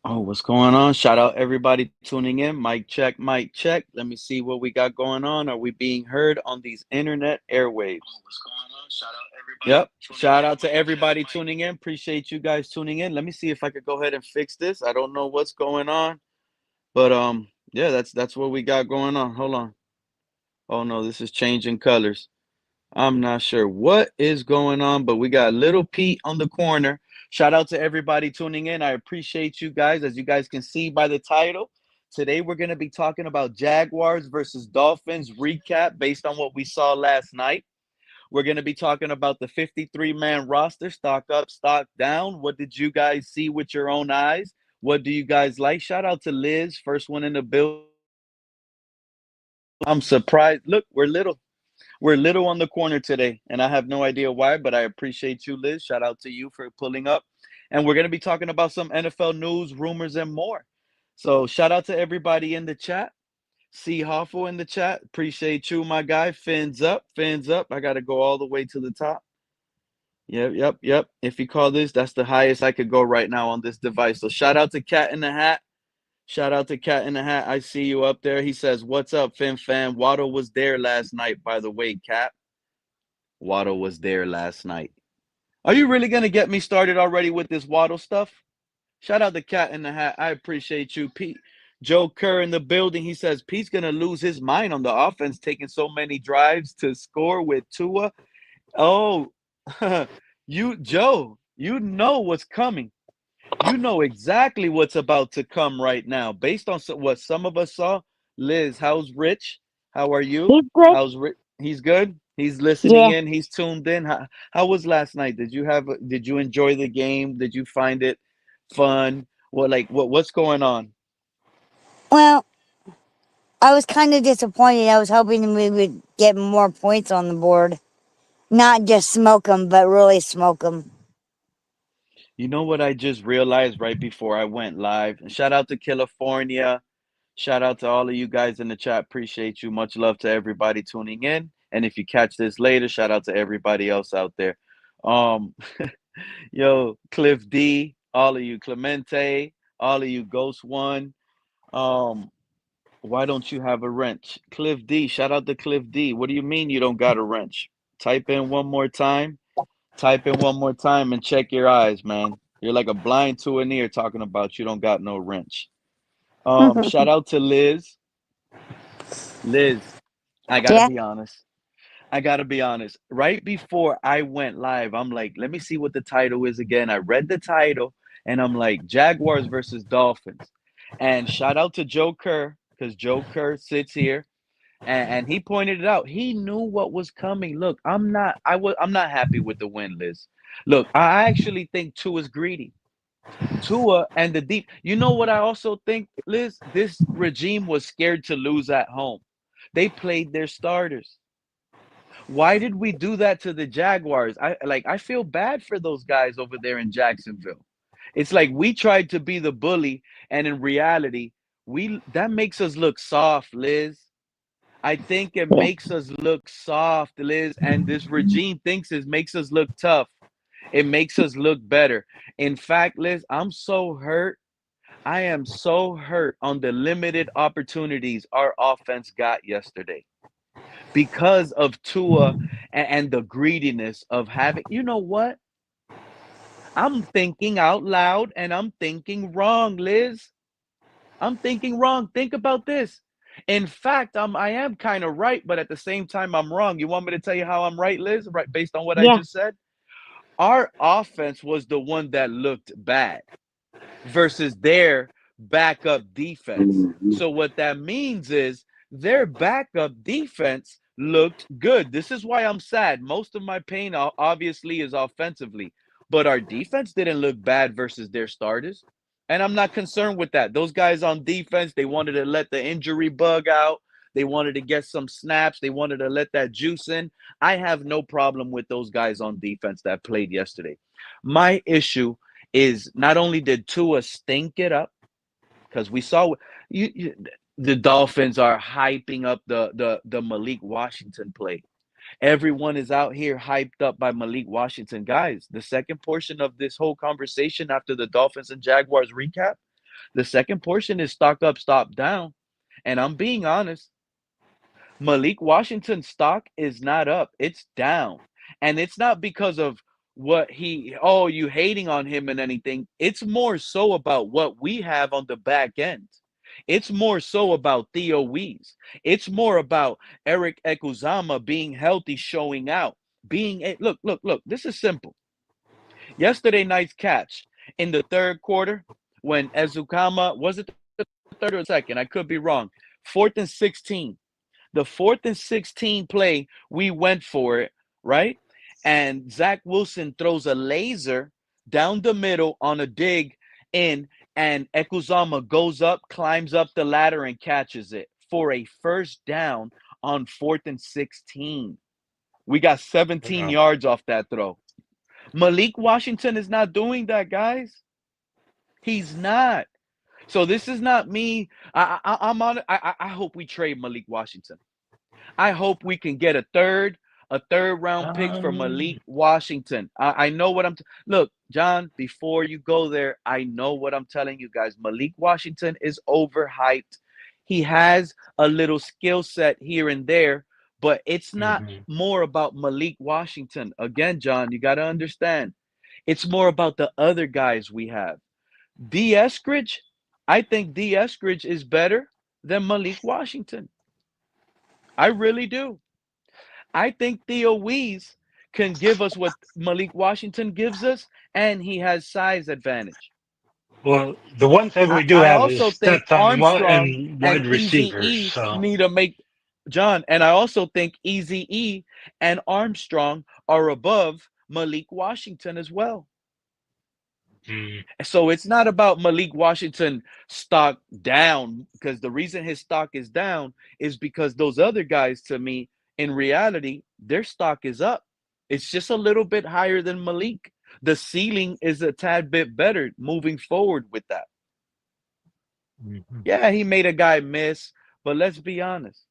Oh, what's going on? Shout out everybody tuning in. Mic check, mic check. Let me see what we got going on. Are we being heard on these internet airwaves? What's going on? Shout out everybody Yep. tuning Shout in. out to Mic check, everybody mic tuning check. in. Appreciate you guys tuning in. Let me see if I could go ahead and fix this. I don't know what's going on, but yeah, that's what we got going on. Hold on. Oh no, this is changing colors. I'm not sure what is going on, but we got Little Pete on the corner. Shout out to everybody tuning in. I appreciate you guys. As you guys can see by the title, today we're going to be talking about Jaguars versus Dolphins recap based on what we saw last night. We're going to be talking about the 53-man roster, stock up, stock down. What did you guys see with your own eyes? What do you guys like? Shout out to Liz, first one in the building. I'm surprised. Look, we're little on the corner today, and I have no idea why, but I appreciate you, Liz. Shout out to you for pulling up. And we're going to be talking about some NFL news, rumors, and more. So, shout out to everybody in the chat. C. Hoffel in the chat. Appreciate you, my guy. Fins up, fins up. I got to go all the way to the top. Yep, yep, yep. If you call this, that's the highest I could go right now on this device. So, shout out to Cat in the Hat. Shout out to Cat in the Hat. I see you up there. He says, "What's up, Fin Fan? Waddle was there last night, by the way, Cat. Waddle was there last night." Are you really gonna get me started already with this Waddle stuff? Shout out the Cat in the Hat. I appreciate you, Pete. Joe Kerr in the building. He says Pete's gonna lose his mind on the offense, taking so many drives to score with Tua. Oh, you, Joe, you know what's coming. You know exactly what's about to come right now, based on what some of us saw. Liz, how's Rich? How are you? He's good. How's Rich? He's good. He's listening Yeah. in. He's tuned in. How was last night? Did you enjoy the game? Did you find it fun? What's going on? Well, I was kind of disappointed. I was hoping we would get more points on the board. Not just smoke them, but really smoke them. You know what I just realized right before I went live? And shout out to California. Shout out to all of you guys in the chat. Appreciate you. Much love to everybody tuning in. And if you catch this later, shout out to everybody else out there. Um, yo, Cliff D, all of you, Clemente, all of you, Ghost One. Um, why don't you have a wrench? Cliff D, shout out to Cliff D. What do you mean you don't got a wrench? Type in one more time. Type in one more time and check your eyes, man. You're like a blind to an ear talking about you don't got no wrench. Shout out to Liz. Liz, I gotta Yeah. be honest. I gotta be honest. Right before I went live, I'm like, let me see what the title is again. I read the title and I'm like, Jaguars versus Dolphins. And shout out to Joe Kerr, because Joe Kerr sits here and he pointed it out. He knew what was coming. Look, I'm not happy with the win, Liz. Look, I actually think Tua's greedy. Tua and the deep. You know what I also think, Liz? This regime was scared to lose at home. They played their starters. Why did we do that to the Jaguars? I feel bad for those guys over there in Jacksonville. It's like we tried to be the bully, and in reality, we that makes us look soft, Liz. I think it Yeah. makes us look soft, Liz, and this regime thinks it makes us look tough. It makes us look better. In fact, Liz, I'm so hurt. I am so hurt on the limited opportunities our offense got yesterday because of Tua and the greediness of having, you know what? I'm thinking out loud and I'm thinking wrong, Liz. I'm thinking wrong. Think about this. In fact, I am kind of right, but at the same time, I'm wrong. You want me to tell you how I'm right, Liz? Right, based on what I Yeah. just said? Our offense was the one that looked bad versus their backup defense. So what that means is their backup defense looked good. This is why I'm sad. Most of my pain obviously is offensively, but our defense didn't look bad versus their starters. And I'm not concerned with that. Those guys on defense, they wanted to let the injury bug out. They wanted to get some snaps. They wanted to let that juice in. I have no problem with those guys on defense that played yesterday. My issue is not only did Tua stink it up, because we saw the Dolphins are hyping up the Malik Washington play. Everyone is out here hyped up by Malik Washington. Guys, the second portion of this whole conversation after the Dolphins and Jaguars recap, The second portion is stock up, stock down. And I'm being honest, Malik Washington's stock is not up, it's down. And it's not because of what oh, you hating on him and anything. It's more so about what we have on the back end. It's more so about Theo Wees. It's more about Eric Ekuzama being healthy, showing out, being a look, look, look. This is simple. Yesterday night's catch in the third quarter when Ezukama was it the third or second? I could be wrong. 4th and 16. The 4th and 16 play, we went for it, right? And Zach Wilson throws a laser down the middle on a dig in, and Ekuzama goes up, climbs up the ladder, and catches it for a first down on 4th and 16. We got 17 Uh, yards off that throw. Malik Washington is not doing that, guys. He's not. So this is not me. I'm on. I hope we trade Malik Washington. I hope we can get a third round pick for Malik um, Washington. I know what look, John, before you go there, I know what I'm telling you guys. Malik Washington is overhyped. He has a little skill set here and there, but it's not mhm. more about Malik Washington. Again, John, you got to understand. It's more about the other guys we have. D. Eskridge, I think D. Eskridge is better than Malik Washington. I really do. I think Theo Wees can give us what Malik Washington gives us, and he has size advantage. Well, the one thing I, we do I have is also think stats on Armstrong and and wide Easy receivers. E So, need to make John, and I also think Easy E and Armstrong are above Malik Washington as well. mm, So it's not about Malik Washington stock down because the reason his stock is down is because those other guys, to me, in reality, their stock is up. It's just a little bit higher than Malik. The ceiling is a tad bit better moving forward with that. mhm. Yeah, he made a guy miss, but let's be honest.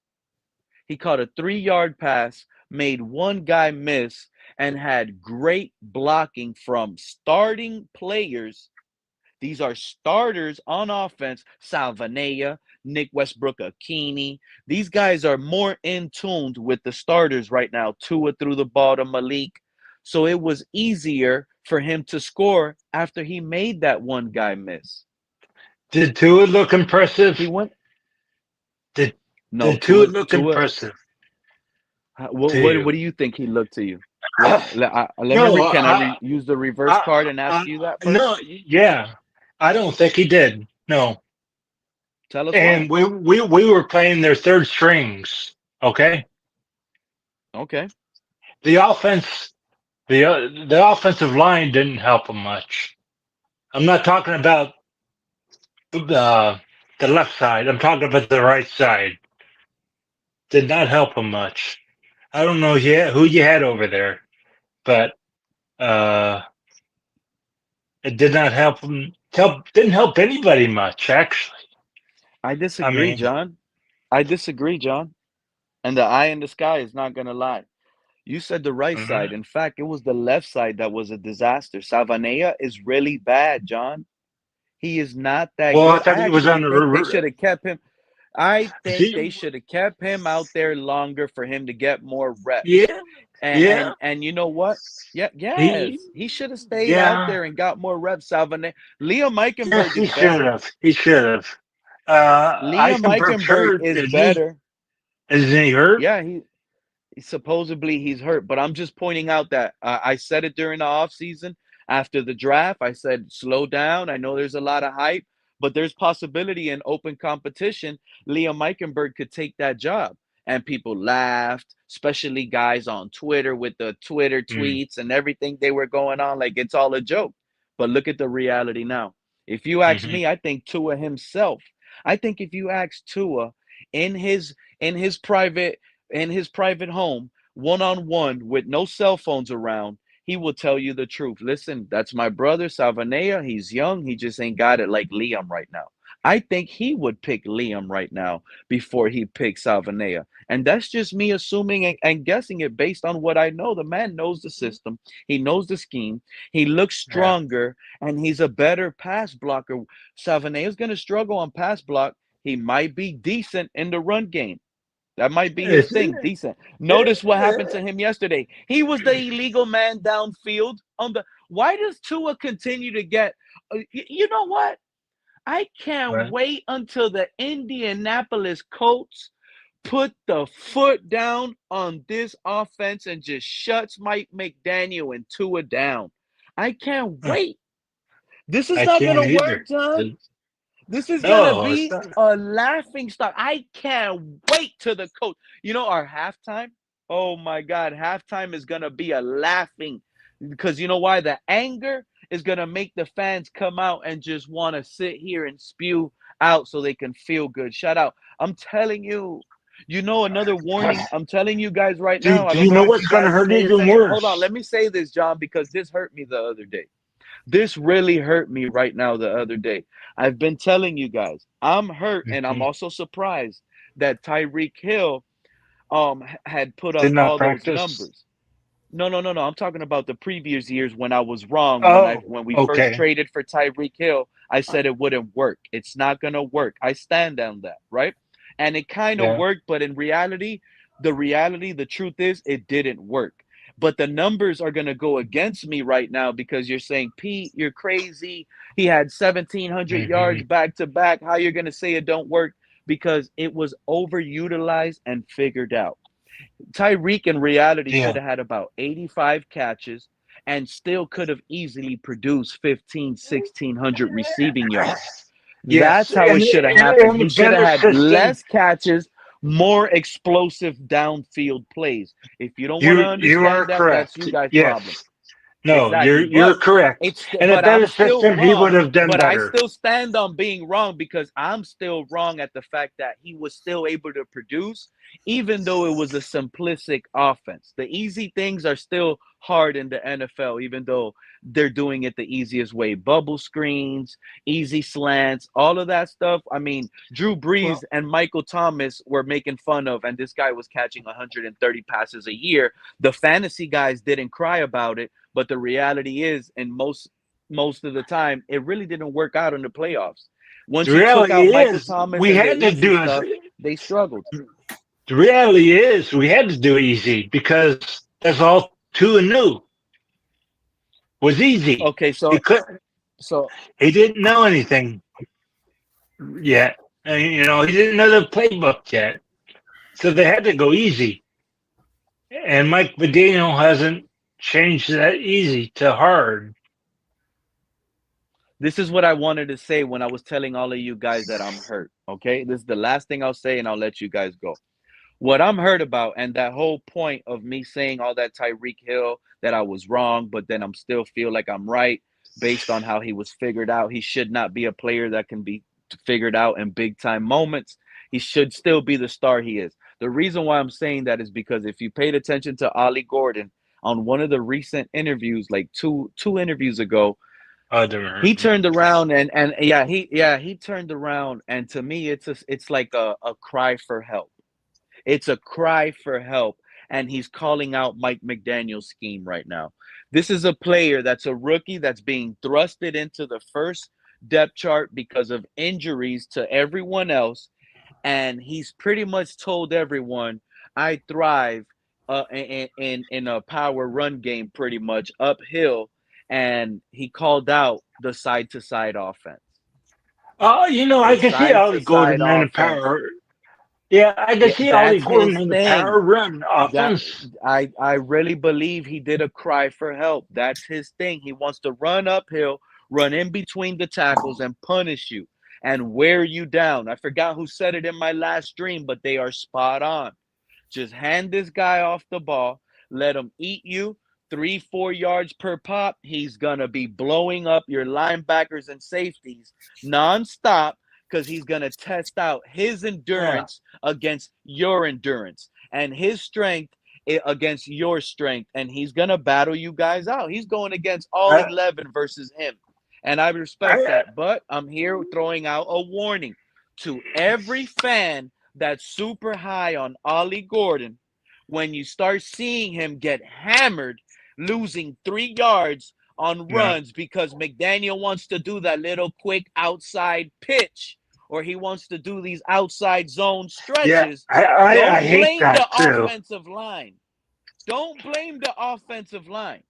He caught a 3-yard pass, made one guy miss, and had great blocking from starting players. These are starters on offense. Salvanea, Nick Westbrook-Akini. These guys are more in tuned with the starters right now. Tua threw the ball to Malik. So it was easier for him to score after he made that one guy miss. Did Tua look He impressive? went Did no did Tua Tua look Tua. impressive What to what, you? what do you think he looked to you? What let me No, can use the reverse card and ask I, you that no, first? yeah, I don't think he did. No, Tell us why. and we were playing their third strings. Okay, Okay. the offense, the offensive line didn't help him much. I'm not talking about the left side. I'm talking about the right side. Did not help him much. I don't know yet who you had over there, but uh, it did not help him. Didn't help anybody much, actually. I I disagree, mean, John. I disagree, John. And the eye in the sky is not going to lie. You said the right uh, side. In fact, it was the left side that was a disaster. Savanea is really bad, John. He is not that well, I good. thought I he was on actually the. think they should have kept him. I think they He, should have kept him out there longer for him to get more reps. yeah, And yeah. and you know what? Yeah, He, yes. He should have stayed out yeah. there and got more reps. Savanea. Liam Yes, Eichenberg he is should better. have. He should have. Liam Eichenberg's Eichenberg hurt, is isn't he? better. Isn't he hurt? Yeah, supposedly he's hurt, but I'm just pointing out that I said it during the offseason after the draft. I said slow down. I know there's a lot of hype, but there's possibility in open competition Liam Eichenberg could take that job. And people laughed, especially guys on Twitter with the Twitter Mm, tweets and everything they were going on like it's all a joke. But look at the reality now. If you ask hmm me, I think Tua himself. I think if you ask Tua in his in his private in his private home, one on one, with no cell phones around, he will tell you the truth. Listen, that's my brother, Savanea. He's young. He just ain't got it like Liam right now. I think he would pick Liam right now before he picks Salvanea. And that's just me assuming and guessing it based on what I know. The man knows the system, he knows the scheme, he looks Yeah. stronger, and he's a better pass blocker. Salvanea is going to struggle on pass block. He might be decent in the run game. That might be his It's, thing, decent. Notice what happened uh, to him yesterday. He was the illegal man downfield on the. Why does Tua continue to get? You know what? I can't well, wait until the Indianapolis Colts put the foot down on this offense and just shuts Mike McDaniel and Tua down. I can't wait. This is I not can't gonna work, either. John. This is gonna No, it's be not. a laughing stock. I can't wait to the coach. You know, our halftime. Oh my God, halftime is gonna be a laughing because you know why? The anger is gonna make the fans come out and just want to sit here and spew out so they can feel good. Shout out! I'm telling you. You know, another warning. I'm telling you guys right now. I Do don't you know know if you what's going to guys hurt pay even attention. Hold on, worse? let me say this, John, because this hurt me the other day. This really hurt me right now the other day. I've been telling you guys, I'm hurt and I'm Mhm. also surprised that Tyreek Hill had put up Did not all those practice. numbers. No. I'm talking about the previous years when I was wrong Oh, when we first okay. traded for Tyreek Hill. I said it wouldn't work. It's not gonna work. I stand on that, right? And it kind of Yeah. worked, but in reality, the truth is it didn't work. But the numbers are gonna go against me right now because you're saying, Pete, you're crazy. He had 1,700 Hmm. yards back to back. How you're gonna say it don't work? Because it was overutilized and figured out. Tyreek in reality should Yeah. have had about 85 catches and still could have easily produced 15, 1,600 receiving yards. Yes, That's how it should have happened. and He a should have better had system. less catches, more explosive downfield plays. If you don't want to You are understand that, that's correct. you guys' problem. Yes. No, Exactly. you're correct. And a I'm better still system, he would wrong, have done but I better. still stand on being wrong because I'm still wrong at the fact that he was still able to produce even though it was a simplistic offense. The easy things are still hard in the NFL even though they're doing it the easiest way. Bubble screens, easy slants, all of that stuff. I mean, Drew Brees Well, and Michael Thomas were making fun of and this guy was catching 130 passes a year. The fantasy guys didn't cry about it, but the reality is, in most of the time, it really didn't work out in the playoffs. the Once you took reality out Michael is Thomas we and the had to easy do is stuff, they struggled. the reality is we had to do easy because that's all Tua knew was easy. Okay, He could so he didn't know anything yet. And, he didn't know the playbook yet. So they had to go easy. And Mike Medino hasn't changed that easy to hard. this is what I wanted to say when I was telling all of you guys that I'm hurt. Okay, this is the last thing I'll say, and I'll let you guys go. What I'm hurt about, and that whole point of me saying all that Tyreek Hill that I was wrong, but then I'm still feel like I'm right based on how he was figured out. He should not be a player that can be figured out in big time moments. He should still be the star he is. The reason why I'm saying that is because if you paid attention to Allie Gordon on one of the recent interviews, like two interviews ago, Oh, it didn't he hurt me. turned around and he turned around and to me it's like a cry for help. It's a cry for help, and he's calling out Mike McDaniel's scheme right now. This is a player that's a rookie that's being thrusted into the first depth chart because of injuries to everyone else, and he's pretty much told everyone, "I thrive in a power run game, pretty much uphill," and he called out the side to side offense. Oh, I The can see side to Ollie side Gordon in the offense. power. Yeah, I can Yeah, see Ollie that's Gordon his in the thing. power run That offense. I really believe he did a cry for help. That's his thing. He wants to run uphill, run in between the tackles and punish you and wear you down. I forgot who said it in my last stream, but they are spot on. Just hand this guy off the ball, let him eat you 3, 4 yards per pop. He's gonna be blowing up your linebackers and safeties nonstop because he's gonna test out his Yeah. endurance against your endurance and his strength against your strength, and he's gonna battle you guys out. He's going against all Uh, 11 versus him. and I respect that. But I'm here throwing out a warning to every fan that's super high on Ollie Gordon. When you start seeing him get hammered, losing 3 yards on Yeah. runs because McDaniel wants to do that little quick outside pitch or he wants to do these outside zone Yeah. stretches, I don't hate blame that the too. offensive line. Don't blame the offensive line.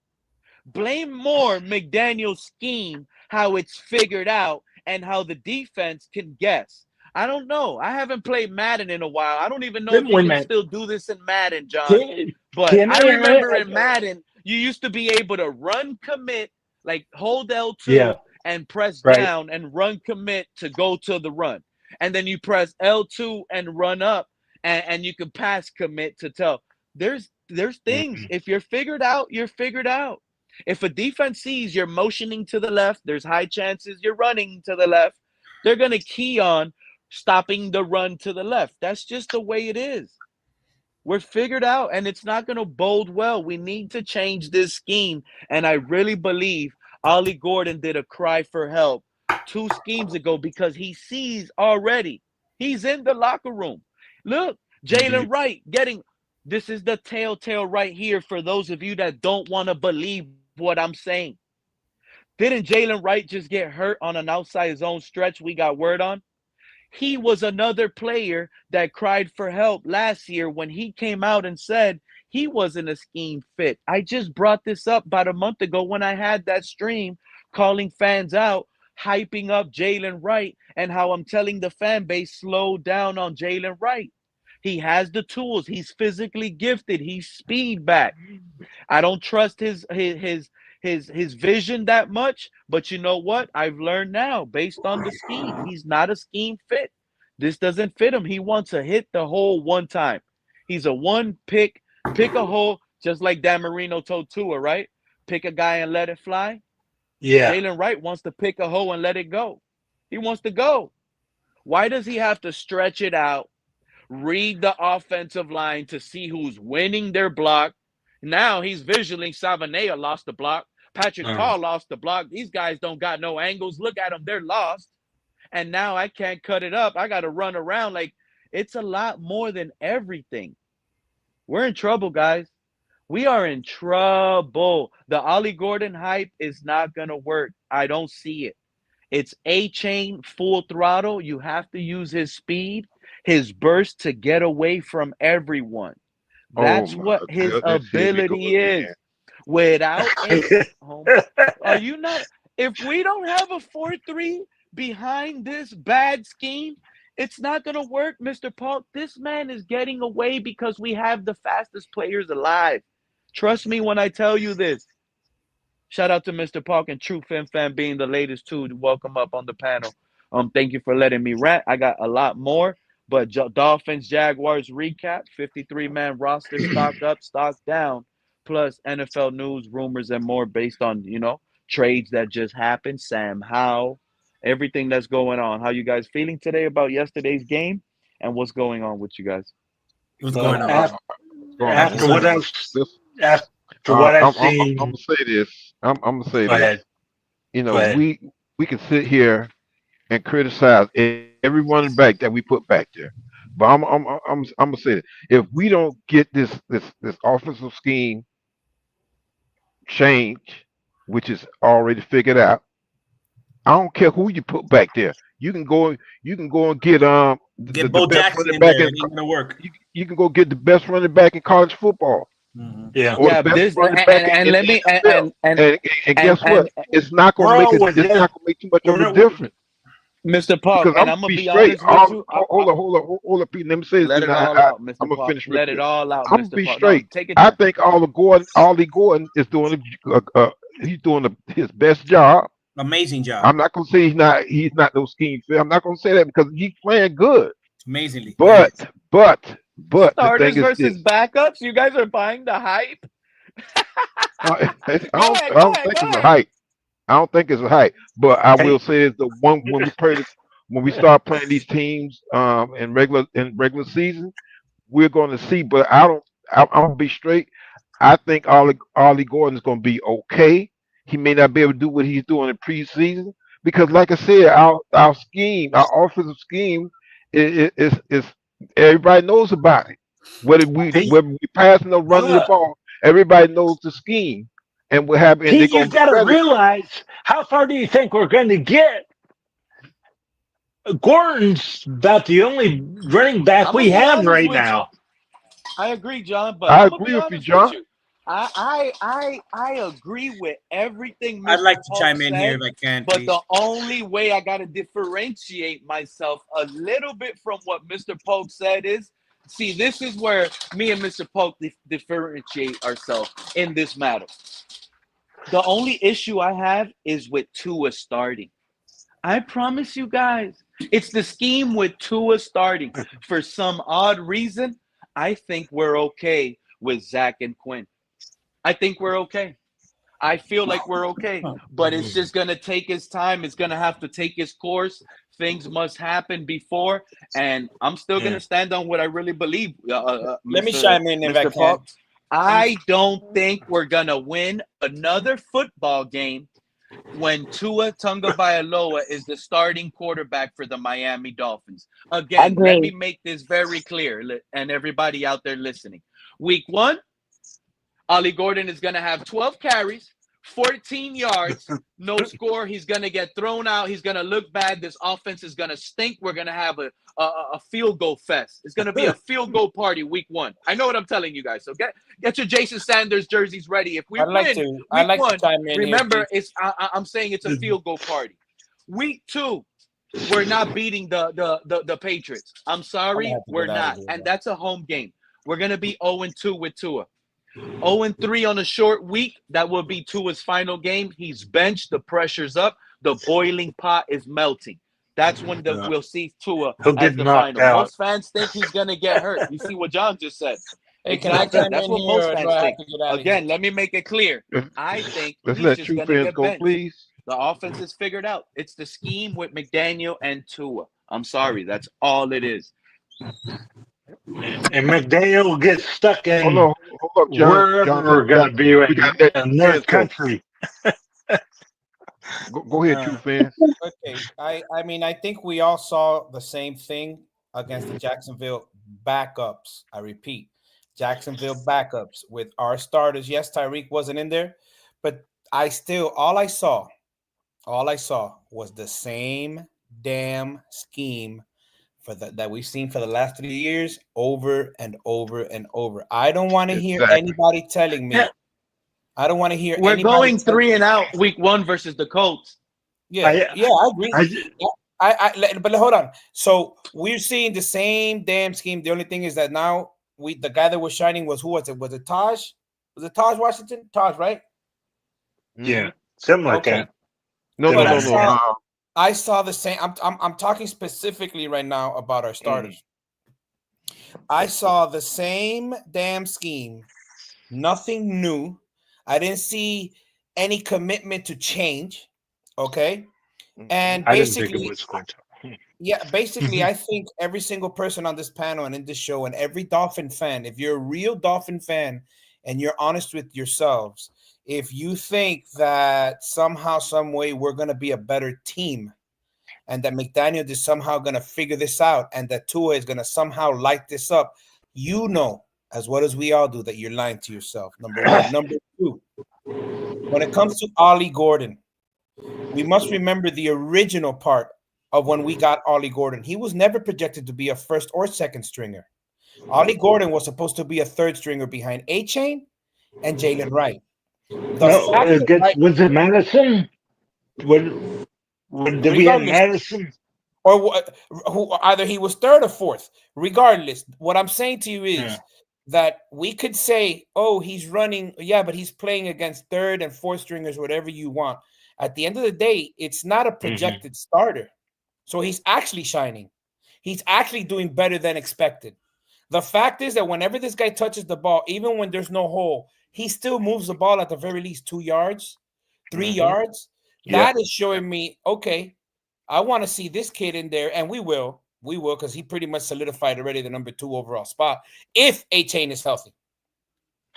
Blame more McDaniel's scheme, how it's figured out, and how the defense can guess. I don't know. I haven't played Madden in a while. I don't even know if Then you wait a can minute. still do this in Madden, John. Can, But can I I? remember in Madden, you used to be able to run commit, like hold Yeah. L2 and press Right. down and run commit to go to the run. And then you press L2 and run up and you can pass commit to tell. There's things. Mm-hmm. If you're figured out, you're figured out. If a defense sees you're motioning to the left, there's high chances you're running to the left. They're going to key on stopping the run to the left. That's just the way it is. We're figured out, and it's not going to bode well. We need to change this scheme. And I really believe Ollie Gordon did a cry for help 2 schemes ago because he sees already. He's in the locker room. Look, Mm-hmm. Jalen Wright getting this is the telltale right here for those of you that don't want to believe what I'm saying. Didn't Jalen Wright just get hurt on an outside zone stretch we got word on? He was another player that cried for help last year when he came out and said he wasn't a scheme fit. I just brought this up about a month ago when I had that stream calling fans out, hyping up Jalen Wright, and how I'm telling the fan base slow down on Jalen Wright. He has the tools. He's physically gifted. He's speed back. I don't trust his vision that much, but you know what? I've learned now based on the scheme. He's not a scheme fit. This doesn't fit him. He wants to hit the hole one time. He's a one pick a hole, just like Dan Marino told Tua, right? Pick a guy and let it fly. Yeah. Jalen Wright wants to pick a hole and let it go. He wants to go. Why does he have to stretch it out? Read the offensive line to see who's winning their block. Now he's visualing Savanea lost the block. Patrick Uh, Paul lost the block. These guys don't got no angles. Look at them. They're lost. And now I can't cut it up. I got to run around. Like, it's a lot more than everything. We're in trouble, guys. We are in trouble. The Ollie Gordon hype is not going to work. I don't see it. It's A chain full throttle. You have to use his speed, his burst to get away from everyone. Oh That's my what his goodness, here we go ability again. is. Without a home, are you not? If we don't have a 4-3 behind this bad scheme, it's not going to work, Mr. Paul. This man is getting away because we have the fastest players alive. Trust me when I tell you this. Shout out to Mr. Park and True Fin Fan being the latest too. Welcome up on the panel. Thank you for letting me rant. I got a lot more, but Dolphins Jaguars recap, 53-man roster, stock up, stock down, plus NFL news, rumors, and more based on trades that just happened. Sam Howell, everything that's going on. How you guys feeling today about yesterday's game, and what's going on with you guys? What's well, going on? Going on. after what I've Listen, after what I've I'm seen, gonna say this. I'm gonna say go this. ahead. You Go know, ahead. we can sit here and criticize every running back that we put back there, but I'm gonna say that if we don't get this offensive scheme change, which is already figured out, I don't care who you put back there. You can go and get Get the Bo best Jackson running in back there. in It ain't gonna work. you can go get the best running back in college football Hmm. Yeah. or the Yeah, best this running back and in let the me NFL. And and guess what? We're all It's within. not gonna make too much We're of a not. difference Mr. Park, because I'm and gonna I'm gonna be be straight. honest with you. Hold up, Pete. Let me say this, Let and it all out, I'm Mr. gonna Park. finish real Let it quick. all out, I'm gonna Mr. be Park. No, straight. take your I time. think Ollie Gordon is doing he's doing his best job. Amazing job. I'm not gonna say he's not no scheme fit. I'm not gonna say that because he's playing good. Amazingly. But Yes. but the thing Starters is versus this. backups. You guys are buying the hype. I Go don't ahead, I go don't ahead, think go it's a ahead. hype. I don't think it's a hype. But I will Hey, say is the one when we start playing these teams in regular season, we're going to see. But I'm gonna be straight. I think Ollie Gordon is going to be okay. he may not be able to do what he's doing in preseason because, like I said, our scheme, our offensive scheme, is everybody knows about it. He, Whether we passing or running the uh, ball, everybody knows the scheme and what happened, and they're you gonna be got to better. realize how far do you think we're going to get? Gordon's about the only running back I'm gonna we be have honest right with you. now. I agree, John, but I I'm gonna agree be with you, honest with John. you. I agree with everything I'd Mr. like to Polk chime in here said, if I can, but please. the only way I gotta differentiate myself a little bit from what Mr. Polk said is, see, this is where me and Mr. Polk differentiate ourselves in this matter. The only issue I have is with Tua starting. I promise you guys, it's the scheme with Tua starting. For some odd reason, I think we're okay with Zach and Quinn. I think we're okay. I feel like we're okay, but it's just going to take its time. It's going to have to take its course. Things must happen before, and I'm still going Yeah. to stand on what I really believe, Let me Mr. chime in if I Mr. can. Paul. I don't think we're going to win another football game when Tua Tagovailoa is the starting quarterback for the Miami Dolphins. Again, let me Agreed. make this very clear, and everybody out there listening. Week 1, Allie Gordon is going to have 12 carries, 14 yards, no score. He's going to get thrown out. He's going to look bad. This offense is going to stink. We're going to have a field goal fest. It's going to be a field goal party week 1. I know what I'm telling you guys. So get your Jason Sanders jerseys ready. If we I'd like win to. I'd week like to 1, chime in here, remember, please. I'm saying it's a field goal party. Week 2, we're not beating the Patriots. I'm I'm gonna sorry, have to we're get out of not. here, And bro. that's a home game. We're going to be 0-2 with Tua. 0-3 on a short week. That will be Tua's final game. He's benched. The pressure's up. The boiling pot is melting. That's when we'll see Tua He'll as get the knocked final. out. Most fans think he's going to get hurt. You see what John just said. Hey, can I Exactly. chime That's in what here, most or do fans I have think. to get out of here? Again, let me make it clear. Let's, I think let's he's let just true going to fans get go, benched. please. The offense is figured out. It's the scheme with McDaniel and Tua. I'm sorry. That's all it is. And McDaniel will get stuck Hold in on, hold up, John. wherever John, we're going to be we got in to let true another fans go. country. Go ahead, true Uh, fans. okay. I mean, I think we all saw the same thing against the Jacksonville backups. I repeat, Jacksonville backups with our starters. Yes, Tyreek wasn't in there, but all I saw was the same damn scheme that we've seen for the last 3 years over and over and over. I don't want to hear Exactly. anybody telling Yeah, me. I don't want to hear we're anybody going tell. 3-0 week 1 versus the Colts. Yeah, I, yeah, I agree. I, Yeah, but hold on. So we're seeing the same damn scheme. The only thing is that now the guy that was shining was, who was it? Was it Taj? Was it Taj Washington? Taj, right? Hmm. yeah, something like Okay. that. No, no, But no, no. I saw the same. I'm talking specifically right now about our starters. I saw the same damn scheme. Nothing new. I didn't see any commitment to change. Okay. And I didn't think it basically, was going to. yeah, basically, I think every single person on this panel and in this show, and every Dolphin fan, if you're a real Dolphin fan and you're honest with yourselves, if you think that somehow, some way, we're going to be a better team, and that McDaniel is somehow going to figure this out, and that Tua is going to somehow light this up, you know, as well as we all do, that you're lying to yourself. Number one. Number two, when it comes to Allie Gordon, we must remember the original part of when we got Allie Gordon. He was never projected to be a first or second stringer. Allie Gordon was supposed to be a third stringer behind A-Chain and Jalen Wright. The No, fact that Wright, was it Madison? What, did we have regardless, Madison? or who either he was third or fourth. Regardless, what I'm saying to you is Yeah. that we could say, oh, he's running, yeah, but he's playing against third and fourth stringers, whatever you want. At the end of the day, it's not a projected starter. So he's actually shining. He's actually doing better than expected. The fact is that whenever this guy touches the ball, even when there's no hole, he still moves the ball at the very least 2 yards, 3 yards. Yeah. That is showing me, okay, I want to see this kid in there, and we will, because he pretty much solidified already the number 2 overall spot if A-Chain is healthy.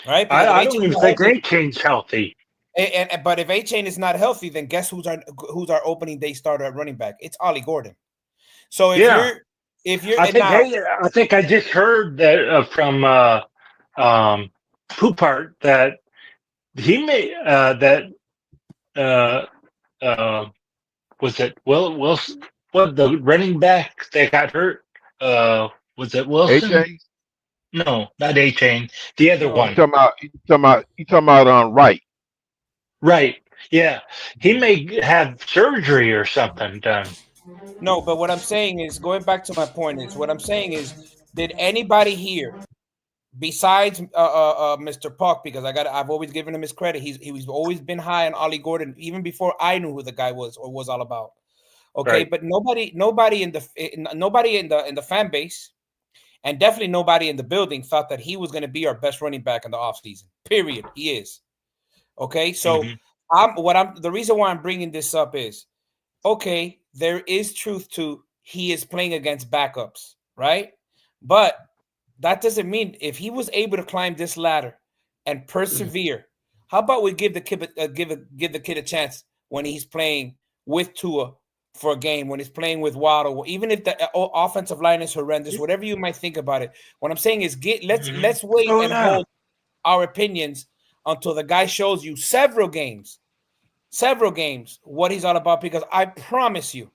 Right? Because if I don't A-Chain's even not think healthy, A-Chain's healthy. But if A-Chain is not healthy, then guess who's our opening day starter at running back? It's Allie Gordon. So if you're I think I just heard that from Poupart that he may was it Wilson? What, the running back that got hurt? Was it Wilson? A-Chain? No, not A-Chain. The other No. one. You talking about Wright. Right. Yeah. He may have surgery or something done. No, but what I'm saying is, going back to my point, is what I'm saying is, did anybody here besides Mr. Puck, because I've always given him his credit. He's always been high on Allie Gordon, even before I knew who the guy was or was all about. Okay, Right. but nobody in the fan base, and definitely nobody in the building thought that he was going to be our best running back in the offseason. Period. He is. Okay, so the reason why I'm bringing this up is, okay, there is truth to he is playing against backups, right? But that doesn't mean if he was able to climb this ladder and persevere, how about we give the kid a chance when he's playing with Tua for a game, when he's playing with Waddle, even if the offensive line is horrendous, whatever you might think about it. What I'm saying is let's wait and hold our opinions until the guy shows you several games what he's all about, because I promise you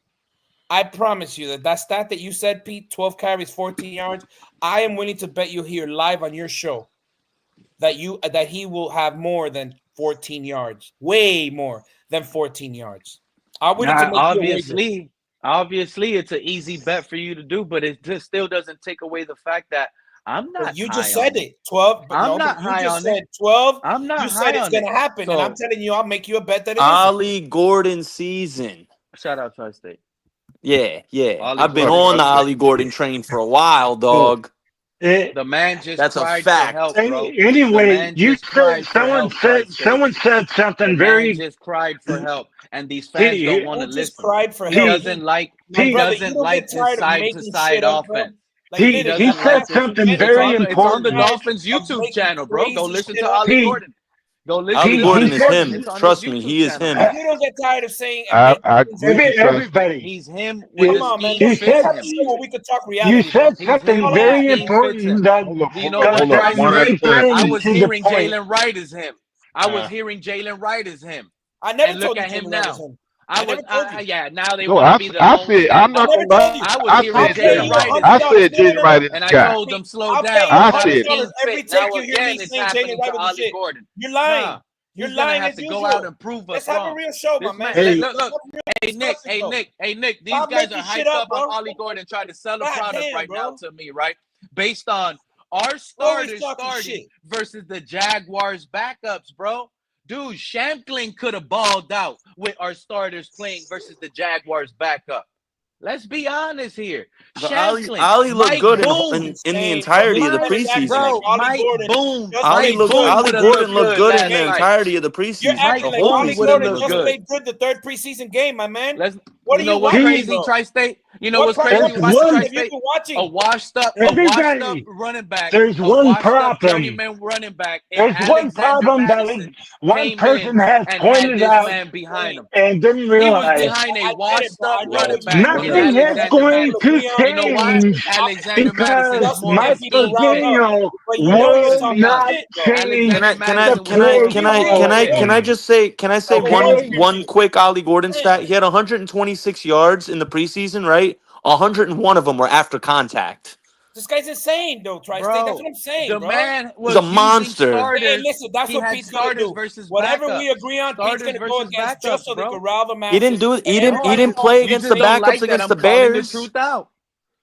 that stat that you said, Pete, 12 carries, 14 yards, I am willing to bet you here live on your show that he will have more than 14 yards, way more than 14 yards. I'm willing to make obviously it's an easy bet for you to do, but it just still doesn't take away the fact that I'm not. You just said it, 12. I'm not high on it. 12. I'm not. You said it's gonna happen, and I'm telling you, I'll make you a bet that it Allie Gordon season. Shout out Tri-State. Yeah. Ollie I've been Gordon. on the Allie Gordon train for a while, dog. The man just That's a cried fact. for help, bro. Anyway, someone said something very. Man just cried for help, and these fans don't want to listen. Cried for He help. doesn't like. My He brother, doesn't you don't like get this tired of side to making side shit up, bro. offense. Like, He said something very It's on the important. Dolphins YouTube channel, bro. Go listen to Allie Gordon. Go listen Allie to Gordon Allie is Gordon. him. It's on Trust his me, YouTube he is channel. him. You don't get tired of saying Everybody. He's him when the man. scheme You fits said- him. We could talk reality. You said He's something him when very the scheme fits important him. that Do you know what's Hold up, crazy? one at a time. I was to the hearing point. Jalen Wright is him. I was hearing Jalen Wright is him. I never And told look you at him Jalen Wright now. was him. I never was, told you. yeah. Now they No, want to be the I lone said, I'm not stand-up. gonna lie. I was I hearing said Jalen Wright is I him. said Jalen Wright is And the I guy. told them slow I'll down. pay you I Now said the it. scheme every fit. take Now you hear again, me it's saying happening Jalen Wright to was the Ollie shit. Gordon. You're lying. Nah, You're he's gonna lying have as to usual. go out and prove Let's us have a wrong. real show, my This man. man, Hey. look. Hey Nick. These Stop guys are making shit hyped up, up on bro. Ollie Gordon, trying to sell a God product damn, right bro. now to me, right? Based on our Always starters talking starting shit. versus the Jaguars backups, bro. Dude, Shamkling could have balled out with our starters playing versus the Jaguars backup. Let's be honest here. But Shamkling, Allie looked Mike good Boone, in the entirety of the Mike, preseason. bro, Ollie Mike Gordon Boone, just Allie Mike Boone Allie would have Gordon looked good in last the night. entirety of the You're preseason. Mike acting The like whole Ollie Boone would have Gordon preseason looked just looked good. played good the third preseason game, my man. Let's, What you are know you what's watching, crazy, bro? Tri-State? You know What what's part crazy? of Watch preseason one- have you Tri-State. been watching? A washed up running back. There's A one washed up problem. 30-man running back. There's one problem that one person has and had pointed this out man behind him. and didn't He was realize. behind a washed up running back in Nothing is Alexander going to Madison. You know why? change Alexander Madison because is more of a Mike scheme fit. Virginia But you know you're will talking not shit, bro. change Can I say Okay. one quick Ollie Gordon stat? He had 126 yards in the preseason, right? 101 of them were after contact. This guy's insane, though, Tri-State. Bro, That's what I'm saying, the bro. man was He's a monster. starters. Hey, listen, that's He what had Pete's gonna starters do. versus Whatever backups. we agree on, Pete's Starters gonna go versus against backups, just so they bro. can rile the masses. He didn't do it. He And didn't play You against just the don't backups like that against I'm the calling the Bears. truth out.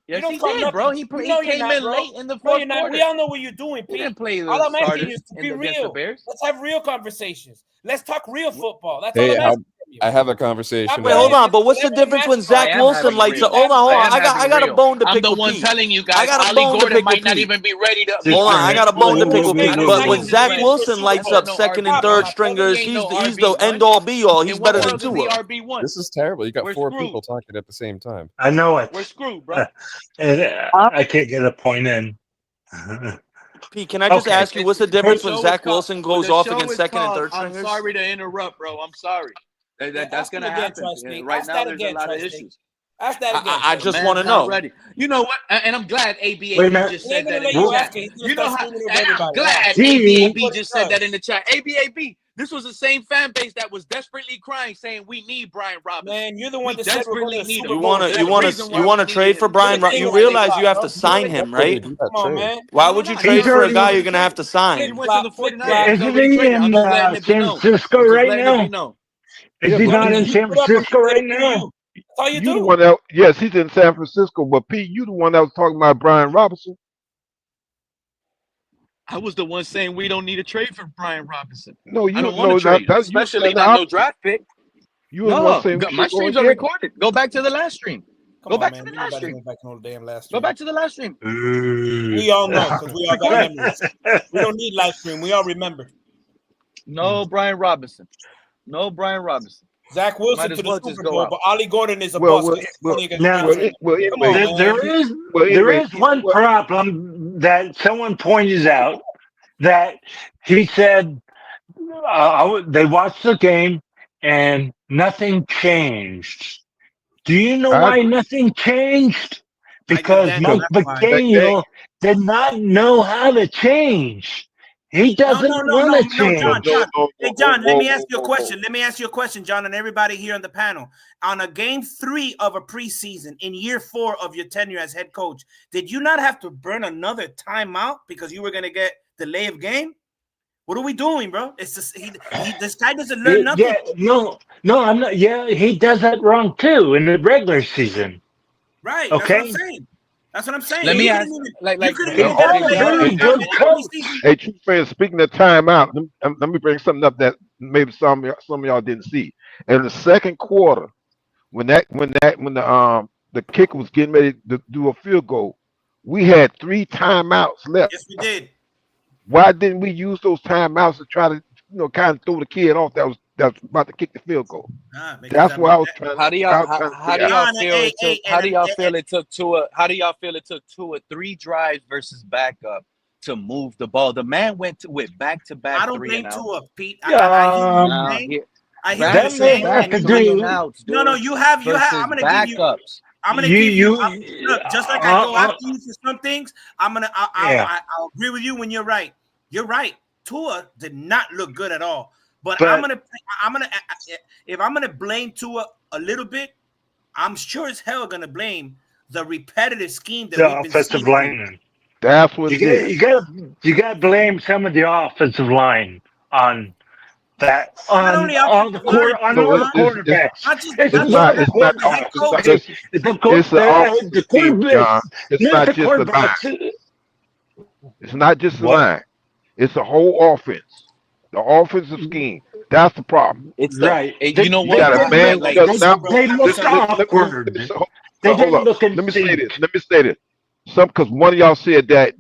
Yes, don't he call did, bro. nothing. He No, you're came not, in bro. late in the No, fourth you're not. quarter. We all know what you're doing, He Pete. didn't play All the I'm asking starters you is to be against the real. Bears. Let's have real conversations. Let's talk real football. That's all Hey, I'm asking from you. I have a conversation. Wait, hold on. But what's the Whatever difference when matches Zach I am Wilson having lights real. up? Hold on. I am I got having a real. bone to I'm pick the with one Pete. telling you I guys, got a Allie bone to Gordon pick might with not Pete. even be ready to. Hold on, I got a bone to pick with Pete. know But how when he's Zach ready. Wilson lights up no second and RB1. third He stringers, ain't he's no the RB1. end all be all. He's In what better than world is he Tua. RB1? This is terrible. You got We're four screwed. people talking at the same time. I know it. We're screwed, bro. And I can't get a point in. Pete, can I just Okay. ask you, what's the The difference when show is Zach called. Wilson goes off The show against is second and called. third I'm stringers? sorry to interrupt, bro. I'm sorry. Yeah, That's ask him gonna again, happen. Tri-State. Right Ask now, that there's a again, lot of Tri-State. issues. Ask that again, I The just Tri-State. want to man's not know. ready. You know what? And I'm glad Wait a ABAB minute. just He ain't said gonna that in let the you Well, ask chat. it. He's gonna You know start how? screaming over And I'm everybody. glad Watch. he, That's ABAB what he just said that does. in the chat. ABAB. This was the same fan base that was desperately crying, saying we need Brian Robinson. Man, you're the one We that said we're going desperately to the need Super him. You Bowl. wanna There's you a wanna reason you why we wanna needed trade for him. You're You're Brian? the the king You reason of why they realize you cried. have to flip-flop, bro. sign him, right? Come on, man. Why No, would no, you no. trade He's for a already guy on you're the gonna team. have to sign? He went to Flip-flop, the 49ers. flip-flop. He's isn't already he traded. I'm in just letting it be San known. Francisco I'm just right letting it be now? known. Is Yeah, he but not Because in Pete, you San put up a Francisco good right through now? you. That's all you you the do. one that yes, he's in San Francisco, but Pete, you the one that was talking about Brian Robinson. I was the one saying we don't need a trade for Brian Robinson. No, I you don't want to no trade that, him, that you were especially saying the not no opposite. draft pick. You were the one No, saying we my should go and streams are get him. recorded. Go back to the last stream. Come Go on, back to man. the Ain't last nobody stream. going back on the damn last Go stream. back to the last stream. We all know because we all got Recorded. memories. We don't need live stream. We all remember. No Brian Robinson. No Brian Robinson. Zach Might Wilson as to the well just Super go Bowl, out. but Allie Gordon is a Well, bust well, because he's well, playing against Now, well, preseason. well. Come Anyway, on, man. there anyway, is one problem that someone pointed out that he said they watched the game and nothing changed. Do you know I why agree. nothing changed? Mike Because McDaniel, Because Mike that's why. they McDaniel did not know how to change. He No, no, doesn't no, want no, to no, no, John, change. no, John. no, Hey, no, John, let whoa, me ask whoa, you a whoa, whoa. question. Let me ask you a question, John, and everybody here on the panel. On a game 3 of a preseason in year 4 of your tenure as head coach, did you not have to burn another timeout because you were going to get delay of game? What are we doing, bro? It's just this guy doesn't learn nothing. Yeah, no, I'm not. Yeah, he does that wrong too in the regular season. Right. That's what I'm Okay, saying. That's what I'm saying. Let You me couldn't ask, even you like, couldn't he's even yo, get a hey a play John, call very in good the coach. preseason. Hey, true fans, speaking of timeout, let me bring something up that maybe some of y'all didn't see. In the second quarter, when the kicker was getting ready to do a field goal, we had 3 timeouts left. Yes, we did. Why didn't we use those timeouts to try to kind of throw the kid off that was about to kick the field goal? Because That's I what mean, I was trying. how do I y'all was trying to how figure do out. y'all John, feel hey, it took hey, and how do y'all feel it took Tua 3 drives versus backup to move the ball? The man with back-to-back I don't 3 and blame outs. Tua, Pete. I hear what you're Now Um, saying. here I hear what you're that back to may saying, have back and to you, three and and do. outs, no, no, dude, you have. versus I'm gonna give you. backups. I'm gonna give you. You. Look, just like I go after you for some things, I'm gonna. Yeah, I'll agree with you when you're right. You're right. Tua did not look good at all. But but I'm gonna. If I'm gonna blame Tua a little bit, I'm sure as hell gonna blame the repetitive scheme that the we've been offensive seeing from him. lineman. That's what You it got is. you got you got to blame some of the offensive line on that Not on only all offensive the line, on No, all the John, quarterbacks. It's not it's just not not the that, it's not but the the head quarterbacks. offensive. coach. Okay, Listen, the it's the offensive the scheme, quarterbacks, John. It's not not the just the line. quarterbacks. It's not just the What? line. It's the whole offense. The offensive scheme. That's the problem. It's the Right? you know You They what, got a bro? didn't man look. who Like does not. Bro, They I'm looked Listen, telling you. awkward. They hold didn't up. look in Let me say sync. this. Let me say this. Because one of y'all said that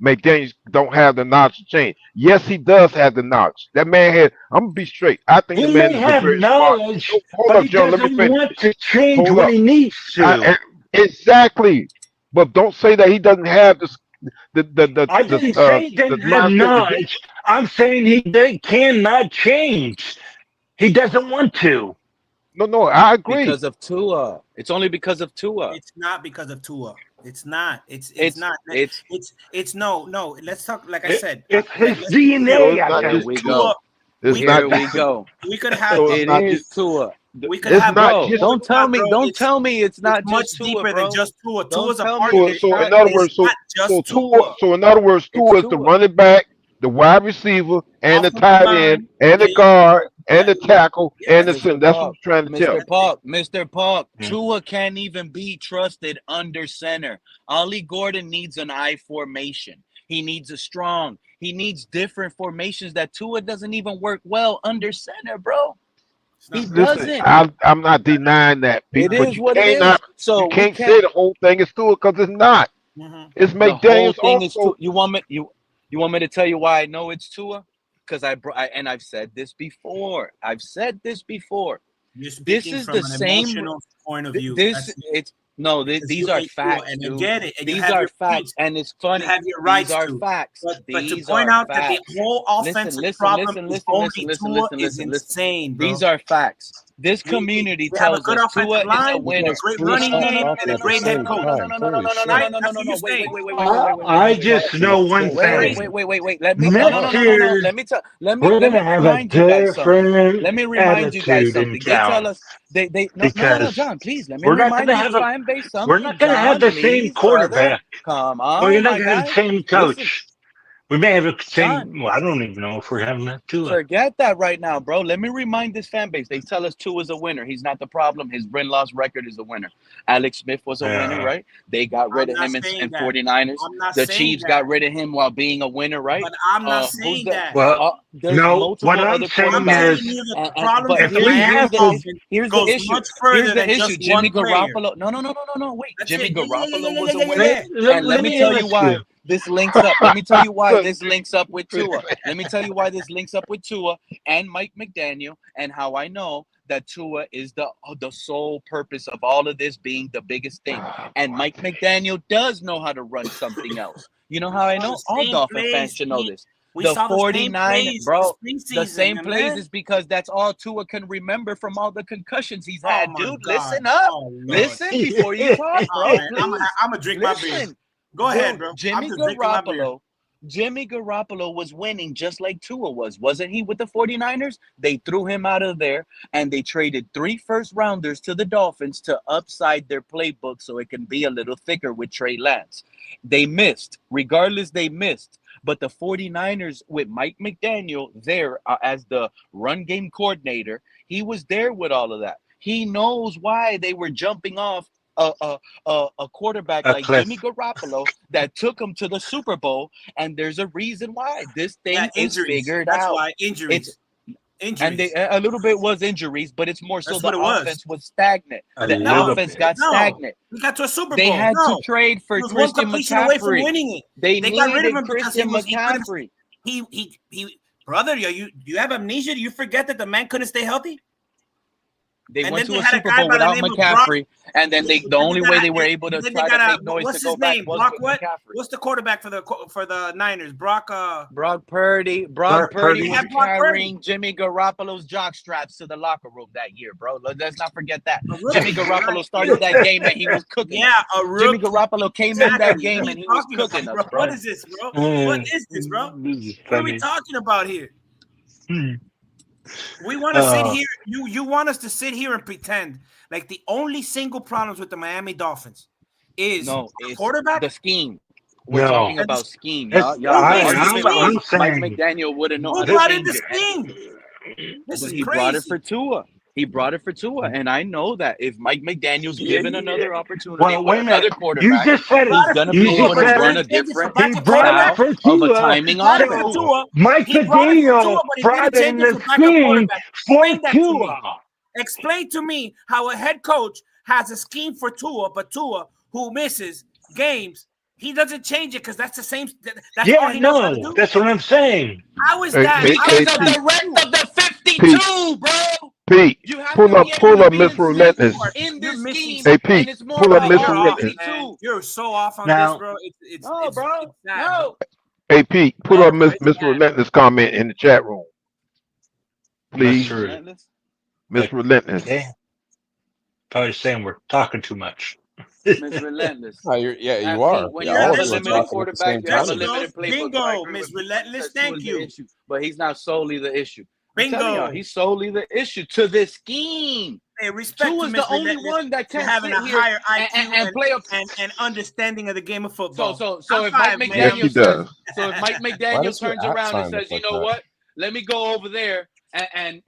McDaniels don't have the knowledge to change. Yes, he does have the knowledge. That man had. I'm gonna be straight. I think the He man may is a have very smart. knowledge, No, hold but up, he John. Let me doesn't finish want this. to change Hold when up. he needs to. Exactly. But don't say that he doesn't have I didn't say he the didn't have mindset to do it. knowledge. I'm saying cannot change. He doesn't want to. No, no, I agree. because of Tua. It's only because of Tua. It's not because of Tua. It's not. It's It's not. it's It's no. Let's talk. Like I It, said, it's his let's be clear. So DNA, it's I not here guess. just we Tua. Tua, go. It's we could not Here have we just Tua. go. we could have So it's It not multiple. just. is Tua. We could It's have not Bro, just. multiple. don't It's tell not, me. bro. Don't tell me it's It's not much just Tua, deeper than bro. just Tua. Don't Tua's a tell part me of So it. it's so not. in other It's words, not just Tua. Tua. So in other words, It's Tua is the Tua. running back, the wide receiver, and the Offensive tight end, line. and Yeah, the guard, and yeah, the tackle, and the yes. center. Mr. That's what Park, I'm trying to tell you. Mr. Park, Yeah. Tua can't even be trusted under center. Ollie Gordon needs an I formation. He needs a strong. He needs different formations that Tua doesn't even work well under center, bro. It's He not bad. Listen, doesn't. I'm not denying that, Pete, It Not. but is what it you is. So we can't say can't. the whole thing is Tua because it's not. Mhm. It's The whole McDaniels thing is also. Tua. You want me to tell you why I know it's Tua? Because and I've said this before. I've said this before. You're This speaking is from the an same. emotional point of view. This That's it. it's No, because these you are hate Tua, facts, and I dude. get it, and you These have are your facts, points. and it's You funny. have your These rights are to. facts. But to These point are out that the facts. whole offensive problem is only Tua is Listen. insane, bro. These are facts. This We community have a tells good us offensive Tua is a line, You winner. a guys great flew running stuff game, off and a at the great head same coach. time. Holy shit. Right? That's what you say. I just know one Crazy. thing. Wait. Let me How Next much? year, let we're me gonna have a remind you guys something. different Let me remind you guys attitude in something. They tell town us they no, because John, please let me we're not remind gonna you, have the fan base, we're not something. gonna have John, the same please, brother. quarterback. Come We're on, not my gonna have the guy. same Listen, coach. We may have the John. same. Well, I don't even know if we're having that too. Forget that right now, bro. Let me remind this fan base. They tell us Tua is a winner. He's not the problem. His win-loss record is a winner. Alex Smith was a winner, right? They got rid of him in 49ers. I'm not The saying Chiefs that. got rid of him while being a winner, right? But I'm not Who's saying the that. Well, there's no. multiple What I'm other saying I'm quarterbacks. telling is, you that the problems if with the we Miami have to, Dolphins here's the goes issue. much Here's further the than issue. just Jimmy one player. Garoppolo. No. Wait. That's Jimmy it. Garoppolo was a Yeah. winner. And let me tell you why this links up. Let me tell you why this links up with Tua. Let me tell you why this links up with Tua and Mike McDaniel, and how I know that Tua is the sole purpose of all of this being the biggest thing. And Mike McDaniel does know how to run something else. You know how I know? All Dolphin fans should know this. We saw the same plays bro, this the preseason, same my plays man. is because that's all Tua can remember from all the concussions he's Oh had. my Dude, God. listen up. Oh, Lord. Listen before you talk, bro. All right, Please. I'm gonna drink my beer. Listen. Go ahead, Dude, bro. I'm Jimmy just drinking my beer. Garoppolo was winning just like Tua was. Wasn't he with the 49ers? They threw him out of there, and they traded 3 first-rounders to the Dolphins to upside their playbook so it can be a little thicker with Trey Lance. They missed. Regardless, they missed. But the 49ers, with Mike McDaniel there as the run game coordinator, he was there with all of that. He knows why they were jumping off a quarterback like Jimmy Garoppolo that took him to the Super Bowl, and there's a reason why. This thing is figured That's out. why injuries. And a little bit was injuries, but it's more so That's the what it was. offense was stagnant. The little offense bit. got stagnant. We got to a Super Bowl. They had to trade for He was one Christian completion away from McCaffrey. winning it. They got rid of needed him because Christian McCaffrey. He brother, you have amnesia? Do you forget that the man couldn't stay healthy? They And went then to they a had a Super guy Bowl by the without name of McCaffrey, and then the only way they were able to then try they to got make noise what's to go his back name? was Brock with what? McCaffrey. What's the quarterback for the Niners? Brock Purdy. Brock Purdy was Brock carrying Jimmy Garoppolo's jock straps to the locker room that year, bro. Let's not forget that. Jimmy Garoppolo started that game and he was cooking. Yeah, a rookie. Jimmy Garoppolo came in that game and he was cooking us, bro. What is this, bro? What is this, bro? What are we talking about here? We want to sit here. You want us to sit here and pretend like the only single problems with the Miami Dolphins is quarterback, the scheme. We're talking about scheme. I'm Mike McDaniel wouldn't know. Who brought in the scheme? This is he crazy. brought it for Tua. He brought it for Tua, and I know that if Mike McDaniel's given another opportunity with another quarterback, you just said he's going to be able to run a different style of a timing offense. Mike McDaniel brought in the scheme for Tua. Explain to me how a head coach has a scheme for Tua, but Tua, who misses games, he doesn't change it because that's the same. That's all he knows how to do. That's what I'm saying. How is that? Because of the rest of the 52, bro. Pete, pull up Miss Relentless. In this scheme, hey, Pete, pull up Miss Relentless. You're so off on this, bro. Bro. No. Hey, Pete, pull up Miss Relentless comment in the chat room, please. Miss Relentless. Okay. Probably saying we're talking too much. Miss Relentless. Oh, you are. When you have a limited quarterback, you have a Bingo, limited playbook. bingo, Miss Relentless. Thank you. But he's not solely the issue. Bingo. He's solely the issue to this scheme. Hey, respect Tua's the only one that can having a sit higher here IQ and play a and understanding of the game of football. So if High Mike five, Yes, McDaniel he does. so if Mike McDaniel turns around and says, you know what, let me go over there and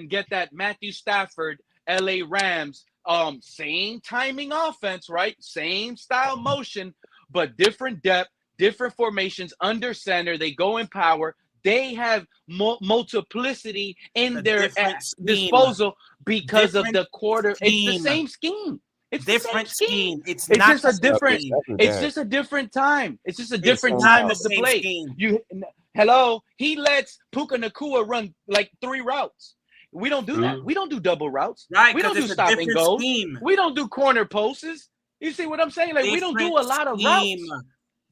get that Matthew Stafford LA Rams same timing offense, right? Same style motion, but different depth, different formations under center. They go in power. They have multiplicity in their disposal because of the quarter. It's the same scheme. It's different scheme. It's just a different. It's just a different time. It's just a different time of the play. Hello. He lets Puka Nacua run like 3 routes. We don't do that. We don't do double routes. Right, we don't do stop and go. We don't do corner posts. You see what I'm saying? Like we don't do a lot of routes.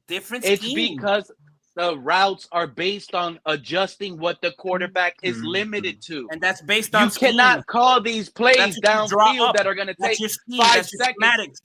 Different It's scheme. because the routes are based on adjusting what the quarterback is limited to. And that's based on You cannot call these plays downfield that are going to take 5 seconds.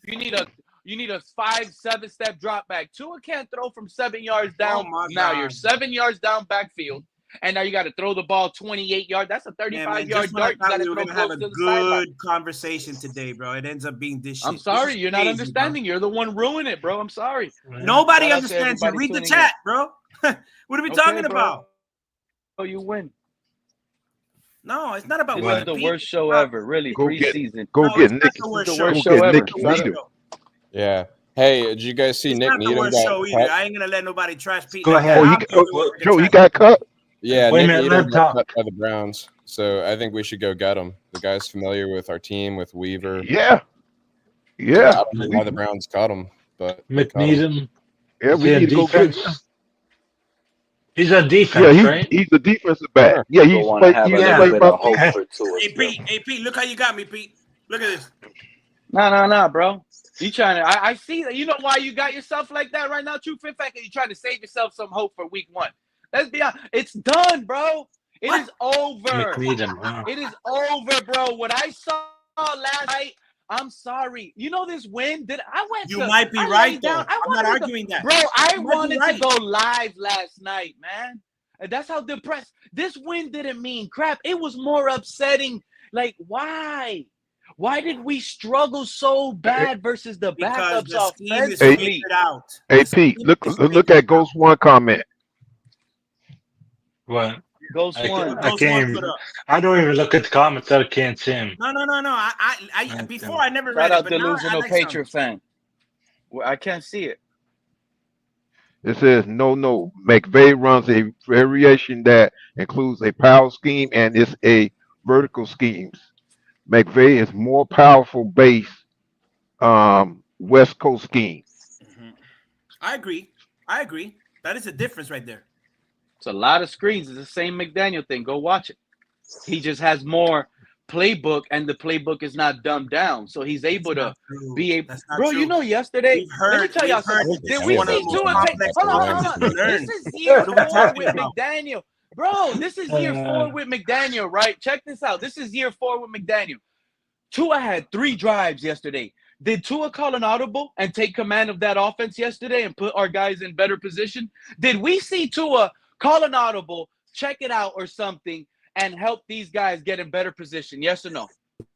You need a 5-7 step drop back. Tua can't throw from 7 yards down. Now you're 7 yards down backfield, and now you got to throw the ball 28 yards. That's a 35-yard dart. You got to throw close to the sideline. Good conversation today, bro. It ends up being this shit. I'm sorry, you're not understanding. You're the one ruining it, bro. I'm sorry. Nobody understands you. Read the chat, bro. What are we talking about? Oh, you win. No, it's not about This winning. is the worst show ever, really. Preseason. Go get Nick. The worst show ever. Yeah. Hey, did you guys see Nick Needham got cut? I ain't gonna let nobody trash Pete. Go ahead. Joe, you got cut? Yeah, Wait a Nick minute, Needham let got him cut by the Browns. So I think we should go get him. The guy's familiar with our team, with Weaver. Yeah. I don't know why the Browns caught him, but McNeedham. Yeah, we need to go get him. He's on defense, right? He's a defensive back. Yeah, he's played about Hey, Pete, look how you got me, Pete. Look at this. No, bro. You trying to? I see that. You know why you got yourself like that right now, True Fit Factor? You trying to save yourself some hope for week 1. Let's be honest. It's done, bro. It is over. It is over, bro. What I saw last night. I'm sorry. You know this win? You might be right, though. I'm not arguing that. Bro, I wanted to go live last night, man. And that's how depressed. This win didn't mean crap. It was more upsetting. Like, why? Why did we struggle so bad versus the backups offensively? Hey, Pete, look at Ghost One comment. What? Ghost One. I don't even look at the comments. I can't see him. No. I before I never read Shout it. out delusional Patriot fan. Well, I can't see it. It says no. McVay runs a variation that includes a power scheme and is a vertical scheme. McVay is more powerful base West Coast scheme. I agree. That is a difference right there. It's a lot of screens. It's the same McDaniel thing. Go watch it. He just has more playbook, and the playbook is not dumbed down. So he's able to be able. Bro, you know, yesterday, let me tell y'all something. Did we see Tua take? Hold on. This is year 4 with McDaniel. Bro, this is year 4 with McDaniel, right? Check this out. This is year 4 with McDaniel. Tua had 3 drives yesterday. Did Tua call an audible and take command of that offense yesterday and put our guys in better position? Did we see Tua call an audible, check it out or something, and help these guys get in better position? Yes or no?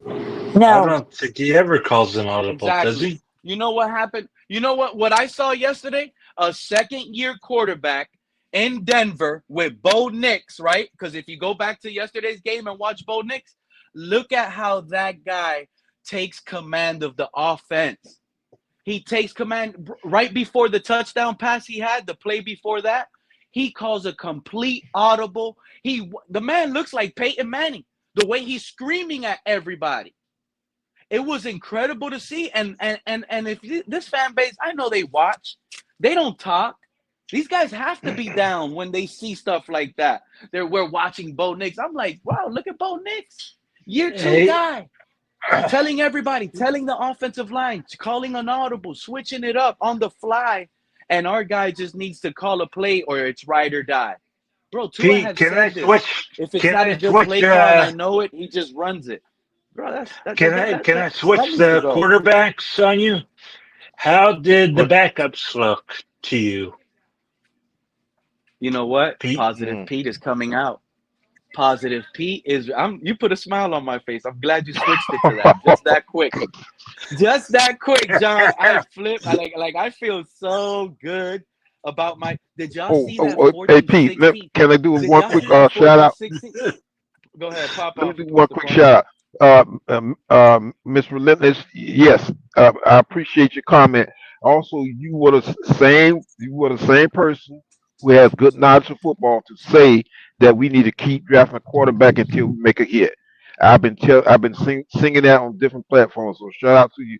No. I don't think he ever calls an audible, does he? You know what happened? You know what I saw yesterday? A second-year quarterback in Denver with Bo Nix, right? Because if you go back to yesterday's game and watch Bo Nix, look at how that guy takes command of the offense. He takes command right before the touchdown pass he had, the play before that. He calls a complete audible. The man looks like Peyton Manning, the way he's screaming at everybody. It was incredible to see. And if this fan base, I know they watch. They don't talk. These guys have to be down when they see stuff like that. We're watching Bo Nix. I'm like, wow, look at Bo Nix. Year 2 guy. Telling everybody, telling the offensive line, calling an audible, switching it up on the fly. And our guy just needs to call a play or it's ride or die. Bro, Tua has said this. If it's not a good play call and I know it, he just runs it. Bro, Can I switch the quarterbacks on you? How did the backups look to you? You know what? Pete? Positive Pete is coming out. Positive Pete is. You put a smile on my face. I'm glad you switched it to that. Just that quick. Just that quick, John. I flip. I feel so good about my. Did y'all see that? Hey Pete, can I do one quick shout out? Go ahead, pop Let me do one quick shout out. Miss Relentless, yes, I appreciate your comment. Also, you were the same person who has good knowledge of football to say that we need to keep drafting a quarterback until we make a hit. I've been singing that on different platforms. So shout out to you,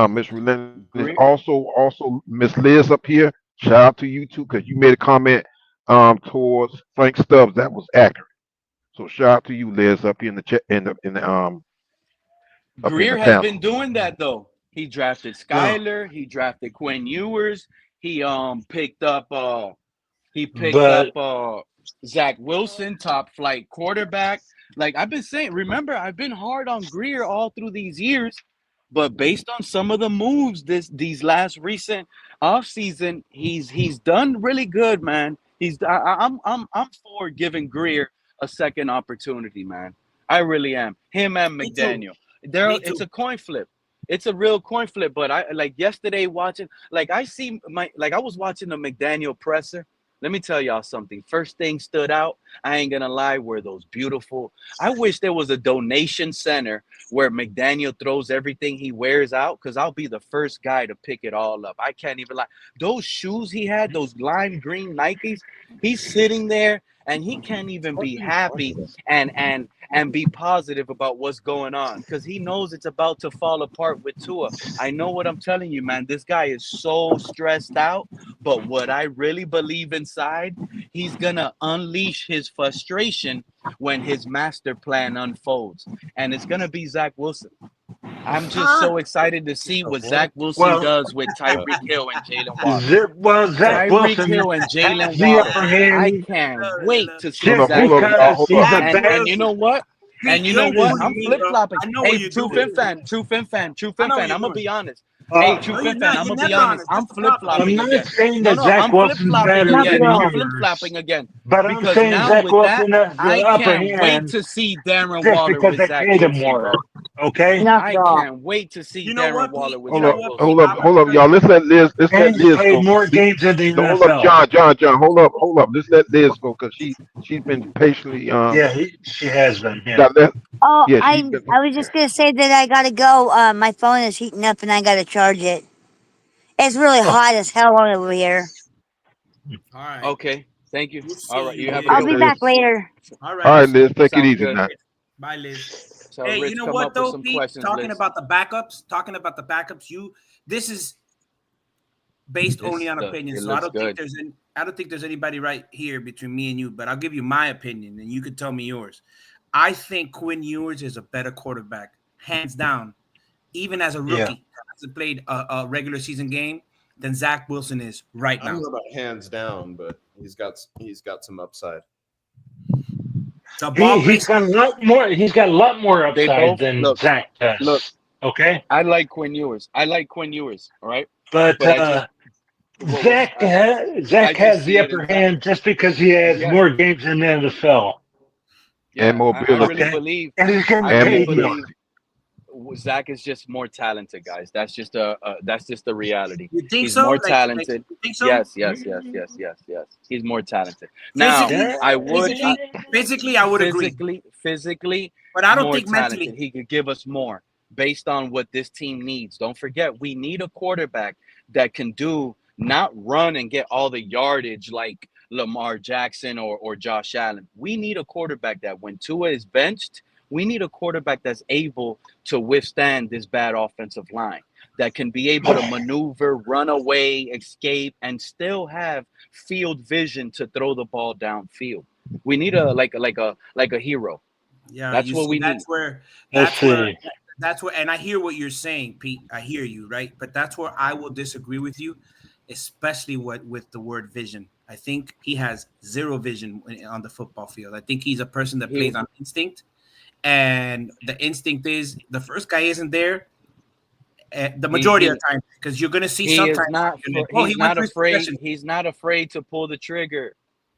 Miss Relentless. Also Miss Liz up here. Shout out to you too, because you made a comment towards Frank Stubbs that was accurate. So shout out to you, Liz, up here in the chat Greer has been doing that though. He drafted No, Skyler. He drafted Quinn Ewers. He picked up he picked up but Zach Wilson, top flight quarterback. Like I've been saying, remember I've been hard on Greer all through these years, but based on some of the moves these last recent offseason, he's done really good, man. I'm for giving Greer a second opportunity, man. I really am. Him and Me too. McDaniel. Me It's too. a coin flip. It's a real coin flip. But I like yesterday watching, like I was watching the McDaniel presser. Let me tell y'all something. First thing stood out, I ain't gonna lie, were those beautiful. I wish there was a donation center where McDaniel throws everything he wears out, because I'll be the first guy to pick it all up. I can't even lie. Those shoes he had, those lime green Nikes, he's sitting there and he can't even be happy and be positive about what's going on, because he knows it's about to fall apart with Tua. I know what I'm telling you, man. This guy is so stressed out, but what I really believe inside, he's gonna unleash his frustration when his master plan unfolds, and it's gonna be Zach Wilson. I'm just so excited to see what Zach Wilson well, does with Tyreek Hill and Jalen Waddle. Zach Tyreek Wilson Hill and has Jalen the Waddle. upper I hand can't No, no, wait no. to see Hold up, just Zach hold up, Wilson. y'all, because hold he's up. the Zach best. And you know Wilson. what? Pete, And you you're know what? including I'm me, flip bro. flopping. I know what Hey, you're true doing. fin fan, true fin fan, true I fin know what fan. you're I'm gonna doing. be honest. Hey, Uh, true No, fin you're fan. not. I'm You're gonna be never honest. honest. I'm That's the flip problem. I'm flopping not again. saying No, that no, Zach I'm flip Wilson's flopping better Not than again. at I'm all. flip Ewers, flopping again but I'm because saying now Zach with that, Wilson has the I upper can't wait hand to see Darren just Waller because with they Zach paid him Wilson, more. bro. Okay? Not I at all. can't wait to see You know Darren what, Waller Pete? with You Hold know Zach up, what, Wilson. Pete? hold up, I'm gonna hold up, tell y'all. you. Let's let And he Liz played go. more games in the Hold up, NFL. John. Hold up. Let's let Liz go because she's been patiently Yeah, she has been. Yeah. got that. Oh, Yeah, she's I been. I was just gonna say that I gotta go. My phone is heating up and I gotta charge it. It's really Oh, hot as hell over here. All right. Okay, thank you. We'll All see right, you, you have a I'll good Liz. be one. Liz. back later. All All right. right, Liz, take it Sounds easy good. now. Bye, Liz. So Hey, you Rich, know come what up with though, some Pete? questions, Talking Liz. about the backups. This is based only on opinion. It So I looks don't think good. there's any, I don't think there's anybody right here between me and you. But I'll give you my opinion, and you can tell me yours. I think Quinn Ewers is a better quarterback, hands down, even as a yeah. rookie, hasn't played a regular season game than Zach Wilson is right I don't now. know about hands down, but he's got some upside. The ball He's placement. got a lot more. He's got a lot more They upside both than look. Zach Look, does. Okay, I like Quinn Ewers. I like Quinn Ewers. All right, but but I just what I Zach just has the see it upper in Zach. hand just because he has Yeah, more games in the NFL. And yeah. I really mobility. Okay, believe. and he's getting I And really paid more. believe mobility. Zach is just more talented, guys. That's just the reality. You think He's so? more Like talented. you think so? Yes. He's more talented. Now, Physically, Yeah, I would physically, I would agree, physically but I don't more think talented. mentally. He could give us more based on what this team needs. Don't forget, we need a quarterback that can do not run and get all the yardage like Lamar Jackson or Josh Allen. We need a quarterback that when Tua is benched, we need a quarterback that's able to withstand this bad offensive line, that can be able to maneuver, run away, escape, and still have field vision to throw the ball downfield. We need a like a hero. Yeah, That's you what see, we need. let's see. that's where, and I hear what you're saying, Pete. I hear you, right? But that's where I will disagree with you, especially with the word vision. I think he has zero vision on the football field. I think he's a person that plays He on instinct, and the instinct is the first guy isn't there the he majority of he the time because you're going to see he is sometimes not you're like, oh, he he's went not through his afraid. progression, He's not afraid to pull the trigger.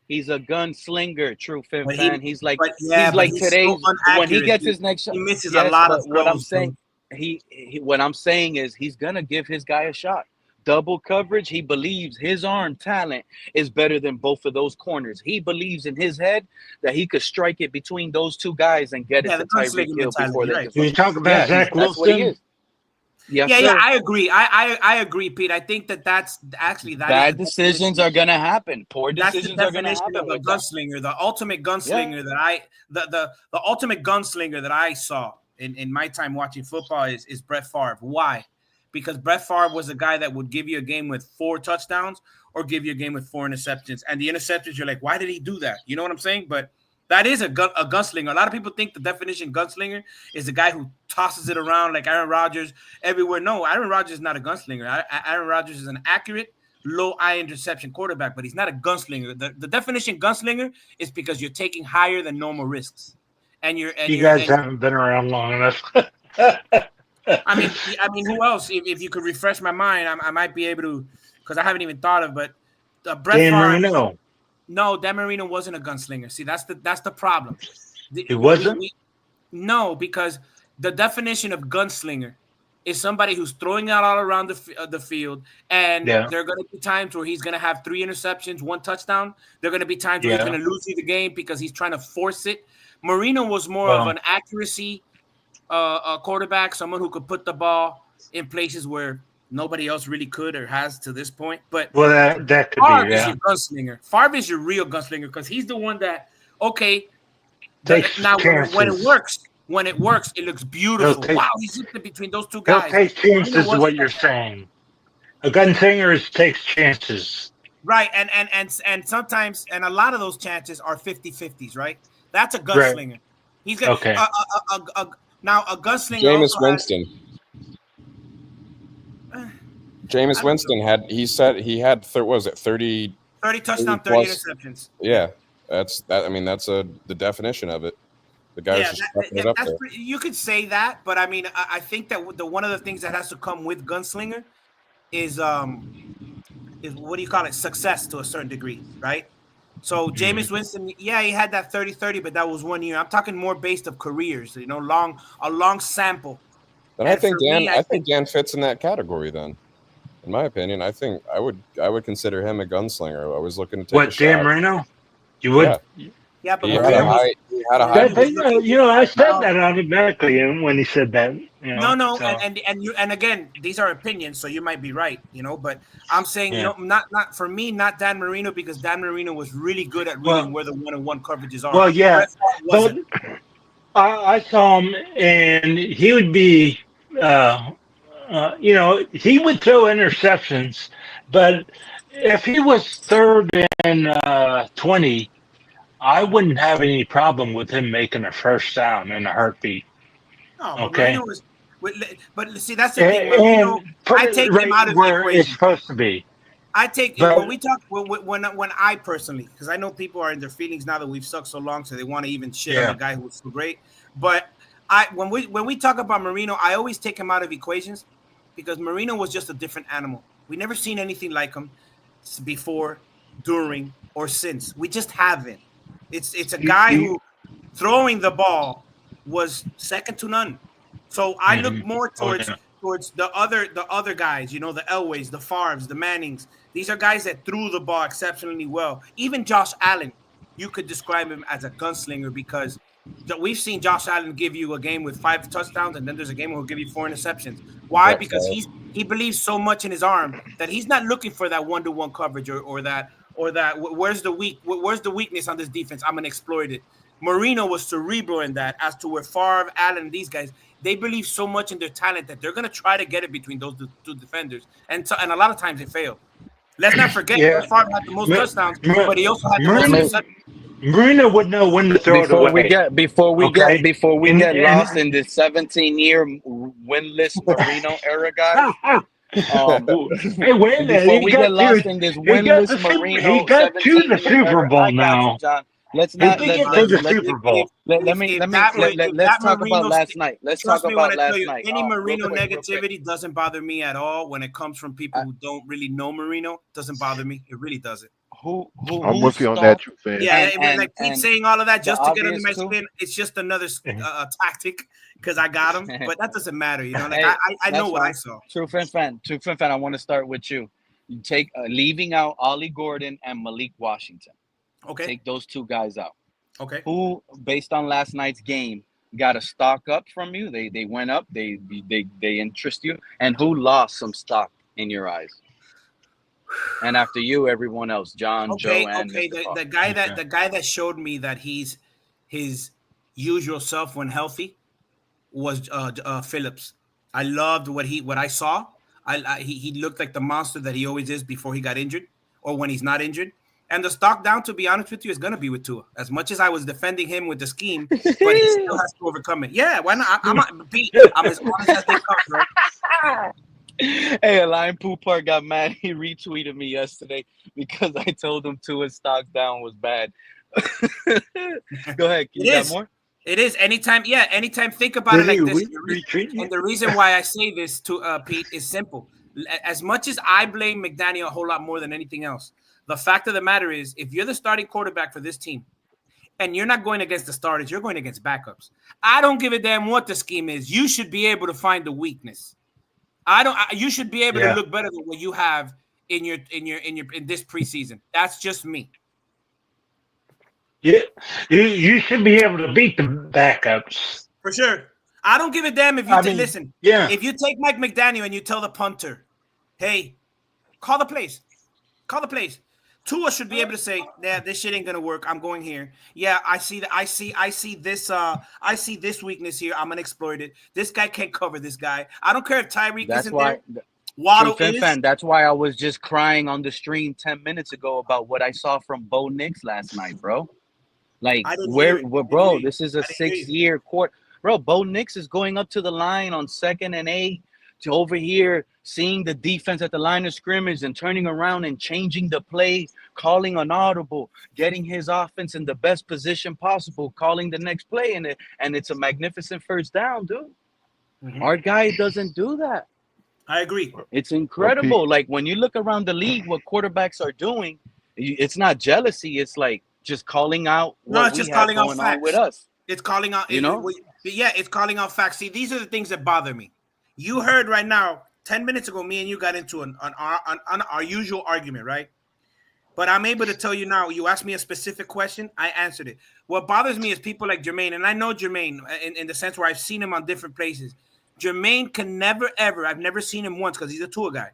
He's a gunslinger, true fin but fan. He's like he's so today's when he inaccurate. gets his next shot. He misses a Yes, lot of but what I'm throws, saying, bro. what I'm saying is he's gonna give his guy a shot. Double coverage. He believes his arm talent is better than both of those corners. He believes in his head that he could strike it between those two guys and get it Yeah, to the Tyreek gunslinger Hill before mentality, they right? can. You talk about Yeah, Zach that's what he Wilson. is. Yes, Yeah, sir. I agree. I agree, Pete. I think that's actually that is the Bad decisions definition. are gonna happen. Poor That's the decisions are gonna definition happen of a with that. gunslinger, the ultimate Yeah. gunslinger that I the ultimate gunslinger that I saw in my time watching football is Brett Favre. Why? Because Brett Favre was a guy that would give you a game with 4 touchdowns or give you a game with 4 interceptions. And the interceptions, you're like, why did he do that? You know what I'm saying? But That is a gunslinger. A lot of people think the definition gunslinger is the guy who tosses it around like Aaron Rodgers everywhere. No, Aaron Rodgers is not a gunslinger. Aaron Rodgers is an accurate, low eye interception quarterback, but he's not a gunslinger. The definition gunslinger is because you're taking higher than normal risks, and you guys haven't been around long enough. I mean, who else? If you could refresh my mind, I might be able to, because I haven't even thought of. But Brett Dan Favre, Marino. No, Dan Marino wasn't a gunslinger. See, that's the problem. He wasn't. No, because the definition of gunslinger is somebody who's throwing out all around the field, and there are going to be times where he's going to have 3 interceptions, 1 touchdown. There are going to be times where he's going to lose you the game because he's trying to force it. Marino was more of an accuracy quarterback, someone who could put the ball in places where nobody else really could or has to this point. But that could Favre be, is your gunslinger. Favre is your real gunslinger because he's the one that now when it works, it looks beautiful. Wow, he's zipping between those two guys. He'll take chances is what you're saying. A gunslinger takes chances. Right, and sometimes, and a lot of those chances are 50-50s, right? That's a gunslinger. Right. He's got now a gunslinger. Jameis Winston. Jameis Winston had 30 touchdowns, 30 interceptions. Yeah, that's the definition of it. The guys just fucking it up there. You could say that, but I mean, I think that one of the things that has to come with gunslinger is what do you call it? Success to a certain degree, right? So Jameis Winston, he had that 30-30, but that was 1 year. I'm talking more based of careers, a long sample. Then I think Dan fits in that category. Then, in my opinion, I think I would consider him a gunslinger. I was looking to take a shot. Dan Marino? You would? Yeah, but he had a high. I said that automatically when he said that. No, and again, these are opinions, so you might be right, But I'm saying, not for me, not Dan Marino, because Dan Marino was really good at reading where the 1-on-1 coverages are. Well, yeah, but I saw him, and he would be, he would throw interceptions, but if he was 3rd and 20. I wouldn't have any problem with him making a first down in a heartbeat. No, okay. But see, that's the thing. I take him out of the equation. It's supposed to be. I take when we talk when I personally, because I know people are in their feelings now that we've sucked so long, so they want to even shit on the guy who was so great. But when we talk about Marino, I always take him out of equations because Marino was just a different animal. We never seen anything like him before, during, or since. We just haven't. It's a guy who throwing the ball was second to none. So I look more towards the other guys, the Elways, the Favres, the Mannings. These are guys that threw the ball exceptionally well. Even Josh Allen, you could describe him as a gunslinger because we've seen Josh Allen give you a game with 5 touchdowns, and then there's a game where he'll give you 4 interceptions. Why? Because he believes so much in his arm that he's not looking for that 1-to-1 coverage or that where's the weakness on this defense? I'm gonna exploit it. Marino was cerebral in that, as to where Favre, Allen, these guys, they believe so much in their talent that they're gonna try to get it between those two defenders, and a lot of times they fail. Let's not forget Favre had the most touchdowns, but he also had the most interceptions. Marino would know when to throw it away. Before we get lost in this 17-year winless Marino era, guys. Hey, wait a minute. Before we get lost in this winless Marino, he got to the Super Bowl now. Let's not let's talk about last night. Let's talk about last night. Any Marino negativity doesn't bother me at all when it comes from people who don't really know Marino. Doesn't bother me. It really doesn't. I'm with you on that, you fan. Yeah, like Pete saying all of that just to get under my skin. It's just another tactic because I got him, but that doesn't matter. I know what I saw. True fan. I want to start with you. You take leaving out Allie Gordon and Malik Washington. Okay. Take those 2 guys out. Okay. Who, based on last night's game, got a stock up from you? They went up. They interest you. And who lost some stock in your eyes? And after you, everyone else, John, Joe, and the guy that showed me that he's his usual self when healthy was Phillips. I loved what I saw. He looked like the monster that he always is before he got injured or when he's not injured. And the stock down, to be honest with you, is going to be with Tua. As much as I was defending him with the scheme, but he still has to overcome it. Yeah, why not? I'm as honest as they come, bro. Hey, Lion Poopar got mad. He retweeted me yesterday because I told him Tua's stock down was bad. Go ahead. You got more? It is. Anytime think about it like this. And the reason why I say this to Pete is simple. As much as I blame McDaniel a whole lot more than anything else, the fact of the matter is, if you're the starting quarterback for this team and you're not going against the starters, you're going against backups. I don't give a damn what the scheme is. You should be able to find the weakness. You should be able to look better than what you have in this preseason. That's just me. Yeah, you should be able to beat the backups. For sure. I don't give a damn if you listen. Yeah. If you take Mike McDaniel and you tell the punter, hey, call the plays. Tua should be able to say, yeah, this shit ain't gonna work. I'm going here. Yeah, I see that. I see this weakness here. I'm gonna exploit it. This guy can't cover this guy. I don't care if Tyreek isn't there. Waddle is. That's why I was just crying on the stream 10 minutes ago about what I saw from Bo Nix last night, bro. Like, bro, this is a 6-year court. Bro, Bo Nix is going up to the line on 2nd and 8 to over here, seeing the defense at the line of scrimmage and turning around and changing the play, calling an audible, getting his offense in the best position possible, calling the next play, and it's a magnificent first down, dude. Mm-hmm. Our guy doesn't do that. I agree. It's incredible. Like, when you look around the league, what quarterbacks are doing, it's not jealousy. It's like just calling out what we have going on with us. It's calling out, it's calling out facts. See, these are the things that bother me. You heard right now, 10 minutes ago, me and you got into our usual argument, right? But I'm able to tell you now, you asked me a specific question, I answered it. What bothers me is people like Jermaine, and I know Jermaine in the sense where I've seen him on different places. Jermaine can never, ever, I've never seen him once because he's a tour guy.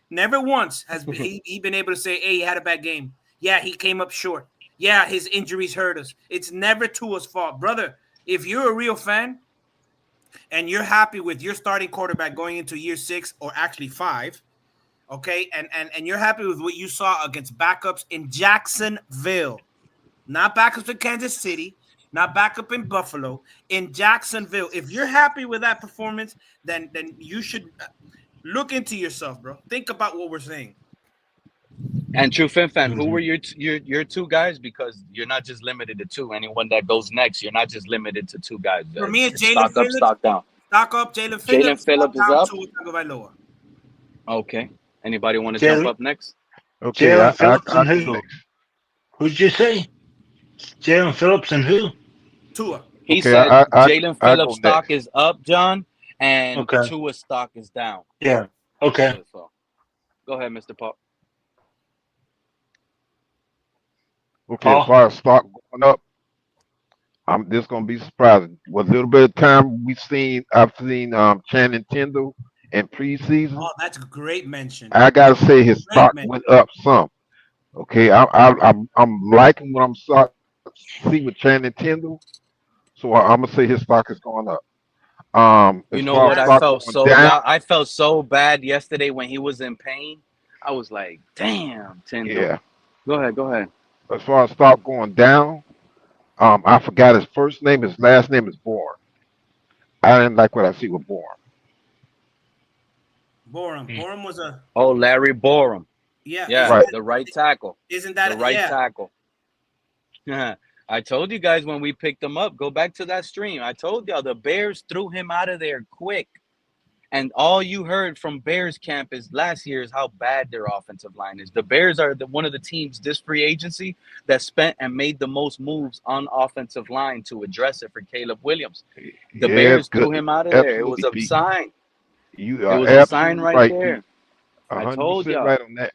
Never once has he been able to say, hey, he had a bad game. Yeah, he came up short. Yeah, his injuries hurt us. It's never Tua's fault. Brother, if you're a real fan and you're happy with your starting quarterback going into year 6 or actually 5, okay, and you're happy with what you saw against backups in Jacksonville, not backups in Kansas City, not backup in Buffalo, in Jacksonville. If you're happy with that performance, then you should look into yourself, bro. Think about what we're saying. And True Fin Fan, who were your 2 guys? Because you're not just limited to 2. Anyone that goes next, you're not just limited to 2 guys. For me, it's Jalen Phillips. Stock down. Stock up, Jalen Phillips. Jalen Phillips is up. Lower. Okay. Anybody want to jump up next? Okay. Jalen Phillips and who? Who'd you say? Jalen Phillips and who? Tua. He said Jalen Phillips' stock is up, John, and Tua's stock is down. Yeah. Okay. So, go ahead, Mr. Pop. Okay, as far as stock going up, this is gonna be surprising. With a little bit of time I've seen Channing Tindall in preseason. Oh, that's a great mention. I gotta say his stock went up some. Okay, I'm liking what I'm see with Channing Tindall, so I'm gonna say his stock is going up. You know what? I felt so bad yesterday when he was in pain. I was like, damn, Tindall. Yeah. Go ahead. As far as stock going down, I forgot his first name. His last name is Bourne. I didn't like what I see with Bourne. Borum was a... Oh, Larry Borum. Yeah. Right. The right tackle. Isn't that the right tackle? I told you guys when we picked him up, go back to that stream. I told y'all the Bears threw him out of there quick. And all you heard from Bears camp is last year is how bad their offensive line is. The Bears are one of the teams this free agency that spent and made the most moves on offensive line to address it for Caleb Williams. The Bears threw him out of there. It was a sign. It was a sign right there. I told y'all. Right on that.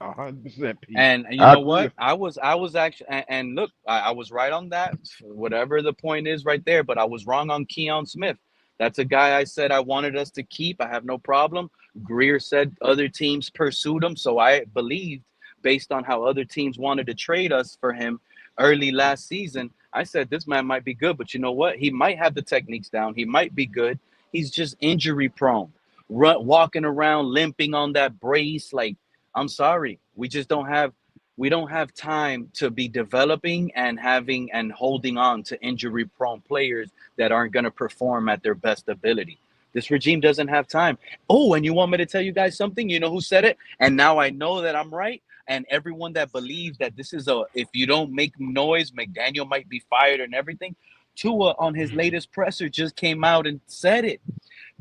100%. And you know what? I was actually, and look, I was right on that. Whatever the point is right there, but I was wrong on Keon Smith. That's a guy I said I wanted us to keep. I have no problem. Greer said other teams pursued him. So I believed, based on how other teams wanted to trade us for him early last season, I said this man might be good. But you know what? He might have the techniques down. He might be good. He's just injury prone. Walking around limping on that brace. Like, I'm sorry. We just don't have We don't have time to be developing and having and holding on to injury prone players that aren't going to perform at their best ability. This regime doesn't have time. Oh, and you want me to tell you guys something? You know who said it? And now I know that I'm right. And everyone that believes that this is if you don't make noise, McDaniel might be fired and everything. Tua on his latest presser just came out and said it.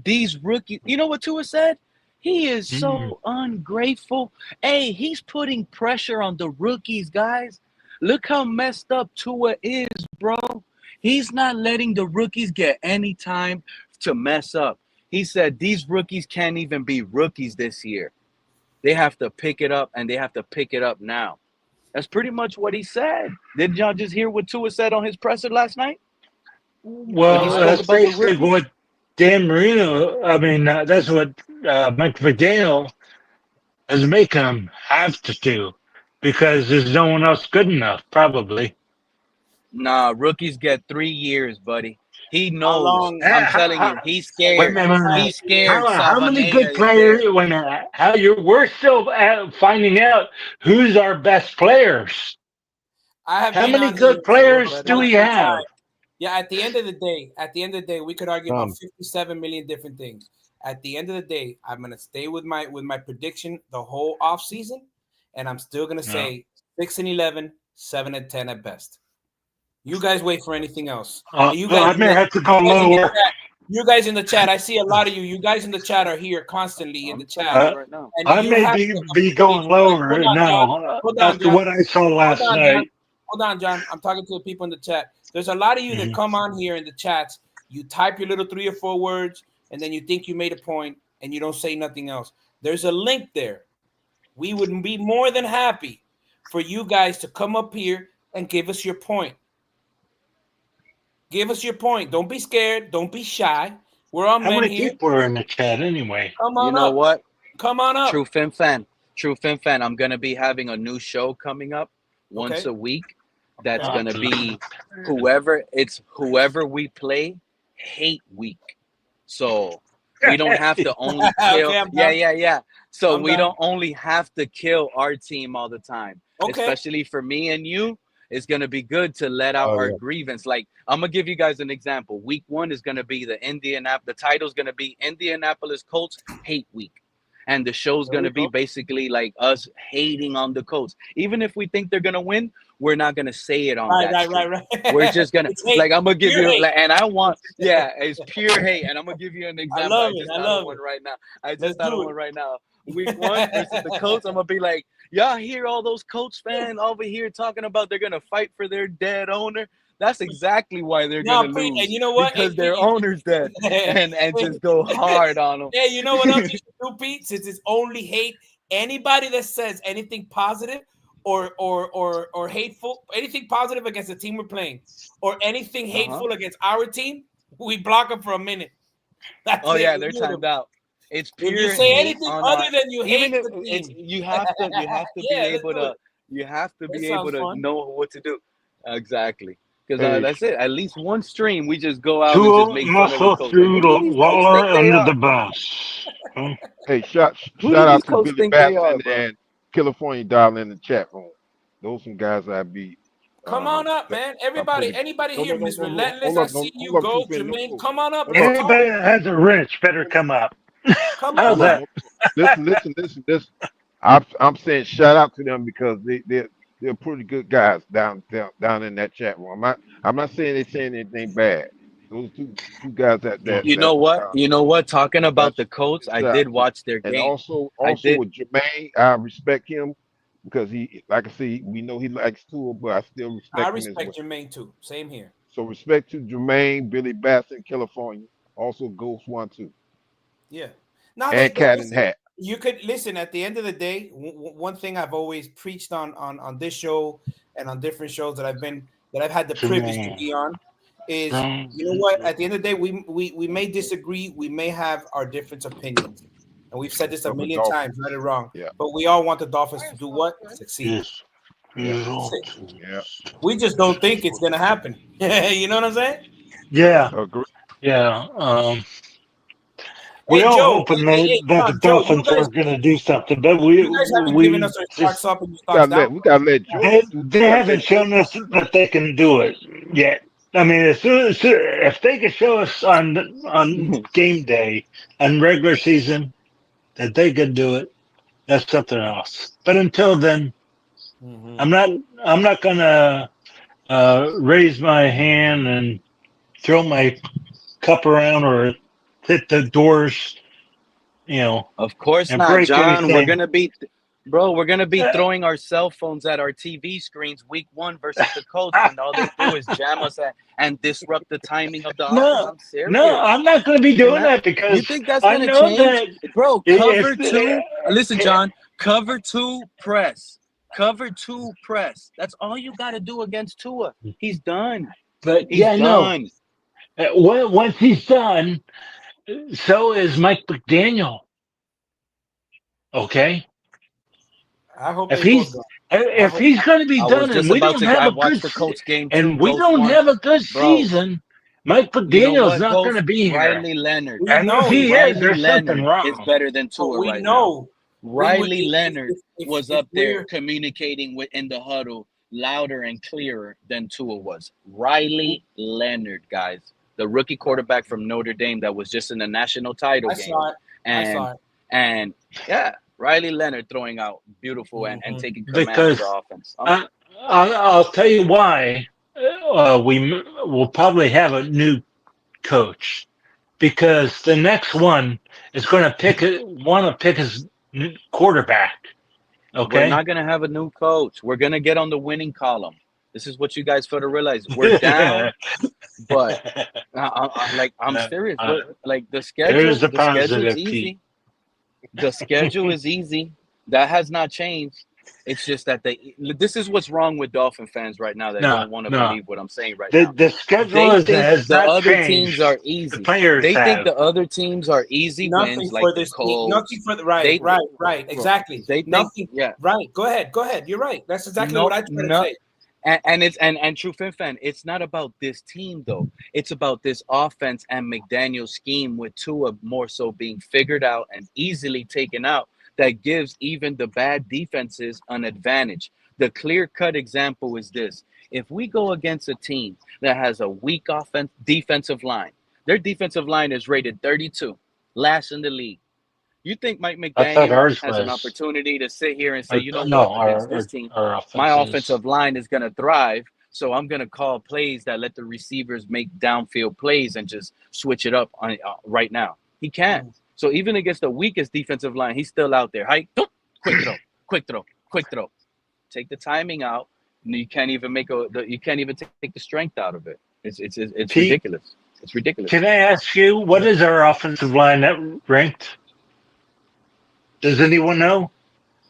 These rookies, you know what Tua said? He is so ungrateful. Hey, he's putting pressure on the rookies, guys. Look how messed up Tua is, bro. He's not letting the rookies get any time to mess up. He said these rookies can't even be rookies this year. They have to pick it up, and they have to pick it up now. That's pretty much what he said. Did y'all just hear what Tua said on his presser last night? Well, that's basically what Dan Marino, that's what Mike McDaniel is making him have to do because there's no one else good enough, probably. Nah, rookies get 3 years, buddy. He How knows. long? I'm telling you, he's scared. He's scared. How many Savanea good is players? there. We're still finding out who's our best players. I have How been many on good here players do we have? Yeah, at the end of the day, we could argue about 57 million different things. At the end of the day, I'm gonna stay with my prediction the whole offseason, and I'm still gonna say 6-11, 7-10 at best. You guys wait for anything else. You guys, I may have to go lower. You guys in the chat, I see a lot of you. You guys in the chat are here constantly in the chat. Right now. And I you may have be going lower now after what I saw last night. Hold on, John. I'm talking to the people in the chat. There's a lot of you that come on here in the chats. You type your little 3 or 4 words, and then you think you made a point, and you don't say nothing else. There's a link there. We would be more than happy for you guys to come up here and give us your point. Give us your point. Don't be scared. Don't be shy. We're all men here. How many people are in the chat anyway? Come on up. You know what? Come on up. True Fin Fan. I'm going to be having a new show coming up once a week. That's going to be whoever we play hate week. So we don't have to only kill. Yeah. So we don't only have to kill our team all the time. Especially for me and you. It's going to be good to let out our grievance. Like, I'm going to give you guys an example. Week 1 is going to be the title's going to be Indianapolis Colts Hate Week. And the show's going to be basically like us hating on the Colts. Even if we think they're going to win, we're not going to say it on that. Right. We're just going to, like, I'm going to give you, like, and I want, it's pure hate. And I'm going to give you an example. I just thought of one right now. Week 1 versus the Colts, I'm going to be like, y'all hear all those Colts fans over here talking about they're going to fight for their dead owner? That's exactly why they're going to lose. And you know what? Because their owner's dead. and just go hard on them. Yeah, you know what else you should do, Pete? Since it's only hate, anybody that says anything positive or hateful, anything positive against the team we're playing, or anything hateful against our team, we block them for a minute. That's they're timed out. It's pure. If you say anything other than you hate the team, you have to be able to know what to do. Exactly. Because that's it. At least one stream, we just go out and just make fun of the Colts. Under the bus. Hey, shout out to Billy Batson and California Dollar in the chat room. Those some guys I beat. Come on up, man. Anybody here, Miss Relentless, I see you go. Jermaine, come on up. Anybody that has a wrench better come up. Come on up. Listen. I'm saying shout out to them because they're pretty good guys down in that chat room. I'm not saying they're saying anything bad. Those two guys that you know what? Talking about the Colts, I did watch their game. And also with Jermaine, I respect him because he, like I say, we know he likes Tua, but I still respect him. I respect Jermaine too. Same here. So respect to Jermaine, Billy Bass in California, also Ghost 1 2. Yeah. Now and Cat and Hat. You could listen. At the end of the day, one thing I've always preached on this show and on different shows that I've had the privilege to be on is, you know what? At the end of the day, we may disagree, we may have our different opinions, and we've said this a million times, right or wrong. Yeah. But we all want the Dolphins to do what? Succeed. Yes. Yeah. We just don't think it's gonna happen. You know what I'm saying? Yeah. Agree. Yeah. We Hey, all Joe. hoping Hey, that the John, Joe, Dolphins are going to do something, but we you guys haven't given us our stocks just up and your stocks down. We gotta let Joe. they haven't shown us that they can do it yet. I mean, if they could show us on game day and regular season that they can do it, that's something else. But until then, Mm-hmm. I'm not gonna raise my hand and throw my cup around or hit the doors, Of course and not, break John. We're anything. gonna be, bro. We're gonna be Uh, throwing our cell phones at our TV screens week 1 versus the Colts when all they do is jam us and disrupt the timing of the offense. no, I'm no, serious. I'm not going to be And doing that, that you because think that's I gonna know change, that bro? if Cover two. Listen, John. Cover two press. Cover two press. That's all you got to do against Tua. He's done. but He's yeah, no. done. Once he's done, so is Mike McDaniel. Okay, I hope if they both he's go. I if hope. he's going to be I was done, and just we about don't to. have I a watched the se- Colts game too. and we Ghost don't one, have a good bro. season, Mike You know McDaniel's what, not going to Ghost? be here. Riley Leonard. We And if know, he is, Riley there's something Leonard is wrong. better than but Tua we right now. know Riley Leonard was if up there we're communicating in the huddle louder and clearer than Tua was. Riley Leonard, guys, the rookie quarterback from Notre Dame that was just in the national title I game, saw it. I and saw it. and yeah, Riley Leonard throwing out beautiful and Mm-hmm. taking command of Because the offense. I'll tell you why we will probably have a new coach because the next one is going to pick his quarterback. We're Okay. not gonna have a new coach. We're gonna get on the winning column. This is what you guys fail to realize. We're down, but I'm Uh, serious. uh, Like there's the the schedule's positive, Pete. easy. The schedule is easy. That has not changed. It's just that this is what's wrong with Dolphin fans right now that No, don't want to no. believe what I'm saying right now. The schedule They think has the not other teams changed. are The easy. players They think have. the other teams are easy Nothing wins like for the this team. Nothing Colts. for the They right. Exactly. they think Nothing. yeah. Right. Go ahead. Go ahead. You're right. That's exactly what No, I try to no, say. and true fan, it's not about this team though. It's about this offense and McDaniel's scheme with Tua more so being figured out and easily taken out. That gives even the bad defenses an advantage. The clear-cut example is this: if we go against a team that has a weak defensive line, their defensive line is rated 32, last in the league. You think Mike I thought McDaniel ours has an was. opportunity to sit here and say, you know No, what, against this team, our my offenses. offensive line is going to thrive. So I'm going to call plays that let the receivers make downfield plays and just switch it up right now. He can't. So even against the weakest defensive line, he's still out there. Hike, quick throw, quick throw, quick throw. Take the timing out. You can't even you can't even take the strength out of it. It's Pete, ridiculous. It's ridiculous. can I ask you what is our offensive line that ranked? Does anyone know?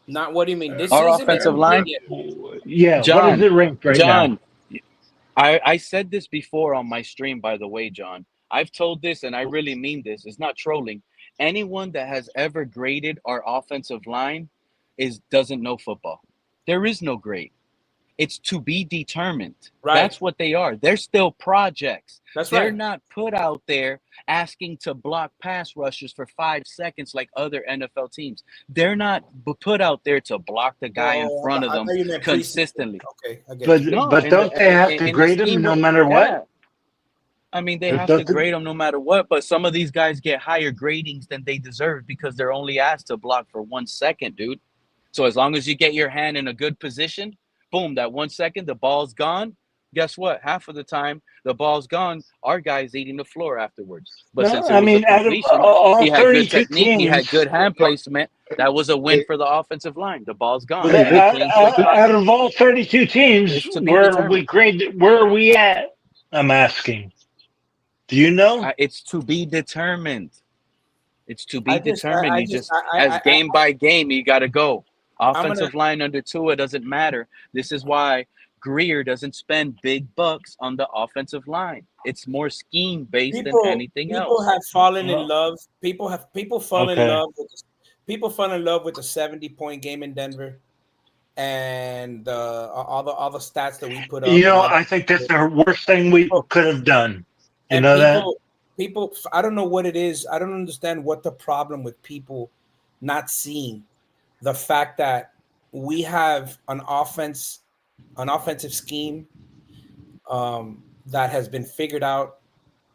Not what do you mean this Our season? They offensive haven't played line, yet. Yeah, what is John, it ranked right now? John, I said this before on my stream, by the way, John. I've told this and I really mean this. It's not trolling. Anyone that has ever graded our offensive line doesn't know football. There is no grade. It's to be determined. Right. That's what they are. They're still projects. That's They're right. not put out there asking to block pass rushers for 5 seconds like other NFL teams. They're not put out there to block the guy in front of I them thought you meant preseason. consistently. Okay, I get you. No, But don't they have to in the grade them scheme, no matter yeah. what? I mean, they It have to doesn't- grade them no matter what, but some of these guys get higher gradings than they deserve because they're only asked to block for 1 second, dude. So as long as you get your hand in a good position, boom, that 1 second, the ball's gone. Guess what? Half of the time, the ball's gone. Our guy's eating the floor afterwards. But No, since it I was a mean, out of completion, all he had good 32 technique, he had teams, good hand placement. That was a win for the offensive line. The ball's gone. Hey, He clean sweep the out offense. of all 32 teams, It's to be determined. where are we at? I'm asking. Do you know? It's to be determined. It's to be I just, determined. I You just, just, as game by game, you got to go. I'm gonna. Offensive line under Tua doesn't matter. This is why Greer doesn't spend big bucks on the offensive line. It's more scheme based than anything People else. have fallen in Well, love. People fall in okay. love with. People fell in love with the 70-point game in Denver, and all the stats that we put up. You And know, all I think that's the worst thing we people, could have done. You and know that? people, I don't know what it is. I don't understand what the problem with people not seeing the fact that we have an offensive scheme that has been figured out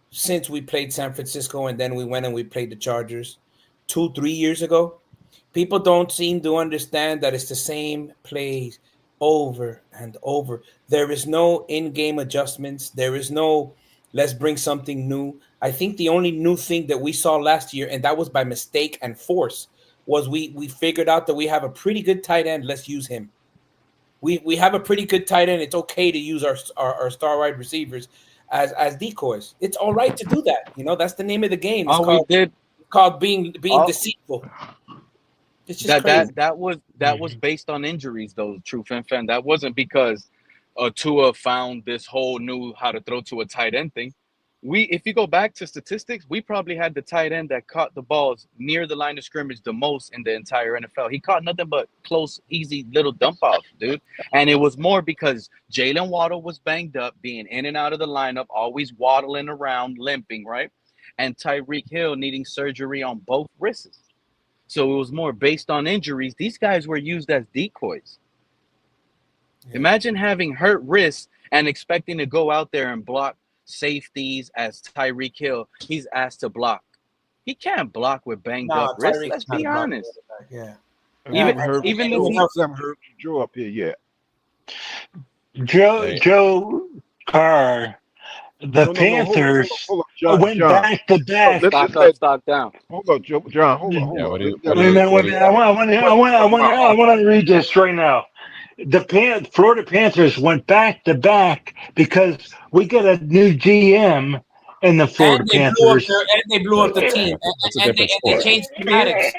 since we played San Francisco, and then we went and we played the Chargers 2-3 years ago. People don't seem to understand that it's the same plays over and over. There is no in-game adjustments. There is no let's bring something new. I think the only new thing that we saw last year, and that was by mistake and force, was we figured out that we have a pretty good tight end. Let's use him. We have a pretty good tight end. It's okay to use our star wide receivers as decoys. It's all right to do that. That's the name of the game. It's called being deceitful. It's just crazy. That was based on injuries, though. True fan. That wasn't because Tua found this whole new how to throw to a tight end thing. If you go back to statistics, we probably had the tight end that caught the balls near the line of scrimmage the most in the entire NFL. He caught nothing but close, easy little dump offs, dude. And it was more because Jalen Waddle was banged up, being in and out of the lineup, always waddling around, limping, right? And Tyreek Hill needing surgery on both wrists. So it was more based on injuries. These guys were used as decoys. Yeah. Imagine having hurt wrists and expecting to go out there and block safeties as Tyreek Hill. He's asked to block. He can't block with banged up wrists. Let's be honest. Yeah. Even though we haven't heard Joe up here yet. Joe Carr. The Panthers went back to back. Stock down. Hold on, John. Hold on. I want to read this right now. The Florida Panthers went back to back because we got a new GM in the Florida Panthers. They blew up the team. And they changed schematics.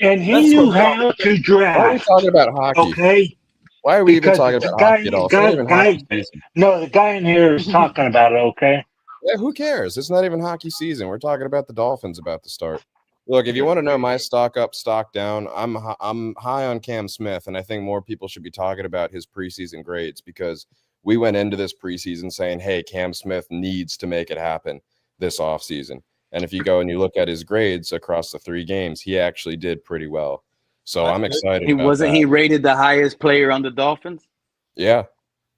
And he knew how to draft. Why are we talking about hockey? Okay. Why are we even talking about hockey at all? The guy in here is talking about it, okay? Yeah, who cares? It's not even hockey season. We're talking about the Dolphins about to start. Look, if you want to know my stock up, stock down, I'm high on Cam Smith, and I think more people should be talking about his preseason grades because we went into this preseason saying, hey, Cam Smith needs to make it happen this offseason. And if you go and you look at his grades across the 3 games, he actually did pretty well. So I'm excited. He rated the highest player on the Dolphins? Yeah.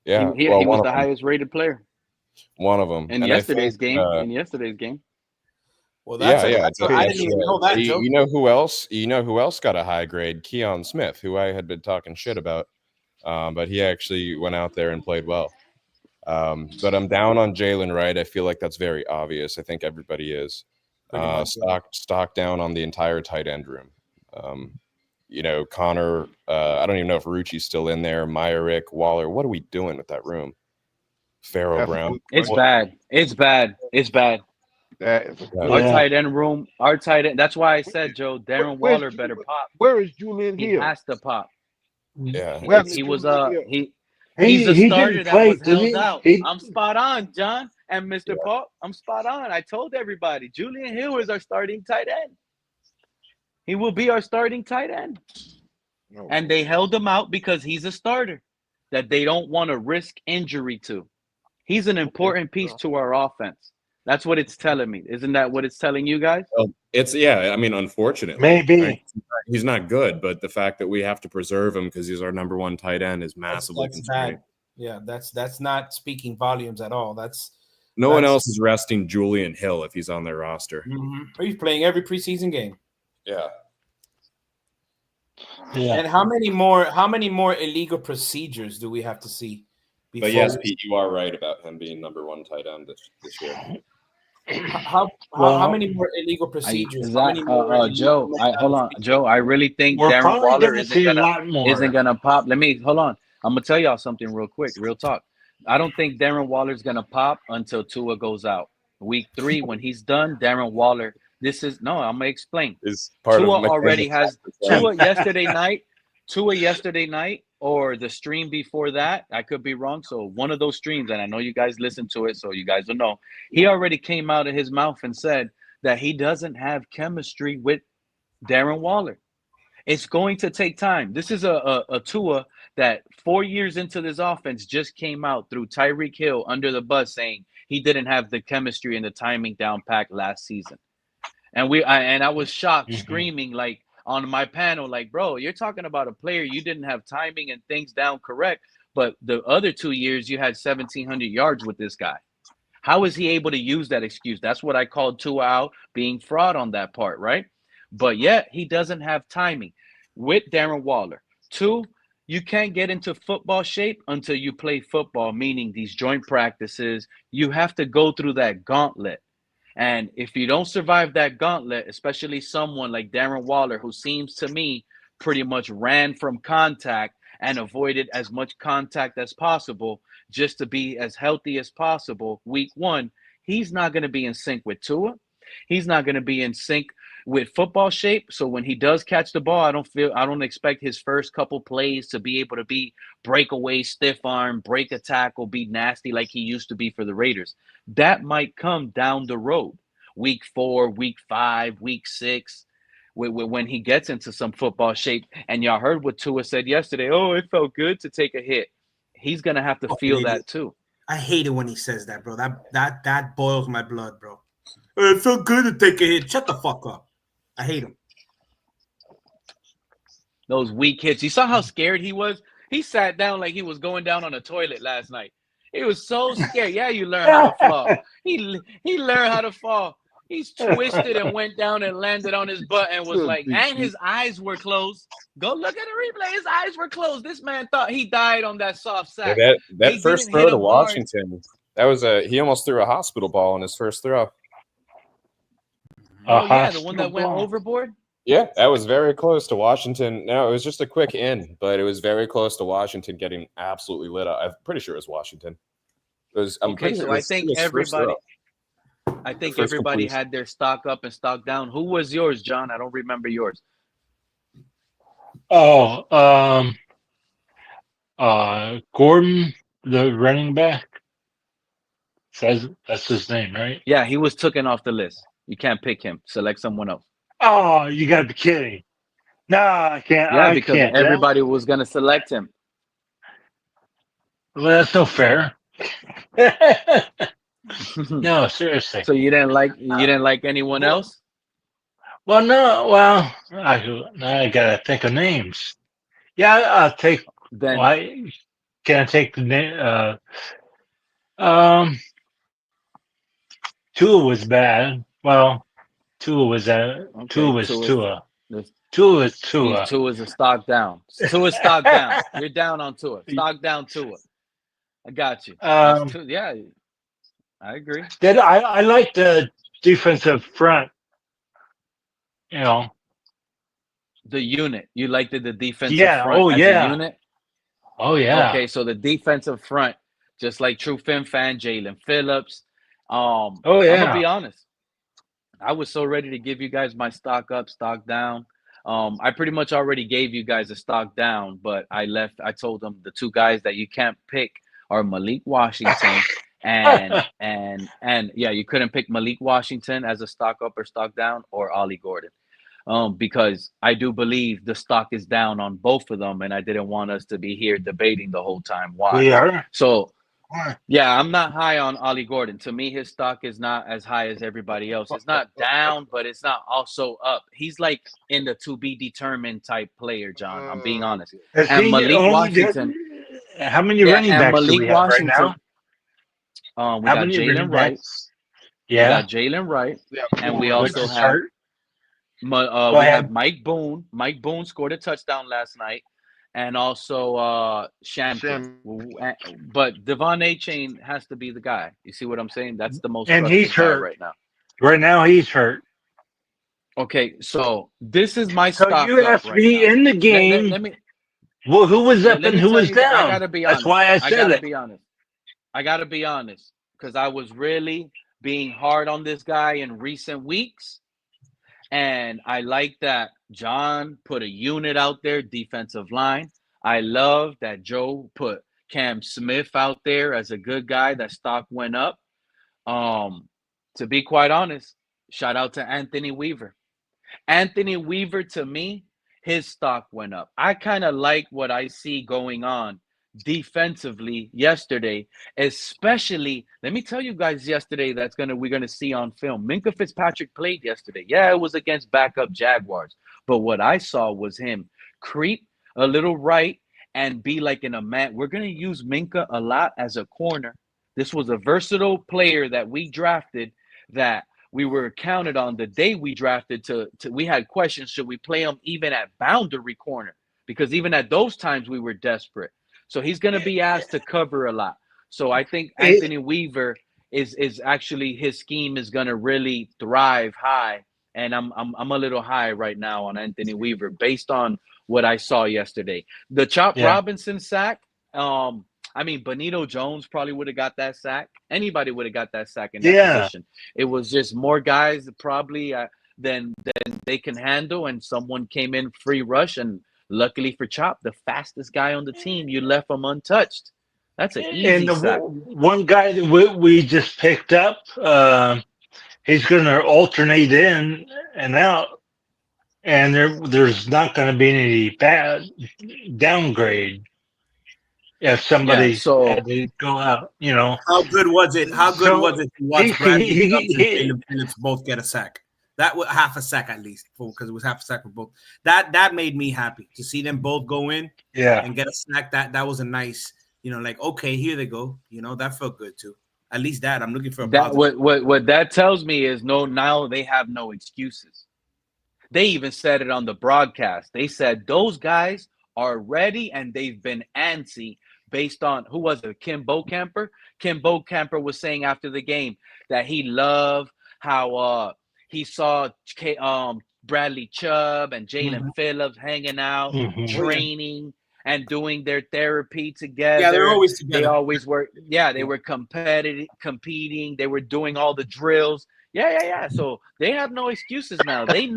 He was the highest rated player. One of them. In yesterday's game. Well, I didn't even know that. You know who else? You know who else got a high grade? Keon Smith, who I had been talking shit about, but he actually went out there and played well. But I'm down on Jalen Wright. I feel like that's very obvious. I think everybody is. Stock down on the entire tight end room. Connor. I don't even know if Rucci's still in there. Myrick, Waller. What are we doing with that room? Pharaoh Brown. It's bad. Our tight end room. That's why I said, Joe, Darren Waller better pop. Where is Julian Hill? He has to pop. Yeah. He was he's a starter that was held out. I'm spot on, John and Mr. Paul. I'm spot on. I told everybody, Julian Hill is our starting tight end. He will be our starting tight end. No. And they held him out because he's a starter that they don't want to risk injury to. He's an important piece to our offense. That's what it's telling me. Isn't that what it's telling you guys? Well, unfortunately. Maybe. Right? He's not good, but the fact that we have to preserve him because he's our number 1 tight end is massively concerning. Yeah, that's not speaking volumes at all. No one else is resting Julian Hill if he's on their roster. Mm-hmm. He's playing every preseason game. Yeah. And how many more illegal procedures do we have to see? But yes, Pete, you are right about him being number 1 tight end this year. How many more illegal procedures? Joe, hold on, Joe. I really think Darren Waller isn't gonna pop. Hold on. I'm gonna tell y'all something real quick, real talk. I don't think Darren Waller's gonna pop until Tua goes out. Week 3, when he's done, Darren Waller. I'm gonna explain. Tua already has Tua yesterday night, or the stream before that. I could be wrong. So one of those streams, and I know you guys listen to it, so you guys will know. He already came out of his mouth and said that he doesn't have chemistry with Darren Waller. It's going to take time. This is a Tua that 4 years into this offense just came out through Tyreek Hill under the bus saying he didn't have the chemistry and the timing down packed last season. And I was shocked, screaming like on my panel, like, bro, you're talking about a player you didn't have timing and things down correct, but the other 2 years you had 1,700 yards with this guy. How is he able to use that excuse? That's what I called Tua out being fraud on that part, right? But yet he doesn't have timing with Darren Waller. 2, you can't get into football shape until you play football, meaning these joint practices. You have to go through that gauntlet. And if you don't survive that gauntlet, especially someone like Darren Waller, who seems to me pretty much ran from contact and avoided as much contact as possible just to be as healthy as possible week 1, he's not going to be in sync with Tua. He's not going to be in sync with football shape. So when he does catch the ball, I don't expect his first couple plays to be able to be breakaway, stiff arm, break a tackle, be nasty like he used to be for the Raiders. That might come down the road, week 4, week 5, week 6, when he gets into some football shape. And y'all heard what Tua said yesterday. Oh, it felt good to take a hit. He's gonna have to feel that too. I hate it when he says that, bro. That boils my blood, bro. It felt good to take a hit. Shut the fuck up. I hate him. Those weak hits. You saw how scared he was? He sat down like he was going down on a toilet last night. He was so scared. Yeah, you learn how to fall. He learned how to fall. He's twisted and went down and landed on his butt and was like, and his eyes were closed. Go look at the replay. His eyes were closed. This man thought he died on that soft sack. Yeah, that first throw to Washington, that was he almost threw a hospital ball on his first throw. Oh, yeah, the one that went overboard? Yeah, that was very close to Washington. No, it was just a quick in, but it was very close to Washington getting absolutely lit up. I'm pretty sure it was Washington. It was, I think everybody had their stock up and stock down. Who was yours, John? I don't remember yours. Oh, Gordon, the running back. Says that's his name, right? Yeah, he was taken off the list. You can't pick him. Select someone else. Oh, you gotta be kidding! No, I can't. Yeah, because everybody was gonna select him. Well, that's no fair. No, seriously. So you didn't like anyone else? Well, no. Well, I gotta think of names. Yeah, I'll take. Then can I take the name? Tua was bad. Well, Tua was Tua was Tua. Tua is Tua. Tua is a stock down. Tua is stock down. You're down on Tua. Stock down Tua. I got you. Yeah, I agree. I like the defensive front. You know, the unit. You liked the defensive front as a unit? Oh, yeah. Okay, so the defensive front, just like True Fin fan, Jalen Phillips. Oh, yeah. I'm going to be honest. I was so ready to give you guys my stock up, stock down. I pretty much already gave you guys a stock down, but I told them the 2 guys that you can't pick are Malik Washington and yeah, you couldn't pick Malik Washington as a stock up or stock down, or Allie Gordon. Because I do believe the stock is down on both of them, and I didn't want us to be here debating the whole time why. We are. So, yeah, I'm not high on Allie Gordon. To me, his stock is not as high as everybody else. It's not down, but it's not also up. He's like in the to be determined type player, John. I'm being honest. And Malik Washington. How many running backs do we have right now? We got Jalen Wright. Yeah. We got Jalen Wright. And we also have we have Mike Boone. Mike Boone scored a touchdown last night. And also Shampton. But Devon A-Chain has to be the guy. You see what I'm saying? That's the most and he's hurt right now. Right now he's hurt. Okay, so this is my stock. You have to be in the game. Let me, well, who was up and who was down? I gotta be honest. That's why I said it. I gotta be honest, because I was really being hard on this guy in recent weeks. And I like that John put a unit out there, defensive line. I love that Joe put Cam Smith out there as a good guy. That stock went up. To be quite honest, shout out to Anthony Weaver. Anthony Weaver, to me, his stock went up. I kind of like what I see going on defensively yesterday, especially let me tell you guys yesterday we're gonna see on film. Minka Fitzpatrick played yesterday. Yeah, it was against backup Jaguars, but what I saw was him creep a little right and be like in a man. We're gonna use Minka a lot as a corner. This was a versatile player that we drafted that we were counted on the day we drafted to we had questions, should we play him even at boundary corner? Because even at those times we were desperate. So he's going to be asked to cover a lot. So I think Anthony Weaver is actually, his scheme is going to really thrive high, and I'm a little high right now on Anthony Weaver based on what I saw yesterday. The Chop Robinson sack, I mean, Benito Jones probably would have got that sack. Anybody would have got that sack in that position. It was just more guys probably than they can handle, and someone came in free rush, and luckily for Chop, the fastest guy on the team, you left him untouched. That's an easy And the sack. one guy that we just picked up, he's going to alternate in and out, and there's not going to be any bad downgrade if somebody had to go out. You know, how good was it? How good was it to watch Bradley Chubbs and Caleb Phillips both get a sack? That was half a sack at least, because it was half a sack for both. That made me happy to see them both go in, and get a sack. That was a nice, like, okay, here they go. That felt good too. At least that I'm looking for a that. What that tells me is now they have no excuses. They even said it on the broadcast. They said those guys are ready and they've been antsy based on, who was it? Kim Bocamper. Kim Bocamper was saying after the game that he loved how he saw Bradley Chubb and Jalen Phillips hanging out, training, and doing their therapy together. Yeah, they're always together. They always were. Yeah, they were competing. They were doing all the drills. Yeah. So they have no excuses now. They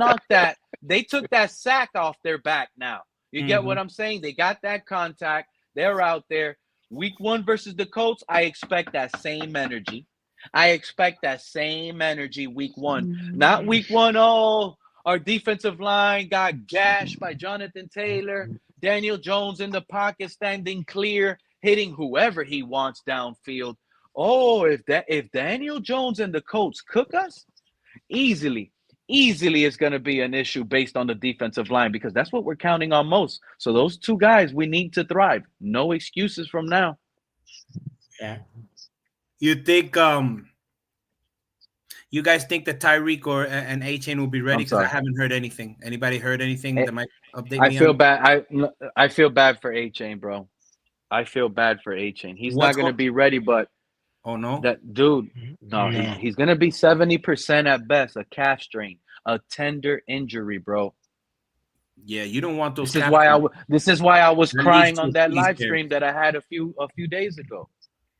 took that sack off their back now. You get what I'm saying? They got that contact. They're out there. Week 1 versus the Colts, I expect that same energy. Week 1. Not week 1, our defensive line got gashed by Jonathan Taylor. Daniel Jones in the pocket standing clear, hitting whoever he wants downfield. Oh, if Daniel Jones and the Colts cook us, easily it's going to be an issue based on the defensive line, because that's what we're counting on most. So those two guys, we need to thrive. No excuses from now. Yeah. You think you guys think that Tyreek and A-Chain will be ready? Because I haven't heard anything. Anybody heard anything that might update me? I feel bad. I feel bad for A-Chain, bro. I feel bad for A-Chain. He's not going to be ready, but oh no, that dude, no. He's going to be 70% at best. A calf strain, a tender injury, bro. Yeah, you don't want those. This is why I was crying on that live stream that I had a few days ago.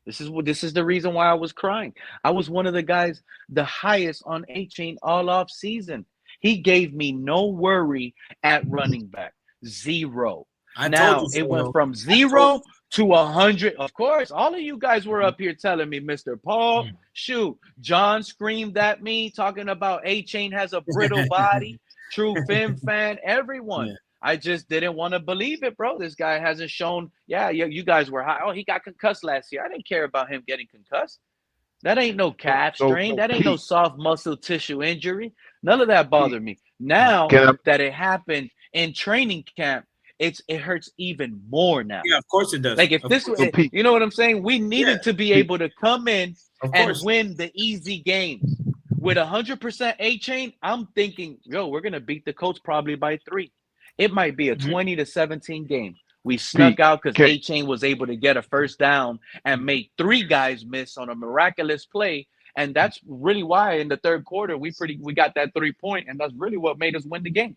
This is the reason why I was crying. I was one of the guys, the highest on A-Chain all off season. He gave me no worry at running back. 0. Now it went from 0 to 100. Of course, all of you guys were up here telling me, Mr. Paul, shoot. John screamed at me talking about A-Chain has a brittle body. True Fim fan, everyone. Yeah. I just didn't want to believe it, bro. This guy hasn't shown. Yeah, you guys were high. Oh, he got concussed last year. I didn't care about him getting concussed. That ain't no calf strain. That ain't no soft muscle tissue injury. None of that bothered me. Now that it happened in training camp, it hurts even more now. Yeah, of course it does. Like if this was, you know what I'm saying? We needed to be able to come in and win the easy games. With 100% A-Chain, I'm thinking, we're going to beat the Colts probably by 3. It might be a 20-17 game. We snuck out because A-Chain was able to get a first down and make 3 guys miss on a miraculous play. And that's really why in the third quarter we got that 3-point, and that's really what made us win the game.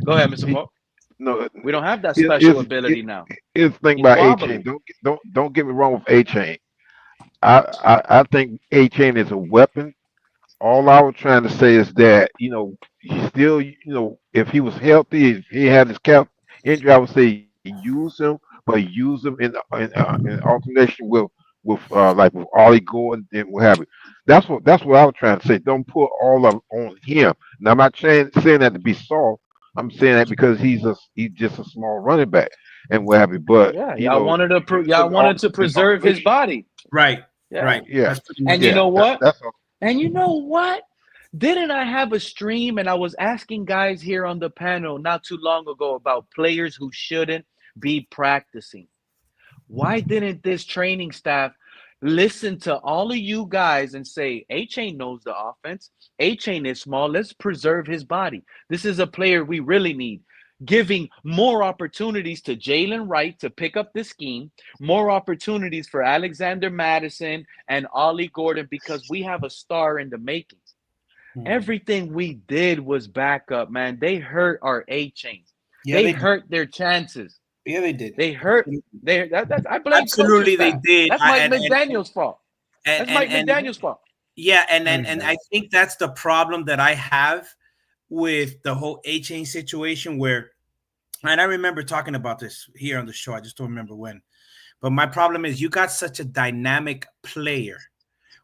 Go ahead, Mr. Paul. No, we don't have that special ability now. Here's the thing about A-Chain. Don't get me wrong with A-Chain. I think A-Chain is a weapon. All I was trying to say is that, he still, if he was healthy, if he had his calf injury, I would say use him, but use him in alternation with like with Allie Gordon and what have you. That's what I was trying to say. Don't put all of it on him. Now I'm not saying that to be soft, I'm saying that because he's just a small running back and what have you. But Yeah, you y'all know, wanted to you y'all put all wanted to this on preserve his Mitchell. body. Right. Yeah. Right. Yeah, That's pretty And much you it. know yeah. what? That's all. And you know what? Didn't I have a stream and I was asking guys here on the panel not too long ago about players who shouldn't be practicing? Why didn't this training staff listen to all of you guys and say, A-Chain knows the offense. A-Chain is small. Let's preserve his body. This is a player we really need. Giving more opportunities to Jalen Wright to pick up the scheme, more opportunities for Alexander Madison and Ollie Gordon because we have a star in the making. Everything we did was backup, man. They hurt our A-Chain. Yeah, They they did. hurt their chances. Yeah, they did. They hurt. I blame coaching Absolutely, they staff. did. That's Mike McDaniel's fault. And That's Mike McDaniel's fault. yeah, and I think that's the problem that I have with the whole A-Chain situation where, and I remember talking about this here on the show. I just don't remember when. But my problem is you got such a dynamic player.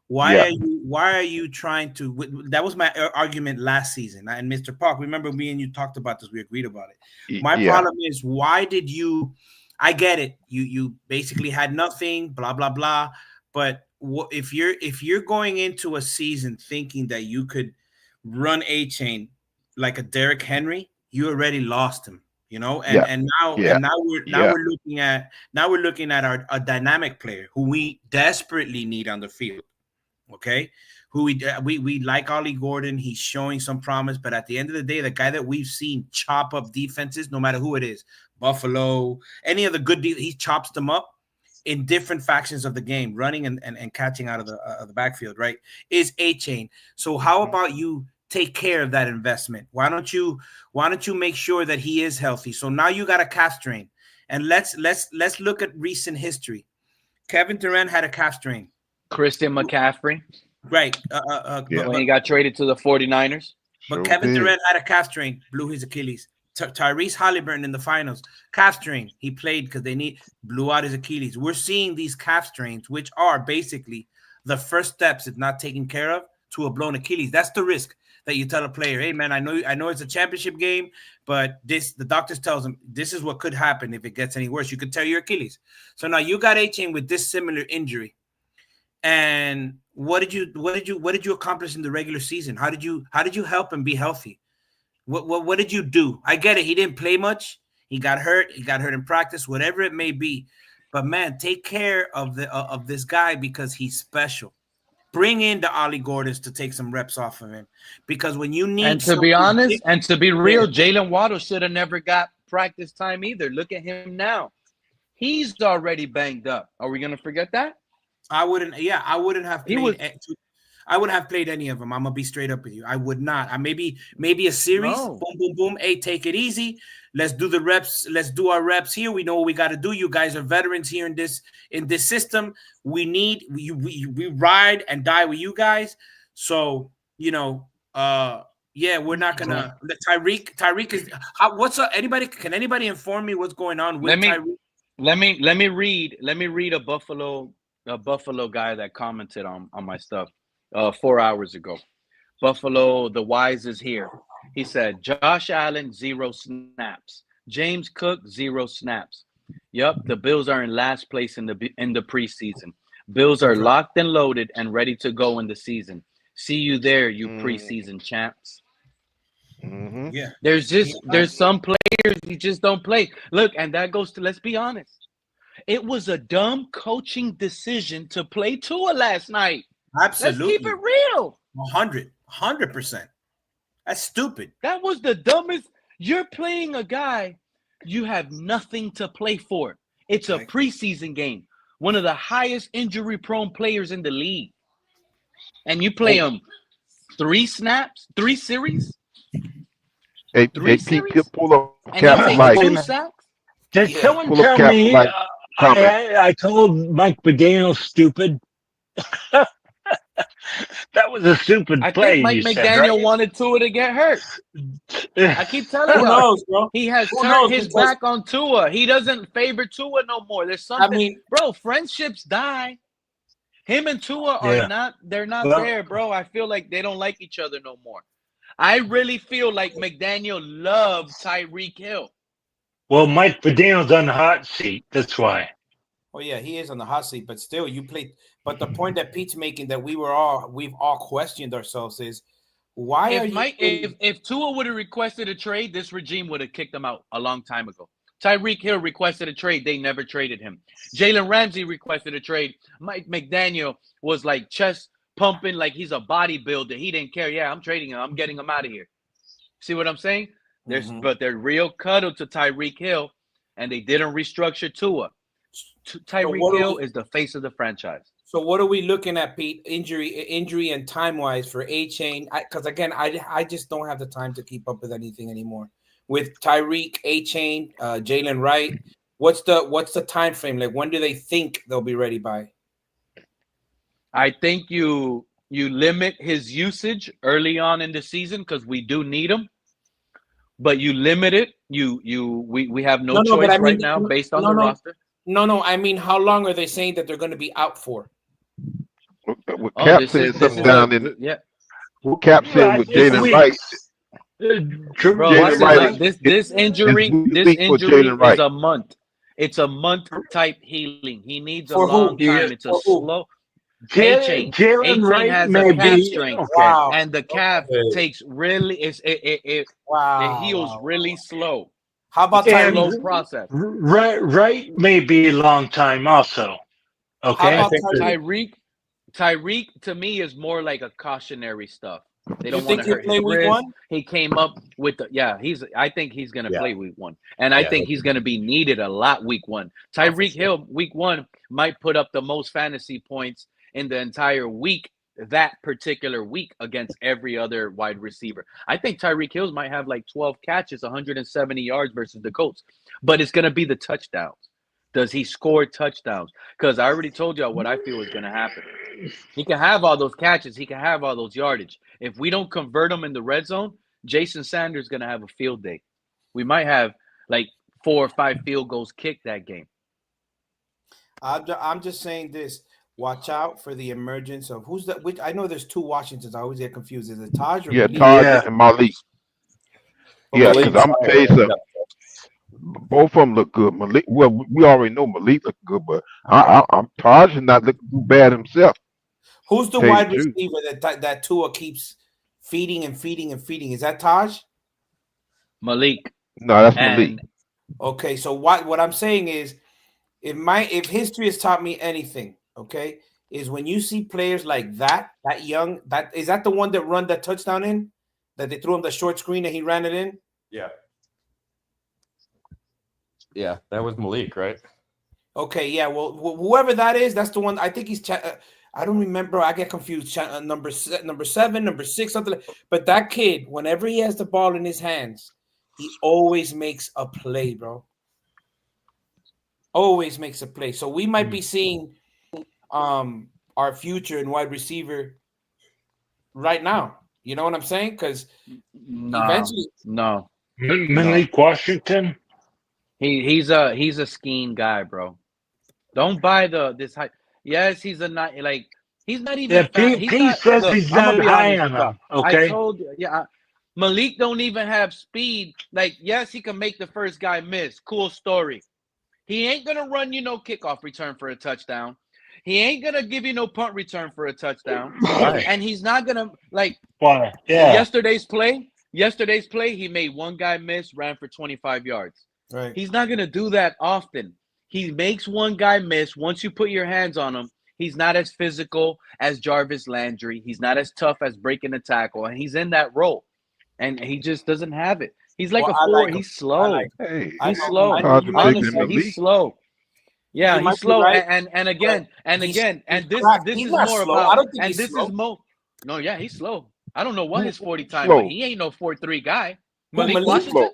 Yeah, Why are you trying to? That was my argument last season. And Mr. Park, remember me and you talked about this. We agreed about it. My yeah, problem is why did you? I get it. You basically had nothing. Blah blah blah. But if you're going into a season thinking that you could run A-Chain like a Derrick Henry, you already lost him. You know, yeah, and now yeah, yeah. we're looking at a dynamic player who we desperately need on the field. Okay, who we like Ollie Gordon. He's showing some promise, but at the end of the day, the guy that we've seen chop up defenses, no matter who it is, Buffalo, any of the good he chops them up in different factions of the game, running and catching out of the backfield, right? Is A-Chain. So how about you take care of that investment? Why don't you make sure that he is healthy? So now you got a calf strain, and let's look at recent history. Kevin Durant had a calf strain. Christian McCaffrey. Right. Yeah. When he got traded to the 49ers. But Sure Kevin did. Durant had a calf strain, blew his Achilles. Tyrese Halliburton in the finals, calf strain. He played because blew out his Achilles. We're seeing these calf strains, which are basically the first steps, if not taken care of, to a blown Achilles. That's the risk that you tell a player, hey man, I know it's a championship game, but the doctors tells him this is what could happen if it gets any worse. You could tear your Achilles. So now you got A-Chain with this similar injury. And what did you accomplish in the regular season? How did you help him be healthy? What did you do? I get it. He didn't play much. He got hurt. He got hurt in practice, whatever it may be. But man, take care of this guy because he's special. Bring in the Ollie Gordons to take some reps off of him because when you need And to be honest, and to be real, Jalen Waddle should have never got practice time either. Look at him now. He's already banged up. Are we gonna forget that? I wouldn't have played. I wouldn't have played any of them. I'm gonna be straight up with you. I would not. Maybe a series. No. Boom, boom, boom. Hey, take it easy. Let's do the reps. Let's do our reps here. We know what we got to do. You guys are veterans here in this system. We ride and die with you guys. So we're not gonna. Tyreek is. What's up? Can anybody inform me what's going on with Tyreek? Let me read a Buffalo guy that commented on my stuff 4 hours ago. Buffalo, the wise is here. He said, Josh Allen, 0 snaps. James Cook, 0 snaps. Yep, the Bills are in last place in the preseason. Bills are locked and loaded and ready to go in the season. See you there, you preseason champs. Mm-hmm. Yeah. There's some players you just don't play. Look, and that goes to, let's be honest. It was a dumb coaching decision to play Tua last night. Absolutely. Let's keep it real. 100%. That's stupid. That was the dumbest. You're playing a guy you have nothing to play for. It's a preseason game. One of the highest injury-prone players in the league. And you play him 3 snaps, 3 series? Hey, Pete, pull up Captain Mike. 2 sacks? Did someone Pull up tell me Captain Mike. I told Mike McDaniel stupid? That was a stupid play. I think Mike McDaniel wanted Tua to get hurt. I keep telling you. Who knows, bro? He has turned his back on Tua. He doesn't favor Tua no more. There's something. Bro, friendships die. Him and Tua are not, they're not there, bro. I feel like they don't like each other no more. I really feel like McDaniel loved Tyreek Hill. Well, Mike McDaniel's on the hot seat. That's why. Oh yeah, he is on the hot seat, but still, you played. But the point that Pete's making that we've all questioned ourselves is why are you? If Tua would have requested a trade, this regime would have kicked him out a long time ago. Tyreek Hill requested a trade. They never traded him. Jalen Ramsey requested a trade. Mike McDaniel was like chest pumping like he's a bodybuilder. He didn't care. Yeah, I'm trading him. I'm getting him out of here. See what I'm saying? But they're real cuddled to Tyreek Hill, and they didn't restructure Tua. Tyreek Hill is the face of the franchise. So what are we looking at, Pete? Injury and time-wise for A-Chain? Because, again, I just don't have the time to keep up with anything anymore. With Tyreek, A-Chain, Jalen Wright, what's the time frame? Like, when do they think they'll be ready by? I think you limit his usage early on in the season because we do need him. But you limit it. We have no choice right now based on the roster. No. I mean, how long are they saying that they're going to be out for? What Cap said something down in it. Yeah. What Cap said with Jalen Wright. Bro, this injury is a month. It's a month type healing. He needs a long time. It's a slow. Jalen Wright has a calf strength, and the calf takes really. It heals really slow. How about slow process? Right, may be a long time also. Okay, Tyreek to me is more like a cautionary stuff. They don't want to hurt his wrist. He came up with I think he's going to play week 1, and I think he's going to be needed a lot week 1. Tyreek Hill week 1 might put up the most fantasy points in the entire week, that particular week, against every other wide receiver. I think Tyreek Hill might have like 12 catches, 170 yards versus the Colts, but it's going to be the touchdowns. Does he score touchdowns? Because I already told y'all what I feel is going to happen. He can have all those catches. He can have all those yardage. If we don't convert them in the red zone, Jason Sanders is going to have a field day. We might have like 4 or 5 field goals kicked that game. I'm just saying this. Watch out for the emergence of who's that? Which I know there's 2 Washingtons. I always get confused. Is it Taj or Malik? Taj and Malik. Yeah, because I'm gonna tell you something. Both of them look good. Malik, well, we already know Malik look good, but I'm Taj is not looking too bad himself. Who's the wide receiver that Tua keeps feeding and feeding and feeding? Is that Taj? Malik. No, that's Malik. Okay, so what I'm saying is, if history has taught me anything, okay, is when you see players like that young, is that the one that run that touchdown in, that they threw him the short screen and he ran it in? Yeah, that was Malik, right? Okay, yeah. Well, whoever that is, that's the one. I think he's. I don't remember. I get confused. Number 7, number 6, something. But that kid, whenever he has the ball in his hands, he always makes a play, bro. Always makes a play. So we might be seeing our future in wide receiver right now. You know what I'm saying? Because eventually, Malik Washington. He's a scheme guy, bro. Don't buy this hype. Yes, he's a not like he's not even. He says he's not high enough. Okay, I told you. Yeah, Malik don't even have speed. Like, yes, he can make the first guy miss. Cool story. He ain't gonna run you no kickoff return for a touchdown. He ain't gonna give you no punt return for a touchdown, and he's not gonna like. Why? Yeah. Yesterday's play, he made one guy miss, ran for 25 yards. Right. He's not going to do that often. He makes one guy miss. Once you put your hands on him, he's not as physical as Jarvis Landry. He's not as tough as breaking a tackle, and he's in that role. And he just doesn't have it. He's like a 4. He's slow. He's slow. Honestly, he's slow. Yeah, he's slow. Right. And again, and this is more about. And this is more. No, yeah, he's slow. I don't know what his 40 time, but he ain't no 4.3 guy. Malik Washington.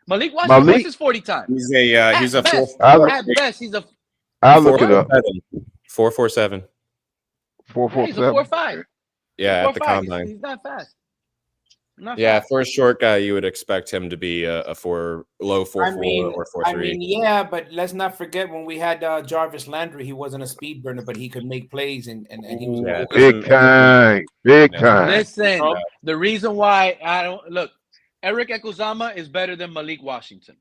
Malik Washington, what's his 40 time? He's a at best, he's a. I'll look it up. 4.47. 4.47. He's a 4.5. Yeah, 4, at the combine. He's not fast. Not Yeah, fast. for a short guy, you would expect him to be a low 4.4 or 4.3. I mean, yeah, but let's not forget when we had Jarvis Landry, he wasn't a speed burner, but he could make plays and he was Yeah, Big time. Big time. Listen, Oh. the reason why I don't look, Eric Ekuzama is better than Malik Washington.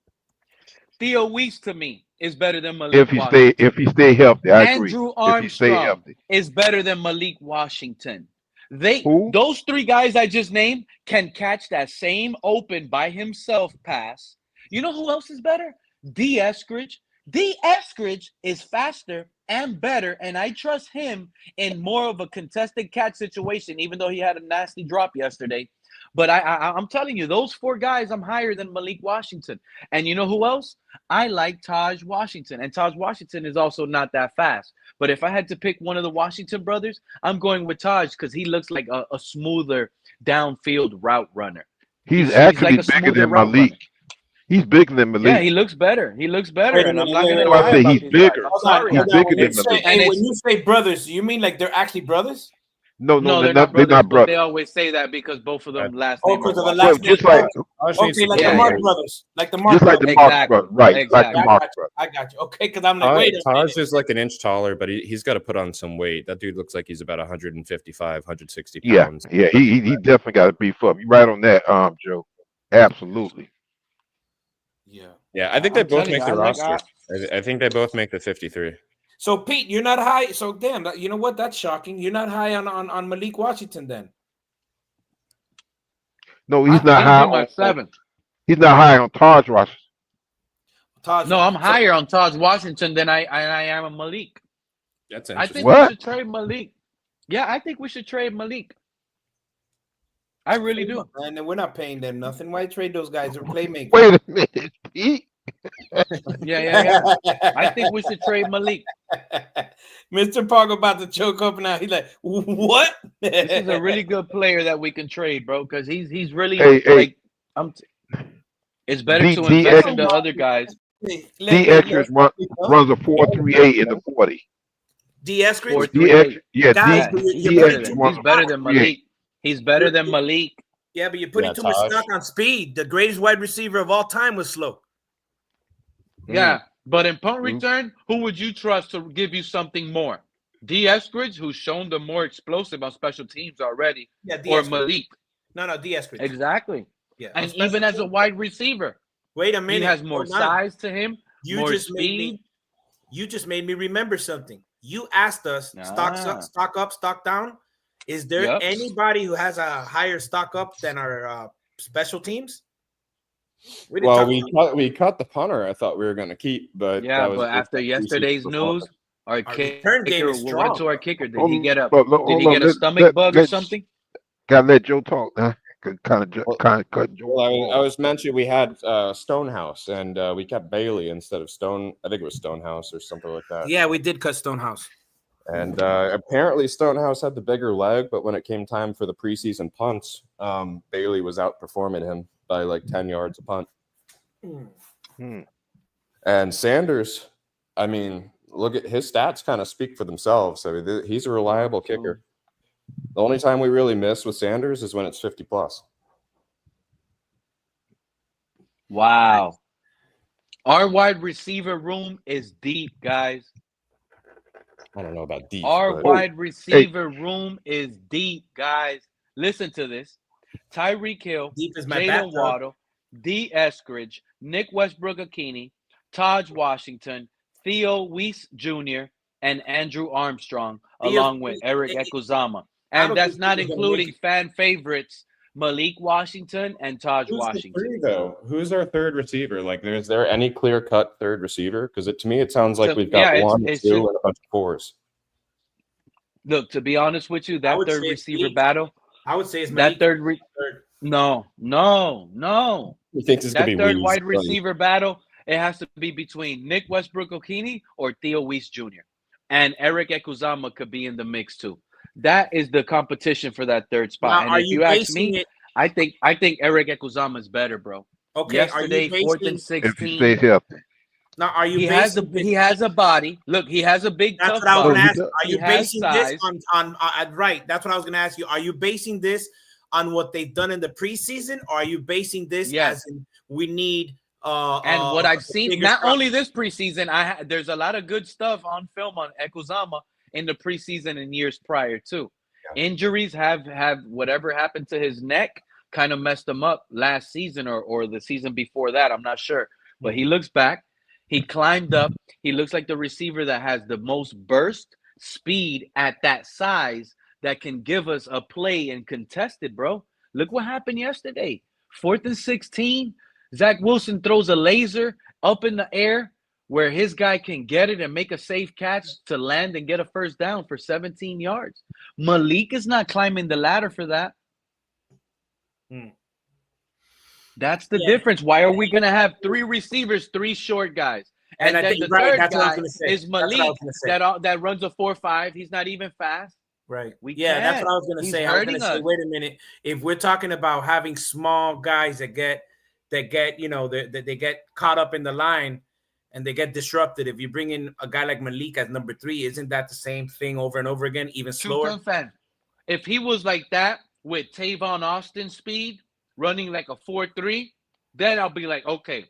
Theo Weiss to me is better than Malik If he Washington. stay healthy, I agree. Andrew If he stay Armstrong healthy. is better than Malik Washington. Who? Those three guys I just named can catch that same open by himself pass. You know who else is better? D. Eskridge. D. Eskridge is faster and better, and I trust him in more of a contested catch situation, even though he had a nasty drop yesterday. But I'm telling you, those four guys, I'm higher than Malik Washington. And you know who else? I like Taj Washington. And Taj Washington is also not that fast. But if I had to pick one of the Washington brothers, I'm going with Taj because he looks like a smoother downfield route runner. He's like actually a bigger smoother than route Malik. runner. He's bigger than Malik. Yeah, he looks better. He looks better. Wait a And I'm minute, not wait a going to minute. lie I say about he's these bigger. guys. Hold on, Sorry. He's hold on. bigger When you than say, Malik. And when it's- you say brothers, you mean like they're actually brothers? No, No, they're they're not not. They're brothers, not but they brothers. always say that because both of them last Oh, name are because of the Washington. Well, last name. just like Taj needs Okay, to like put Yeah, the on Mark weight. brothers. Like the Mark just like the brothers. Marx Exactly. brothers, right? Like Exactly. the I Marx got you. brothers. I got you. Okay, because I'm like, wait a Taj minute. is like an inch taller, but he's got to put on some weight. That dude looks like he's about 155, 160 Yeah, pounds. yeah. He definitely got to beef up. You're right on that, Joe. Absolutely. Yeah. Yeah, I think they I'm both telling make you, the I like roster. I think they both make the 53. So Pete, you're not high. So damn, you know what? That's shocking. You're not high on Malik Washington then. No, he's I not think high he's my on. seventh. He's not high on Taj Washington. Taj, No, I'm so- higher on Taj Washington than I am on Malik. That's I interesting. think we What? should trade Malik. Yeah, I think we should trade Malik. I really do. And we're not paying them nothing. Why trade those guys? They're playmakers. Wait a minute, Pete. Yeah. I think we should trade Malik. Mr. Parker about to choke up now. He's like, what? This is a really good player that we can trade, bro, because he's really Hey. like it's better D- to D- invest X- in the other guys. D. Extras runs a 4.38 in the 40. D. Eskridge? D. X, yeah, Guys, D. you're D. putting Extras too runs He's a better than 4.38. Malik. He's better than Malik. Yeah, but you're putting Yeah, too much Taj. stock on speed. The greatest wide receiver of all time was slow. Yeah, but in punt return, who would you trust to give you something more? D. Eskridge, who's shown the more explosive on special teams already, Yeah, D. or Eskridge. Malik? No, D. Eskridge. Exactly. Yeah. And On special even as a teams- wide receiver, Wait a he minute. has more Hold on. size to him, You more just speed. you just made me remember something. You asked us stock up, stock down. Is there Yep. anybody who has a higher stock up than our special teams? We didn't Well, talk we cut the punter. I thought we were going to keep, but Yeah, that was but just after like yesterday's preseason news, our return game kicker, is we strong. went to our kicker. Did Hold he on, get a hold on, let- stomach bug or let's- something? Gotta let Joe talk now. Kind of cut Joe. Well, I was mentioning we had Stonehouse, and we kept Bailey instead of Stone. I think it was Stonehouse or something like that. Yeah, we did cut Stonehouse. And apparently Stonehouse had the bigger leg, but when it came time for the preseason punts, Bailey was outperforming him by like 10 yards a punt. And Sanders, I mean, look at his stats kind of speak for themselves. I mean, he's a reliable kicker. The only time we really miss with Sanders is when it's 50 plus. Wow. Our wide receiver room is deep, guys. I don't know about deep. Our but- wide receiver room is deep, guys. Listen to this. Tyreek Hill, Deep is my Jalen bathtub. Waddle, D. Eskridge, Nick Westbrook-Akini, Taj Washington, Theo Weiss Jr., and Andrew Armstrong, along with Eric Ekuzama. I And don't that's think not Theo's gonna including make it. fan favorites Malik Washington and Taj Who's the Washington. three, though? Who's our third receiver? Like, is there any clear-cut third receiver? Because to me, it sounds like So, we've got yeah, one, it's two, just- and a bunch of fours. Look, to be honest with you, I that would third say receiver Malik. battle, I would say it's that Malik. third no. He thinks it's That gonna be third Weeze, wide buddy. receiver battle, it has to be between Nick Westbrook-Akini or Theo Weiss Jr. And Eric Ekuzama could be in the mix too. That is the competition for that third spot. Now, and are if you you ask basing me, it? I think Eric Ekuzama is better, bro. Okay, Yesterday, are you 4th and basing? If he 16. stays healthy. Now, are you He has basing? a body. Look, he has a big That's tough what I was body. going to ask. does. Are He you has basing this size. on right? That's what I was going to ask you. Are you basing this on what they've done in the preseason, or are you basing this as in we need and what I've seen, not crop? only this preseason, there's a lot of good stuff on film on Ekuzama in the preseason and years prior too. Yeah. Injuries have whatever happened to his neck kind of messed him up last season or the season before that. I'm not sure, but he looks back. He climbed up. He looks like the receiver that has the most burst speed at that size that can give us a play and contested, bro. Look what happened yesterday. 4th and 16. Zach Wilson throws a laser up in the air where his guy can get it and make a safe catch to land and get a first down for 17 yards. Malik is not climbing the ladder for that. That's the difference. Why are we going to have 3 receivers, 3 short guys? And then the third guy is Malik that runs a 4.5. He's not even fast. Right. That's what I was going to say. I was going to say, wait a minute. If we're talking about having small guys that get you know, they get caught up in the line and they get disrupted. If you bring in a guy like Malik as number 3, isn't that the same thing over and over again, even slower? If he was like that with Tavon Austin speed, running like a 4.3, then I'll be like, okay.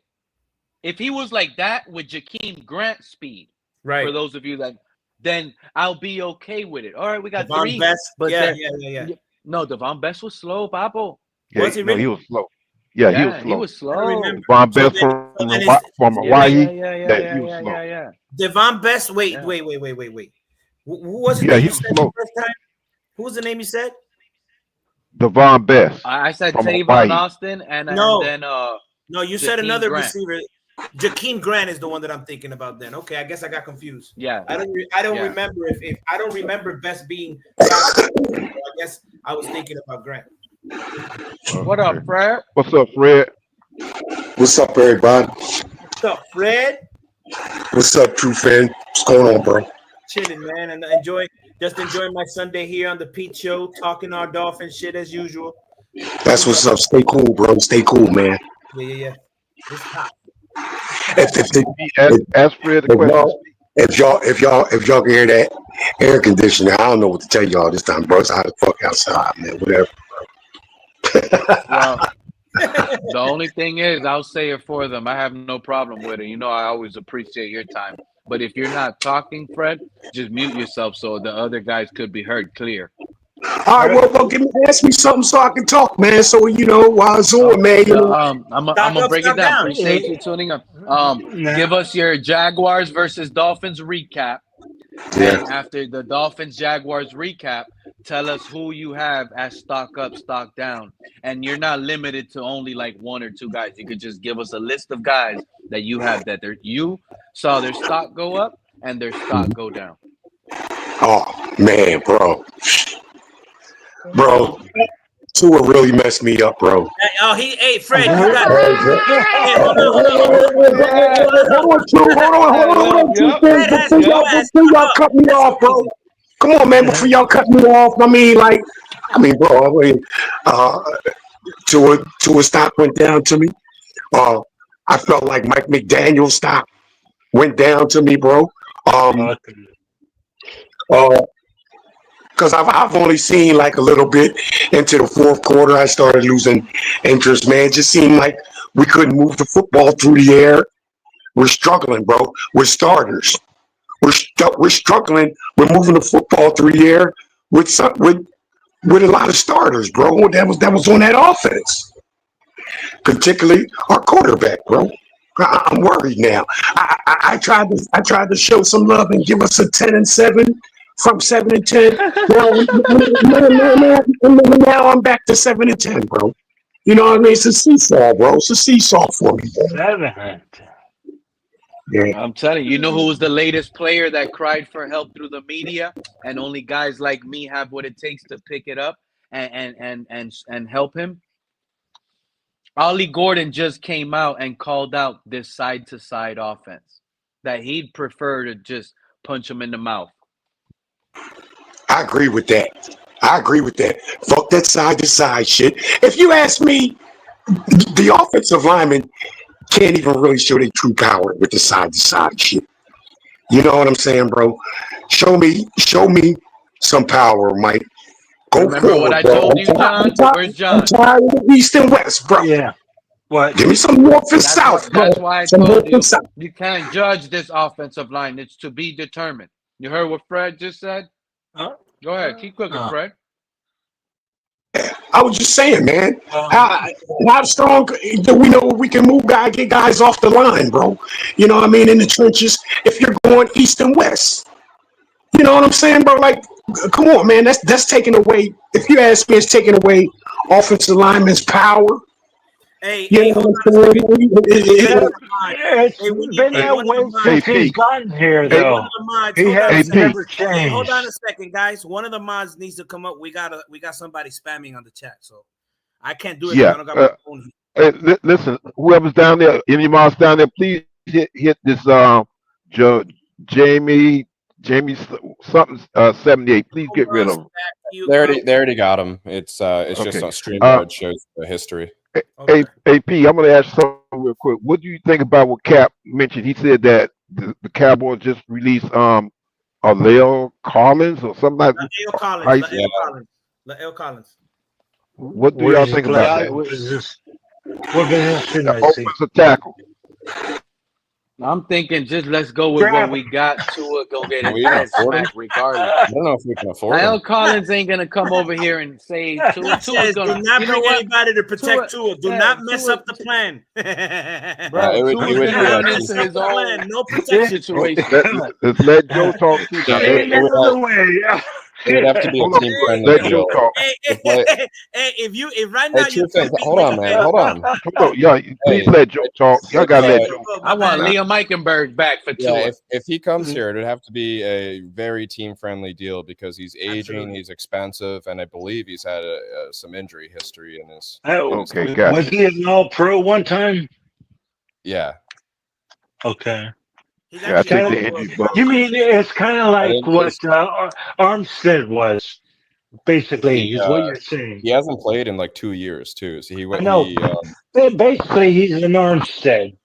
If he was like that with Jakeem Grant speed, right? For those of you that, then I'll be okay with it. All right, we got Devon 3. Best, but yeah. No, Devon Best was slow, Papo. Yeah, was he really? He was slow. Yeah, he was slow. Devon Best from Hawaii. Yeah. Devon Best. Wait. Who was it? Yeah, he was slow. First time? Who was the name you said? Devon Best. I said Tavon Austin, and then no, you said another receiver. Jakeem Grant is the one that I'm thinking about. Then okay, I guess I got confused. Yeah, I don't remember if I don't remember Best being. I guess I was thinking about Grant. What up, Fred? What's up, Fred? What's up, everybody? What's up, Fred? What's up, True Fan? What's going on, bro? Chilling, man, and enjoying my Sunday here on the Pete Show, talking our Dolphin shit as usual. That's what's up. Stay cool, bro. Stay cool, man. Yeah. It's hot. Ask Fred the question. If y'all can hear that air conditioner, I don't know what to tell y'all this time, bro. It's hot as fuck outside, man. Whatever. Well, the only thing is, I'll say it for them. I have no problem with it. You know, I always appreciate your time. But if you're not talking, Fred, just mute yourself so the other guys could be heard clear. All right, well, ask me something so I can talk, man. So you know, while it's on, man. You know. I'm gonna break it down. Appreciate you tuning up. Give us your Jaguars versus Dolphins recap. Yeah. And after the Dolphins Jaguars recap, tell us who you have as stock up, stock down. And you're not limited to only like 1 or 2 guys. You could just give us a list of guys that you have that you saw their stock go up and their stock go down. Oh man, bro. Tua really messed me up, bro. Hey, Fred, you got Hold on. Before y'all cut me off, bro. Come on, man. Before y'all cut me off, bro. Tua stock went down to me. I felt like Mike McDaniel's stock went down to me, bro. Because I've only seen like a little bit into the 4th quarter. I started losing interest, man. It just seemed like we couldn't move the football through the air. We're struggling, bro. We're starters. We're struggling. We're moving the football through the air with a lot of starters, bro. That was on that offense, particularly our quarterback, bro. I'm worried now. I tried to show some love and give us a 10-7. From 7 and 10, now I'm back to 7 and 10, bro. You know what I mean? It's a seesaw, bro. It's a seesaw for me, bro. Yeah. I'm telling you, you know who was the latest player that cried for help through the media, and only guys like me have what it takes to pick it up and help him? Allie Gordon just came out and called out this side-to-side offense that he'd prefer to just punch him in the mouth. I agree with that. Fuck that side-to-side shit. If you ask me, the offensive linemen can't even really show their true power with the side-to-side shit. You know what I'm saying, bro? Show me some power, Mike. Go Remember what forward, I bro. told you, John? Where's I'm John? tired of the East and West, bro. Yeah. What? Give me some North and South, bro. That's why I Some told North and you South. you can't judge this offensive line. It's to be determined. You heard what Fred just said? Uh, Go ahead, keep cooking, uh, Fred. I was just saying, man. um, How strong do we know we can move guys, get guys off the line, bro? You know what I mean? In the trenches, if you're going East and West. You know what I'm saying, bro? Like, come on, man. That's taking away. If you ask me, it's taking away offensive linemen's power. Hey, You hey, know hold what on a I'm second. saying? it's Hey, when been hey, that one of the way mods, since he's AP, gotten here, Hey, one though. of the mods, He hold on a has second. never Hey, hold on a changed. second, guys. One of the mods needs to come up. We got somebody spamming on the chat, so I can't do it because yeah. I don't got my phone. Listen, whoever's down there, any moms down there, please hit this jo- Jamie something 78. Please Home get rid runs of him. back to you, They bro. already got him. It's just Okay. on StreamYard shows the history. Okay. AP, I'm going to ask you something real quick. What do you think about what Cap mentioned? He said that the Cowboys just released Aleo Collins or something like LaL Collins. how you- LaL Collins. LaL Collins. What do Where y'all does he think play? about Yeah, that? What position is he? Offensive tackle. I'm thinking just let's go with what Grab we got. Tua gonna get his We can head afford him. smacked regardless. I don't know if we can afford him. Lyle Collins ain't gonna come over here and say He Tua's says, gonna. "Do not You know bring what? anybody to protect Tua. Do not mess Tua, up the plan, bro. It Tua's would gonna be run mess into up his the own plan. No protection. Oh, situation. let's let Joe talk too. No, Stay it would out of have the way. it would have to be Hold a on, team Fred. friendly Let Joe deal. talk. Hey, if right Hey, now you're true thing. 2 Hold on, man. Hold on. Hold on, y'all. Please Hey, let Joe talk. Y'all if gotta let Joe I talk. want Liam Eichenberg back for yeah, Tua. if he comes here, it'd have to be a very team friendly deal because he's aging, Absolutely. he's expensive, and I believe he's had some injury history in his. Okay, career. gotcha. Was he an all-pro one time? Yeah. Okay. he's Yeah, I actually think Kinda- the injury bug. You mean it's kind of But like in what his, Armstead was, basically, he is what you're saying. he hasn't played in like 2 years too. So I know. Basically, he's an Armstead.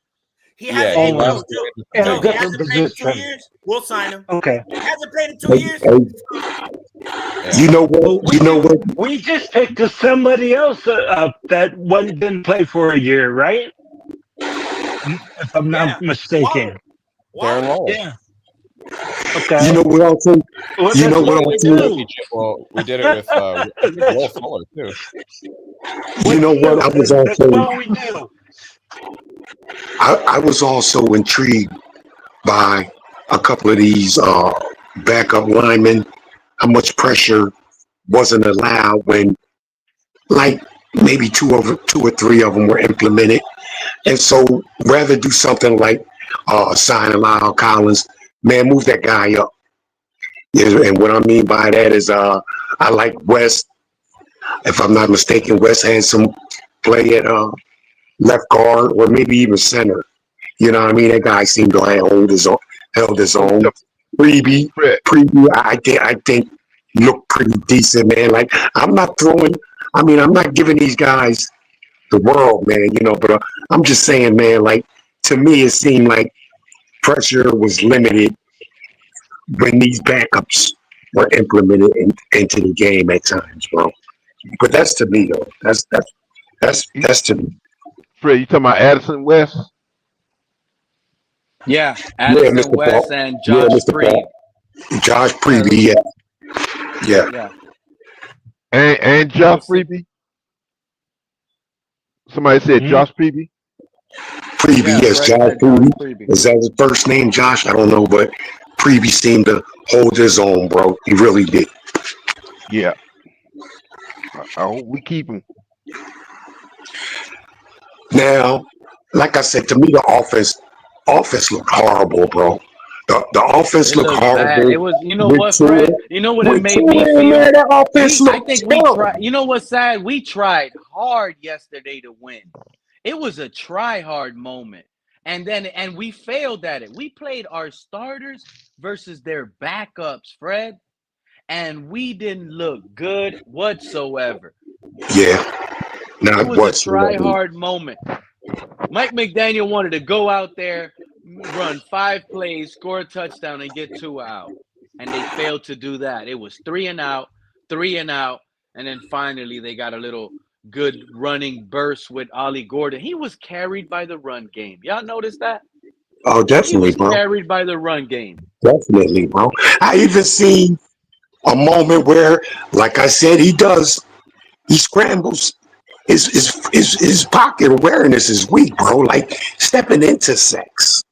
He yeah, hasn't. he Hey, Only left Joe, in a Joe, he Vegas. different hasn't played in 2 position. years. We'll sign him. Okay. He hasn't played in 2 years. You know Well, what? You know what? we just picked somebody else that didn't play for a year, right? If I'm Yeah, not mistaken. Darren Waller. Yeah. Okay. You know what else? Well, You that's know what what we else? do. Well, we did it with I think Will That's Fuller too. You know what? I was That's also what we do. I was also intrigued by a couple of these backup linemen. How much pressure wasn't allowed when, like, maybe two or three of them were implemented, and so rather do something like sign Lyle Collins, man, move that guy up. Yeah, and what I mean by that is I like West. If I'm not mistaken, West had some play at left guard or maybe even center. You know what I mean? That guy seemed to have held his own. Freebie, I think looked pretty decent, man. Like I'm not giving these guys the world, man. You know, but I'm just saying, man. Like to me, it seemed like pressure was limited when these backups were implemented into the game at times, bro. But that's to me, though. That's to me. Fred, you talking about Addison West? Yeah, Yeah, Addison Mr. West Paul. and Yeah, Josh Mr. Freed. Paul. Josh Freebie, yeah. Yeah. And Josh Freebie? Somebody said Josh Freebie? Freebie, Yeah, yes, Fred Josh said Josh Freebie. Freebie. Is that his first name, Josh? I don't know, but Freebie seemed to hold his own, bro. He really did. Yeah. I hope we keep him. Now, like I said, to me, the offense looked horrible, bro. The offense It looked looked bad. horrible. It was, you know With what, Tua, Fred? You know what it with made me Tua, feel? man, that offense I looked think we terrible. tried. You know what's sad? We tried hard yesterday to win. It was a try hard moment. And we failed at it. We played our starters versus their backups, Fred, and we didn't look good whatsoever. Yeah, not It was a whatsoever. try hard moment. Mike McDaniel wanted to go out there, run 5 plays, score a touchdown, and get 2 out. And they failed to do that. It was 3 and out, 3 and out, And then finally they got a little good running burst with Allie Gordon. He was carried by the run game. Y'all notice that? Oh, He definitely, was bro. carried by the run game. Definitely, bro. I even seen a moment where, like I said, he scrambles. His pocket awareness is weak, bro. Like stepping into sex.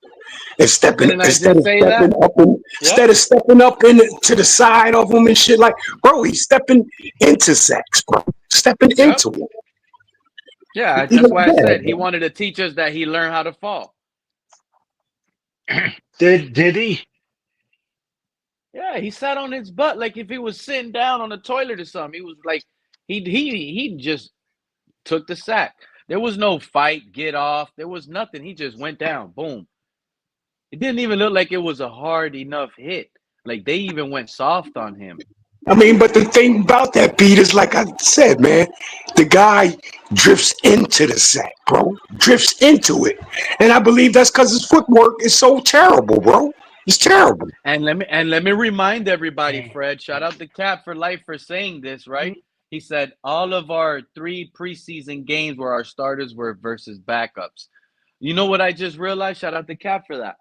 Didn't I just say that? Instead of stepping up to the side of him and shit, like, bro, he's stepping into sex, bro. Stepping into it. Yeah, that's why I said he wanted to teach us that he learned how to fall. Did he? Yeah, he sat on his butt like if he was sitting down on the toilet or something. He was like, he just took the sack. There was no fight, get off. There was nothing. He just went down. Boom. It didn't even look like it was a hard enough hit. Like they even went soft on him. I mean, but the thing about that, Pete, is like I said, man, the guy drifts into the sack, bro. Drifts into it. And I believe that's because his footwork is so terrible, bro. It's terrible. And let me remind everybody, Fred, shout out to Cap for life for saying this, right? He said all of our 3 preseason games where our starters were versus backups. You know what I just realized? Shout out to Cap for that.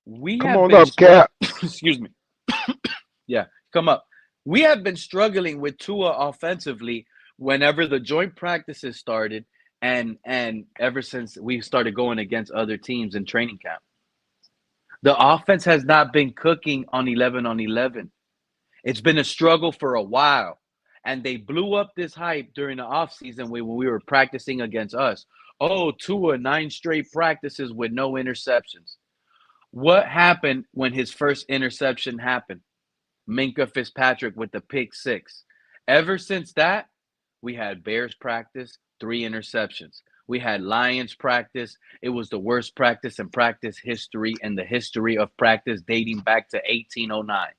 Come on up, Cap. Excuse me. Yeah, come up. We have been struggling with Tua offensively whenever the joint practices started and ever since we started going against other teams in training camp. The offense has not been cooking on 11 on 11. It's been a struggle for a while. And they blew up this hype during the offseason when we were practicing against us. Oh, Tua, 9 straight practices with no interceptions. What happened when his first interception happened? Minka Fitzpatrick with the pick 6. Ever since that, we had Bears practice, 3 interceptions. We had Lions practice. It was the worst practice in practice history and the history of practice dating back to 1809.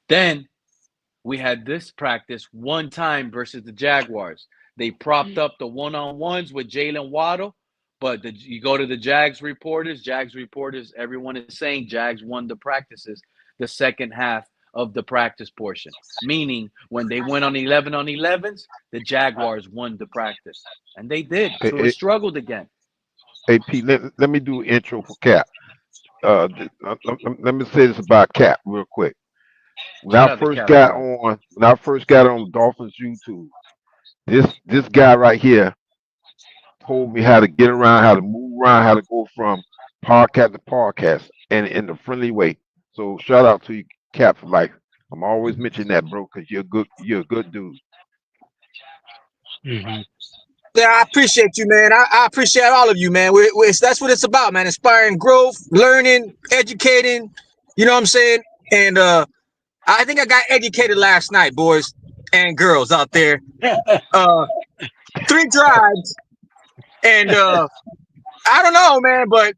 Then we had this practice one time versus the Jaguars. They propped up the one-on-ones with Jalen Waddle, but you go to the Jags reporters, everyone is saying Jags won the practices the second half of the practice portion, meaning when they went on 11 on 11s, the Jaguars won the practice, and they did. Tua struggled again. Hey, Pete, let me do an intro for Cap. Let me say this about Cap real quick. When I first got on Dolphins YouTube, this guy right here told me how to get around, how to move around, how to go from podcast to podcast, and in a friendly way. So shout out to you, Cap, for life. I'm always mentioning that, bro, because you're a good dude. Mm-hmm. Yeah, I appreciate you, man. I appreciate all of you, man. That's what it's about, man. Inspiring growth, learning, educating. You know what I'm saying? And I think I got educated last night, boys and girls out there. 3 drives, and I don't know, man, but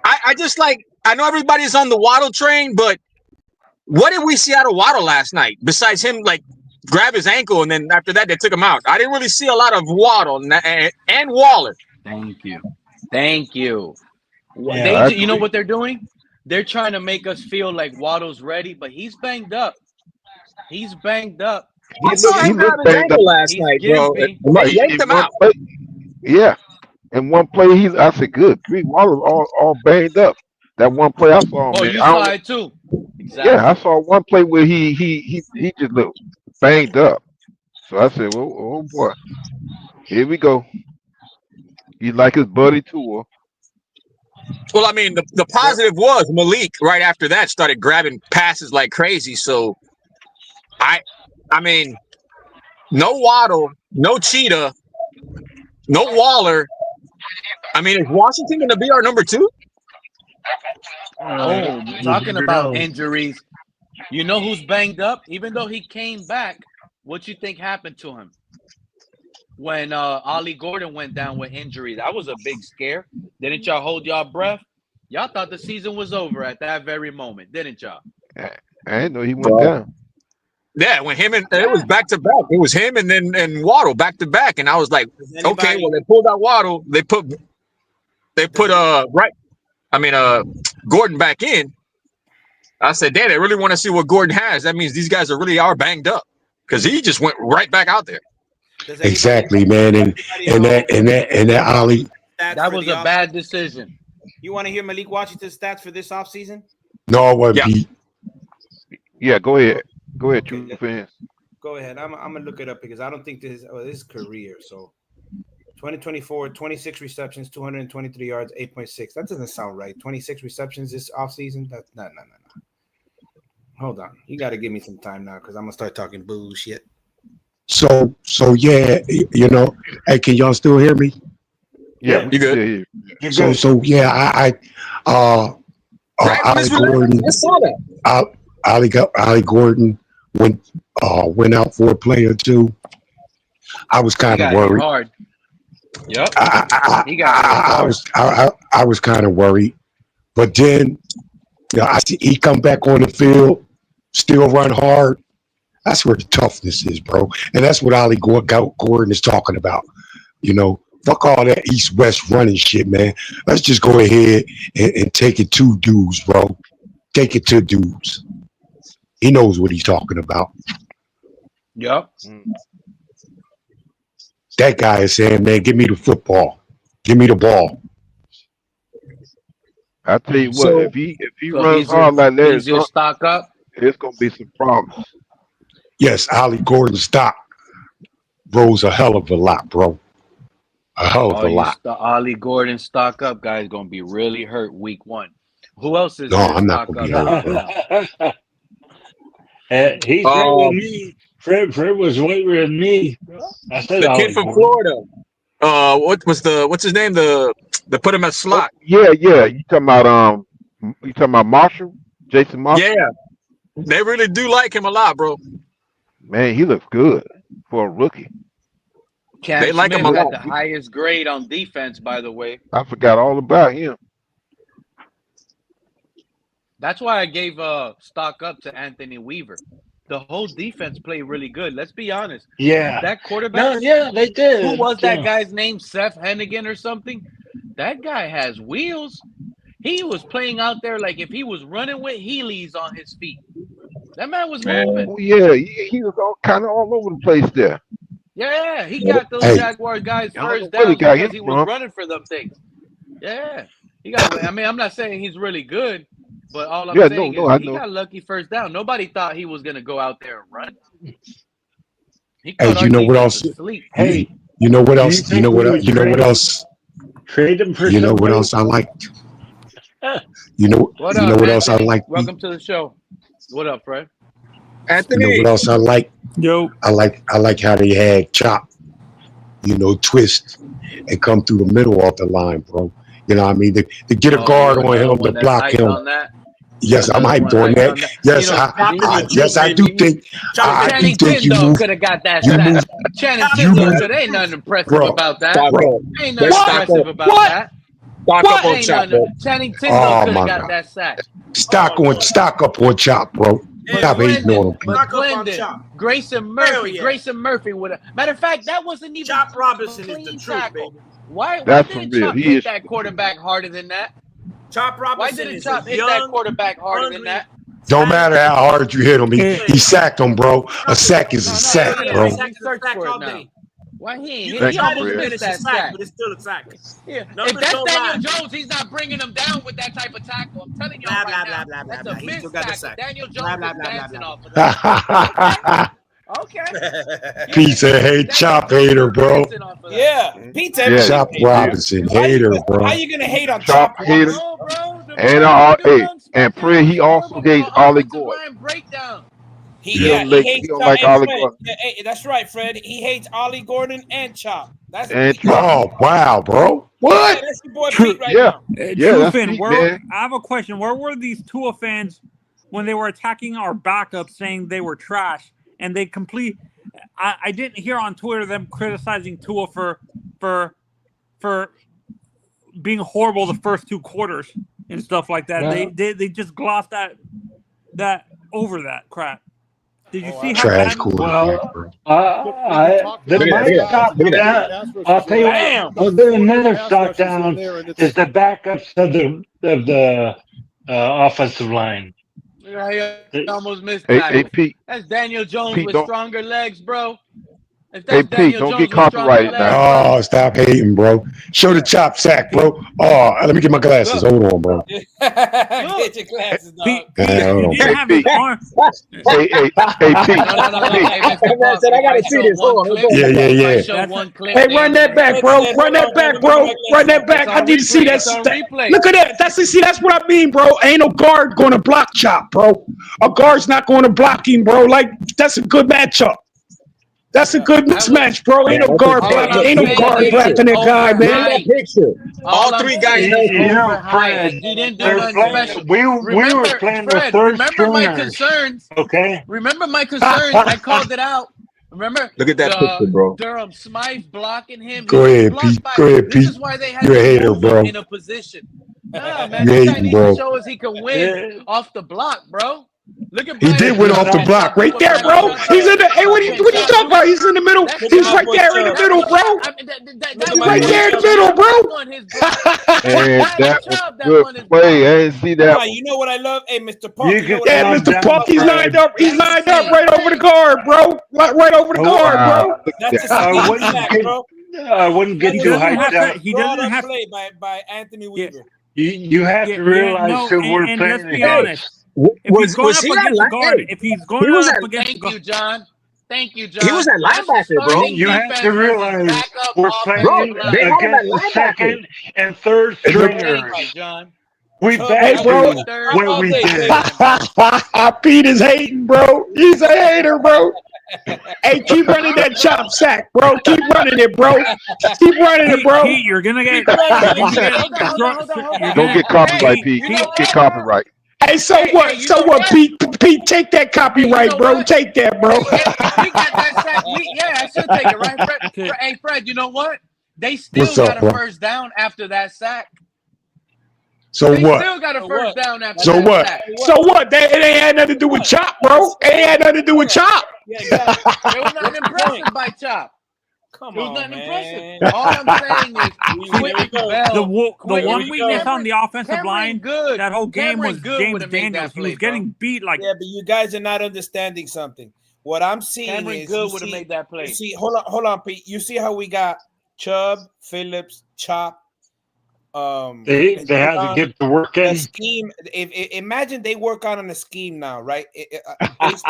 I just I know everybody's on the Waddle train, but what did we see out of Waddle last night besides him grab his ankle and then after that they took him out? I didn't really see a lot of Waddle and Waller. Thank you. Yeah, you know what they're doing? They're trying to make us feel like Waddle's ready, but he's banged up. I saw him grab his ankle last night, bro. He yanked him out. Yeah. In one play, I said, good grief, Waller all banged up. That one play I saw him. Oh, you saw it too. Exactly. Yeah, I saw one play where he just looked banged up. So I said, well, oh boy, here we go. He's like his buddy Tua. Well, I mean, the positive was Malik right after that started grabbing passes like crazy. So I mean, no Waddle, no Cheetah, no Waller. I mean, is Washington going to be our number 2? Oh, talking about injuries, you know who's banged up? Even though he came back, what you think happened to him? When Allie Gordon went down with injury, that was a big scare. Didn't y'all hold y'all breath? Y'all thought the season was over at that very moment, didn't y'all? I didn't know he went down. Yeah, when him and it was back to back. It was him and Waddle back to back, and I was like, okay, well they pulled out Waddle, they put Gordon back in. I said, damn, they really want to see what Gordon has. That means these guys are banged up. because he just went right back out there. Exactly, man. And that Ollie. That was a bad decision. You want to hear Malik Washington's stats for this offseason? No, it wasn't Pete. Yeah, go ahead. Go ahead, true fans. Go ahead. I'm gonna look it up because I don't think this is career. So 2024, 26 receptions, 223 yards, 8.6. That doesn't sound right. 26 receptions this offseason? That's no. Hold on. You got to give me some time now because I'm gonna start talking bullshit. So yeah, hey, can y'all still hear me? Yeah, you good? So yeah, Allie Gordon. Allie Gordon went out for a play or two. I was kind of worried. Hard. Yep. I was kind of worried, but then I see he come back on the field, still run hard. That's where the toughness is, bro, and that's what Allie Gordon is talking about. Fuck all that east-west running shit, man. Let's just go ahead and take it to dudes, bro. Take it to dudes. He knows what he's talking about. Yep. That guy is saying, man, give me the football. Give me the ball. I tell you what, if he runs hard like that, he'll stock up. It's gonna be some problems. Yes, Allie Gordon stock rose a hell of a lot, bro. A hell of a lot. The Allie Gordon stock up guy is gonna be really hurt week 1. Who else is? No, I'm not gonna be hurt, bro. He's right with me. Fred was right with me. I said the kid from Florida. What's his name? The put him at slot. Yeah. You talking about Marshall? Jason Marshall? Yeah. They really do like him a lot, bro. Man, he looks good for a rookie. They like him a lot. The highest grade on defense, by the way. I forgot all about him. That's why I gave stock up to Anthony Weaver. The whole defense played really good. Let's be honest. Yeah. That quarterback. Yeah, they did. Who was that guy's name? Seth Hennigan or something? That guy has wheels. He was playing out there like if he was running with Heelys on his feet. That man was moving. Oh, yeah, he was kind of all over the place there. Yeah, he got those Jaguars guys first down because he was running for them things. Yeah, he got. I mean, I'm not saying he's really good, but all I'm saying is he got lucky first down. Nobody thought he was gonna go out there and run. Hey, you know what else? Hey, you know what else? You know what else? Trade him for. You know what else I liked? You know what else I like? Welcome to the show. What up, Fred? Anthony. You know what else I like? Yo. I like how they had Chop, twist and come through the middle off the line, bro. You know what I mean? To get a guard on him, to block him. Yes, I'm hyped on that. Yes, I do think. I do think you could have got that sack. Channing Tindall could. Ain't nothing impressive about that. Ain't nothing impressive about that. Channing Tindall could have got that sack. Stock up on Chop, bro. Stop hating on him. McClendon, Grayson Murphy would have. Matter of fact, that wasn't even. Chop Robinson is the truth, baby. Why didn't Chop hit that quarterback harder than that? Chop Robinson. Why didn't Chop hit that quarterback harder than that? Don't matter how hard you hit him. He sacked him, bro. A sack is a sack, bro. Why he almost missed that sack? But it's still a sack. Yeah. If that's Daniel Jones, he's not bringing him down with that type of tackle. I'm telling you right now. That's a missed tackle. Daniel Jones is dancing off of that. Okay. Pete said, hey, Chop hater, bro. Yeah. Pete said Chop Robinson, hater, bro. How you going to hate on Chop hater? And Fred, he also gave Allie Gordon. He hates Ollie Gordon. Yeah, that's right, Fred. He hates Allie Gordon and Chop. Oh, wow, bro. What? That's your boy Pete right now. I have a question. Where were these Tua fans when they were attacking our backup, saying they were trash? And they I didn't hear on Twitter them criticizing Tua for being horrible the first 2 quarters and stuff like that. They just glossed that over that crap. Did you see how trash bad? Well, I'll tell you what. I'll do another stock down. Is the backups of the offensive line. He almost missed Hey, tackles. Pete. That's Daniel Jones Pete, with don't. stronger legs, bro. If Hey, that's Pete, Daniel don't get Jones with stronger copyrighted legs, now. bro. Oh, stop hating, bro. Show the chop sack, bro. Oh, let me get my glasses. Look, Hold on, bro. Get your glasses, dog. Pete, Hold you on. didn't Hey, have his Pete. arm. Hey, Pete. no. Pete. Hey, Mr. Man Puff, said, I if I gotta see show this. one Hold on, clip, hold on. Yeah, if I yeah. show That's one clip, Hey, they run ain't that gonna back, get bro. it. Run that back, bro. Run that back. It's I on need to see replay. that. It's on that. replay. Look at that. That's what I mean, bro. Ain't no guard going to block chop, bro. A guard's not going to block him, bro. Like, that's a good matchup. That's a good That was mismatch, bro. Ain't Man, no that's a guard all man. blocking. I'm Ain't no Look at saying that guard is picture. blocking that guy, Look at man. that overhyped. picture. All All I'm three guys saying is healthy. overhyped. Fred, He didn't do they're nothing playing. special. We were playing with Fred, third remember my stringers. concerns. Okay. Remember my concerns. I called it out. Remember Look at that picture, the bro. Durham Smythe blocking him. He Go was ahead, blocked Pete. by. Go ahead, This Pete. is why they had You're a to hater, move him bro. in a position. Nah, man, You this guy hating, needs to bro. show us he can win off the block, bro. Look at He Brian did win It's off the not. Can't block Chop do right what there, Brian bro. Chop He's do. in the. Hey, what Can are you Chop talking do? about? He's in the middle. That's He's Chop. right there in the That middle, was bro. that He's wasn't right even there in the Chop. middle, That bro. won his block. And That was that was Chop a that good won his play. block. I didn't see Come that on, one. you know what I love? Hey, Mr. Puff, You you know can what I Yeah, love? calm Mr. down, Puck, he's lined Fred. up. He's That's the lined up same right over the play. guard, bro. Right over the Oh, guard, bro. Look That's at the I scheme wouldn't sack, get. bro. I wouldn't That get He is too a doesn't hyped have perfect to. up. He drawn doesn't up have. play by Anthony Yeah, Weaver. You have to realize no, that we're and let's playing be honest. against. If he's going Was up he at against the guard, hey, if he's he going was at up against the Thank guard, you, John. Thank you, he was John. at That's the linebacker, bro. starting You have to defense versus realize backup we're Bro, offensive playing they line. had him at against the linebacker. second and third And look, Thank stringers. you, John. We Chubb, hey, bet That Chubb, was bro. the you third what all we day offensive did. played. lineman. Pete is hating, bro. He's a hater, bro. Hey, keep running that chop sack, bro. Keep running it, bro. Keep running it, bro. Pete, you're gonna get, Keep running you're it. gonna get, Hold you're on. Don't gonna, get copyright, Hey, Pete. you know Don't get what? copyright. Hey, so Hey, what? you So know what, what? Pete? Pete, take that Hey, you copyright, know bro. what? Take that, bro. If we got that sack, I should take it, right, Fred? okay. Hey, Fred, you know what? They still What's got up, a bro? first down after that sack. So They what? still got a So first what? down after So that what? sack. So what? It ain't had nothing to do with What? chop, bro. It ain't had nothing to do with chop. Yeah, exactly. There was nothing What's the point? impressive by Chop. Come It was on, nothing impressive. man. All I'm saying is Here we Quick go. The Here one we weakness go. on the offensive Cameron line Good. that whole game Cameron was Good would James have made Daniels. that He play, was getting beat like. Yeah, but you guys are not understanding something. What I'm seeing Cameron is Good would have made that play. hold on, Pete. You see how we got Chubb, Phillips, Chop. They had to get to work The in. scheme. Imagine they work out on a scheme now, right? Based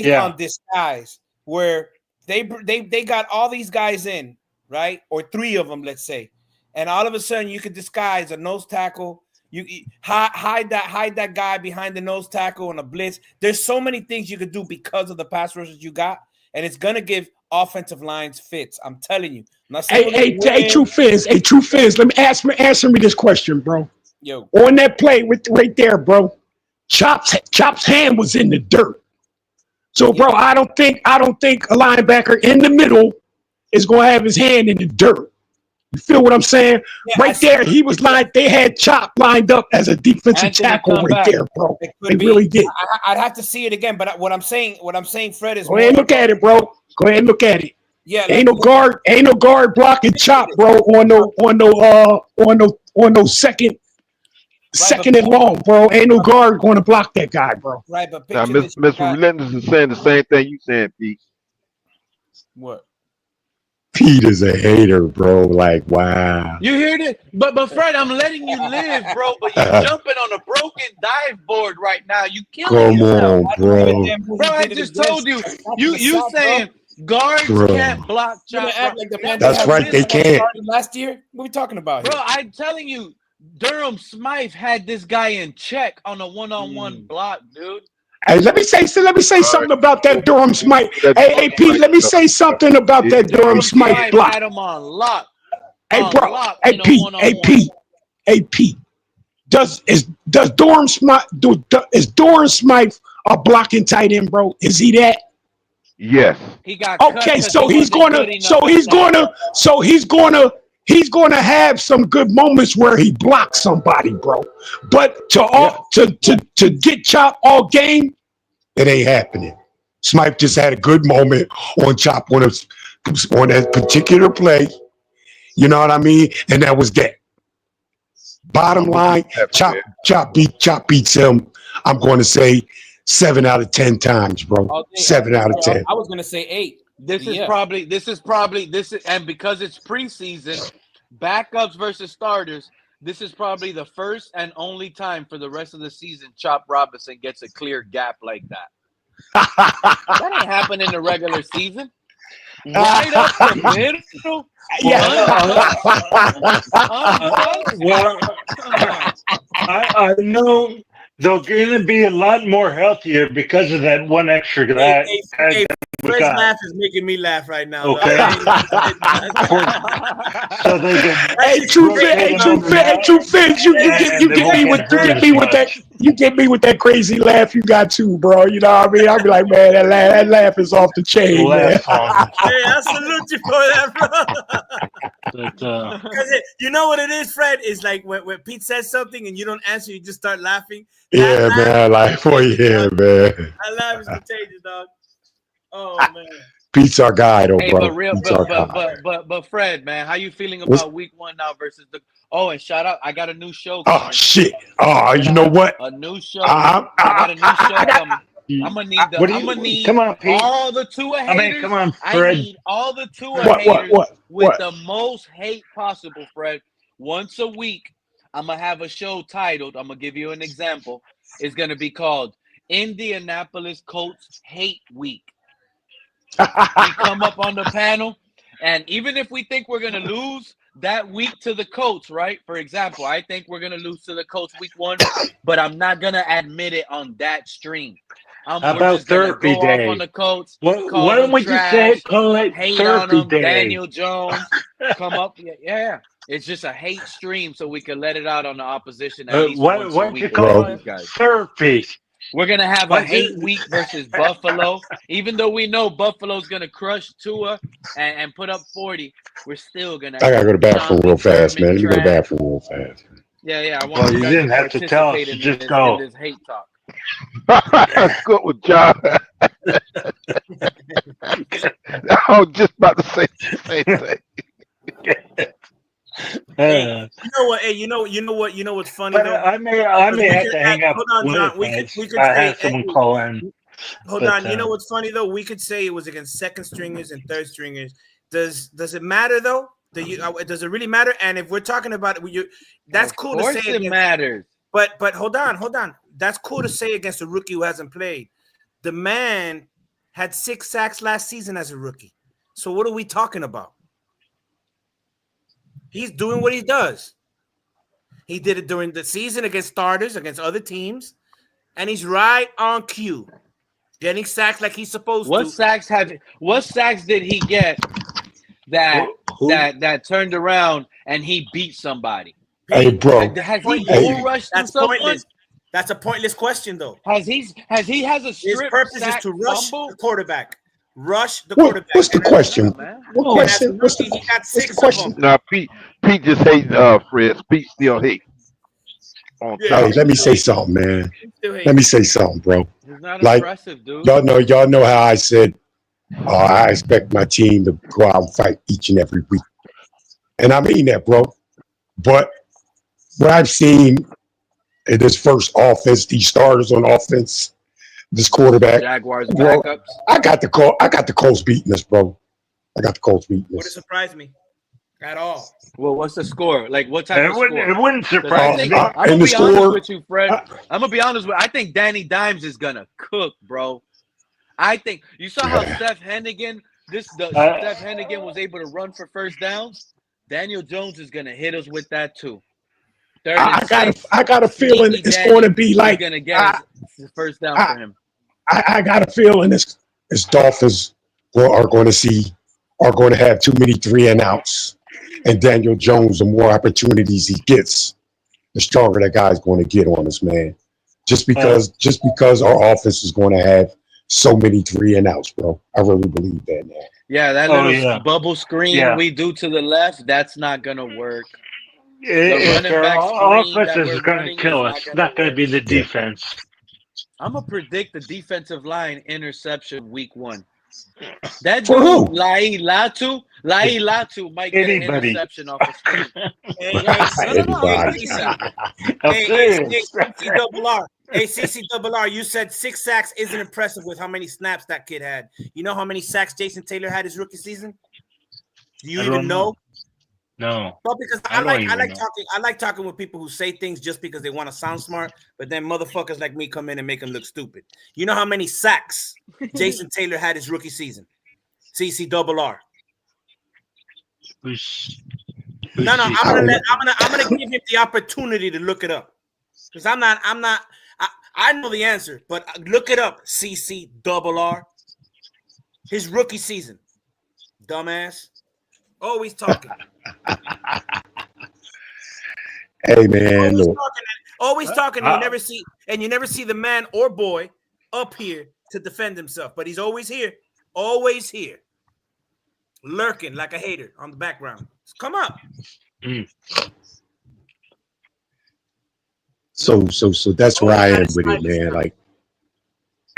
Yeah. on disguise, where they got all these guys in, right, or three of them, let's say, and all of a sudden you could disguise a nose tackle. You hide that guy behind the nose tackle on a blitz. There's so many things you could do because of the pass rushers you got, and it's gonna give offensive lines fits. I'm telling you. I'm not saying Hey, True Fizz. Hey, True Fizz. Let me answer me this question, bro. Yo. On that play with right there, bro. Chop's hand was in the dirt. So, bro, I don't think a linebacker in the middle is gonna have his hand in the dirt. You feel what I'm saying? Yeah, right there, he was they had Chop lined up as a defensive Anthony, tackle come right back. there, bro. It They could be. really did. I'd have to see it again, but what I'm saying, Fred, is Go ahead and look at it, bro. Go ahead and look at it. Yeah, ain't no guard blocking Chop, bro. On no second and long, bro. Ain't no guard going to block that guy, bro. Right, but Now, picture this. Mr. Relentless is saying the same thing you saying, Pete. What? Pete is a hater, bro. Like, wow. You hear it? But Fred, I'm letting you live, bro. But you're jumping on a broken dive board right now. You killing Come yourself. on, bro. Bro, I just told you. You saying guards Bro. can't block Chop, bro. Act like the man That's right, they can't. Last year, what are we talking about here? Bro, I'm telling you, Durham Smythe had this guy in check on a one-on-one block, dude. Hey, let me say something about that Durham Smythe. Hey, Pete, let me say something about that Durham Smythe block. Had him on lock. Hey, bro. Hey, Pete. Does Durham Smythe is Durham Smythe a blocking tight end, bro? Is he that? Yes. He got okay, so he's gonna have some good moments where he blocks somebody, bro. But to get Chop all game, it ain't happening. Smythe just had a good moment on Chop on that particular play. You know what I mean? And that was that. Bottom line, Chop beats him I'm going to say 7 out of 10 times, bro. 7 out of 10. I was gonna say 8. This is probably, and because it's preseason, backups versus starters, this is probably the first and only time for the rest of the season Chop Robinson gets a clear gap like that. That ain't happening in the regular season. Right up the middle. Well, I know they're going to be a lot more healthier because of that one extra guy. Fred's laugh is making me laugh right now. Okay. So they can. Hey, True Fins, you get me with that crazy laugh you got too, bro. You know what I mean? I'll be like, man, that laugh is off the chain, man. Hey, I salute you for that, bro. Because you know what it is, Fred? Is like when Pete says something and you don't answer, you just start laughing. Yeah, man. Like, for yeah, man. That laugh is contagious, dog. Oh man. Pete's our guy, though, bro. But Fred, man, how you feeling about week 1 now versus the? Oh, and shout out, I got a new show coming. Oh shit! Oh, you know what? A new show. I got a new show coming. I'm gonna need come on, Pete. all the Tua haters. I mean, come on, Fred. I need all the Tua haters with the most hate possible, Fred. Once a week, I'm gonna have a show titled. I'm gonna give you an example. It's gonna be called Indianapolis Colts Hate Week. We come up on the panel, and even if we think we're going to lose that week to the Colts, right? For example, I think we're going to lose to the Colts week 1, but I'm not going to admit it on that stream. How about Therapy Day? On the Colts, why don't we just say call it Therapy Day? Daniel Jones, come up. Yeah. It's just a hate stream so we can let it out on the opposition. Why don't you call it Therapy? We're going to have a hate week versus Buffalo. Even though we know Buffalo's going to crush Tua and put up 40, we're still going to. I got to go to the bathroom real fast, man. Let me go to the bathroom real fast. Yeah. I want you didn't have to tell us. You just go. In this hate talk. Good with John. I was just about to say the same thing. Hey, you know what? Hey, you know what's funny though? I may have to hang up. Hold on, John. We could I have someone call in. Hold on. You know what's funny though? We could say it was against second stringers and third stringers. Does it matter though? Does it really matter? And if we're talking about it, that's cool to say. It matters. But hold on. That's cool to say against a rookie who hasn't played. The man had 6 sacks last season as a rookie. So what are we talking about? He's doing what he does. He did it during the season against starters, against other teams, and he's right on cue, getting sacks like he's supposed to. What sacks did he get that turned around and he beat somebody? Hey, bro. Has he bull rushed someone? Pointless. That's a pointless question, though. Has a strip? His purpose is to rush the quarterback. Rush the quarterback. What's the question? What question? What's the question? No, Pete just hating Fred. Pete still hate. Hey, let me say something, man. Let me say something, bro. He's not like, impressive, dude. Y'all know how I said I expect my team to go out and fight each and every week. And I mean that, bro. But what I've seen in this first offense, these starters on offense, this quarterback, Jaguars bro, backups. I got the Colts beating us, bro. I got the Colts beating us. Would it surprise me at all? Well, what's the score? Like, what type of score? It wouldn't surprise me. I'm gonna be honest with you, Fred. I'm gonna be honest with you. I think Danny Dimes is gonna cook, bro. I think you saw how Steph Hennigan was able to run for first downs. Daniel Jones is gonna hit us with that too. I got a feeling it's going to be like gonna get his first down for him. I got a feeling this Dolphins are going to have too many 3-and-outs, and Daniel Jones, the more opportunities he gets, the stronger that guy's going to get on us, man. Just because our offense is going to have so many 3-and-outs, bro. I really believe that, man. Yeah, that little bubble screen we do to the left, that's not going to work. Our offense is going to kill us. It's not going to be the defense. I'm going to predict the defensive line interception week 1. That For who? Lai Latu might get an interception off the screen. Hey, Hey, CCRR, you said 6 sacks isn't impressive with how many snaps that kid had. You know how many sacks Jason Taylor had his rookie season? Do you even know? No. Well, because I like talking with people who say things just because they want to sound smart, but then motherfuckers like me come in and make them look stupid. You know how many sacks Jason Taylor had his rookie season? CCRR. No, I'm gonna give him the opportunity to look it up. Because I know the answer, but look it up, CCRR. His rookie season. Dumbass. Always talking. Hey man, always talking, and you never see the man or boy up here to defend himself. But he's always here, lurking like a hater on the background. Come up. So that's where I am with it, man. Like,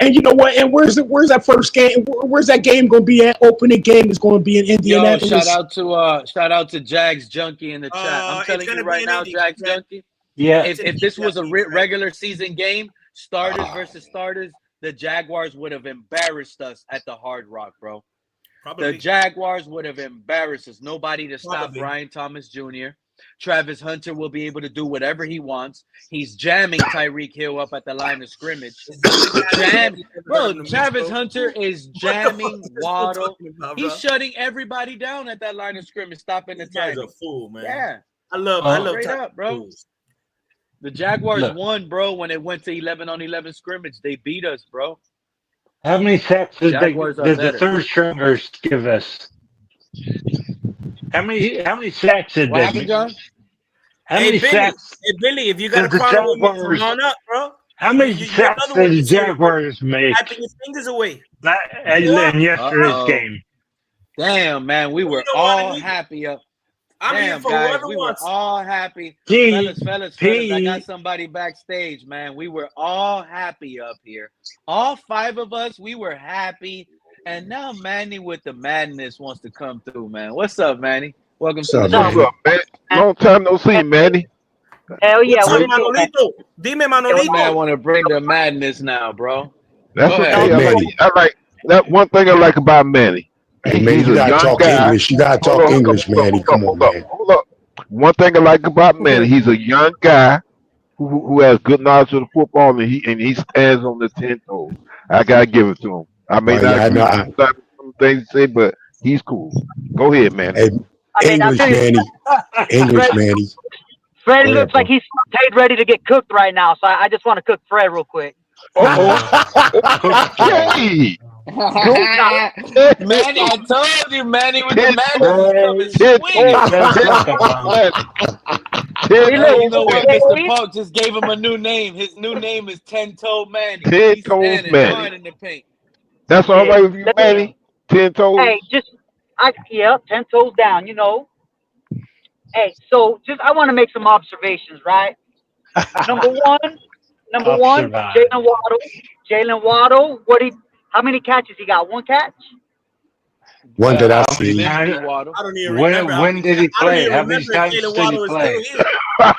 and you know what? And where's that first game? Where's that game going to be at? Opening game is going to be in Indianapolis. Yo, shout out to Jags Junkie in the chat. I'm telling you right now, Jags Junkie. Yeah. If this was a regular season game, starters versus starters, the Jaguars would have embarrassed us at the Hard Rock, bro. Probably. The Jaguars would have embarrassed us. Nobody to stop Brian Thomas Jr. Travis Hunter will be able to do whatever he wants. He's jamming Tyreek Hill up at the line of scrimmage. Travis Hunter is jamming Waddle. He's shutting everybody down at that line of scrimmage, stopping the time. He's a fool, man. Yeah. I love straight up, bro. The Jaguars won, bro, when it went to 11-on-11 scrimmage. They beat us, bro. How many sacks did the third stringers give us? How many sacks did what happened, John? How many sacks? Hey, Billy, if you got a problem with me, come on up, bro. How many sacks did the Jaguars make? Tapping your fingers away. In yesterday's game. Damn, man, we were all happy up. I'm here for guys, whoever we wants. were all happy. Fellas, I got somebody backstage, man. We were all happy up here. All 5 of us, we were happy. And now Manny with the madness wants to come through, man. What's up, Manny? Welcome to the show. What's up, man? Long time no see, Manny. Hell yeah. Manolito. Dime, Manolito. This man want to bring the madness now, bro. That's okay. I like that. One thing I like about Manny. Hey, man, you gotta talk English. You gotta talk English, Manny. Come on, man. Hold up. One thing I like about Manny, he's a young guy who has good knowledge of the football, and he stands on the 10 toes. I gotta give it to him. I may not agree with some things to say, but he's cool. Go ahead, man. Hey, English, Manny. English, Manny. Fred looks like he's paid ready to get cooked right now, so I just want to cook Fred real quick. Okay. Manny, I told you, Manny, with the madness you know what? Mr. Punk just gave him a new name. His new name is 10-Toe Manny. 10-Toes Manny. In the paint. That's all right with you, Manny? 10 toes? Hey, 10 toes down, you know. Hey, so I want to make some observations, right? Number one, Jalen Waddle. How many catches he got? 1 catch? One that I've seen. I don't even remember. When did he play? How many times did he play? Let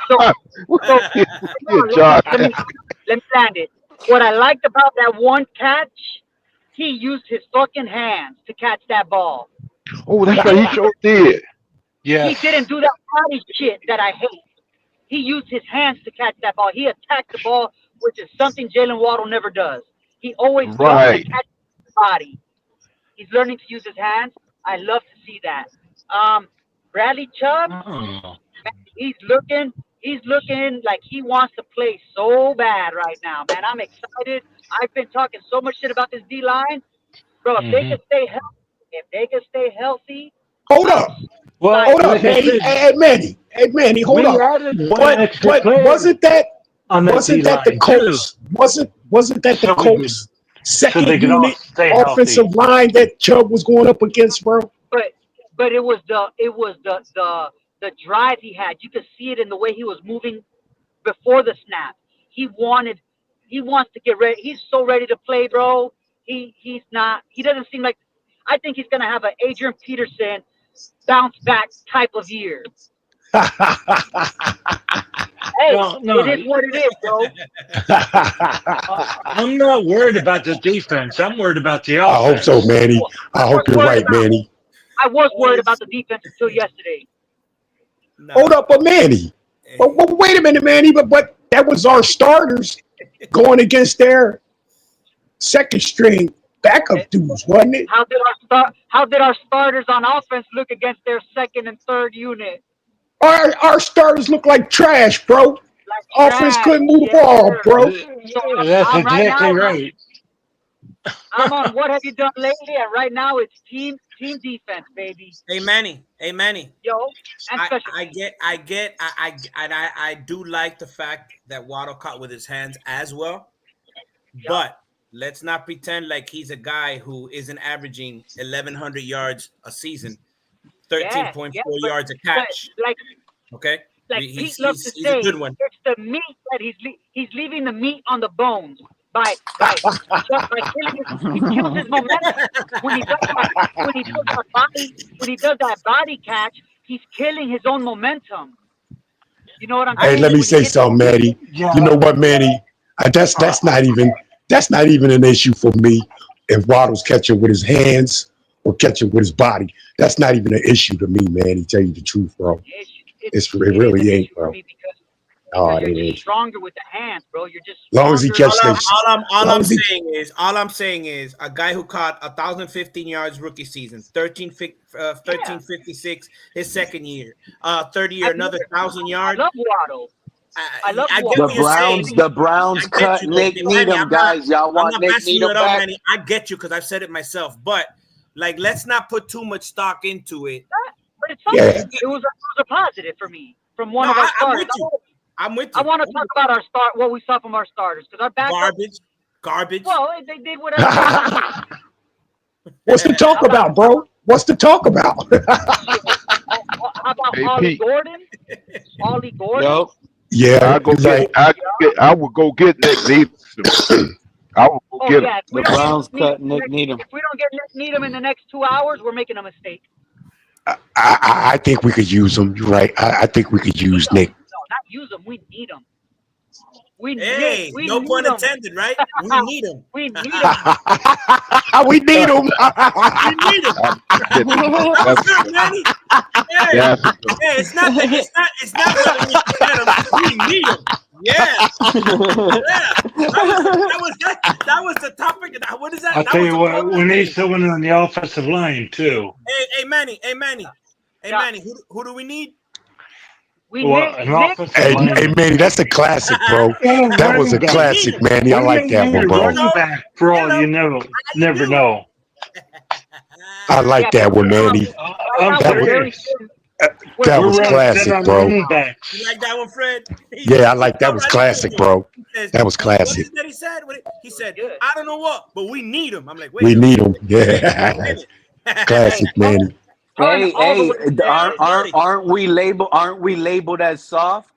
me land it. What I liked about that 1 catch, he used his fucking hands to catch that ball. Oh, that's what he sure did. Yeah. He didn't do that body shit that I hate. He used his hands to catch that ball. He attacked the ball, which is something Jalen Waddle never does. He always goes to catch his body. He's learning to use his hands. I love to see that. Bradley Chubb, he's looking like he wants to play so bad right now, man. I'm excited. I've been talking so much shit about this D-line. Bro, if they can stay healthy. Hold up. Well, hold up, Manny. Hey, Manny, hold up. But wasn't that the Colts? Wasn't that the Colts' second unit offensive line that Chubb was going up against, bro? But it was the drive he had. You could see it in the way he was moving before the snap. He wants to get ready. He's so ready to play, bro. He doesn't seem like. I think he's gonna have an Adrian Peterson bounce back type of year. Hey, No. it is what it is, bro. I'm not worried about the defense. I'm worried about the I hope so, offense. Manny. I hope you're right, Manny. I was worried about the defense until yesterday. Hold up, but Manny. But wait a minute, Manny. But that was our starters going against their second string backup dudes, wasn't it? How did our starters on offense look against their second and third unit? Our starters look like trash, bro. Offense Trash, couldn't move the yes, ball, sir. bro. So That's I'm right exactly now. right. I'm on what have you done lately, and right now it's team defense, baby. Hey Manny. Yo, and special. I do like the fact that Waddle caught with his hands as well, but let's not pretend like he's a guy who isn't averaging 1,100 yards a season, 13.4 yards a catch. Okay, like he's Pete loves to he's say, a good one. it's the meat that he's leaving the meat on the bones by killing he kills his momentum when he does that body catch. He's killing his own momentum. You know what I'm saying? Hey, let me say something, Manny. You know what, Manny? That's not even an issue for me. If Waddle's catching with his hands or catching with his body, that's not even an issue to me, Manny. Tell you the truth, bro. It really ain't, bro. Because you're just stronger with the hands, bro. You're just long as he catches all I'm saying is a guy who caught 1,015 yards rookie season, 1356 his second year, third year another 1,000 yards. I love Waddle. I love The Browns cut Nick Needham, guys. Y'all want I'm not Nick passing you Needham it out, back? Manny. I get you because I've said it myself, but like let's not put too much stock into it. But it's something. It was a positive for me from one of our starters. I'm with you. I want to talk about what we saw from our starters because our backup garbage. Well, they did whatever. They wanted. What's to talk about, bro? What's to talk about? How about Allie Gordon? Allie Gordon. Yo. Yeah, I would go get Nick Needham. I would go get him. The Browns cut Nick Needham. If we don't get Nick Needham in the next 2 hours, we're making a mistake. I think we could use him. You're right. I think we could use Nick. No, not use him. We need him. No pun intended, right? We need him. We need him. We need him. That's good, Manny. Hey, it's not whether we get him. We need him. Yeah. That was the topic. What is that? I'll tell you what, we need someone on the offensive line too. Hey, Manny. Who do we need? Hey, Manny, that's a classic, bro. That was a classic, Manny. I like that one, bro. Running back, bro. You never know. I like that one, Manny. That was classic, bro. You like that one, Fred? Yeah, I like that. Was classic, bro. That was classic. What he said? He said, I don't know what, but we need him. I'm like, wait. We need him. Yeah. Classic, Manny. Hey, aren't we labeled as soft?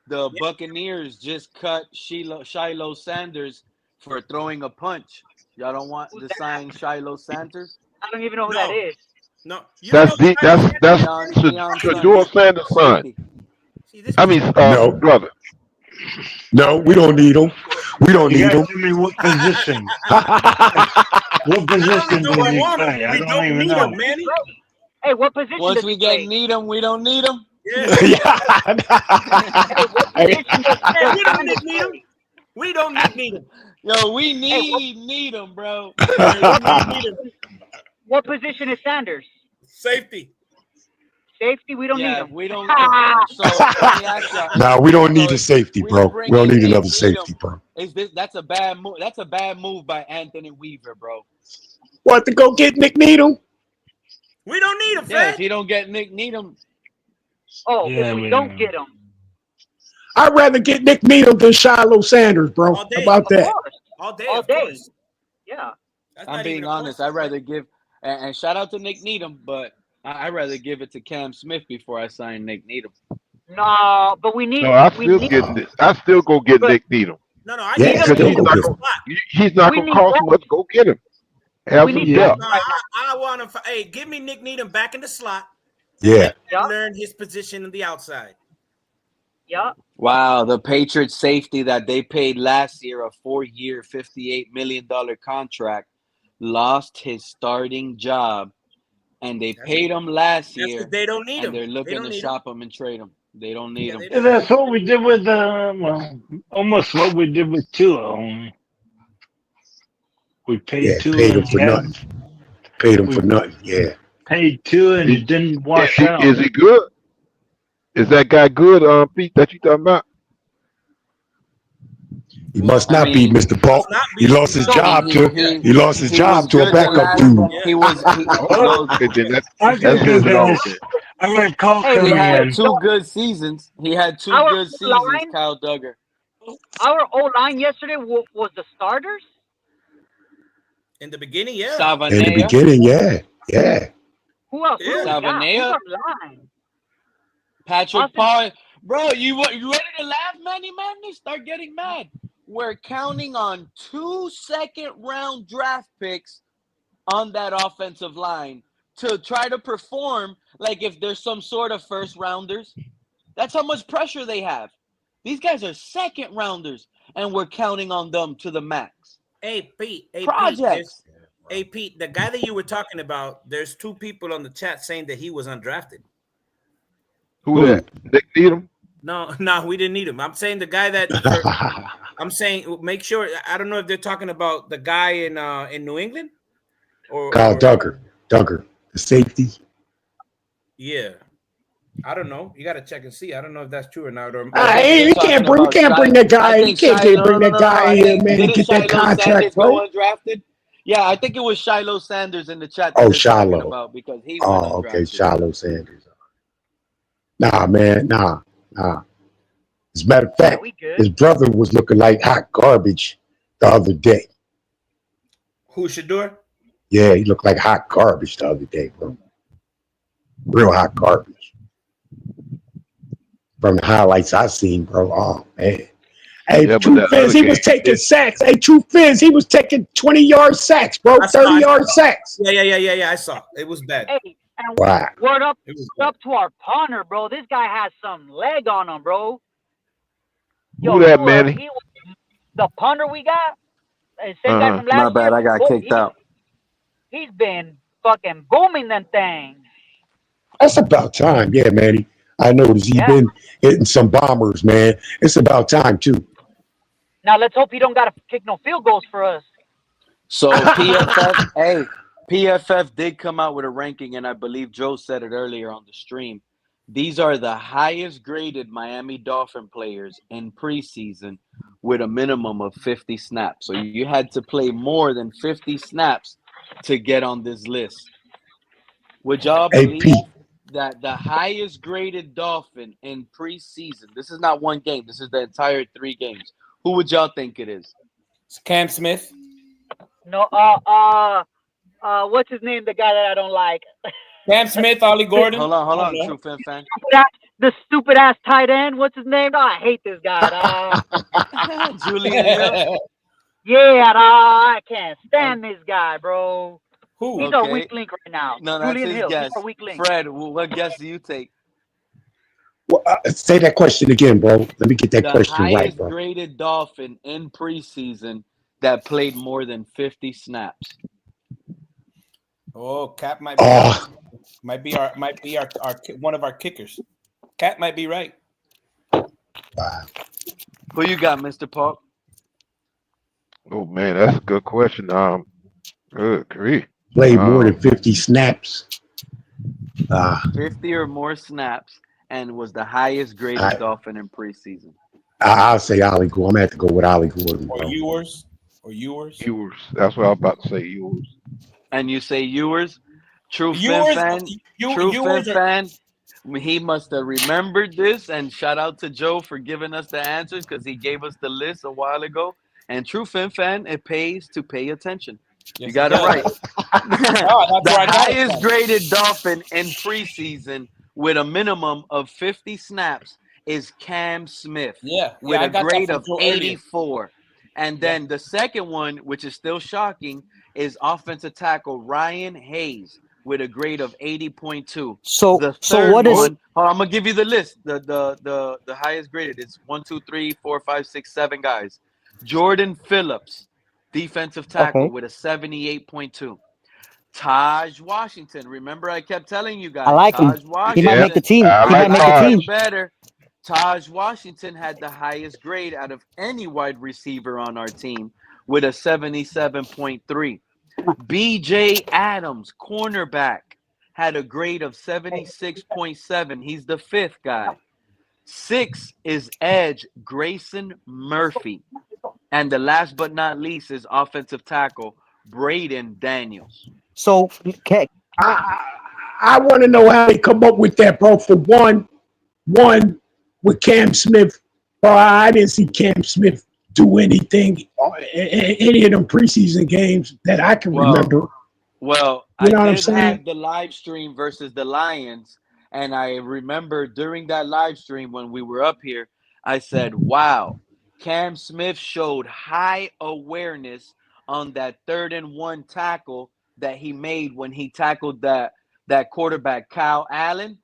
The Buccaneers just cut Shiloh Sanders for throwing a punch. Y'all don't want to sign Shiloh Sanders? I don't even know who that is. No, that's Shador Sanders' son. I mean, brother. No, we don't need him. We don't need him. Tell me what position? What position do you play? I don't even know. Manny. Hey, what position? Once we get need him, we don't need him. Yeah. We don't need him. Yo, we need him, bro. What position is Sanders? Safety. Safety, we don't need him. We don't. No, we don't need a safety, bro. We don't need another safety, bro. That's a bad move. That's a bad move by Anthony Weaver, bro. What, to go get Nick Needham? We don't need him, Fred. Yeah, if you don't get Nick Needham. Oh, if we don't get him. I'd rather get Nick Needham than Shiloh Sanders, bro. How about that? All day. Yeah. I'm being honest. I'd rather give and shout out to Nick Needham, but I'd rather give it to Cam Smith before I sign Nick Needham. No, but we need. No, I still go get Nick Needham. No, he's not gonna cost much. Go get him. Have some depth. I want to. Hey, give me Nick Needham back in the slot. Yeah. Learn his position on the outside. Yeah. Wow, the Patriots safety that they paid last year a 4-year, $58 million contract lost his starting job, and they paid him last That's year, because they don't need and him. they're They looking don't to need him. shop him and trade him. They don't need him. Yeah, that's what we did with almost what we did with Tua. We paid Yeah, Tua paid him and for he had nothing. Paid him we for nothing. Yeah. paid Tua and it didn't wash out. Is he good? Is that guy good, Pete, that you talking about? He must not be Mr. Paul. He lost his I job mean, to he lost his he was job to a good the backup last. dude. He was Oh, Okay, then I that's can do his loss. this. I'm gonna call Hey, he coming had in. 2 good seasons. He had 2 our good seasons. line, Kyle Duggar. our O line yesterday was the starters. In the beginning, yeah. In the Savanea. beginning, yeah. Who else? Who do we got? Who's Savanea. our line? Patrick Austin. Paul. Bro, you ready to laugh, Manny? Start getting mad. We're counting on 2 second-round draft picks on that offensive line to try to perform like if there's some sort of first-rounders. That's how much pressure they have. These guys are second-rounders, and we're counting on them to the max. Hey, Pete. Projects. Hey, Pete, the guy that you were talking about, there's 2 people on the chat saying that he was undrafted. Who that? Nick Needham? No, we didn't need him. I'm saying the guy that I'm saying make sure. I don't know if they're talking about the guy in New England Kyle Duggar, the safety. Yeah, I don't know. You got to check and see. I don't know if that's true or not. Or You can't bring that guy. You can't bring that guy in here, man, and get that contract, bro. Go undrafted? Yeah, I think it was Shiloh Sanders in the chat that Oh, they're talking Shiloh. about because he went undrafted. Okay, Shiloh Sanders. Nah, man, nah. As a matter of fact, his brother was looking like hot garbage the other day. Who, Shador? Yeah, he looked like hot garbage the other day, bro. Real hot garbage. From the highlights I seen, bro. Oh, man. Hey, True Fizz, he was taking sacks. Hey, True Fizz, he was taking 20-yard sacks, bro. 30-yard sacks. Yeah. I saw. It was bad. Hey, and wow. word up to our punter, bro. This guy has some leg on him, bro. Who that, Manny? The punter we got, same guy from last My bad, year. I got kicked out. He's been fucking booming them things. That's about time. Yeah, Manny. I noticed he's been hitting some bombers, man. It's about time, too. Now, let's hope he don't got to kick no field goals for us. So PFF, PFF did come out with a ranking, and I believe Joe said it earlier on the stream. These are the highest graded Miami Dolphin players in preseason with a minimum of 50 snaps. So you had to play more than 50 snaps to get on this list. Would y'all believe that the highest graded Dolphin in preseason, this is not one game, this is the entire 3 games. Who would y'all think it is? It's Cam Smith. No, what's his name? The guy that I don't like. Cam Smith, Allie Gordon. Hold on, True Fan. The stupid ass tight end. What's his name? Oh, I hate this guy. Julian Hill. Yeah, I can't stand this guy, bro. Who? He's our weak link right now. No, that's Julian his Hill. guess. He's our weak link. Fred, what guess do you take? Well, say that question again, bro. Let me get that question right, The highest bro. graded Dolphin in preseason that played more than 50 snaps. Oh, Cap might be might be our one of our kickers. Cap might be right. Wow. Who you got, Mr. Park? Oh man, that's a good question. Good grief. Played more than 50 snaps. 50 or more snaps, and was the highest graded Dolphin in preseason. I'll say Allie Gordon. I'm gonna have to go with Allie Gordon, bro. Ewers. Ewers. That's what I was about to say. Ewers. And you say Ewers? True fan. He must have remembered this, and shout out to Joe for giving us the answers because he gave us the list a while ago. And true fan, it pays to pay attention. Yes, you got it right. The highest graded Dolphin in preseason with a minimum of 50 snaps is Cam Smith. With a grade of 84. And then the second one, which is still shocking, is offensive tackle Ryan Hayes with a grade of 80.2. So The so third what is one, I'm gonna give you the list. The highest graded is 1, 2, 3, 4, 5, 6, 7 guys. Jordan Phillips, defensive tackle okay? with a 78.2. Taj Washington. Remember, I kept telling you I guys, like him. Taj He might make Washington. the team. I He He might like make the might team. get Taj. better. Taj Washington had the highest grade out of any wide receiver on our team with a 77.3. BJ Adams, cornerback, had a grade of 76.7. He's the fifth guy. 6 is Edge Grayson Murphy. And the last but not least is offensive tackle Braden Daniels. So I want to know how they come up with that, bro. For one with Cam Smith, bro, I didn't see Cam Smith do anything in any of them preseason games that I can remember. Well, You I know what I'm did saying? have the live stream versus the Lions, and I remember during that live stream when we were up here, I said, "Wow, Cam Smith showed high awareness on that 3rd-and-1 tackle that he made when he tackled that quarterback Kyle Allen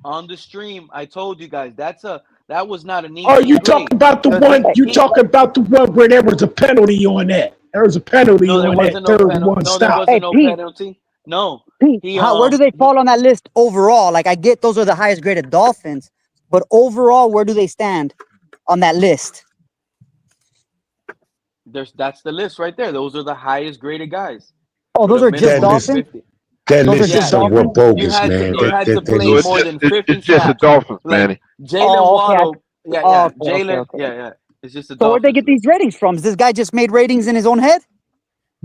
on the stream." I told you guys that was not an Oh, easy you play talking about the because one? You talking about the one where there was a penalty on that? There was a penalty no, there on that wasn't no 3rd-and-1 penalty. No, there stop. wasn't hey no Pete, penalty. No, he where do they fall on that list overall? Like I get those are the highest graded Dolphins, but overall, where do they stand on that list? that's the list right there. Those are the highest graded guys Oh, with those a are just That minimum of list, Dolphins. 50. that Those are list is just Yeah, somewhat Dolphins. bogus, man. you had to That play So list. more than it's 50 just the snaps. Dolphins, Like Manny. Jalen Oh, okay. Waddle. Yeah, Oh, yeah. okay, okay, Jalen. okay. Yeah, yeah. It's just the So where'd they Dolphins get list. these ratings from? Is this guy just made ratings in his own head?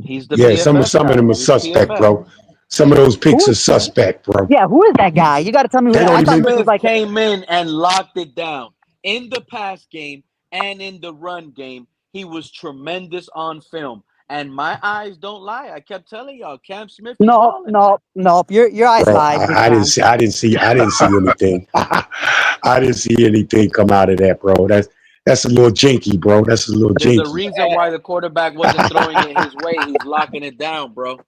He's the Yeah, PFF some of guy. them are He's suspect, PFF. bro. Some of those picks Who are is? suspect, bro. Yeah, who is that guy? You got to tell me who They that. I don't Cam thought even. this was Smith like. came in and locked it down in the pass game and in the run game. He was tremendous on film. And my eyes don't lie. I kept telling y'all, Cam Smith is No, balling. no, no. Your eyes Bro, lied big I didn't time. see. I didn't see. I didn't see anything. I didn't see anything come out of that, bro. That's a little jinky, bro. That's a little There's a jinky. reason why the quarterback wasn't throwing it his way. He's locking it down, bro.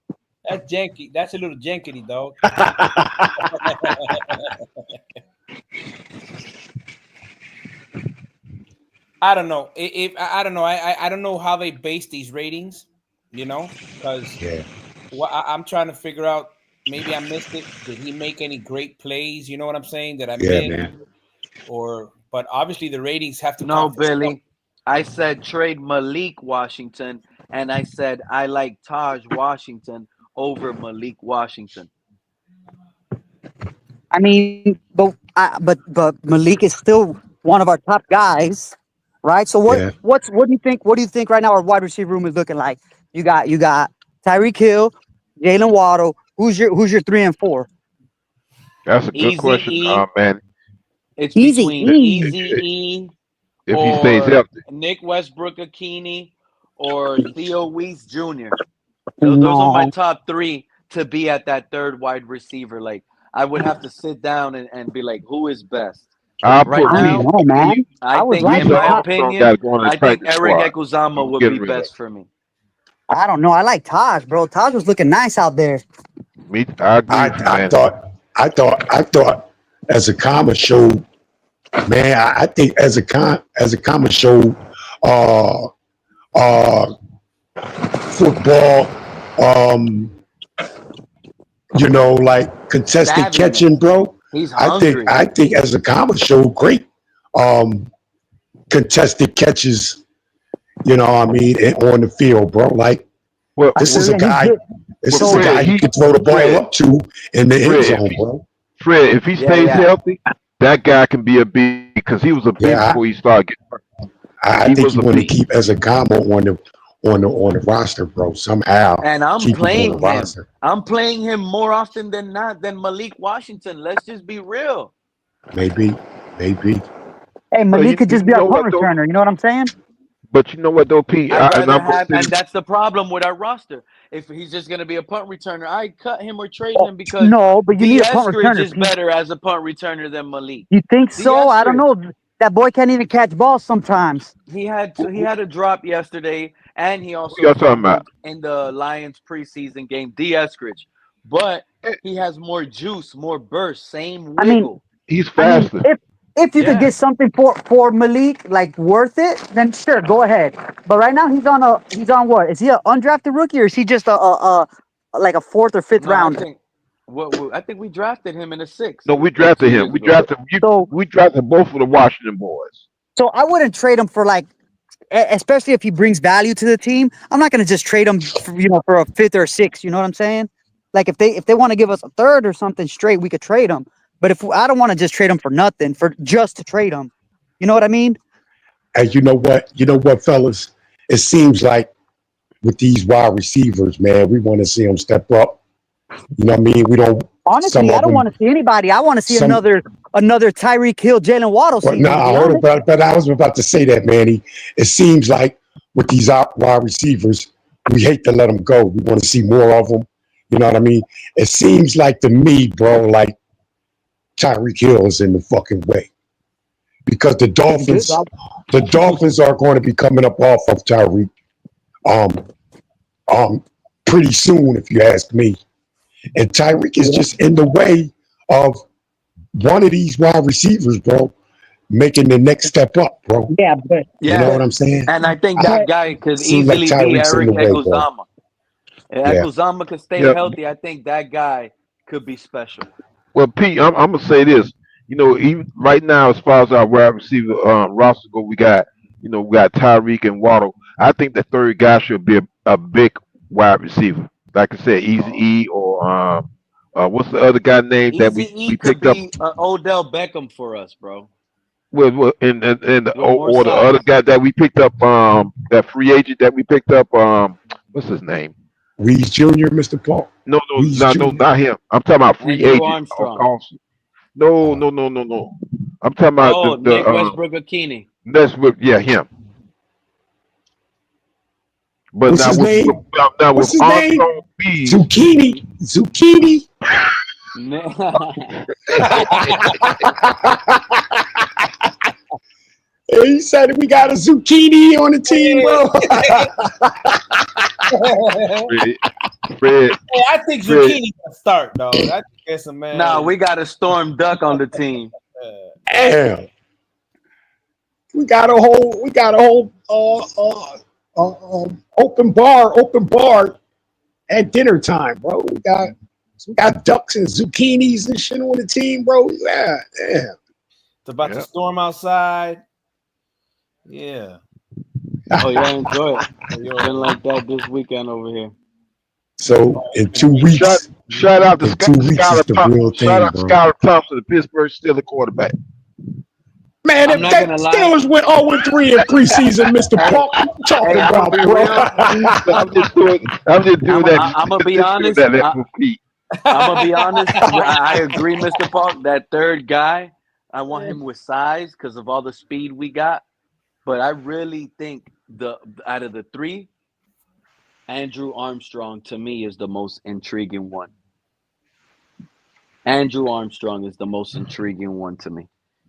That's janky. That's a little jankety, dog. I don't know. If I don't know. I don't know how they base these ratings. You know, because Yeah. I'm trying to figure out. Maybe I missed it. Did he make any great plays? You know what I'm saying? That I Yeah, missed, man. but obviously the ratings have to No, count for something. Billy. I said trade Malik Washington, and I said I like Taj Washington over Malik Washington. I mean, but Malik is still one of our top guys, right? So Yeah. what do you think? What do you think right now our wide receiver room is looking like? You got Tyreek Hill, Jalen Waddle. Who's your 3 and 4? That's a good Easy question, E. Manny. It's Easy between E. Easy E If he stays or healthy. Nick Westbrook-Akini or Theo Weiss Jr. Those are my No, top 3 to be at that third wide receiver. Like I would have to sit down and be like, who is best? I'll Right put I don't now, know, man. I I was think, in liking Lisa my Ty- Armstrong opinion, got to go on the I think practice Eric squad. Ekuzama I'm would be getting rid of. best for me. I don't know. I like Taj, bro. Taj was looking nice out there. Me, I agree with you, I man. thought as a comma showed, man. I think as a comma showed, uh, football, like contested Savviness. catching, bro. He's I hungry. think as a comma showed great, contested catches. You know what I mean, on the field, bro. Like Well, this well, is a And he's guy. good. This well is a So guy Fred, you he can throw the ball Fred, up to in the end Fred, zone, bro. if he Yeah, stays yeah. healthy, that guy can be a beast because he was a beast Yeah, before he started getting hurt. I He think was you a want to beast. keep as a combo on the roster, bro. Somehow And I'm keep him on the playing him. roster. I'm playing him more often than not than Malik Washington. Let's just be real. Maybe. hey, Well, Malik could you just be our know punt what though? returner. You know what I'm saying? But you know what though, Pete? I'd And rather I'm gonna have, say and this. that's the problem with our roster. If he's just going to be a punt returner, I'd cut him or trade Oh, him because no, but you D. need a punt Eskridge returner, is Pete. better as a punt returner than Malik. You think D. so? I don't Eskridge, know. That boy can't even catch balls sometimes. he had a drop yesterday, and he Who also y'all talking about? fumbled in the Lions preseason game. D. Eskridge, but he has more juice, more burst, same I mean, wiggle. He's I mean, faster. if you could Yeah. get something for Malik like worth it, then sure, go ahead. But right now he's on what? Is he an undrafted rookie or is he just a like a fourth or fifth No, I rounder? think I think we drafted him in the 6th No, we like drafted 2 him. years We ago. drafted So we drafted both of the Washington boys. so I wouldn't trade him for like, especially if he brings value to the team. I'm not gonna just trade him for, for a fifth or a sixth. You know what I'm saying? Like if they want to give us a third or something straight, we could trade him. But if I don't want to just trade him for nothing, for just to trade him, you know what I mean? And you know what? You know what, fellas? It seems like with these wide receivers, man, we want to see them step up. You know what I mean? We don't. Some Honestly, I of don't them. want to see anybody. I want to see Some. another Tyreek Hill, Jalen Waddle Well, season. no, To I be heard honest, about, but I was about to say that, Manny. It seems like with these wide receivers, we hate to let them go. We want to see more of them. You know what I mean? It seems like to me, bro, like Tyreek Hill is in the fucking way because the Dolphins are going to be coming up off of Tyreek, pretty soon, if you ask me. And Tyreek is just in the way of one of these wide receivers, bro, making the next step up, bro. Yeah, but you know what I'm saying? And I think that guy could Seems like easily be Tyreek's in Eric the way, bro. Eguzama. If Yeah. Eguzama could stay Yep. healthy, I think that guy could be special. Well, Pete, I'm gonna say this. Even right now, as far as our wide receiver roster go, we got Tyreek and Waddle. I think the third guy should be a big wide receiver. Like I said, Easy E or what's the other guy name that Easy E we could picked up? be Odell Beckham for us, bro. And With more or the other size. guy that we picked up, that free agent that we picked up, what's his name? Reese Jr., Mr. Paul. No, Reese no, Jr. not him. I'm talking about free Andrew agent. Armstrong. Carlson. No. I'm talking about Oh, the Nick Westbrook Akini. yeah, him. But What's his name? now What's with his name? Armstrong Speed, Zucchini. He said we got a zucchini on the team, bro. Fred, Hey, I think Zucchini can start, dog. I think that's a man. No, we got a Storm Duck on the team. Damn. We got a whole open bar at dinner time, bro. We got ducks and zucchinis and shit on the team, bro. Yeah, damn. It's about to storm outside. Yeah. Oh, y'all enjoy it. Been like that this weekend over here. So in 2 weeks, shout out to in 2 weeks is Skylar the Thompson. real thing, Shout out to bro. Skylar Thompson, the Pittsburgh Steelers quarterback. Man, I'm if not that gonna lie. Steelers went 0-3 in preseason, Mr. Pump, what you talking Hey, I'm about, gonna be bro? real. I'm just doing that. I'm gonna be just honest. doing that for Pete. I'm gonna be honest. I agree, Mr. Park. That third guy, I want him with size because of all the speed we got. But I really think out of the three, Andrew Armstrong to me is the most intriguing one. Andrew Armstrong is the most intriguing one to me.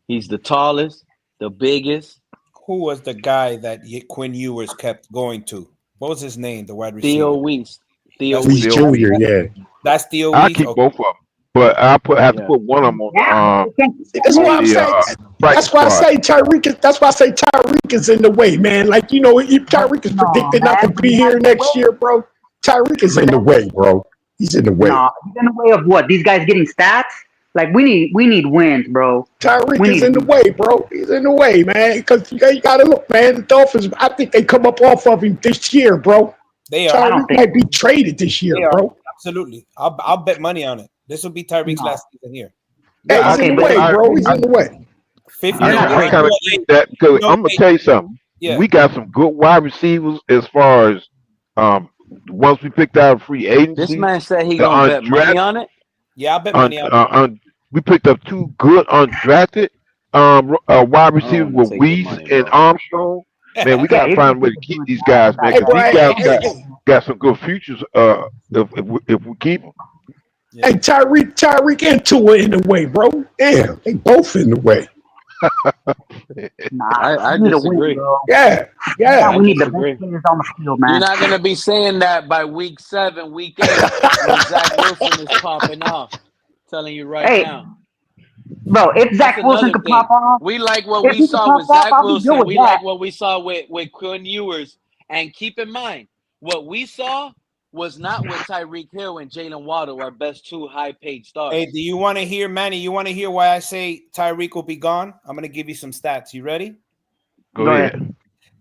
He's the tallest, the biggest. Who was the guy that Quinn Ewers kept going to? What was his name? The wide receiver. Theo Weiss. That's Reese Jr., yeah. That's Theo I Weiss. keep Okay. both of them, but I have to put one of them on. That's why I'm saying. That's why I say Tyreek is. That's why I say Tyreek is in the way, man. Like Tyreek is predicted not to be here next year, bro. Tyreek is in the way, bro. He's in the way. Nah, he's in the way of what? These guys getting stats? Like we need wins, bro. Tyreek is in the way, bro. He's in the way, man. Because you gotta look, man. The Dolphins. I think they come up off of him this year, bro. They are. Tyreek might be traded this year, They are. bro. Absolutely. I'll bet money on it. This will be Tyreek's last season here. Hey, he's in the way, bro. He's in the way. 50 I kind of think that because I'm gonna tell you something. Yeah. We got some good wide receivers as far as once we picked out free agency. This man said he gonna bet money on it. Yeah, I bet money on it. We picked up two good undrafted wide receivers with Weiss and Armstrong. Man, we gotta find a way to keep these guys, man. 'Cause these guys got some good futures. If we keep them. Hey, Tyreek and Tua in the way, bro. Damn, they both in the way. I we need a disagree. win, bro. Yeah, Yeah, I we need the disagree. best players on the field, You're man. not gonna be saying that by week 7, week 8, when Zach Wilson is popping off. Telling you right Hey, now. bro, if That's Zach Wilson another could pop thing. off, We like what if we he could saw pop with off, Zach I'll be good Wilson. with We that. like what we saw with Quinn Ewers. And keep in mind, what we saw was not with Tyreek Hill and Jalen Waddle, our best 2 high-paid stars. Hey, do you want to hear, Manny? You want to hear why I say Tyreek will be gone? I'm going to give you some stats. You ready? Go ahead.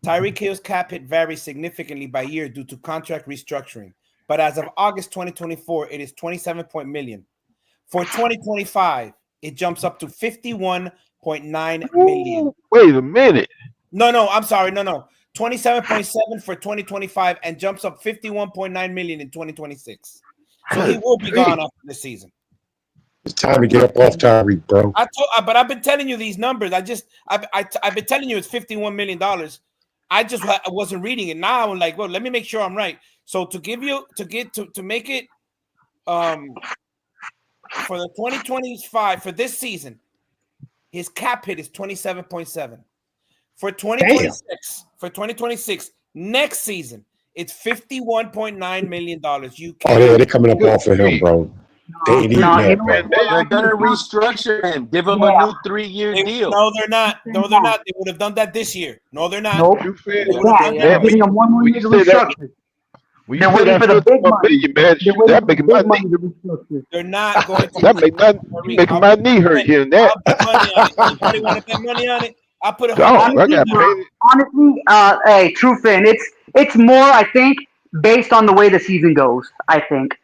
Tyreek Hill's cap hit varies significantly by year due to contract restructuring. But as of August 2024, it is $27 million. For 2025, it jumps up to $51.9 million. Wait a minute. No, I'm sorry. No. 27.7 for 2025 and jumps up 51.9 million in 2026. So he will be gone after this season. It's time to get up off Tyreek, bro. But I've been telling you these numbers. I've been telling you it's $51 million. I wasn't reading it. Now I'm like, well, let me make sure I'm right. So to make it for the 2025 for this season, his cap hit is 27.7. For 2026, next season, it's $51.9 million. They're coming up off of him, bro. They ain't even that, bro. They're gonna restructure him, give him a new 3-year deal. No, they're not. They would have done that this year. No, they're not. Nope. They're giving them one more year to restructure. They're waiting for the big money. That making my knee. They're not going to. That making my knee hurt hearing that. Anybody want to bet money on it? I'll put it. Honestly, hey, true fan. It's more, I think, based on the way the season goes. I think.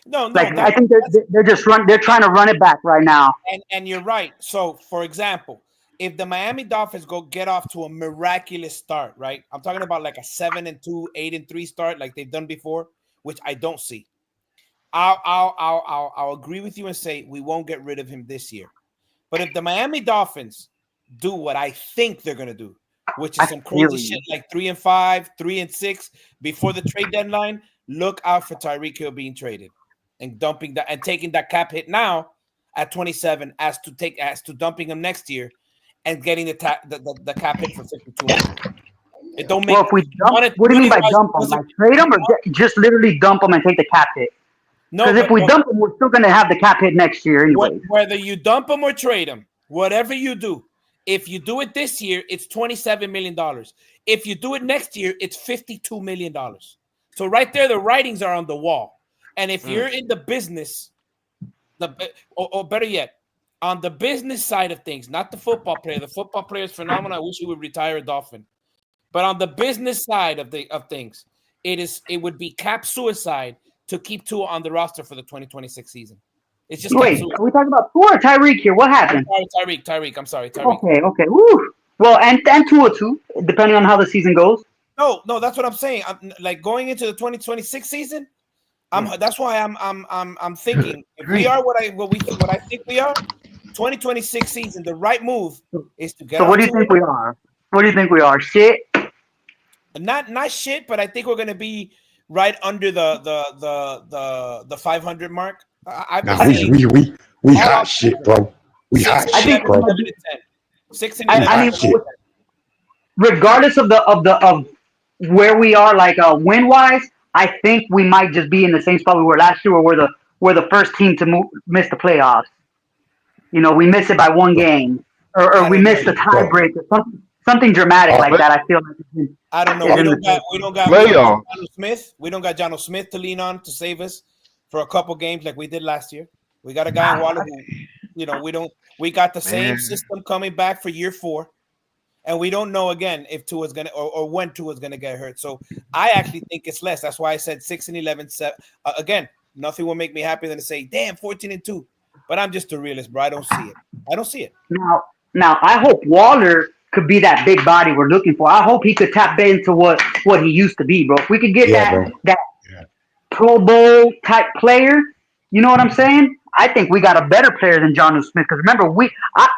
No. I think they're just they're trying to run it back right now. And you're right. So, for example, if the Miami Dolphins get off to a miraculous start, right? I'm talking about like a 7-2, 8-3 start, like they've done before, which I don't see. I'll agree with you and say we won't get rid of him this year. But if the Miami Dolphins do what I think they're gonna do, which is some crazy shit like 3-5, 3-6 before the trade deadline, look out for Tyreek Hill being traded and dumping that and taking that cap hit now at 27 as to dumping him next year and getting the cap hit for 52 million. It don't make. Well, if we dump, what do you mean by dump him? Like trade him or just literally dump him and take the cap hit? No, because if we dump him, we're still going to have the cap hit next year anyway. Whether you dump him or trade him, whatever you do, if you do it this year, it's $27 million. If you do it next year, it's $52 million. So right there, the writings are on the wall. And if you're in the business, or better yet, on the business side of things, not the football player. The football player is phenomenal. I wish he would retire a Dolphin. But on the business side of things, it would be cap suicide to keep Tua on the roster for the 2026 season. It's just wait. Are we talking about Tua or Tyreek here? What happened? Tyreek. I'm sorry, Tyreek. Okay. Woo. Well, and Tua too, depending on how the season goes. No, that's what I'm saying. I'm like going into the 2026 season. That's why I'm thinking if we are what I think we are, 2026 season, the right move is to get. So what do you think we are? What do you think we are? Shit. Not shit, but I think we're gonna be right under the 500 mark. We hot shit, bro. We hot shit, bro. 6 I mean, regardless of where we are, like win wise, I think we might just be in the same spot we were last year, where we're the first team to miss the playoffs. You know, we miss it by one game, or we miss the tiebreaker, something dramatic like that. I feel like I don't know. We don't got Jono Smith. We don't got Jono Smith to lean on to save us for a couple games like we did last year. We got a guy in Waller who, we got the same system coming back for year 4. And we don't know again if Tua's gonna or when Tua's gonna get hurt. So I actually think it's less. That's why I said 6-11. Again, nothing will make me happier than to say, damn, 14-2. But I'm just a realist, bro. I don't see it. Now I hope Waller could be that big body we're looking for. I hope he could tap into what he used to be, bro. If we could get that Pro Bowl type player, you know what I'm saying? I think we got a better player than Jonnu Smith. Because remember,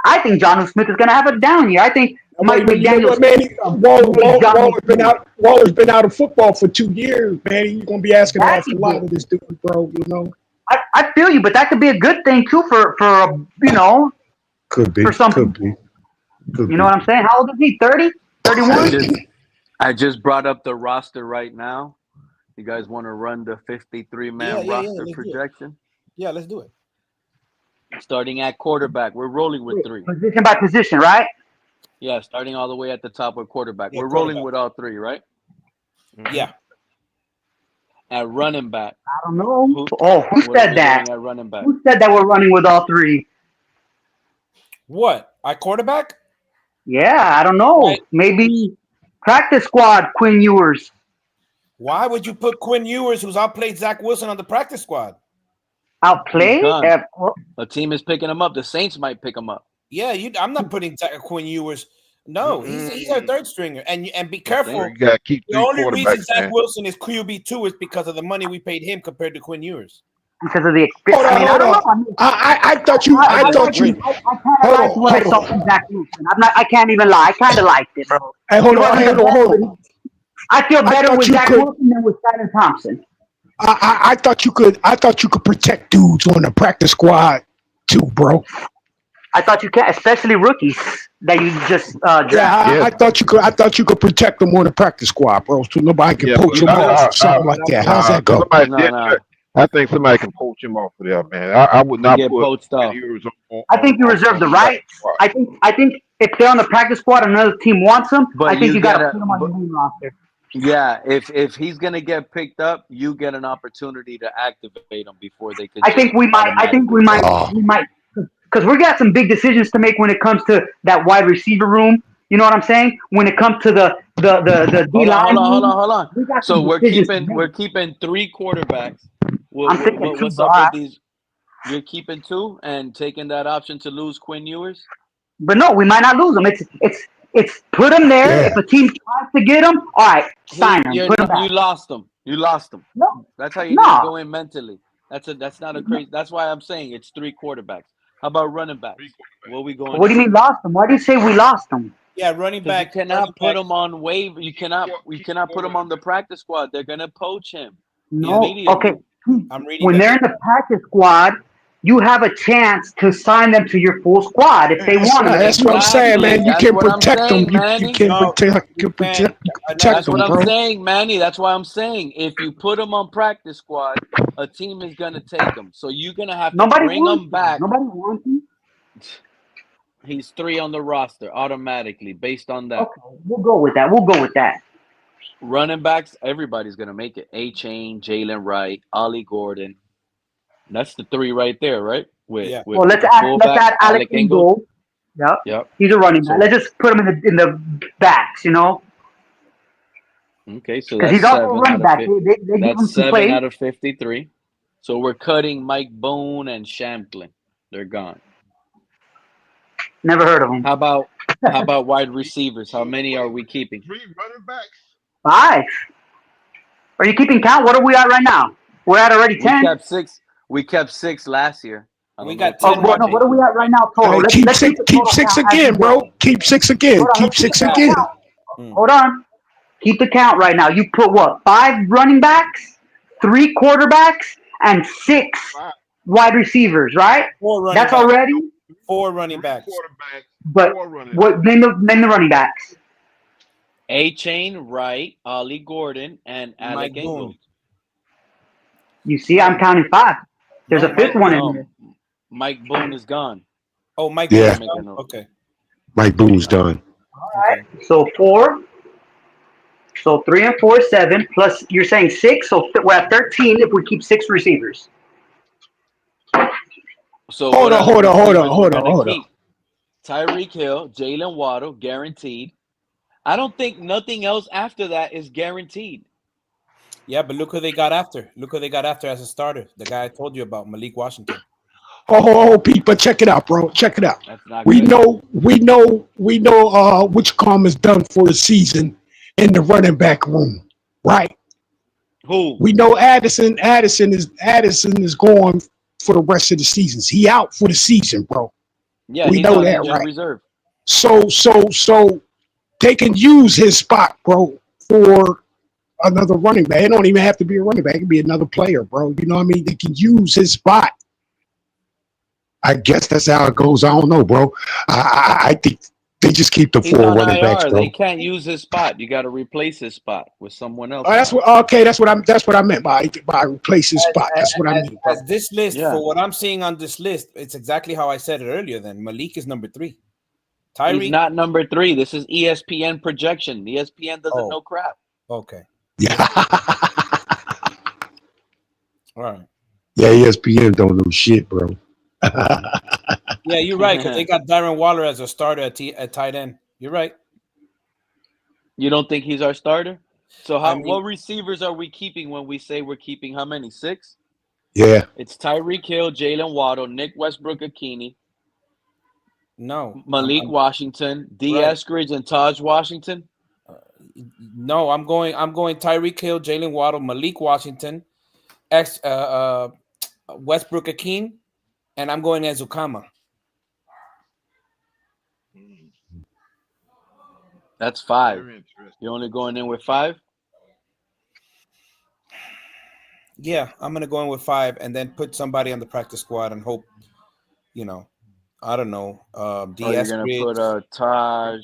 I think Jonnu Smith is going to have a down year. I think Mike McDaniel. Waller's been out of football for 2 years, man. You're going to be asking a lot of this dude, bro. You know. I feel you, but that could be a good thing too for Could be. For some Could people. be. Could You know what I'm saying? How old is he? 30? 31? I just brought up the roster right now. You guys want to run the 53-man roster let's projection? Yeah, let's do it. Starting at quarterback, we're rolling with 3. Position by position, right? Yeah, starting all the way at the top with quarterback. Yeah, we're rolling quarterback. with all 3, right? Yeah. At running back. I don't know. Who what are said we that? doing at running back? Who said that we're running with all 3? What? Our quarterback? Yeah, I don't know. Maybe practice squad, Quinn Ewers. Why would you put Quinn Ewers, who's outplayed Zach Wilson, on the practice squad? Outplayed? A team is picking him up. The Saints might pick him up. Yeah, I'm not putting Quinn Ewers. No, he's our third stringer. And be careful. You gotta keep The 3 only reason quarterbacks, Zach man. Wilson is QB2 is because of the money we paid him compared to Quinn Ewers. Because of the experience. Hold on, I don't know. hold on. I thought you. I I thought you. kind of liked what I saw from Zach Wilson. I can't even lie. I kind of liked it, bro. Hey, hold on. I feel better with Zach Wilson than with Skyler Thompson. I thought you could. I thought you could protect dudes on the practice squad too, bro. I thought you can, especially rookies that you just drafted. I thought you could. I thought you could protect them on the practice squad, bro, so nobody can poach them off or something like that. How's that go? I think somebody can poach him off of there, man. I would not get put poached off. I think you reserve the right. I think if they're on the practice squad, another team wants them. But I think you you got to gotta- put them on the main roster. Yeah, if he's gonna get picked up, you get an opportunity to activate him before they can. I think we might. Because we got some big decisions to make when it comes to that wide receiver room. You know what I'm saying? When it comes to the D line. Hold on. We got So some we're decisions to keeping 3 quarterbacks. I'm thinking two, What's bro. up with these? You're keeping 2 and taking that option to lose Quinn Ewers. But no, we might not lose them. It's put them there. Yeah. If a team tries to get them, all right, sign them. Put them back. You lost them. You lost them. No. That's how you No. go in mentally. That's not a crazy. That's why I'm saying it's 3 quarterbacks. How about running backs? What are we going? What do you mean lost them? Why do you say we lost them? Yeah, running back. You cannot put him on waiver. You cannot put him on the practice squad. They're gonna poach him. No. immediately. Okay. I'm reading. When they're in the practice squad, you have a chance to sign them to your full squad if they want them. That's what I'm saying, man. You can protect them. You can protect That's them, what bro. I'm saying, Manny. That's why I'm saying if you put him on practice squad, a team is gonna take him. So you're gonna have to Nobody bring wants him back. Nobody wants him. He's 3 on the roster automatically based on that. Okay, we'll go with that. Running backs, everybody's gonna make it. A-Chain, Jalen Wright, Allie Gordon. That's the 3 right there, right? With Well, let's the add fullback, Alec in goal. Yep. He's a running back. Let's just put him in the backs, you know, Okay, so because that's he's also a 7 running out back. of They give him that's some 7 play. out of 53. So we're cutting Mike Boone and Shamplin. They're gone. Never heard of him. How about wide receivers? How many are we keeping? 3 running backs. 5. Are you keeping count? What are we at right now? We're at already 10. We kept 6 last year. We got Oh, 10. what are we at right now total? Hey, keep 6 again, bro. Keep 6 again. Hold on, Keep let's 6 keep the again. count. Hold on. Keep the count right now. You put what? 5 running backs, 3 quarterbacks, and 6 wide receivers, right? 4 running That's backs. already. 4 running backs. But what? Name the running backs. A-Chain, Wright, Ollie Gordon, and Alec Boone. Ingold. You see, I'm counting 5. There's a 5th one in there. Mike Boone is gone. Oh, Mike. Yeah. Boone. Okay. Mike Boone's done. All right. So 4. So 3 and 4 is 7. Plus, you're saying 6. So we're at 13 if we keep 6 receivers. So Hold on. Tyreek Hill, Jalen Waddle, guaranteed. I don't think nothing else after that is guaranteed. Yeah, but look who they got after. Look who they got after as a starter. The guy I told you about, Malik Washington. Oh, Pete, but check it out, bro. Check it out. That's not We good. know which calm is done for the season in the running back room, right? Who? We know Addison is going for the rest of the season. He out for the season, bro. Yeah, we he's know on that, injured right? reserve. So they can use his spot, bro, for another running back. It don't even have to be a running back. It can be another player, bro. You know what I mean? They can use his spot I guess that's how it goes. I don't know, bro. I think they just keep the He's 4 on running backs, IR. bro. They can't use his spot. You got to replace his spot with someone else Oh, that's now. what. Okay, that's what I meant by replace his spot. That's what I meant, bro. As this list, Yeah. for what I'm seeing on this list, it's exactly how I said it earlier. Then Malik is number 3. He's Tyreek. not number 3. This is ESPN projection. ESPN doesn't know crap. Okay. Yeah. All right. Yeah, ESPN don't know shit, bro. Yeah, you're right, because they got Darren Waller as a starter at tight end. You're right. You don't think he's our starter? So I mean- what receivers are we keeping when we say we're keeping how many? 6? Yeah. It's Tyreek Hill, Jalen Waddle, Nick Westbrook-Akini, No. Malik Washington, D. Right. Eskridge, and Taj Washington. No, I'm going Tyreek Hill, Jalen Waddle, Malik Washington, Westbrook-Akeen, and I'm going Ezukama. That's 5. You're only going in with 5? Yeah, I'm gonna go in with 5 and then put somebody on the practice squad and hope, I don't know. You're gonna put Taj,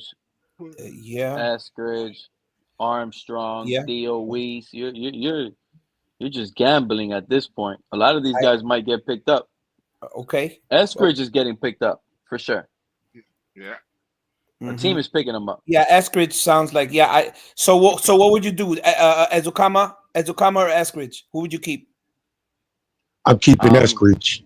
yeah, Eskridge, Armstrong, Yeah. Theo Weiss. You're just gambling at this point. A lot of these guys might get picked up. Okay. Eskridge is getting picked up for sure. Yeah. The team is picking him up. Yeah, Eskridge sounds like So what would you do? Ezukama or Eskridge? Who would you keep? I'm keeping Eskridge.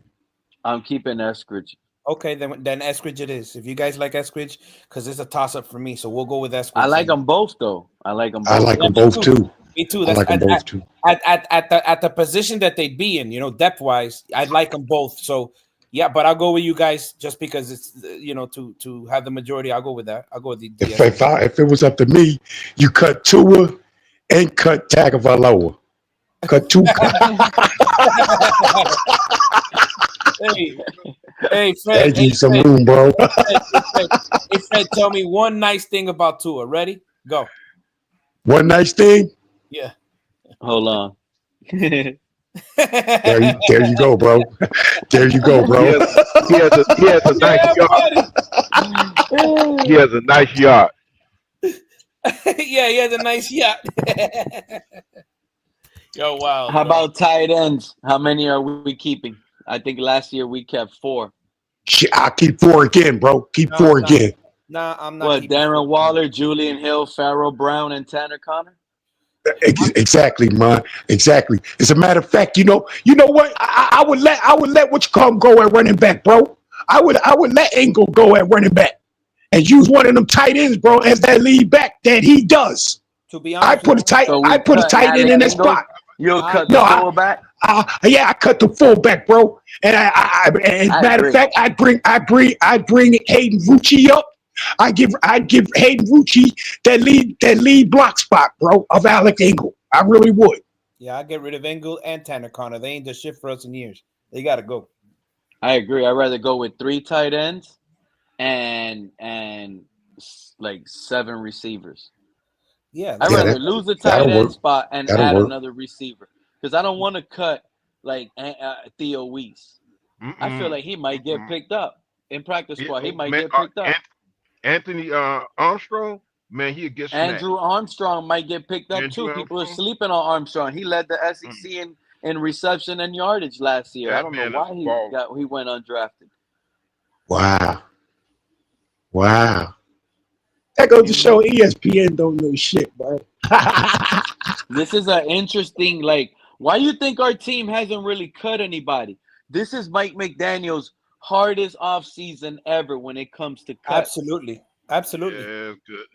I'm keeping Eskridge. Okay, then Eskridge it is. If you guys like Eskridge, because it's a toss up for me, so we'll go with Eskridge. I like them both though. I like them both. I like them both too. Me too. I like them both too. At the position that they'd be in, depth wise, I'd like them both. So yeah, but I'll go with you guys just because it's to have the majority. I'll go with that. I'll go with the If it was up to me, you cut Tua and cut Tagovailoa. Cut two. Hey, Fred. Give you some room, bro. Hey, Fred, tell me one nice thing about Tua. Ready? Go. One nice thing. Yeah. Hold on. There you go, bro. There you go, bro. He has a nice yard. He has a nice yard. Yeah, he has a nice yacht. Yo, wow. How about tight ends? How many are we keeping? I think last year we kept 4. Shit, I'll keep 4 again, bro. Keep 4 again. Nah, I'm not. What? Darren Waller, Julian Hill, Pharaoh Brown, and Tanner Connor? Exactly, man. Exactly. As a matter of fact, you know what? I would let what you call him go at running back, bro. I would let Engel go at running back and use one of them tight ends, bro, as that lead back that he does. To be honest, I put a tight end in that spot. You'll cut the fullback? Yeah, I cut the fullback, bro. And as a matter of fact, I'd bring Hayden Rucci up. I'd give Hayden Rucci that lead block spot, bro, of Alec Engel. I really would. Yeah, I get rid of Engel and Tanner Connor. They ain't done shit for us in years. They gotta go. I agree. I'd rather go with 3 tight ends and like 7 receivers. Yeah, I'd rather lose the tight end spot and add work. another receiver because I don't want to cut like Theo Weiss. I feel like he might get picked up in practice squad. He might get picked up. Anthony Armstrong, man, he'll get snapped. Andrew Armstrong might get picked up too. People are sleeping on Armstrong. He led the SEC in reception and yardage last year. I don't know why he went undrafted. Wow. That goes to show ESPN don't know shit, bro. This is an interesting, why you think our team hasn't really cut anybody? This is Mike McDaniel's hardest offseason ever when it comes to cuts. Absolutely. Yeah, good.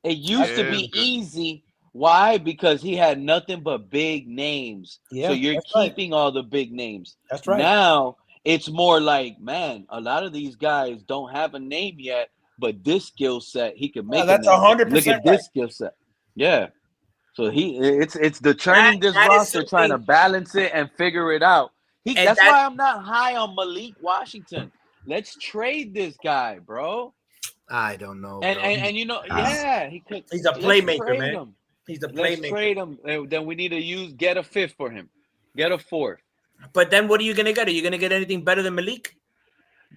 It used to be easy. Why? Because he had nothing but big names. Yeah, so you're keeping all the big names. That's right. Now it's more like, man, a lot of these guys don't have a name yet, but this skill set, he can make. That's 100%. 100% Look at this skill set. Yeah. So it's the turning this roster, trying to balance it and figure it out. That's why I'm not high on Malik Washington. Let's trade this guy, bro. I don't know. Bro. And he could. He's a playmaker, man. Him. He's a Let's playmaker. trade him. Then we need to get a 5th for him. Get a 4th. But then what are you gonna get? Are you gonna get anything better than Malik?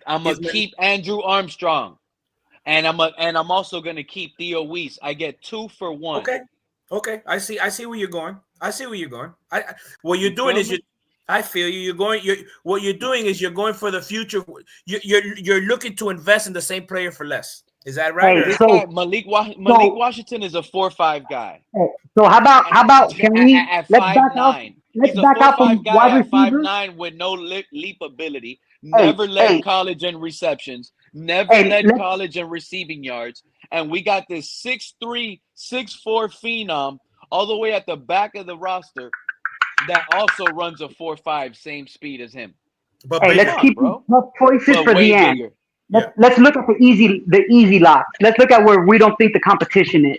I'm gonna keep Andrew Armstrong, and I'm also gonna keep Theo Weiss. I get 2 for 1. Okay. I see where you're going. What you're doing is I feel you. What you're doing is you're going for the future. You're looking to invest in the same player for less. Is that right? This guy, Malik Washington is a 4.5 guy. So how about can we at let's back out? 5'9"? Let's He's a back out 4.5 from guy wide at receivers. 5'9" with no leap ability. Never led college in receptions. Never led college in receiving yards. And we got this 6'3", 6'4" phenom all the way at the back of the roster that also runs a 4.5, same speed as him. But let's keep tough choices for the end. Let's look at the easy lots. Let's look at where we don't think the competition is.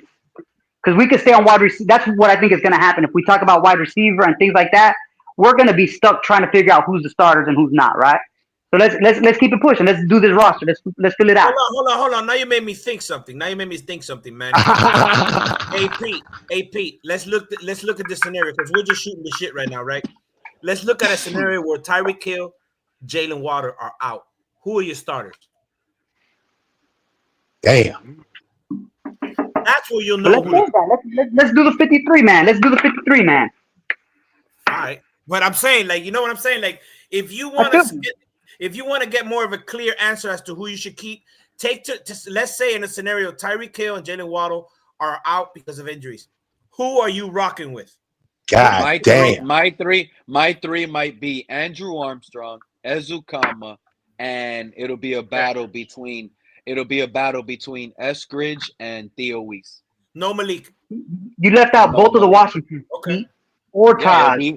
Because we could stay on wide receiver. That's what I think is going to happen. If we talk about wide receiver and things like that, we're going to be stuck trying to figure out who's the starters and who's not, right? So let's keep it pushing. Let's do this roster. Let's fill it out. Hold on. Now you made me think something. Man. Hey Pete. Let's look at this scenario because we're just shooting the shit right now, right? Let's look at a scenario where Tyreek Hill, Jalen Waddle are out. Who are your starters? Damn. That's where you'll know. Let's do the 53 man. Let's do the 53 man. All right, but I'm saying, like, you know what I'm saying, like, if you want to get more of a clear answer as to who you should keep, let's say in a scenario Tyreek Hill and Jalen Waddle are out because of injuries. Who are you rocking with? My three might be Andrew Armstrong, Ezukama, and it'll be a battle between Eskridge and Theo Weiss. No Malik. You left out both of the Washingtons. Okay. Or Taj. Taj will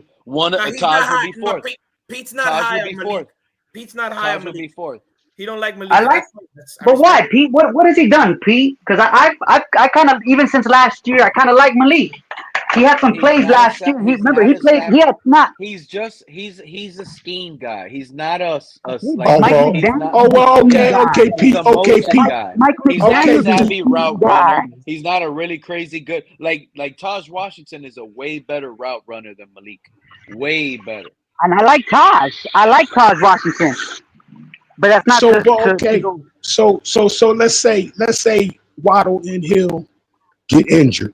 be fourth. Pete's not high on Malik. Pete's not high on Malik. Will be fourth. He don't like Malik. But why, Pete? What has he done, Pete? Because I kind of, even since last year, I kind of like Malik. He had some plays last year. He had not. He's a scheme guy. He's not us. Okay, Pete. He's not a savvy route runner. He's not a really crazy good. Like Taj Washington is a way better route runner than Malik. Way better. And I like Taj Washington. But that's not So let's say Waddle and Hill get injured.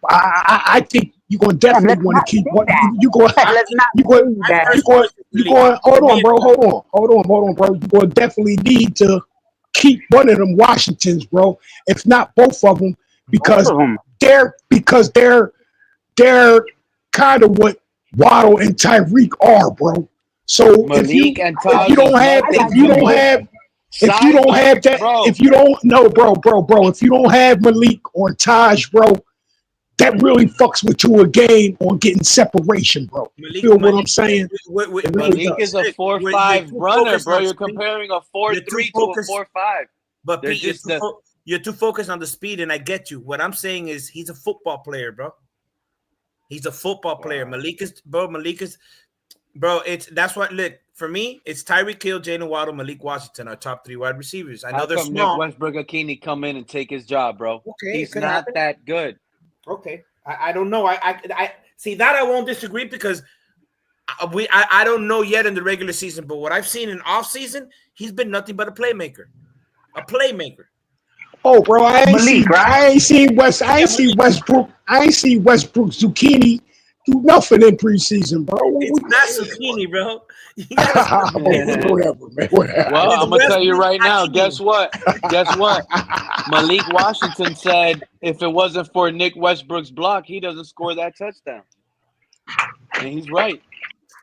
I think you're going to definitely want to keep one. You're going. Hold on, bro. You're going to definitely need to keep one of them Washingtons, bro. If not both of them, because they're kind of what Waddle and Tyreek are, bro. So if you don't have Malik or Taj, bro, that really fucks with you again on getting separation, bro. You feel what I'm saying? Malik is a 4.5 runner, bro. You're comparing a 4.3 to a 4.5. But Pete, you're too focused on the speed, and I get you. What I'm saying is he's a football player, bro. He's a football player. Malik is. That's what. Look, for me, it's Tyreek Hill, Jalen Waddle, Malik Washington, our top 3 wide receivers. I know they're small. Nick Westbrook-Akini come in and take his job, bro. Okay, he's not that good. Okay, I don't know. I see that I won't disagree because I don't know yet in the regular season, but what I've seen in off season, he's been nothing but a playmaker. Oh, bro, I ain't seen Westbrook Zucchini do nothing in preseason, bro. It's not zucchini, bro. Whatever, man. Well, I'm gonna tell you right now. Guess what? Malik Washington said if it wasn't for Nick Westbrook's block, he doesn't score that touchdown. And he's right.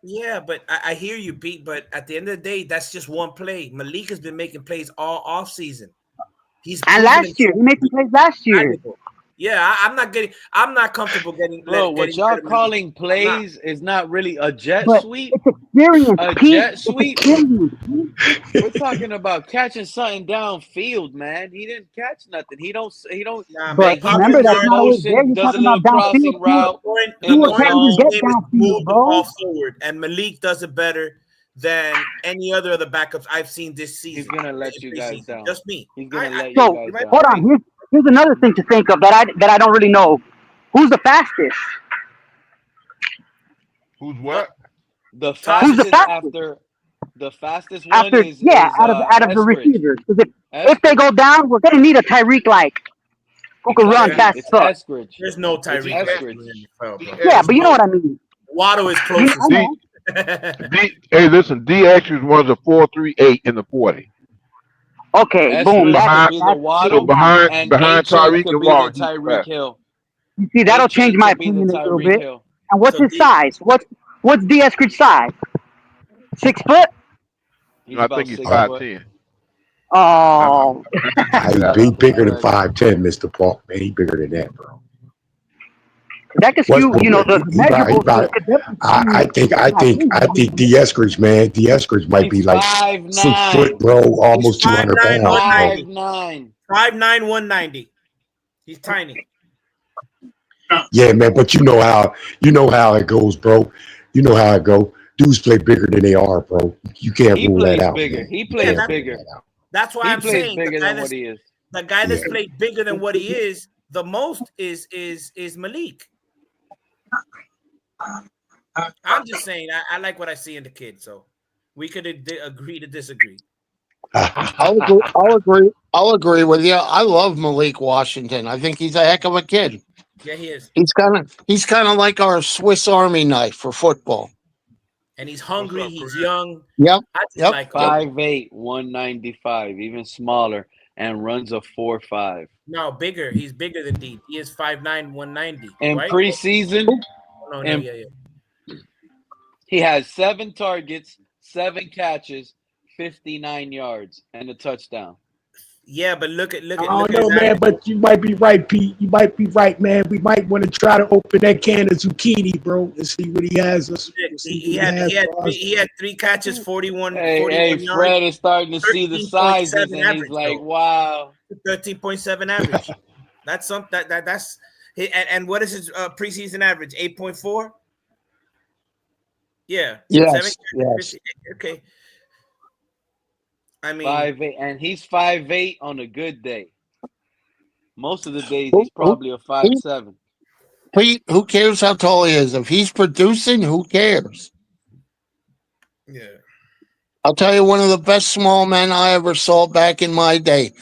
Yeah, but I hear you, Pete. But at the end of the day, that's just one play. Malik has been making plays all off season. And last year, he made some plays last year. Yeah, I'm not comfortable getting. Bro, what y'all calling plays is not really a jet sweep. It's experience, jet sweep. We're talking about catching something downfield, man. He didn't catch nothing. He don't. But remember that motion, does a little crossing route. Move the ball forward, and Malik does it better than any other of the backups I've seen this season. He's gonna let you guys down. Just me. He's gonna let you guys down. Hold on. Here's another thing to think of that I don't really know. Who's the fastest? Who's what? The fastest after The fastest one After is out of the Eskridge. receivers. 'Cause if they Eskridge. go down, we're gonna need a Tyreek like who can run Exactly. fast as It's fuck. Eskridge. There's no It's Tyreek like Eskridge. in the NFL, bro. Yeah, but you know what I mean. Waddle is I closest. know. Hey, listen, DX runs a 4.38 in the 40. Okay, boom. Eskridge could That's be the that's So Waddle, and behind HA Tyreek could and be the Waddle, he's the Tyreek fastest. Hill. you see that'll change HA my could be the opinion a little Tyreek bit. Hill. And what's So his size? What's D Eskridge's size? 6 foot? He's I about think he's 6 foot. 5'10". Oh, He bigger than Correct. 5'10", Mr. Paul. Man, he bigger than that, bro. that could What's skew. You know, the he measurables about could definitely I skew think I my think I opinion. think D Eskridge, man. D Eskridge might He's be like 6 foot, 5'9". bro, he's almost 200 5'9", pounds, bro. 190. 5'9". 5'9", 190. He's tiny. Yeah, man, but you know how it goes, bro. You know how it go. Dudes play bigger than they are, bro. You can't He rule that plays out, bigger. man. He You plays can't rule bigger. that out. That's why He I'm plays saying bigger than what he is. the guy that's Yeah. played bigger than what he is the most is Malik. I'm just saying I like what I see in the kid, so we could agree to disagree. I'll agree with you. I love Malik Washington. I think he's a heck of a kid. Yeah, he is. He's kind of like our Swiss Army knife for football. And he's hungry. He's young. Yep. I just like him. 5'8", 195, even smaller, and runs a 4.5. No, bigger. He's bigger than D. He is 5'9", 190. In right? preseason, No, yeah. he has 7 targets, 7 catches, 59 yards, and a touchdown. Yeah, but look at I don't know, his man, average. but you might be right, Pete. You might be right, man. We might want to try to open that can of zucchini, bro, and see what he has. He had 3 catches, 41 Hey, yards. Fred is starting to see the sizes, and average, he's like, though. wow. 13.7 average. That's something that's and what is his preseason average? 8.4. Yeah. Yes. 7, Yes. okay. I mean, 5'8", and he's 5'8" on a good day. Most of the days, he's probably a 5'7". Pete, who cares how tall he is? If he's producing, who cares? Yeah. I'll tell you one of the best small men I ever saw back in my day.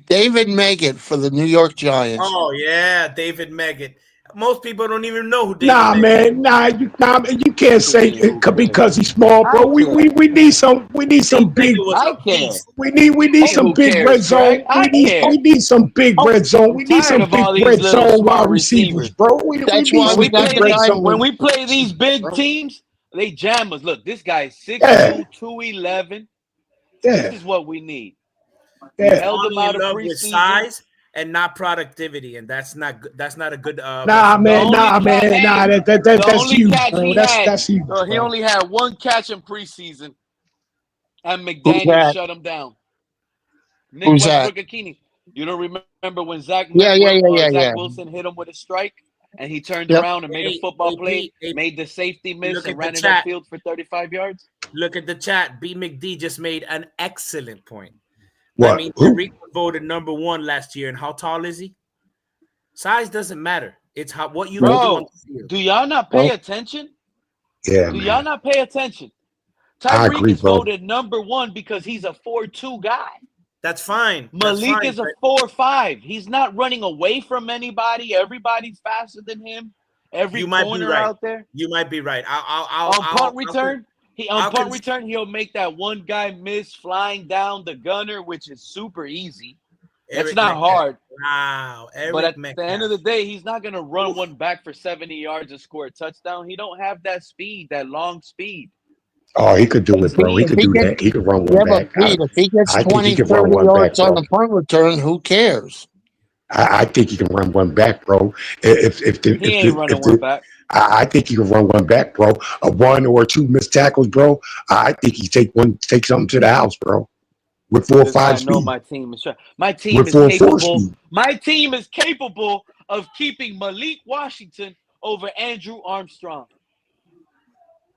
David Meggett for the New York Giants. Oh yeah, David Meggett. Most people don't even know who David Nah, Meggett man, you can't say it because he's small, bro. We need some big. We need some big red zone. We need some big red zone. We need some big red zone wide receivers, bro. We need some big red zone. When we play these big teams, they jam us. Look, this guy's 6'2", 211. This is what we need. We held them out of love with preseason. size and not productivity, and that's not good. That's not a good. Nah, that's huge, bro. That's huge. He only had 1 catch in preseason, and McDaniel shut him down. Nick Westbrook-Akini. You don't remember when Zach Wilson hit him with a strike, and he turned around and made a football play, made the safety miss, and ran it upfield for 35 yards? Look at the chat. B. McD just made an excellent point. What? I mean, Tariq voted number 1 last year, and how tall is he? Size doesn't matter. It's what you do on the field. Do y'all not pay attention? Yeah, Do y'all not pay attention? I agree, Tyreek is bro. voted number 1 because he's a 4.2 guy. That's fine. Malik is a 4.5. He's not running away from anybody. Everybody's faster than him. Every corner out there. You might be right. On punt return, he'll make that one guy miss flying down the gunner, which is super easy. It's not hard. Wow. But at the end of the day, he's not going to run one back for 70 yards and score a touchdown. He don't have that speed, that long speed. Oh, he could do it, bro. He could do that. He could run one back. But Pete, if he gets 20, 30 yards on the punt return, who cares? I think he can run one back, bro. He ain't running one back. I think he can run one back, bro. A 1 or 2 missed tackles, bro. I think he take something to the house, bro. With 4 or 5 speed. I know my team is capable. My team is capable of keeping Malik Washington over Andrew Armstrong,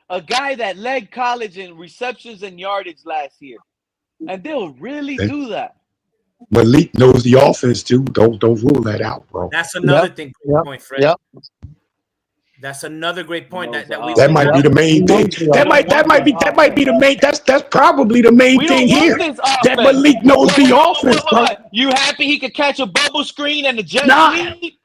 a guy that led college in receptions and yardage last year, and they'll really do that. Malik knows the offense too. Don't rule that out, bro. That's another thing. Point, Fred. That's another great point that we That might be the main thing. That might be the main. That's probably the main We thing don't here. want this That offense. Malik knows the offense, bro. You happy he could catch a bubble screen and a jet Nah, sweep?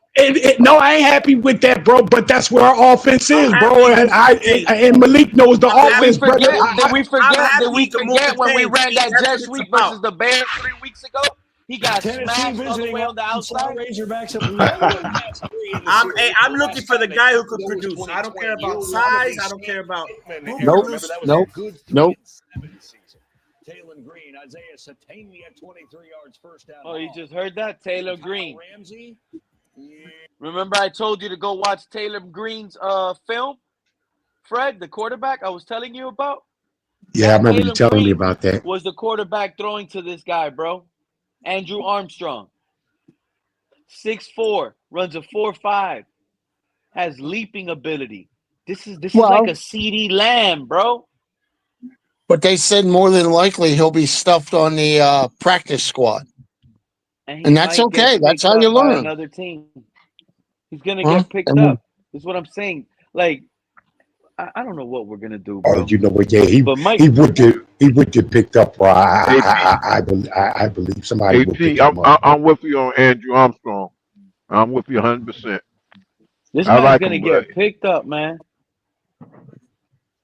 no, I ain't happy with that, bro. But that's where our offense is, I'm bro. happy. And Malik knows the I'm Did we offense, happy. brother. forget? Did we forget? I'm Did we happy to move forget the when we chains. ran that That's jet what it's sweep about. versus the Bears 3 weeks ago? He got smashed all the way on the outside. I'm looking for the guy who could produce. I don't care about size. I don't care about who Nope. produces. Nope. Nope. Taylor Green, Isaiah Satamia at 23 yards first down. Oh, you just heard that? Taylor Green. Ramsey. Remember I told you to go watch Taylor Green's film? Fred, the quarterback I was telling you about? Yeah, I remember you Taylor telling me Green about that. was the quarterback throwing to this guy, bro. Andrew Armstrong. 6'4", runs a 4.5, has leaping ability. This is like a CD Lamb, bro. But they said more than likely he'll be stuffed on the practice squad. And And that's okay. That's how you by learn. another team. He's gonna Huh? get picked up. That's what I'm saying. Like, I don't know what we're gonna do, bro. Oh, you know what? Yeah, he would get picked up. Bro. I believe somebody would pick him up. I'm with you on Andrew Armstrong. I'm with you 100%. This I man's like gonna him, get picked up, man.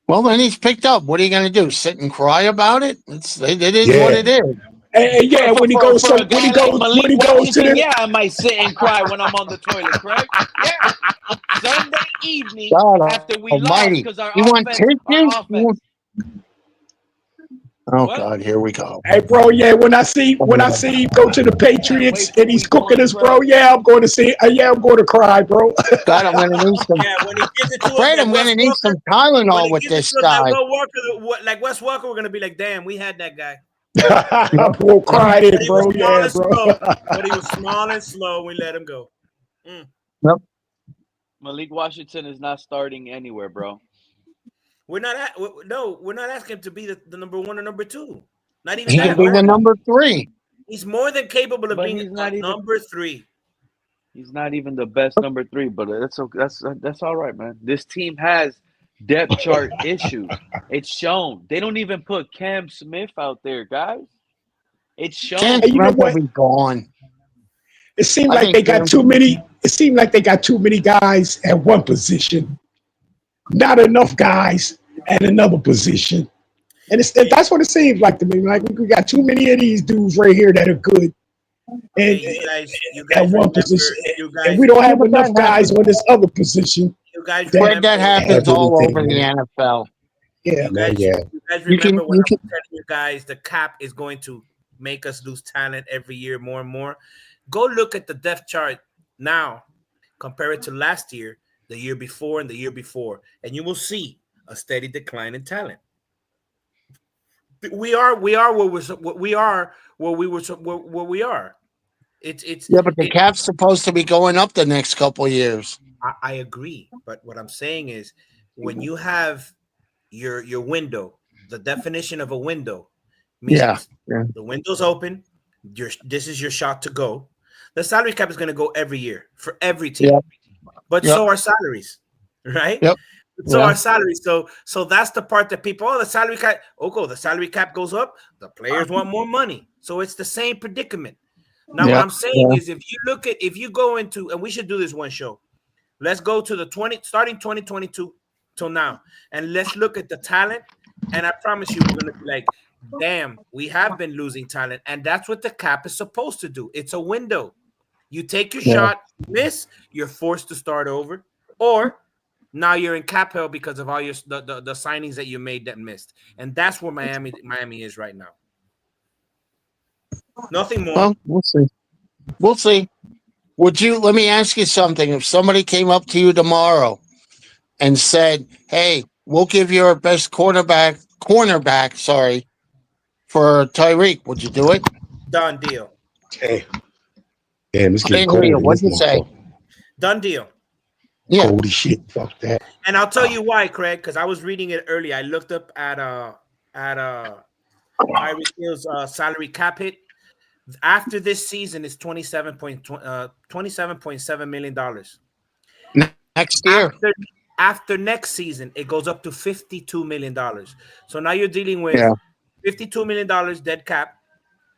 Well, then he's picked up. What are you going to do? Sit and cry about it? It is Yeah. what it is. And yeah, when he goes For a guy like Malik to Washington, the yeah, I might sit and cry when I'm on the toilet, Craig. Yeah. Sunday evening God after we almighty. lost because our You want offense. tissues? Oh God, here we go. Hey, bro, yeah. When I see him go to the Patriots and he's cooking us, bro. Yeah, I'm going to see. I'm going to cry, bro. God, I'm going to need some. Yeah, when he gives it to Fred, us, I'm going to need some Tylenol with this guy. Like Wes Walker, we're gonna be like, damn, we had that guy. I will cry in, bro. Yeah, bro. But he was small and slow. We let him go. Yep. Malik Washington is not starting anywhere, bro. We're not asking him to be the number one or number two. Not even He that. can be the number 3. He's more than capable of being number 3. He's not even the best number 3, but that's all right, man. This team has depth chart issues. It's shown. They don't even put Cam Smith out there, guys. It's shown. Cam Smith will be gone. It seemed like they got too many. It seemed like they got too many guys at one position, not enough guys at another position, and that's what it seems like to me. Like we got too many of these dudes right here that are good, and you guys at one position, and we don't have enough guys on this other position. You guys Fred, that happens all over the NFL. Yeah, You guys remember when I was telling you guys the cap is going to make us lose talent every year more and more? Go look at the depth chart now, compare it to last year, the year before, and the year before, and you will see a steady decline in talent. We are where we are. It's but the cap's supposed to be going up the next couple of years. I agree, but what I'm saying is when you have your window, the definition of a window means the window's open. This is your shot to go. The salary cap is going to go every year for every team, but so are salaries, right? Yep. So our salaries. So that's the part that people. The salary cap. The salary cap goes up. The players want more money. So it's the same predicament. Now what I'm saying is, if you go into, and we should do this one show. Let's go to starting 2022 till now, and let's look at the talent. And I promise you, we're gonna be like, damn, we have been losing talent, and that's what the cap is supposed to do. It's a window. You take your shot, miss, you're forced to start over, or now you're in cap hell because of all the signings that you made that missed, and that's where Miami is right now. Nothing more. Well, we'll see. We'll see. Let me ask you something. If somebody came up to you tomorrow and said, hey, we'll give you our best cornerback, for Tyreek, would you do it? Done deal. Damn, it's getting cold. What'd you say? Done deal. Yeah. Holy shit, fuck that. And I'll tell you why, Craig, because I was reading it earlier. I looked up at Tyreek Hill's salary cap hit. After this season is $27.7 million. Next year. After next season, it goes up to $52 million. So now you're dealing with Yeah. $52 million dead cap,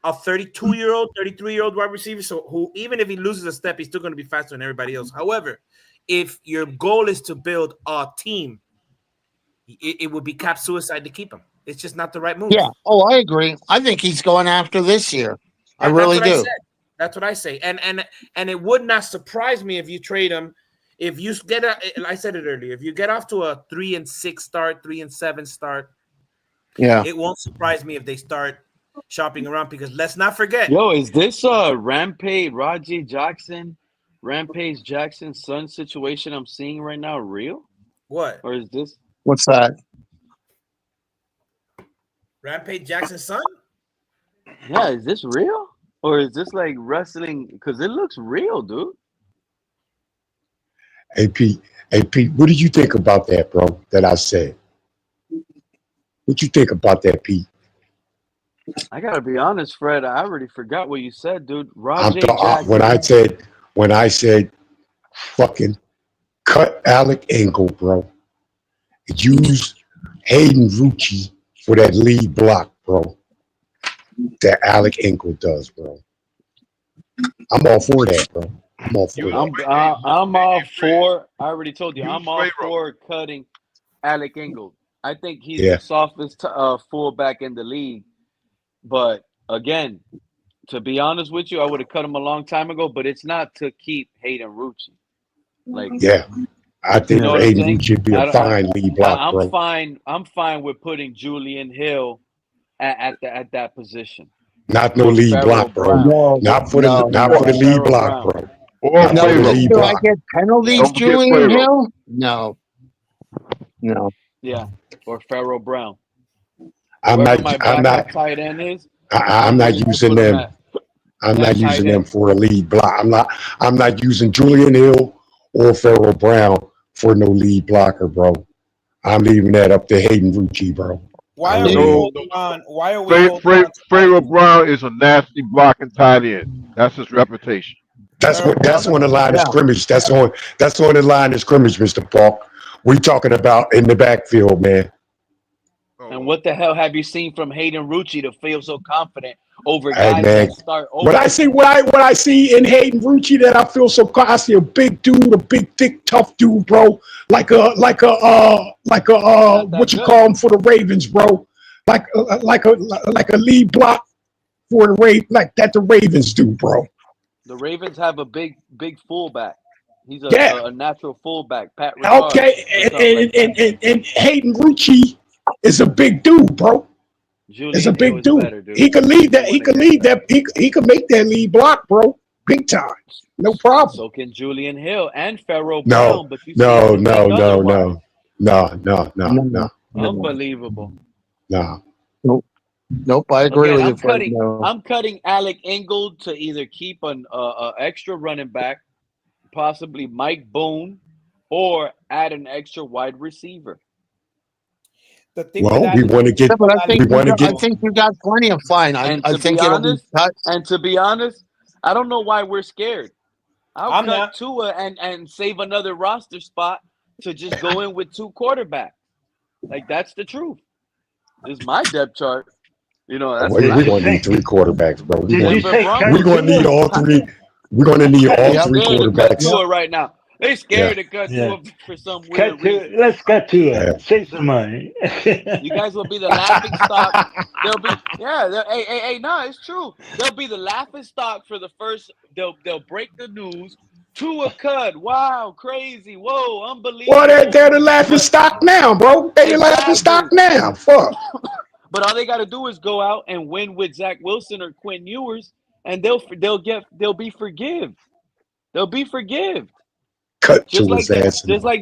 a 32-year-old, 33-year-old wide receiver. So who, even if he loses a step, he's still going to be faster than everybody else. However, if your goal is to build a team, it would be cap suicide to keep him. It's just not the right move. Yeah. Oh, I agree. I think he's going after this year. I That's really what I do. said. That's what I say. And it would not surprise me if you trade him. If you get I said it earlier, if you get off to a 3-6 start, 3-7 start, Yeah, it won't surprise me if they start shopping around, because let's not forget. Yo, is this Rampage Jackson's son situation I'm seeing right now real? What? Or is this what's that? Rampage Jackson's son? Yeah, is this real? Or is this like wrestling? Because it looks real, dude. Hey Pete, what did you think about that, bro? That I said. What you think about that, Pete? I gotta be honest, Fred. I already forgot what you said, dude. When I said fucking cut Alec Engel, bro. Use Hayden Rucci for that lead block, bro. That Alec Engel does, bro. I'm all for that, bro. I'm all for that. I'm all for. I already told you. I'm all for cutting Alec Engel. I think he's the softest fullback in the league. But again, to be honest with you, I would have cut him a long time ago. But it's not to keep Hayden Rucci. Like, yeah, I think Hayden Rucci should be a fine lead block, bro. I'm fine with putting Julian Hill at that position. Not no lead block, bro. No, not for the lead block, bro. Or do I get penalties, Julian Hill? No. Yeah, or Pharaoh Brown. I'm not tight end is. I'm not using them. I'm not using them for a lead block. I'm not using Julian Hill or Pharaoh Brown for no lead blocker, bro. I'm leaving that up to Hayden Rucci, bro. Why are we holding on? Why are we holding on? Pharaoh Brown is a nasty blocking tight end. That's his reputation. That's on the line of scrimmage. That's on the line of scrimmage, Mr. Paul. We talking about in the backfield, man. And what the hell have you seen from Hayden Rucci to feel so confident over guys that start over? What I see in Hayden Rucci that I feel so confident. I see a big dude, a big, thick, tough dude, bro. Like a what you call him for the Ravens, bro. Like a lead block for the like that the Ravens do, bro. The Ravens have a big fullback. He's a natural fullback. Pat Ricard, okay, and Hayden Rucci is a big dude, bro. It's a big dude. Better, dude. He could lead that. He could lead that. He could make that lead block, bro. Big time. No problem. So can Julian Hill and Pharaoh No, Brown. But you no. Unbelievable. No. Nope. I agree with you. I'm cutting Alec Engel to either keep an extra running back, possibly Mike Boone, or add an extra wide receiver. Well, we want to get. I think you got plenty of fine. I think it'll be cut. And to be honest, I don't know why we're scared. I'll cut Tua and save another roster spot to just go in with two quarterbacks. Like, that's the truth. This is my depth chart. You know, that's we're going to need three quarterbacks, bro. We're going to need all three. We're going to need all three quarterbacks. Tua right now. They're scared to cut Tua for some weird reason. Let's cut Tua. Save some money. You guys will be the laughing stock. They'll be no, it's true. They'll be the laughing stock for the first. They'll break the news. Tua cut. Wow, crazy. Whoa, unbelievable. Well, they're the laughing stock now, bro. They're the laughing stock now. Fuck. But all they got to do is go out and win with Zach Wilson or Quinn Ewers, and they'll be forgived. They'll be forgived. Cut just like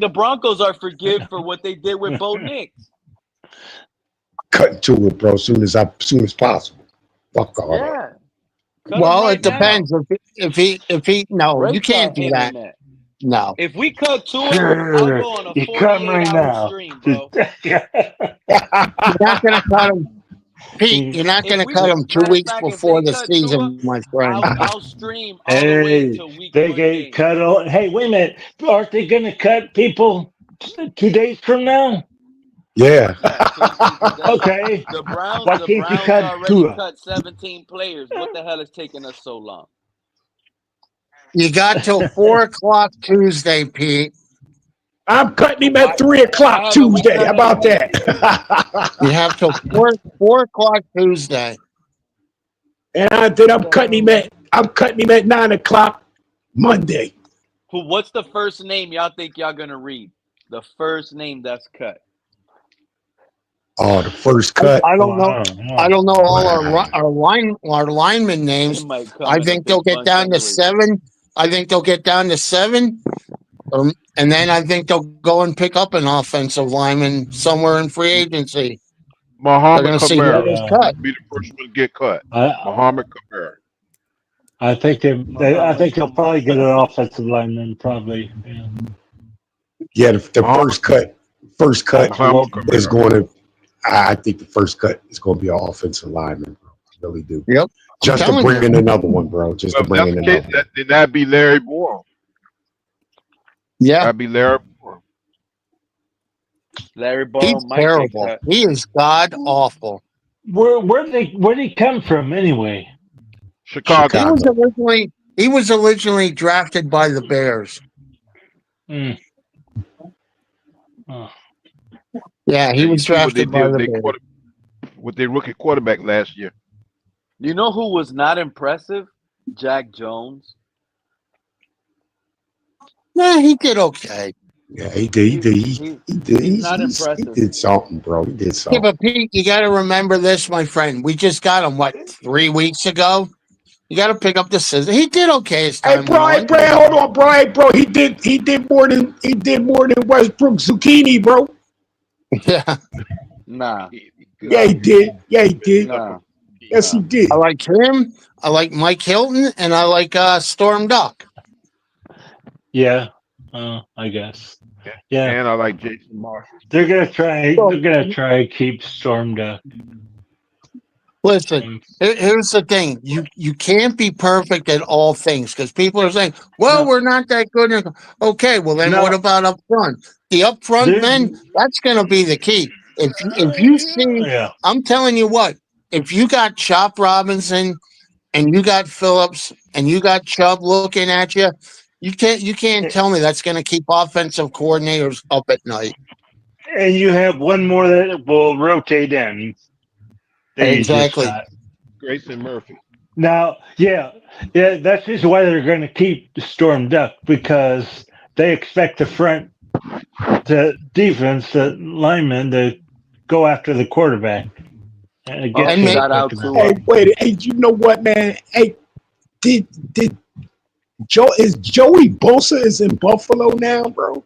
the Broncos are forgive for what they did with Bo Nix. Cutting to it, bro, as soon as possible. Fuck all that. Well, it depends. If he no, you can't do that. No. If we cut to it, I'll go on a 48-hour stream, bro. You're not gonna cut him. Pete, you're not going to cut him 2 weeks before the season, my friend. I'll stream all the way until week they get cut. Hey, wait a minute. Aren't they going to cut people 2 days from now? Yeah. Okay. The Browns, Why the can't you Browns cut already Tua? cut 17 players. What the hell is taking us so long? You got till 4:00 Tuesday, Pete. I'm cutting him Why? at 3:00 But we Tuesday. cut How him. about that? You have till 4:00 Tuesday. And then I'm cutting him at 9:00 Monday. What's the first name y'all think y'all gonna read? The first name that's cut. Oh, the first cut. I don't know. I don't know all our lineman It names. might come I in a think they'll big get bunch down to anyways. 7. I think they'll get down to 7. And then I think they'll go and pick up an offensive lineman somewhere in free agency. They're Muhammad going to see who Kamara was cut. will be the first one to get cut. I Muhammad Kamara. think I think they'll probably get an offensive lineman. Probably. Yeah. Yeah, the first cut Muhammad is Kamara. going to. I think the first cut is going to be an offensive lineman. Bro. I really do. Yep. Just to bring in another one, bro. Just to Well, if bring that's in the another case, one. then that'd be Larry Borum. Yeah. That'd be Larry Borum. Larry He's Borum might get terrible. cut. He is god awful. Where did he come from anyway? Chicago. He was originally drafted by the Bears. Mm. Oh. Yeah, he And you was see what they drafted by did the Bears. with their rookie quarterback last year. You know who was not impressive? Jack Jones. Nah, he did okay. Yeah, he did. He's not He impressive. did something, bro. He did Yeah, something. but Pete, you got to remember this, my friend. We just got him, 3 weeks ago? You got to pick up the scissors. He did okay as Hey, time bro, went hey, on. hold on, bro. Hey, bro, he did more than Westbrook Zucchini, bro. Yeah. Nah. Yeah, he did. Yeah, he did. Nah. Yes, he did. I like him. I like Mike Hilton, and I like Storm Duck. Yeah. I guess. Yeah. And I like Jason Marshall. They're gonna try. They're gonna try and keep Storm Duck. Listen, here's the thing: you can't be perfect at all things because people are saying, "Well, we're not that good." Okay, well then, what about up front? The up front, then that's going to be the key. If you see, I'm telling you what, if you got Chop Robinson and you got Phillips and you got Chubb looking at you, you can't tell me that's going to keep offensive coordinators up at night. And you have one more that will rotate in. Exactly. Grayson Murphy. Now, that's just why they're going to keep Storm Duck because they expect the defense, the linemen, to go after the quarterback and get to the quarterback. Hey, wait, hey, you know what, man? Hey, did Joey Bosa is in Buffalo now, bro?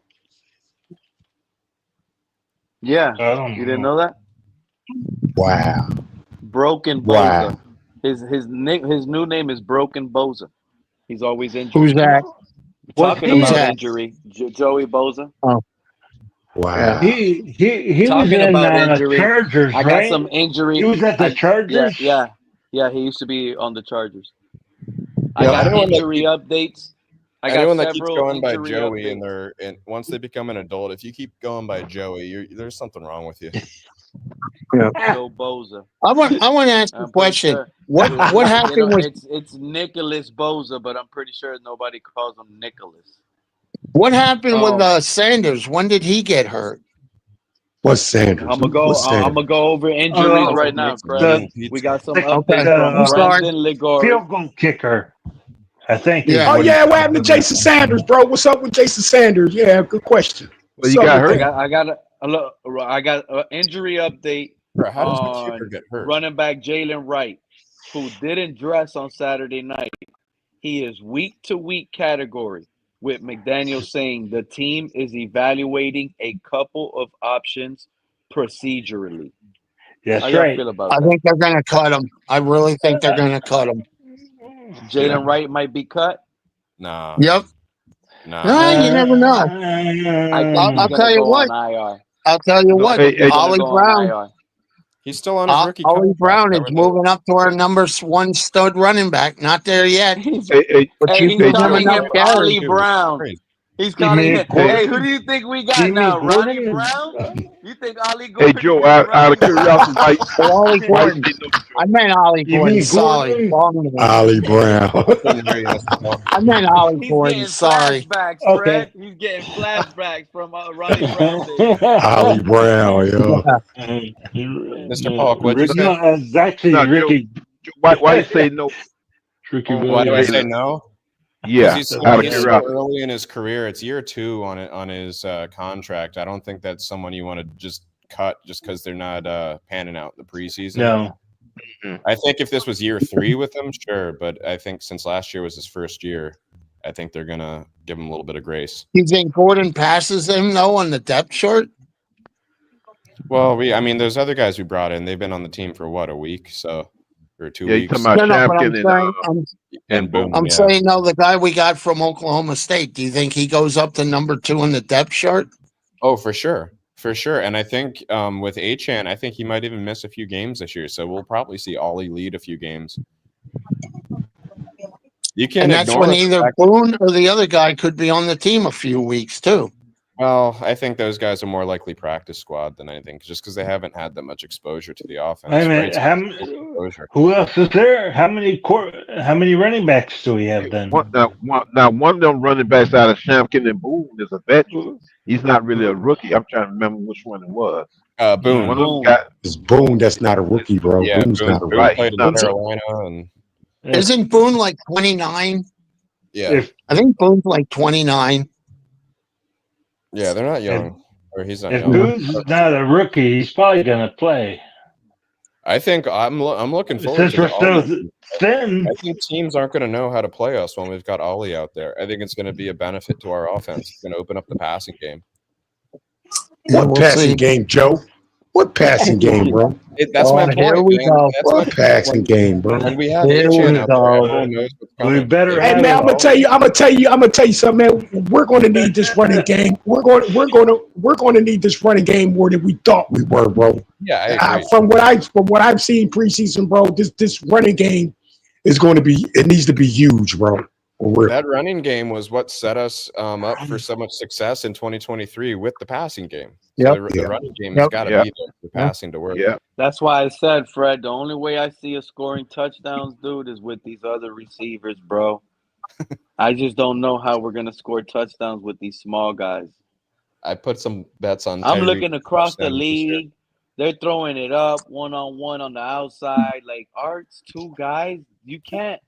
Yeah. You didn't know that? Wow. Broken Boza. His new name is Broken Boza. He's always injured. Who's that? Talking about injury, Joey Boza. Oh, wow. He was Talking in about injury. Chargers, I got right? some injury. He was at the Chargers. Yeah. He used to be on the Chargers. I Yeah, got anyone that injury updates. I got Anyone that keeps several going by injury Joey updates. and once they become an adult, if you keep going by Joey, there's something wrong with you. Yeah. Joe Boza. I want to ask a question. Sure. What happened with it's Nicholas Boza, but I'm pretty sure nobody calls him Nicholas. what happened with Sanders? When did he get hurt? What's Sanders? I'm gonna go over injuries right now, Craig. We got some updates from Brandon Ligori. Field goal kicker. I think. Yeah. Oh yeah, what happened to Jason Sanders, bro? What's up with Jason Sanders? Yeah, good question. Well, you got hurt. I got an injury update How does the on kicker get hurt? running back Jalen Wright, who didn't dress on Saturday night. He is week to week category, with McDaniel saying the team is evaluating a couple of options procedurally. That's How y'all right. feel about I that? think they're going to cut him. I really think they're going to cut him. Jalen Wright might be cut. Nah. Yep. Nah. You never know. I think I'll tell you what. IR. I'll tell you what. Ollie Brown. He's still on his rookie Ollie contract. Brown is moving up to our number one stud running back. Not there yet. He's but you give him calling enough him Ollie carries. Brown. He's You calling mean it. Hey, who do you think we got You mean now? Ronnie Gordon? Brown? You think Allie Hey, Gordon Joe, is out Ronnie of curiosity, Brown? Ollie why you Gordon. say no, Joe? I meant Ollie You Gordon. mean Sorry. Gordon? Wrong name. Ollie Brown. I couldn't hear you, Mr. Paul. I meant Ollie He's Gordon. getting Sorry. flashbacks, Okay. Fred. He's getting flashbacks from Ronnie Brown days. Ollie Brown, yo. Mr. Paul, what'd you say? No, it's actually No, Joe, Ricky. why you say no? Ricky Why do I Williams. say no? Because Yeah, he's out of so curiosity. early in his career. It's year 2 on his contract. I don't think that's someone you want to just cut just because they're not panning out in the preseason. No. I think if this was year 3 with him, sure. But I think since last year was his first year, I think they're gonna give him a little bit of grace. You think Gordon passes him though on the depth chart? Well, I mean, those other guys we brought in, they've been on the team for what, a week, or 2 Yeah, you weeks. talking about But I'm Shampkin saying, And Boone. I'm Yeah. saying no. The guy we got from Oklahoma State. Do you think he goes up to number 2 in the depth chart? Oh, for sure. For sure. And I think with Achane, I think he might even miss a few games this year. So we'll probably see Ollie lead a few games. You can't And that's ignore when the either fact- Boone or the other guy could be on the team a few weeks too. Well, I think those guys are more likely practice squad than anything, just because they haven't had that much exposure to the offense. I mean, Right? who else is there? How many running backs do we have then? One of them running backs out of Shampkin and Boone is a veteran. He's not really a rookie. I'm trying to remember which one it was. Boone. One of them got. It's Boone. That's not a rookie, bro. Yeah, Boone's Boone, not a Boone rookie. played in Carolina, and Isn't Boone like 29? yeah, I think Boone's like 29. yeah, they're not young, or he's not If young. Boone's not a rookie, he's probably gonna play. I think I'm looking forward Since to we're the still Ollie. thin. I think teams aren't going to know how to play us when we've got Ollie out there. I think it's going to be a benefit to our offense. It's going to open up the passing game. What passing game, Joe? What passing game, bro? That's my point. Here we man. go. That's What my passing point. game, bro? When we have Here Achane we out go. there, everyone knows what's coming. We better Hey have man, I'm gonna tell you something, man. We're gonna need this running game. We're gonna need this running game more than we thought we were, bro. Yeah, I agree. From what I've seen preseason, bro, this running game is going to be. It needs to be huge, bro. That running game was what set us up for so much success in 2023 with the passing game. So the running game has got to be there for passing to work. Yeah. That's why I said, Fred, the only way I see us scoring touchdowns, dude, is with these other receivers, bro. I just don't know how we're going to score touchdowns with these small guys. I put some bets on I'm Tyreek looking across the touchdowns this year. league. They're throwing it up one-on-one on the outside. Like, Art's two guys, you can't.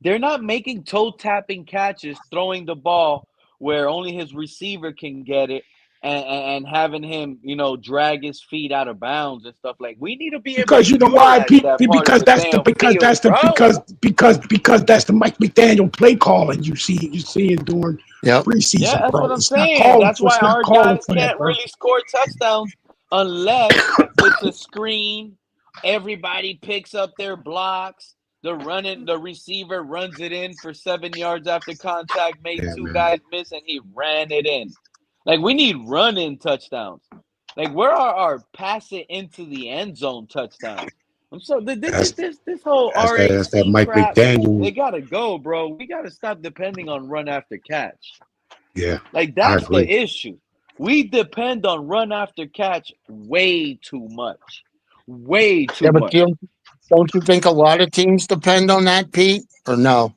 They're not making toe-tapping catches, throwing the ball where only his receiver can get it and having him, drag his feet out of bounds and stuff. Like, we need to be able Because to you know why, utilize that part because of the that's the damn because field, that's the bro. because that's the Mike McDaniel play calling you see it during preseason, Yeah, that's bro. what I'm It's not saying. calling. That's why It's not our calling guys for that, can't bro. really score touchdowns unless it's a screen. Everybody picks up their blocks. The receiver runs it in for 7 yards after contact, made two guys miss, and he ran it in. Like, we need run-in touchdowns. Like, where are our pass it into the end zone touchdowns? This whole That's that RAC Mike crap, McDaniel. they gotta go, bro. We gotta stop depending on run after catch. Yeah, Like, I that's agree. the issue. We depend on run after catch way too much. Way too Yeah, but much. don't you think a lot of teams depend on that, Pete? Or no?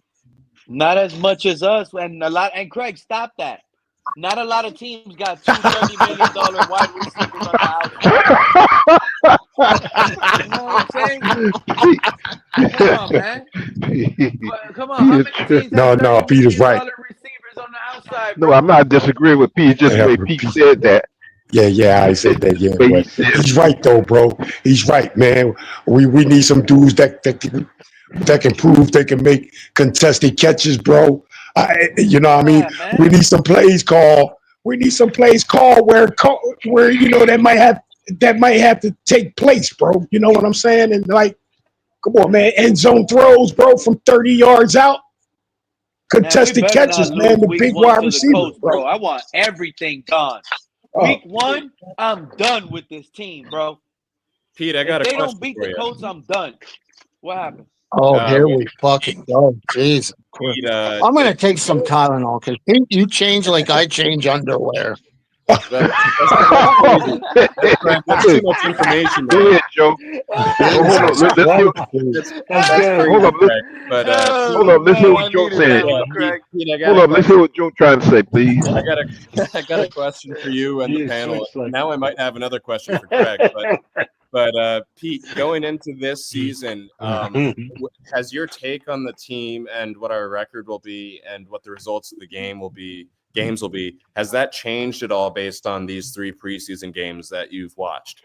Not as much as us, and Craig, stop that. Not a lot of teams got two $30 million wide receivers on the outside. You know what I'm saying? Come on, man. Come on, how many teams have No, $30 Pete is million right. receivers on the outside, No, bro? I'm not disagreeing with Pete. Just the way Pete said that. Yeah, I said that. Yeah, But he but said he's right though, bro. He's right, man. We need some dudes that can prove they can make contested catches, bro. You know what I mean? We need some plays called. We need some plays called where that might have to take place, bro. You know what I'm saying? And like, come on, man, end zone throws, bro, from 30 yards out. Contested catches, man. The big wide receiver, bro. I want everything done. Week 1, I'm done with this team, bro. Pete, I got if a they question don't beat for the you. Colts, I'm done. What happened? Oh, here What we fucking go. Jesus Christ. Pete, I'm going to take some Tylenol because you change like I change underwear. that's crazy. That's too much information, Go man. ahead, Joe. Hold on. Let's hear. That's crazy, Hold up. Craig. But Hold up. Let's hear what Joe's saying. Pete, I got Hold a up. Let's hear question. what Joe's trying to say, please. I got a question for you and the You panel. switch like- Now I might have another question for Craig, but Pete, going into this season, has your take on the team and what our record will be and what the results of the games will be, has that changed at all based on these 3 preseason games that you've watched?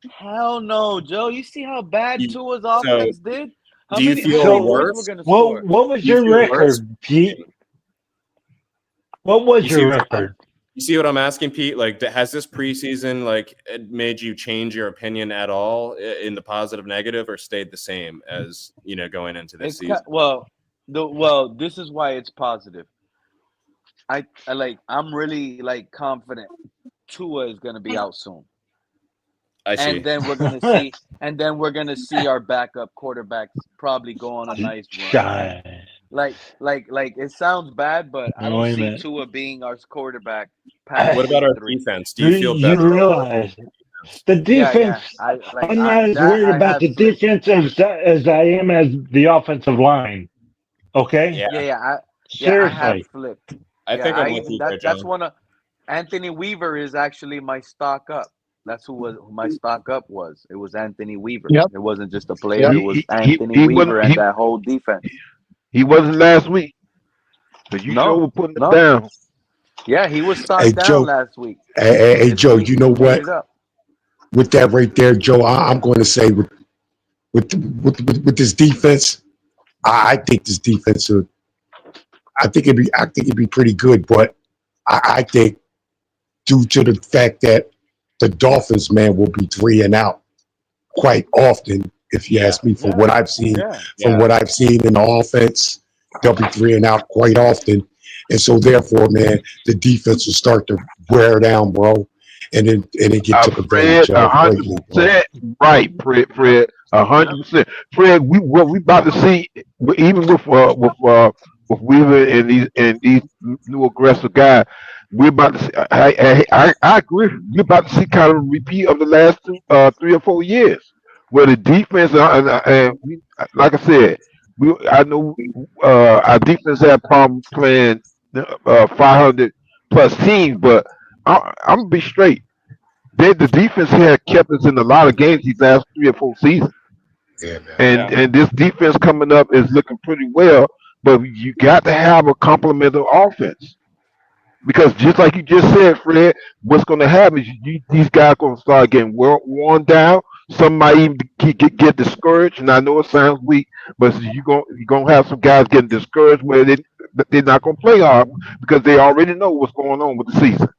Hell no, Joe. You see how bad Tua's offense did? How do you many feel points worse? we're gonna score? What was Do you your feel worse? record, Pete? What was You your see- record? You see what I'm asking, Pete? Like, has this preseason it made you change your opinion at all in the positive, negative, or stayed the same as going into this season? This is why it's positive. I'm really confident Tua is gonna be out soon. I see. And then we're gonna see our backup quarterbacks probably go on a nice run. Like it sounds bad, but I don't Wait a see minute. Tua being our quarterback past What about our week 3. defense? Do you feel You better? realize the defense? I'm not as worried about the defense as I am as the offensive line. Okay. I Seriously. have flipped. I think I'm with you there, that's John. one of Anthony Weaver is actually my stock up. That's who my stock up was. It was Anthony Weaver. Yep. It wasn't just a player. It was Anthony he Weaver wasn't- and that whole defense. He wasn't last week, but you sure were putting him down. Yeah, he was stocked Hey, down Joe. last week. Hey, This Joe, week you know he made what? it up. With that right there, Joe, I'm going to say with this defense, I think this defense, I think it'd be pretty good. But I think due to the fact that the Dolphins, man, will be 3 and out quite often. If you ask me, from what I've seen, what I've seen in the offense, they'll be 3 and out quite often. And so therefore, man, the defense will start to wear down, bro. And then get took advantage of greatly, bro. 100% right, Fred. 100%. Fred, what we about to see, even with Weaver and these new aggressive guys, we're about to see. I agree. We're about to see kind of a repeat of the last 3 or 4 years, where the defense and we, like I said, I know our defense had problems playing 500 plus teams, but I'm gonna be straight. The defense had kept us in a lot of games these last 3 or 4 seasons. Yeah, man. And this defense coming up is looking pretty well, but you got to have a complementary offense. Because just like you just said, Fred, what's going to happen is these guys are going to start getting worn down. Some might even get discouraged. And I know it sounds weak, but you're going to have some guys getting discouraged where they're not going to play hard because they already know what's going on with the season.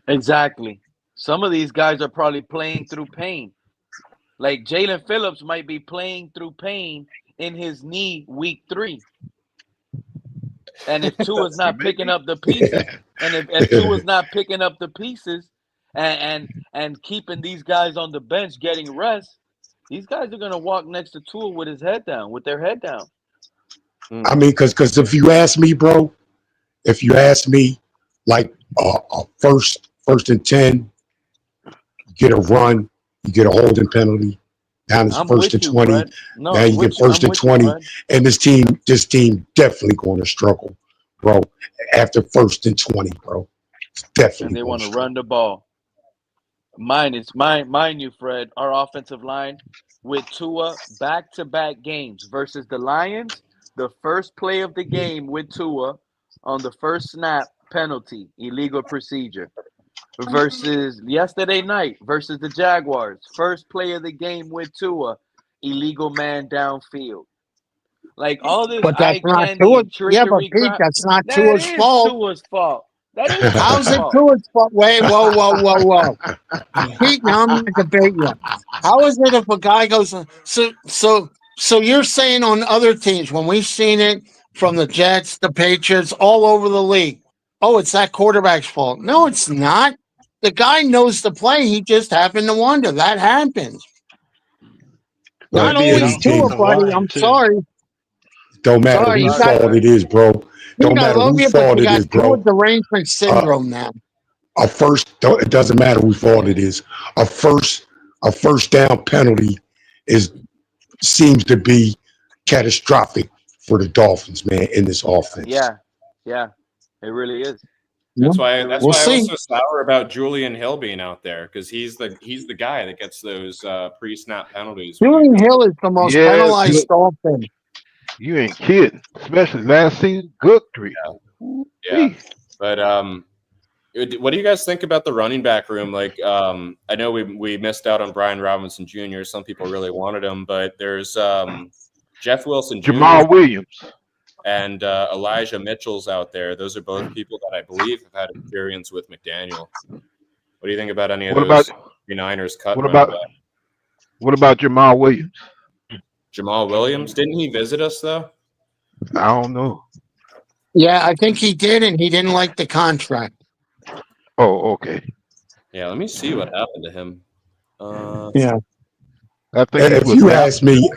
Exactly. Some of these guys are probably playing through pain. Like Jalen Phillips might be playing through pain in his knee week 3. And if Tua's not picking up the pieces, and if Tua's not picking up the pieces and keeping these guys on the bench getting rest, these guys are gonna walk next to Tua with their head down. I mean, because if you ask me, bro, like first and 10, you get a run, you get a holding penalty. Down to first and 20. Now you get first and 20, and this team definitely going to struggle, bro. After first and 20, bro, it's definitely. And they want to run the ball. Mind you, Fred, our offensive line with Tua back-to-back games versus the Lions. The first play of the game with Tua on the first snap, penalty, illegal procedure. Versus yesterday night versus the Jaguars. First play of the game with Tua, illegal man downfield. Like all this But that's not eye-candy, Tua. trickery Yeah, but Pete, crap. that's not That Tua's is fault. Tua's fault. That is How's Tua's it fault. Tua's fault? Wait, whoa. Pete, now I'm going to debate you. How is it if a guy goes, so you're saying on other teams, when we've seen it from the Jets, the Patriots, all over the league, oh, it's that quarterback's fault. No, it's not. The guy knows the play. He just happened to wonder. That happens. Not But then always Tua, buddy. I'm sorry. don't matter Sorry, you whose got. fault it is, bro. Pete, Don't I matter love whose you, but fault you it got is, Tua bro. derangement syndrome now. It doesn't matter whose fault it is. A first down penalty seems to be catastrophic for the Dolphins, man, in this offense. Yeah, it really is. That's why I was see. so sour about Julian Hill being out there, because he's the guy that gets those pre-snap penalties. Julian Hill is the most penalized Dolphin. You ain't kidding. Especially last season, good grief. Yeah. But what do you guys think about the running back room? Like, I know we missed out on Brian Robinson Jr. Some people really wanted him, but there's Jeff Wilson Jr. Jamal Williams and Elijah Mitchell's out there. Those are both people that I believe have had experience with McDaniel. What do you think about any of those Niners cut? What about Jamal Williams? Jamal Williams? Didn't he visit us though? I don't know. Yeah, I think he did, and he didn't like the contract. Oh, okay. Yeah, let me see what happened to him. Yeah. I think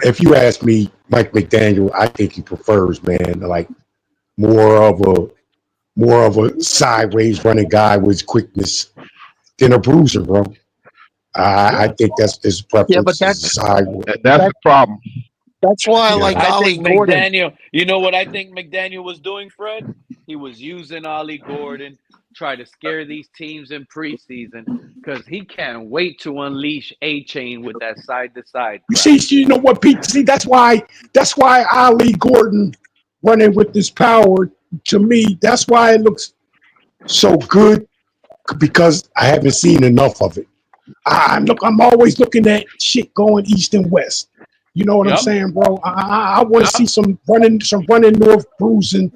If you ask me, Mike McDaniel, I think he prefers, man, like more of a sideways running guy with quickness than a bruiser, bro. I think that's his preference. Yeah, but that's the problem. That's why I like Allie Gordon. McDaniel. You know what I think McDaniel was doing, Fred? He was using Allie Gordon, try to scare these teams in preseason, because he can't wait to unleash A-Chain with that side-to-side. You know what, Pete? See, that's why Allie Gordon running with this power, to me, that's why it looks so good, because I haven't seen enough of it. I'm always looking at shit going east and west. You know what I'm saying, bro? I want to see some running north bruising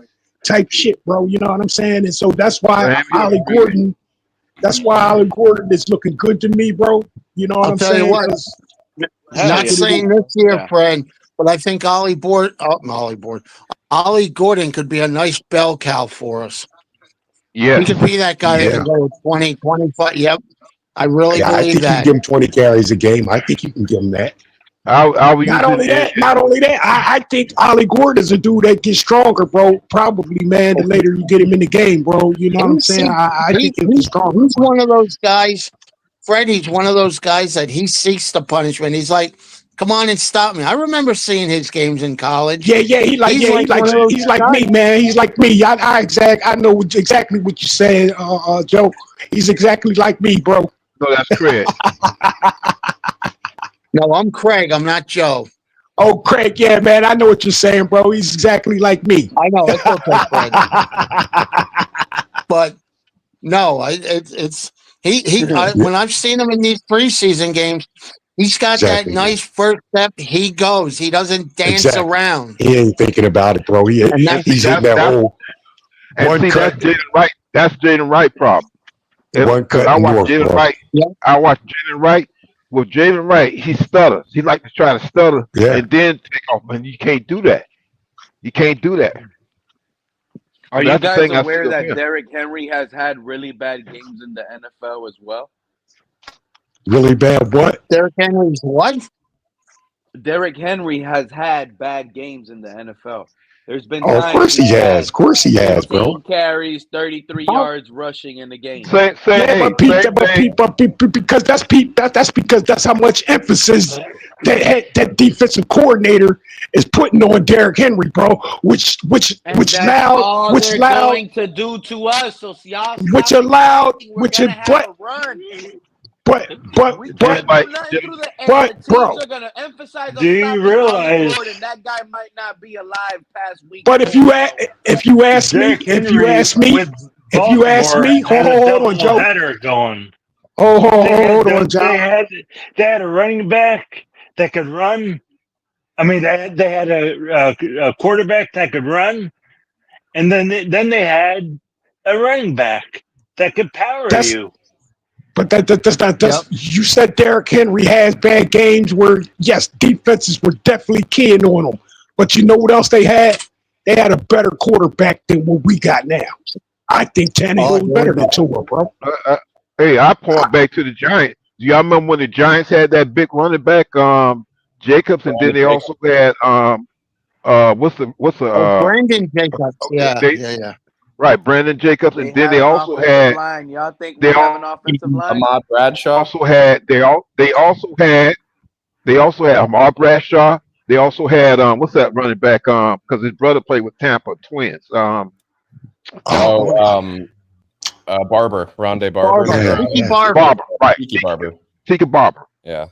type shit, bro. You know what I'm saying? And so that's why Allie Gordon is looking good to me, bro. You know what I'm saying? I'll tell you what. Not saying this year, friend, but I think Allie Gordon could be a nice bell cow for us. Yeah. He could be that guy that can go 20, 25. Yep. I really believe I think that. you can give him 20 carries a game. I think you can give him that. Not only that, I think Allie Gordon is a dude that gets stronger, bro. Probably, man, the later you get him in the game, bro. You know what I'm saying? I think he's stronger. He's one of those guys, Fred, he's one of those guys that he seeks the punishment. He's like, come on and stop me. I remember seeing his games in college. Yeah, he's like me, man. He's like me. I know exactly what you're saying, Joe. He's exactly like me, bro. No, that's Craig. No, I'm Craig. I'm not Joe. Oh, Craig, yeah, man. I know what you're saying, bro. He's exactly like me. I know. It's okay, Craig. But no, when I've seen him in these preseason games, he's got that nice first step. He goes. He doesn't dance around. He ain't thinking about it, bro. He's in that hole. And see, that's Jaden Wright. That's Jaden Wright problem. One cut. I watch Jaden Wright. I watch Jaden Wright. With Jaden Wright, he stutters. He like to try to stutter and then take off, and you can't do that. You can't do that. Are you guys aware that Derrick Henry has had really bad games in the NFL as well? Really bad what? Derrick Henry's what? Derrick Henry has had bad games in the NFL. There's been of course he has. Of course he has, bro. Carries, 33 yards rushing in the game. Because that's how much emphasis that defensive coordinator is putting on Derrick Henry, bro. Which going to do to us. So y'all But, bro, do you realize that guy might not be alive past week? But if you ask me, hold on, Joe. Hold on, Joe. They had a running back that could run. I mean, they had a quarterback that could run, and then they had a running back that could power you. But that's not. You said Derrick Henry has bad games where, yes, defenses were definitely keying on him. But you know what else they had? They had a better quarterback than what we got now. I think Tannehill was better than Tua, bro. Hey, I point back to the Giants. Do y'all remember when the Giants had that big running back, Jacobs, and then they also had Brandon Jacobs. Yeah, yeah. Right, Brandon Jacobs, They and then have they an also offensive had line. Y'all think they we have an offensive line? Ahmad Bradshaw. they also had Amar Bradshaw. They also had what's that running back? Because his brother played with Tampa Twins. Barber, Rondé Barber. Tiki Barber. Barber, right? Tiki Barber. Tiki Barber. Yeah.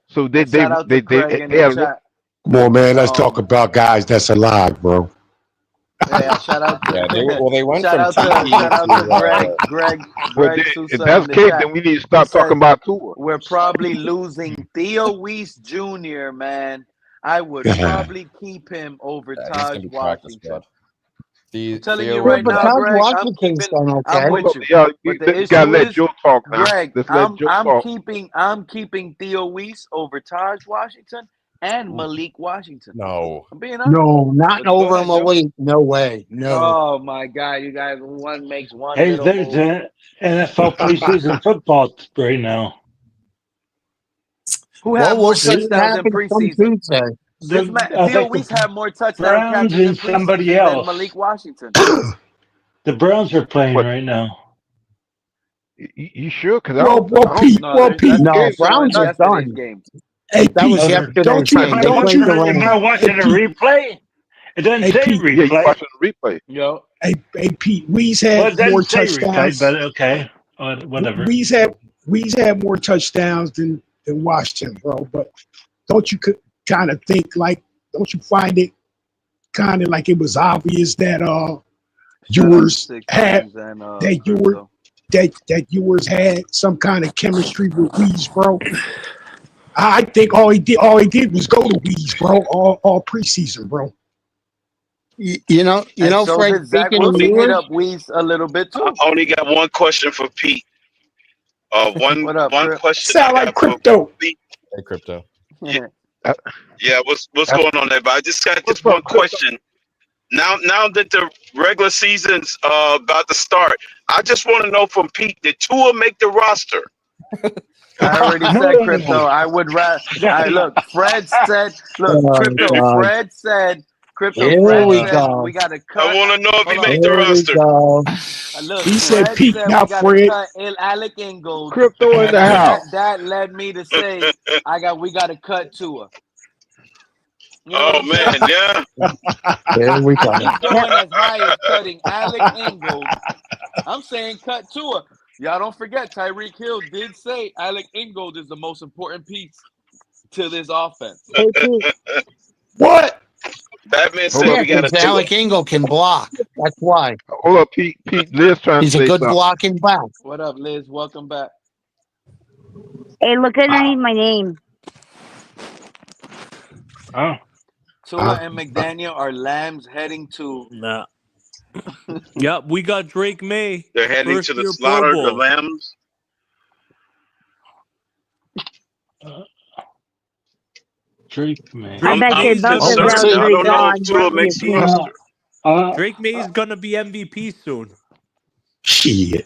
So they Shout out to Craig in the had chat. Come on, man. Let's talk about guys that's alive, bro. Yeah, shout out to they went shout out from to Greg if Sousa that's in the the case, chat. then we need to He stop talking says, about Tua. we're probably losing Theo Weiss Jr., man. I would probably keep him over Taj Washington. I'm telling you right now, Greg, I'm with you. Yeah, But the you gotta issue let is, Joe talk now. Greg, Let's let Joe talk. I'm keeping Theo Weiss over Taj Washington and Malik Washington. No. I'm being honest. No, not Go over ahead, Joe. Malik. No way. No. Oh my God, you guys! One makes one Hey, little there's move. an NFL preseason football right now. Who had more we'll see what touchdowns in happens come preseason? Tuesday. Theo Weiss had more touchdown Browns catches in and somebody preseason than else. Malik Washington. The Browns are playing right now. You sure? Because Pete. No, Browns are done. Hey, That was Pete, yesterday's don't you? game. They Don't played you? the Am Rams. I watching a replay? It doesn't Hey, say Pete. replay. Yeah, you watching the replay. Yo. Hey, Pete. Weez Well, had it doesn't more say replay, touchdowns. but okay, whatever. Weez had more touchdowns than Washington, bro. But don't you kind of think like? Don't you find it kind of like it was obvious that Ewers had that Ewers had some kind of chemistry with Weez, bro? I think all he did was go to Weez, bro, all preseason, bro. You know, So Fred, did Zach speaking of Wilson hit Ewers, up Weiss a little bit too. I only got one question for Pete. One question. Sound like crypto. Pete. Hey, crypto. Yeah, what's going on there? But I just got this one question. Now that the regular season's about to start, I just want to know from Pete, did Tua make the roster? I already said crypto. I would rather. Look, Fred said. Look, crypto. Fred said. Crypto. Fred said we got to cut. I want to know if he made the roster. Look, He said Fred Pete, said not we got Fred. to cut Alec Ingold. Crypto in the house. That led me to say we got to cut Tua. You know Oh man, yeah. There we go. He's going as high as cutting Alec Ingold. I'm saying cut Tua. Y'all don't forget, Tyreek Hill did say Alec Ingold is the most important piece to this offense. What? Batman said we got to Alec Ingold can block. That's why. Hold up, Pete. Liz trying He's to a say good something. blocking back. What up, Liz? Welcome back. Hey, look underneath my name. Oh. Tua and McDaniel are lambs heading to. Nah. Yep, we got Drake May. They're heading to the slaughter, the lambs. Drake May. I bet they both of those I don't know are if Tua makes the roster. Drake May is gonna be MVP soon. Shit.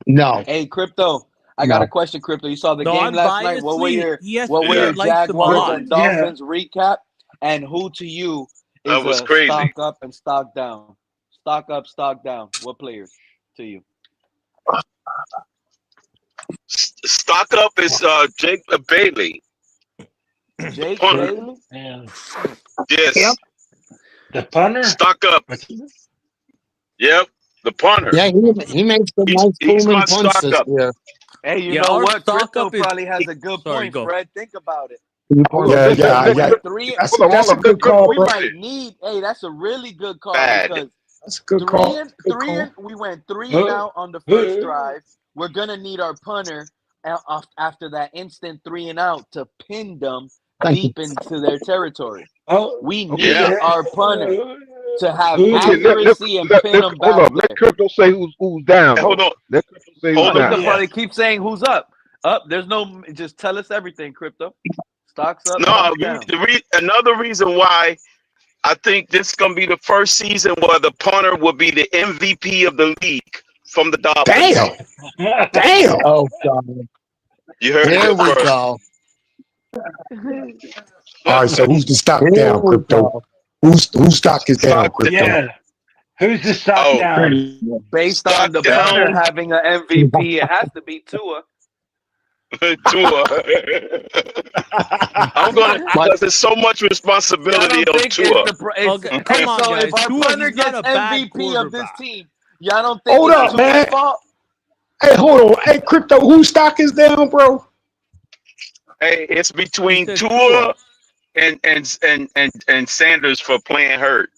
No. Hey, Crypto. I got a question, Crypto. You saw the game I'm last night. What were your Jaguars and Dolphins recap? And who to you is That was a crazy. stock up and stock down? Stock up, stock down. What players to you? Stock up is Jake Bailey. Jake Punter. Bailey? Yes. Yep. The punter? Stock up. Yep. The punter. Yeah, he makes some nice He's booming my punts stock this up. year. Hey, you Yeah, know our what? stock Crypto up is- probably has a good Sorry, point, go. Fred. Think about it. Yeah. Three. That's a good call, We bro. might need. Hey, that's a really good call Bad. because That's a good call. Good call. we went 3 and out on the first drive. We're gonna need our punter after that instant 3 and out to pin them deep into their territory. Oh, We need Yeah. our punter to have Okay, accuracy and pin them back hold up. there. Let Crypto say who's down. Hold on. Let Crypto say who's Hold on. down. Crypto probably keep saying who's up. Up. There's no. Just tell us everything, Crypto. Stocks up. No, Stocks down. another reason why I think this is going to be the first season where the punter will be the MVP of the league from the Dolphins. Damn. Oh, God. You heard There it we first. go. All right, so who's the stock Here down, we Crypto? go. Whose stock is down, Crypto? Yeah. Who's the stock Oh, down? Based on the down. punter having an MVP, it has to be Tua. Tua. I'm gonna because there's so much responsibility Y'all don't on think Tua. it's the Okay, come on, so guys. if our Tua, punter he's not gets a bad MVP of this quarterback. team, y'all don't think Hold it's up, Tua's man. fault? Hey, hold on. Hey, Crypto, whose stock is down, bro? Hey, it's He between said Tua and Sanders for playing hurt.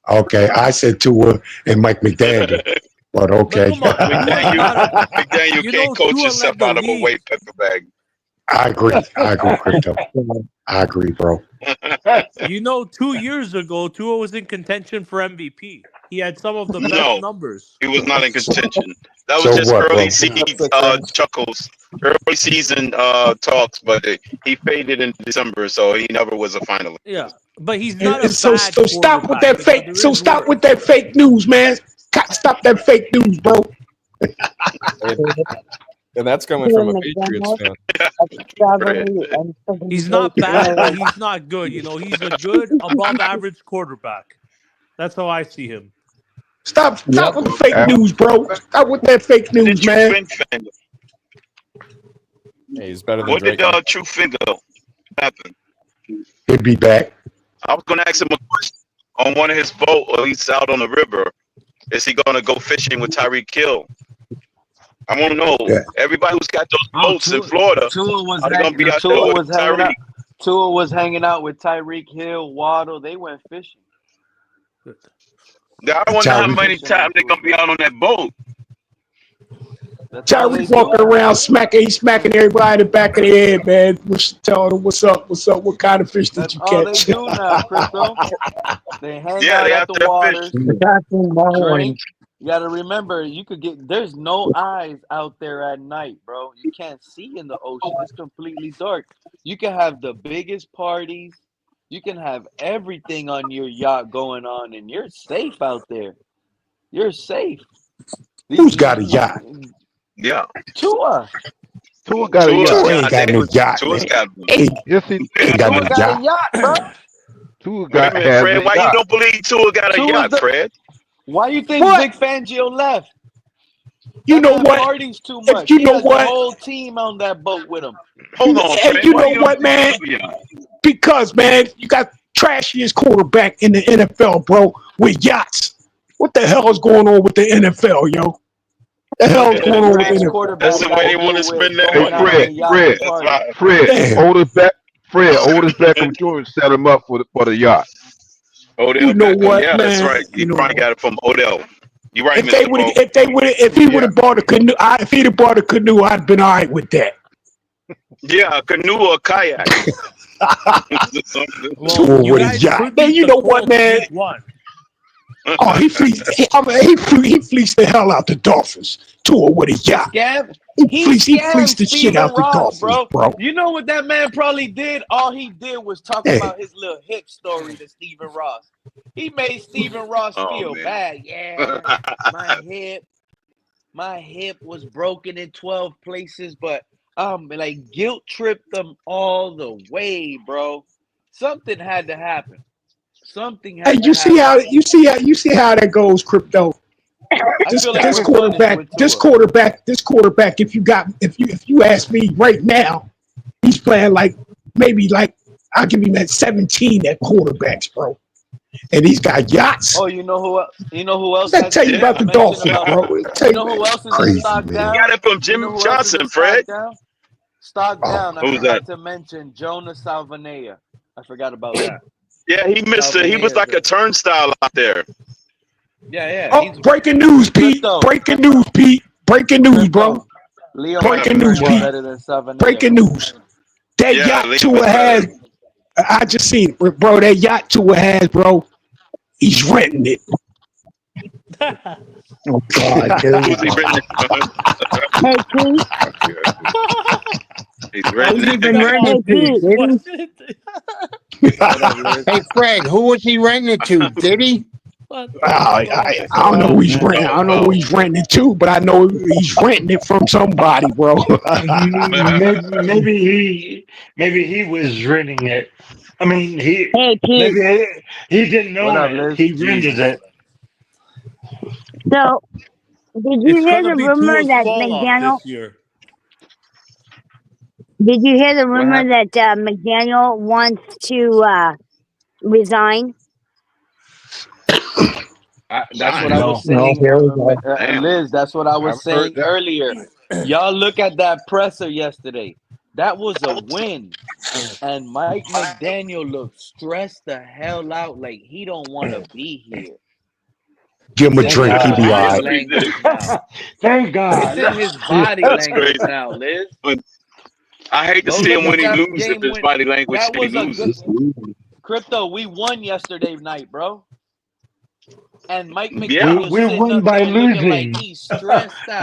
Okay, I said Tua and Mike McDaniel, but But okay. come on, Tua's not a. McDaniel You can't know, coach Tua yourself led the out of a league. weight pepper bag. I agree, Crypto. I agree, bro. You know, 2 years ago, Tua was in contention for MVP. He had some of the best No, numbers. he was not in contention. That was So just what, early bro? season chuckles, early season talks, but he faded in December, so he never was a finalist. Yeah, but he's not a And so bad stop with quarterback. that You know, fake. there So is stop with worse. that fake news, man. Stop that fake news, bro. And that's coming from a Patriots fan. He's not bad, but he's not good. You know, he's a good, above average quarterback. That's how I see him. Stop with the fake news, bro. Stop with that fake news, man. Hey, he's better than What Drake. did True Finger happen? He'll be back. I was going to ask him a question on one of his boat, or he's out on the river. Is he going to go fishing with Tyreek Hill? I want to know. Yeah. Everybody who's got those boats in Florida, Tua was are they going to be out there Tua with was hanging out. Tyreek? Tua was hanging out with Tyreek Hill, Waddle. They went fishing. I wonder how Tyreek- many times they're going to be out on that boat. That's all they Tyreek walking do. around smacking everybody in the back of the head, man. Telling them what's up, what kind of fish did That's you all catch? they do now, Crypto. They hang Yeah, out they at out the there waters, fishing. drink. You got to remember, there's no eyes out there at night, bro. You can't see in the ocean. It's completely dark. You can have the biggest parties. You can have everything on your yacht going on, and you're safe out there. You're safe. Who's got a yacht? Yeah. Tua. Tua got a Tua's yacht. Tua ain't got no yacht, Tua's man. got one. Yes, he Ain't got Tua no got a yacht. yacht, bro. Tua Wait a got minute, has Fred. a Why you yacht. don't believe Tua got a Tua's yacht, Fred? Why you think What? Vic Fangio left? You That know man what? parties too much. You He know has the what? whole team on that boat with him. Hold on, Hey, Fred. you Why know you don't what, think man? Tua got a yacht? Because, man, you got trashiest quarterback in the NFL, bro, with yachts. What the hell is going on with the NFL, yo? The hell is going on with the Trash NFL? quarterback That's the got way to they want do to with spend their Hey, going out on money. a yacht and That's party. right. Fred, Damn. Otis Beckham Jr. set him up for the yacht. Odell You know Beckham. what, Yeah, that's man? right. He You know probably what? got it from Odell. You right, If they Mr. would, Poe. if he would have bought a canoe, if he'd have bought a canoe, I'd been all right with that. Yeah, a canoe or a kayak. Well, Tua you with a guys yacht. could Man, beat you the know what, Colts man? week 1. Oh, he fleeced the hell out the Dolphins. Tua with a He yacht. scammed. He fleeced the shit Steven out the Ross, Dolphins, bro. You know what that man probably did? All he did was talk Hey. about his little hip story to Steven Ross. He made Steven Ross Oh, feel man. bad. Yeah, my hip was broken in 12 places, but like guilt tripped them all the way, bro. Something had to happen. Something Hey, had to you see happen. how that goes, Crypto. I feel like we're punished with This Tua. quarterback. If you ask me right now, he's playing like maybe like I'll give him that 17 at quarterbacks, bro. And he's got yachts. Oh, you know who else That has tell you about the mention Dolphins, about bro. you know who else is in Crazy, stock man. down? Got it from You Jimmy know who else is Johnson, in Fred. stock down? Stock down. I Who's forgot that? to mention Jonas Salvanea. I forgot about that. Yeah, he missed it. He was like a turnstile out there. Yeah. Oh, breaking news, Pete. Breaking news, Pete. Breaking news, bro. Leo Breaking news, Montgomery is Pete. better than Salvanea. Breaking news. That Yeah, yacht Liam is Tua better. has. I just seen it, bro. That yacht Tua has, bro. He's renting it. Oh God, dude. Who's he renting Hey, Pete. He's Who's renting he it. been renting to? Did he? Hey, Hey, Fred, who was he renting it to? Did he? I don't know who he's renting. I don't know who he's renting it to, but I know he's renting it from somebody, bro. maybe he was renting it. I mean, Hey, Pete. maybe he didn't What own up, it. Liz? He rented Jesus. it. So, did you It's hear gonna the be rumor Tua's that fall off McDaniel? this year. Did you hear the What rumor happened? that McDaniel wants to resign? That's what I was No. No, saying, here we go. Damn. Liz. That's what I was I've heard saying that. earlier. Y'all look at that presser yesterday. That was a win. And Mike McDaniel looked stressed the hell out, like he don't want to be here. Give him a It's in Thank his drink, he be God. all Yeah, body right. he did. language now. Thank It's God. in his body That's language crazy. now, Liz. But I hate to Go see look him at when he that loses if game his when body language that said he was a good loses. crypto. We won yesterday night, bro. And Mike Yeah. McDaniel We sitting won up by there looking like losing. he's stressed out.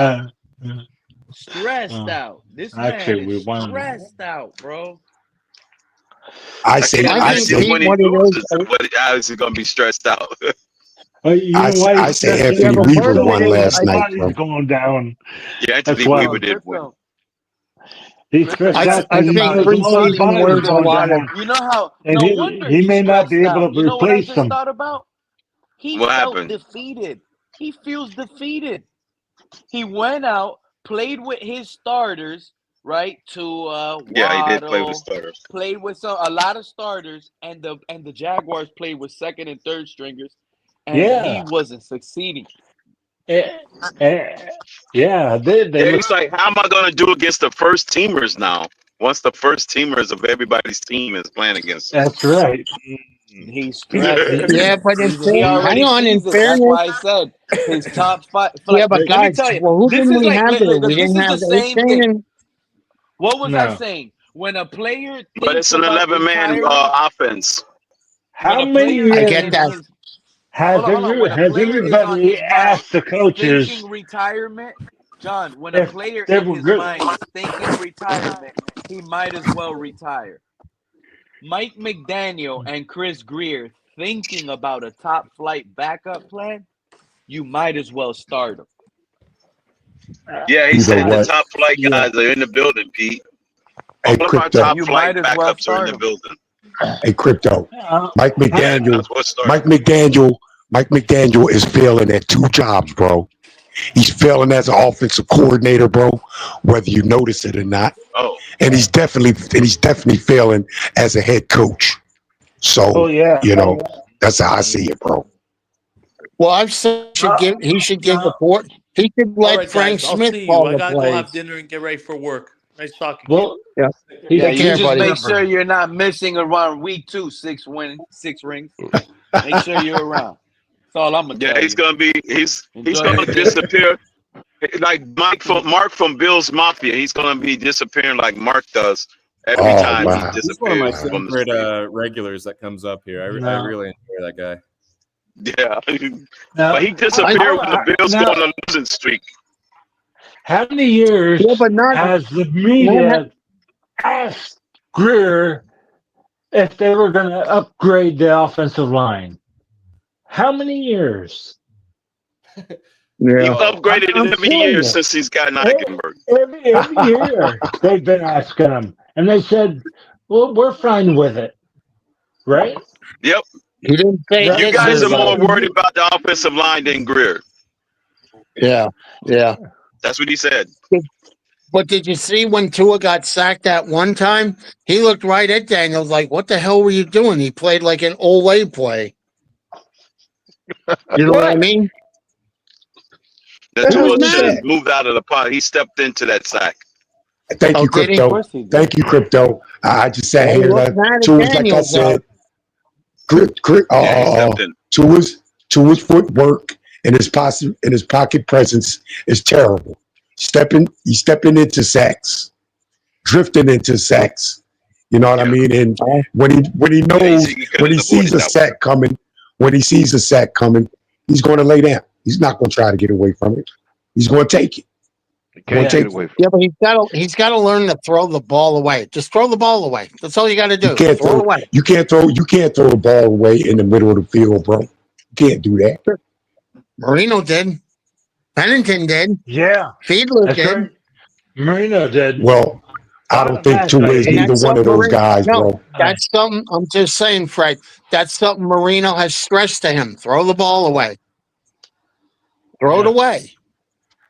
Uh, Stressed uh, out. This man actually, we is won. stressed out, bro. I I say, can't I I think imagine say, Pete, when he what it loses, is. how is he going to be stressed out? You know why I he's say stressed Yeah, Anthony out? but He's part Weaver of it going won is, down. last His I, night, body's bro. going down. Yeah, That's Anthony why. Well, Weaver did win. crypto, He's you stressed got to out I think because think about it. his He's own preseason body's was a going lot of. down. You know how? And No wonder he he's may not stressed be able out. to You know what I replace just him. thought about? He What felt happened? defeated. He feels defeated. He went out, played with his starters, right? Yeah, he did play with Waddle, starters. played with a lot of starters, and the Jaguars played with second and third stringers, and he Yeah. wasn't succeeding. Eh, eh, yeah, they Yeah, look. he's like, how am I going to do against the first teamers now? Once the first teamers of everybody's team is playing against him. That's right. He's stressed. Yeah, but in He hang already on. In sees it. That's fairness, why I said his top five. yeah, Like, but let me guys, tell you, well, who this didn't is we like, have today? We this didn't is have the same thing. A-Chain. What was I No. saying? When a player But thinks it's an about 11-man retiring, offense. when How a many player I is get years in that. his has hold on. When a player is on everybody his mind asked the coaches thinking retirement, John, when a if player they in were his good? mind is thinking retirement, he might as well retire. Mike McDaniel and Chris Greer thinking about a top flight backup plan, you might as well start them. Yeah, he You know said the what? top flight Yeah. guys are in the building, Pete. Hey, All of our Crypto. top You flight might as well backups are in start the them. building. Hey, Crypto. Mike Yeah, McDaniel. that's what started. Mike McDaniel is failing at two jobs, bro. He's failing as an offensive coordinator, bro, whether you notice it or not. Oh, And he's definitely failing as a head coach. So, Oh yeah. that's how I see it, bro. Well, I've said he should give the port. He should All let right, Frank guys. I'll Smith see you. call I the gotta go plays. have dinner and get ready for work. Nice talking to you. Well, Yeah. Yeah, Take you care, just buddy. make sure you're not missing around week 2, 6 rings. Make sure you're around. That's all I'm gonna yeah, tell he's you. gonna be he's Enjoy gonna your dinner. disappear like Mark from Bill's Mafia. He's gonna be disappearing like Mark does every Oh, time he wow. He's one of my disappears from the favorite street. regulars that comes up here. I No. really enjoy that guy. Yeah, Now, but he disappeared when the Bills go on a losing streak. how many years Yeah, but has the media asked Greer if they were going to upgrade the offensive line? How many years? He Yeah. upgraded I'm every telling year you. since he's gotten Eichenberg. Every year they've been asking him, and they said, "Well, we're fine with it, right?" Yep. He didn't say That- You this guys year, are though. more worried about the offensive line than Greer. Yeah. Yeah. That's what he said. But did you see when Tua got sacked that one time? He looked right at Daniels like, what the hell were you doing? He played like an Olay play. You know what I mean? The It was Tua should mad. have moved out of the pot. He stepped into that sack. Thank you, did he? Crypto. Thank you, Crypto. I just sat Well, he here. looked mad at Tua's, like I Daniels, said, Yeah, he stepped in. Tua's footwork and his pocket presence is terrible. He's stepping into sacks, drifting into sacks. You know what I mean? And when he knows, when he sees a sack coming, he's going to lay down. He's not going to try to get away from it. He's going to take it. Yeah, but he's got to learn to throw the ball away. Just throw the ball away. That's all you got to do. You can't throw it away. You can't throw a ball away in the middle of the field, bro. Can't do that. Marino did. Pennington did. Yeah, Fiedler that's did. right. Marino did. Well, I don't think Tua is And neither that's one of something those guys, No, bro. that's something. I'm just saying, Fred. That's something Marino has stressed to him. Throw the ball away. Throw it away.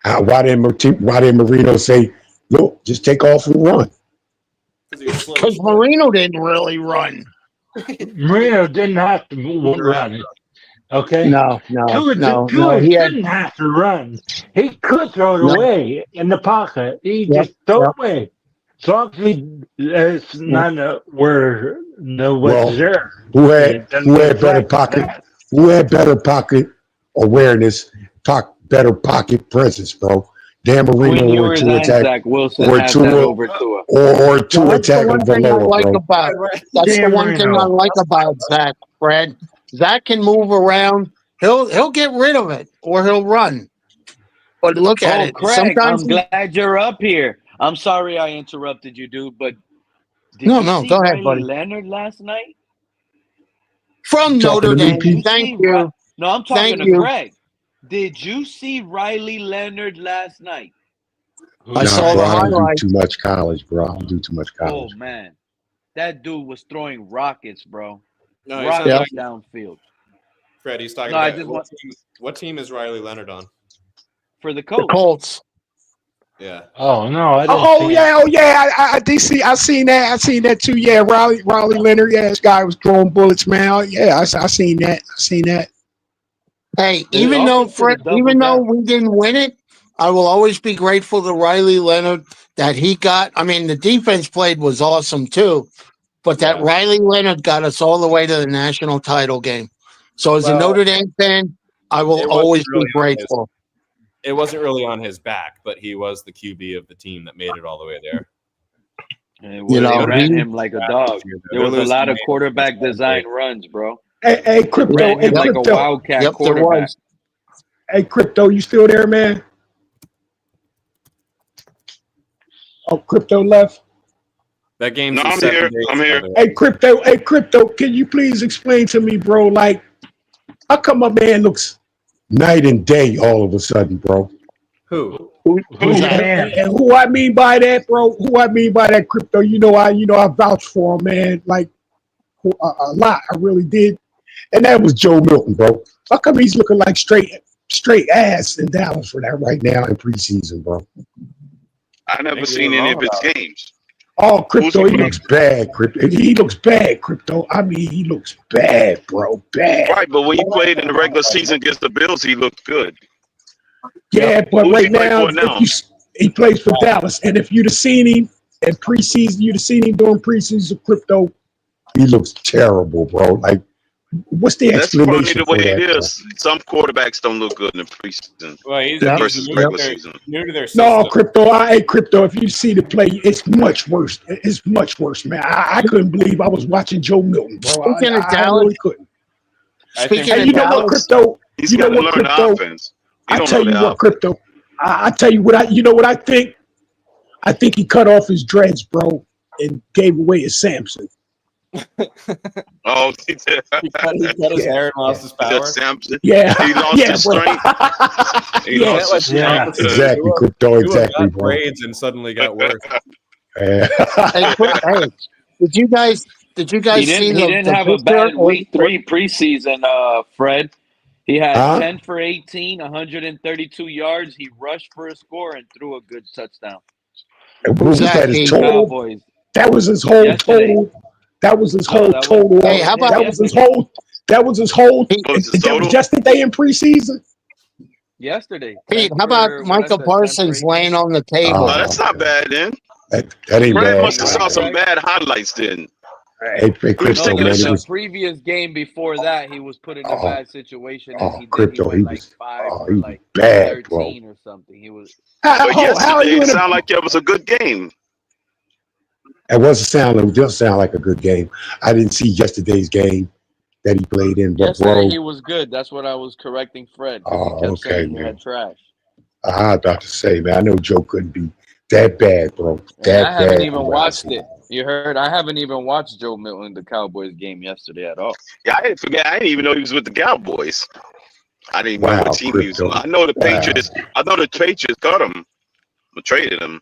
Why didn't Marino say, look, just take off and run? Because Marino didn't really run. Marino didn't have to run. Okay. No. Tua He had shouldn't have to run. He could throw it no. away in the pocket. He Yep, just throw yep. it away. As long as it's not where what's Well, there. who It doesn't had better affect pocket? that. Who had better pocket awareness? Better pocket presence, bro. Dan Quinn Marino or Ewers Tua and Zach Wilson or have that Tua over Tua. or Tua Well, that's the one thing I Tagovailoa, like bro. about. That's the one thing I like about Zach, Fred. Zach can move around. He'll get rid of it or he'll run. But look at Oh, it. Craig, Sometimes I'm glad you're up here. I'm sorry I interrupted you, dude, but did No, you see go ahead, Riley buddy. Leonard last night? From Talking Notre to me, Dame. Did you Pete? Thank see you. No, I'm Thank talking to you. Craig. Did you see Riley Leonard last night? I Nah, saw bro, the I don't do highlights. too much college, bro. I don't do too much Oh college. man. That dude was throwing rockets, bro. No, he's talking Rockets about downfield. Fred. He's talking No, I about just want what team is Riley Leonard on? for the The Colts. Colts. Yeah. Oh no, I didn't Oh see yeah, I did see. I seen that too. Yeah, Riley Leonard. Yeah, this guy was throwing bullets, man. Yeah, I seen that. I seen that. Hey, The even though offense should have Fred, doubled down. we didn't win it, I will always be grateful to Riley Leonard that he got. I mean, the defense played was awesome too, but that Yeah. Riley Leonard got us all the way to the national title game. So as a Well, Notre Dame fan, I will it wasn't always really be grateful. It wasn't really on his back, but he was the QB of the team that made it all the way there. You know, They ran he- him like a dog. There They're was a losing lot of games quarterback against design Bengals. runs, bro. Hey, crypto. Ran Hey, him like a crypto. wildcat Yep, there quarterback. was. Hey, crypto. You still there, man? Oh, crypto left. That game's No, in I'm 7 here. days. I'm by here. the way. Hey, crypto. Can you please explain to me, bro? Like, how come my man looks night and day all of a sudden, bro? Who? Who's that? And who I mean by that, bro? Who I mean by that, crypto? I vouch for him, man. Like a lot, I really did. And that was Joe Milton, bro. How come he's looking like straight ass in Dallas for that right now in preseason, bro? I never seen any of his games. Oh, Who's crypto, he he from? looks bad, crypto. He looks bad, crypto. I mean, he looks bad, bro. Bad. Right, but when he played in the regular season against the Bills, he looked good. Yeah, but Who's right he play now, for now? he plays for Dallas. And if you'd have seen him in preseason, you'd have seen him during preseason crypto. He looks terrible, bro. Like, what's the That's funny explanation the for way that? it is. Some quarterbacks don't look good in the preseason Well, he's versus new, regular to their, season. new to their system. No, crypto. If you see the play, it's much worse. It's much worse, man. I couldn't believe I was watching Joe Milton, bro. Speaking of I Dallas, really couldn't. Speaking And of you know what, Dallas, crypto? He's You know got to what, learn the crypto? offense. He I don't tell know you the what, offense. crypto. I tell you what. You know what I think? I think he cut off his dreads, bro, and gave away his Samson. Oh, he cut his hair and lost his power. Samson. Yeah, He lost yeah, his bro. strength. He Yeah, lost his yeah, strength. exactly, crypto. Tua Exactly, got bro. braids and suddenly got worse. hey, did you guys He see didn't the have a picture? bad week 3 preseason, Fred. He had Huh? 10 for 18, 132 yards. He rushed for a score and threw a good touchdown. What Who's was that? His Pete? total? Cowboys. That was his whole Yesterday. total. That was his No, whole that total. was Hey, how him about That was his yesterday. whole. That was his whole. Pete? What was his That was total? yesterday in preseason. Yesterday. Pete, 10 how about for, what I Micah said, 10 for Parsons 18. laying on the table? Oh, that's not bad then. That ain't Fred bad. must have saw some Craig? bad highlights then. Hey, He was crypto, No, taking a man. It the was. previous game before that, he was put in a Oh, bad situation, and he crypto. He went like was. 5 Oh, for he was like bad, bro. 13 or something. He was. But How are yesterday, you it in a? sounded like it was a good game. It wasn't sound. It does sound like a good game. I didn't see yesterday's game that he played in, but Yesterday bro. he was good. That's what I was correcting Fred because he Oh, kept okay, saying he man. had trash. I was about to say, man. I know Joe couldn't be that bad, bro. And I That haven't bad. even from what I watched see. it. You heard? I haven't even watched Joe Milton the Cowboys game yesterday at all. Yeah, I didn't forget. I didn't even know he was with the Cowboys. I didn't even know Wow, what team he was on. crypto. I know the Wow. Patriots. I know the Patriots got him, or traded him.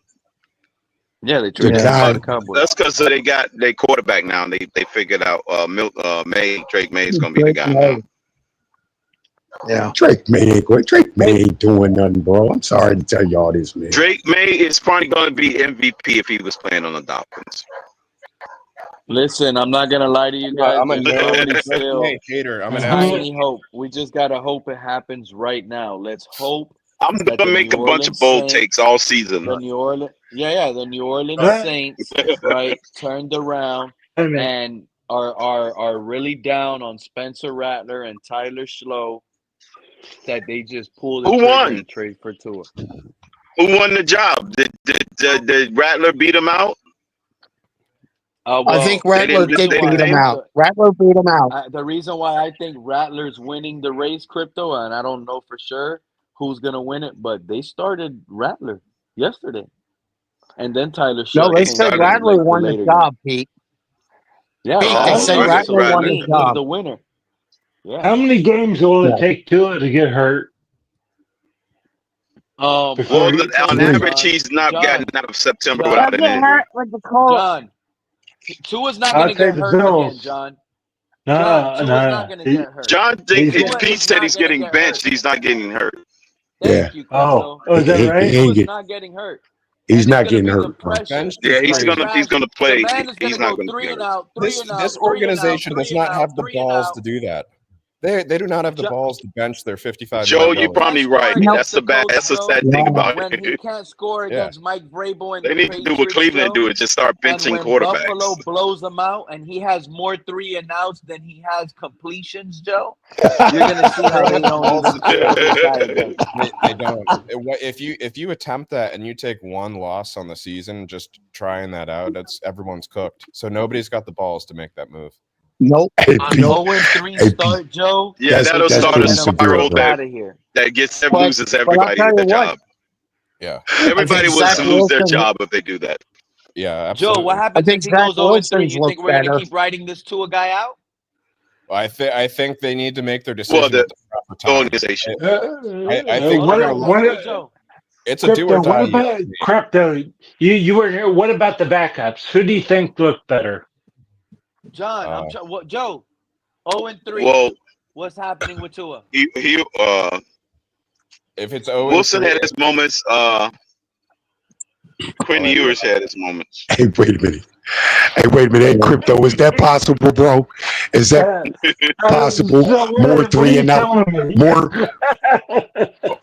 Yeah, they The traded him guy, to the Cowboys. That's because they got their quarterback now. They figured out Drake May is gonna be the Drake guy May. now. Yeah. Drake May ain't going. Drake May ain't doing nothing, bro. I'm sorry to tell y'all this, man. Drake May is probably gonna be MVP if he was playing on the Dolphins. Listen, I'm not gonna lie to you guys. I'm a There's no only Drake still May hater. I'm a an tiny absolute. hope. We just gotta hope it happens right now. Let's hope I'm that gonna the make New a bunch of Orleans bold takes Saints, all season. the New Orleans Saints, right, turned around and are really down on Spencer Rattler and Tyler Schlow, that they just pull the Who trigger won? and trade for Tua. Who won the job? Did Rattler beat him out? I think Well, Rattler the did reason why beat him I out. Rattler beat him out. the reason why I think Rattler's winning the race, Crypto, and I don't know for sure who's gonna win it, but they started Rattler yesterday, and then Tyler No, Schlow they came said in Rattler like the won the later game. job, Pete. Yeah, Pete, they said Rattler. Rattler So to won the me, he's job. the winner. Yeah. How many games will it Yeah. take Tua to get hurt? Well, Before he, on average, he's not getting out of September without an injury. with the Colts. John, Tua's not I'll gonna say get the hurt again, Bills. John. No, John, Tua's not no. gonna get hurt. John, He's Pete said he's getting benched. He's not getting hurt. Yeah. Thank you, Crypto. Oh, is that He right? Tua's ain't not getting hurt. he's And it's not gonna getting be the hurt, bro. pressure. Yeah, The he's trash. gonna The play. man is He's gonna not go gonna three get and hurt. out, three and out, This three and out, organization does three and not have out, the three and balls out. to do that. They do not have the balls to bench their 55 Joe, year you're old. probably right. Nope. That's the sad thing about When he it. can't score Yeah. against Mike Vrabel and They the need to do what Patriots, Cleveland Joe, do and just start and benching when quarterbacks. Buffalo blows him out and he has more 3-and-outs than he has completions, Joe, you're gonna see how they don't even care to try again. They don't. If you attempt that and you take one loss on the season, just trying that out, that's everyone's cooked. So nobody's got the balls to make that move. Nope. Hey, An Pete. 0-3 Hey, start, Joe. Yeah, that'll that's start a pretty severe, spiral bro. Out of here. that gets But loses I'll everybody tell their you what. job. Yeah. Everybody would Zach lose their Wilson. job if they do that. Yeah, Joe, absolutely. what I happens think if he Zach goes 0-3? Wilson's You look think we're gonna better. keep riding this Tua guy out? I think they need to make their decision Well, the at the proper time. organization. I think what, they're gonna what, Hey, Joe. it's a do Crypto, or what die year. about Crypto? You were here. What about the backups? Who do you think look better? John, I'm Joe. 0-3. Well, What's happening with Tua? he if it's Wilson 0-3, had his moments. Quinn Ewers had his moments. Hey, wait a minute. Hey, crypto. Is that possible, bro? Is that possible? So More what are 3 you and out. telling me? More.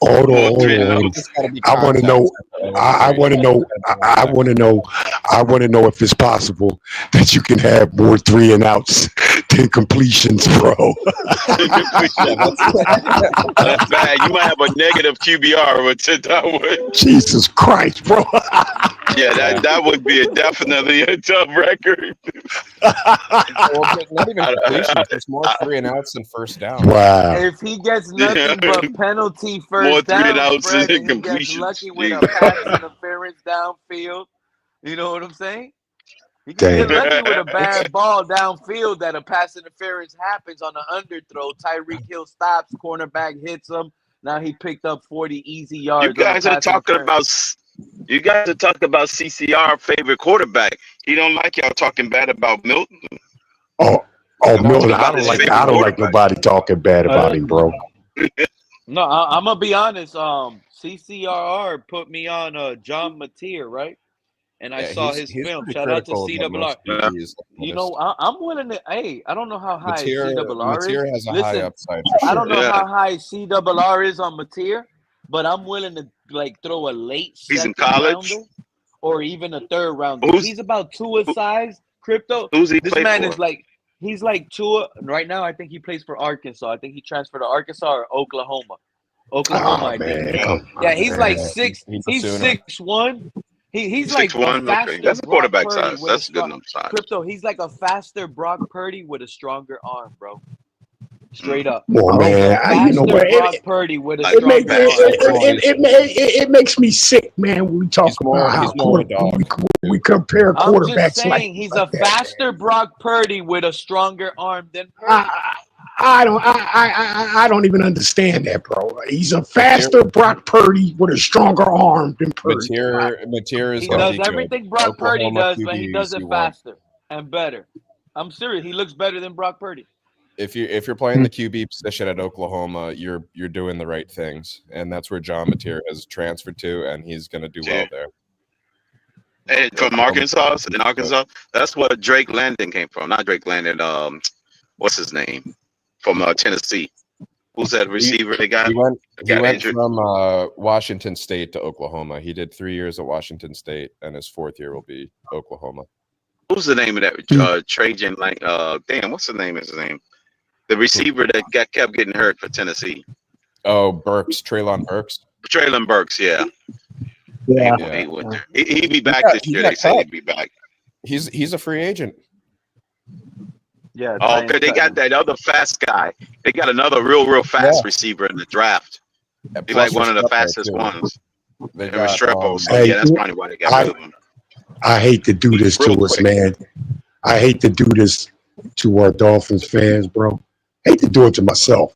Hold More on. 3 and Hold on. outs. I want to know. I want to know. I want to know. I want to know if it's possible that you can have more 3 and outs than completions, bro. That's bad. You might have a negative QBR with that one. Jesus Christ, bro. Yeah, that would be definitely a tough record. not even completions, just more 3 and outs than first down. Wow. If he gets nothing but penalty More first 3 and down outs spread than and he gets completions. lucky with a Jeez. pass interference downfield, you know what I'm saying? He can get lucky with a bad ball downfield that a pass interference happens on an underthrow. Tyreek Hill stops, cornerback hits him. Now he picked up 40 easy yards. You guys are talking about. You guys are talking about CCR favorite quarterback. He don't like y'all talking bad about Milton. Oh, Milton. I about don't his like. favorite I don't like quarterback. nobody talking bad about him, bro. No, I'm gonna be honest. CCRR put me on John Mateer, right? And I saw his film. Shout out to CWR. You know, I'm willing to. Hey, I don't know how high CWR Mateer is. has a Listen, high upside for sure. I don't know how high CWR is on Mateer, but I'm willing to like throw a late He's in second college? rounder or even a third rounder. He's about Tua's size. Crypto. Who's he This play man for? is like he's like Tua right now. I think he plays for Arkansas. I think he transferred to Arkansas or Oklahoma. Oklahoma, I think. Yeah, he's like six. He's 6'1". He's like 6'1", a faster okay. That's a Brock quarterback Purdy size. with a That's a good strong enough size. Crypto. He's like a faster Brock Purdy with a stronger arm, bro. Straight up. Well, man, you know what? Brock Purdy with a It, make, stronger arm. it makes me sick, man, when we talk about how we compare I'm just quarterbacks like saying he's a faster Brock Purdy with a stronger arm than Purdy. I don't even understand that, bro. He's a faster Brock Purdy with a stronger arm than Purdy. Mateer is He going to does be good. everything Brock Purdy Oklahoma does, but he QBs does it you want. faster and better. I'm serious. He looks better than Brock Purdy. If you're playing the QB position at Oklahoma, you're doing the right things, and that's where John Mateer has transferred to, and he's going to do well there. And from Arkansas, in Arkansas, that's what Drake Landon came from. Not Drake Landon. What's his name? From Tennessee. Who's that receiver they got? He went injured? from Washington State to Oklahoma. He did 3 years at Washington State, and his 4th year will be Oklahoma. Who's the name of that? Trajan, damn, what's the name of his name? The receiver that kept getting hurt for Tennessee. Oh, Burks, Treylon Burks. Treylon Burks, yeah. Yeah. He'd be back this year. They say he'd be back. He's a free agent. Yeah. Oh, because they got that other fast guy. They got another real fast receiver in the draft. He's like one of the fastest ones. They got Restrepo. So Hey, yeah, that's probably why they got rid of him. I hate to do this to us, man. I hate to do this to our Dolphins fans, bro. Hate to do it to myself,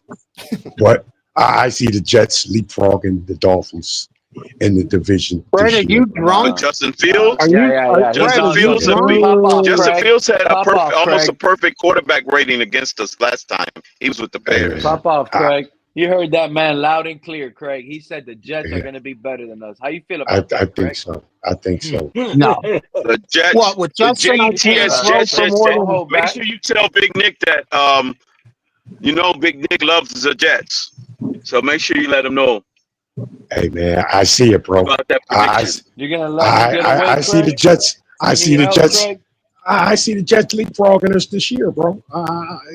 but I see the Jets leapfrogging the Dolphins in the division. Brad, are you drunk? Justin Fields? Yeah. Justin Fields had almost a perfect quarterback rating against us last time. He was with the Bears. Pop off, Craig. You heard that man loud and clear, Craig. He said the Jets are going to be better than us. How you feel about that? I think so. I think so. No. The Jets. What, with Justin, I can't throw for more than... Make sure you tell Big Nick that, Big Nick loves the Jets. So make sure you let him know. Hey, man, I see it, bro. You're going to let him get away, I see the Jets. I see the Jets. I see the Jets leapfrogging us this year, bro.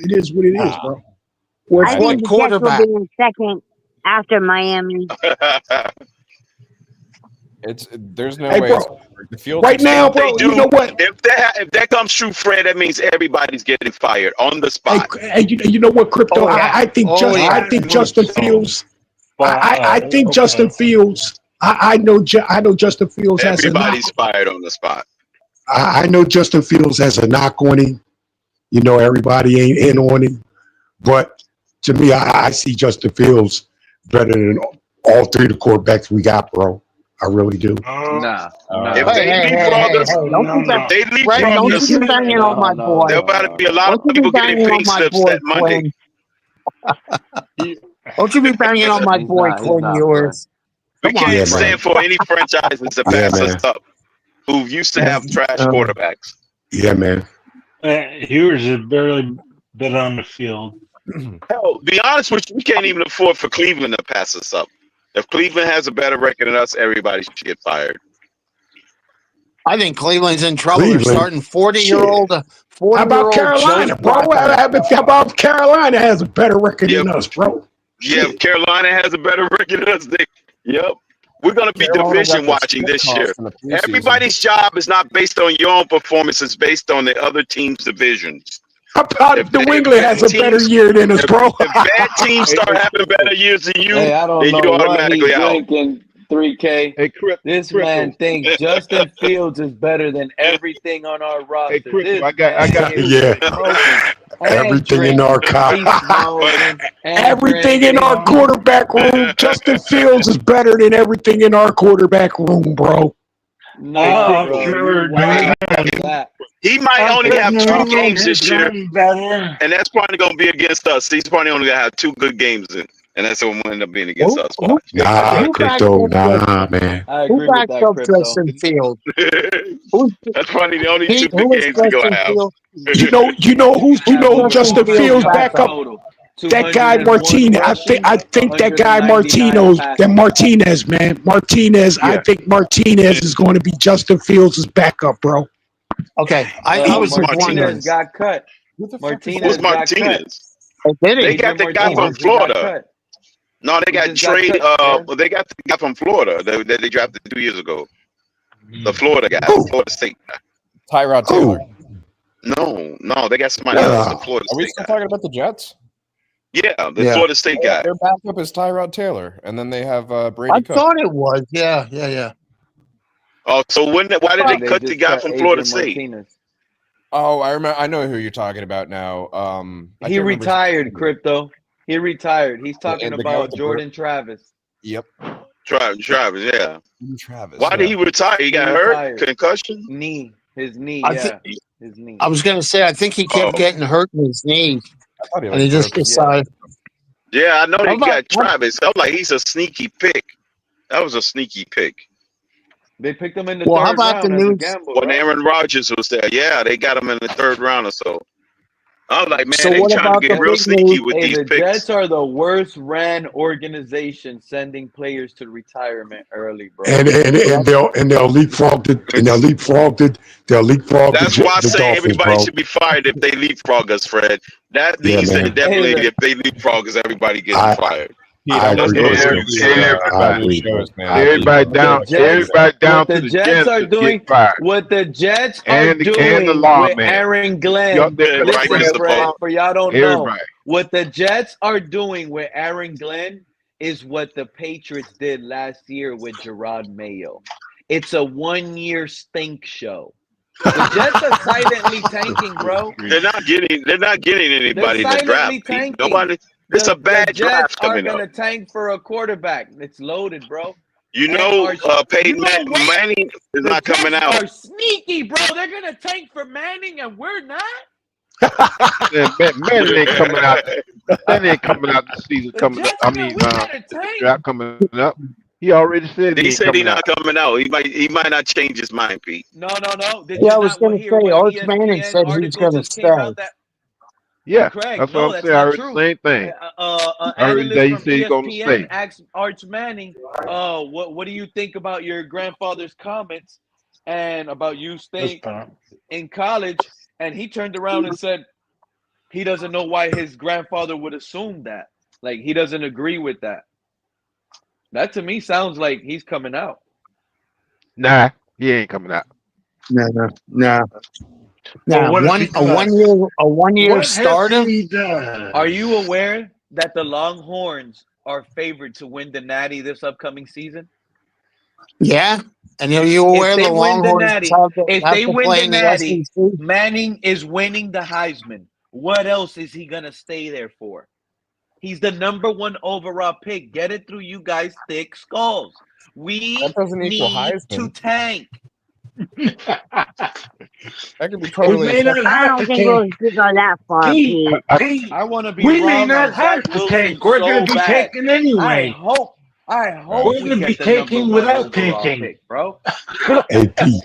It is what it is, bro. I think the Jets will be in second after Miami. There's no Hey, way. bro. The field Right now, bro, you know what? If that comes true, Fred, that means everybody's getting fired on the spot. Hey, you know what, Crypto? I think Justin Fields. I think Justin Fields. I know Justin Fields has everybody's fired on the spot. I know Justin Fields has a knock on him. Everybody ain't in on him, but to me, I see Justin Fields better than all three of the quarterbacks we got, bro. I really do. Nah. If they leapfrog us, there about to be a lot of people getting pay slips that Monday. Don't you be banging on my boy, Quinn Ewers. We can't stand for any franchises to pass us up who used to have trash quarterbacks. Yeah, man. Ewers has barely been on the field. Hell, be honest with you, we can't even afford for Cleveland to pass us up. If Cleveland has a better record than us, everybody should get fired. I think Cleveland's in trouble. They're starting 40-year-old. How about Carolina, bro? How about Carolina has a better record than us, bro? Yeah, Carolina has a better record than us. Yep. We're going to be division watching this year. Everybody's job is not based on your own performance. It's based on the other team's divisions. How about if New England has a better year than us, bro? If bad teams start having better years than you, I don't then know you're what automatically he's out. drinking, 3K. Hey, This man thinks Justin Fields is better than everything on our roster. Hey, Chris, This I got yeah. Everything in our everything in our quarterback room. Justin Fields is better than everything in our quarterback room, bro. No, bro. He might only have 2 games this year, and that's probably going to be against us. He's probably only going to have 2 good games, and that's what will end up being against us. Nah, Crypto, nah, man. I agree Who backs with up that, Justin Fields? That's probably the only 2 good games he's going to have. You know who Justin Fields back up? That guy Martinez. I think that guy Martinez, man. Martinez. Yeah. I think Martinez is going to be Justin Fields' backup, bro. Okay, I was Martinez got cut. Who's Martinez? They got the guy from Florida. No, they got trade. They got the guy from Florida that they drafted 2 years ago. The Florida guy, Florida State guy. Tyrod Taylor. No, they got somebody else. The Florida Are we State still guy. talking about the Jets? Yeah, the Florida State guy. Their backup is Tyrod Taylor, and then they have Brady I Cook. thought it was. Yeah. Oh, so why did they They cut the just guy cut from Florida Adrian State? Martinez. Oh, I remember. I know who you're talking about now. I He can't remember his retired, name. Crypto. He retired. He's talking And the guy with about the Jordan Travis. Yep. Travis, yeah. Travis. Why did he retire? He got hurt? retired. Concussion? Knee. His knee, I yeah. thi- His knee. I was gonna say I think he kept getting hurt in his knee, I thought he and he just broke. decided. Yeah, I know How they about- got Travis. I'm like, he's a sneaky pick. That was a sneaky pick. They picked him in the Well, how third about round the as a news- gamble, When right? Aaron Rodgers was there, yeah, they got him in the third round or so. I was like, man, So they what trying to about get the real big sneaky news? with Hey, these the picks. Jets are the worst ran organization sending players to retirement early, bro. And they'll leapfrog the That's why I the say Dolphins, everybody bro. should be fired if they leapfrog us, Fred. That Yeah, means that man. definitely if they leapfrog us, everybody gets I- fired. Pete, I I'm That's agree the with way you. I Everybody, see it. I agree, bro. shows, man. I agree, everybody bro. down, everybody down What to the the Jets are Jets doing, get fired, what the Jets are and the doing law with man. Aaron Y'all, Glenn. they're cutting Right, Listen, Mr. Fred, Paul. for y'all don't know, everybody. what the Jets are doing with Aaron Glenn is what the Patriots did last year with Gerard Mayo. It's a 1-year stink show. The Jets are silently tanking, bro. They're not getting anybody in the silently draft. Pete. tanking. Nobody. It's a The bad Jets draft are coming gonna up. tank for a quarterback. It's loaded, bro. You And know, our- Peyton you know what? Manning is The not coming Jets out. are sneaky, bro. They're gonna tank for Manning, and we're not. Yeah, Manning ain't coming out. Manning ain't coming out the season The coming up. Jets I are gonna. mean, We gotta the tank. draft coming up. He already said he He ain't said he's coming not out. coming out. He might not change his mind, Pete. No. Did Yeah, I you was not gonna hear say what Arch ESPN Manning said he's article gonna just came stay. out that Yeah, Craig? that's No, what I'm that's saying. I not heard true. the same thing. An I heard analyst that he from said he's gonna ESPN stay. asked Arch Manning, what do you think about your grandfather's comments and about you staying in college? And he turned around and said he doesn't know why his grandfather would assume that. Like, he doesn't agree with that. That to me sounds like he's coming out. Nah, he ain't coming out. No. Well, Now what if one he a does? one year What stardom. if he does? Are you aware that the Longhorns are favored to win the Natty this upcoming season? Yeah, and are you aware If the they win the Longhorns Natty, have to play in the SEC? Manning is winning the Heisman. What else is he gonna stay there for? He's the #1 overall pick. Get it through you guys' thick skulls. We That doesn't equal need to Heisman. tank. That could be totally. We may not I have don't to think we'll tank. go that far, Pete, Pete. Pete, I want to be we may wrong not on Zach have to Wilson tank. We're going so to be bad. tanking anyway. I hope We're we going to be get the tanking #1 without overall tanking. pick, bro. Hey Pete,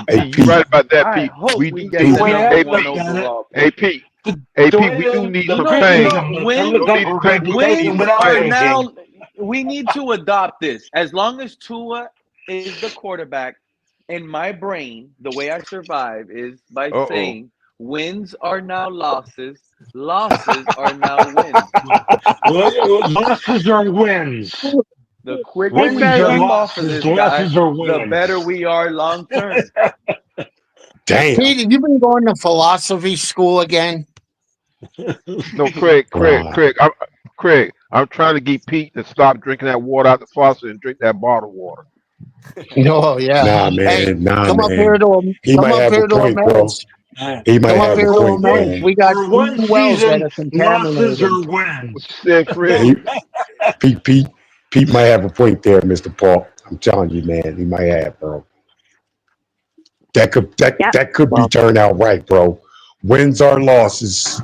hey Pete, you Pete. right about that, I Pete. hope We we do get need the The way some. I Hey, #1 look Pete. at it, overall Hey, pick. Pete. the Hey, way Pete. We do need the some preseason change. looks, I look We at need to we're going change to be with tanking Wins without are tanking. now. We need to adopt this. As long as Tua is the quarterback, in my brain, the way I survive is by saying wins are now losses, losses are now wins. Losses are wins. The quicker Wins we are jump off of losses. this guy, Losses are the wins. better we are long term. Damn. Pete, have you been going to philosophy school again? No, Craig. I'm trying to get Pete to stop drinking that water out the faucet and drink that bottled water. Oh yeah. Nah, Hey, man. Nah, come up man. here to He might have a a point, bro. man's. He might Come up have here a to a point, man's. man. We got For 2 one wells that season, are losses contaminated. are wins. What you said, Fred? Pete might have a point there, Mr. Paul. I'm telling you, man. He might have, bro. That could be turned out right, bro. Wins are losses,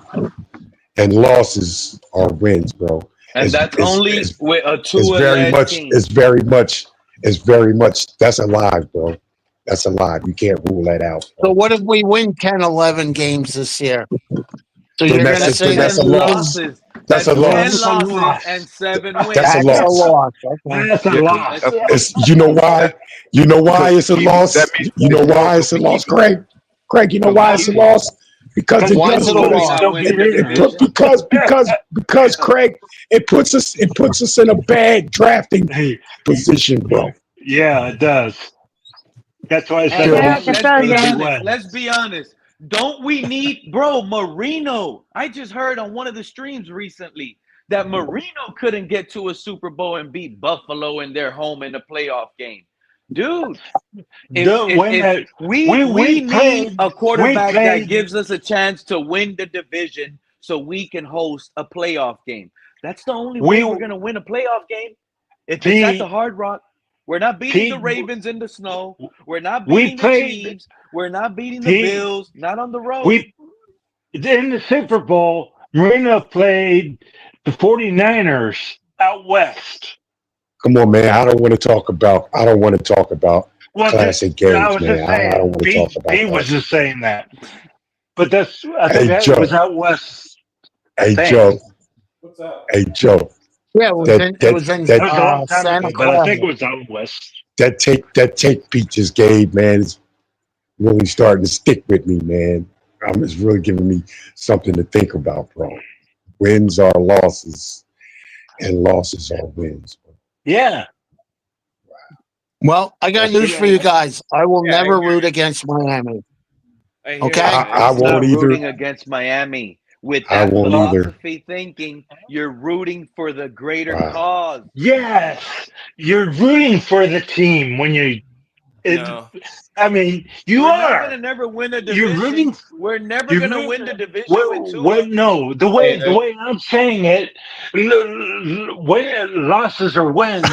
and losses are wins, bro. And that's only with a It's Tua-led team. It's very much. That's a lie, bro. That's a lie. You can't rule that out. So what if we win 10, 11 games this year? So Then you're that's going to just- say that's that a loss. Losses. That's a 10 loss. losses and 7 wins. That's a That's a loss. loss. Okay. That's a loss. It's, you know why? You know why it's a loss? That means You know why it's a loss, Craig? Craig, you know why it's a loss? Because it Why is doesn't it a put us. loss? Not winning the division. Because Craig, it puts us in a bad drafting position, bro. Yeah, it does. That's why I said And You're all at the season fuzzy. wins. let's be honest. Don't we need, bro, Marino? I just heard on one of the streams recently that Marino couldn't get to a Super Bowl and beat Buffalo in their home in a playoff game. Dude, if we need a quarterback that gives us a chance to win the division so we can host a playoff game. That's the only way we're going to win a playoff game. If it's at the Hard Rock. We're not beating the Ravens in the snow. We're not beating the Chiefs. We're not beating the Bills. Not on the road. In the Super Bowl, Marino played the 49ers out west. Come on, man. I don't want to talk about classic games, man. I don't want to talk about he that. was just saying that. But I think that was out west. Hey, Joe. What's up? Hey, Joe. Yeah, it was in That was a long time Santa ago, but I think it Clara. was out west. That take Pete just gave, man, is really starting to stick with me, man. It's really giving me something to think about, bro. Wins are losses, and losses are wins. Yeah. Well, I got news for you guys. I will never root against Miami. Okay? I It's won't not either. rooting against Miami. With I that won't either. philosophy thinking, you're rooting for the greater cause. Yes. You're rooting for the team when you. I mean, you We're are. not going to never win a division. You're rooting. We're never going to win the division with Tua. Well, no, the way I'm saying it, losses or wins,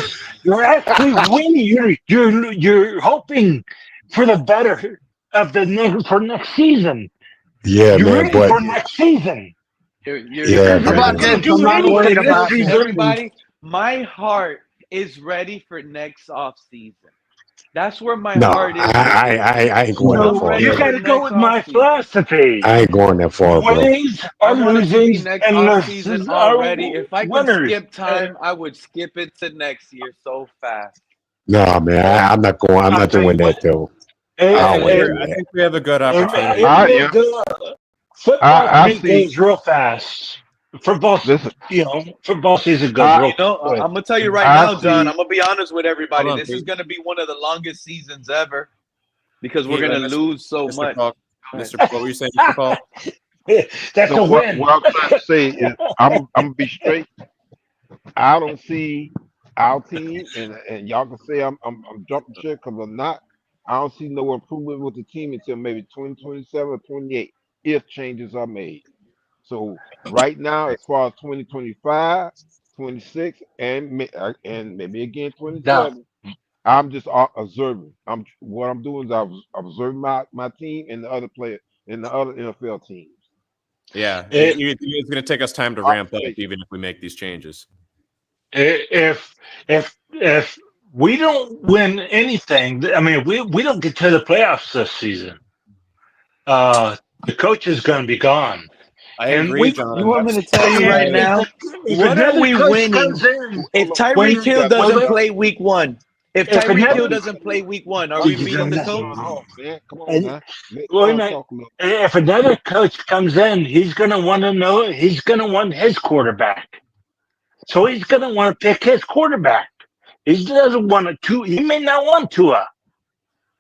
you're actually winning. You're hoping for the better of for next season. Yeah, you're man, rooting but for next season. yeah, How about man. this? I'm not worried about it. Everybody, my heart is ready for next off season. That's where my No, heart is. I ain't going that far, You bro. got to go with my philosophy. I ain't going that far, bro. Wins are I want it to be losing, next and off season losses are already. If I could winners. skip time, I would skip it to next year so fast. Nah, man, I'm not going. I'm not doing that though. I don't want to do I that. think we have a good opportunity. Football goes real fast. Football season goes real quick. I'm gonna tell you right now, John. I'm gonna be honest with everybody. This is gonna be one of the longest seasons ever because we're gonna lose so much. Paul, what were you saying, Mr. Paul? That's a win. What I'm trying to say is, I'm gonna be straight. I don't see our team, and y'all can say I'm jumping shit because I'm not. I don't see no improvement with the team until maybe 2027 or 28 if changes are made. So right now, as far as 2025, 26, and maybe again 27, I'm just observing. What I'm doing is I'm observing my team and the other players and the other NFL teams. Yeah, it's going to take us time to ramp up, even if we make these changes. If we don't win anything, I mean, we don't get to the playoffs this season. The coach is going to be gone. I agree, John. You want me to tell you right now? What are we winning if Tyreek Hill doesn't play week one? If Tyreek Hill doesn't play week one, are we beating the coach? If another coach comes in, he's going to want to know. He's going to want his quarterback, so he's going to want to pick his quarterback. He doesn't want to. He may not want Tua.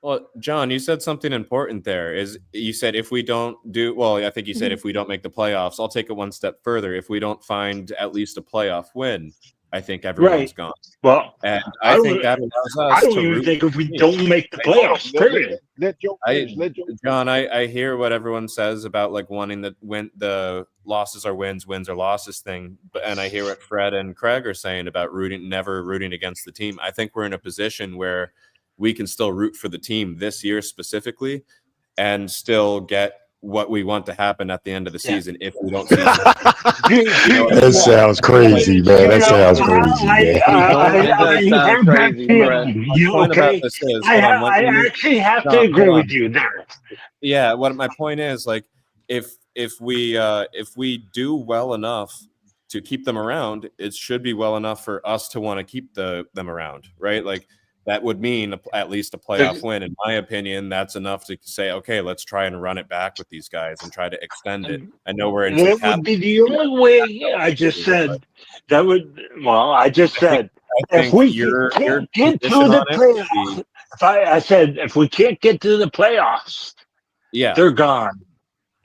Well, John, you said something important there. You said if we don't do well, I think you said if we don't make the playoffs, I'll take it one step further. If we don't find at least a playoff win, I think everyone's gone. Well, and I think that allows us I don't even think if we don't make the playoffs, period. John, I hear what everyone says about like wanting the losses are wins are losses thing, and I hear what Fred and Craig are saying about never rooting against the team. I think we're in a position where we can still root for the team this year specifically and still get what we want to happen at the end of the season if we don't see That sounds crazy, man. That sounds crazy, man. I actually have to agree with you there. Yeah, what my point is, like, if we do well enough to keep them around, it should be well enough for us to want to keep them around, right? Like, that would mean at least a playoff win. In my opinion, that's enough to say, okay, let's try and run it back with these guys and try to extend it. I know we're in. That would be the only way. I just said that would. Well, I just said if we can't get to the playoffs, I said if we can't get to the playoffs, yeah, they're gone.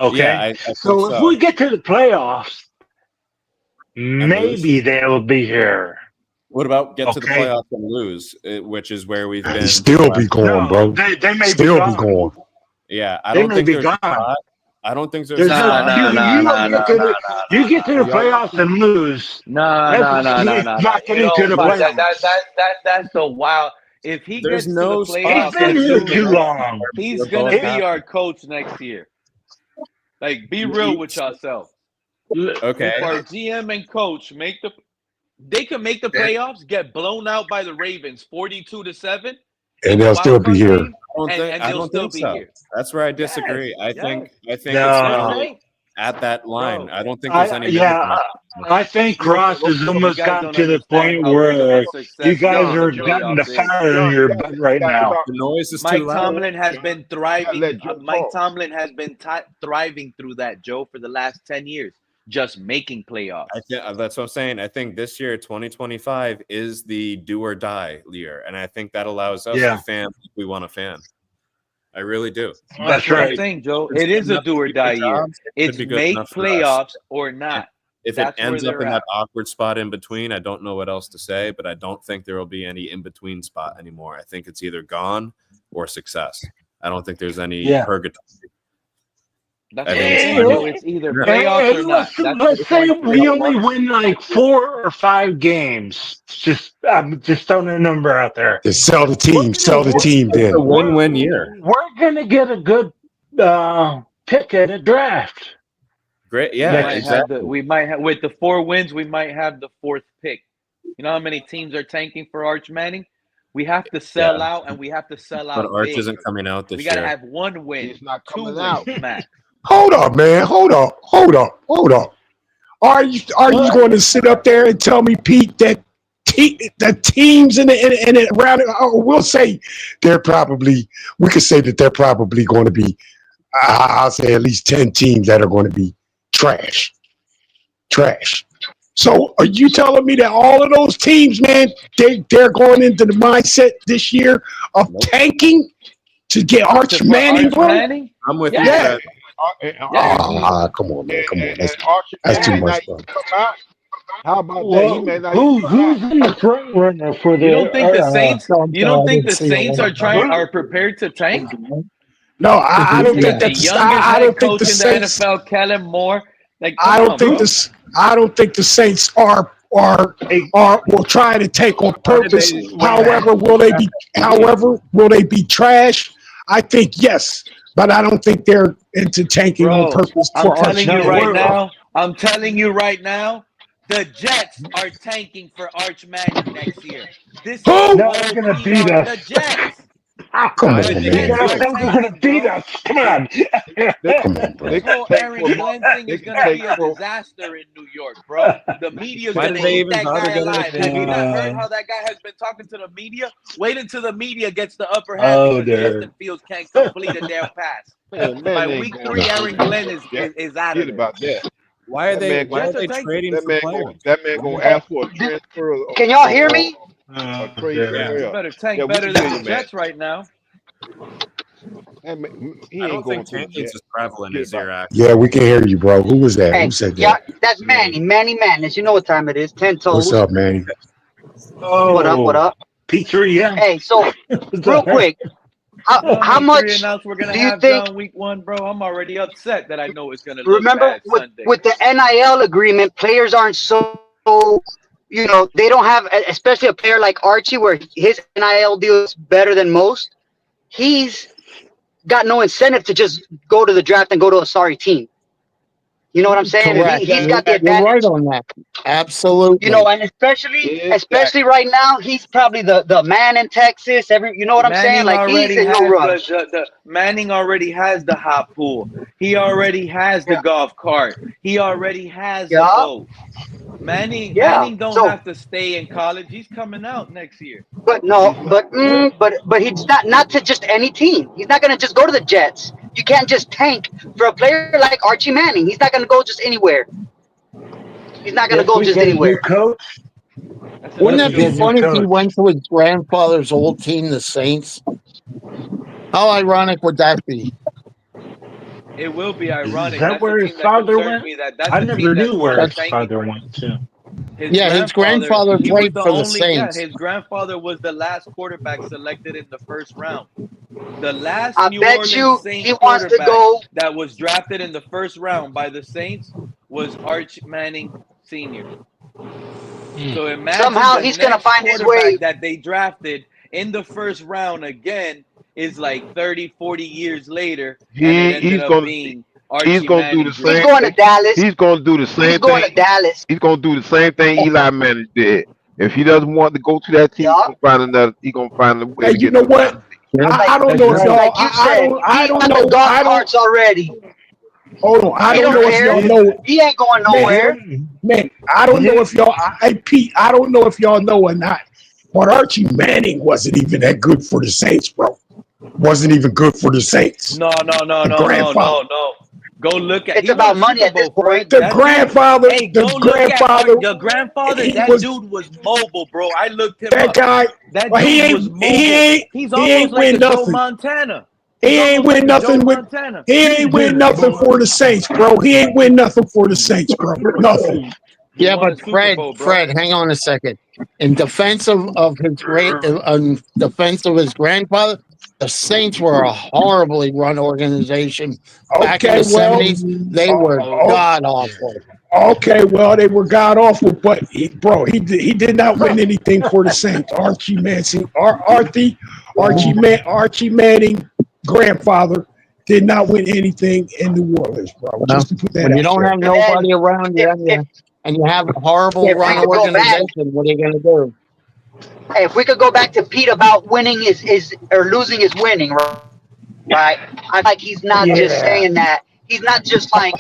Okay, Yeah, I so think if so. we get to the playoffs, maybe they will be here. What about get to the Okay. playoffs and lose, which is where we've been. Still be going, bro. They may Still be be gone. going. Yeah, I They don't may think be there's a gone. spot. I don't think there's There's a spot. you get to the playoffs and lose. No. It's not You getting know, to the but playoffs. that's the wild. If he There's gets to the no spot. playoffs He's been and here too loses, long. he's They're gonna both be happening. our coach next year. Like, be real with yourself. Okay. If our GM and coach they can make the playoffs, get blown out by the Ravens 42-7, And they'll still be here. game, and I they'll don't still think be so. here. That's where I disagree. I think it's No. literally at that line. I don't think there's any. I think Ross has almost guys gotten don't to the understand point how big of a where you success guys getting to are the getting the playoffs is. fire in your butt right now. The noise is too Mike loud. Tomlin has been thriving. let Joe Mike talk. Tomlin has been thriving through that, Joe, for the last 10 years, just making playoffs. That's what I'm saying. I think this year, 2025, is the do or die year, and I think that allows us to fan if we want to fan. I really do. That's what I'm saying, Joe. It is a do or die year. It's make playoffs or not. If it ends up in that awkward spot in between, I don't know what else to say, but I don't think there will be any in between spot anymore. I think it's either gone or success. I don't think there's any purgatory. That's what I'm saying, Joe. It's either playoffs or not. Let's say we only win like 4 or 5 games. I'm just throwing a number out there. Just sell the team. Sell the team then. It's a win-win year. We're gonna get a good pick at a draft. Great, yeah, exactly. We might have with the 4 wins, we might have the 4th pick. You know how many teams are tanking for Arch Manning? We have to sell out, and we have to sell out. But Arch big. isn't coming out this We year. gotta have 1 win. He's not coming 2 out. wins max. Hold up, man. Hold up. Are you going to sit up there and tell me, Pete, that the teams in the around it, we'll say we could say that they're probably going to be, I'll say at least 10 teams that are going to be trash. So are you telling me that all of those teams, man, they're going into the mindset this year of tanking to get Arch Manning, bro? I'm with you. Yeah. Come on, man. Come on. That's too much, bro. How about that? He may not Who's in the front runner for the? You don't think the Saints? You don't think the Saints are prepared to tank? No, I don't think that's. I don't think the Saints. In the NFL, Kellen Moore. Like, I don't think the Saints are will try to take on purpose. However, will they be trash? I think yes, but I don't think they're into tanking on purpose. I'm telling you right now, the Jets are tanking for Arch Manning next year. This they're gonna beat us. The Jets. Come on, man. They're gonna beat us. Come on. Come on, bro. This whole Aaron Glenn thing is going to be a disaster in New York, bro. The media's going to eat that guy alive. Have you not heard how that guy has been talking to the media? Wait until the media gets the upper hand because Justin Fields can't complete a damn pass. By week 3, Aaron Glenn is out of it. Why are they trading for players? That man gonna ask for a transfer. Can y'all hear me? You better tank better than the Jets right now. I don't think tanking is prevalent as they're acting. Yeah, we can hear you, bro. Who was that? Hey, Who said that? yeah, that's Manny Madness. You know what time it is. 10 toes. What's up, Manny? Oh, What up? P3, Hey, so real quick, how much We're gonna do you have think? John week 1, bro. I'm already upset that I know it's gonna look Remember bad Sunday. with the NIL agreement, players aren't so. They don't have, especially a player like Archie, where his NIL deal is better than most. He's got no incentive to just go to the draft and go to a sorry team. You know what I'm saying? Correct. He's got the You're advantage. right on that. Absolutely. And especially right now, he's probably the man in Texas. You know what I'm saying? Like he's in no rush. Manning already has the hot pool. He already has the golf cart. He already has the boat. Manning don't have to stay in college. He's coming out next year. But he's not to just any team. He's not gonna just go to the Jets. You can't just tank for a player like Archie Manning. He's not gonna go just anywhere. He's not gonna go just anywhere. Coach. Wouldn't that be funny if he went to his grandfather's old team, the Saints? How ironic would that be? It will be Is ironic. that That's the where team his that father concerns went? me. That's I the never team that's knew part where of the his tanking. father went to. His grandfather He was played the for the only. Yeah, Saints. his grandfather was the last quarterback selected in the first round. The last I New bet Orleans you Saints he wants to quarterback go. that was drafted in the first round by the Saints was Arch Manning Sr. So imagine Somehow the he's gonna next find his way. quarterback that they drafted in the first round again is like 30, 40 years later, and it ended He's up gonna being he's Archie gonna do the Manning He's same. Jr. going to Dallas. He's gonna do the He's same going thing. to Dallas. He's gonna do the same thing Eli Manning did. If he doesn't want to go to that team, Yeah. he's gonna find a way Hey, to you get know another what? job. I don't know if y'all. Like you said, I he don't got the know. golf carts already. Hold on. I He don't don't know if care. y'all know. He ain't going nowhere. Man, I don't know if y'all. Hey, Pete, I don't know if y'all know or not, but Archie Manning wasn't even that good for the Saints, bro. Wasn't even good for the Saints. No. The grandfather. Go look at. It's He won about a money Super at this Bowl, point. Fred. The That grandfather. dude. Hey, The go look at grandfather. your grandfather. He That was dude was mobile, bro. I looked him that up. guy. That But dude was mobile. He's he almost ain't like a win Joe nothing. Montana. He He's ain't almost like win a Joe nothing with. Montana. He ain't win nothing for the Saints, bro. He ain't win nothing for the Saints, bro. Nothing. He Yeah, won a but Super Bowl, bro. Fred, hang on a second. In defense of his defense of his grandfather, the Saints were a horribly run organization back in Okay, the well, 70s. They were god awful. Okay, well, they were god awful, but he did not win anything for the Saints. Archie Manning, grandfather, did not win anything in New Orleans, bro. Well, Just to put that when you out don't there. have nobody around you and you have a horrible If we run could go back, organization, what are you going to do? if we could go back to Pete about winning is or losing is winning, right? I feel like he's not just Yeah. saying that. He's not just like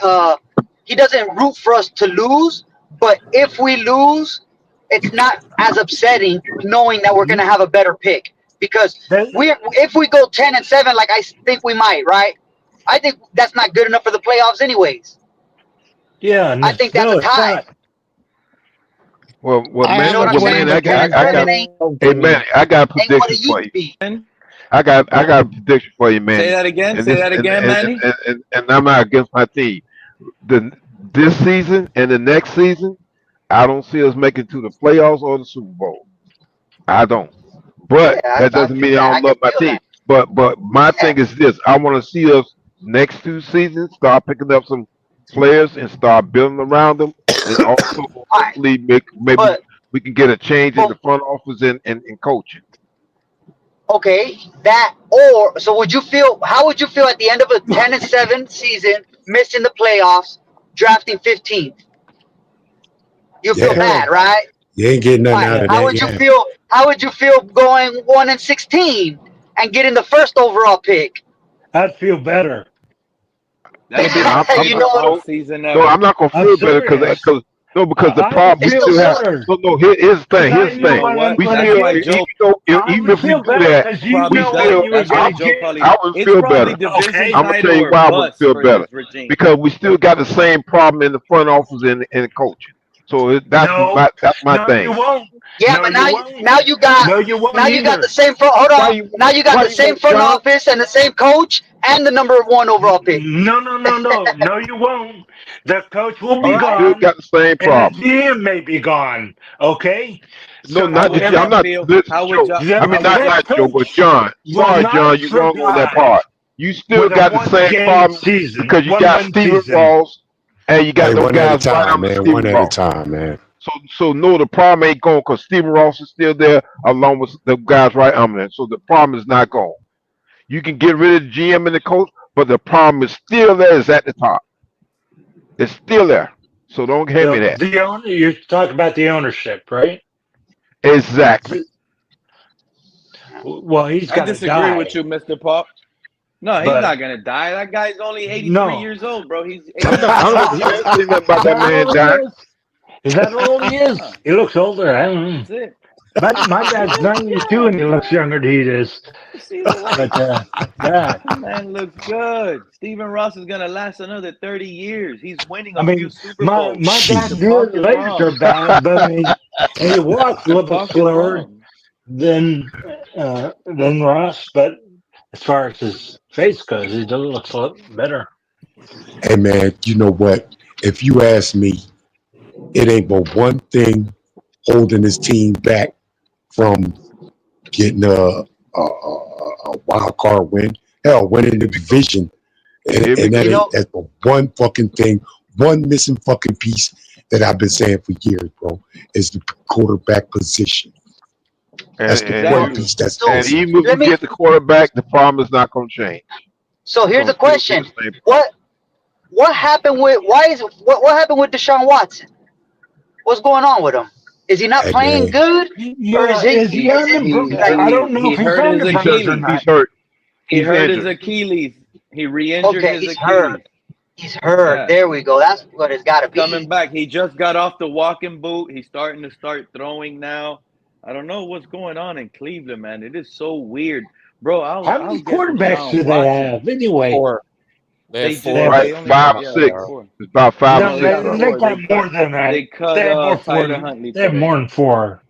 he doesn't root for us to lose, but if we lose, it's not as upsetting knowing that we're gonna have a better pick. Because if we go 10-7, like I think we might, right? I think that's not good enough for the playoffs anyways. Yeah, I think that's a it's tie. not. Well, I have a man, twin hey man, I got a Ain't what it prediction for used you. to be. I got a prediction for you, man. Say that again. And Say this that again, Manny. and I'm not against my team. This season and the next season, I don't see us making to the playoffs or the Super Bowl. I don't. But Yeah, that I doesn't feel mean I that. I don't can love my feel team. that. But my thing is this: I want to see us next 2 seasons start picking up some players and start building around them, and also hopefully maybe we can get a change in the front office and coaching. Okay, that or so would you feel? How would you feel at the end of a 10-7 season, missing the playoffs, drafting 15th? You feel Yeah. bad, right? You ain't getting nothing Right. out of How that. would you Yeah. feel? How would you feel going 1-16 and getting the first overall pick? I'd feel better. That'll be my You favorite know, off season No, ever. I'm not gonna I'm feel better serious. because the I would problem we feel still have. better. No, here's the Because thing. I Here's the knew thing. You know what? We That's still why even Joe I even would if we feel do better that, because you probably we know does. what still you were That's going why to Joe get. probably. I would It's feel probably better. division Okay? I'm gonna tell title you or why I would bust feel for better his regime. because we still got the same problem in the front office and coaching. So that's No, my no, you thing. won't. yeah, No, but you won't. now you got No, you won't the either. same front. Hold Why on. you Now you got why the you same won't, front John? office and the same coach and the #1 overall pick. No, you won't. The coach will All be We right. still gone, got the same and the problem. GM may be gone. Okay? No, So How not the would I'm John whoever not feel? listen, How would Joe. John? I mean How would the not John? head Joe, but coach John. will Sorry, not John, you wrong on that survive part. You still with a got the same one-game problem season, because you got one-win Stephen season. Ross and you got Hey, them one at a guys right time, under man. One Stephen at a Ross. time, man. So no, the problem ain't gone because Stephen Ross is still there along with the guys right under him. So the problem is not gone. You can get rid of the GM and the coach, but the problem is still there. Is at the top. It's still there. So don't hand me that. The owner, you're talking about the ownership, right? Exactly. Well, he's I got to disagree with die, you, Mr. Pop. No, he's but not gonna die. That guy's only 83 no. years old, bro. He's I 83 don't years know. old. He didn't say nothing about Is that that how man old he dying. is? Is that how old he is? Huh, He looks older. I don't know. that's it. My dad's Yeah, 92 and he looks younger than he is. see the way But yeah, that man looks good. Stephen Ross is gonna last another 30 years. He's winning I a few mean, Super my Bowls. dad's The Pop is legs are wrong. bad, but I mean, he walks a The little Pop is slower wrong. than Ross. But as far as his face goes, he does look a lot better. Hey man, you know what? If you ask me, it ain't but one thing holding this team back from getting a wild card win. Hell, winning the division, and that's the one fucking thing, one missing fucking piece that I've been saying for years, bro, is the quarterback position. That's the one piece that's and missing. even if we get the quarterback, the farmer's not going to change. So here's the question: what happened with what happened with Deshaun Watson? What's going on with him? Is he not playing good? Or is He hurt his Achilles. He's hurt. He hurt his Achilles. He re-injured his he's Achilles. hurt. He's hurt. Yeah. There we go. That's what it's got to be. Coming back. He just got off the walking boot. He's starting to throwing now. I don't know what's going on in Cleveland, man. It is so weird. Bro, how many quarterbacks do they have anyway? Four. They four. Right, 5 or 6. It's about 5 or 6. They got more than that. They cut they have more, Tyler Huntley. They have more than 4.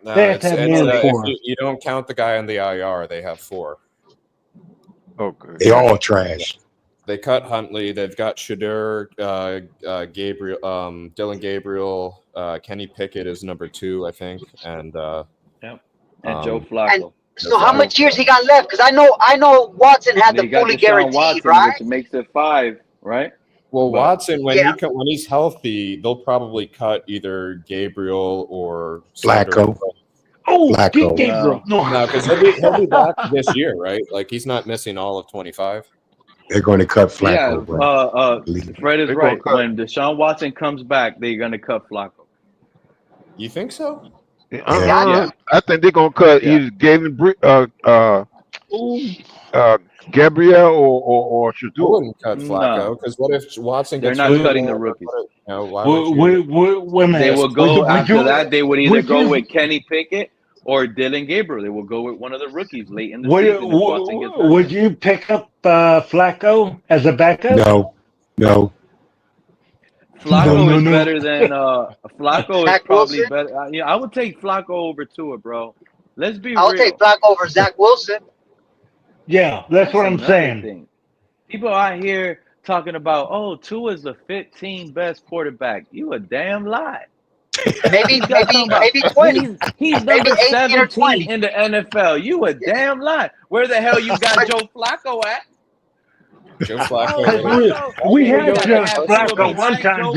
No, they have to have more than 4. You don't count the guy on the IR, they have 4. Okay. They all trash. They cut Huntley. They've got Shadur, Gabriel, Dylan Gabriel, Kenny Pickett is number 2, I think, and Joe Flacco. And so how much years he got left? Because I know Watson had the fully guaranteed, Watson, right? which makes it 5, right? Well, Watson, when he's healthy, they'll probably cut either Gabriel or Flacco. Oh, Flacco. Gabriel. No, because he'll be back this year, right? Like he's not missing all of 25. They're going to cut Flacco. Yeah, Fred is right. When Deshaun Watson comes back, they're going to cut Flacco. You think so? I think they're going to cut either Gabriel or Shadur. I wouldn't cut Flacco because what if Watson They're gets not hurt? cutting the rookies. Why would They will go after that. They would either go with Kenny Pickett or Dylan Gabriel. They will go with one of the rookies late in the season. If Watson gets hurt. Would you pick up Flacco as a backup? No. Flacco is better than Flacco is probably better. I would take Flacco over Tua, bro. Let's be real. I'll take Flacco over Zach Wilson. Yeah, that's what I'm saying. People out here talking about, Tua is the 15th best quarterback. You a damn lie. Maybe 20. He's number 17 in the NFL. You a damn lie. Where the hell you got Joe Flacco at? Joe Flacco. We had Joe Flacco one time,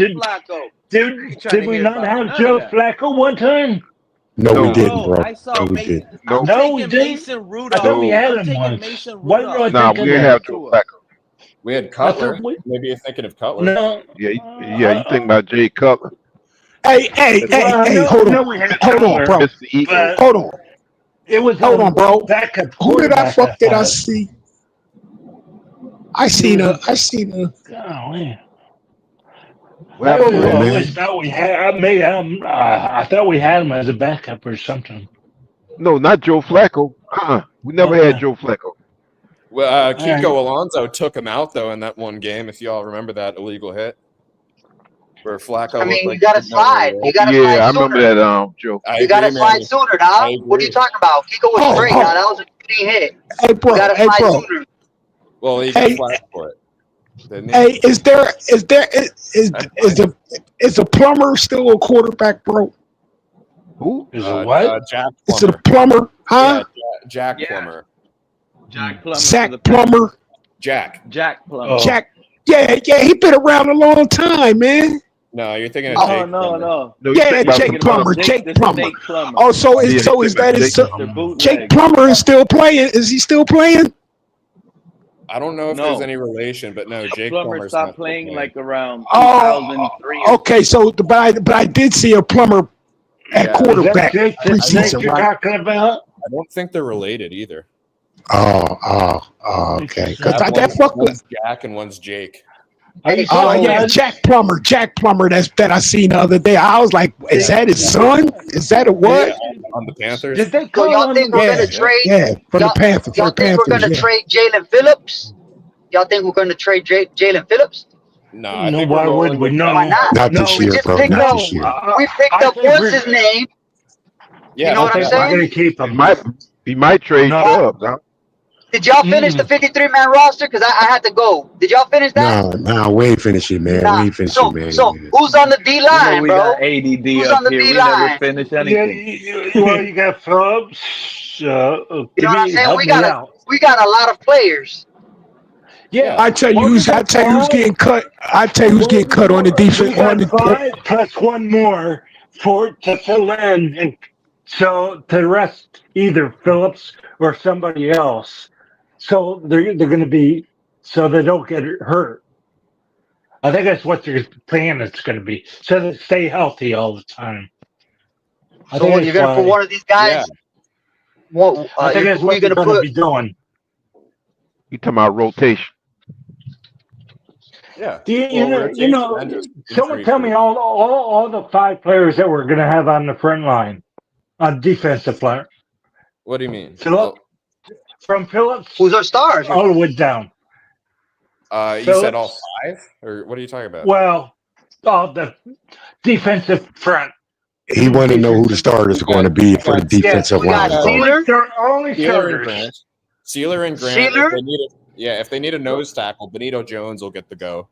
did we not have Joe Flacco one time? No, we didn't, bro. I saw Mason. No, we didn't. Mason Rudolph. I thought we had him once. Why do I think we didn't have Joe Flacco. We had Cutler. Maybe you're thinking of Cutler. No. Yeah, you think about Jay Cutler. Hey, hold on, bro. Hold on. It was hold on, bro. Backup Who did I see? I seen a. Golly. I thought we had him as a backup or something. No, not Joe Flacco. We never had Joe Flacco. Well, Kiko Alonso took him out though in that one game. If y'all remember that illegal hit, where Flacco. I mean, you got to slide. You got to slide I sooner. remember that, Joe. You got to slide sooner, dog. What are you talking about? Kiko was straight. Now that was a clean hit. Hey, bro. You got to slide sooner. Well, he got flagged for it. Hey, is a plumber still a quarterback, bro? Who is a what? Jack Plummer. Is it a plumber? Huh? Yeah, Jack Plummer. Jack Plummer. Zach Plummer. Jack Plummer. Jack. Yeah, he been around a long time, man. No, you're thinking of Jake Plummer. No. Yeah, Jake Plummer. Jake Plummer. Oh, so is that Jake Plummer is still playing? Is he still playing? I don't know if there's any relation, but no, Jake Plummer stopped playing like around 2003. Okay, so but I did see a Plummer at quarterback preseason, you're right? talking about? I don't think they're related either. Okay. Because that fuck one's Jack and one's Jake. Jack Plummer. That I seen the other day. I was like, is that his son? Is that a what? Yeah, on the Panthers. Did they So y'all think we're gonna trade? Yeah, for the Panthers. Y'all think we're gonna trade Jalen Phillips? Y'all think we're gonna trade Jalen Phillips? No, why would we? No, why not? Not this year, bro. Not this year. We picked up what's his name? Yeah, you know what I'm saying? Keep him. He might trade Chubb. Huh? Did y'all finish the 53-man roster? Because I had to go. Did y'all finish that? Nah, we ain't finished it, man. Nah. We ain't finished it, man. So who's on the D You know line, we bro? got ADD Who's up on the here. D We never line? finish Yeah, anything. well, you got Phillips. You know what I'm saying? Help me out. We got a lot of players. Yeah, I tell you well, who's getting cut. I tell you who's getting cut on the defense. We got 5 plus one more to fill in, and so the rest either Phillips or somebody else. So they're going to be so they don't get hurt. I think that's what their plan is going to be, so they stay healthy all the time. So what, you're gonna put one of these guys? Yeah. What? I think that's who are what you they're gonna going to put? be doing. You talking about rotation? Yeah. You know, someone tell me all the 5 players that we're going to have on the front line, on defensive player. What do you mean? Phillips, from Phillips, who's our stars? All the way down. You said all 5, or what are you talking about? Well, all the defensive front. He want to know who the starters are going to be for the defensive line, bro. Only Sealer and starters. Grant. Sealer and Grant. If they need a nose tackle, Benito Jones will get the go.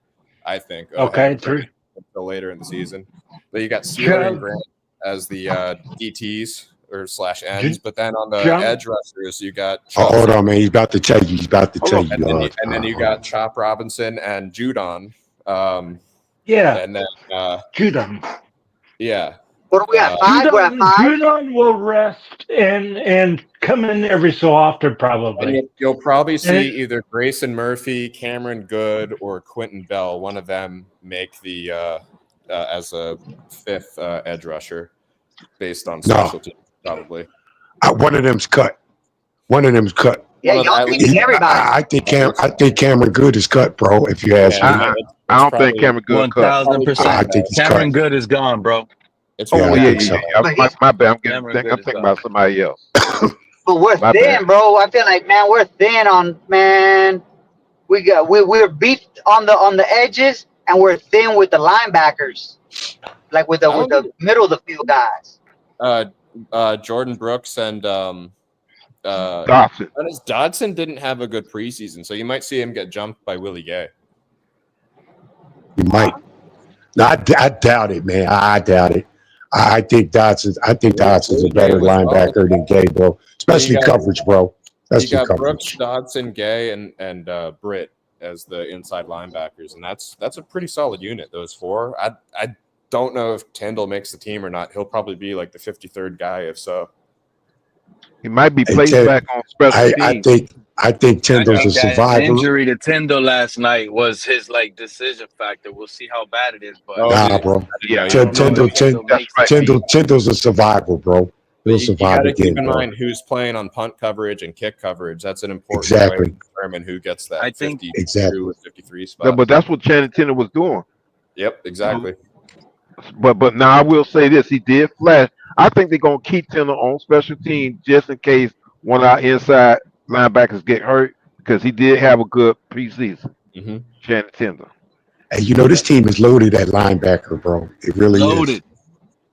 I think. Okay, true. Until later in the season, but you got Sealer and Grant as the DTs or /ends, but then on the edge rushers, you got. Oh, hold on, man. He's about to tell you. And then you got Chop Robinson and Judon. Yeah. And then Judon. Yeah. What do we have? 5? We're at 5. Judon will rest and come in every so often, probably. And you'll probably see either Grayson Murphy, Cameron Good, or Quentin Bell. One of them make the as a 5th edge rusher, based on specialty, probably. One of them's cut. Yeah, y'all keeping everybody. I think Cameron Good is cut, bro. If you ask me, I don't think Cameron Good cut. 1000%. I think he's Cameron cut. Good is gone, bro. My bad. I'm thinking about somebody else. But we're thin, bro. I feel like, man, we're thin on, man. We're beat on the edges, and we're thin with the linebackers, like with the middle of the field guys. Jordan Brooks and Dodson. Dodson didn't have a good preseason, so you might see him get jumped by Willie Gay. You might. No, I doubt it, man. I doubt it. I think Dodson's a better linebacker than Gay, bro. Especially coverage, bro. You got Brooks, Dodson, Gay, and Britt as the inside linebackers, and that's a pretty solid unit. Those 4. I don't know if Tyndall makes the team or not. He'll probably be like the 53rd guy, if so. He might be placed back on special teams. I think Tyndall's a survivor. Injury to Tyndall last night was his decision factor. We'll see how bad it is, but Nah, bro. Yeah, Tyndall's a survivor, bro. He'll survive you gotta again, keep in bro. mind who's playing on punt coverage and kick coverage. That's an important Exactly. way to determine who gets that I think 52 or 53 spot. No, but that's what Channing Tindall was doing. Yep, exactly. But now I will say this: he did flash. I think they're gonna keep Tindall on special teams just in case one of our inside linebackers get hurt, because he did have a good preseason. Channing Tindall. Hey, you know, this team is loaded at linebacker, bro. It really is.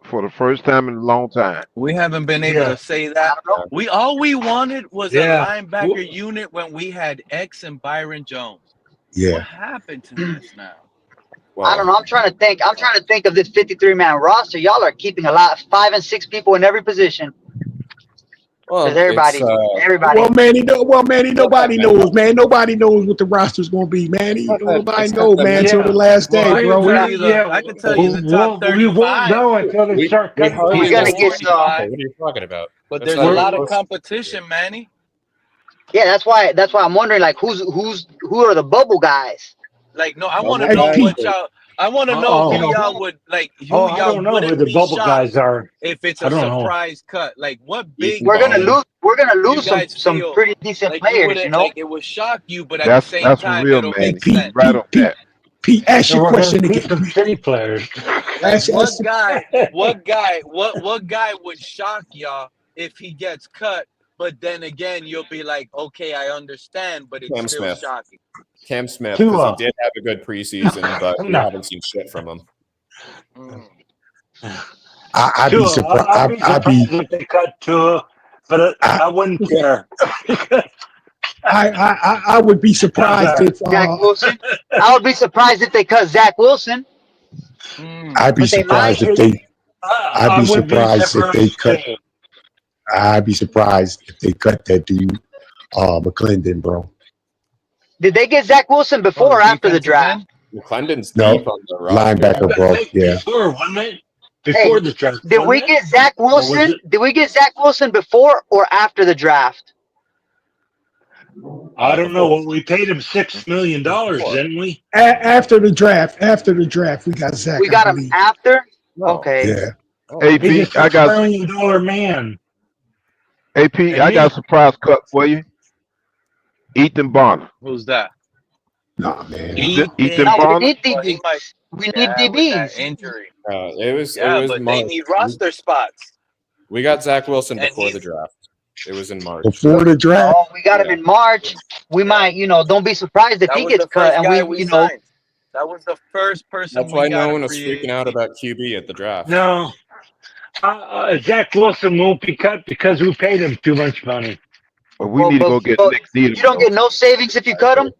For the first time in a long time. We haven't been able to say that. All we wanted was a linebacker unit when we had X and Byron Jones. Yeah. What happened to this now? I don't know. I'm trying to think of this 53-man roster. Y'all are keeping 5 and 6 people in every position. Well, everybody. Well, Manny, nobody knows, man. Nobody knows what the roster's gonna be, Manny. Nobody knows, man, until the last day, bro. I can tell you the top 35. We won't know until they start cutting. We gotta get some. What are you talking about? But there's a lot of competition, Manny. Yeah, that's why I'm wondering, like, who are the bubble guys? Like, no, I want to know what y'all. I want to know who y'all would like. Who y'all I don't know who the bubble guys are. If it's a surprise cut, like what big? We're gonna lose some pretty decent players. You know, like it would shock you, but at the same time, real, it'll man. make sense. Right on that. Pete, ask your question again. Some city players. What guy would shock y'all if he gets cut? But then again, you'll be like, okay, I understand, but it's still shocking. Cam Smith, because he did have a good preseason, but we haven't seen shit from him. I'd be surprised. I'd be if they cut Tua, but I wouldn't care. I would be surprised if Zach Wilson. I would be surprised if they cut Zach Wilson. I'd be But they might. surprised if they. I'd be surprised if they cut. I'd be surprised if they cut that dude, McClendon, bro. Did they get Zach Wilson before or after the draft? McClendon's No, deep on the roster. linebacker, bro. Yeah. Before, wasn't it? Before the draft. Did we get Zach Wilson? Did we get Zach Wilson before or after the draft? I don't know. We paid him $6 million, didn't we? After the draft, we got Zach. We got him after. Okay. Yeah. AP, He's a I got $6 million man. AP. I got a surprise cut for you. Ethan Bonner. Who's that? Nah, man. Ethan No, Bonner. we need DBs. We need DBs. Injury. It was but March. they need roster spots. We got Zach Wilson And before the draft. It was in March. Before the draft. Oh, we got him in March. We might, don't be surprised if That he was gets the first cut. guy And we we, signed. That was the first person. That's why we got no one in was free freaking out about QB at the draft. No. Zach Wilson won't be cut because we paid him too much money. But we need to go get Nick Needham. You don't get no savings if you cut him.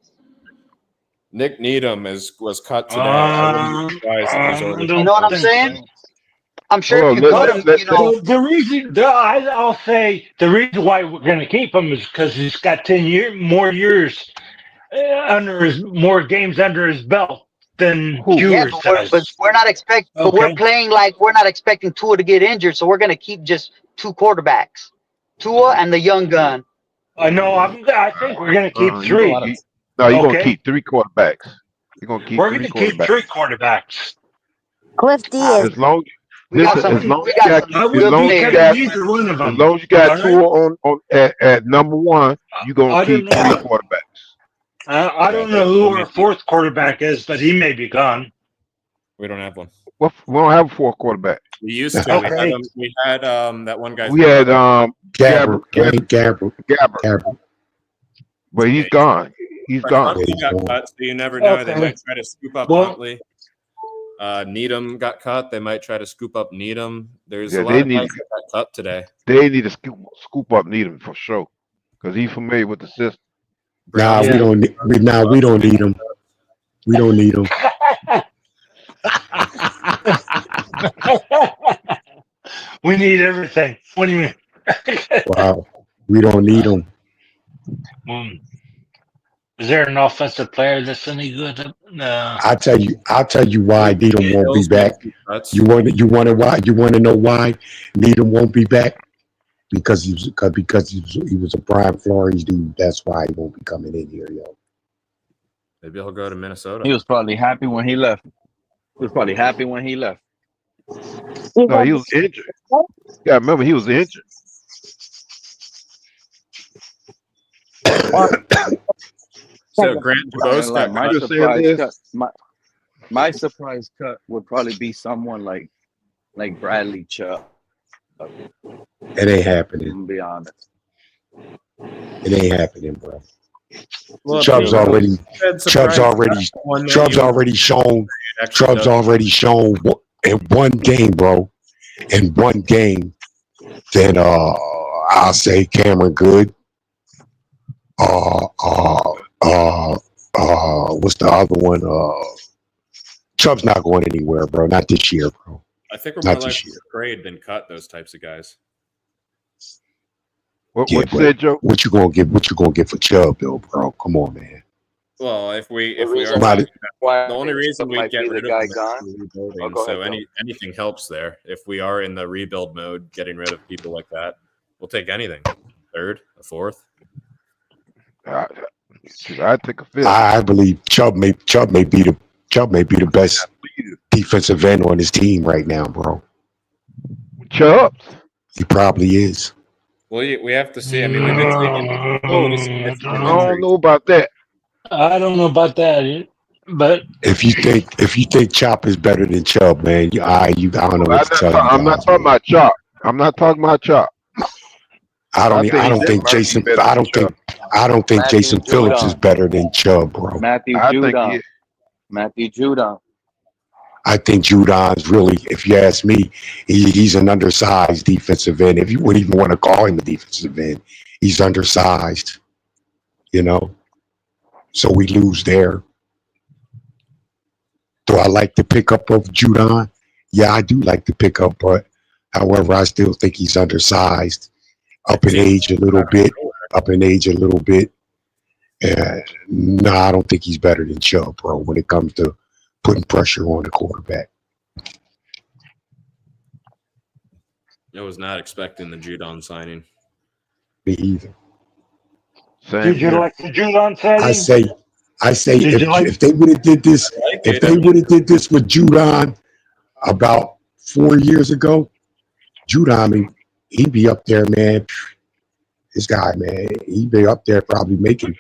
Nick Needham was cut today. I wouldn't be surprised if he's already You know what I'm saying? I'm sure Hold if on, you cut him, The reason I'll say the reason why we're going to keep him is because he's got 10 more years more games under his belt than Ewers does. but we're not expecting. But we're playing like we're not expecting Tua to get injured, so we're going to keep just two quarterbacks, Tua and the young gun. I know. I think we're going to keep three. No, you're going to keep three quarterbacks. You're going to keep We're three going to keep quarterbacks. three quarterbacks. Cliff Diaz. As long We got some- as long we as got you some got, good as long as you players. got, Either one of them. as long as you got All right? Tua at number one, you're going I to keep don't three know. quarterbacks. I don't know who our fourth quarterback is, but he may be gone. We don't have one. Well, we don't have a fourth quarterback. We used to. Okay. We had that one guy. We had Gabbert. but he's gone. He's gone. Huntley got cut, so you never know. They Okay. might try to scoop up Well- Huntley. Needham got cut. They might try to scoop up Needham. There's Yeah, a lot they of need- guys that got cut today. They need to scoop up Needham for sure because he's familiar with the system. Nah, Yeah. we don't need him. We don't need him. We need everything. What do you mean? Wow. We don't need him. Is there an offensive player that's any good? No. I'll tell you why Needham won't be back. You want to know why Needham won't be back? Because he was a Brian Flores dude. That's why he won't be coming in here, yo. Maybe he'll go to Minnesota. He was probably happy when he left. No, he was injured. Yeah, remember he was injured. So Grant DeBose got my cut. surprise cut. My surprise cut would probably be someone like Bradley Chubb. It ain't happening. To be honest. It ain't happening, bro. Well, Chubb's Pete, already surprise shown in one game, bro. In one game, then I'll say Cameron Good. What's the other one? Chubb's not going anywhere, bro. Not this year, bro. I think we're Not more this likely to trade than cut those types of guys. What Yeah, you but said, Joe? What you gonna get? What you gonna get for Chubb, though, bro? Come on, man. Well, if we reason are Somebody- the only reason we might get be the rid of guy them is gone. we're rebuilding. Oh, go So ahead, anything helps there. If we are in the rebuild mode, getting rid of people like that, we'll take anything. Third, a fourth. I'd take a fifth. I believe Chubb may be the best defensive end on his team right now, bro. Chubb. He probably is. Well, we have to see. I mean, we've been taking. I don't know about that. I don't know about that, but If you think Chop is better than Chubb, man, I don't know what to tell you. I'm not talking about Chop. I'm not talking about Chop. I don't think Jason Phillips is better than Chubb, bro. Matthew Judon. I think Judon's really, if you ask me, he's an undersized defensive end. If you wouldn't even want to call him a defensive end, he's undersized. you know. So we lose there. Do I like the pickup of Judon? Yeah, I do like the pickup, but however, I still think he's undersized, up in age a little bit. No, I don't think he's better than Chubb, bro, when it comes to putting pressure on the quarterback. I was not expecting the Judon signing. Me either. Did you like the Judon signing? I say Did you like? if they would have did this, if they would have did this with Judon about 4 years ago, Judon, he'd be up there, man. This guy, man, he'd be up there probably making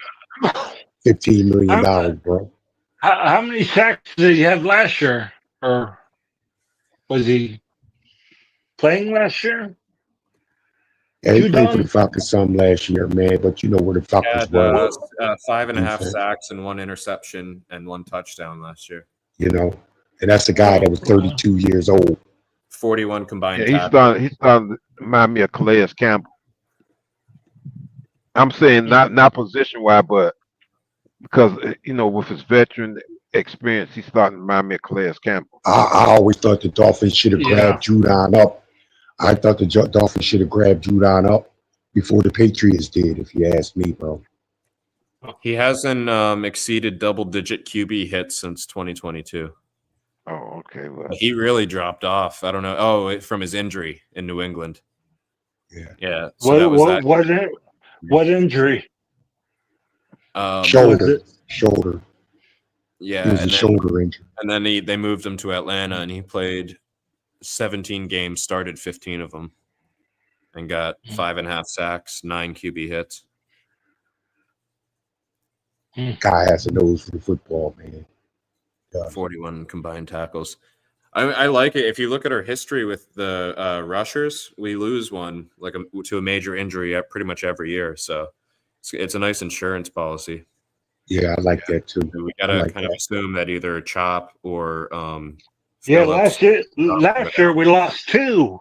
$15 million, bro. How many sacks did he have last year? Or was he playing last year? Yeah, he played for the Falcons some last year, man, but you know where the Falcons were. 5.5 Defense. sacks and 1 interception and 1 touchdown last year. You know, and that's the guy that was 32 years old. 41 combined. Yeah, he's starting to remind me of Calais Campbell. I'm saying not position wise, but because with his veteran experience, he's starting to remind me of Calais Campbell. I always thought the Dolphins should have grabbed Judon up. I thought the Dolphins should have grabbed Judon up before the Patriots did, if you ask me, bro. He hasn't exceeded double-digit QB hits since 2022. Oh, okay. Well, he really dropped off. I don't know. Oh, from his injury in New England. Yeah. So what injury? Shoulder. Yeah, It was a shoulder injury. And then they moved him to Atlanta, and he played 17 games, started 15 of them, and got 5.5 sacks, 9 QB hits. Guy has a nose for the football, man. 41 combined tackles. I like it. If you look at our history with the rushers, we lose one to a major injury pretty much every year. So it's a nice insurance policy. Yeah, I like that too. We gotta of assume that either Chop or Phillips. Last year we lost 2.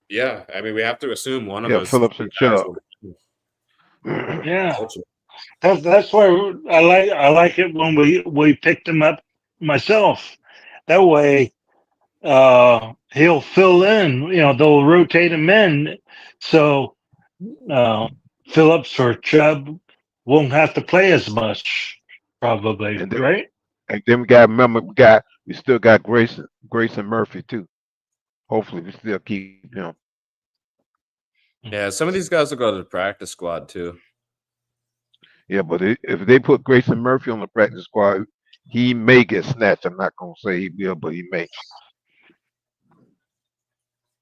Yeah, I mean we have to assume one of those. Phillips and Chubb. Yeah, that's why I like it when we picked him up myself. That way, he'll fill in. They'll rotate him in, so Phillips or Chubb won't have to play as much, probably, right? And then we still got Grayson Murphy too. Hopefully, we still keep him. Yeah, some of these guys will go to the practice squad too. Yeah, but if they put Grayson Murphy on the practice squad, he may get snatched. I'm not gonna say he will, but he may.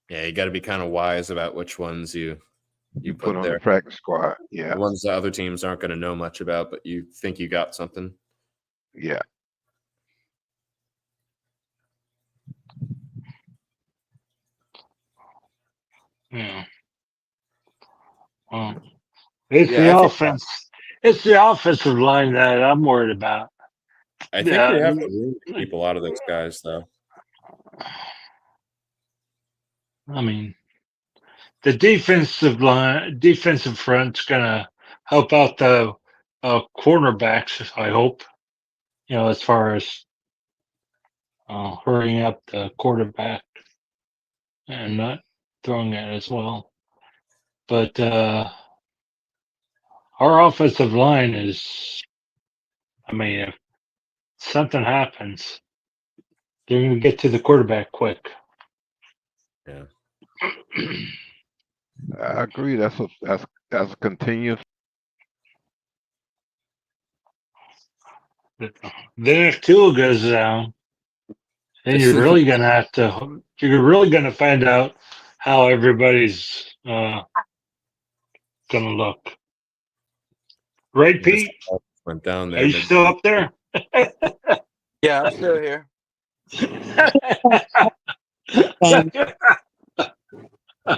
Yeah, you got to be kind of wise about which ones you put on there. the practice squad. Yeah, the ones that other teams aren't going to know much about, but you think you got something. Yeah. Yeah. Well, it's the offense. It's the offensive line that I'm worried about. I think they have to keep a lot of those guys, though. I mean, the defensive front's gonna help out the cornerbacks. I hope. As far as hurrying up the quarterback and not throwing it as well. But our offensive line is, if something happens, they're going to get to the quarterback quick. Yeah. I agree. That's a continuous. Then if Tua goes down, then you're really going to find out how everybody's going to look. Right, Pete? Went down there. Are you still up there? Yeah, I'm still here.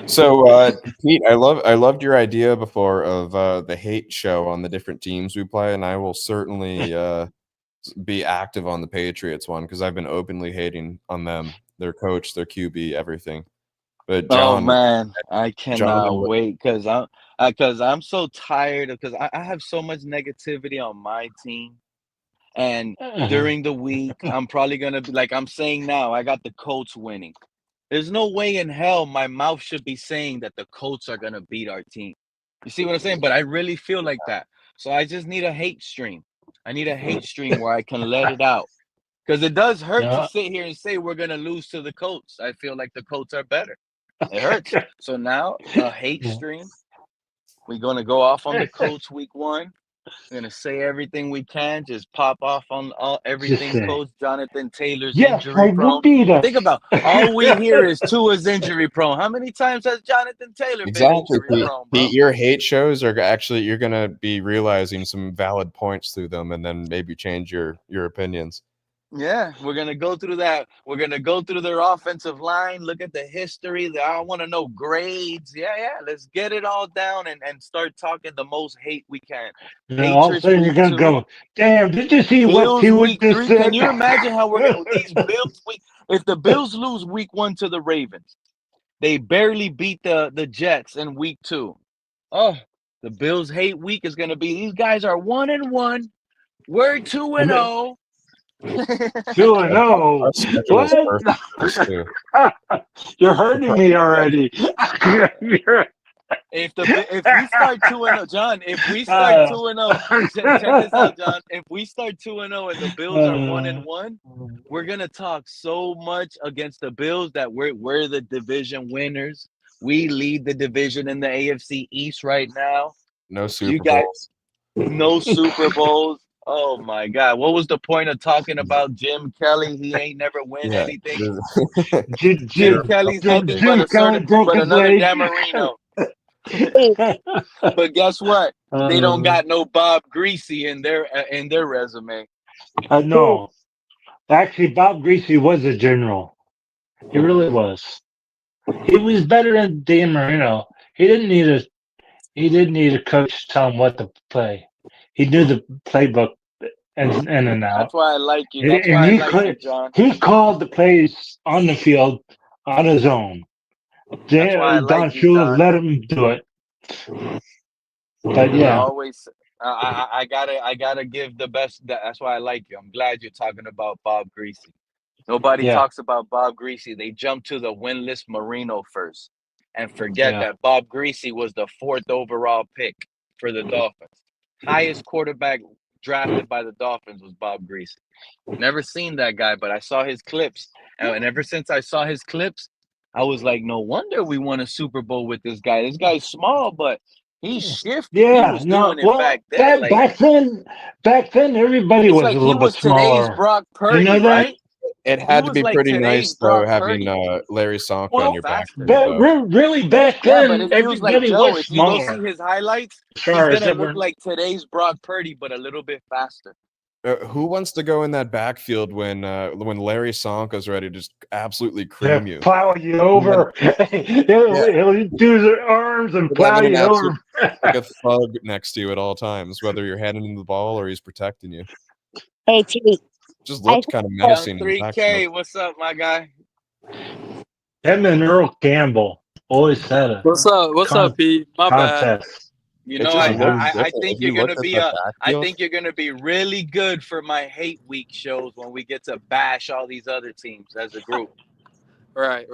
So, Pete, I loved your idea before of the hate show on the different teams we play, and I will certainly be active on the Patriots one because I've been openly hating on them, their coach, their QB, everything. But John, oh man, I cannot wait because because I'm so tired because I have so much negativity on my team. And during the week, I'm probably gonna be like I'm saying now, I got the Colts winning. There's no way in hell my mouth should be saying that the Colts are gonna beat our team. You see what I'm saying? But I really feel like that. So I just need a hate stream. I need a hate stream where I can let it out. Because it does hurt to Yeah. sit here and say we're gonna lose to the Colts. I feel like the Colts are better. It hurts. So now a hate stream. We're gonna go off on the Colts week 1. We're gonna say everything we can, just pop off on everything say, Coach Jonathan Taylor's yes, injury they will prone. beat us. Think about all we hear is Tua's injury prone. How many times has Jonathan Taylor been Exactly, injury Pete. prone, bro? Pete, your hate shows are actually you're gonna be realizing some valid points through them, and then maybe change your opinions. Yeah, we're gonna go through that. We're gonna go through their offensive line, look at the history. I want to know grades. Yeah. Let's get it all down and start talking the most hate we can. All of a Patriots sudden you're week gonna 2. go, damn, did you see what Bills Tua week just 3. Can said? you imagine how we're gonna these Bills week? If the Bills lose week 1 to the Ravens, they barely beat the Jets in week 2. Oh, the Bills hate week is gonna be these guys are 1-1. We're 2-0. 2-0. Our schedule is What? perfect for this too. You're hurting me already. If we start 2-0, John, if we start 2-0, check this out, John. If we start 2-0 and the Bills are 1-1, we're gonna talk so much against the Bills that we're the division winners. We lead the division in the AFC East right now. No You Super guys, Bowls. no Super Bowls. Oh my God! What was the point of talking about Jim Kelly? He ain't never win Yeah. anything. Jim Kelly's nothing Jim Kelly broke but his another leg. Dan Marino. But guess what? They don't got no Bob Greasy in their resume. No. Actually, Bob Greasy was a general. He really was. He was better than Dan Marino. He didn't need a coach to tell him what to play. He knew the playbook in and out. That's why I like you. And That's why I like you, John. he called the plays on the field on his own. That's why I Don like you, Shula John. let him do it. But I yeah, always, I gotta give the best. That's why I like you. I'm glad you're talking about Bob Greasy. Nobody yeah, talks about Bob Greasy. They jump to the winless Marino first and forget yeah. that Bob Greasy was the 4th overall pick for the Dolphins. Highest quarterback drafted by the Dolphins was Bob Greasy. Never seen that guy, but I saw his clips. And ever since I saw his clips, I was like, no wonder we won a Super Bowl with this guy. This guy's small, but he's shifty. He Yeah, was no. doing it Well, back then. Like back then, everybody it's was a like he little bit was today's smaller. Brock You know Purdy, that? right? It He had to was be like pretty today's nice though, Brock having Purdy, Larry Sonka but on your faster. backfield though. Really, back Yeah, but then, it feels like everybody Joe. was If you go see smaller. his highlights, As he's far as gonna look ever. like today's Brock Purdy, but a little bit faster. Who wants to go in that backfield when Larry Sonka's ready to just absolutely Yeah, cream you? plow you over. He'll do his arms and With plow having an you absolute, over. like a thug next to you at all times, whether you're handing him the ball or he's protecting you. Hey, T. Just I looked kind of Young menacing in the 3K, backfield. what's up, my guy? Him and Earl Campbell always had a What's up? What's up, Pete? My bad. contest. You It know, just I, looks I I different. think If you're you gonna looked at be the I backfield, think you're gonna be really good for my hate week shows when we get to bash all these other teams as a group. Right.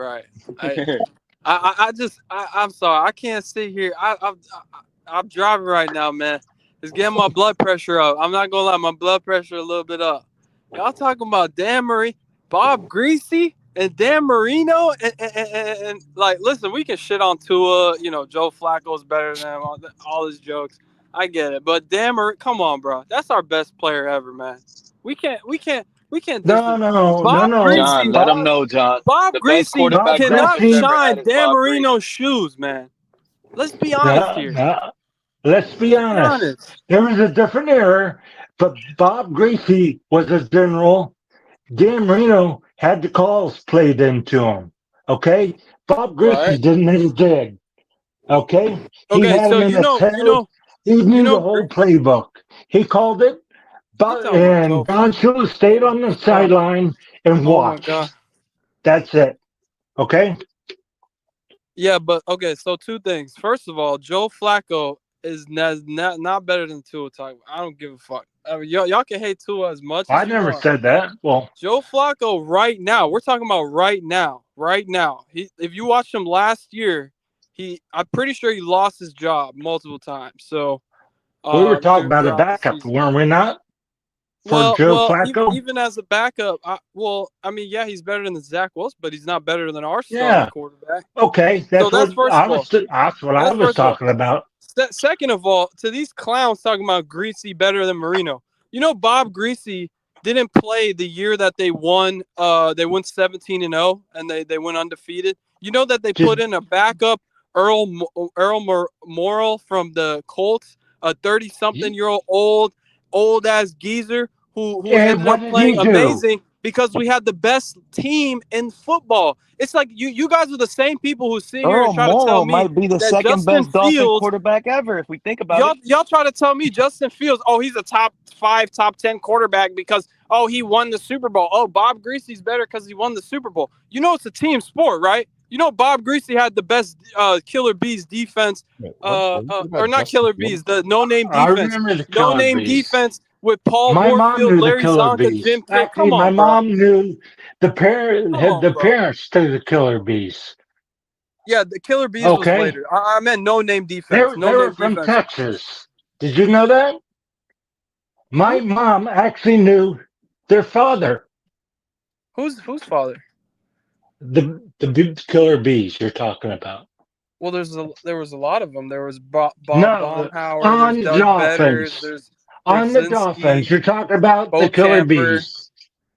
I'm sorry. I can't sit here. I'm driving right now, man. It's getting my blood pressure up. I'm not gonna lie, my blood pressure a little bit up. Y'all talking about Dan Murray, Bob Greasy, and Dan Marino, and like, listen, we can shit on Tua. You know, Joe Flacco's better than him. All his jokes. I get it, but Dan Murray, come on, bro. That's our best player ever, man. We can't. No. Bob Greasy. John, let them know, John. Bob The best Greasy quarterback cannot Dolphins ever had shine is Dan Bob Greasy. Marino's shoes, man. Let's be honest here. Let's be honest. There was a different era, but Bob Greasy was a general. Dan Marino had the calls played into him. Okay? Bob Greasy didn't need a dig. Okay? He Okay, had so him in his head. He knew the whole playbook. He called it. And Don Shula stayed on the sideline and Oh my God. watched. That's it. Okay? Yeah, but okay. So two things. First of all, Joe Flacco is not better than Tua Tagovailoa. I don't give a fuck. I mean, y'all can hate Tua as much I as you never want. said that. Well, Joe Flacco right now, we're talking about right now. If you watched him last year, I'm pretty sure he lost his job multiple times. So we were talking about a throughout the backup, season. weren't we not? For Joe Flacco? Even as a backup, I mean, yeah, he's better than Zach Wilson, but he's not better than our starting Yeah. quarterback. Okay, So that's that's what first I of all. was. That's what I was talking about. Second of all, to these clowns talking about Greasy better than Marino. You know, Bob Greasy didn't play the year that they won. They went 17-0 and they went undefeated. You know that they put in a backup Earl Morrall from the Colts, a 30-something-year-old old ass geezer who And ended what up did playing he do? amazing because we had the best team in football. It's like you guys are the same people who sit here and Earl try to tell Morrall me might be the that second Justin best Dolphin Fields. quarterback ever if we think about it. Y'all try to tell me Justin Fields, oh, he's a top 5, top 10 quarterback because, oh, he won the Super Bowl. Oh, Bob Greasy's better because he won the Super Bowl. You know it's a team sport, right? You know Bob Greasy had the best Killer Bees defense, or not Killer Bees, the no-name I defense. remember the Killer No-name Bees. defense with Paul My mom Warfield, knew the Larry Killer Zonka, Bees. Jim Kelly. Actually, Come my on, bro. mom knew the parents to the Killer Bees. Yeah, the Killer Bees was later. I meant no-name defense. They were from Texas. Did you know that? My mom actually knew their father. Whose father? The Killer Bees you're talking about. Well, there was a lot of them. There was Bob No, Baumhauer. on There's the Doug Betters. Dolphins. There's On the Dolphins, Brzezinski, you're talking about Bo the Killer Camper. Bees.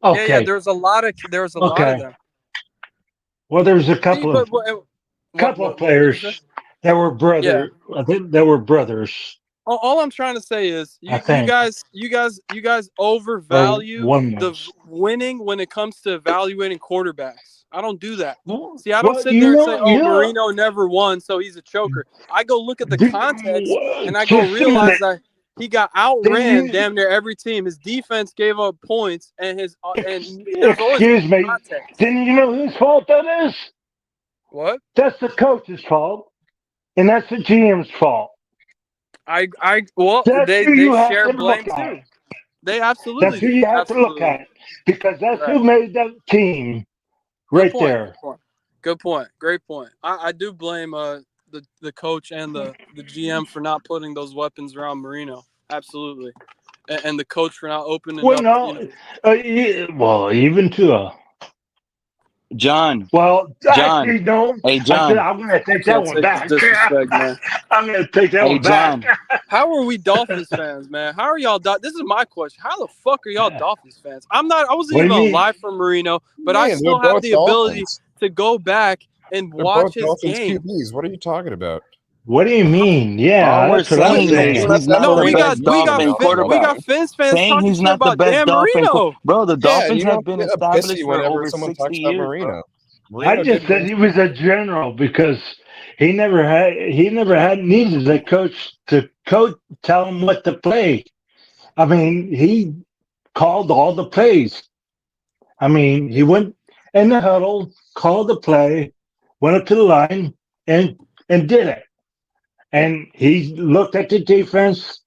Yeah. Okay. There was a lot of them. Well, there was a See, couple but of what did you players say? that were Yeah. I think they were brothers. All I'm trying to say is I you think. guys Or overvalue one the was. winning when it comes to evaluating quarterbacks. I don't do that. See, I don't Well, sit there and say, "Oh, Marino never won, so he's a choker." I go look at the context and I go realize that he got outran damn near every team. His defense gave up points, and there's always Excuse me. context. Didn't you know whose fault that is? What? That's the coach's fault, and that's the GM's fault. That's they who you have share to blame look at. too. They absolutely That's who you have to look absolutely. at because that's Right. who made that team right there. Good point. Great point. I do blame the coach and the GM for not putting those weapons around Marino. Absolutely. And the coach for not opening Well, up. no, even to John. Well, John. actually, no. Hey, John. I'm going to take Can't that one take back. the disrespect, man. I'm going to take that Hey, one back. John. How are we Dolphins fans, man? How are y'all? This is my question. How the fuck are y'all Dolphins fans? I wasn't What do even you mean? alive for Marino, but I Man, still they're have both the ability Dolphins. to go back and They're watch both his Dolphins game. QBs. What are you talking about? What do you mean? Yeah, All we're that's what I'm saying is saying. he's not the best Dolphin we quarterback. got Fins fans Saying talking he's shit not the about best Dan Dolphin Marino. Bro, the Yeah, Dolphins you have don't been get a established pissy for whenever over someone 60 talks about years, bro. Marino. I just said he was a general because he never had needed a coach to tell him what to play. I mean, he called all the plays. I mean, he went in the huddle, called the play, went up to the line, and did it. And he looked at the defense,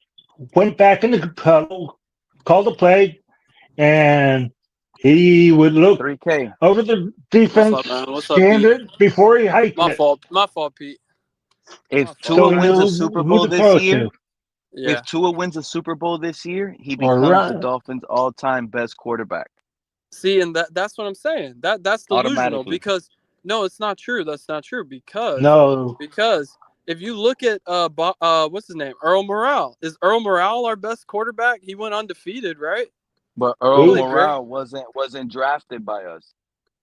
went back in the huddle, called the play, and he would look 3K. over the defense, What's up, scanned Pete? it before he hiked My it. fault, Pete. If So Tua he wins a knew Super who Bowl to this throw year, to. Yeah. if Tua wins a Super Bowl this year, he Or becomes the run. Dolphins' all-time best quarterback. See, and that's what I'm saying. That's delusional Automatically. because no, it's not true. That's not true because No. if you look at what's his name? Earl Morrall. Is Earl Morrall our best quarterback? He went undefeated, right? But Earl Morrall wasn't drafted by us.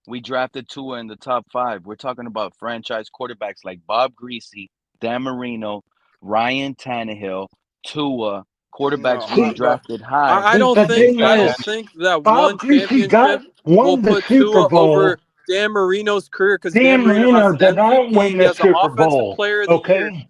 We drafted Tua in the top 5. We're talking about franchise quarterbacks like Bob Greasy, Dan Marino, Ryan Tannehill, Tua, quarterbacks we drafted high. I don't think that Bob one Greasy championship will won the put Super Tua Bowl. over Dan Marino's career because Dan Dan Marino has Marino did not MVP. win He the has an Super offensive Bowl. player of the year. Okay?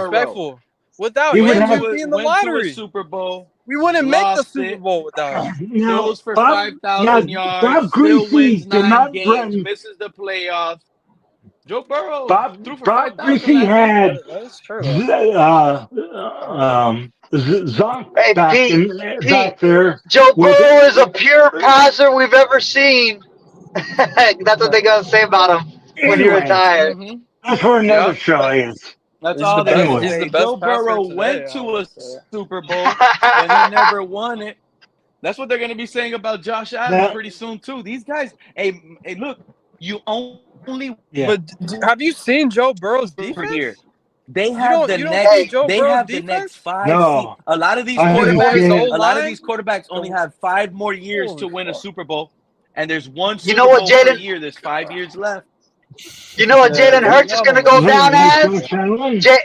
disrespectful. Without He him, went we'd to be in the went to a lottery. Super Bowl. We wouldn't make the Lost Super it. Bowl without him. Throws for Bob, 5,000 yards. Bob Still wins Greasy did 9 not games. run. Misses the playoffs. Joe Burrow threw for Bob 5,000 Greasy last year. had That's true. Though. Zonk Hey, Pete, back there Joe with Burrow is a pure passer we've ever seen. That's what they're gonna say about him when he anyway. retires. That's for another Yep. show is. That's He's all the they best. can He's say. the best Joe passer Burrow today. went I to a would say. Super Bowl and he never won it. That's what they're going to be saying about Josh Allen pretty soon too. These guys, hey, look, you only But have you seen Joe Burrow's per defense? year. They You have the don't see next. Joe They Burrow's have the defense? next 5 No, A lot of these I haven't Or his seen quarterbacks, it. a lot of O-line? these quarterbacks only have 5 more years to Holy win a fuck. Super Bowl, and there's one You know Super what, Bowl per Jalen? year. There's 5 years left. You know what Yeah, Jalen there's a Hurts is lot going of to them. go down as?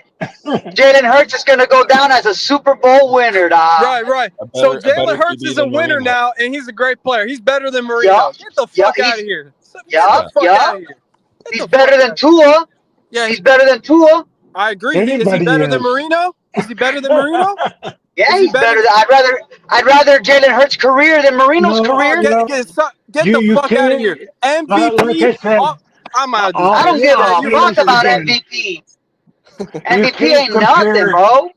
Jalen Hurts is going to go down as a Super Bowl winner, dog. Right. So Jalen Hurts is a winner now, and he's a great player. He's better than Marino. Yup. Get the Yup. fuck out of here. Get Yup. the fuck out of here. He's better than Tua. Yeah, He's better than Tua. I agree. Is he Anybody better than is. Marino? Is he better than Marino? Yeah, Is he he's better. better? I'd rather Jalen Hurts' career than Marino's No, career. no. Get the You fuck out of here. can't. Like I MVP. said, I'm out of this. I don't give a You fuck listen about again. MVP. You MVP can't ain't nothing, compare. bro.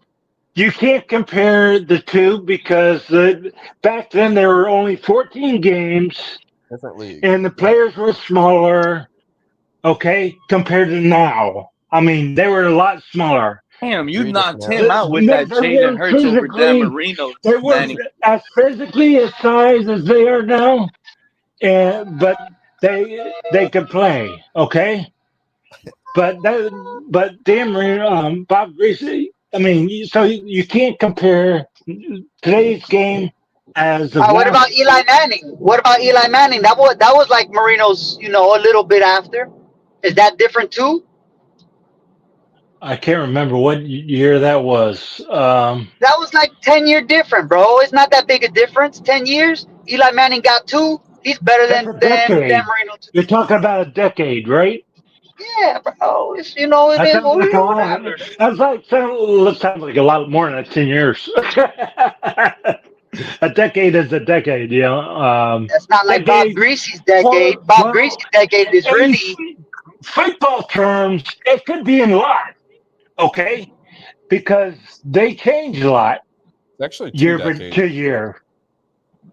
You can't compare the two because back then there were only 14 games Different league. and the players were smaller. Okay, compared to now. I mean, they were a lot smaller. Damn, you 3 different knocked eras. him out with that They Jalen weren't Hurts over Dan physically. Marino, They weren't Manny. as physically as size as they are now. But they could play. Okay. But Dan Marino, Bob Greasy. I mean, so you can't compare today's game as of What about last. Eli Manning? What about Eli Manning? That was like Marino's, a little bit after. Is that different too? I can't remember what year that was. That was like 10-year different, bro. It's not that big a difference. 10 years. Eli Manning got 2. He's better That's than a decade. Marino. You're talking about a decade, right? Yeah, bro. It That is sounds like a lot. whatever. Sounds like a lot more than 10 years. A decade is a decade, That's not like Bob Decade. Greasy's decade. Bob Greasy's decade is In really. football terms, it could be a lot, okay? Because they change a lot It's actually 2 year decades. to year.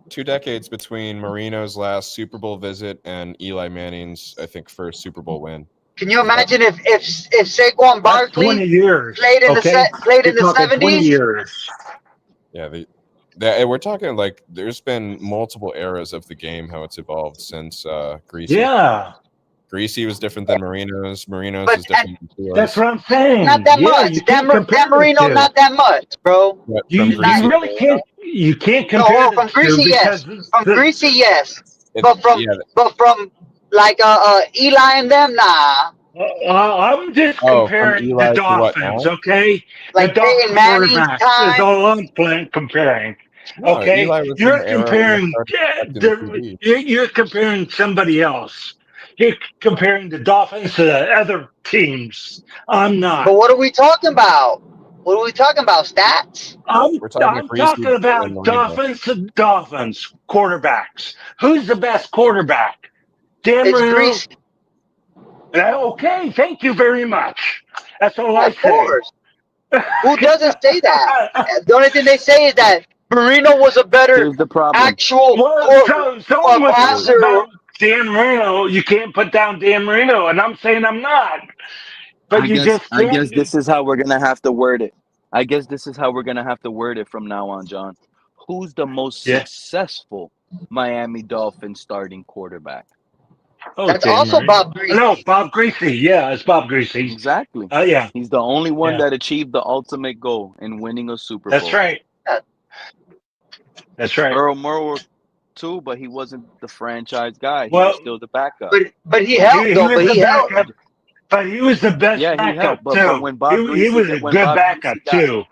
2 decades between Marino's last Super Bowl visit and Eli Manning's, I think, first Super Bowl win. Can you imagine if Saquon That's 20 Barkley years. played in Okay? played in You're the talking 20 '70s? years. Yeah, we're talking like there's been multiple eras of the game, how it's evolved since Greasy. Yeah. Greasy was different than Marino's. Marino's But is different than Tua's. That's what I'm saying. Not that Yeah, much. you can't compare Dan the Marino, two. not that much, bro. But You from Greasy, really can't. You can't No, compare from the two Greasy, yes. because From Greasy, yes. it- But from yeah. like Eli and them, nah. I'm just Oh, from comparing the Eli to what Dolphins, now? okay? Like The Peyton Dolphins Manning's quarterback time. is all I'm comparing. No, Okay, Eli was in you're the era when they comparing. started protecting the QB. You're comparing somebody else. You're comparing the Dolphins to the other teams. I'm not. But what are we talking about? What are we talking about? Stats? We're talking I'm Greasy talking about and Marino. Dolphins to Dolphins quarterbacks. Who's the best quarterback? Dan It's Marino. Greasy. Okay, thank you very much. That's all I Of say. course. Who doesn't say that? The only thing they say is that Marino was a better Here's the problem. actual Well, someone was talking passer. about Dan Marino. You can't put down Dan Marino, and I'm saying I'm not. But I you guess just I can't. guess this is how we're gonna have to word it. I guess this is how we're gonna have to word it from now on, John. Who's the most successful Miami Dolphins starting quarterback? Oh, That's Dan also Marino. Bob Greasy. No, Bob Greasy. Yeah, it's Bob Greasy. Exactly. Yeah. He's the only one Yeah. that achieved the ultimate goal in winning a Super Bowl. That's right. That's right. Earl Morrow too, but he wasn't the franchise guy. He Well, was still the backup. But he helped though. But was he the helped. backup. But he was the best Yeah, he backup helped. But too. when Bob He Greasy was a when good Bob backup Greasy too.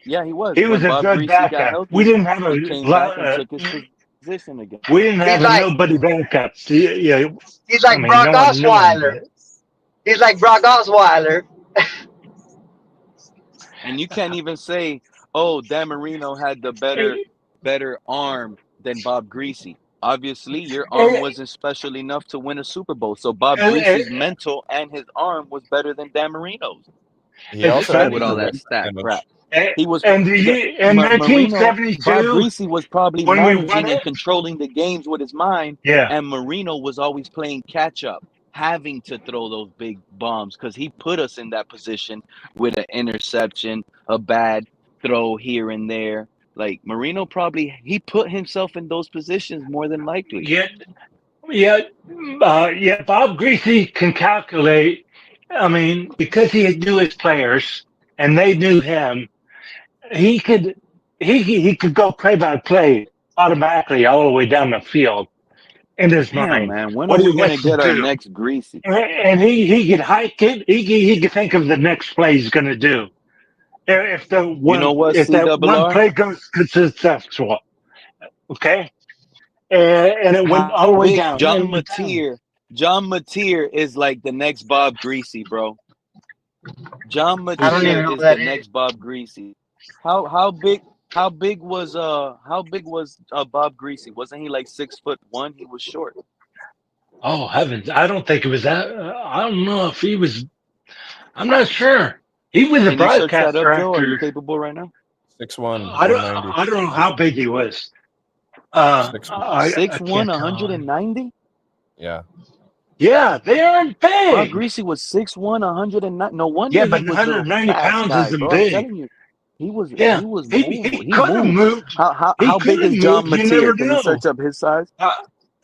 yeah, he was. He was When a Bob good Greasy got backup. healthy, We didn't have he came back and took his position again. we didn't have He's like- nobody backup. Yeah, He's like Brock Osweiler. He's like Brock Osweiler. And you can't even say, "Oh, Dan Marino had the better arm than Bob Greasy." Obviously, your arm wasn't special enough to win a Super Bowl. So Bob Greasy's mental and his arm was better than Dan Marino's. He also had with all that the stat image. crap. He was in Marino. 1972 Bob Greasy was probably when we won managing and it. controlling the games with his mind. Yeah. And Marino was always playing catch up, having to throw those big bombs because he put us in that position with an interception, a bad throw here and there. Like Marino probably he put himself in those positions more than likely. Yeah, Bob Greasy can calculate. I mean, because he knew his players and they knew him, he could go play by play automatically all the way down the field in his Damn, mind man, when are what he we gonna wants to get our do, next Greasy? and he could hike it. He could think of the next play he's going to do. If You know what, that one CRR? play goes successful, okay, and it went all How the way big down. John Mateer is like the next Bob Greasy, bro. John I don't even Mateer know is who that the is. next Bob Greasy. How big was Bob Greasy? Wasn't he like 6'1"? He was short. Oh heavens! I don't think it was that. I don't know if he was. I'm not sure. He was a Can you search that broadcaster up, Joe? Are you actor. capable right now? 6'1", I don't. 190. I don't know how big he was. 6'1". I can't 6'1", tell. 190? Yeah. Yeah, they aren't Bob big. Greasy was 6'1", 109. No wonder Yeah, he but was a 190 fast pounds guy, isn't bro. I'm big. telling you, he was Yeah, moving. he He could have moved. moved. He How could big have is John moved. You never Mateer? Can you know. search up his size?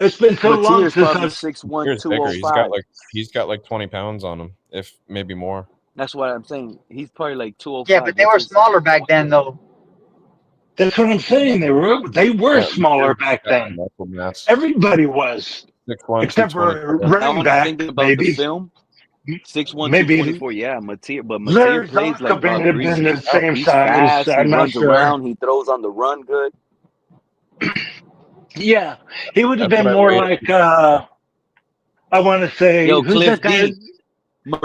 It's been so long Mateer is since probably I've. 6'1", Here's bigger. 205. He's got like 20 pounds on him, if maybe more. That's what I'm saying. He's probably like Yeah, 205. but they What's were his size? smaller back then, though. That's what I'm saying. They were smaller back then. Muscle mass. Everybody was, 6'1", except for 224. running Now I'm back, thinking about the maybe. film. 6'1", Maybe 224. Yeah, Mateer. But Mateer Larry plays like Zonka Bob may have been Greasy. the same He's size. fast. He I'm not runs sure. around. He throws on the run good. Yeah, he would have That's what been I more weighed. like. I want to say, Yo, who's that Cliff guy? D.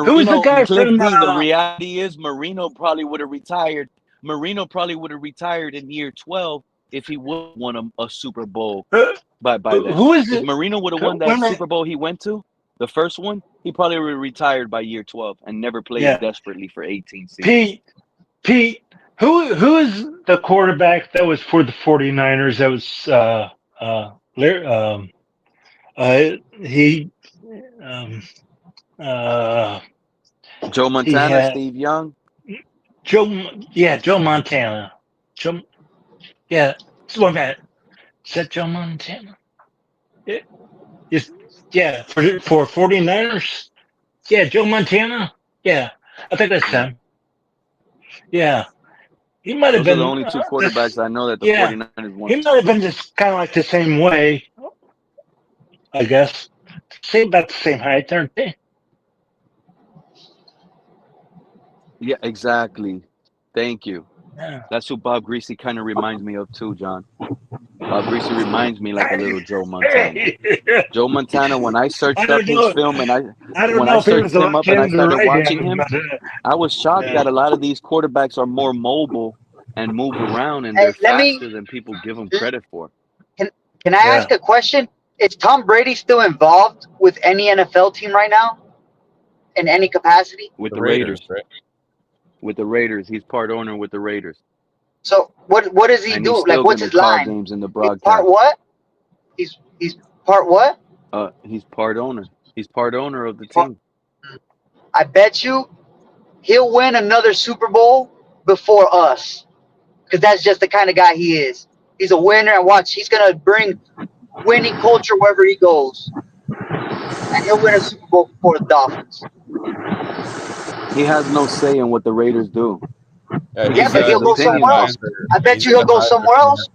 Who's the guy Cliff from? D. The reality is Marino probably would have retired. Marino probably would have retired in year 12 if he would have won a Super Bowl by then. Who is If it? Marino would have won that Super Bowl he went to, the first one, he probably would have retired by year 12 and never played desperately for 18 seasons. Pete, who is the quarterback that was for the 49ers? That was he Joe Montana, had Steve Young. Joe Montana. It's one that is that Joe Montana? For 49ers. Yeah, Joe Montana. Yeah, I think that's him. Yeah, he might have Those are the been. only two quarterbacks I know that the 49ers won. He might have been just kind of like the same way, I guess. About the same height, aren't they? Yeah, exactly. Thank you. Yeah. That's who Bob Greasy kind of reminds me of too, John. Bob Greasy reminds me like a little Joe Montana. Joe Montana, when I searched up his film and when I searched him up and I started watching him, I was shocked that a lot of these quarterbacks are more mobile and move around and they're faster than people give them credit for. Can I ask a question? Is Tom Brady still involved with any NFL team right now? In any capacity? With the Raiders, right? With the Raiders. He's part owner with the Raiders. So what does he do? Like, what's his line? Games in the He's broadcast. part what? He's part what? He's part owner. He's part owner of the team. I bet you he'll win another Super Bowl before us, because that's just the kind of guy he is. He's a winner, and watch, he's gonna bring winning culture wherever he goes, and he'll win a Super Bowl before the Dolphins. He has no say in what the Raiders do. Yeah, but he'll go somewhere else. I bet you he'll go somewhere else.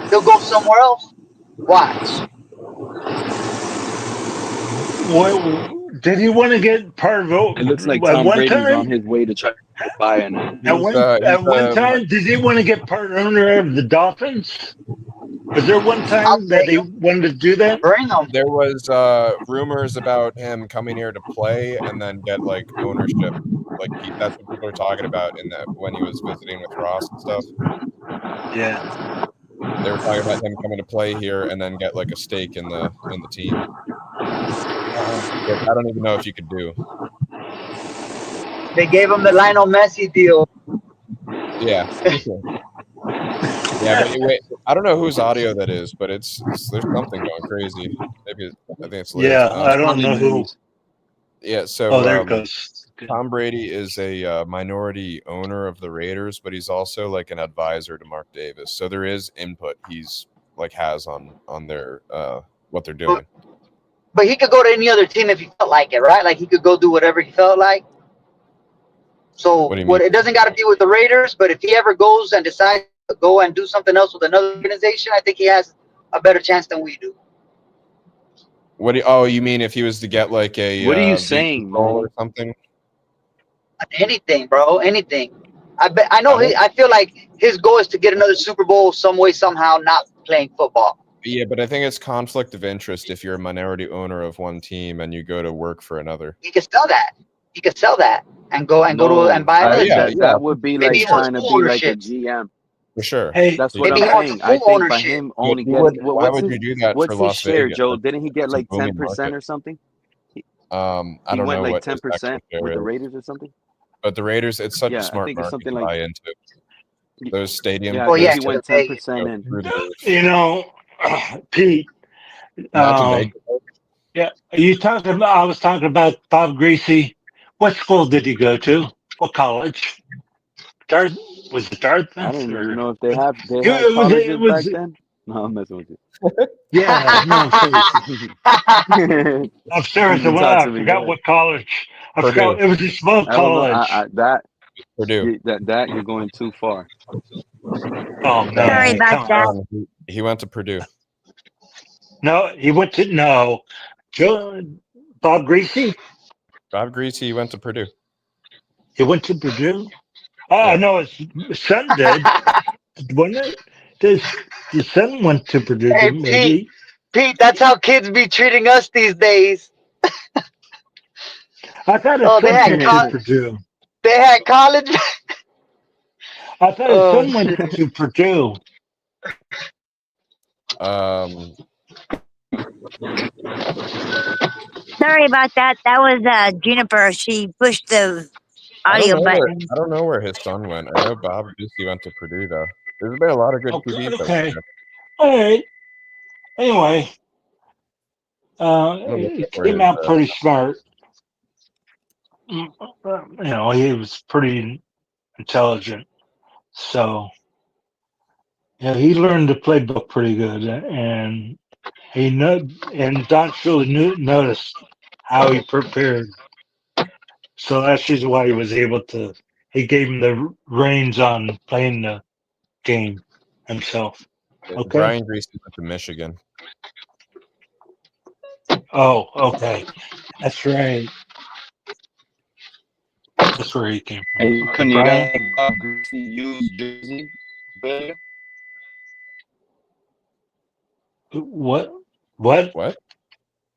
He'll go somewhere else. Watch. What, did he want to get part of it? It looks like Tom Brady's on his way to try to buy an. At one time, did he want to get part owner of the Dolphins? Was there one time that he wanted to do that? There was rumors about him coming here to play and then get like ownership. Like that's what people are talking about in that when he was visiting with Ross and stuff. Yeah. They were talking about him coming to play here and then get like a stake in the team. I don't even know if you could do. They gave him the Lionel Messi deal. Yeah. Yeah, but wait, I don't know whose audio that is, but it's there's something going crazy. Maybe I think it's Liz. I don't know who. Yeah, so oh, there it goes. Tom Brady is a minority owner of the Raiders, but he's also like an advisor to Mark Davis. So there is input he's like has on their what they're doing. But he could go to any other team if he felt like it, right? Like he could go do whatever he felt like. So What do you mean? it doesn't got to be with the Raiders, but if he ever goes and decides to go and do something else with another organization, I think he has a better chance than we do. What do you, oh, you mean if he was to get like a What are you VP saying, role man? or something? Anything, bro. Anything. I know. I feel like his goal is to get another Super Bowl some way, somehow, not playing football. Yeah, but I think it's conflict of interest if you're a minority owner of one team and you go to work for another. He could sell that. He could sell that and go and buy another. That would be Maybe like he wants trying to full be like a ownership. GM. For sure. Hey, That's what Maybe I'm he wants saying. a I full think by ownership. him only Why getting would you do that what's for his Las share, Vegas? Joe? Didn't he get It's a like booming 10% market. or something? I He don't went know like what his 10% actual share with the is. Raiders or something. But the Raiders, it's such a Yeah, I smart think it's market something to like. buy into. Those stadiums. Yeah, I Oh think yeah, he went 10% through in. the roof. You know, Pete. Imagine Vegas. Yeah, I was talking about Bob Greasy. What school did he go to? What college? Was it Dartmouth? I don't even Or, know if they had it colleges back was then. No, I'm messing with you. yeah, no, I'm serious. I'm serious. You talk I to me. Go forgot ahead. what college. I Purdue. forgot. It was a small I don't know. college. Purdue. That you're going too far. Oh Sorry man, about come that. on. He went to Purdue. No, he went to Joe, Bob Greasy. Bob Greasy went to Purdue. He went to Purdue. Oh no, his son did, wasn't it? His son went to Purdue, Hey maybe. Pete, that's how kids be treating us these days. I thought his Oh, son went to Purdue. they had college. I thought his son went to Purdue. Sorry about that. That was Juniper. She pushed the audio button. I don't know where his son went. I know Bob Greasy went to Purdue though. There's been a lot of good QBs. Okay. All right. Anyway, he came out pretty smart. You know, he was pretty intelligent. So, yeah, he learned the playbook pretty good, and and Don Shula noticed how he prepared. So that's just why he was able to. He gave him the reins on playing the game himself. Okay. Brian Greasy went to Michigan. Oh, okay. That's right. That's where he came from. Hey, Okay, couldn't you Brian. guys Bob Greasy used jersey? Better? What? What? What?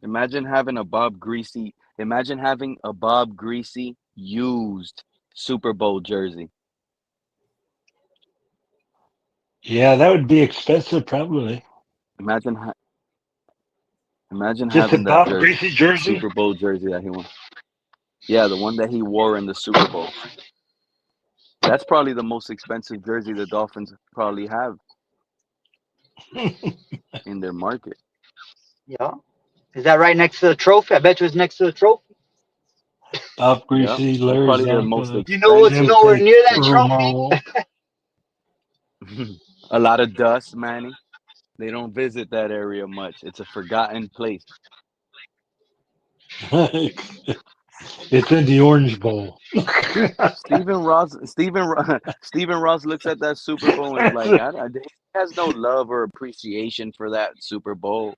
Imagine having a Bob Greasy. Imagine having a Bob Greasy used Super Bowl jersey. Yeah, that would be expensive, probably. Imagine Just a having that Bob jersey, Greasy jersey. Super Bowl jersey that he won. Yeah, the one that he wore in the Super Bowl. That's probably the most expensive jersey the Dolphins probably have in their market. Yeah. Is that right next to the trophy? I bet you it's next to the trophy. Bob Greasy, That's Larry probably their most Zonka. You know what's nowhere near that trophy? A lot of dust, Manny. They don't visit that area much. It's a forgotten place. It's in the Orange Bowl. Stephen Ross looks at that Super Bowl and is like, he has no love or appreciation for that Super Bowl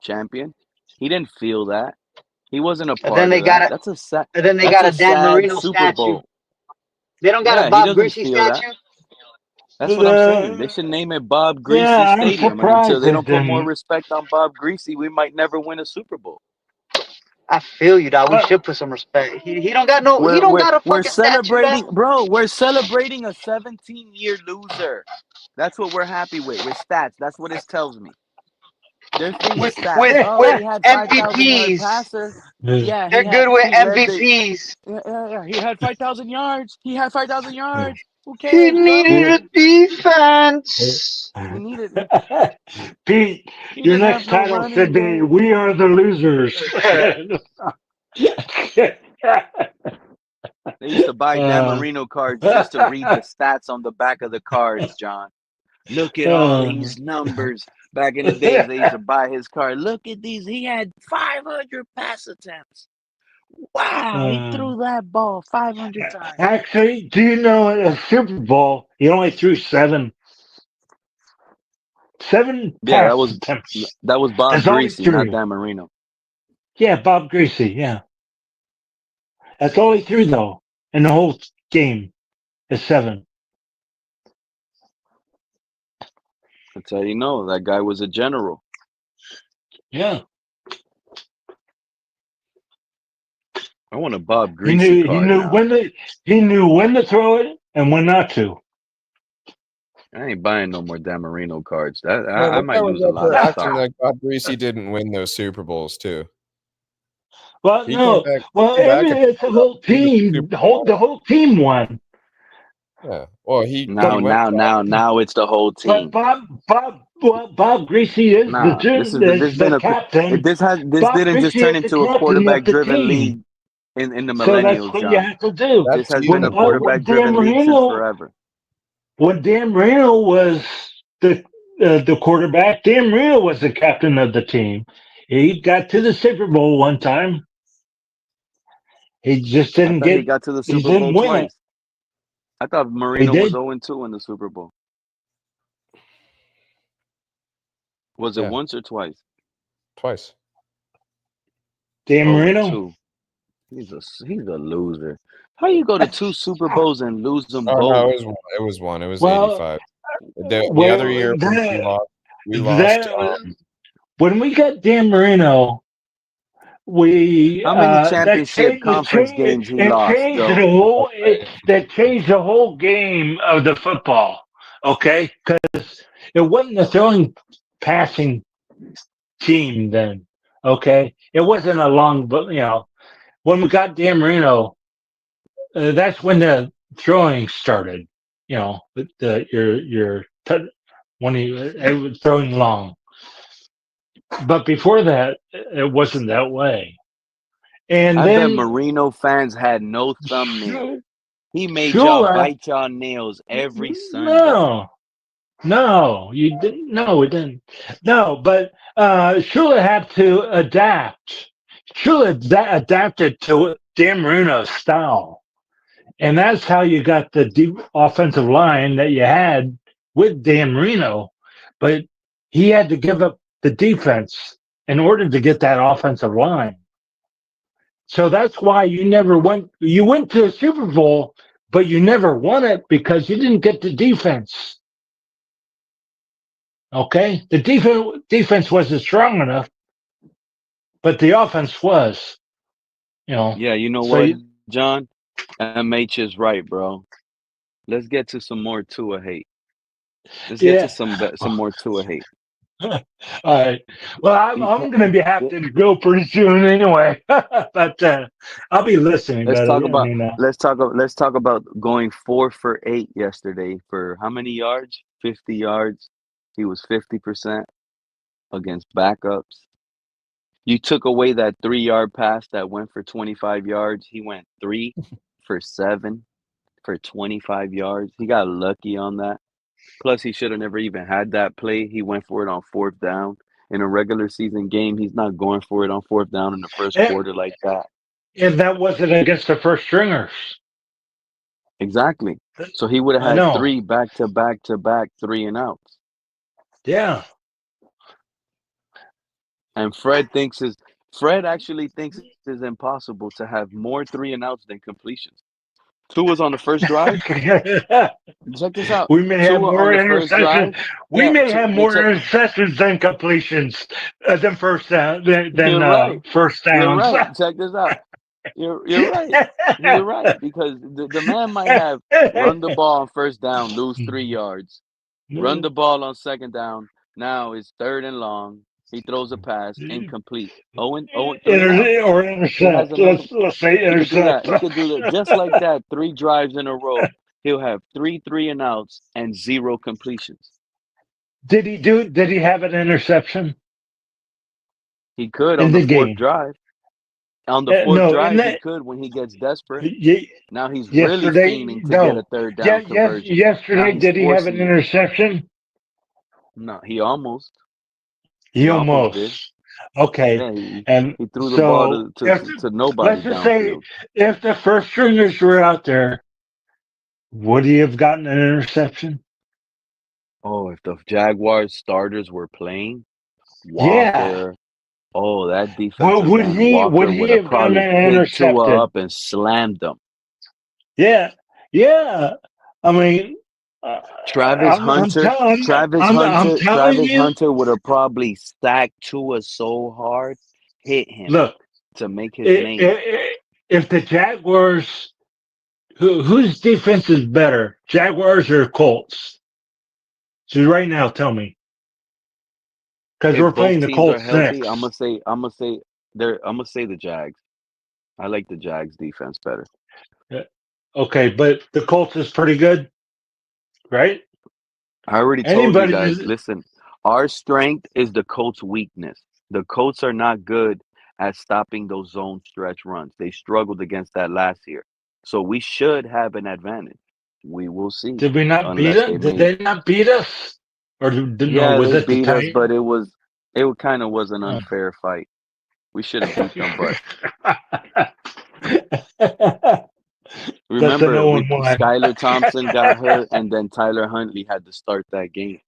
champion. He didn't feel that. He wasn't a part of that. That's a sad. And then they That's got a Dan sad Marino Super statue. Bowl. They don't got Yeah, a he Bob doesn't Greasy feel that. statue. That's what I'm saying. They should name it Bob Greasy Yeah, I'm Stadium, and until surprised they they don't put more didn't. respect on Bob Greasy, we might never win a Super Bowl. I feel you, dog. We should put some respect. He don't got no. He don't got a We're fucking statue, celebrating, dog. bro. We're celebrating a 17-year loser. That's what we're happy with stats. That's what it tells me. They're thinking stats. With He had 5,000 yard MVPs. passer. Yeah, They're good with he led the. MVPs. Yeah. He had 5,000 yards. He had 5,000 yards. Who He cares, bro? needed a defense. He needed. Pete, He your didn't have next no title running should be game. "We Are the Losers." They used to buy Dan Uh, Marino cards just to read the stats on the back of the cards, John. Look at all these numbers. Back in the days, they used to buy his card. Look at these. He had 500 pass attempts. Wow, he threw that ball 500 times. Actually, do you know at a Super Bowl he only threw seven Yeah, pass attempts? that was Bob That's all he Greasy, not threw. Dan Marino. Yeah, Bob Greasy. Yeah, that's all he threw though in the whole game is seven. That's how you know that guy was a general. Yeah, I want a Bob he Greasy knew card now. he knew when to throw it and when not to. I ain't buying no more Dan Marino cards. Man, I this might guy was lose a up lot there of acting stock. like Bob Greasy didn't win those Super Bowls too. Well, He no, it's the whole team. The whole team won. Yeah. Well, he Now it's the whole team. But Bob Greasy is Nah, this the captain. this Bob didn't just Greasy turn is the into a captain of the quarterback-driven team. league in the So that's millennials, what you John. have to do. This has been a quarterback-driven league since forever. When Dan Marino was the quarterback, Dan Marino was the captain of the team. He got to the Super Bowl one time. He just I didn't thought he got to the he Super Bowl didn't win it. twice. I thought He Marino was did. 0-2 in the Super Bowl. Was it once or twice? Twice. Dan Marino? 0-2. He's a loser. How you go to 2 Super Bowls and lose them Oh both? no, it was one. It was Well, 85. The other year we lost. When we got Dan Marino, we How many that championship changed conference games he lost, changed though? the whole that changed the whole game of the football. Okay, because it wasn't a throwing passing team then. Okay, it wasn't a long, but when we got Dan Marino, that's when the throwing started. When it was throwing long. But before that, it wasn't that way. And I bet then Marino fans had no thumbnail. He made y'all Shula, bite y'all nails every Sunday. No, you didn't. No, it didn't. No, but Shula had to adapt. Shula adapted to Dan Marino's style, and that's how you got the deep offensive line that you had with Dan Marino. But he had to give up the defense in order to get that offensive line. So that's why you never went. You went to a Super Bowl, but you never won it because you didn't get the defense. Okay, the defense wasn't strong enough, but the offense was. Yeah, you know So what, John? MH is right, bro. Let's get to some more Tua hate. Let's get to some more Tua hate. All right. Well, I'm going to have to go pretty soon anyway, but I'll be listening. Let's talk about I mean, let's talk about going 4 for 8 yesterday for how many yards? 50 yards. He was 50% against backups. You took away that 3-yard pass that went for 25 yards. He went 3 for 7 for 25 yards. He got lucky on that. Plus, he should have never even had that play. He went for it on 4th down. In a regular season game, he's not going for it on 4th down in the first quarter like that. And that wasn't against the first stringers. Exactly. So he would have had 3 back-to-back-to-back 3-and-outs. Yeah. And Fred actually thinks it's impossible to have more 3-and-outs than completions. 2 was on the first drive. Check this out. We may have more interceptions. We may have more interceptions than completions than first down than right. first downs. You're right. Check this out. You're right. You're right, because the man might have run the ball on first down, lose 3 yards. Run the ball on 2nd down. Now it's 3rd and long. He throws a pass, incomplete. Or intercept. Let's say intercept. He could do that just like that. 3 drives in a row. He'll have 3 3-and-outs and 0 completions. Did he have an interception? He could in on the game. 4th drive. On the fourth No, and drive, he that could when he gets desperate. ye- Now he's really yesterday, scheming to get a no, third yeah, down yes, conversion. Now yesterday, he's did he have forcing an it. interception? No, he almost. He He almost did. almost. Okay, Yeah, he, and he threw the ball so to, to, if to, to nobody let's just say downfield. if the first stringers were out there, would he have gotten an interception? Oh, if the Jaguars starters were playing, Yeah. Walker, oh, that Well, defensive end, would Walker he would have have gotten probably an picked Tua intercepted? up and slammed him. Yeah, yeah. I mean, uh, Travis Hunter, Travis I'm Hunter, telling Travis you. Hunter would have probably stacked Tua so hard, hit him Look, to make his name. if the Jaguars, whose defense is better, Jaguars or Colts? So right now, tell me, because If we're both playing the teams are Colts healthy, I'm next. gonna say I'm gonna say the Jags. I like the Jags defense better. Yeah. Okay, but the Colts is pretty good, right? I already told you Anybody guys, is listen, our strength is the Colts' weakness. The Colts are not good at stopping those zone stretch runs. They struggled against that last year. So we should have an advantage. We will see. did we not beat Unless it? they Did made they not beat us? Or no? Yeah, Was they it the beat us, but Titans? it kind of was an unfair fight. We should have beat them, but That's an remember, 0 we and 1. Skylar Thompson got hurt, and then Tyler Huntley had to start that game.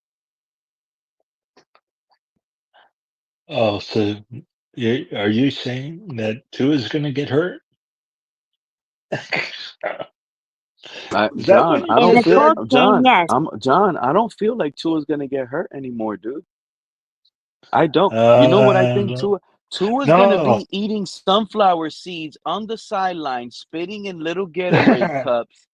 Oh, so are you saying that Tua is going to get hurt? Is that what John, you I In don't the just feel said? Colts game, yes. John. I don't feel like Tua's gonna get hurt anymore, dude. I don't. You know what I think Uh, Tua's gonna no. be eating sunflower seeds on the sideline, spitting in little Gatorade cups,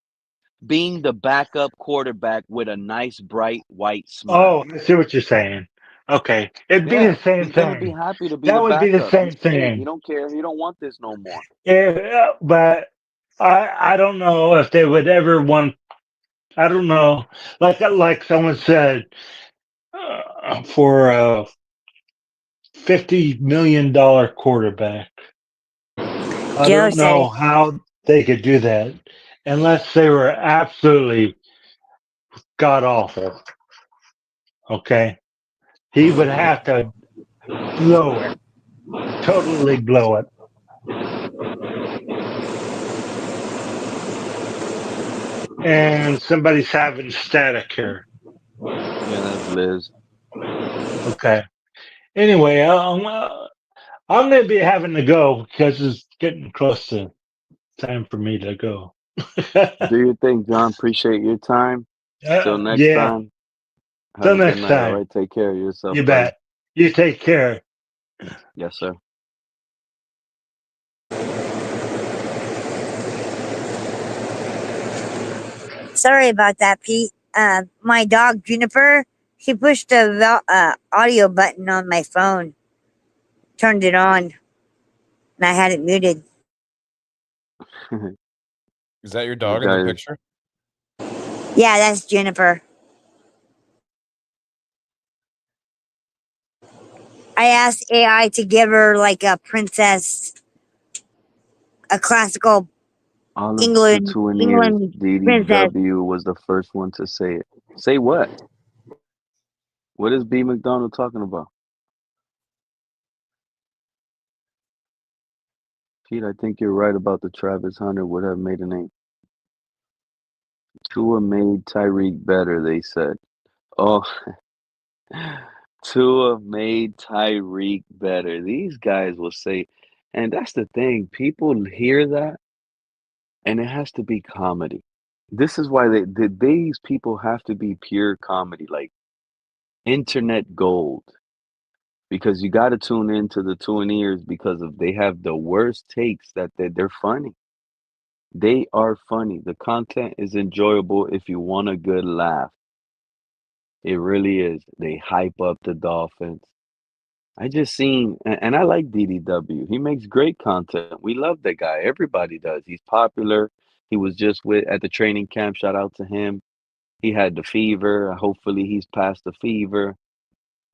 being the backup quarterback with a nice bright white smile. Oh, I see what you're saying. Okay, it'd be the Yeah, same he's gonna be thing. happy to be the That would be the backup. He's same straight. He thing. don't care. He don't want this no more. Yeah, but I don't know if they would ever want. I don't know. Like someone said, for a $50 million quarterback, I Joe don't said know it. how they could do that unless they were absolutely god awful. Okay, he would have to blow it, totally blow it. And somebody's having static here. Yeah, that's Liz. Okay. Anyway, I'm going to be having to go because it's getting close to time for me to go. Do your thing, John. Appreciate your time. Till next Yeah. time. Have Till a good next night. All time. right. Take care of yourself, You buddy. bet. You take care. Yes, sir. Sorry about that, Pete. My dog Juniper, she pushed the audio button on my phone, turned it on, and I had it muted. Is that your You dog in the guys, picture? Yeah, that's Juniper. I asked AI to give her like a princess, a classical all of the England 20 years, England princess. DDW was the first one to say it. Say what? What is B. McDonald talking about? Pete, I think you're right about the Travis Hunter would have made a name. Tua made Tyreek better, they said. Oh, Tua made Tyreek better. These guys will say, and that's the thing. People hear that, and it has to be comedy. This is why these people have to be pure comedy, like internet gold. Because you got to tune into the Twin Ears because of they have the worst takes that they're funny. They are funny. The content is enjoyable if you want a good laugh. It really is. They hype up the Dolphins. I just seen, and I like DDW. He makes great content. We love that guy. Everybody does. He's popular. He was just with at the training camp. Shout out to him. He had the fever. Hopefully, he's past the fever.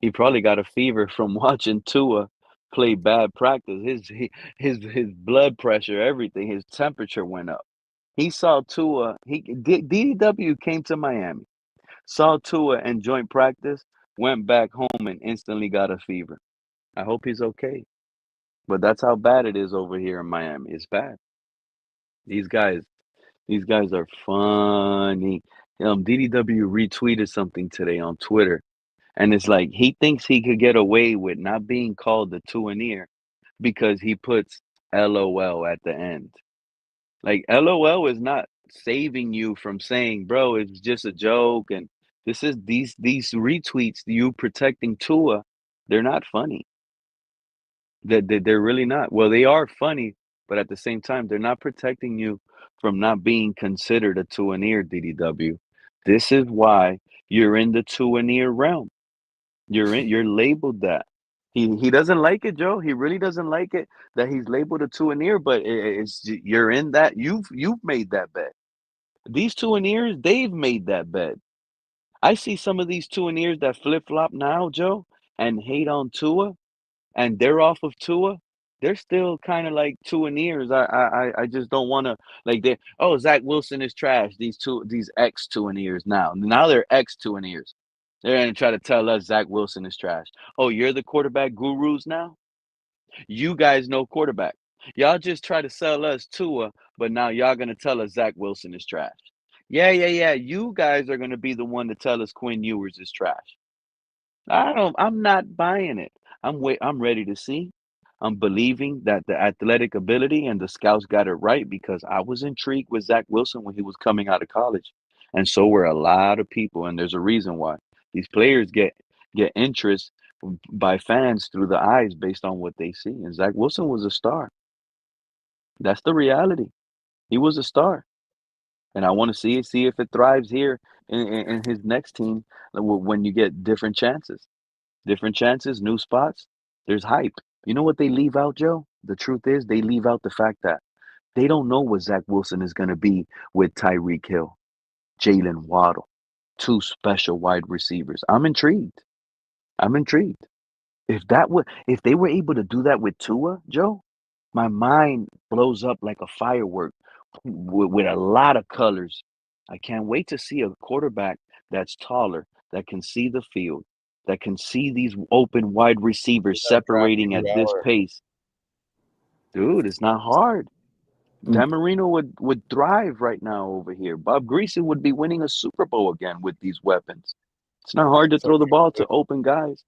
He probably got a fever from watching Tua played bad practice. His blood pressure, everything, his temperature went up. He saw Tua. DDW came to Miami, saw Tua in joint practice, went back home and instantly got a fever. I hope he's okay. But that's how bad it is over here in Miami. It's bad. These guys, these guys are funny. DDW retweeted something today on Twitter, and it's like he thinks he could get away with not being called the Tuaneer because he puts LOL at the end. Like LOL is not saving you from saying, bro, it's just a joke. And this is these retweets, you protecting Tua, they're not funny. They're really not. Well, they are funny, but at the same time, they're not protecting you from not being considered a Tuaneer, DDW. This is why you're in the Tuaneer realm. You're labeled that. He doesn't like it, Joe. He really doesn't like it that he's labeled a Tuaneer, but you're in that. You've made that bet. These Tuaneers, they've made that bet. I see some of these Tuaneers that flip flop now, Joe, and hate on Tua, and they're off of Tua. They're still kind of like Tuaneers. I just don't want to like they. Oh, Zach Wilson is trash. These ex Tuaneers now they're ex Tuaneers. They're gonna try to tell us Zach Wilson is trash. Oh, you're the quarterback gurus now? You guys know quarterback. Y'all just try to sell us Tua, but now y'all gonna tell us Zach Wilson is trash. Yeah. You guys are gonna be the one to tell us Quinn Ewers is trash. I'm not buying it. I'm ready to see. I'm believing that the athletic ability and the scouts got it right because I was intrigued with Zach Wilson when he was coming out of college. And so were a lot of people, and there's a reason why. These players get interest by fans through the eyes based on what they see. And Zach Wilson was a star. That's the reality. He was a star. And I want to see if it thrives here in his next team when you get different chances. Different chances, new spots. There's hype. You know what they leave out, Joe? The truth is they leave out the fact that they don't know what Zach Wilson is going to be with Tyreek Hill, Jalen Waddle, two special wide receivers. I'm intrigued. If they were able to do that with Tua, Joe, my mind blows up like a firework with a lot of colors. I can't wait to see a quarterback that's taller, that can see the field, that can see these open wide receivers separating at this pace. Dude, it's not hard. Dan Marino would thrive right now over here. Bob Greasy would be winning a Super Bowl again with these weapons. It's not hard to throw the ball to open guys.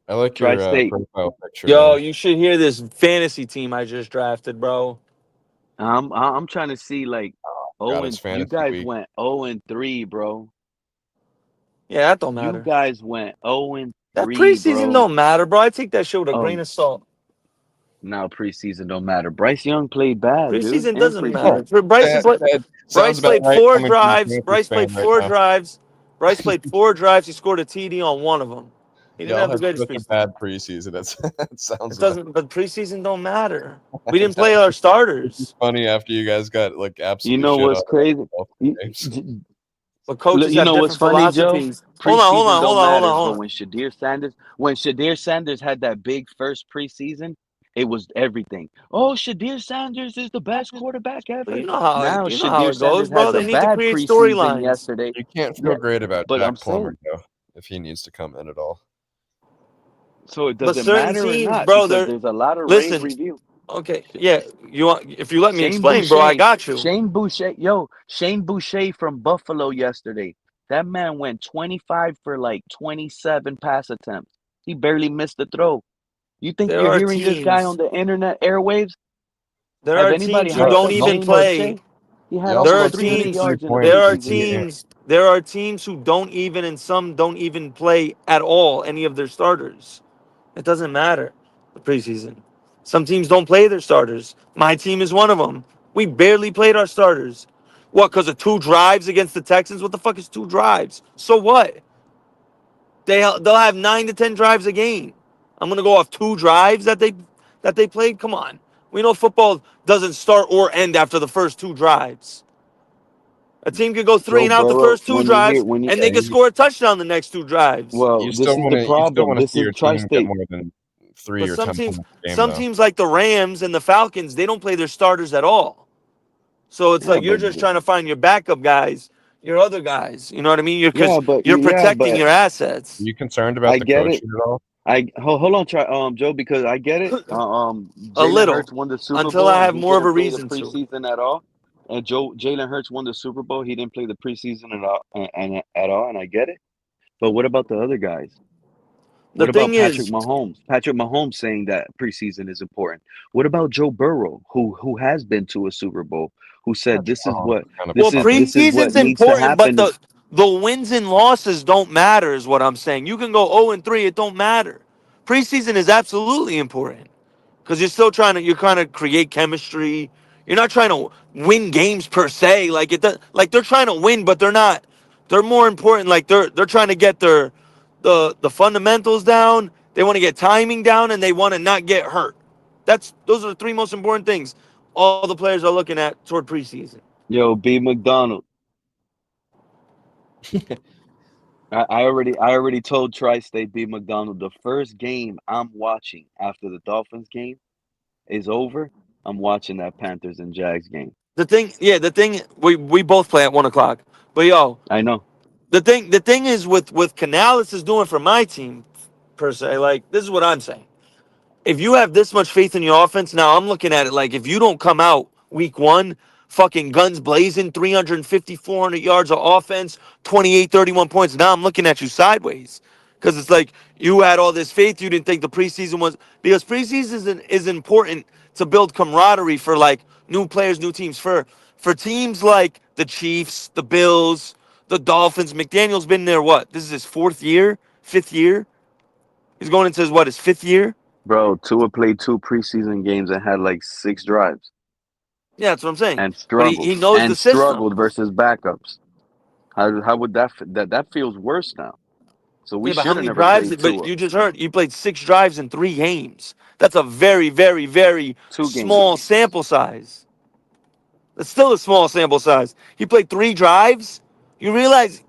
I like your profile picture. Yo, man. you should hear this fantasy team I just drafted, bro. I'm trying to see like God, it's you fantasy guys week. went 0-3, bro. Yeah, that don't You matter. guys went 0-3, That preseason bro. don't matter, bro. I take that shit with a grain of salt. Now preseason don't matter. Bryce Young played bad, dude. Preseason In doesn't matter. preseason. Bryce played four drives. Bryce played four drives. Bryce played 4 drives. He scored a TD on one of them. He didn't Y'all have the have greatest such a preseason. bad preseason. That sounds. It doesn't. But preseason don't matter. We didn't play our starters. Funny after you guys got like absolutely. You know shit what's on crazy? But coaches You have know what's different funny, Joe? philosophies. Preseason don't matter. Hold But on. when Shadir Sanders had that big first preseason, it was everything. Oh, Shadir Sanders is the best quarterback ever. But you know how Now it Shadir goes, Sanders bro. has a They need to bad create preseason storylines. yesterday. You can't feel great about but Jack I'm saying, Plummer though, if he needs to come in at all. so it But doesn't certain matter or teams, not bro. because there's a lot of rave Listen. review. Okay, yeah. You want? If you let me Shane explain, bro, I got you. Shane Boucher from Buffalo yesterday. That man went 25 for like 27 pass attempts. He barely missed a throw. You think There you're are hearing this guy teams. on the internet airwaves? There Have are anybody teams who hyped don't up even Shane play. Boucher? He had Y'all There are almost scored 300 teams. 53 yards in the points There are preseason game. teams. There are teams who don't even, and some don't even play at all any of their starters. It doesn't matter. The preseason. Some teams don't play their starters. My team is one of them. We barely played our starters. What? Because of 2 drives against the Texans? What the fuck is 2 drives? So what? They'll have 9 to 10 drives a game. I'm gonna go off 2 drives that they played. Come on, we know football doesn't start or end after the first 2 drives. A team could go 3 Joe and out the Burrow, first 2 drives, and they could score a touchdown the next 2 drives. well, this is the you still problem. want to This see is your team get tri-state. more than 3 But or 10 points a game, some though. teams like the Rams and the Falcons, they don't play their starters at all. So it's Yeah, like you're but just trying to find your backup guys, your other guys. You know what I mean? You're yeah, protecting but your assets. Are you concerned about I the get it. coaching at all? Hold on, Joe, because I get it. A Jalen little, Hurts won the Super until I Bowl and have he more of a didn't play the reason to. preseason at all. And Jalen Hurts won the Super Bowl. He didn't play the preseason at all, and I get it. But what about the other guys? The What about thing Patrick is, Mahomes? Patrick Mahomes saying that preseason is important. What about Joe Burrow, who has been to a Super Bowl, who said Patrick Mahomes is kind of well, puppet. this is what preseason's needs to important, but happen. the wins and losses don't matter, is what I'm saying. You can go 0-3, it don't matter. Preseason is absolutely important because you're trying to create chemistry. You're not trying to win games per se. Like they're trying to win, but they're not. They're more important. Like they're trying to get the fundamentals down. They want to get timing down, and they want to not get hurt. Those are the 3 most important things all the players are looking at toward preseason. Yo, B. McDonald. I already told Tri-State B. McDonald the first game I'm watching after the Dolphins game is over. I'm watching that Panthers and Jags game. The thing we both play at 1:00. But yo, I know. the thing is with Canales is doing for my team per se. Like this is what I'm saying. If you have this much faith in your offense, now I'm looking at it like if you don't come out week 1, fucking guns blazing, 350, 400 yards of offense, 28, 31 points. Now I'm looking at you sideways. Because it's like you had all this faith. You didn't think the preseason was, because preseason is important to build camaraderie for like new players, new teams. For teams like the Chiefs, the Bills, the Dolphins, McDaniel's been there what? This is his 4th year, 5th year? He's going into his 5th year? Bro, Tua played 2 preseason games and had like 6 drives Yeah, that's what I'm saying. and But struggled he knows the system. versus backups. How would that feels worse now? So we Yeah, but how should have many never drives? played But Tua. you just heard he played 6 drives in 3 games. That's a very, very, very 2 games. small sample size. That's still a small sample size. He played 3 drives. You realize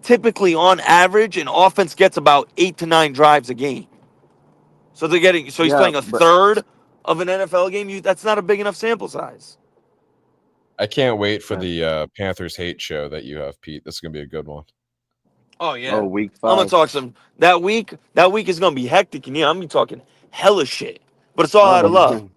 typically on average an offense gets about 8 to 9 drives a game. So he's Yeah, playing a but third of an NFL game. That's not a big enough sample size. I can't wait for the Panthers hate show that you have, Pete. This is gonna be a good one. Oh yeah. week I'm gonna 5. talk some that week. That week is gonna be hectic, and yeah, I'm gonna be talking hella shit. But it's all out Oh of love. man.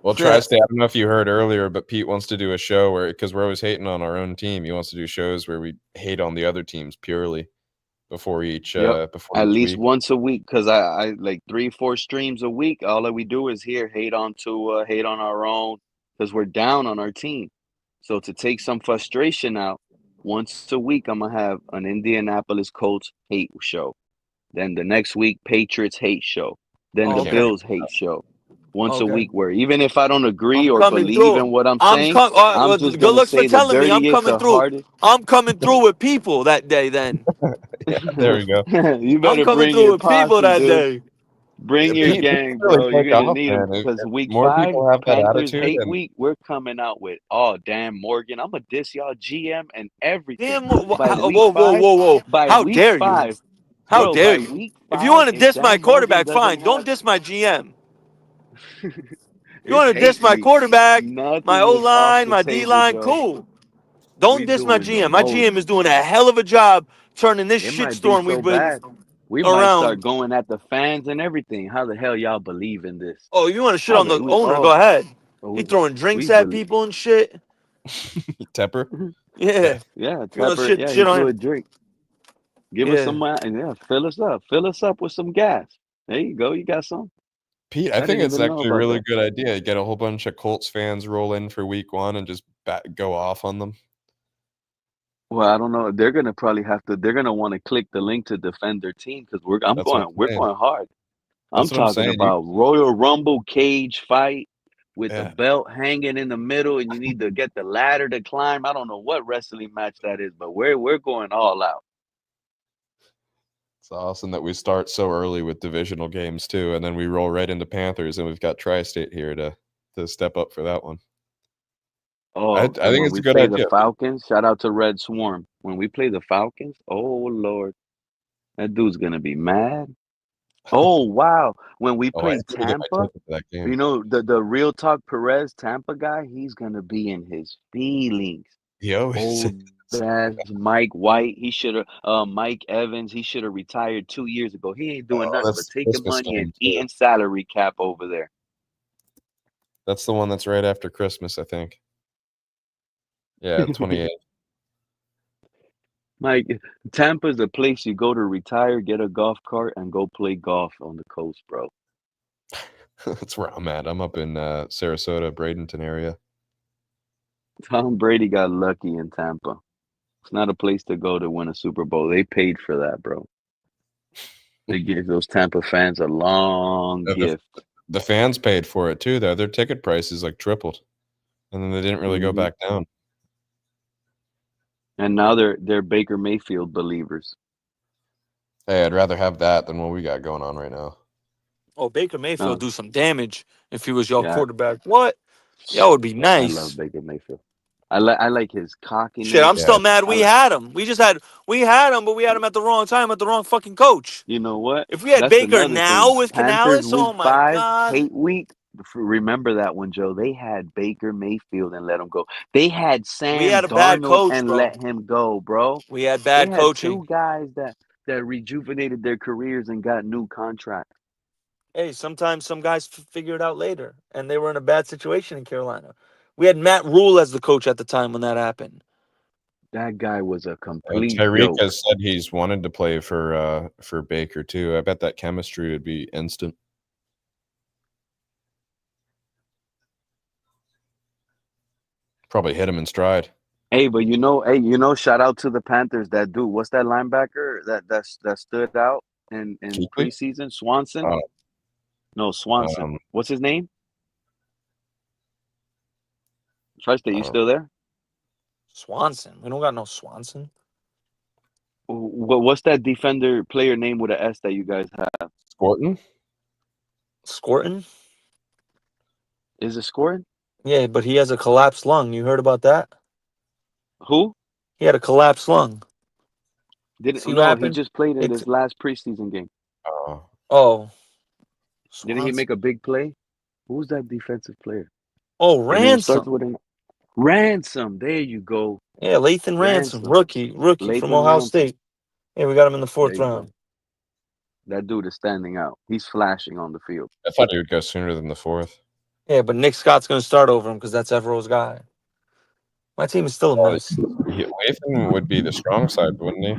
Well, Yeah. Tri-State, I don't know if you heard earlier, but Pete wants to do a show where, because we're always hating on our own team, he wants to do shows where we hate on the other teams purely before each Yep. At least week. once a week, because I like 3-4 streams a week. All that we do is here hate on Tua, hate on our own, because we're down on our team. So to take some frustration out, once a week I'm gonna have an Indianapolis Colts hate show. Then the next week Patriots hate show. Then the Okay. Bills hate show. Once a Okay. week, where even if I don't agree I'm or coming believe through. in what I'm saying, I'm Well, just good gonna looks for say the telling me. I'm dirtiest, coming the through. hardest. I'm coming through with people that day. Then Yeah, there we go. You I'm better coming bring through your with people posse, that dude. day. Bring your Pete, this gang, could really bro. You're take gonna off, need them man. because week More 5, people have that Panthers attitude, hate and week. We're coming out with, oh damn, Morgan, I'm gonna diss y'all GM and everything. Damn! By Whoa! week Whoa! 5, Whoa! by How week dare you? 5, How bro. dare By you? week If you 5, want to if diss my Dan Morgan quarterback, doesn't fine. Don't have, diss my GM. You it's want to diss hate my week. quarterback, my Nothing O is off line, the my D table, line, Joe. cool. Don't We diss my doing the GM. My most. GM is doing a hell of a job turning this It might be shitstorm so we've been bad. We might start around. going at the fans and everything. How the hell y'all believe in this? Oh, if you want to shit How on the the we owner, go oh ahead. He we throwing drinks we at believe. people and shit. Tepper. Yeah. Yeah, If you want to Tepper. Yeah, he shit on threw him. a drink. Give us Yeah. some. Yeah, fill us up. Fill us up with some gas. There you go. You got some. Pete, I I think didn't it's even know actually a about really that. good idea. Get a whole bunch of Colts fans roll in for week 1 and just go off on them. Well, I don't know. They're gonna probably have to. They're gonna want to click the link to defend their team because we're That's what I'm We're saying. going hard. I'm That's what I'm talking saying. about Royal Rumble cage fight with the Yeah. belt hanging in the middle, and you need to get the ladder to climb. I don't know what wrestling match that is, but we're going all out. It's awesome that we start so early with divisional games too, and then we roll right into Panthers, and we've got Tri-State here to step up for that one. Oh, I and think when it's we a good play the idea. Falcons, shout out to Red Swarm. When we play the Falcons, oh Lord, that dude's gonna be mad. Oh wow, when we Oh, I play need to get my Tampa, ticket for that game. you know the real talk Perez Tampa guy, he's gonna be in his feelings. He always Old ass Mike White, he should have. Mike Evans, he should have retired 2 years ago. He ain't doing Oh, nothing but that's the taking Christmas money and game too. eating salary cap over there. That's the one that's right after Christmas, I think. Yeah, 28. Mike, Tampa's the place you go to retire, get a golf cart, and go play golf on the coast, bro. That's where I'm at. I'm up in Sarasota, Bradenton area. Tom Brady got lucky in Tampa. It's not a place to go to win a Super Bowl. They paid for that, bro. They gave those Tampa fans a long gift. The fans paid for it too, though. Their ticket prices like tripled, and then they didn't really go back down. And now they're Baker Mayfield believers. Hey, I'd rather have that than what we got going on right now. Oh, Baker Mayfield Oh. do some damage if he was your Yeah. quarterback. What? That would be I nice. love Baker Mayfield. I like his cockiness. Shit, I'm still mad I we like- had him. We had him, but we had him at the wrong time, at the wrong fucking coach. You know what? If we had That's Baker another now thing. with Panthers Canales, oh week my 5, God. hate week. Remember that one, Joe. They had Baker Mayfield and let him go. They had Sam We had a bad Darnold coach, and bro. let him go, bro. We had They bad had coaching. 2 guys that rejuvenated their careers and got new contracts. Hey, sometimes some guys figure it out later, and they were in a bad situation in Carolina. We had Matt Rule as the coach at the time when that happened. That guy was a complete Tyreek joke. has said he's wanted to play for Baker too. I bet that chemistry would be instant. Probably hit him in stride. Hey, but shout out to the Panthers. That dude, what's that linebacker that stood out in Kuechly? preseason? Swanson? No, Swanson. What's his name? Tri-State, you still there? Swanson. We don't got no Swanson. What's that defender player name with an S that you guys have? Scorton? Scorton? Is it Scorton? Yeah, but he has a collapsed lung. You heard about that? Who? He had a collapsed lung. See what No, he happened? just played in this last preseason game. Oh. Didn't he make a big play? Who's that defensive player? Oh, His name starts Ransom. with an Ransom. There you go. Yeah, Lathan Ransom. Rookie from Lathan Ohio Ransom. State. Yeah, we got him in the There 4th you round. go. That dude is standing out. He's flashing on the field. I thought he would go sooner than the 4th. Yeah, but Nick Scott's going to start over him because that's Evero's guy. My team is still a mess. Lathan would be the strong side, wouldn't he?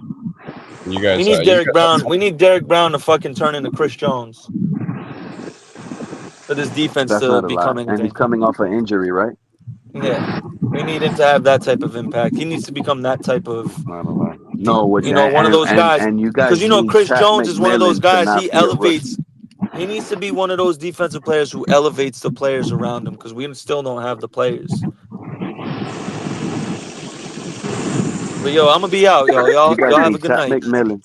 You guys, We need Derek Brown. We need Derek Brown to fucking turn into Chris Jones for this defense That's to not a become lie. And anything. he's coming off an injury, right? Yeah, we need him to have that type of impact. He needs to become that type of, Not a lie. No, with you know, that, one of those guys. and you guys Because you know, need Chris Pat Jones is one of those McMillan to guys. not He be a rookie. elevates. He needs to be one of those defensive players who elevates the players around him. Because we still don't have the players. But yo, I'm gonna be out, yo. Y'all You guys have a need good Pat night. McMillan.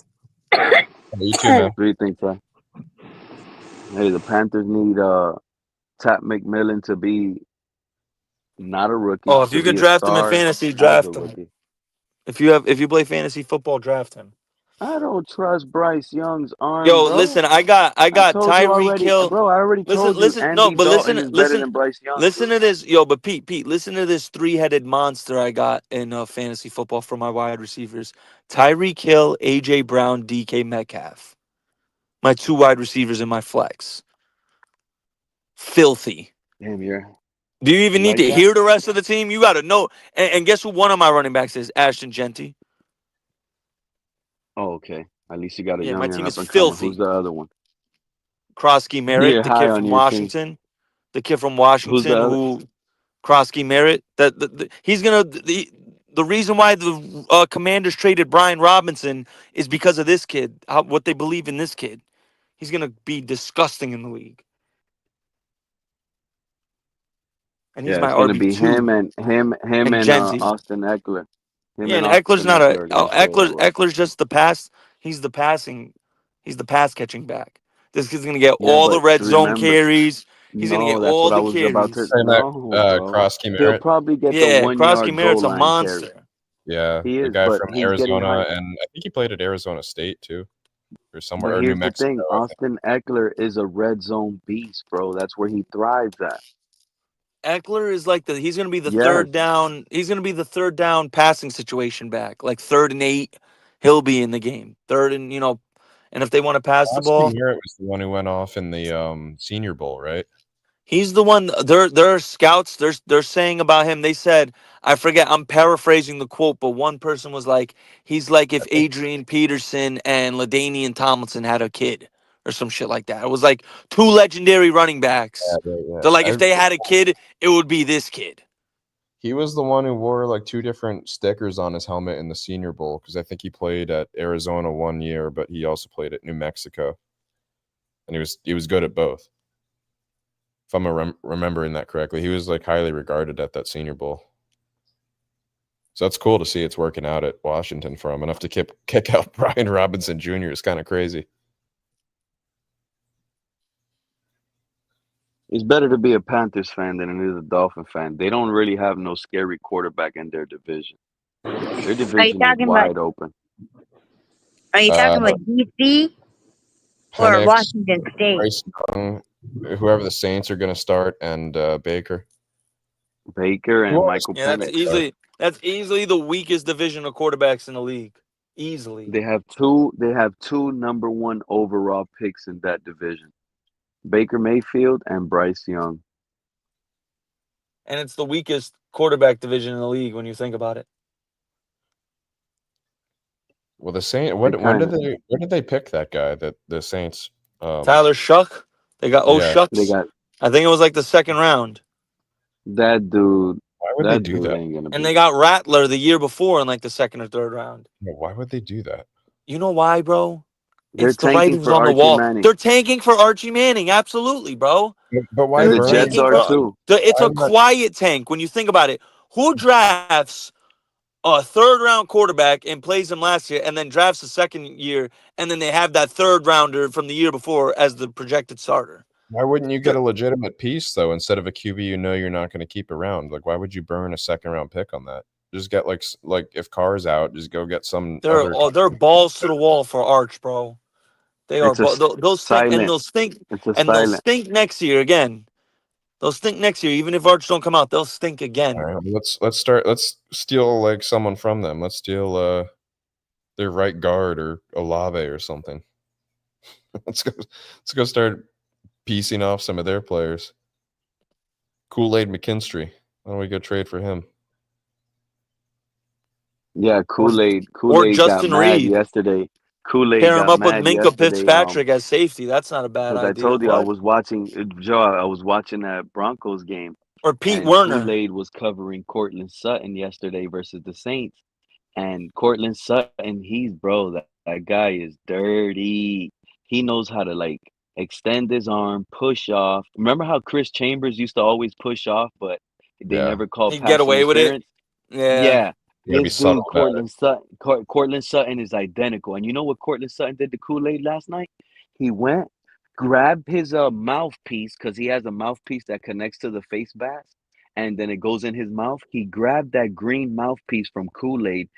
You too, man. What do you think, Ty? Hey, the Panthers need Pat McMillan to be not a rookie. Oh, if to you be could a draft him in star fantasy, as a draft him. rookie. If you play fantasy football, draft him. I don't trust Bryce Young's arm, Yo, bro. listen, I got told you Tyreek already, Hill. bro. I already told you. Listen, no, Andy but Dalton is better than Bryce Young. listen to this, yo. But Pete, listen to this 3-headed monster I got in fantasy football for my wide receivers: Tyreek Hill, AJ Brown, DK Metcalf. My 2 wide receivers in my flex. Filthy. Damn, you're. Do you even You need like to that? hear the rest of the team? You got to know. And guess who one of my running backs is? Ashton Genty. Oh, okay. At least you got a Yeah, young my and team up is and coming. filthy. Who's the other one? Krosky Merritt, You're the high kid on from your team. Washington. The kid from Who's Washington the other? who Krosky Merritt. He's gonna the reason why the Commanders traded Brian Robinson is because of this kid. What they believe in this kid. He's gonna be disgusting in the league. And he's Yeah, my it's gonna be RB2. him And and Genty. Austin Eckler. Him Yeah, and and Eckler's Austin not Eckler are gonna show out well. Eckler's just the pass. He's the pass catching back. This kid's gonna get Yeah, all the but red zone remember, carries. He's gonna get No, that's all what I the was about to. carries. Saying that No, bro. Krosky He'll Merritt. probably get the Yeah, 1 yard Krosky goal Merritt's a line carry. monster. Yeah, He the is, guy but from he's getting Arizona, hyped. and I think he played at Arizona State too, or somewhere, But or New here's the Mexico, thing: I think. Austin Eckler is a red zone beast, bro. That's where he thrives at. Eckler is like he's gonna be the Yes, third down. He's gonna be the third down passing situation back, like 3rd and 8. He'll be in the game. 3rd and and if they want to pass the Krosky ball, Merritt was the one who went off in the Senior Bowl, right? he's the one. Their scouts. They're saying about him. They said, I forget. I'm paraphrasing the quote, but one person was like, he's like if Adrian Peterson and LaDainian Tomlinson had a kid or some shit like that. It was like 2 legendary running backs. Yeah. They're like, if they had a kid, it would be this kid. He was the one who wore like 2 different stickers on his helmet in the Senior Bowl, because I think he played at Arizona 1 year, but he also played at New Mexico, and he was good at both. If I'm remembering that correctly, he was like highly regarded at that Senior Bowl. So that's cool to see it's working out at Washington for him. Enough to kick out Brian Robinson Jr. is kind of crazy. it's better to be a Panthers fan than it is a Dolphin fan. They don't really have no scary quarterback in their division. Their Are you division is talking about? wide open. Are you talking about DC or Penix, Washington State? Bryce Young, whoever the Saints are going to start, and Baker. Baker and Michael Yeah, Penix. that's easily the weakest division of quarterbacks in the league. Easily. They have two number 1 overall picks in that division. Baker Mayfield and Bryce Young. And it's the weakest quarterback division in the league when you think about it. Well, the Saints. When did they pick that guy? That the Saints. Tyler Shuck. They got Shucks. They got I think it was like the 2nd round. that dude. Why would that they do dude that? ain't gonna And be. they got Rattler the year before in like the 2nd or 3rd round. Yeah, why would they do that? You know why, bro? They're It's the tanking writings for on the Archie wall. Manning. They're tanking for Archie Manning. Absolutely, bro. But why And the burn Jets his are job? too. It's Why a not- quiet tank when you think about it. Who drafts a 3rd round quarterback and plays him last year, and then drafts the 2nd year, and then they have that 3rd rounder from the year before as the projected starter? Why wouldn't you get a legitimate piece though, instead of a QB you know you're not going to keep around? Like, why would you burn a 2nd round pick on that? Just get like if Carr's out, just go get some other. They're balls to the wall for Arch, bro. They are. It's a They'll stink, and silent. they'll stink, It's a and they'll silent. stink next year again. They'll stink next year, even if Arch don't come out. They'll stink again. All right, let's steal like someone from them. Let's steal their right guard or Olave or something. let's go start piecing off some of their players. Kool-Aid McKinstry. Why don't we go trade for him? Yeah, Kool-Aid Or got Justin mad Reed. yesterday. Kool-Aid Pair him got up with mad Minka yesterday. Fitzpatrick as safety. That's not a bad Because I idea. told you I What? was watching Joe. I was watching that Broncos game, Or Pete and Werner. Kool-Aid was covering Cortland Sutton yesterday versus the Saints. And Cortland Sutton, that guy is dirty. He knows how to like extend his arm, push off. Remember how Chris Chambers used to always push off, but they Yeah. never called He'd get pass away with it. interference? Yeah. Yeah. You gotta be This subtle dude, about it. Cortland Sutton is identical. And you know what Cortland Sutton did to Kool-Aid last night? He went, grabbed his mouthpiece, because he has a mouthpiece that connects to the face mask, and then it goes in his mouth. He grabbed that green mouthpiece from Kool-Aid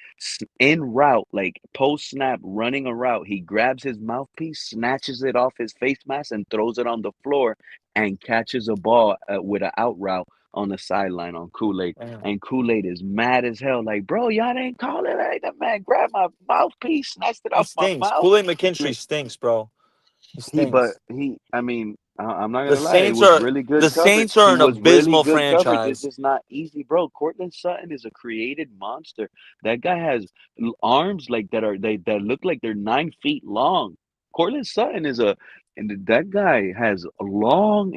en route, like post snap, running a route. He grabs his mouthpiece, snatches it off his face mask, and throws it on the floor, and catches a ball with an out route on the sideline on Kool-Aid. Damn. And Kool-Aid is mad as hell, like, bro, y'all didn't call it like that, man. Grab my mouthpiece, snatched it He off my stinks. mouth. Kool-Aid McKinstry stinks, bro. He stinks. I'm not The gonna lie, it Saints was are really good coverage. an He was really abysmal good coverage. It's franchise. just not easy, bro. Cortland Sutton is a created monster. That guy has arms like that look like they're 9 feet long. Cortland Sutton and that guy has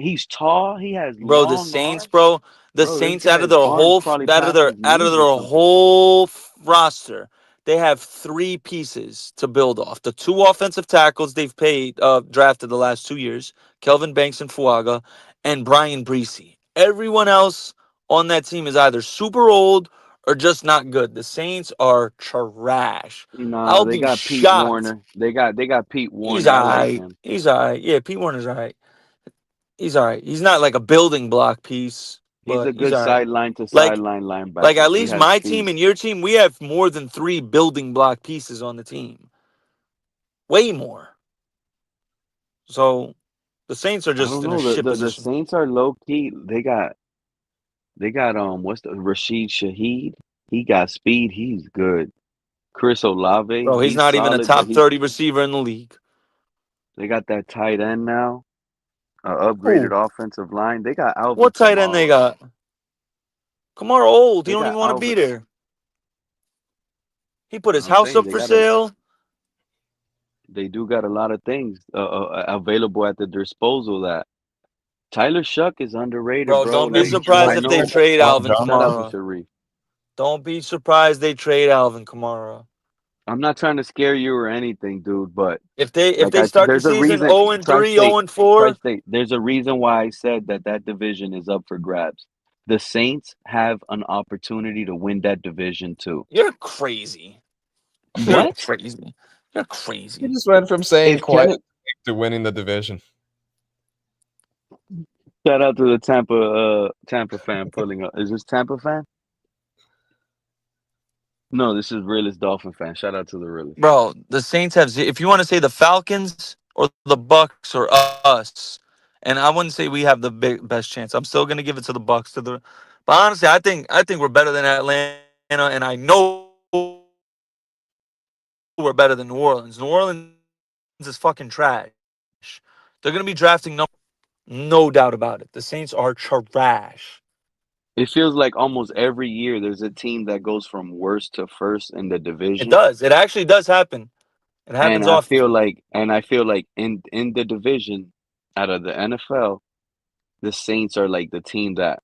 he's tall, he has Bro, the long Saints, arms. bro. The Bro, this Saints out of guy's their arms whole probably past his out of knees or their something. whole roster, they have 3 pieces to build off. The 2 offensive tackles they've drafted the last 2 years, Kelvin Banks and Fuaga, and Brian Breesy. Everyone else on that team is either super old or just not good. The Saints are trash. No, I'll they be got Pete shocked. Warner. They got Pete He's Warner. I like alright. him. He's alright. Yeah, Pete Warner's alright. He's all right. He's not like a building block piece, He's but a he's good all right. sideline to Like, sideline like linebacker. at He least has my speed. team and your team, we have more than 3 building block pieces on the team. Way more. So the Saints are I just don't in a know. shit The position. Saints are low key. They got what's the Rashid Shaheed? He got speed. He's good. Chris Olave, Bro, he's he's not even a solid, but top 30 receiver in the league. they got that tight end now. Upgraded Who? offensive line. They got Alvin What tight end they Kamara. got? Kamara old. He They don't got even want to be Alvin. there. He put his I'm house saying up they for got a. sale. They do got a lot of things available at their disposal. That Tyler Shuck is underrated, Bro, bro. don't be Like surprised I if they know. trade Alvin Shout out to Kamara. Sharif. Don't be surprised they trade Alvin Kamara. I'm not trying to scare you or anything, dude, but If they like start the there's a season reason. 0-3, Tri-State, 0-4, Tri-State. There's a reason why I said that division is up for grabs. The Saints have an opportunity to win that division too. you're crazy. You're What? crazy. You're He crazy. just went from saying If quiet Kenneth, to winning the division. shout out to the Tampa fan pulling up. Is this Tampa fan? No, this is realist Dolphin fan. Shout out to the realist. Bro, the Saints have, if you want to say the Falcons or the Bucks or us, and I wouldn't say we have the best chance. I'm still gonna give it to the Bucks. But honestly, I think we're better than Atlanta, and I know we're better than New Orleans. New Orleans is fucking trash. They're gonna be drafting no doubt about it. The Saints are trash. It feels like almost every year there's a team that goes from worst to first in the It division. does. It actually does happen. It happens And I often. feel like in the division out of the NFL, the Saints are like the team that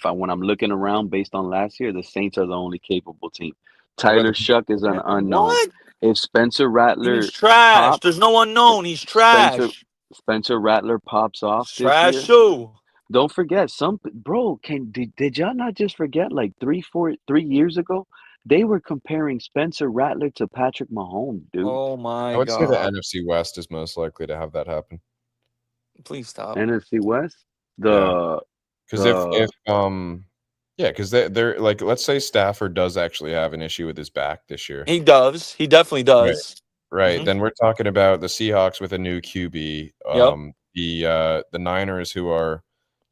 when I'm looking around based on last year, the Saints are the only capable team. What about Tyler Shuck is an unknown. What? If Spencer Rattler He's trash. pops, There's no unknown. He's Spencer trash. Spencer Rattler pops off He's this trash year, too. don't forget did y'all not just forget like 3 years ago they were comparing Spencer Rattler to Patrick Mahomes, dude. Oh I my would say the god. NFC West is most likely to have that happen. Please stop. NFC West, Because the because they're like, let's say Stafford does actually have an issue with his back this year. He does. He definitely does. Right. Mhm. Then we're talking about the Seahawks with a new QB. Yep. The Niners, who are,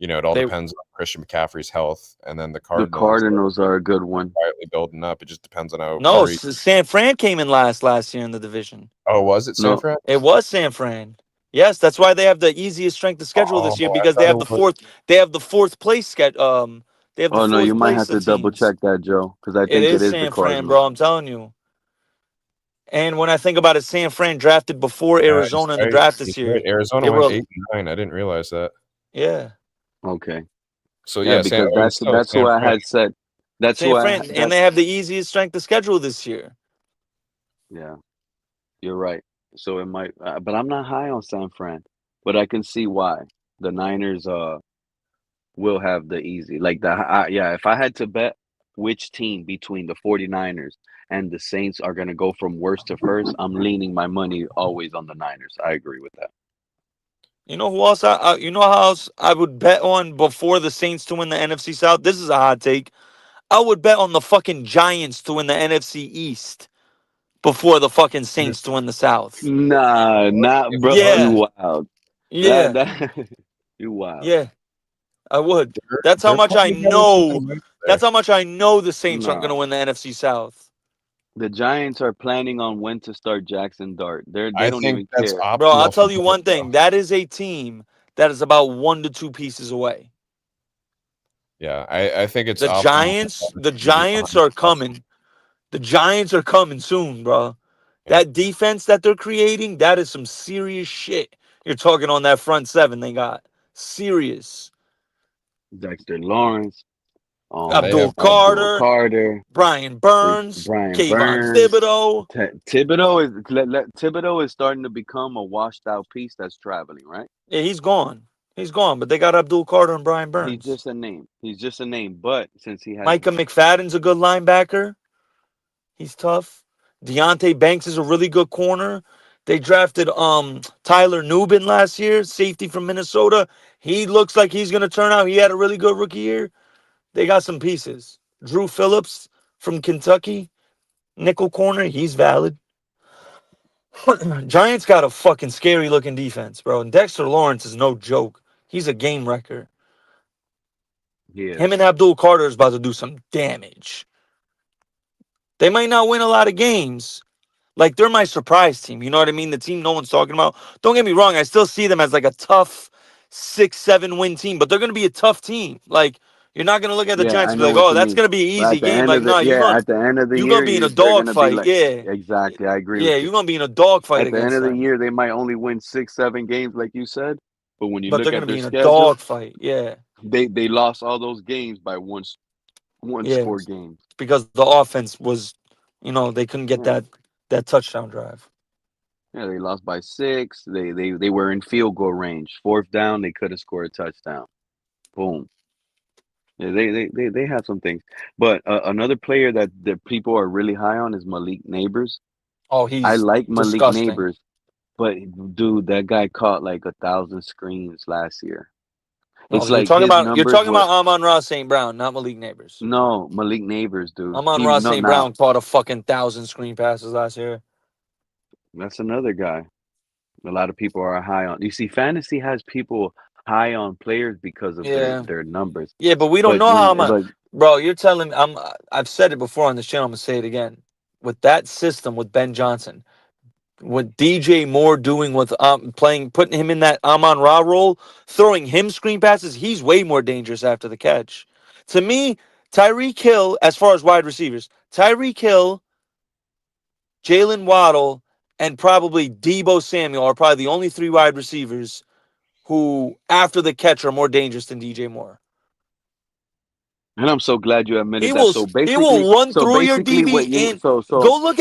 it all depends on Christian McCaffrey's health, and then the Cardinals are a good one. Quietly building up. It just depends on how. No, San Fran came in last year in the division. Oh, was it San Fran? It was San Fran. Yes, that's why they have the easiest strength of schedule this year, because they have the fourth. They have the fourth place They have the Oh no, fourth you might place have to of double teams. check that, Joe, because I It think it is is the San Fran, Cardinals. bro. I'm telling you. And when I think about it, San Fran drafted before Arizona in the draft this year. Arizona They went were 8-9. I didn't realize that. Yeah. Okay. So yeah, because that's who I had said. That's San who Fran, and they have the easiest strength of schedule this year. Yeah, you're right. So it might, but I'm not high on San Fran. But I can see why the Niners will have the easy. Like if I had to bet which team between the 49ers and the Saints are going to go from worst to first, I'm leaning my money always on the Niners. I agree with that. You know who else? You know how else I would bet on before the Saints to win the NFC South? This is a hot take. I would bet on the fucking Giants to win the NFC East before the fucking Saints to win the South. Nah, not bro. Yeah. You wild. Yeah. You wild. Yeah. I would. That's how much I know. That's how much I know the Saints aren't going to win the NFC South. The Giants are planning on when to start Jackson Dart. They don't even care. Bro, I'll tell you one thing. That is a team that is about 1 to 2 pieces away. Yeah, I think it's the Giants. The Giants are coming. The Giants are coming soon, bro. That defense that they're creating, that is some serious shit. You're talking on that front seven they got. Serious. Dexter Lawrence. Abdul Carter, Brian Burns, Kayvon Thibodeau. Thibodeau is starting to become a washed out piece that's traveling, right? Yeah, he's gone. He's gone, but they got Abdul Carter and Brian Burns. He's just a name. But since he has Micah McFadden's a good linebacker. He's tough. Deontay Banks is a really good corner. They drafted Tyler Nubin last year, safety from Minnesota. He looks like he's going to turn out. He had a really good rookie year. They got some pieces. Drew Phillips from Kentucky, nickel corner. He's valid. Giants got a fucking scary looking defense, bro. And Dexter Lawrence is no joke. He's a game wrecker. Him and Abdul Carter is about to do some damage. They might not win a lot of games. Like, they're my surprise team. You know what I mean? The team no one's talking about. Don't get me wrong. I still see them as like a tough 6-7 win team, but they're going to be a tough team. Like, you're not going to look at the Yeah, Giants I and be know like, what oh, you that's mean. going to be an But easy at the game. end Like, of the no, at the end of the you're going year, to be in a they're gonna be dogfight. like, Yeah. exactly. I agree Yeah, with you're you. going to be in a dogfight At the end against of the them. year, they might only win 6-7 games, like you said. But when you But look they're going at to be their in a schedule, dogfight. Yeah. they lost all those games by one Yeah. score games. Because the offense was, they couldn't get Yeah, that touchdown drive. yeah, they lost by 6. They were in field goal range. 4th down, they could have scored a touchdown. Boom. Yeah, they have some things. But another player that people are really high on is Malik Neighbors. Oh, I he's like Malik disgusting. Neighbors, but dude, that guy caught like 1,000 screens last year. No, It's like his you're numbers talking were about Amon-Ra St. Brown, not Malik Neighbors. no Malik Neighbors, dude. He Amon-Ra no St. now Brown caught a fucking 1,000 screen passes last year. that's another guy. A lot of people are high on. You see, fantasy has people high on players because of Yeah. their numbers. Yeah, but we don't But know how when much. but Bro, you're telling me I've said it before on this channel, I'm gonna say it again. With that system with Ben Johnson, with DJ Moore doing with putting him in that Amon Ra role, throwing him screen passes, he's way more dangerous after the catch. To me, Tyreek Hill, as far as wide receivers, Tyreek Hill, Jalen Waddle, and probably Debo Samuel are probably the only 3 wide receivers who, after the catch, are more dangerous than DJ Moore. and I'm so glad you admitted He that. will run through your What DB you and go look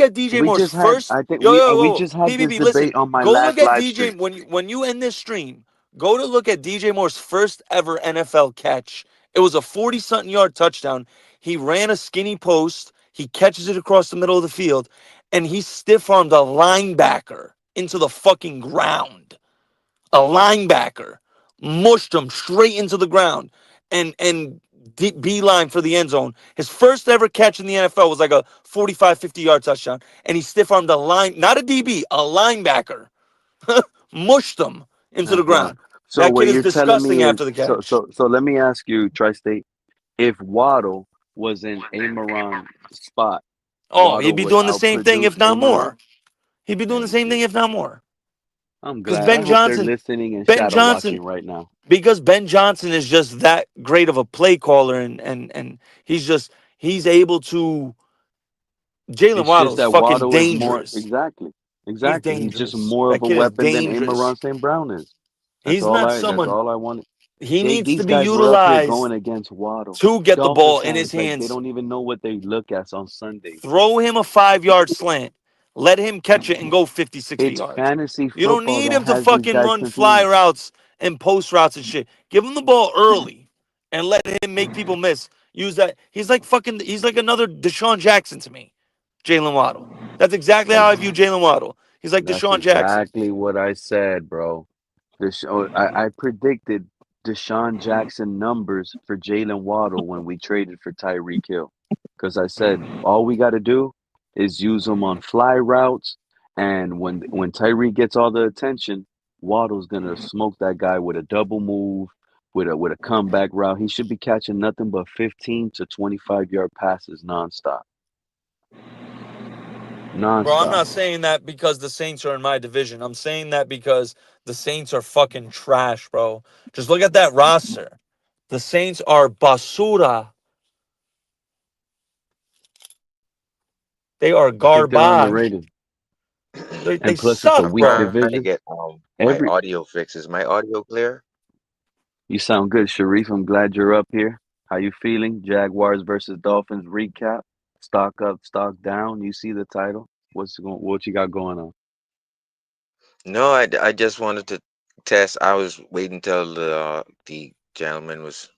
at DJ we Moore's just had first. I think we Yo, just had this PBB, listen. debate on my Go look last at live DJ stream. when you end this stream. Go to look at DJ Moore's first ever NFL catch. It was a 40-something yard touchdown. He ran a skinny post. He catches it across the middle of the field, and he stiff armed a linebacker into the fucking ground. A linebacker mushed him straight into the ground and beeline for the end zone. His first ever catch in the NFL was like a 45, 50-yard touchdown. And he stiff-armed a not a DB, a linebacker. Mushed him into the That's wild. ground. So That kid what is you're telling me disgusting is after the catch. so let me ask you, Tri-State, if Waddle was in Amaron's spot, Oh, he'd Waddle be would doing the same thing, outproduce if not Amaron? more. He'd be doing the Thank same you. thing, if not more. I'm Because glad. I Ben hope they're Johnson, listening and Ben shadow Johnson, watching right now. because Ben Johnson is just that great of a play caller, and he's able to. Jalen It's just Waddle's that fucking Waddle is more dangerous. exactly. He's Exactly. He's just dangerous. more of That a kid is weapon than dangerous. Amaron St. Brown is. He's not That's someone. all I wanted. He needs These to be guys were up here going utilized against Waddle. to get the Dolphin ball in his fans, like they hands. don't even know what they look at on Sundays. Throw him a 5-yard slant. Let him catch it and go 50, 60 It's yards. fantasy You don't football need that him to has these fucking guys run fly confused. routes and post routes and shit. Give him the ball early and let him make people miss. Use that. He's like another Deshaun Jackson to me, Jalen Waddle. That's exactly how I view Jalen Waddle. He's like That's Deshaun Jackson. exactly what I said, bro. I predicted Deshaun Jackson numbers for Jalen Waddle when we traded for Tyreek Hill. Because I said all we got to do is use him on fly routes. And when Tyreek gets all the attention, Waddle's gonna smoke that guy with a double move, with a comeback route. He should be catching nothing but 15 to 25-yard passes nonstop. Bro, I'm Nonstop. not saying that because the Saints are in my division. I'm saying that because the Saints are fucking trash, bro. Just look at that roster. The Saints are basura. They are I think they're garbage. underrated. They And plus, it's a suck, weak bro. Trying to division. get my Every audio fixed. Is my audio clear? You sound good, Sharif. I'm glad you're up here. How you feeling? Jaguars versus Dolphins recap. Stock up, stock down. You see the title. What you got going on? No, I just wanted to test. I was waiting till the gentleman was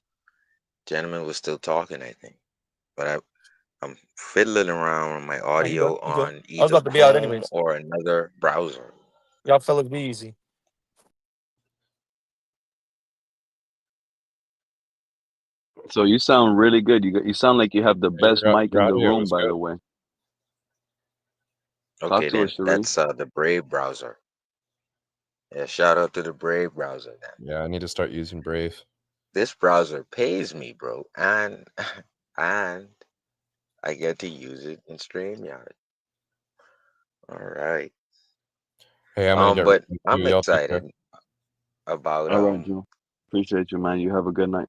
still talking, I think. But I'm fiddling around with my No, you good. audio You good. on I was either about to be out Chrome anyways. or another browser. Y'all fellas be easy. So you sound really good. You sound like you have the best mic Your in the audio room, is by good. the way. Talk Okay, to us, then Sharif. that's the Brave browser. Yeah, shout out to the Brave browser then. Yeah, I need to start using Brave. This browser pays me, bro, and and I get to use it in StreamYard. All right. Hey, I'm gonna get But running I'm too. Y'all take care. excited about All right, Joe. Appreciate you, man. You have a good night.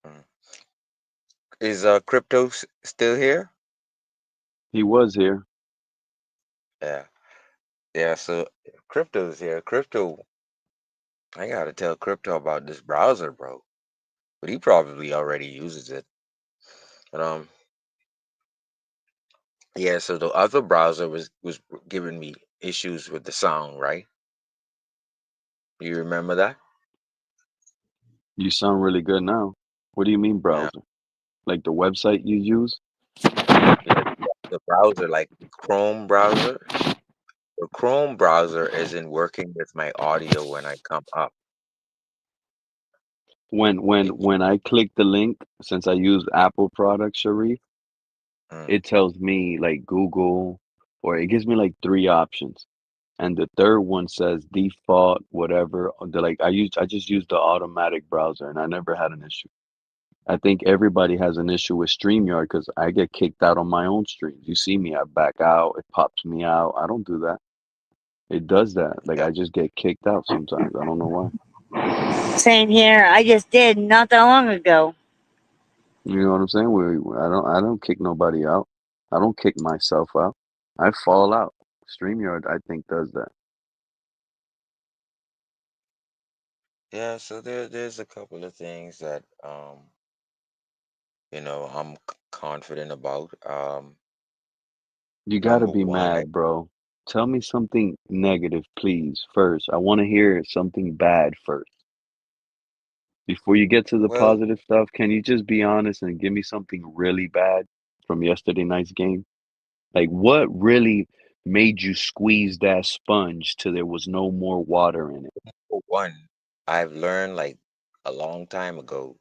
mm. Is crypto still here? He was here. Yeah. Yeah, so crypto's here. Crypto, I gotta tell crypto about this browser, bro. But he probably already uses it. But yeah, so the other browser was giving me issues with the sound, right? You remember that? You sound really good now. What do you mean, Yeah. browser? Like the website you use? Yeah, the browser, like Chrome browser. The Chrome browser isn't working with my audio when I come up. When I click the link, since I use Apple products, Sharif, Mm. it tells me like Google, or it gives me like three options. And the third one says default, whatever. I just use the automatic browser and I never had an issue. I think everybody has an issue with StreamYard because I get kicked out on my own streams. You see me, I back out, it pops me out. I don't do that. It does that. Like Yeah. I just get kicked out sometimes. I don't know why. Same here. I just did not that long ago. You know what I'm saying? I don't kick nobody out. I don't kick myself out. I fall out. StreamYard, I think, does that. Yeah, so there's a couple of things that I'm confident about. You gotta Number be one, mad, bro. Tell me something negative, please, first. I want to hear something bad first. Before you get to the well, positive stuff, can you just be honest and give me something really bad from yesterday night's game? Like, what really made you squeeze that sponge till there was no more water in it? for one, I've learned like a long time ago,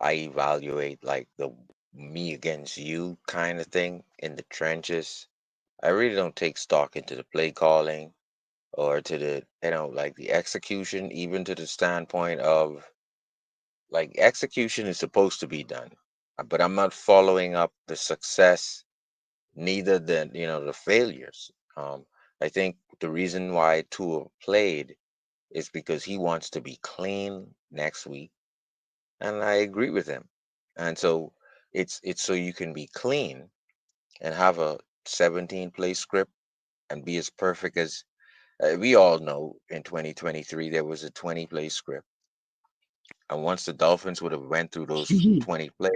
I evaluate like the me against you kind of thing in the trenches. I really don't take stock into the play calling or to the, like the execution, even to the standpoint of like execution is supposed to be done, but I'm not following up the success, neither the failures. I think the reason why Tua played is because he wants to be clean next week, and I agree with him. And so it's so you can be clean and have a 17 play script and be as perfect as we all know in 2023 there was a 20 play script, and once the Dolphins would have went through those 20 plays,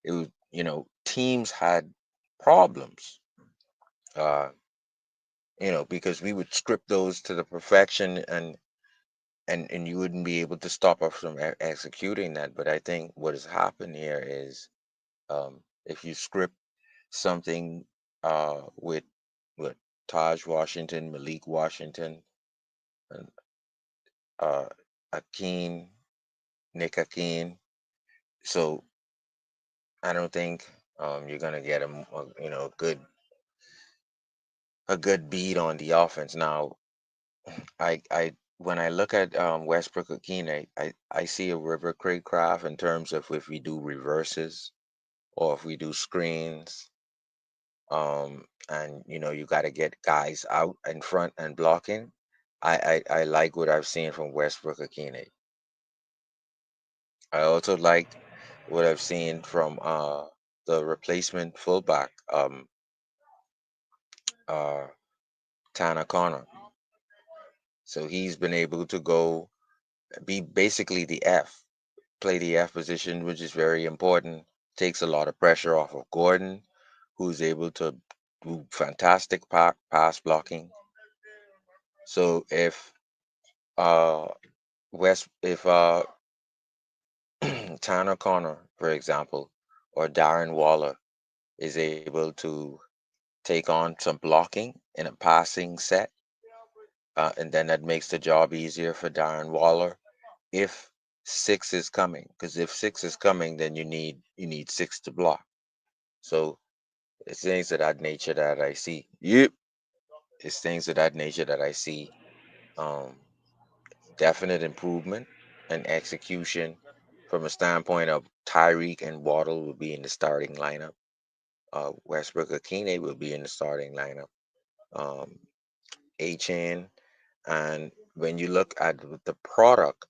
it was teams had problems, uh because we would script those to the perfection, and you wouldn't be able to stop us from executing that. But I think what has happened here is, if you script something with Taj Washington, Malik Washington, and uh Akeem, Nick Akeem, so I don't think you're gonna get a good beat on the offense. Now, I when I look at Westbrook Akine, I see a River Craycraft in terms of if we do reverses or if we do screens, and you got to get guys out in front and blocking. I like what I've seen from Westbrook Akine. I also liked what I've seen from the replacement fullback, uh, Tana Connor. So he's been able to go be basically the F, play the F position, which is very important. Takes a lot of pressure off of Gordon, who's able to do fantastic pass blocking. So uh if Tanner Connor, for example, or Darren Waller is able to take on some blocking in a passing set, and then that makes the job easier for Darren Waller if six is coming. Because if six is coming, then you need six to block. So it's things of that nature that I see. Yep, it's things of that nature that I see. Um, Definite improvement and execution from a standpoint of Tyreek and Waddle will be in the starting lineup. Westbrook Akine will be in the starting lineup. Um, Achan, and when you look at the product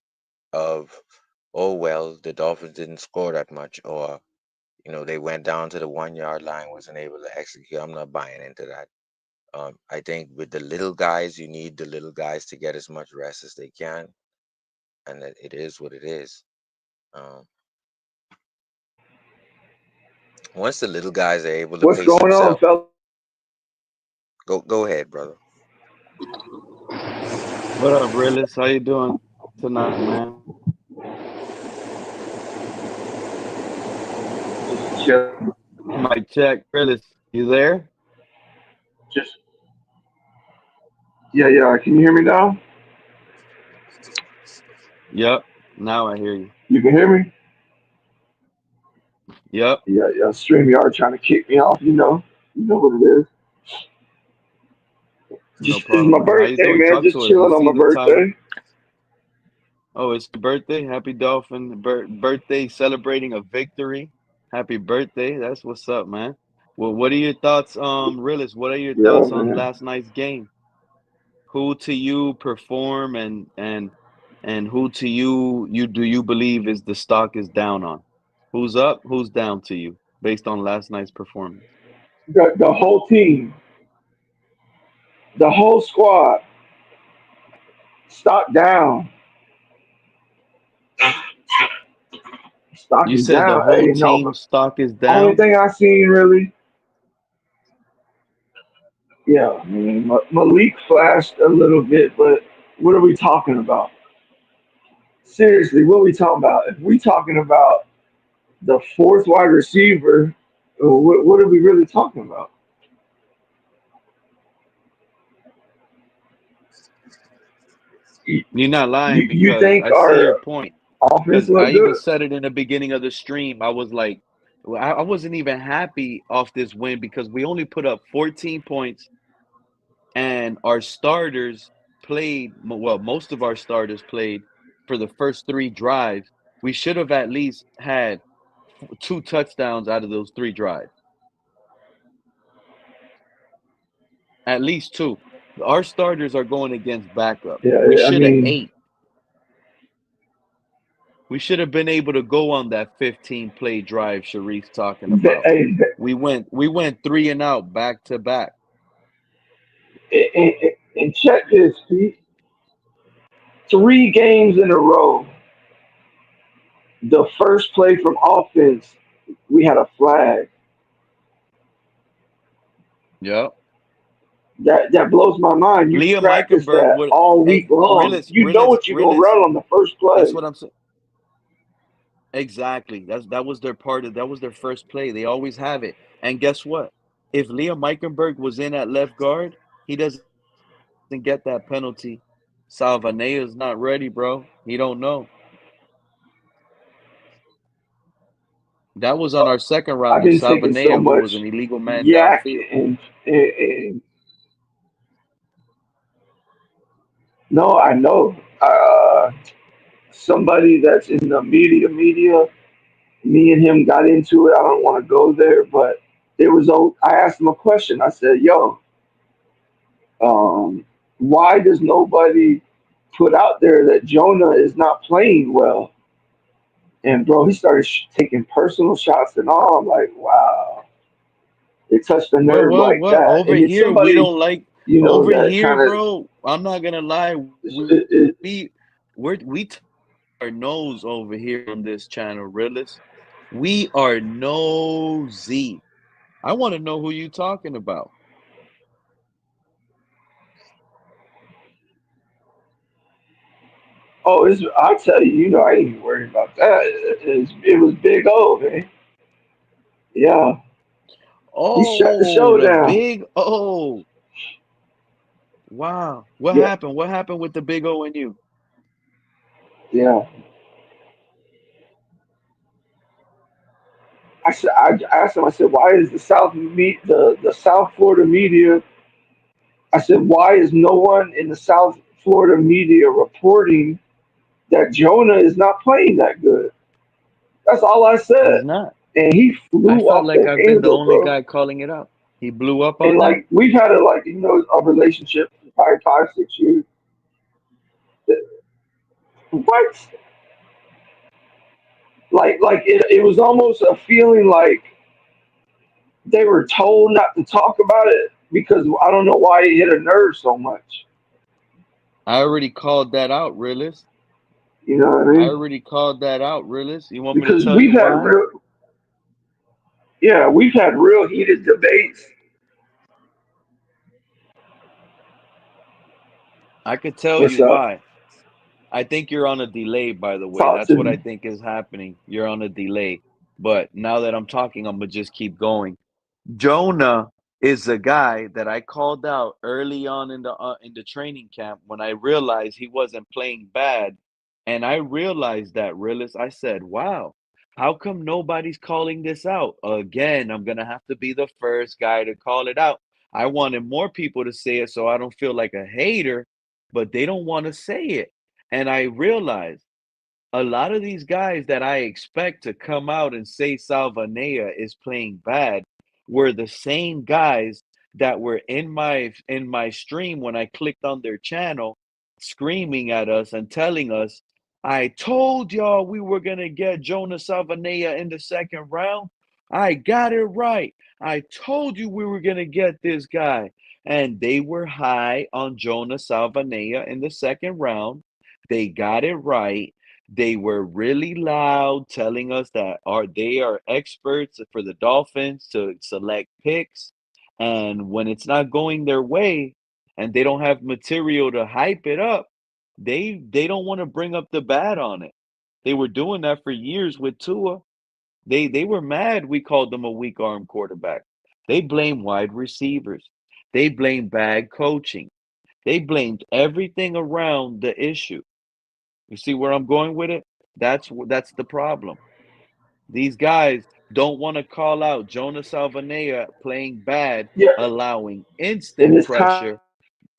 of, oh well, the Dolphins didn't score that much, or they went down to the 1 yard line, wasn't able to execute. I'm not buying into that. I think with the little guys, you need the little guys to get as much rest as they can, and that it is what it is. Um, Once the little guys are able to What's pace going on, themselves, fella? go ahead, brother. What up, Realist? How you doing tonight, man? Just chill. Mic check. Realist, you there? Just yeah. Can you hear me now? Yep. Now I hear you. You can hear me? Yep. Yeah. StreamYard trying to kick me off. You know what it is. No Just it's my problem, man. How you birthday, doing? man. Talk Just to us. We chilling on see my the title. birthday. Oh, it's your birthday. Happy Dolphin birthday, celebrating a victory. Happy birthday. That's what's up, man. Well, what are your thoughts, Realist? What are your Yeah, thoughts on man. last night's game? Who to you perform and who to you do you believe is the stock is down on? Who's up? Who's down to you based on last night's performance? The whole team, the whole squad, stock down. Stock You is said the down. whole Hey, no, team but stock is only down. thing I seen really, yeah, I mean, Malik flashed a little bit, but what are we talking about? Seriously, what are we talking about? If we talking about the fourth wide receiver, what are we really talking about? You, You're not lying you because think I see your our point. offense Because I look even good? said it in the beginning of the stream. I was like, well, I wasn't even happy off this win because we only put up 14 points and our starters played, well, most of our starters played for the first three drives. We should have at least had two touchdowns out of those three drives. At least two. Our starters are going against backups. We Yeah, I should have mean, eight. We should have been able to go on that 15 play drive Sharif's talking about. hey, We went three and out back to back. and check this, Pete. 3 games in a row. The first play from offense, we had a flag. Yep. That blows my mind. You Leah practice Meikenberg that would all week long. realist, You know what you're gonna realist. run on the first That's play. what I'm saying. Exactly. That was their part of that was their first play. They always have it. And guess what? If Leah Meikenberg was in at left guard, he doesn't get that penalty. Salvanea's not ready, bro. He don't know. That was on our second route I've with been taking so Salvanea, who was much an illegal man yak downfield. and no, I know. Somebody that's in the media. Me and him got into it. I don't want to go there, but it was. I asked him a question. I said, "Yo, why does nobody put out there that Jonah is not playing well?" And bro, he started taking personal shots and all. I'm like, wow, it touched the nerve like What? that. Over And it's here, we somebody, don't like. that kind of Bro. I'm not gonna lie. it, it, We our nose over here on this channel, realist. We are nosy. I want to know who you talking about. oh, I tell you, I ain't even worried about that. It was Big O, man. Yeah, he shut the Oh, show the down. big O. Wow. What Yeah, happened? What happened with the big O and you? yeah. I asked him. I said, "Why is the South Florida media?" I said, "Why is no one in the South Florida media reporting that Jonah is not playing that good?" That's all I He's said, not. and he I flew felt off like the I've been the handle, only bro. guy calling it out. He blew up And on that? like we've had a relationship for probably 5 6 years. What? It was almost a feeling like they were told not to talk about it because I don't know why it hit a nerve so much. I already called that out, realist. You know what I I mean? already called that out, realist. You want me to Because tell you why? we've had real heated debates. I could tell What's you up? why. I think you're on a delay, by the way. Talk That's to what I me. think is happening. You're on a delay. But now that I'm talking, I'm gonna just keep going. Jonah is a guy that I called out early on in the training camp when I realized he wasn't playing bad, and I realized that realist. I said, "Wow, how come nobody's calling this out?" Again, I'm gonna have to be the first guy to call it out. I wanted more people to say it so I don't feel like a hater, but they don't want to say it. And I realized a lot of these guys that I expect to come out and say Salvanea is playing bad were the same guys that were in my stream when I clicked on their channel screaming at us and telling us, I told y'all we were gonna get Jonah Salvanea in the second round. I got it right. I told you we were gonna get this guy. And they were high on Jonah Salvanea in the second round. They got it right. They were really loud telling us that they are experts for the Dolphins to select picks. And when it's not going their way and they don't have material to hype it up, they don't want to bring up the bad on it. They were doing that for years with Tua. They were mad we called them a weak arm quarterback. They blame wide receivers. They blame bad coaching. They blamed everything around the issue. You see where I'm going with it? That's the problem. These guys don't want to call out Jonas Salvanea playing bad, Yeah, allowing and instant it's kind. pressure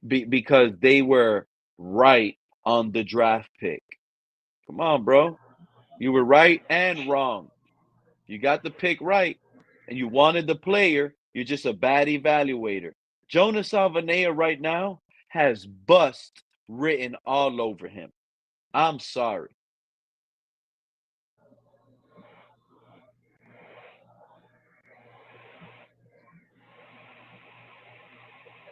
because they were right on the draft pick. Come on, bro. You were right and wrong. You got the pick right, and you wanted the player. You're just a bad evaluator. Jonas Salvanea right now has bust written all over him. I'm sorry.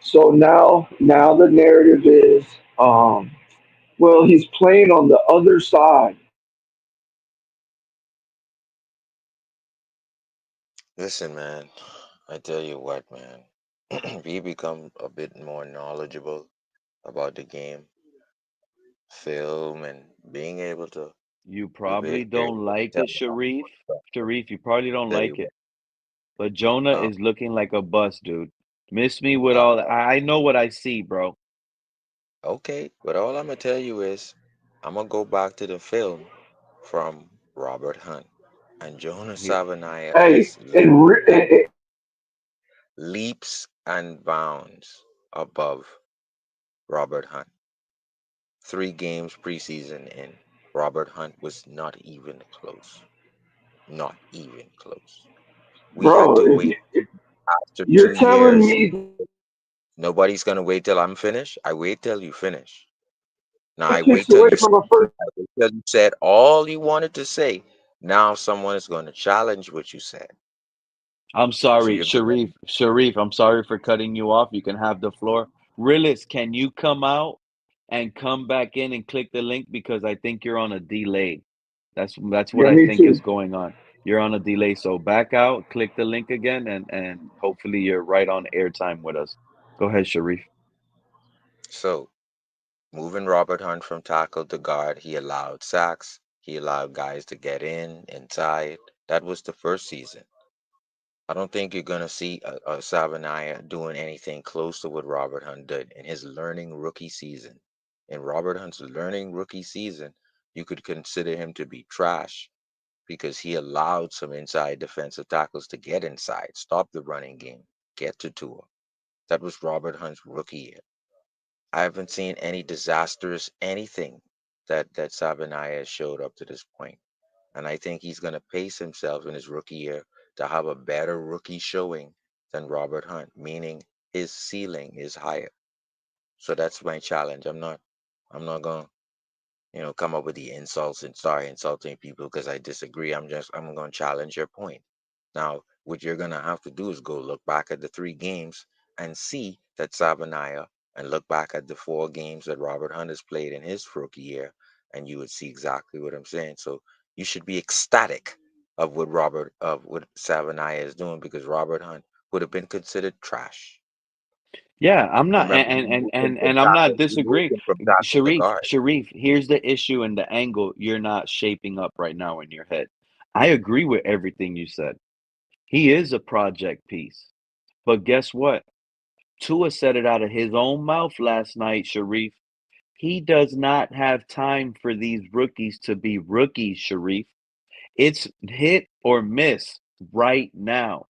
So now the narrative is, well, he's playing on the other side. Listen, man, I tell you what, man, we become a bit more knowledgeable about the game, film, and being able to You be probably very don't able to like tell it, a lot Sharif. more stuff. Sharif, you probably don't Tell you like what, it. But Jonah um, is looking like a bust, dude. Miss me with uh, all that. I know what I see, bro. okay, but all I'm gonna tell you is, I'm gonna go back to the film from Robert Hunt, and Jonas He, Savanaia Hey, is leaps and bounds above Robert Hunt. 3 games preseason in, Robert Hunt was not even close. Not even close. We had bro, to wait after you're 2 years. telling me, Nobody's gonna wait till I'm finished. I wait till you finish. Now I wait picks till away you from a first. I wait till you said all you wanted to say. Now someone is going to challenge what you said. I'm So sorry, you're going. Sharif, I'm sorry for cutting you off. You can have the floor. Realist, can you come out and come back in and click the link because I think you're on a delay. That's what Yeah, I me think is too. going on. You're on a delay. So back out, click the link again, and hopefully you're right on airtime with us. Go ahead, Sharif. So moving Robert Hunt from tackle to guard, he allowed sacks. He allowed guys to get inside. That was the first season. I don't think you're gonna see a Savanaya doing anything close to what Robert Hunt did in his learning rookie season. In Robert Hunt's learning rookie season, you could consider him to be trash because he allowed some inside defensive tackles to get inside, stop the running game, get to Tua. That was Robert Hunt's rookie year. I haven't seen any disastrous anything that Savanaya showed up to this point. And I think he's going to pace himself in his rookie year to have a better rookie showing than Robert Hunt, meaning his ceiling is higher. So that's my challenge. I'm not going to, come up with the insults and start insulting people because I disagree. I'm going to challenge your point. Now, what you're going to have to do is go look back at the 3 games and see that Savanaya and look back at the 4 games that Robert Hunt has played in his rookie year, and you would see exactly what I'm saying. So you should be ecstatic of what Savanaya is doing because Robert Hunt would have been considered trash. Yeah, I'm not, Remember, and I'm not he moved disagreeing. him from tackle to Sharif, guard. Sharif, here's the issue and the angle you're not shaping up right now in your head. I agree with everything you said. He is a project piece. But guess what? Tua said it out of his own mouth last night, Sharif. He does not have time for these rookies to be rookies, Sharif. It's hit or miss right now.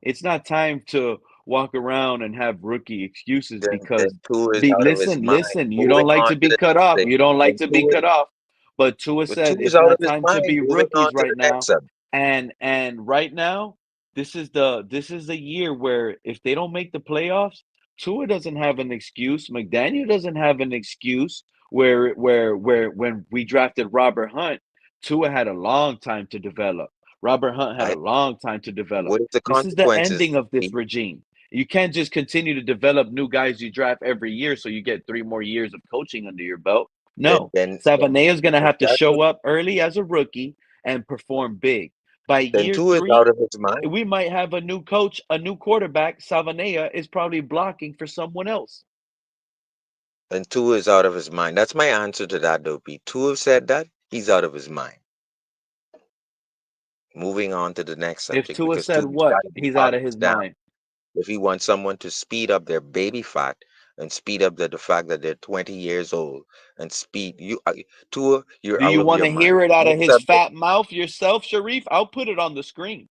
It's not time to walk around and have rookie excuses Then because Tua is out of his mind. listen, you don't Moving like on to to be the cut next off. thing. You don't like Then to be Tua, cut off. But Tua but said Tua's it's out of not his time to mind. be Moving on rookies to right the next now. subject. And right now, this is the year where if they don't make the playoffs, Tua doesn't have an excuse. McDaniel doesn't have an excuse. Where when we drafted Robert Hunt, Tua had a long time to develop. Robert Hunt had I a long time to develop. What is the This is the consequences? ending of this regime. You can't just continue to develop new guys you draft every year so you get 3 more years of coaching under your belt. Then No. then then Savanea's going to if have to that's what show up early as a rookie and perform big. By then year Tua is out 3, of his mind. we might have a new coach, a new quarterback. Savanea is probably blocking for someone else. Then Tua is out of his mind. That's my answer to that, though, Pete. Tua said that he's out of his mind. Moving on to the next If subject Tua because said Tua's what, got to be he's out of his honest now. mind. If he wants someone to speed up their baby fat and speed up the fact that they're 20 years old and Tua, you're Do out you of want your to hear mind. it out of Next his subject, fat mouth yourself, Sharif? I'll put it on the screen.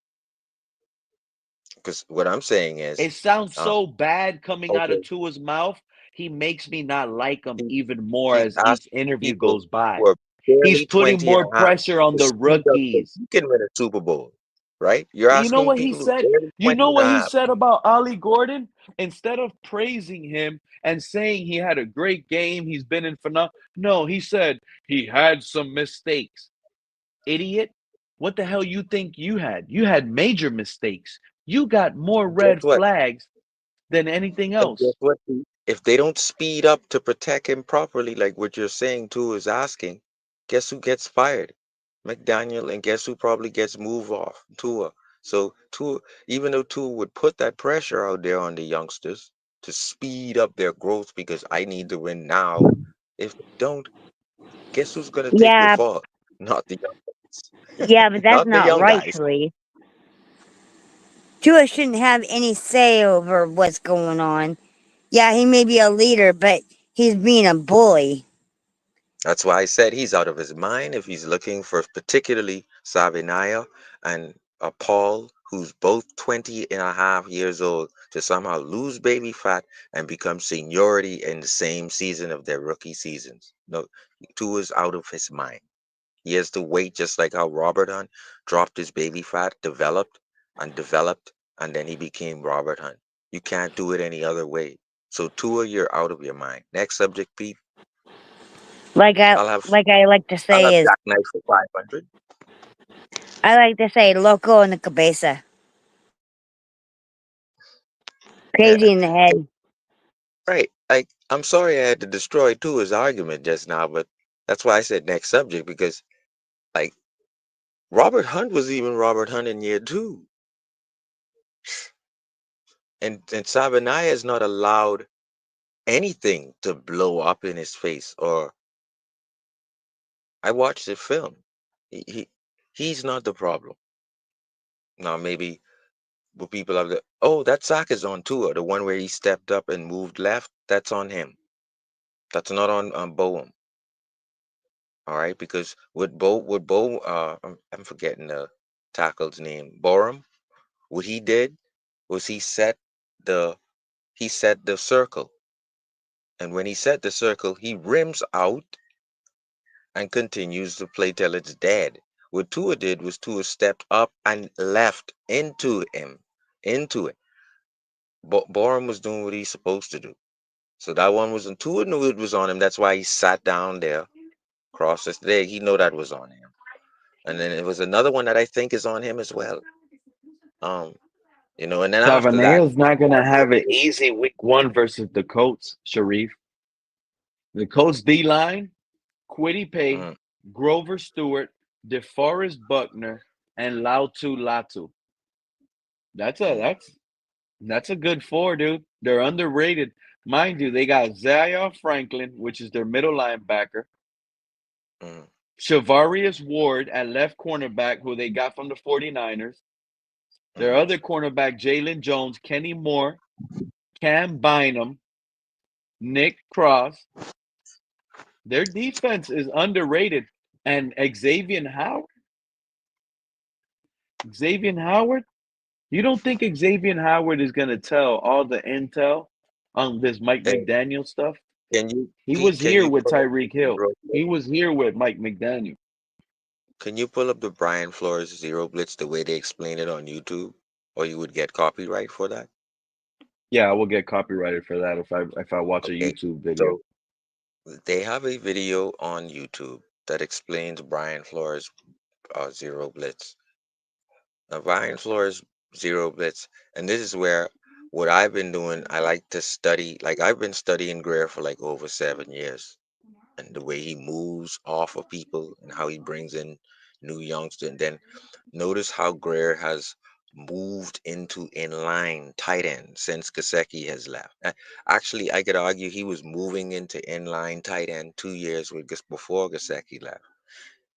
because what I'm saying is, It sounds uh, so bad coming out of okay, Tua's mouth. He makes me not like him he, even more he's as each asking interview people goes by. who are He's barely putting 20 and more a half pressure on to the speed up so rookies. he can win a Super Bowl, right? You're You know asking what he people who are said? barely You 20 know and a what he half. said about Allie Gordon? Instead of praising him and saying he had a great game, he's been in phenomenal. No, he said he had some mistakes. Idiot. What the hell you think you had? You had major mistakes. You got more And guess red what? flags than anything And guess else. what? Pete? If they don't speed up to protect him properly, like what you're saying, Tua is asking, guess who gets fired? McDaniel, and guess who probably gets moved off? Tua. So Tua, even though Tua would put that pressure out there on the youngsters to speed up their growth because I need to win now. If they don't, guess who's gonna take the Yeah, fall? Not the young guys. yeah, but that's Not the not young right, guys. Sharif. Tua shouldn't have any say over what's going on. Yeah, he may be a leader, but he's being a bully. That's why I said he's out of his mind if he's looking for particularly Savinaya and Paul, who's both 20 and a half years old, to somehow lose baby fat and become seniority in the same season of their rookie seasons. No, Tua is out of his mind. He has to wait just like how Robert Hunt dropped his baby fat, developed, and then he became Robert Hunt. You can't do it any other way. So Tua, you're out of your mind. Next subject, Pete. Like I I'll have like I like to I'll say have is jackknife for 500. I like to say loco in the cabeza. Crazy in the Hey, head. right. Like, I'm sorry I had to destroy Tua's argument just now, but that's why I said next subject because, like, Robert Hunt was even Robert Hunt in year 2, and Sabanaya is not allowed anything to blow up in his face. Or I watched the film. He he's not the problem. Now maybe But people have the, oh, that sack is on Tua. The one where he stepped up and moved left, that's on him. That's not on Boehm. All right, because I'm forgetting the tackle's name. Borum. What he did was the he set the circle, and when he set the circle, he rims out and continues to play till it's dead. What Tua did was Tua stepped up and left into it. Borum was doing what he's supposed to do. So that one was on Tua knew it was on him. That's why he sat down there, crossed his leg. He know that was on him. And then it was another one that I think is on him as well. Um, and then after that, Savaiina's not gonna have an easy week one versus the Colts, Sharif. The Colts D line, Quiddy Pay, mm, Grover Stewart, DeForest Buckner, and Lautu Latu. That's a mm, that's a good four, dude. They're underrated. Mind you, they got Zaire Franklin, which is their middle linebacker, mm, Shavarius Ward at left cornerback, who they got from the 49ers. Their mm. other cornerback, Jalen Jones, Kenny Moore, Cam Bynum, Nick Cross. Their defense is underrated. And Xavier Howard, you don't think Xavier Howard is going to tell all the intel on this Mike Hey, McDaniel stuff? can you, He Pete? was Can here you with pull up Tyreek the Hill. zero He blitz? was here with Mike McDaniel. Can you pull up the Brian Flores zero blitz the way they explain it on YouTube, or you would get copyright for that? Yeah, I will get copyrighted for that if I watch a Okay, YouTube video. so they have a video on YouTube that explains Brian Flores zero blitz. Now, Brian Flores zero blitz, and this is where what I've been doing. I like to study. Like I've been studying Greer for like over 7 years, and the way he moves off of people and how he brings in new youngsters. And then notice how Greer has moved into inline tight end since Gasecki has left. Actually, I could argue he was moving into inline tight end 2 years before Gasecki left.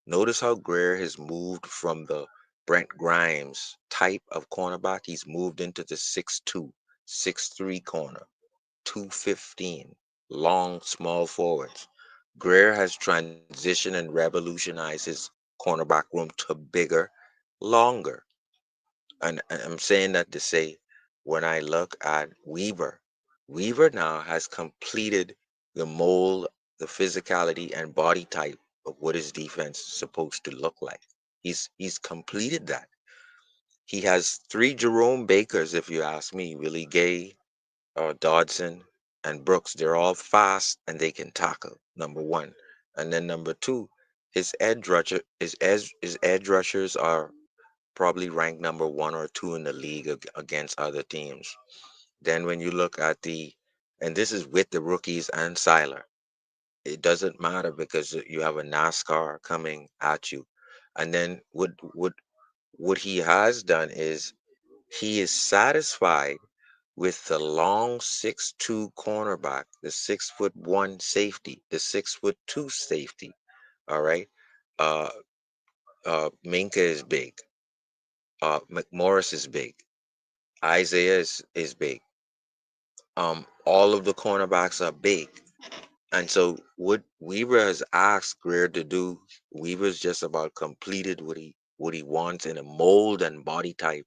Notice how Greer has moved from the Brent Grimes type of cornerback. He's moved into the 6'2", 6'3" corner, 215, long, small forwards. Greer has transitioned and revolutionized his cornerback room to bigger, longer. And I'm saying that to say, when I look at Weaver now has completed the mold, the physicality and body type of what his defense is supposed to look like. He's completed that. He has three Jerome Bakers, if you ask me, Willie Gay, Dodson, and Brooks. They're all fast and they can tackle. Number one, and then number two, his edge rushers are probably ranked number one or two in the league against other teams. Then when you look at and this is with the rookies and Siler, it doesn't matter because you have a NASCAR coming at you. And then what he has done is he is satisfied with the long 6'2" cornerback, the 6'1" safety, the 6'2" safety. All right. Uh, Minka is big. McMorris is big. Isaiah is big. All of the cornerbacks are big. And so what Weaver has asked Greer to do, Weaver's just about completed what he wants in a mold and body type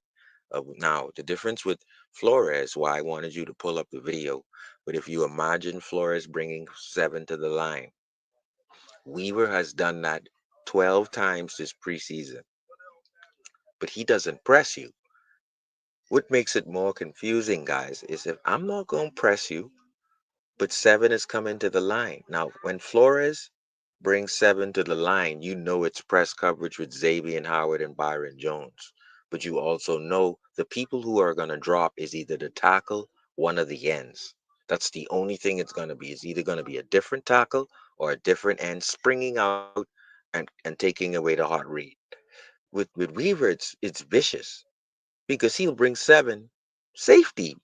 of now. The difference with Flores, why I wanted you to pull up the video, but if you imagine Flores bringing 7 to the line, Weaver has done that 12 times this preseason, but he doesn't press you. What makes it more confusing, guys, is if I'm not going to press you, but 7 is coming to the line. Now, when Flores brings 7 to the line, you know it's press coverage with Xavier Howard and Byron Jones. But you also know the people who are going to drop is either the tackle, one of the ends. That's the only thing it's going to be. It's either going to be a different tackle or a different end springing out and taking away the hot read. With Weaver, it's vicious because he'll bring 7. Safety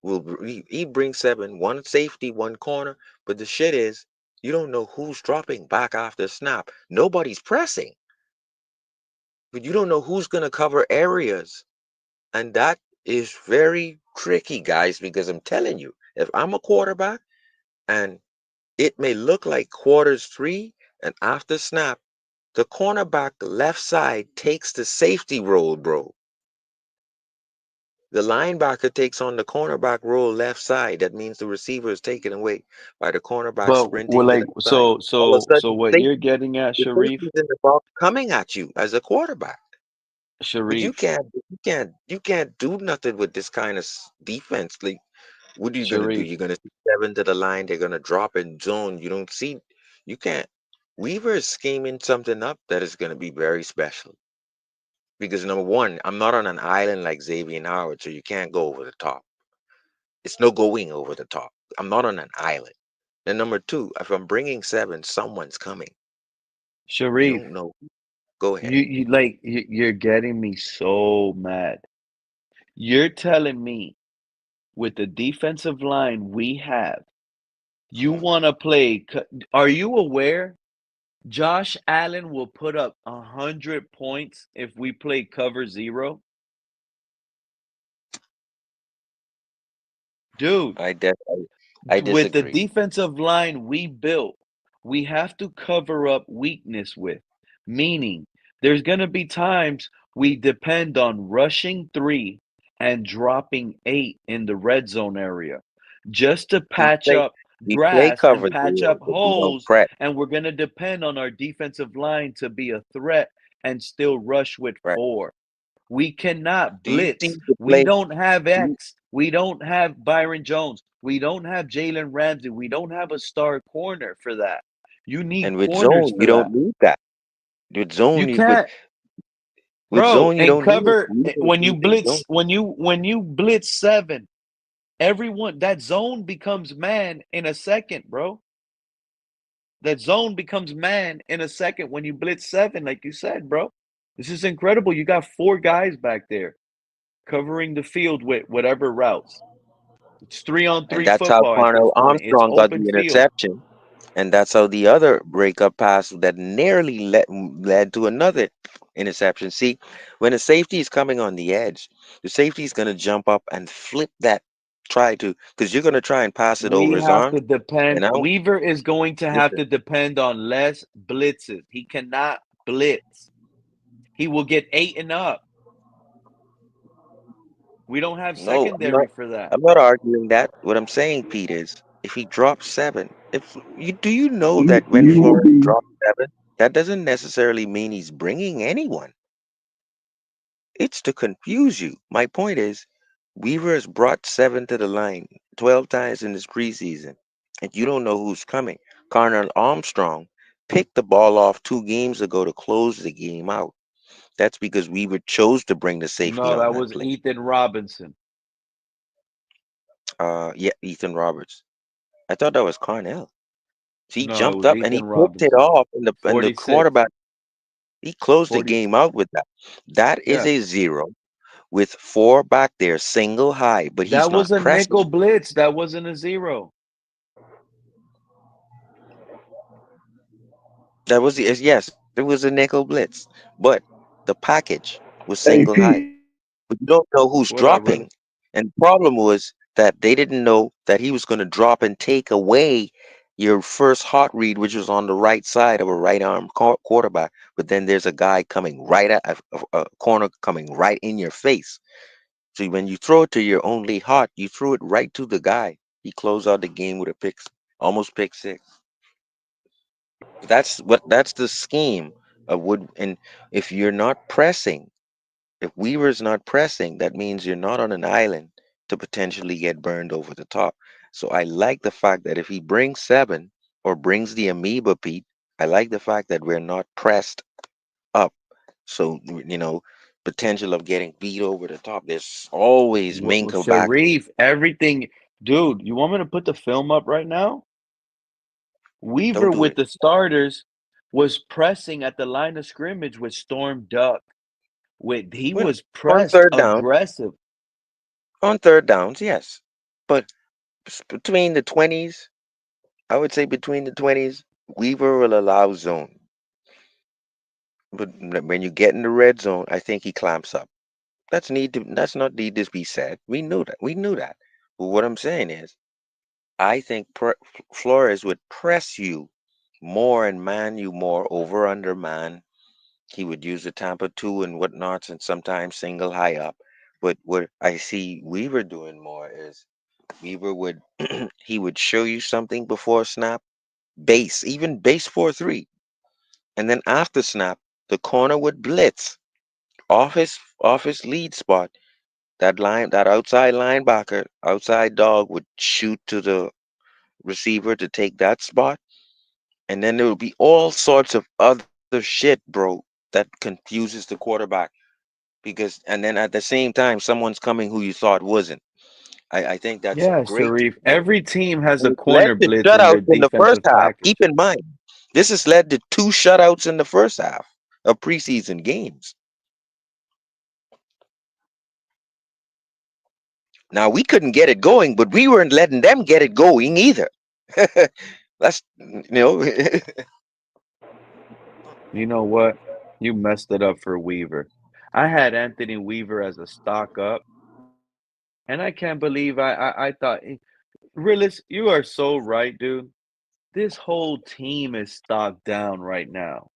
he brings 7, one safety, one corner. But the shit is, you don't know who's dropping back after snap. Nobody's pressing, but you don't know who's gonna cover areas, and that is very tricky, guys, because I'm telling you, if I'm a quarterback and it may look like quarters three, and after snap, the cornerback left side takes the safety role, bro. The linebacker takes on the cornerback role left side. That means the receiver is taken away by the cornerback But well, sprinting the like left side. All of a so sudden, what you're getting at, the Sharif, safety's in the box coming at you as a quarterback. But Sharif, you can't do nothing with this kind of defense. Like, what are you gonna do? Sharif. You're gonna see seven to the line. They're gonna drop in zone. You don't see. You can't. Weaver is scheming something up that is gonna be very special. Because number one, I'm not on an island like Xavier Howard, so you can't go over the top. It's no going over the top. I'm not on an island. And number two, if I'm bringing seven, someone's coming. You Sharif, don't know. Go ahead. you're getting me so mad. You're telling me with the defensive line we have, you want to play. Are you aware Josh Allen will put up 100 points if we play cover zero? Dude, I with the disagree. defensive line we built, we have to cover up weakness with. Meaning, there's going to be times we depend on rushing three and dropping eight in the red zone area just to We patch play up we play grass and cover patch zero, up but we don't holes. press. And we're going to depend on our defensive line to be a threat and still rush with Right. four. We cannot Do you see blitz. the We play? don't have Do you, X. We don't have Byron Jones. We don't have Jalen Ramsey. We don't have a star corner for that. You need and with corners zone, you for don't that. need that. With You zone, can't, with bro. zone, you And don't need it. cover Weaver is when you using zone. blitz when you blitz seven. Everyone that zone becomes man in a second, bro. That zone becomes man in a second when you blitz seven, like you said, bro. This is incredible. You got four guys back there covering the field with whatever routes. It's three on And three that's how football at this Parnell point. It's Armstrong got open the field. interception. And that's how the other breakup pass that nearly led to another interception. See, when a safety is coming on the edge, the safety is going to jump up and flip that, try to, because you're going to try and pass it over We his have arm. to depend. And I don't, Weaver is going to have listen, to depend on less blitzes. He cannot blitz. He will get eight and up. We don't have no, secondary for that. I'm not arguing that. What I'm saying, Pete, is if he drops seven, if you do you know that when You will Flores be. drops seven, that doesn't necessarily mean he's bringing anyone. It's to confuse you. My point is, Weaver has brought seven to the line 12 times in this preseason, and you don't know who's coming. Carnell Armstrong picked the ball off 2 games ago to close the game out. That's because Weaver chose to bring the safety No, on that that was play. Ethan Robinson. Yeah, Ethan Roberts. I thought that was Carnell. He No, it jumped was up and he Ethan picked it Robinson. off, and the 46. quarterback he closed the 40. game out with that. That is Yeah. a zero with four back there, single high, but he's That was not a nickel pressing. blitz. That wasn't a zero. That was yes, it was a nickel blitz, but the package was Hey, single high. Pete. But you don't know who's What up, brother? dropping. And the problem was that they didn't know that he was going to drop and take away your first hot read, which was on the right side of a right arm quarterback. But then there's a guy coming right at a corner coming right in your face. So when you throw it to your only hot, you threw it right to the guy. He closed out the game with a almost pick six. That's the scheme of wood. And if you're not pressing, if Weaver's not pressing, that means you're not on an island to potentially get burned over the top. So I like the fact that if he brings seven or brings the amoeba, Pete, I like the fact that we're not pressed up. So potential of getting beat over the top. There's always Minka back there. Sharif, everything. Dude, you want me to put the film up right now? Don't Weaver do with it. the starters was pressing at the line of scrimmage with Storm Duck. He When was on pressed third down, aggressive. on third downs, yes. But between the 20s, I would say between the 20s, Weaver will allow zone. But when you get in the red zone, I think he clamps up. That's not need to be said. We knew that. We knew that. But what I'm saying is, I think Flores would press you more and man you more over under man. He would use the Tampa 2 and whatnots and sometimes single high up. But what I see Weaver doing more is Weaver would he would show you something before snap, base, even base 4-3. And then after snap, the corner would blitz off his lead spot. That outside linebacker, outside dog would shoot to the receiver to take that spot. And then there would be all sorts of other shit, bro, that confuses the quarterback and then at the same time someone's coming who you thought wasn't. I think that's Yeah, great to Sharif. know. Every team has And a it's led corner to blitz in their shutouts in the first defensive half. Keep package. in mind, this has led to 2 shutouts in the first half of preseason games. Now we couldn't get it going, but we weren't letting them get it going either. That's You know what? You messed it up for Weaver. I had Anthony Weaver as a stock up, and I can't believe I thought, Realist, you are so right, dude. This whole team is stocked down right now.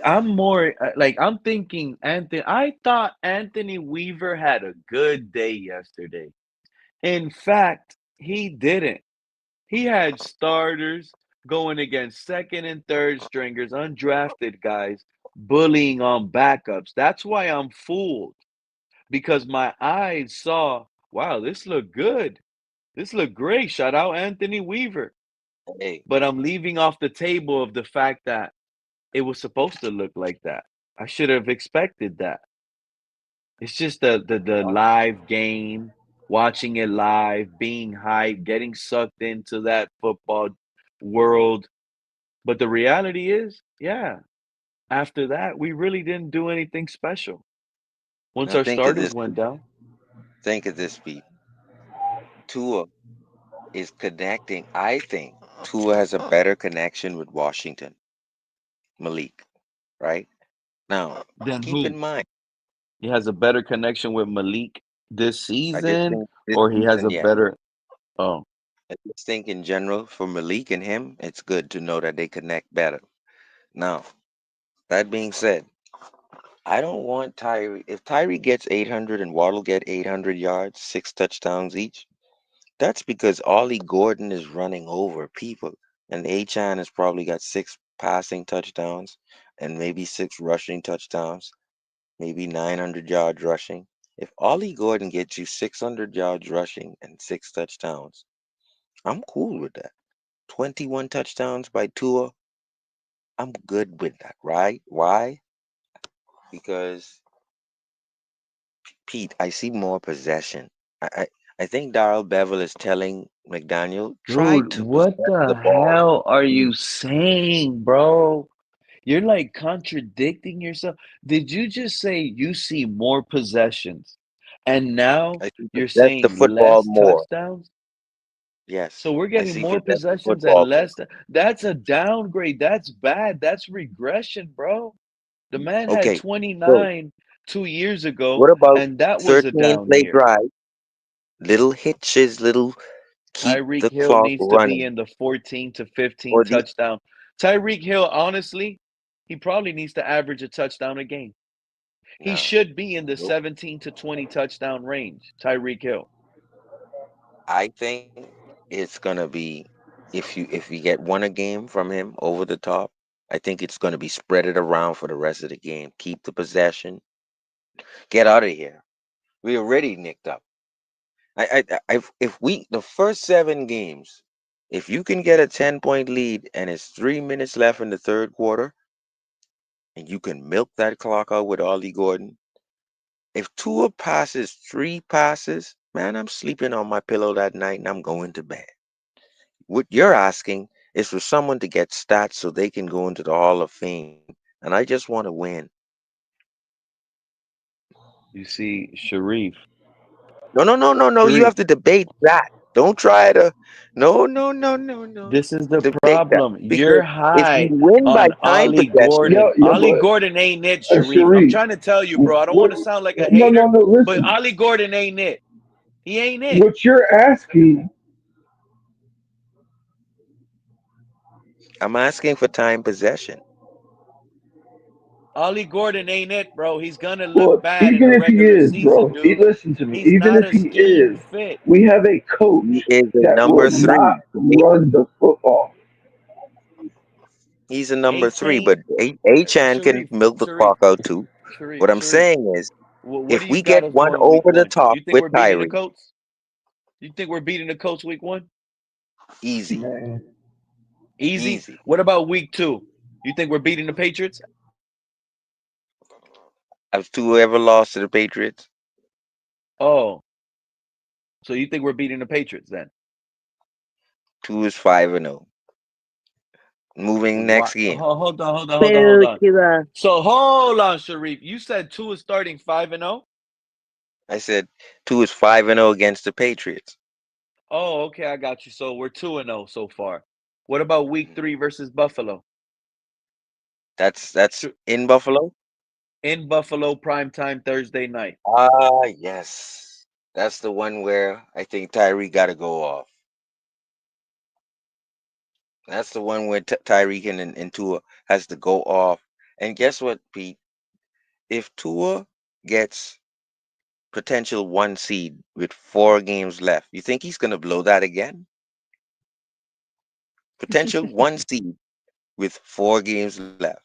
I'm more like I'm thinking Anthony. I thought Anthony Weaver had a good day yesterday. In fact, he didn't. He had starters going against second and third stringers, undrafted guys, bullying on backups. That's why I'm fooled because my eyes saw, wow, this looked good. This looked great. Shout out Anthony Weaver. hey, But I'm leaving off the table of the fact that it was supposed to look like that. I should have expected that. It's just the live game, watching it live, being hyped, getting sucked into that football world. But the reality is, yeah, after that, we really didn't do anything special. Once now our starters went down. think of this, Pete. Tua is connecting. I think Tua has a better connection with Washington, Malik, right? Now, Then keep who? in mind, He has a better connection with Malik this I just season, think this or he has season, a yes. better. Oh, I just think in general for Malik and him, it's good to know that they connect better. Now, that being said, I don't want Tyree. If Tyree gets 800 and Waddle get 800 yards, 6 touchdowns each, that's because Ollie Gordon is running over people. And Achan has probably got 6 passing touchdowns and maybe 6 rushing touchdowns, maybe 900 yards rushing. If Ollie Gordon gets you 600 yards rushing and 6 touchdowns, I'm cool with that. 21 touchdowns by Tua, I'm good with that, right? Why? Because Pete, I see more possession. I think Darrell Bevel is telling McDaniel, try dude, to what possess the the ball. hell are you saying, bro? You're like contradicting yourself. Did you just say you see more possessions and now I see you're possess the saying football less more. touchdowns? Yes, So we're I getting see more possess the possessions and football more. less. That's a downgrade. That's bad. That's regression, bro. The man had Okay, so 29 2 years ago, what about and that was a 13 down play year. drive, little hitches, little keep Tyreek the Hill clock needs to be running, in the 14 to 15 or the touchdown. Tyreek Hill, honestly, he probably needs to average a touchdown a game. He no, should be in the nope. 17 to 20 touchdown range, Tyreek Hill. I think it's gonna be if we get one a game from him over the top, I think it's gonna be spread it around for the rest of the game. Keep the possession. Get out of here. We already nicked up. If we the first 7 games, if you can get a 10-point lead and it's 3 minutes left in the third quarter, and you can milk that clock out with Ollie Gordon. If Tua passes 3 passes, man, I'm sleeping on my pillow that night and I'm going to bed. What you're asking is for someone to get stats so they can go into the Hall of Fame, and I just want to win. You see, Sharif, No, no, no, no, no. You Sharif, have to debate that. Don't try to. No, no, no, no, no. This is the To take that problem. You're because if you high win by on time Ollie possession, Gordon. Yeah, Ollie but Gordon ain't it, Sharif. I'm Sharif, trying to tell you, bro. I don't want what? to sound like a No, no, hater, no. but Listen, Ollie Gordon ain't it. He ain't it. what you're asking. I'm asking for time possession. Ollie Gordon ain't it, bro. He's gonna look Well, bad in even the if he regular is, season, bro, dude. listen to me. He's Even not if a he scheme is, fit. we have a He coach is a that will number not three. run the football. He's a number A three, Chain, but A-Chan can Sharif, milk the Sharif, clock out too. What I'm Sharif. saying is, What do if you we got get us one going week over the one? top You think with we're beating the Tyree, Colts? You think we're beating the Colts week one? easy, Man, Easy. easy. What about week two? You think we're beating the Patriots? Have two ever lost to the Patriots? Oh, so you think we're beating the Patriots then? Two is 5-0. Moving next What? game. Hold Boo, on. Tua. So hold on, Sharif. You said two is starting 5-0. I said two is 5-0 against the Patriots. Oh, okay, I got you. So we're 2-0 so far. What about week Mhm. three versus Buffalo? That's Sh- in Buffalo. In Buffalo, primetime Thursday night. Ah, yes. That's the one where I think Tyree got to go off. That's the one where Tyreek and Tua has to go off. And guess what, Pete? If Tua gets potential one seed with 4 games left, you think he's gonna blow that again? Potential one seed with 4 games left.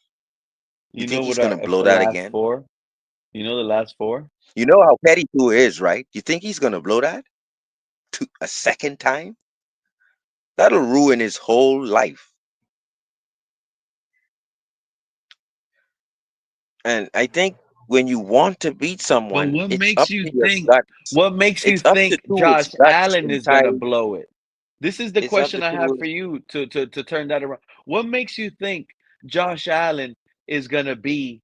You You think know he's what gonna are blow the that last again? four? You know the last four? You know how petty Tua is, right? You think he's gonna blow that to a second time? That'll ruin his whole life. And I think when you want to beat But someone, what it's makes up you to your think? guts. What makes you It's up to think Tua's Josh guts Allen and is gonna Tyree. blow it? This is the It's up question to I have for Tua's. you to turn that around. What makes you think Josh Allen is gonna be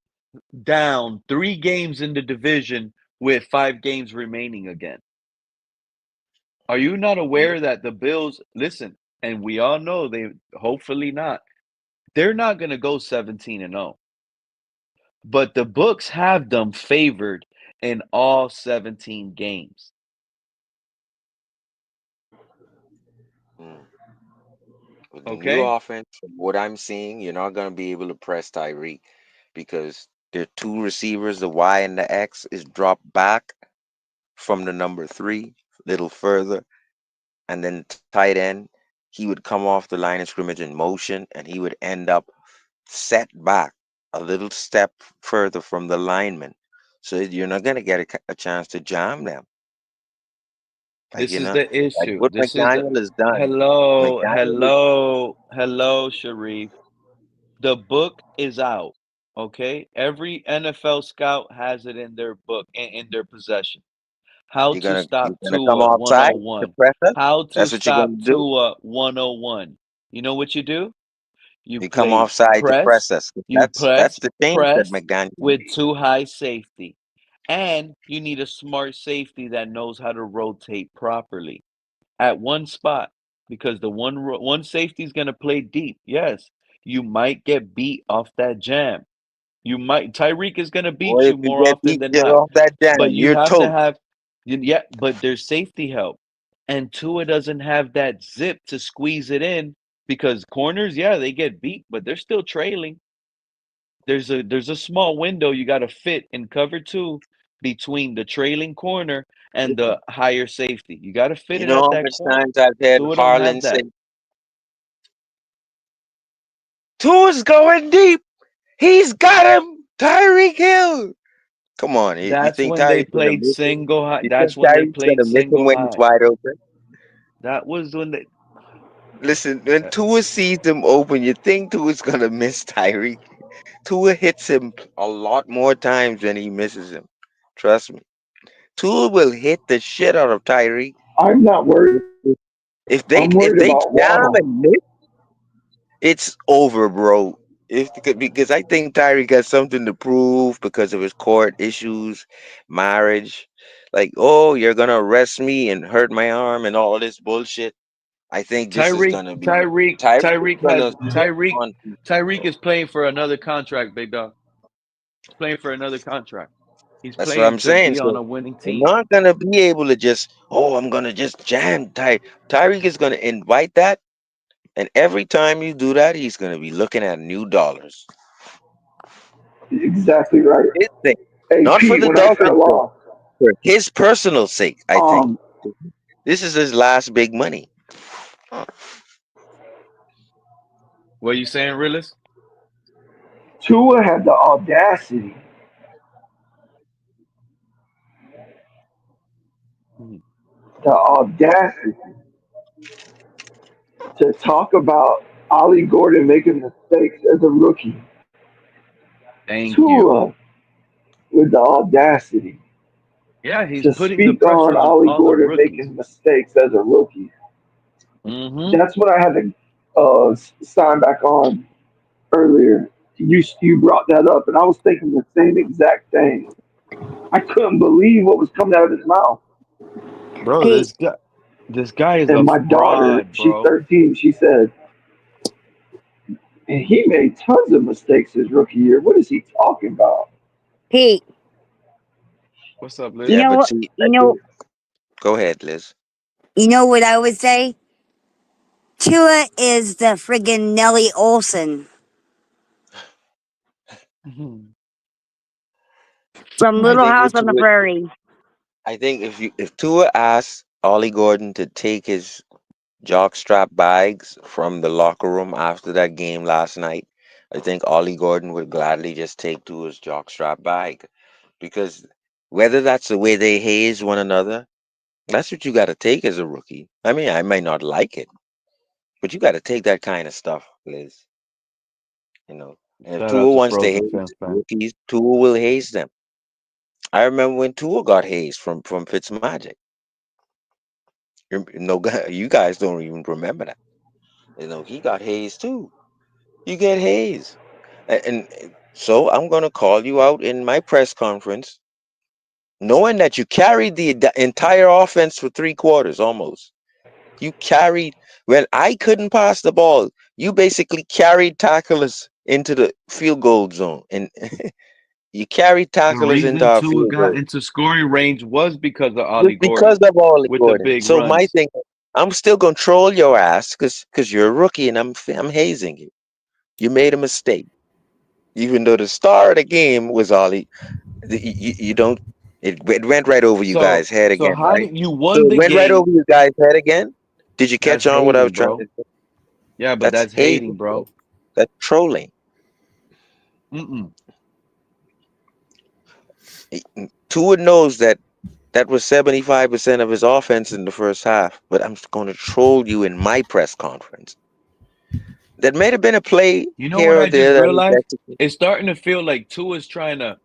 down 3 games in the division with 5 games remaining again? Are you not aware that the Bills listen, and we all know they hopefully not. They're not gonna go 17-0. But the books have them favored in all 17 games. Mm. With the new Okay? offense, from what I'm seeing, you're not going to be able to press Tyreek because their two receivers, the Y and the X, is dropped back from the number three, little further, and then tight end, he would come off the line of scrimmage in motion, and he would end up set back a little step further from the lineman. So you're not going to get a chance to jam them. Like This is the like issue. what This is the McDaniel has done. hello, McDaniel is hello, hello, Sharif. The book is out. Okay? Every NFL scout has it in their book, in their possession. How to you're stop gonna come Tua offside to 101. press us. How to That's what you're stop gonna do. Tua 101. You know what you do? You You come play offside to press press, us. you That's press, the change that press McDaniel with made. too high safety. And you need a smart safety that knows how to rotate properly at one spot because the one safety is going to play deep. Yes, you might get beat off that jam. You might Tyreek is going to Boy, beat if you you more get often beat than get not. off that But jam, you you're have to toast. have yeah, but there's safety help. And Tua doesn't have that zip to squeeze it in because corners, yeah, they get beat, but they're still trailing. There's a small window you got to fit in cover two between the trailing corner and the higher safety. You got to fit You it know at how that much corner. times I've heard Tua don't have Harlan say, that. Tua's going deep. He's got him. Tyreek Hill. Come on, you That's think when they Tyreek's gonna played miss him? single high. You think That's when they Tyreek's played gonna miss him single when he's high. wide open? That was when they. Listen, when uh, Tua sees him open, you think Tua's gonna miss Tyreek. Tua hits him a lot more times than he misses him. Trust me. Tua will hit the shit out of Tyreek. I'm not worried. If I'm they worried if they about jam Waddle. and miss, it's over, bro. If because I think Tyreek has something to prove because of his court issues, marriage. like, oh, you're gonna arrest me and hurt my arm and all this bullshit. I think this is Tyreek, gonna be Tyreek, Tyreek is Tyreek has gonna sit Tyreek. on. Tyreek is playing for another contract, big dog. He's playing for another contract. He's That's what playing I'm to saying. be on So a winning they're team. not gonna be able to just, oh, I'm gonna just jam Tyreek is gonna invite that, and every time you do that, he's gonna be looking at new dollars. Exactly right. His sake, Hey not for Pete, the when I Dolphins' fell sake, off, for his personal sake. I think um, this is his last big money. What are you saying, Realist? Tua had Mhm. the audacity to talk about Ollie Gordon making mistakes as a rookie. Thank you. Tua with the audacity Yeah, he's to putting the speak on pressure on Ollie all the Gordon rookies. making mistakes as a rookie. Mm-hmm. That's what I had to sign back on earlier. You brought that up, and I was thinking the same exact thing. I couldn't believe what was coming out of his mouth. Bro, Pete, this guy is And a my daughter, fraud, she's bro. 13, she said, and he made tons of mistakes his rookie year. What is he talking about? Pete, What's up, you Liz? Yeah, know but what? see, I think. Go ahead, Liz. You know what I would say? Tua is the friggin' Nelly Olson Mhm. from I Little think House what on you the would. Prairie. I think if Tua asked Ollie Gordon to take his jockstrap bags from the locker room after that game last night, I think Ollie Gordon would gladly just take Tua's jockstrap bag, because whether that's the way they haze one another, that's what you got to take as a rookie. I mean, I might not like it, but you got to take that kind of stuff, Liz. You know, and if Shout out Tua to wants to Frozen haze Fence fan. rookies, Tua will haze them. I remember when Tua got hazed from Fitzmagic. No, you guys don't even remember that. He got hazed too. You get hazed, and so I'm gonna call you out in my press conference, knowing that you carried the entire offense for 3 quarters almost. You carried when I couldn't pass the ball. You basically carried tacklers into the field goal zone, and you carried The tacklers into reason our Tua field got goal. into scoring range was because of Just Ollie because Gordon of Ollie with the Gordon. big So my runs. thing, I'm still gonna troll your ass because you're a rookie and I'm hazing you. You made a mistake, even though the star of the game was Ollie. You don't. It went right over you So guys' head so again, how right? did you So won it the went right game? over you guys' head again. Did you That's catch on what I was hating, trying to bro. say? Yeah, but That's that's hating, hazing, bro. bro. That's trolling. Mm-mm. Tua knows that that was 75% of his offense in the first half, but I'm going to troll you in my press conference. That may have been a play You know what here or I just there that was realized? executed. It's starting to feel like Tua's trying to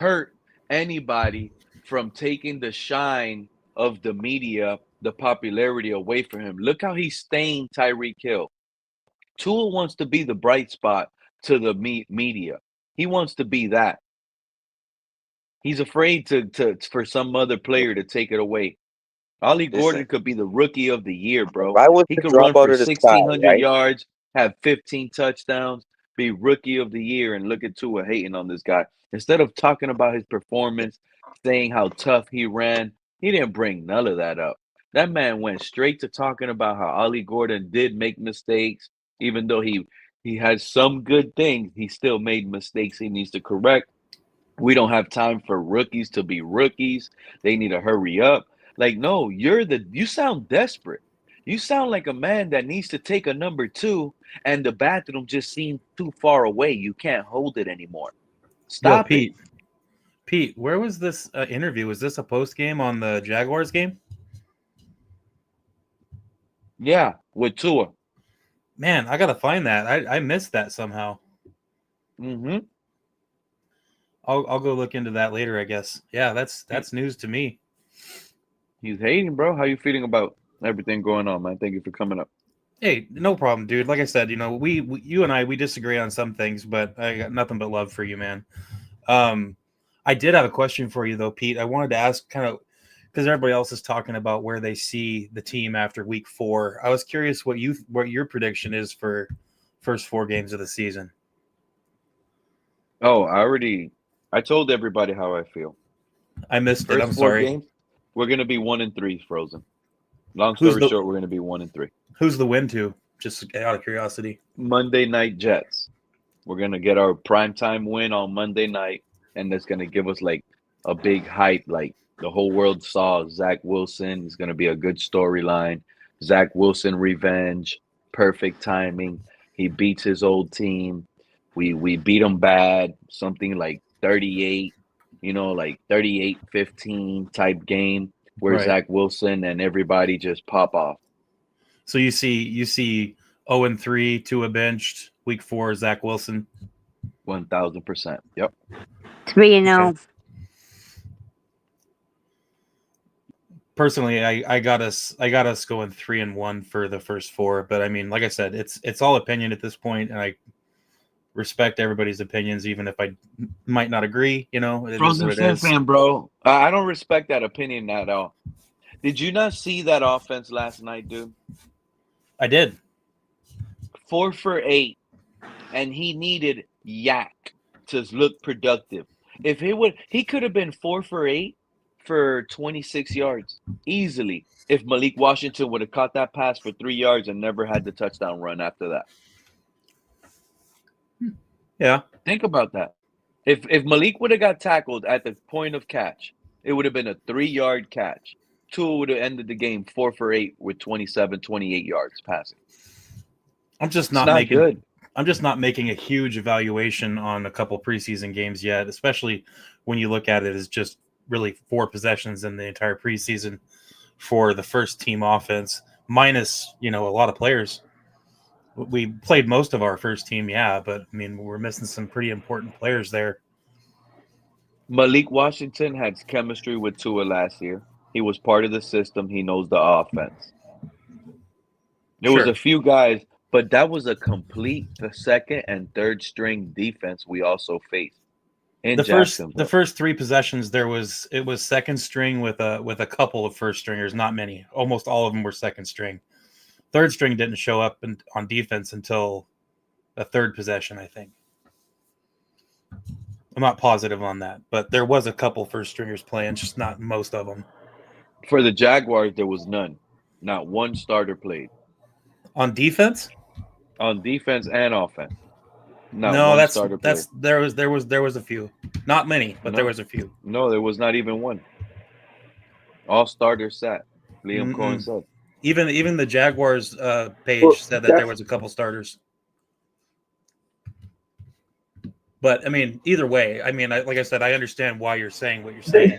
hurt anybody from taking the shine of the media, the popularity away from him. Look how he's staying Tyreek Hill. Tua wants to be the bright spot to the media. He wants to be that. He's afraid to for some other player to take it away. Ollie Listen, Gordon could be the rookie of the year, if bro. I was He to could drop run out for of the sky, 1,600 right? yards, have 15 touchdowns, be rookie of the year, and look at Tua hating on this guy. Instead of talking about his performance, saying how tough he ran, he didn't bring none of that up. That man went straight to talking about how Ollie Gordon did make mistakes, even though he has some good things, he still made mistakes he needs to correct. We don't have time for rookies to be rookies. They need to hurry up. Like, no, you sound desperate. You sound like a man that needs to take a number two and the bathroom just seems too far away. You can't hold it anymore. Yo, Stop it. Pete, where was this interview? Was this a post game on the Jaguars game? Yeah, with Tua. Man, I gotta find that. I missed that somehow. Mm-hmm. I'll go look into that later, I guess. Yeah, that's news to me. He's hating, bro. How you feeling about everything going on, man? Thank you for coming up. Hey, no problem, dude. Like I said, you and I, we disagree on some things, but I got nothing but love for you, man. I did have a question for you though, Pete. I wanted to ask kind of because everybody else is talking about where they see the team after week 4. I was curious what your prediction is for first 4 games of the season. Oh, I told everybody how I feel. I missed it. First I'm 4 sorry. games, we're gonna be 1-3, Frozen. Long Who's story the short, we're gonna be 1-3. Who's the win to? Just out of curiosity. Monday night Jets. We're gonna get our primetime win on Monday night, and that's gonna give us like a big hype. Like the whole world saw Zach Wilson. It's gonna be a good storyline. Zach Wilson revenge, perfect timing. He beats his old team. We beat him bad, something like 38, like 38-15 type game where Right. Zach Wilson and everybody just pop off. So you see 0-3, Tua benched, week 4, Zach Wilson. 1000%. Yep. 3-0. Personally, I got us going 3-1 for the first 4, but I mean, like I said, it's all opinion at this point, and I respect everybody's opinions, even if I might not agree. It is Frozen what it is. fan, bro. I don't respect that opinion at all. Did you not see that offense last night, dude? I did. 4 for 8, and he needed yak to look productive. If he could have been 4 for 8 for 26 yards easily. If Malik Washington would have caught that pass for 3 yards and never had the touchdown run after that. Yeah. Think about that. If Malik would have got tackled at the point of catch, it would have been a 3-yard catch. Tua would have ended the game 4 for 8 with 27, 28 yards passing. I'm just It's not good. I'm just not making a huge evaluation on a couple preseason games yet, especially when you look at it as just really 4 possessions in the entire preseason for the first team offense, minus, a lot of players. We played most of our first team, yeah, but I mean, we're missing some pretty important players there. Malik Washington had chemistry with Tua last year. He was part of the system. He knows the offense. There was a few guys, but that was a complete the second and third string defense we also faced in Jacksonville. The first 3 possessions, it was second string with a couple of first stringers, not many. Almost all of them were second string. Third string didn't show up on defense until the 3rd possession, I think. I'm not positive on that, but there was a couple first stringers playing, just not most of them. For the Jaguars, there was none. Not one starter played. On defense? On defense and offense. Starter played. There was a few. Not many, but there was a few. No, there was not even one. All starters sat. Liam Cohen said. Even the Jaguars page said that there was a couple starters. But I mean, either way, I mean, like I said, I understand why you're saying what you're saying.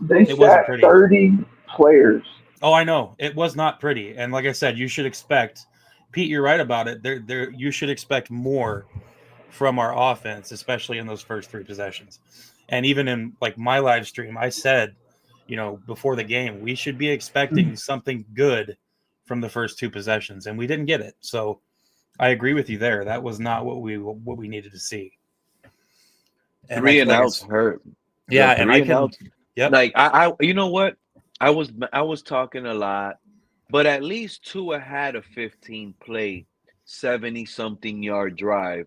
They sat 30 players. Oh, I know. It was not pretty. And like I said, you should expect, Pete, you're right about it. You should expect more from our offense, especially in those first 3 possessions. And even in like my live stream, I said, before the game, we should be expecting something good from the first 2 possessions, and we didn't get it. So I agree with you there. That was not what we needed to see. And 3 and outs hurt. Yeah, and I can. Yep. Like I you know what? I was talking a lot, but at least Tua had a 15-play, 70-something yard drive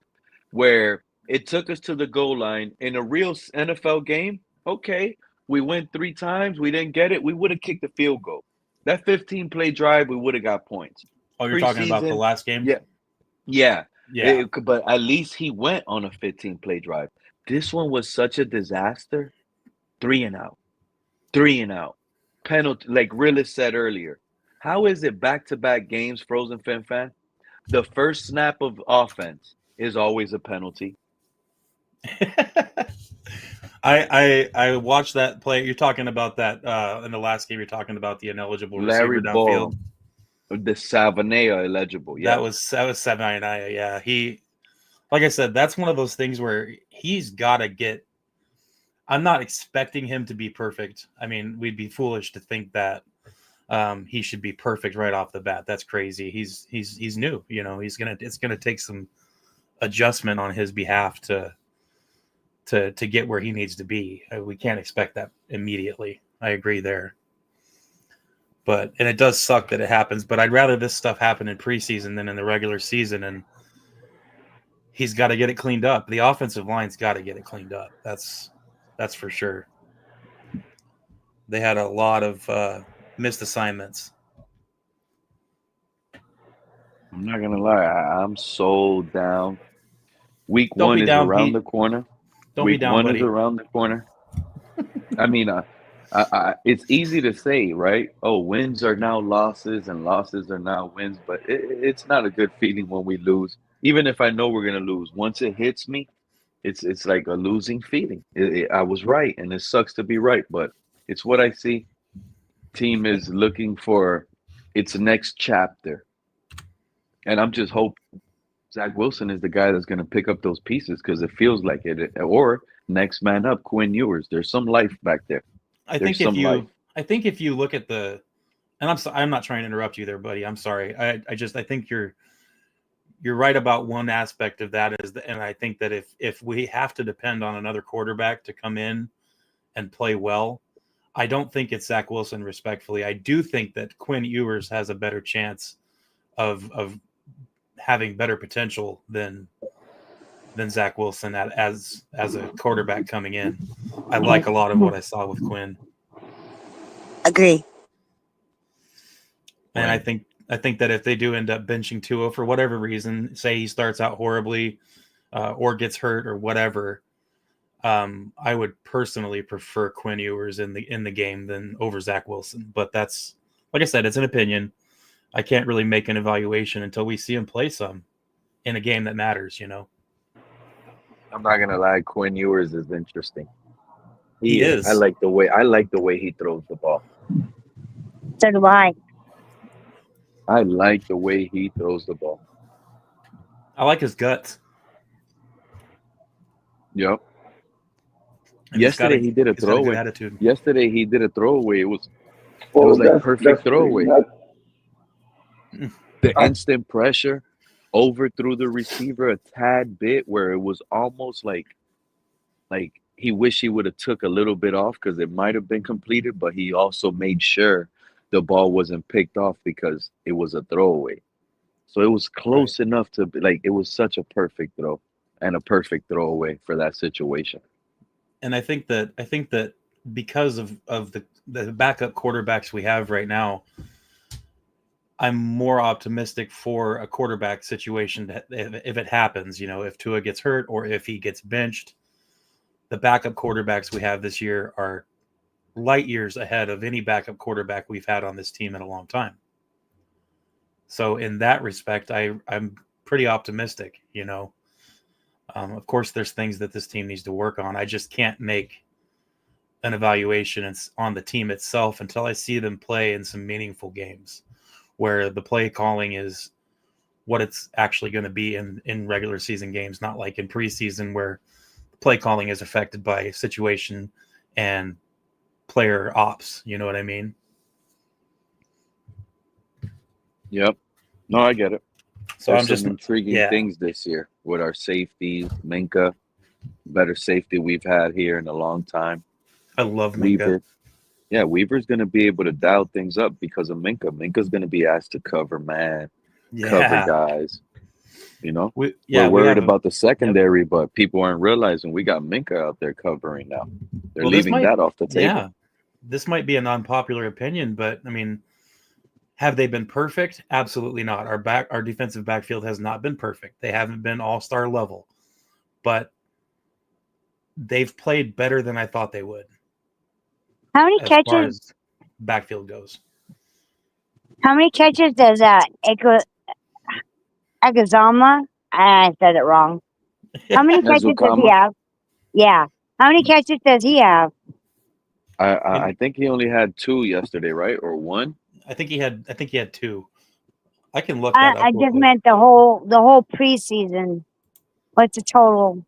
where it took us to the goal line in a real NFL game. Okay, we went 3 times, we didn't get it. We would have kicked the field goal. That 15-play drive, we would have got points. Oh, you're talking about the last game? Yeah. But at least he went on a 15-play drive. This one was such a disaster. 3 and out. Penalty, like Rillis said earlier. How is it back-to-back games, Frozen fan? The first snap of offense is always a penalty. I watched that play. You're talking about that in the last game. You're talking about the ineligible receiver downfield. The Savanea eligible. Yeah, that was Savanea. Yeah, he, like I said, that's one of those things where he's got to get. I'm not expecting him to be perfect. I mean, we'd be foolish to think that he should be perfect right off the bat. That's crazy. He's new. It's gonna take some adjustment on his behalf to to get where he needs to be. We can't expect that immediately. I agree there. And it does suck that it happens, but I'd rather this stuff happen in preseason than in the regular season, and he's got to get it cleaned up. The offensive line's got to get it cleaned up. That's for sure. They had a lot of missed assignments. I'm not gonna lie, I'm so down. Week Don't one be is down, around Pete. the corner. Don't be Week down, one buddy. is around the corner. I mean, it's easy to say, right? Oh, wins are now losses and losses are now wins, but it's not a good feeling when we lose. Even if I know we're gonna lose, once it hits me, it's like a losing feeling. I was right, and it sucks to be right, but it's what I see. Team is looking for its next chapter, and I'm just hoping Zach Wilson is the guy that's going to pick up those pieces because it feels like it. Or next man up, Quinn Ewers. There's some life back there. I There's think life. if you look at and I'm not trying to interrupt you there, buddy. I'm sorry. I think you're right about one aspect of that and I think that if we have to depend on another quarterback to come in and play well, I don't think it's Zach Wilson. Respectfully, I do think that Quinn Ewers has a better chance of having better potential than Zach Wilson as a quarterback coming in. I like a lot of what I saw with Quinn. Agree. And I think that if they do end up benching Tua for whatever reason, say he starts out horribly or gets hurt or whatever, I would personally prefer Quinn Ewers in the game than over Zach Wilson. But that's, like I said, it's an opinion. I can't really make an evaluation until we see him play some in a game that matters, you know. I'm not gonna lie, Quinn Ewers is interesting. He is. I like the way he throws the ball. So do I. I like the way he throws the ball. I like his guts. Yep. And Yesterday he did a he's got a good throwaway. attitude. Yesterday he did a throwaway. It was Well, like that's perfect pretty throwaway. nuts. The instant pressure overthrew the receiver a tad bit where it was almost like he wished he would have took a little bit off because it might have been completed, but he also made sure the ball wasn't picked off because it was a throwaway. So it was close enough to be like, it was such a perfect throw and a perfect throwaway for that situation. And I think that because of the backup quarterbacks we have right now, I'm more optimistic for a quarterback situation that if it happens, you know, if Tua gets hurt or if he gets benched, the backup quarterbacks we have this year are light years ahead of any backup quarterback we've had on this team in a long time. So in that respect, I'm pretty optimistic, you know. Of course, there's things that this team needs to work on. I just can't make an evaluation on the team itself until I see them play in some meaningful games where the play calling is what it's actually going to be in regular season games, not like in preseason where play calling is affected by situation and player ops. You know what I mean? Yep. No, I get it. So There's I'm just some intriguing things this year with our safeties. Minka, better safety we've had here in a long time. I love Minka. Weaver. Yeah, Weaver's going to be able to dial things up because of Minka. Minka's going to be asked to cover man, cover guys. You know, we're worried about the secondary, but people aren't realizing we got Minka out there covering now. They're leaving that off the table. Yeah, this might be an unpopular opinion, but I mean, have they been perfect? Absolutely not. Our defensive backfield has not been perfect. They haven't been all-star level, but they've played better than I thought they would. How many as far catches? as backfield goes. How many catches does Agazama? I said it wrong. How many catches does he have? Yeah. How many catches does he have? I think he only had 2 yesterday, right? Or 1? I think he had 2. I can look that up. I just meant the whole preseason. What's the total?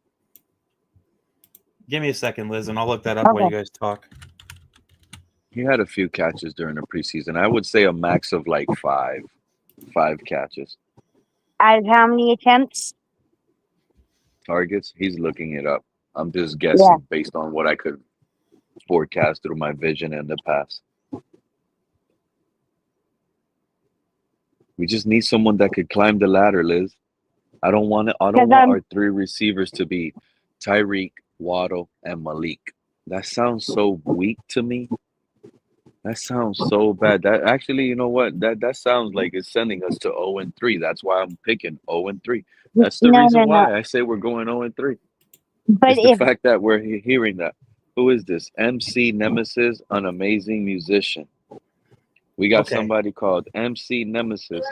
Give me a second, Liz, and I'll look that up while you guys talk. He had a few catches during the preseason. I would say a max of like 5 catches. Out of how many attempts? Targets? He's looking it up. I'm just Yeah. guessing based on what I could forecast through my vision in the past. We just need someone that could climb the ladder, Liz. I don't want Because our three receivers to be Tyreek, Waddle, and Malik. That sounds so weak to me. That sounds so bad. That actually, you know what? That sounds like it's sending us to 0-3. That's why I'm picking 0-3. That's the no, reason no, no. why I say we're going 0-3. But It's the if fact that we're hearing that. Who is this? MC Nemesis, an amazing musician. We got Okay. somebody called MC Nemesis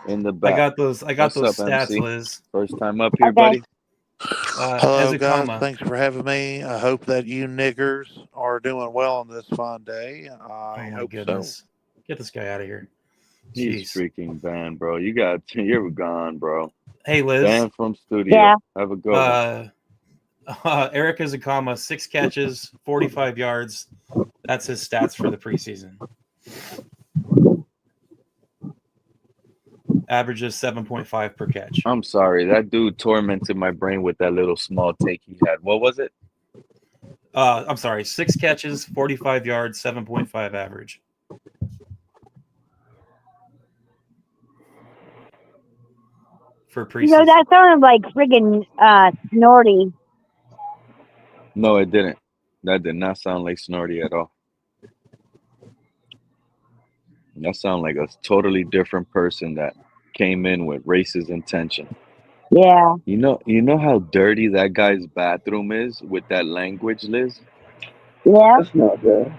in the I back. got those What's stats, up, MC? Liz. First time up here, okay, buddy. Hello, guys. Ezekama. Thanks for having me. I hope that you niggers are doing well on this fine day. I Oh my hope goodness. Get this guy out of here. He's Jeez. freaking banned, bro. You're gone, bro. Hey, Liz. Banned from studio. yeah. Have a good one. Eric Ezekama, 6 catches, 45 yards. That's his stats for the preseason. Averages 7.5 per catch. I'm sorry. That dude tormented my brain with that little small take he had. What was it? I'm sorry. 6 catches, 45 yards, 7.5 average. For You know, preseason. that sounded like friggin' Snorty. No, it didn't. That did not sound like Snorty at all. That sounded like a totally different person that came in with racist intention. Yeah. You know how dirty that guy's bathroom is with that language, Liz? Yeah. That's not bad.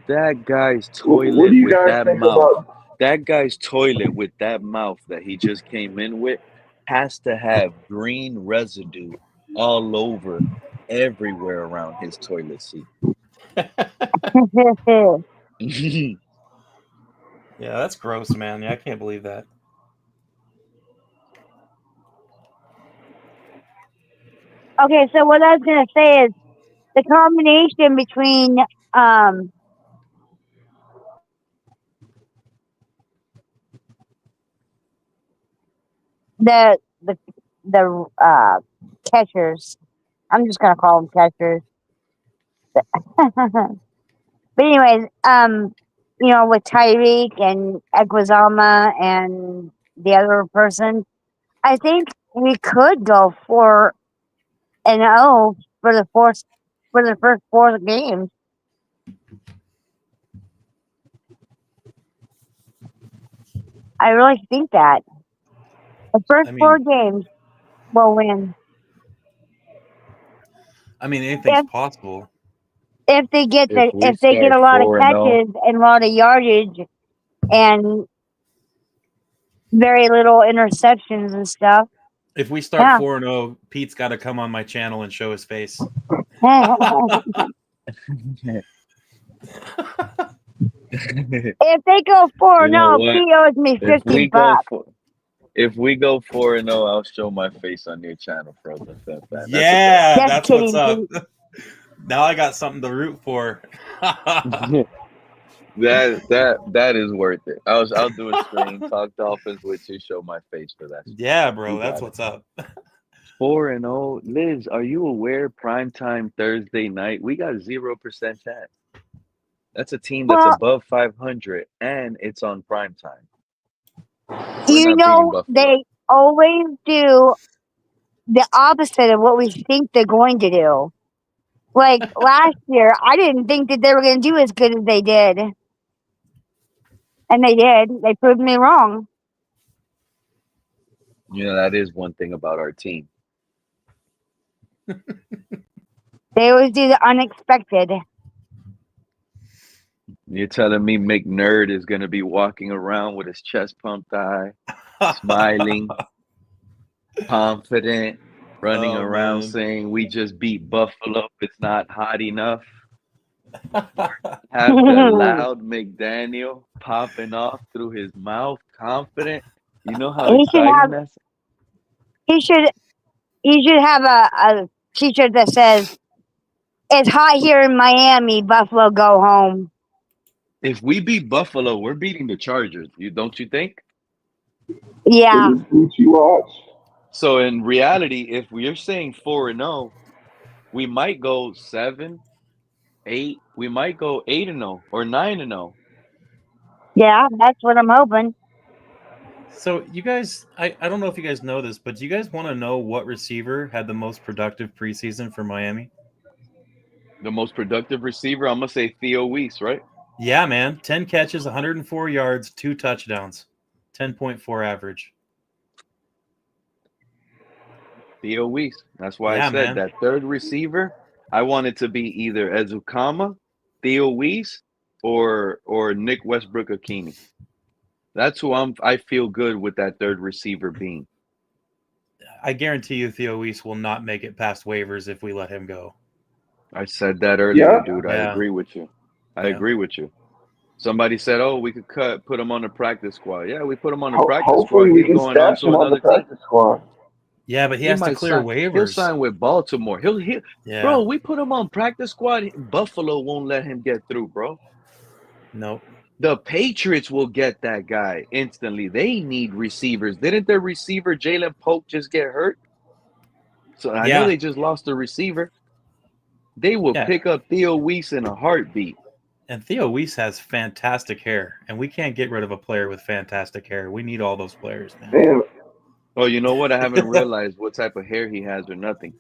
That guy's What do toilet you with guys that think mouth. about? That guy's toilet with that mouth that he just came in with has to have green residue all over everywhere around his toilet seat. Yeah, that's gross, man. Yeah, I can't believe that. Okay, so what I was gonna say is the combination between the the the catchers. I'm just gonna call them catchers. But anyways, you know, with Tyreek and Equizama and the other person, I think we could go 4-0 for the first 4 games. I really think that the first 4 games will win. I mean, anything's possible. If they get If a we lot of start 4-0, catches and a lot of yardage and very little interceptions and stuff. If we start 4-0, Pete's got to come on my channel and show his face. If they go 4-0, Pete owes me $50. If we go 4-0, I'll show my face on your channel, Frozen Fan. Yeah, Just that's kidding, what's up. Now I got something to root for. That is worth it. I'll do a stream, talk Dolphins with you, show my face for that. Yeah, bro, You that's got what's it. up. 4-0. Liz, are you aware primetime Thursday night, we got 0% chance. That's a team that's above 500 and it's on primetime. You know, they always do the opposite of what we think they're going to do. Like last year, I didn't think that they were going to do as good as they did. And they did. They proved me wrong. You know, that is one thing about our team. They always do the unexpected. You're telling me McNerd is going to be walking around with his chest pumped high, smiling, confident, running around saying, we just beat Buffalo. It's not hot enough. Have the loud McDaniel popping off through his mouth, confident. You know how exciting that's? He should have a t-shirt that says, "It's hot here in Miami, Buffalo, go home." If we beat Buffalo, we're beating the Chargers. Don't you think? Yeah. So in reality, if we're saying 4-0, We might go 7, 8. We might go 8-0 or 9-0. Yeah, that's what I'm hoping. So you guys, I don't know if you guys know this, but do you guys want to know what receiver had the most productive preseason for Miami? The most productive receiver, I'm gonna say Theo Weiss, right? Yeah, man. 10 catches, 104 yards, 2 touchdowns, 10.4 average. Theo Weiss. That's why I Yeah, said man. that third receiver, I want it to be either Ezukama, Theo Weiss, or Nick Westbrook-Akini. That's who I feel good with that third receiver being. I guarantee you Theo Weiss will not make it past waivers if we let him go. I said that earlier, Yeah. dude. I Yeah. agree with you. I Yeah. agree with you. Somebody said, "Oh, we could put him on the practice squad." Yeah, we put him on the practice squad. Hopefully, we He's can going on stash to him on the another team. practice squad. Yeah, but he He has to might clear sign. He'll waivers. sign with Baltimore. He'll Yeah. Bro, we put him on practice squad. Buffalo won't let him get through, bro. Nope. The Patriots will get that guy instantly. They need receivers. Didn't their receiver Jalen Polk just get hurt? So I know Yeah. they just lost the receiver. They will Yeah. pick up Theo Weiss in a heartbeat. And Theo Weiss has fantastic hair, and we can't get rid of a player with fantastic hair. We need all those players, man. Man, Oh, you know what? I haven't realized what type of hair he has or nothing.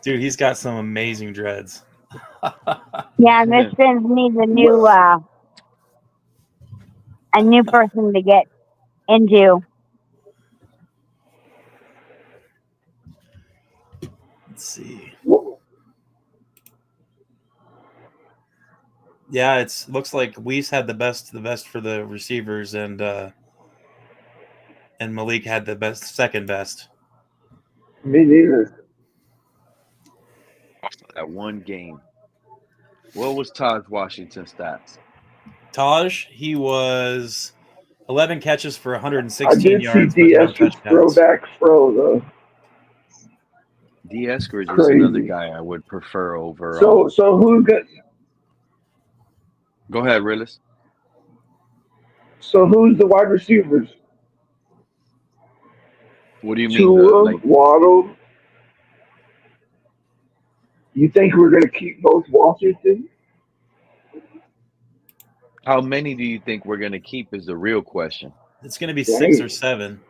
Dude, he's got some amazing dreads. Yeah, and this needs a new person to get into. Let's see. Yeah, looks like Weiss had the best for the receivers, and Malik had the second best. me neither. That one game. What was Taj Washington's stats? Taj, he was 11 catches for I 116 did see yards, but no DS's touchdowns. throwback fro though. D. Eskridge is Crazy. another guy I would prefer over. So who got? Go ahead, Rillis. So who's the wide receivers? What do you mean? Tua, Waddle. You think we're gonna keep both Washington? How many do you think we're going to keep is the real question. It's going to be 6 or 7.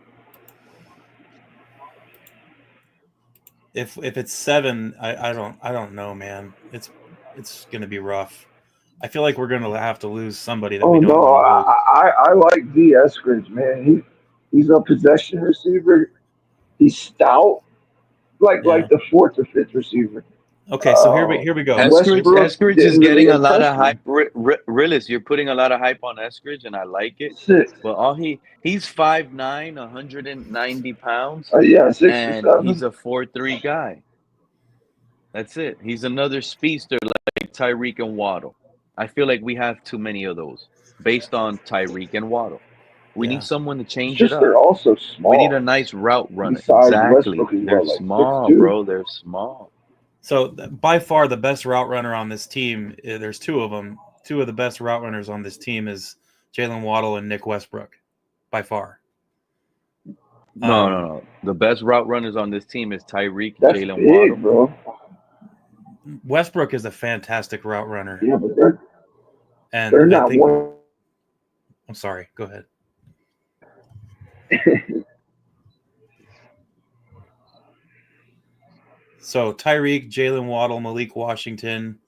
If it's 7, I don't know, man. It's going to be rough. I feel like we're going to have to lose somebody that Oh we don't no, want to lose. I like D. Eskridge, man. He's a possession receiver. He's stout, like the fourth or fifth receiver. Okay, so here we go. Eskridge is didn't getting really a lot of impress hype. Rillis, you're putting a lot of hype on Eskridge, and I like it. 6. But he's 5'9", 190 pounds. Yeah, 6 or and 7. he's a 4'3" guy. That's it. He's another speedster like Tyreek and Waddle. I feel like we have too many of those based on Tyreek and Waddle. We need someone to change it up. They're also small. We need a nice route runner. Besides Exactly. Westbrook as They're well, like small, 6'2". bro. They're small. So by far the best route runner on this team, there's 2 of them. 2 of the best route runners on this team is Jalen Waddle and Nick Westbrook, by far. No. The best route runners on this team is Tyreek, That's Jalen big, Waddle. bro. Westbrook is a fantastic route runner. Yeah, but And they're I not think one. I'm sorry, go ahead. So Tyreek, Jalen Waddle, Malik Washington,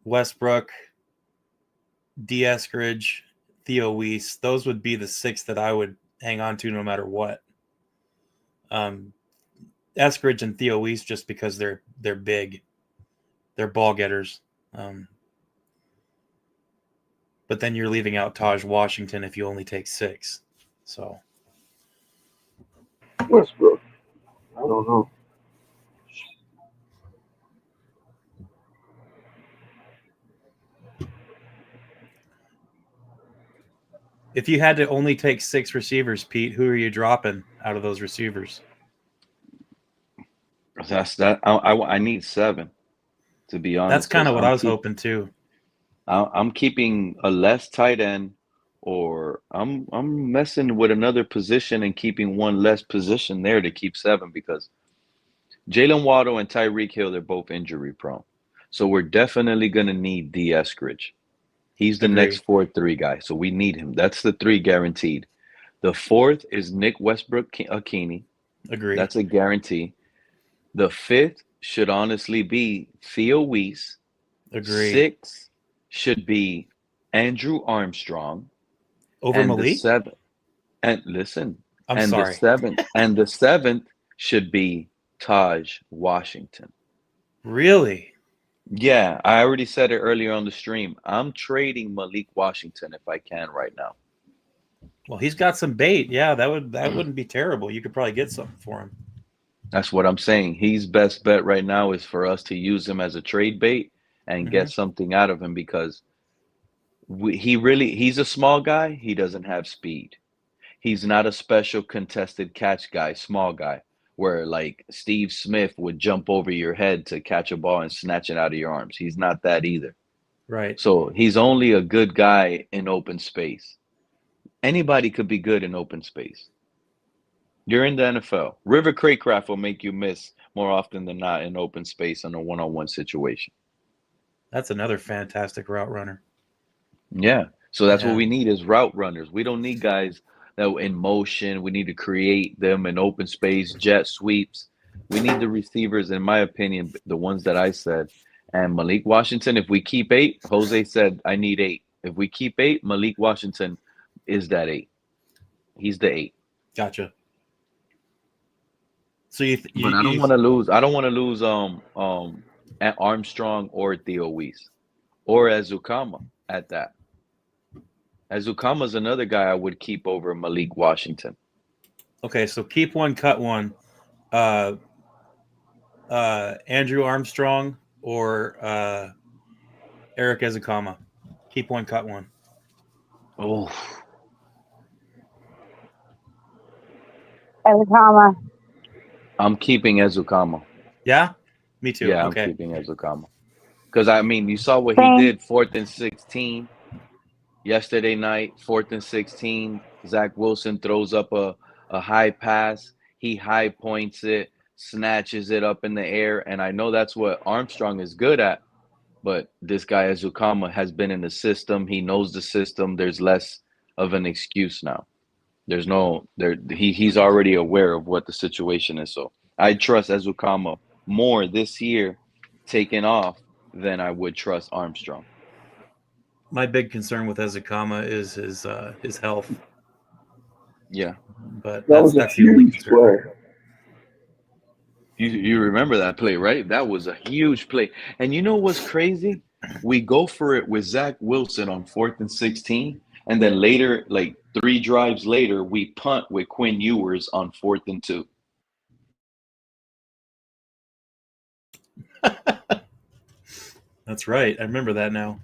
Westbrook, D. Eskridge, Theo Weiss. Those would be the 6 that I would hang on to no matter what. Eskridge and Theo Weiss just because they're big. They're ball getters. But then you're leaving out Taj Washington if you only take 6. So Westbrook. I don't know. if you had to only take 6 receivers, Pete, who are you dropping out of those receivers? That's that. I need 7, to be honest. That's kind of what I was hoping too. I'm keeping a less tight end, or I'm messing with another position and keeping one less position there to keep 7, because Jalen Waddle and Tyreek Hill, they're both injury prone. So we're definitely going to need D. Eskridge. He's the Agree. next 4-3 guy. So we need him. That's the 3 guaranteed. The 4th is Nick Westbrook-Akini. Agree. That's a guarantee. The 5th should honestly be Theo Weiss. Agree. 6th should be Andrew Armstrong. Over and Malik? The 7th, and listen, I'm and sorry. the 7th should be Taj Washington. Really? Yeah, I already said it earlier on the stream. I'm trading Malik Washington if I can right now. Well, he's got some bait. Yeah, that wouldn't be terrible. You could probably get something for him. That's what I'm saying. He's best bet right now is for us to use him as a trade bait and get something out of him because he's a small guy. He doesn't have speed. He's not a special contested catch guy, small guy, where like Steve Smith would jump over your head to catch a ball and snatch it out of your arms. He's not that either. Right. So he's only a good guy in open space. Anybody could be good in open space. You're in the NFL. River Craycraft will make you miss more often than not in open space on a one-on-one situation. That's another fantastic route runner. Yeah. So that's what we need is route runners. We don't need guys that are in motion. We need to create them in open space, jet sweeps. We need the receivers, in my opinion, the ones that I said. And Malik Washington, if we keep 8, Jose said, I need 8. If we keep 8, Malik Washington is that 8. He's the 8. Gotcha. So but I don't want to lose. I don't want to lose Armstrong or Theo Weiss or Ezukama at that. Ezukama's another guy I would keep over Malik Washington. Okay, so keep one, cut one. Andrew Armstrong or Eric Ezukama. Keep one, cut one. Oh. Ezukama. I'm keeping Ezukama. Yeah? Me too. Yeah, okay. I'm keeping Ezukama. Because, I mean, you saw what he did, 4th and 16. Yesterday night, 4th and 16. Zach Wilson throws up a high pass. He high points it, snatches it up in the air. And I know that's what Armstrong is good at. But this guy, Ezukama, has been in the system. He knows the system. There's less of an excuse now. There's no there. He's already aware of what the situation is. So I trust Ezukama more this year taking off than I would trust Armstrong. My big concern with Ezukama is his health. Yeah, but that was a huge play. You remember that play, right? That was a huge play. And you know what's crazy? We go for it with Zach Wilson on 4th and 16. And then later, like 3 drives later, we punt with Quinn Ewers on 4th and 2. That's right. I remember that now.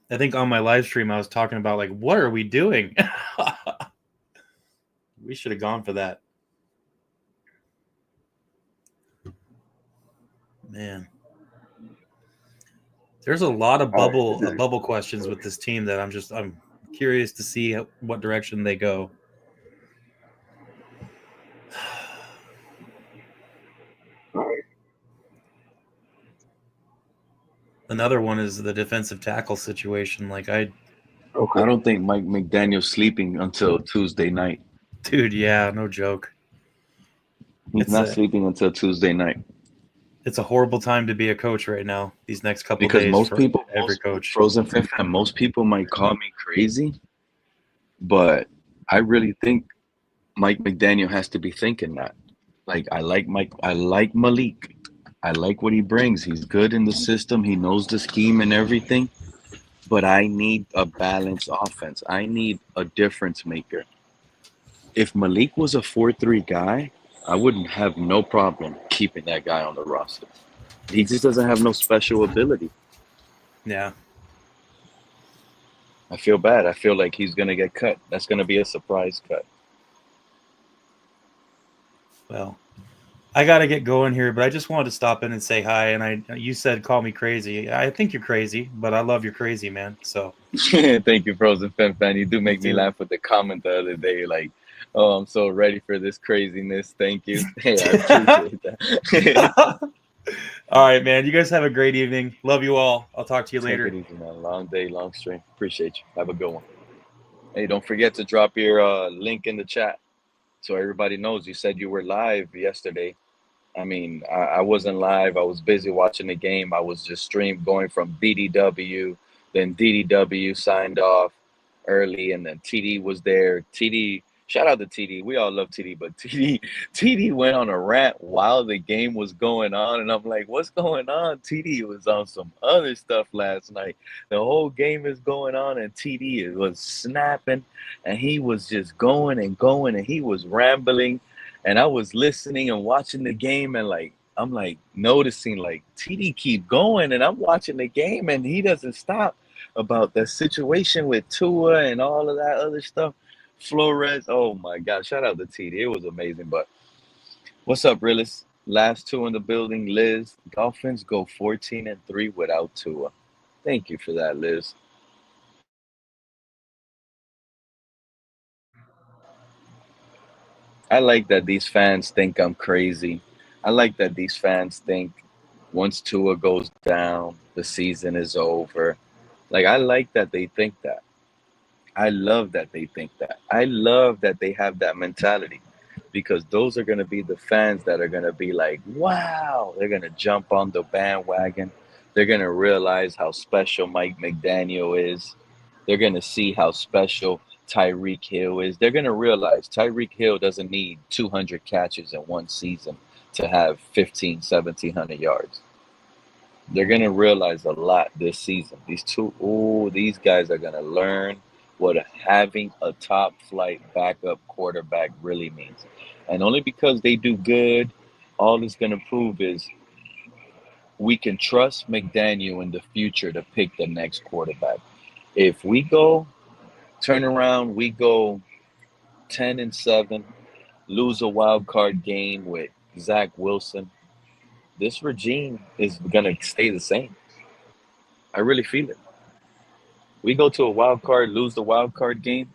I think on my live stream, I was talking about, like, what are we doing? We should have gone for that. Man. There's a lot of bubble questions with this team that I'm curious to see what direction they go. Another one is the defensive tackle situation. Like I don't think Mike McDaniel's sleeping until Tuesday night. Dude, yeah, no joke. He's not sleeping until Tuesday night. It's a horrible time to be a coach right now. These next couple because days most people, every coach. Frozen Fifth, and most people might call me crazy, but I really think Mike McDaniel has to be thinking that. Like I like Malik. I like what he brings. He's good in the system. He knows the scheme and everything. But I need a balanced offense. I need a difference maker. If Malik was a 4-3 guy, I wouldn't have no problem keeping that guy on the roster. He just doesn't have no special ability. Yeah. I feel bad. I feel like he's going to get cut. That's going to be a surprise cut. Well, I got to get going here, but I just wanted to stop in and say hi. And you said call me crazy. I think you're crazy, but I love you're crazy, man. So thank you, Frozen Fan. You do make me laugh with the comment the other day. Like, Oh, I'm so ready for this craziness. Thank you. Hey, I appreciate that. All right, man. You guys have a great evening. Love you all. I'll talk to you Take later. it easy, man. Long day, long stream. Appreciate you. Have a good one. Hey, don't forget to drop your link in the chat so everybody knows. You said you were live yesterday. I mean, I wasn't live. I was busy watching the game. I was just streamed going from DDW. Then DDW signed off early, and then TD was there. TD, shout out to TD. We all love TD, but TD went on a rant while the game was going on, and I'm like, what's going on? TD was on some other stuff last night. The whole game is going on, and TD was snapping, and he was just going and going, and he was rambling. And I was listening and watching the game, and like I'm like noticing like TD keep going, and I'm watching the game, and he doesn't stop about the situation with Tua and all of that other stuff. Flores, oh my God, shout out to TD. It was amazing. But what's up, Realist? Last two in the building, Liz. Dolphins go 14-3 without Tua. Thank you for that, Liz. I like that these fans think I'm crazy. I like that these fans think once Tua goes down, the season is over. Like, I like that they think that. I love that they think that. I love that they have that mentality because those are going to be the fans that are going to be like, wow, they're going to jump on the bandwagon. They're going to realize how special Mike McDaniel is. They're going to see how special Tyreek Hill is. They're going to realize Tyreek Hill doesn't need 200 catches in one season to have 1,700 yards. They're going to realize a lot this season. These guys are going to learn what having a top flight backup quarterback really means. And only because they do good, all it's going to prove is we can trust McDaniel in the future to pick the next quarterback. If we turn around, we go 10-7, lose a wild card game with Zach Wilson, this regime is going to stay the same. I really feel it. We go to a wild card, lose the wild card game,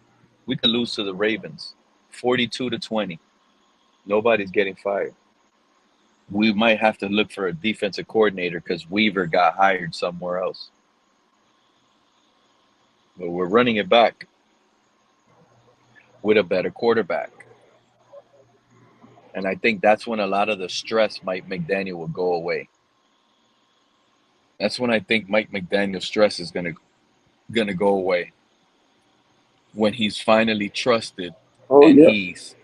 we could lose to the Ravens, 42-20. Nobody's getting fired. We might have to look for a defensive coordinator because Weaver got hired somewhere else. But we're running it back with a better quarterback. And I think that's when a lot of the stress Mike McDaniel will go away. That's when I think Mike McDaniel's stress is gonna go away. When he's finally trusted and he's,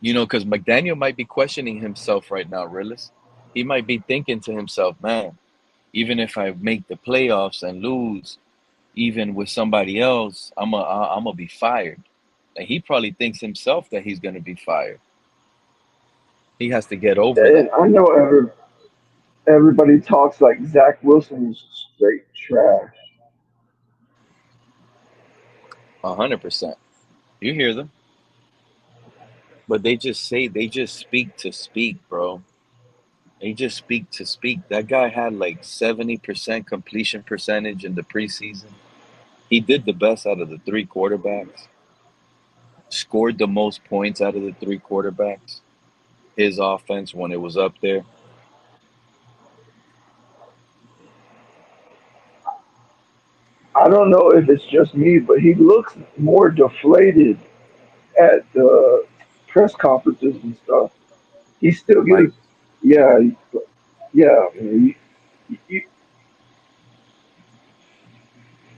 because McDaniel might be questioning himself right now, Realist. He might be thinking to himself, man, even if I make the playoffs and lose, even with somebody else, I'm gonna be fired. And he probably thinks himself that he's gonna be fired. He has to get over And that. I know everybody talks like Zach Wilson is straight trash. 100%. You hear them. But they just speak to speak, bro. They just speak to speak. That guy had like 70% completion percentage in the preseason. He did the best out of the three quarterbacks. Scored the most points out of the three quarterbacks. His offense when it was up there. I don't know if it's just me, but he looks more deflated at the press conferences and stuff. He still Mike. gives, yeah, yeah, man,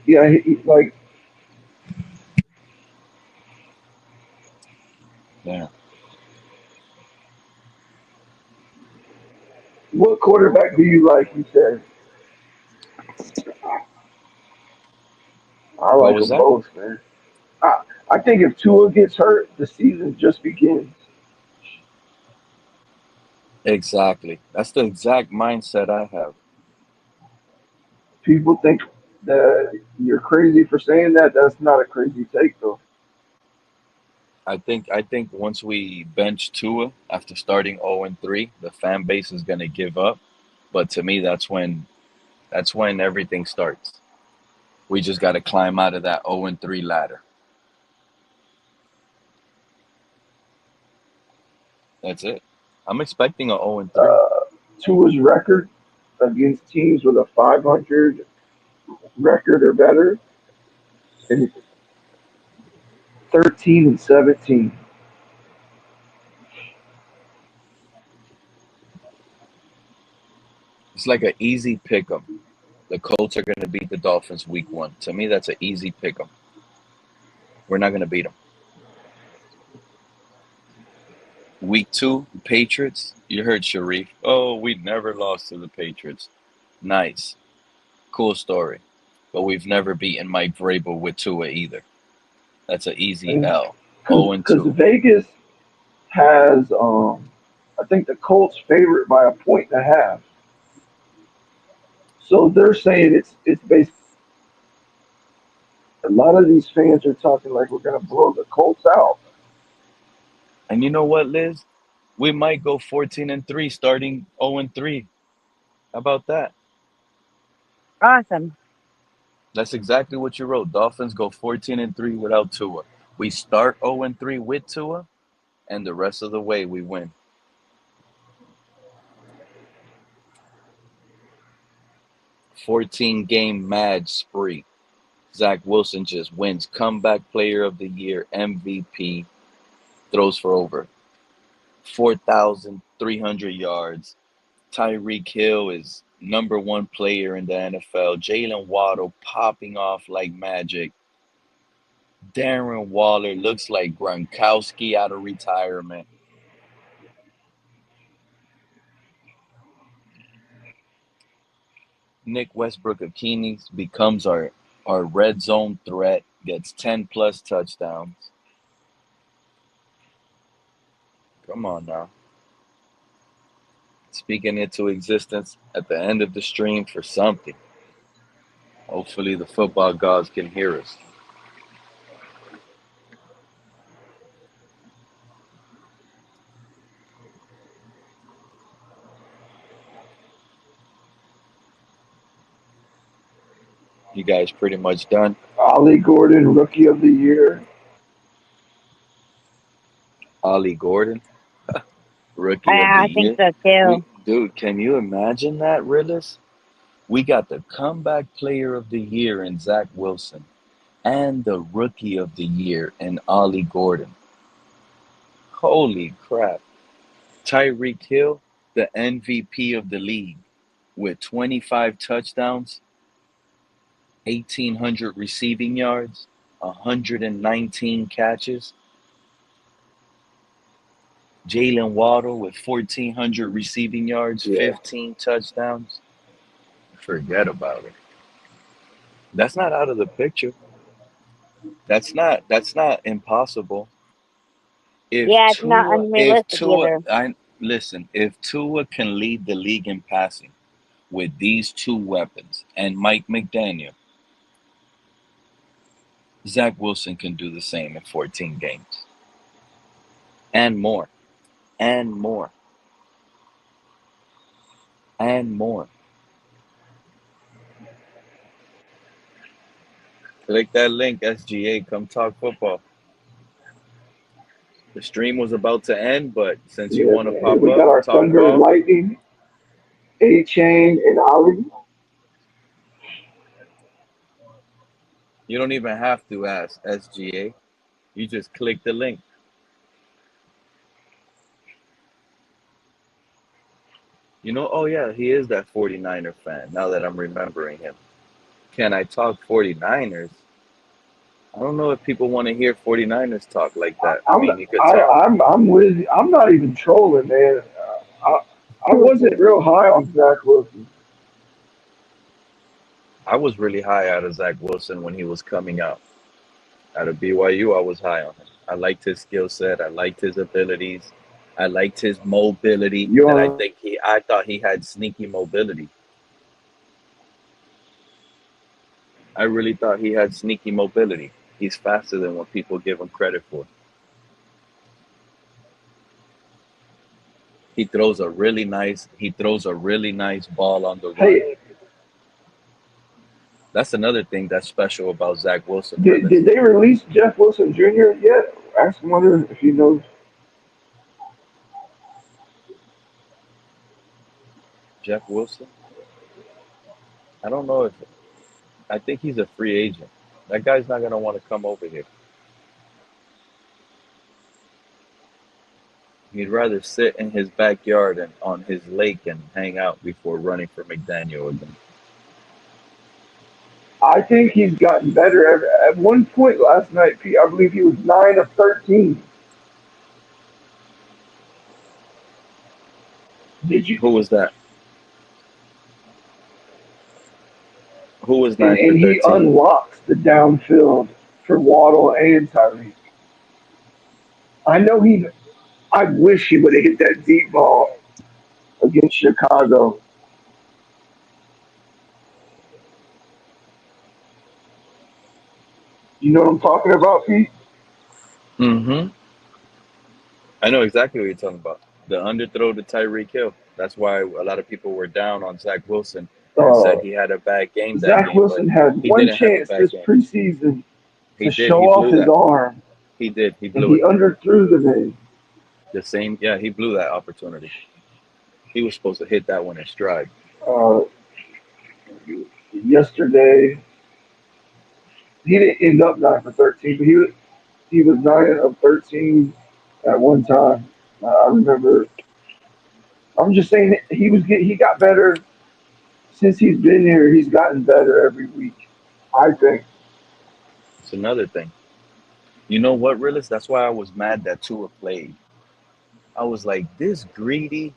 yeah. Like, Yeah. what quarterback do you like? He said, I What like was them that? both, man. I think if Tua gets hurt, the season just begins. Exactly. That's the exact mindset I have. People think that you're crazy for saying that. That's not a crazy take, though. I think once we bench Tua after starting 0-3, the fan base is gonna give up. But to me, that's when everything starts. We just got to climb out of that 0-3 ladder. That's it. I'm expecting a 0-3. Tua's record against teams with a 500 record or better, and 13-17. It's like an easy pick 'em. The Colts are going to beat the Dolphins week 1. To me, that's an easy pick 'em. We're not going to beat them. Week 2, Patriots. You heard Sharif. Oh, we never lost to the Patriots. Nice. Cool story. But we've never beaten Mike Vrabel with Tua either. That's an easy L. Because 0-2. Vegas has, I think the Colts favorite by a point and a half. So they're saying it's basically a lot of these fans are talking like we're gonna blow the Colts out. And you know what, Liz? We might go 14-3 starting 0-3. How about that? Awesome. That's exactly what you wrote. Dolphins go 14-3 without Tua. We start 0-3 with Tua, and the rest of the way we win. "14-game mad spree. Zach Wilson just wins comeback player of the year, MVP, throws for over 4,300 yards. Tyreek Hill is number 1 player in the NFL. Jalen Waddle popping off like magic. Darren Waller looks like Gronkowski out of retirement. Nick Westbrook-Akini becomes our red zone threat, gets 10-plus touchdowns. Come on now. Speaking into existence at the end of the stream for something. Hopefully the football gods can hear us. You guys pretty much done? Allie Gordon, rookie of the year. Allie Gordon, rookie of the I think year. so too. Dude, can you imagine that, Rillis? We got the comeback player of the year in Zach Wilson and the rookie of the year in Ollie Gordon. Holy crap. Tyreek Hill, the MVP of the league with 25 touchdowns, 1,800 receiving yards, 119 catches. Jalen Waddle with 1,400 receiving yards, 15 touchdowns. Forget about it. That's not out of the picture. That's not impossible. Yeah, it's not If unrealistic Tua, either. if Tua can lead the league in passing with these 2 weapons and Mike McDaniel, Zach Wilson can do the same in 14 games. And more. And more. And more. Click that link, SGA. Come talk football. The stream was about to end, but since you want to pop We got up, our talk Thunder and ball, Lightning, A-Chain, and Ali. you don't even have to ask SGA. You just click the link. You know, oh yeah, he is that 49er fan, now that I'm remembering him. Can I talk 49ers? I don't know if people want to hear 49ers talk like that. I I'm mean, you could talk. I'm with you. I'm not even trolling, man. I I wasn't real high on Zach Wilson. I was really high out of Zach Wilson when he was coming out. Out of BYU, I was high on him. I liked his skill set. I liked his abilities. I liked his mobility. You And on I thought he had sneaky mobility. I really thought he had sneaky mobility. He's faster than what people give him credit for. He throws a really nice ball on the run. Hey, That's another thing that's special about Zach Wilson, Willis. did they release Jeff Wilson Jr. yet? Ask him whether if he knows. Jeff Wilson. I don't know if I think he's a free agent. That guy's not gonna want to come over here. He'd rather sit in his backyard and on his lake and hang out before running for McDaniel again. I think he's gotten better. At one point last night, Pete, I believe he was 9 of 13. Did you? Who was that? Who was And, 9 for and he 13? unlocks the downfield for Waddle and Tyreek. I know he. I wish he would have hit that deep ball against Chicago. You know what I'm talking about, Pete? Mm-hmm. I know exactly what you're talking about. The underthrow to Tyreek Hill. That's why a lot of people were down on Zach Wilson and Uh, said he had a bad game that Zach game, but Wilson had he one didn't have a chance bad this game. preseason He to did. show He off blew his that. arm, He did. He and blew he it. underthrew the man. The same. Yeah, he blew that opportunity. He was supposed to hit that one in stride. Uh, Yesterday, he didn't end up 9 for 13, but he was 9 of 13 at one time. I remember. I'm just saying he got better since he's been here. He's gotten better every week. I think. It's another thing. You know what, Realist? That's why I was mad that Tua played. I was like, this greedy,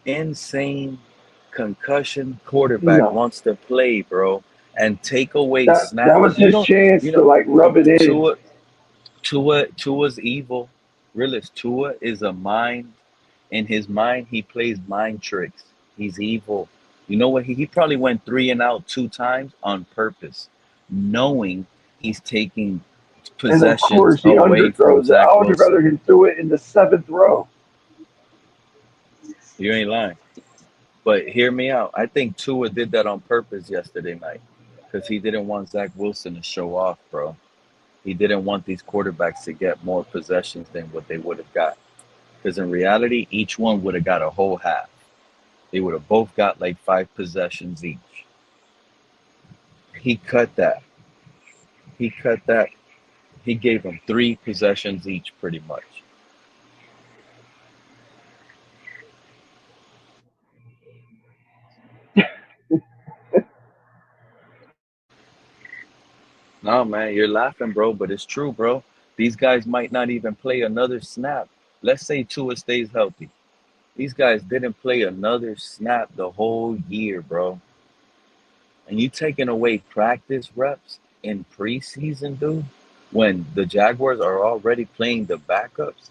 insane, concussion quarterback No, wants to play, bro, and take away that snap. was You his don't, chance you to know, like rub it in. Tua, Tua's evil. Realist, Tua is a mind. In his mind, he plays mind tricks. He's evil. You know what? He probably went 3 and out 2 times on purpose, knowing he's taking And of possessions course, he away from underthrows it. Zach I would Wilson. rather him threw it in the seventh row. You ain't lying. But hear me out. I think Tua did that on purpose yesterday night because he didn't want Zach Wilson to show off, bro. He didn't want these quarterbacks to get more possessions than what they would have got. Because in reality, each one would have got a whole half. They would have both got like 5 possessions each. He cut that. He cut that. He gave them 3 possessions each, pretty much. No, man, you're laughing, bro, but it's true, bro. These guys might not even play another snap. Let's say Tua stays healthy. These guys didn't play another snap the whole year, bro. And you taking away practice reps in preseason, dude, when the Jaguars are already playing the backups.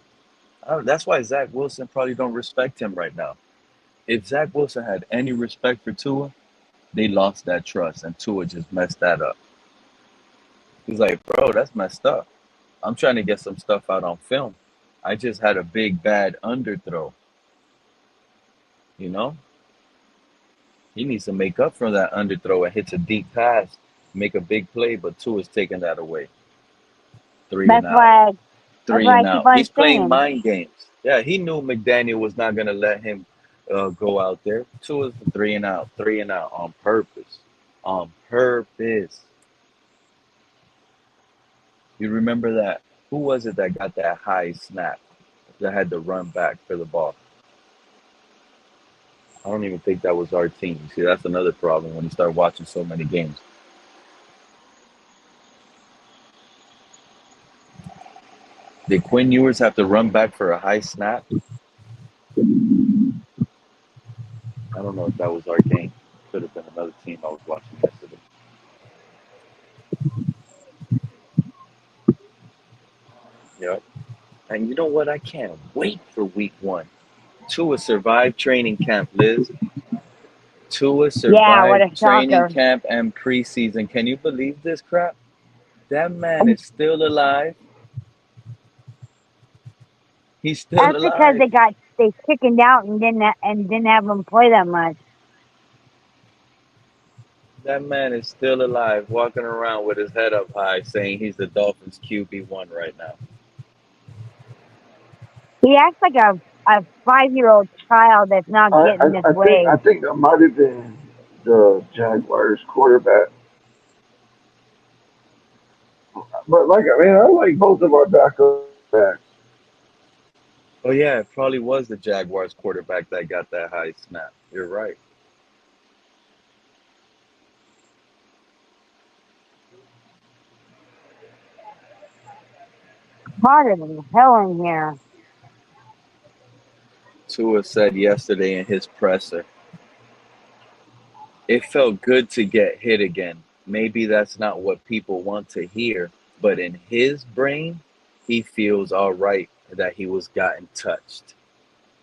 That's why Zach Wilson probably don't respect him right now. If Zach Wilson had any respect for Tua, they lost that trust, and Tua just messed that up. He's like, bro, that's messed up. I'm trying to get some stuff out on film. I just had a big bad underthrow. You know, he needs to make up for that underthrow and hits a deep pass, make a big play, but Tua's taking that away. Three and That's out. why that's Three why I and keep out. on He's playing saying. mind games. Yeah, he knew McDaniel was not going to let him go out there. Tua's 3 and out, 3 and out on purpose. On purpose. You remember that? Who was it that got that high snap that had to run back for the ball? I don't even think that was our team. See, that's another problem when you start watching so many games. Did Quinn Ewers have to run back for a high snap? I don't know if that was our game. Could have been another team I was watching yesterday. Yep. And you know what? I can't wait for week 1. Tua survived training camp, Liz. Tua Yeah, what survived a training shocker. camp and preseason. Can you believe this crap? That man is still alive. He's still That's because alive. they chickened out and didn't have him play that much. That man is still alive, walking around with his head up high, saying he's the Dolphins QB1 right now. He acts like a 5-year-old child that's not getting this way. I think that might have been the Jaguars quarterback. But like I mean, I like both of our backup backs. Oh yeah, it probably was the Jaguars quarterback that got that high snap. You're right. Harder than hell in here. Tua said yesterday in his presser, it felt good to get hit again. Maybe that's not what people want to hear, but in his brain, he feels all right that he was gotten touched.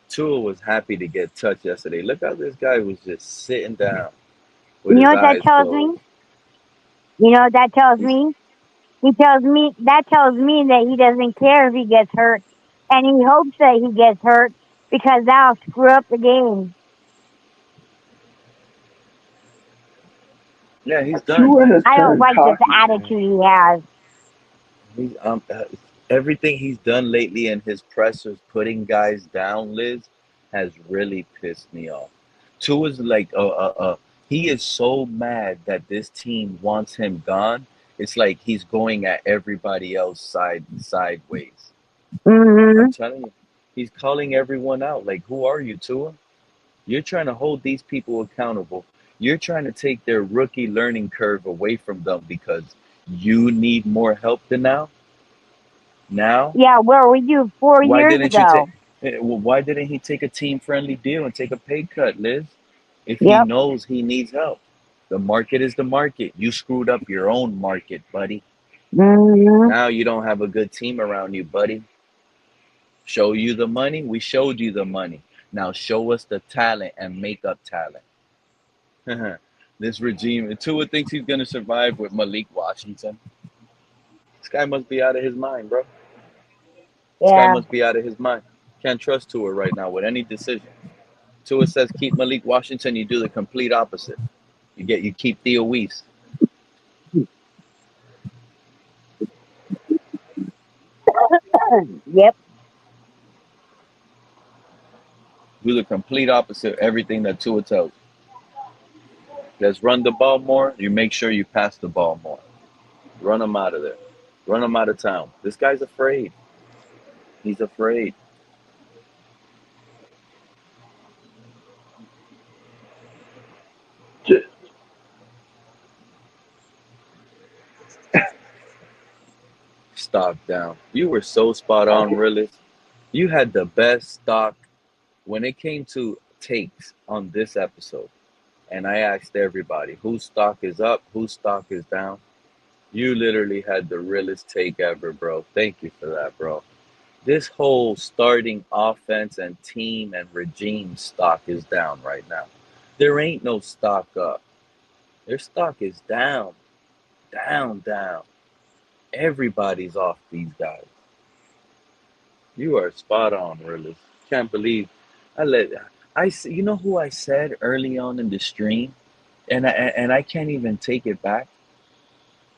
Tua was happy to get touched yesterday. Look how this guy was just sitting down You with know his what that eyes tells closed. me? You know what that tells He's me? That tells me that he doesn't care if he gets hurt, and he hopes that he gets hurt because that'll screw up the game. yeah, he's done. Tua has I don't turned like this cocky. attitude he has. He's everything he's done lately in his pressers, putting guys down, Liz, has really pissed me off. Tua's like, he is so mad that this team wants him gone. It's like he's going at everybody else sideways. I'm Hmm. telling you, he's calling everyone out. Like, who are you, Tua? You're trying to hold these people accountable. You're trying to take their rookie learning curve away from them because you need more help than now. Now, Yeah, where were you 4 why years didn't you take? ago? Well, why didn't he take a team-friendly deal and take a pay cut, Liz? If he Yep. knows he needs help, the market is the market. You screwed up your own market, buddy. Hmm. Now you don't have a good team around you, buddy. Show you the money. We showed you the money. Now show us the talent and make up talent. This regime, Tua thinks he's gonna survive with Malik Washington. This guy must be out of his mind, bro. This guy Yeah. must be out of his mind. Can't trust Tua right now with any decision. Tua says keep Malik Washington, you do the complete opposite. You keep Theo Weiss. Yep. Do the complete opposite of everything that Tua tells you. Let's run the ball more. You make sure you pass the ball more. Run him out of there. Run him out of town. This guy's afraid. He's afraid. J- Stock down. You were so spot on, Willis. You had the best stock when it came to takes on this episode. And I asked everybody whose stock is up, whose stock is down. You literally had the realest take ever, bro. Thank you for that, bro. This whole starting offense and team and regime stock is down right now. There ain't no stock up. Their stock is down, down, down. Everybody's off these guys. You are spot on, really. Can't believe I let you know who I said early on in the stream, and I can't even take it back.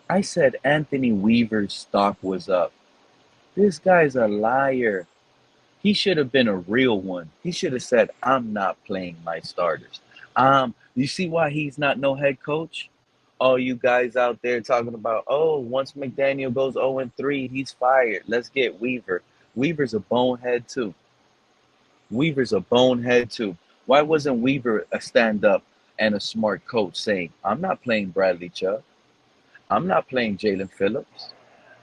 I said Anthony Weaver's stock was up. This guy's a liar. He should have been a real one. He should have said, I'm not playing my starters. You see why he's not no head coach? All you guys out there talking about, oh, once McDaniel goes 0-3, he's fired. Let's get Weaver. Weaver's a bonehead too. Weaver's a bonehead too. Why wasn't Weaver a stand up and a smart coach saying, I'm not playing Bradley Chubb. I'm not playing Jalen Phillips.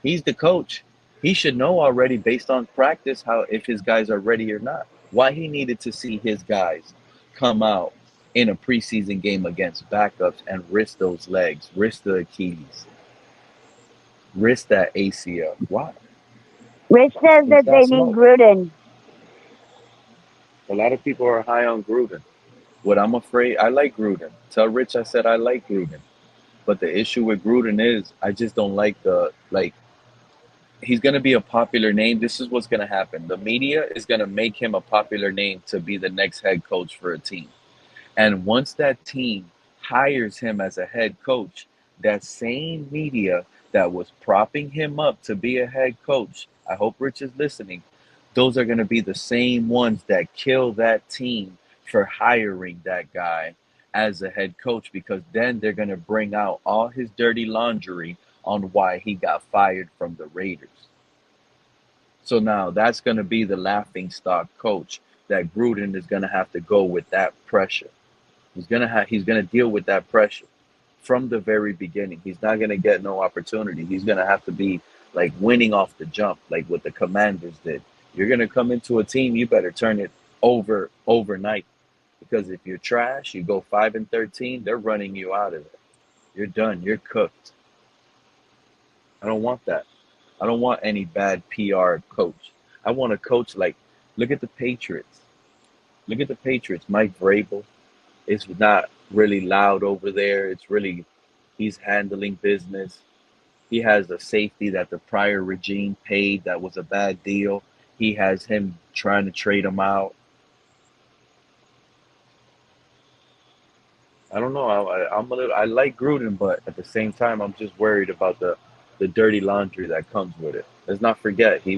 He's the coach. He should know already based on practice how if his guys are ready or not. Why he needed to see his guys come out in a preseason game against backups and risk those legs, risk the Achilles, risk that ACL. Why? Rich says He's that got they need smoke. Gruden. A lot of people are high on Gruden. What I'm afraid, I like Gruden. Tell Rich I said I like Gruden. But the issue with Gruden is I just don't like he's going to be a popular name. This is what's going to happen. The media is going to make him a popular name to be the next head coach for a team. And once that team hires him as a head coach, that same media that was propping him up to be a head coach, I hope Rich is listening, those are going to be the same ones that kill that team for hiring that guy as a head coach, because then they're going to bring out all his dirty laundry on why he got fired from the Raiders. So now that's going to be the laughing stock coach that Gruden is going to have to go with that pressure. He's going to deal with that pressure from the very beginning. He's not going to get no opportunity. He's going to have to be like winning off the jump, like what the Commanders did. You're going to come into a team, you better turn it over overnight, because if you're trash, you go 5-13, they're running you out of it. You're done. You're cooked. I don't want that. I don't want any bad PR coach. I want a coach like, look at the Patriots. Look at the Patriots. Mike Vrabel. It's not really loud over there. He's handling business. He has a safety that the prior regime paid that was a bad deal. He has him trying to trade him out. I don't know. I like Gruden, but at the same time, I'm just worried about the dirty laundry that comes with it. Let's not forget he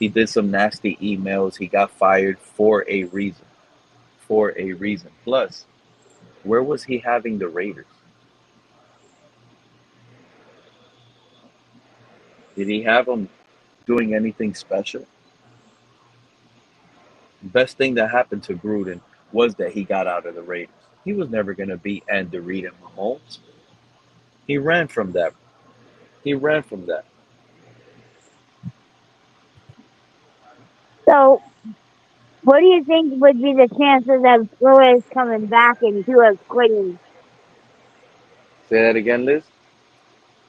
did some nasty emails. He got fired for a reason. For a reason. Plus, where was he having the Raiders? Did he have them doing anything special? Best thing that happened to Gruden was that he got out of the Raiders. He was never going to beat Andy Reid and Mahomes. He ran from that. So, what do you think would be the chances of Flores coming back and Tua quitting? Say that again, Liz?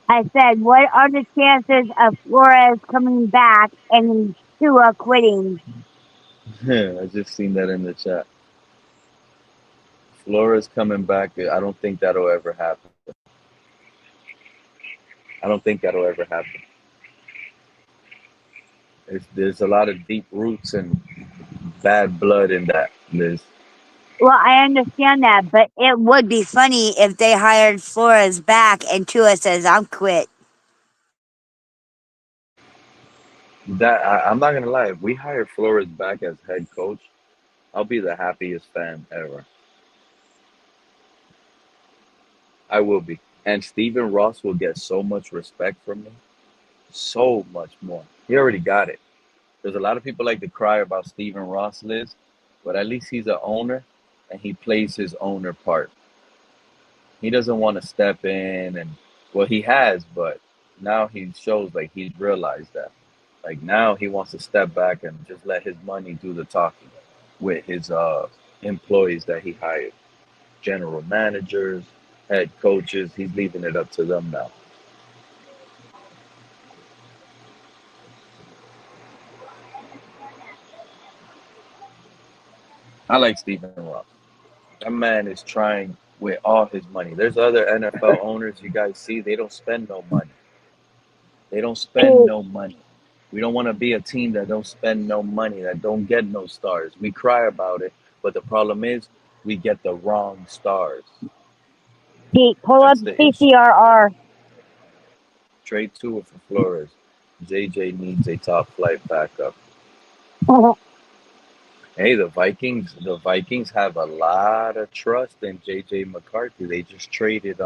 I said, what are the chances of Flores coming back and Tua quitting? I just seen that in the chat. Flores coming back, I don't think that'll ever happen. There's a lot of deep roots and bad blood in that, Liz. Well, I understand that, but it would be funny if they hired Flores back and Tua says, I'm quit. I'm not gonna lie. If we hire Flores back as head coach, I'll be the happiest fan ever. I will be. And Stephen Ross will get so much respect from me. So much more. He already got it. There's a lot of people like to cry about Stephen Ross, Liz, but at least he's an owner and he plays his owner part. He doesn't want to step in and, well, he has, but now he shows like he's realized that. Like now he wants to step back and just let his money do the talking with his employees that he hired. General managers, head coaches, he's leaving it up to them now. I like Stephen Ross. That man is trying with all his money. There's other NFL owners you guys see, they don't spend no money. They don't spend no money. We don't want to be a team that don't spend no money, that don't get no stars. We cry about it, but the problem is we get the wrong stars. Pete, pull up That's the issue. CCRR. Trade Tua for Flores. JJ needs a top flight backup. Hey, the Vikings have a lot of trust in JJ McCarthy. They just traded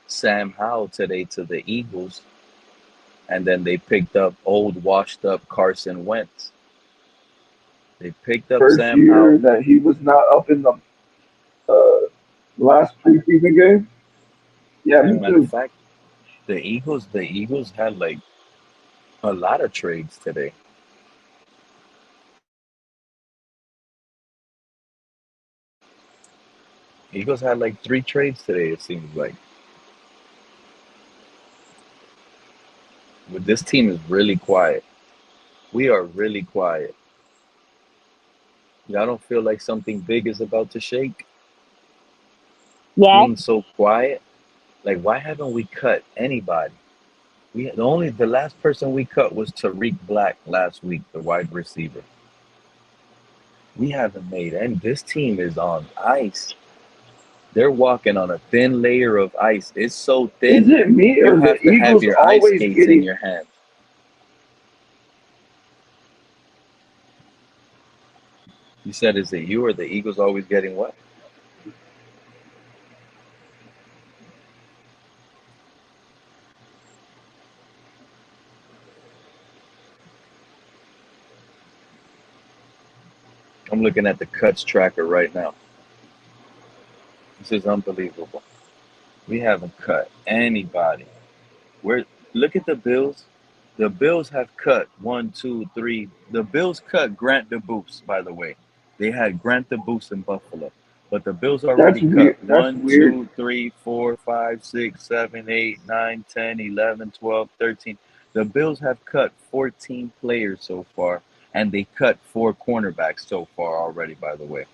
Sam Howell today to the Eagles, and then they picked up old washed up Carson Wentz. They picked up First Sam year Howell. that he was not up in the last preseason game. Yeah, As a me matter of too. fact, the Eagles had like a lot of trades today. Eagles had like 3 trades today, it seems like. But this team is really quiet. We are really quiet. Y'all don't feel like something big is about to shake? Yes. Being so quiet? Like, why haven't we cut anybody? The last person we cut was Tariq Black last week, the wide receiver. We haven't made any. This team is on ice. They're walking on a thin layer of ice. It's so thin, Is it me you or the have to have Eagles your ice always skates in getting? your hand. You said, is it you or the Eagles always getting what? I'm looking at the cuts tracker right now. This is unbelievable. We haven't cut anybody. Look at the Bills. The Bills have cut 1, 2, 3. The Bills cut Grant DeBoose, by the way. They had Grant DeBoose in Buffalo. But the Bills That's already weird. cut That's 1, weird. 2, 3, 4, 5, 6, 7, 8, 9, 10, 11, 12, 13. The Bills have cut 14 players so far, and they cut 4 cornerbacks so far already, by the way.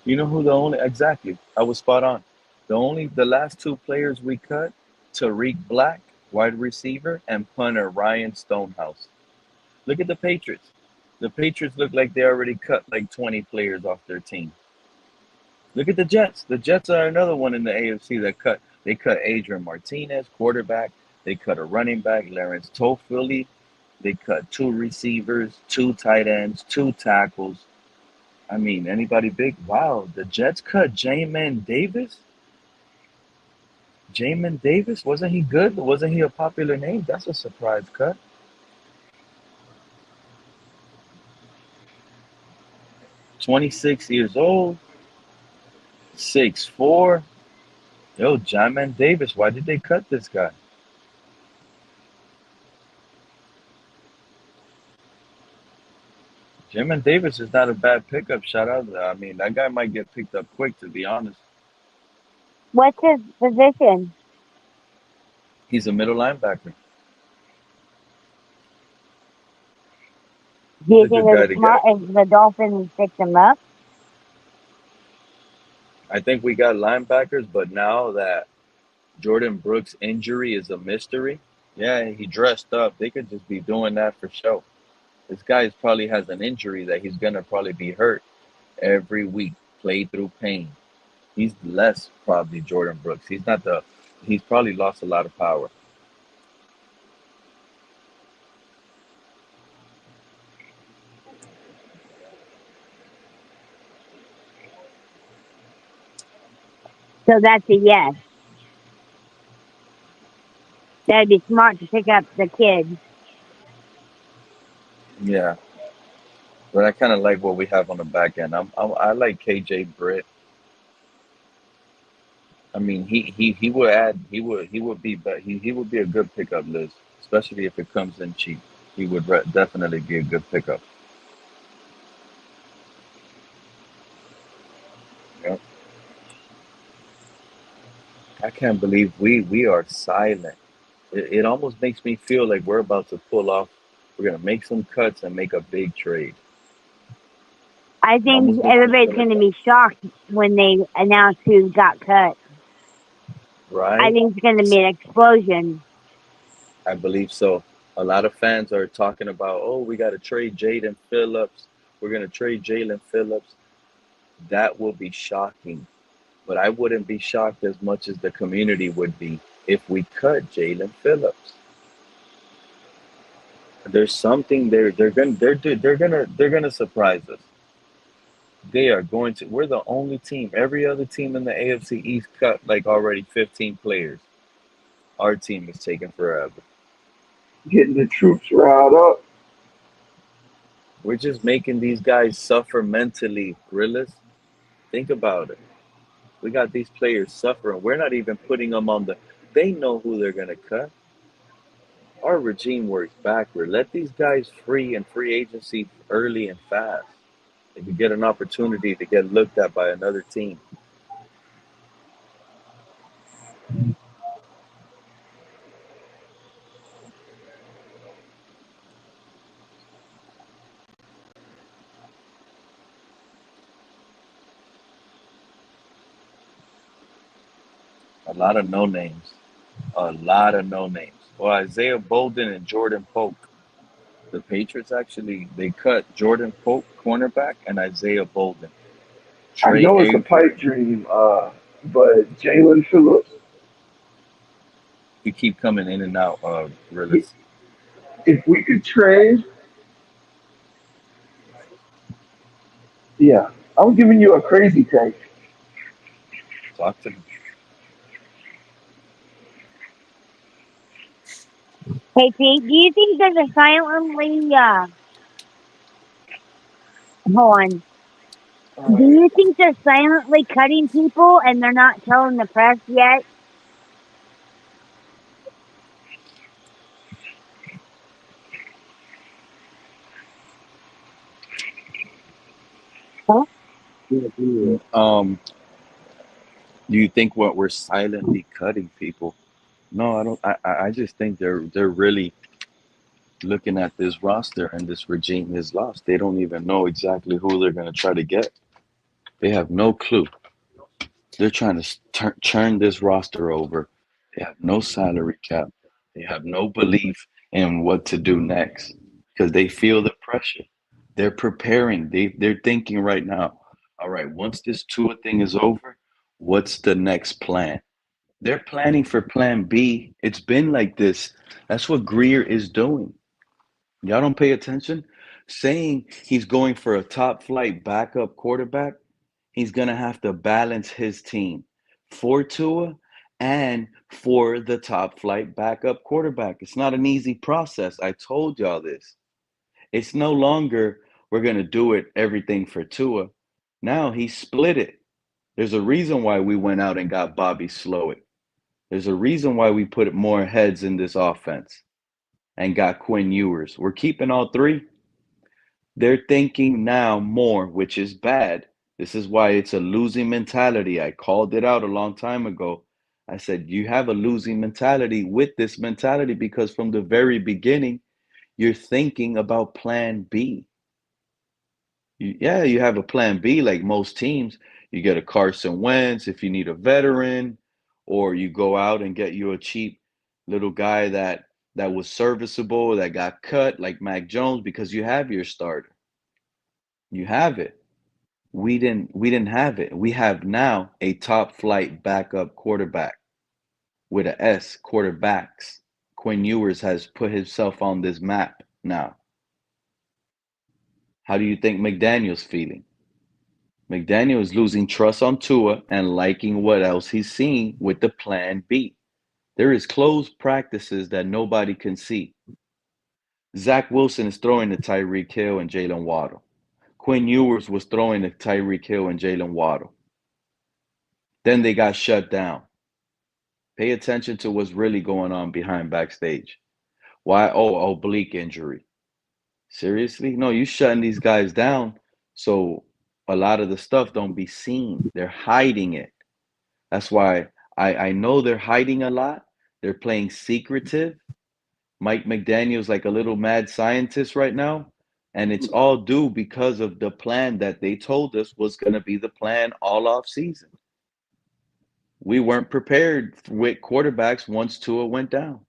You know who exactly, I was spot on. The last 2 players we cut, Tariq Black, wide receiver, and punter Ryan Stonehouse. Look at the Patriots. The Patriots look like they already cut like 20 players off their team. Look at the Jets. The Jets are another one in the AFC that cut. They cut Adrian Martinez, quarterback. They cut a running back, Lawrence Toffoli. They cut 2 receivers, 2 tight ends, 2 tackles. I mean, anybody big? Wow, the Jets cut Jamin Davis? Jamin Davis? Wasn't he good? Wasn't he a popular name? That's a surprise cut. "26 years old, 6'4". Yo, Jamin Davis, why did they cut this guy? Jamin Davis is not a bad pickup. Shout out. I mean, that guy might get picked up quick, to be honest. What's his position? He's a middle linebacker. Do He's you a think good guy it's to smart get. if the Dolphins picked him up? I think we got linebackers, but now that Jordan Brooks' injury is a mystery, yeah, he dressed up. They could just be doing that for show. This guy probably has an injury that he's gonna probably be hurt every week, play through pain. He's less probably Jordan Brooks. He's probably lost a lot of power. So that's a yes. That'd be smart to pick up the kids. Yeah, but I kind of like what we have on the back end. I like KJ Britt. I mean, he would add. He would be, but he would be a good pickup, Liz, especially if it comes in cheap. He would definitely be a good pickup. Yep. I can't believe we are silent. It almost makes me feel like we're about to pull off. We're gonna make some cuts and make a big trade. I It think almost makes me everybody's feel going like to that, be shocked when they announce who got cut. I right? think it's going to be an explosion. I believe so. A lot of fans are talking about, oh, we got to trade Jaden Phillips. We're gonna trade Jalen Phillips. That will be shocking. But I wouldn't be shocked as much as the community would be if we cut Jalen Phillips. There's something there. They're gonna surprise us. They are going to. We're the only team. Every other team in the AFC East cut like already 15 players. Our team is taking forever. Getting the troops riled up. We're just making these guys suffer mentally, Grillis. Think about it. We got these players suffering. We're not even putting them on the. They know who they're gonna cut. Our regime works backward. Let these guys free in free agency early and fast. They could get an opportunity to get looked at by another team. A lot of no names. A lot of no names. Well, Isaiah Bolden and Jordan Polk. The Patriots actually they cut Jordan Polk, cornerback, and Isaiah Bolden. I Trey know it's a A. pipe dream, but Jalen Phillips, We keep coming in and out of Willis. if we could trade, yeah, I'm giving you a crazy take. Talk to me. Hey, Pete, do you think there's a silently, hold on. Do you think they're silently cutting people and they're not telling the press yet? Huh? Do you think what we're silently cutting people? No, I don't. I just think they're really looking at this roster and this regime is lost. They don't even know exactly who they're going to try to get. They have no clue. They're trying to turn this roster over. They have no salary cap. They have no belief in what to do next because they feel the pressure. They're preparing. They're thinking right now. All right, once this Tua thing is over, what's the next plan? They're planning for Plan B. It's been like this. That's what Greer is doing. Y'all don't pay attention. Saying he's going for a top flight backup quarterback, he's going to have to balance his team for Tua and for the top flight backup quarterback. It's not an easy process. I told y'all this. It's no longer we're going to do it everything for Tua. Now he split it. There's a reason why we went out and got Bobby Slowick. There's a reason why we put more heads in this offense and got Quinn Ewers. We're keeping all three. They're thinking now more, which is bad. This is why it's a losing mentality. I called it out a long time ago. I said, you have a losing mentality with this mentality because from the very beginning, you're thinking about plan B. You have a plan B like most teams. You get a Carson Wentz if you need a veteran, or you go out and get you a cheap little guy that was serviceable, that got cut like Mac Jones because you have your starter. You have it. We didn't have it. We have now a top flight backup quarterback with a S, quarterbacks. Quinn Ewers has put himself on this map now. How do you think McDaniel's feeling? McDaniel is losing trust on Tua and liking what else he's seeing with the plan B. There is closed practices that nobody can see. Zach Wilson is throwing to Tyreek Hill and Jalen Waddle. Quinn Ewers was throwing to Tyreek Hill and Jalen Waddle. Then they got shut down. Pay attention to what's really going on behind backstage. Why? Oh, oblique injury. Seriously? No, you shutting these guys down so a lot of the stuff don't be seen. They're hiding it. That's why I know they're hiding a lot. They're playing secretive. Mike McDaniel's like a little mad scientist right now. And it's all due because of the plan that they told us was going to be the plan all off season. We weren't prepared with quarterbacks once Tua went down.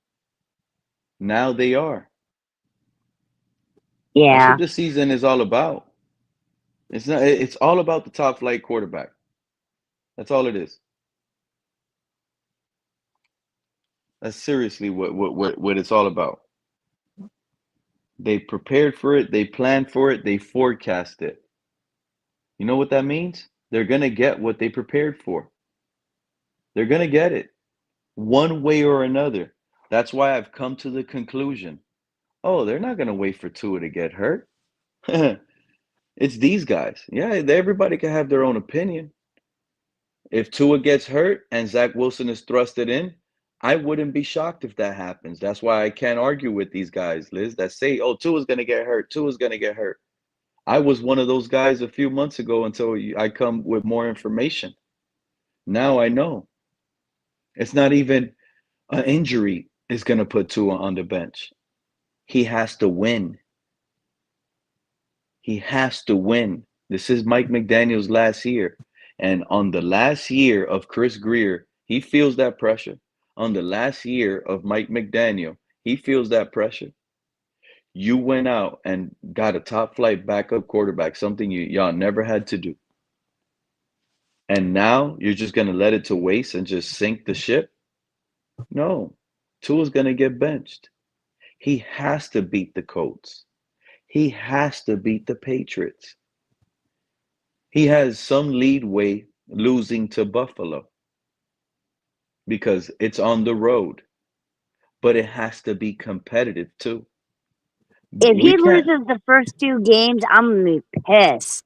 Now they are. That's Yeah. what this season is all about. It's not. It's all about the top flight quarterback. That's all it is. That's seriously what it's all about. They prepared for it. They planned for it. They forecast it. You know what that means? They're gonna get what they prepared for. They're gonna get it one way or another. That's why I've come to the conclusion. Oh, they're not gonna wait for Tua to get hurt. It's these guys. Yeah, everybody can have their own opinion. If Tua gets hurt and Zach Wilson is thrusted in, I wouldn't be shocked if that happens. That's why I can't argue with these guys, Liz, that say, oh, Tua's going to get hurt. Tua's going to get hurt. I was one of those guys a few months ago until I come with more information. Now I know. It's not even an injury is going to put Tua on the bench. He has to win. He has to win. This is Mike McDaniel's last year. And on the last year of Chris Greer, he feels that pressure. On the last year of Mike McDaniel, he feels that pressure. You went out and got a top flight backup quarterback, something y'all never had to do. And now you're just going to let it to waste and just sink the ship? No. Tua's going to get benched. He has to beat the Colts. He has to beat the Patriots. He has some leadway losing to Buffalo because it's on the road, but it has to be competitive too. If We he can't. loses the first 2 games, I'm gonna be pissed.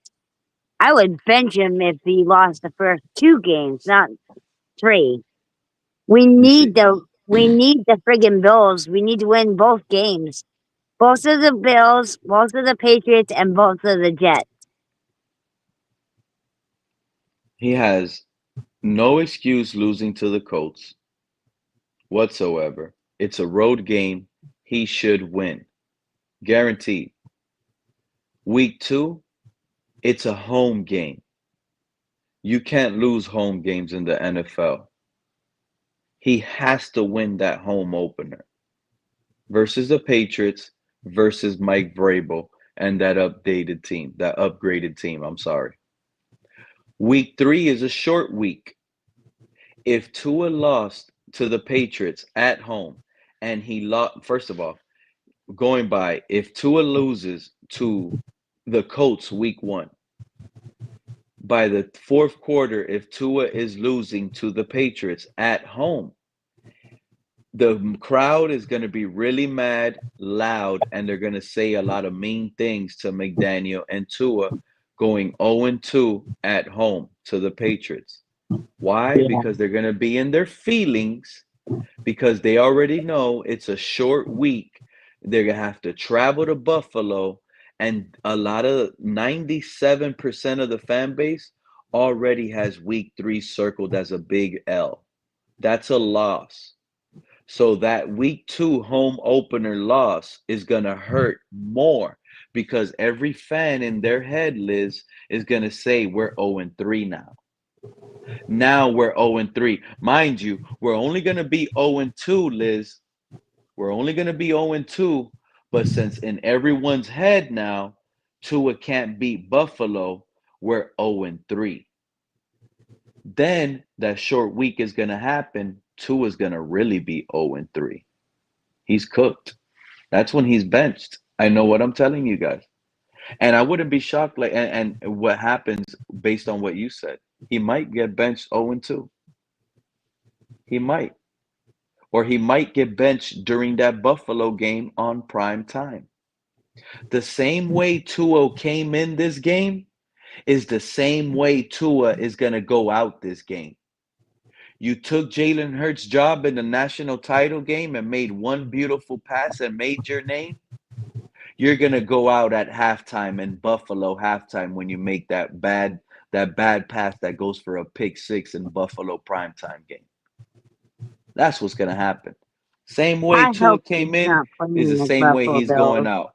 I would bench him if he lost the first 2 games, not 3. We You see, need the friggin' Bills. We need to win both games. Both of the Bills, both of the Patriots, and both of the Jets. he has no excuse losing to the Colts whatsoever. It's a road game. He should win. Guaranteed. Week 2, it's a home game. You can't lose home games in the NFL. He has to win that home opener versus the Patriots versus Mike Vrabel and that upgraded team. I'm sorry. Week 3 is a short week. If Tua lost to the Patriots at home and he lost, first of all, going by, if Tua loses to the Colts week 1, by the fourth quarter, if Tua is losing to the Patriots at home, the crowd is going to be really mad, loud, and they're going to say a lot of mean things to McDaniel and Tua going 0-2 at home to the Patriots. Why? Yeah. Because they're going to be in their feelings because they already know it's a short week. They're going to have to travel to Buffalo, and a lot of 97% of the fan base already has week 3 circled as a big L. That's a loss. So that week 2 home opener loss is going to hurt more because every fan in their head, Liz, is going to say we're 0-3 now. Now we're 0-3. Mind you, we're only going to be 0-2, Liz. We're only going to be 0-2, but since in everyone's head now, Tua can't beat Buffalo, we're 0-3. Then that short week is going to happen. Tua's going to really be 0-3. He's cooked. That's when he's benched. I know what I'm telling you guys. And I wouldn't be shocked. And what happens based on what you said, he might get benched 0-2. He might. Or he might get benched during that Buffalo game on prime time. The same way Tua came in this game is the same way Tua is going to go out this game. You took Jalen Hurts' job in the national title game and made one beautiful pass and made your name. You're going to go out at halftime in Buffalo halftime when you make that bad pass that goes for a pick 6 in Buffalo primetime game. That's what's going to happen. Same way I Tua hope came he's in not is the playing the same way Buffalo he's going Bills. out.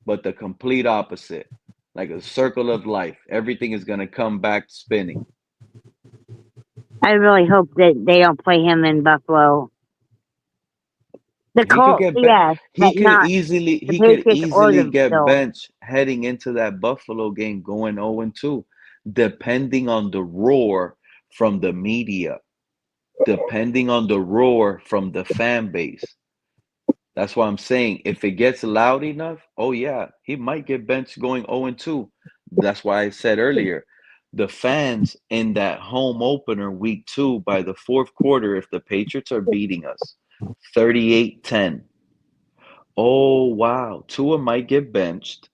But the complete opposite. Like a circle of life. Everything is going to come back spinning. I really hope that they don't play him in Buffalo. The He could Colts, get yes, but not the he could Patriots or easily the get Bills. benched heading into that Buffalo game going 0-2, depending on the roar from the media, depending on the roar from the fan base. That's why I'm saying if it gets loud enough, oh yeah, he might get benched going 0-2. That's why I said earlier, the fans in that home opener week 2 by the fourth quarter, if the Patriots are beating us 38-10. Oh, wow. Tua might get benched.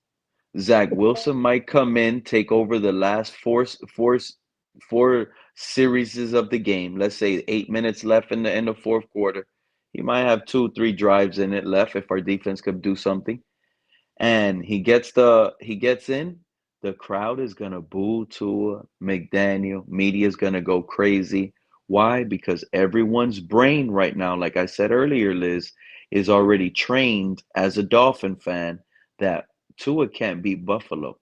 Zach Wilson might come in, take over the last four series of the game. Let's say 8 minutes left in the fourth quarter. He might have 2-3 drives in it left if our defense could do something. And he gets in. The crowd is gonna boo Tua, McDaniel. Media is gonna go crazy. Why? Because everyone's brain right now, like I said earlier, Liz, is already trained as a Dolphin fan that Tua can't beat Buffalo.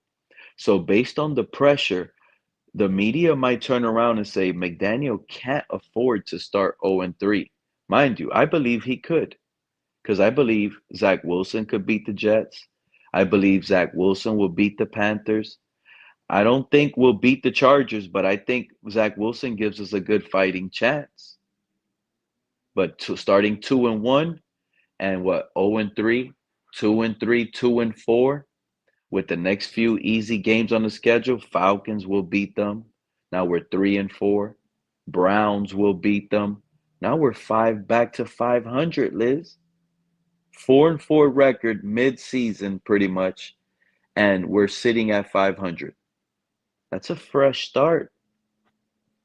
So based on the pressure, the media might turn around and say McDaniel can't afford to start 0-3. Mind you, I believe he could, because I believe Zach Wilson could beat the Jets. I believe Zach Wilson will beat the Panthers. I don't think we'll beat the Chargers, but I think Zach Wilson gives us a good fighting chance. But starting 2-1 and what 0-3, 2-3, 2-4, With the next few easy games on the schedule, Falcons will beat them. Now we're 3-4. Browns will beat them. Now we're 5 back to 500, Liz. 4-4 record mid-season, pretty much, and we're sitting at 500. That's a fresh start.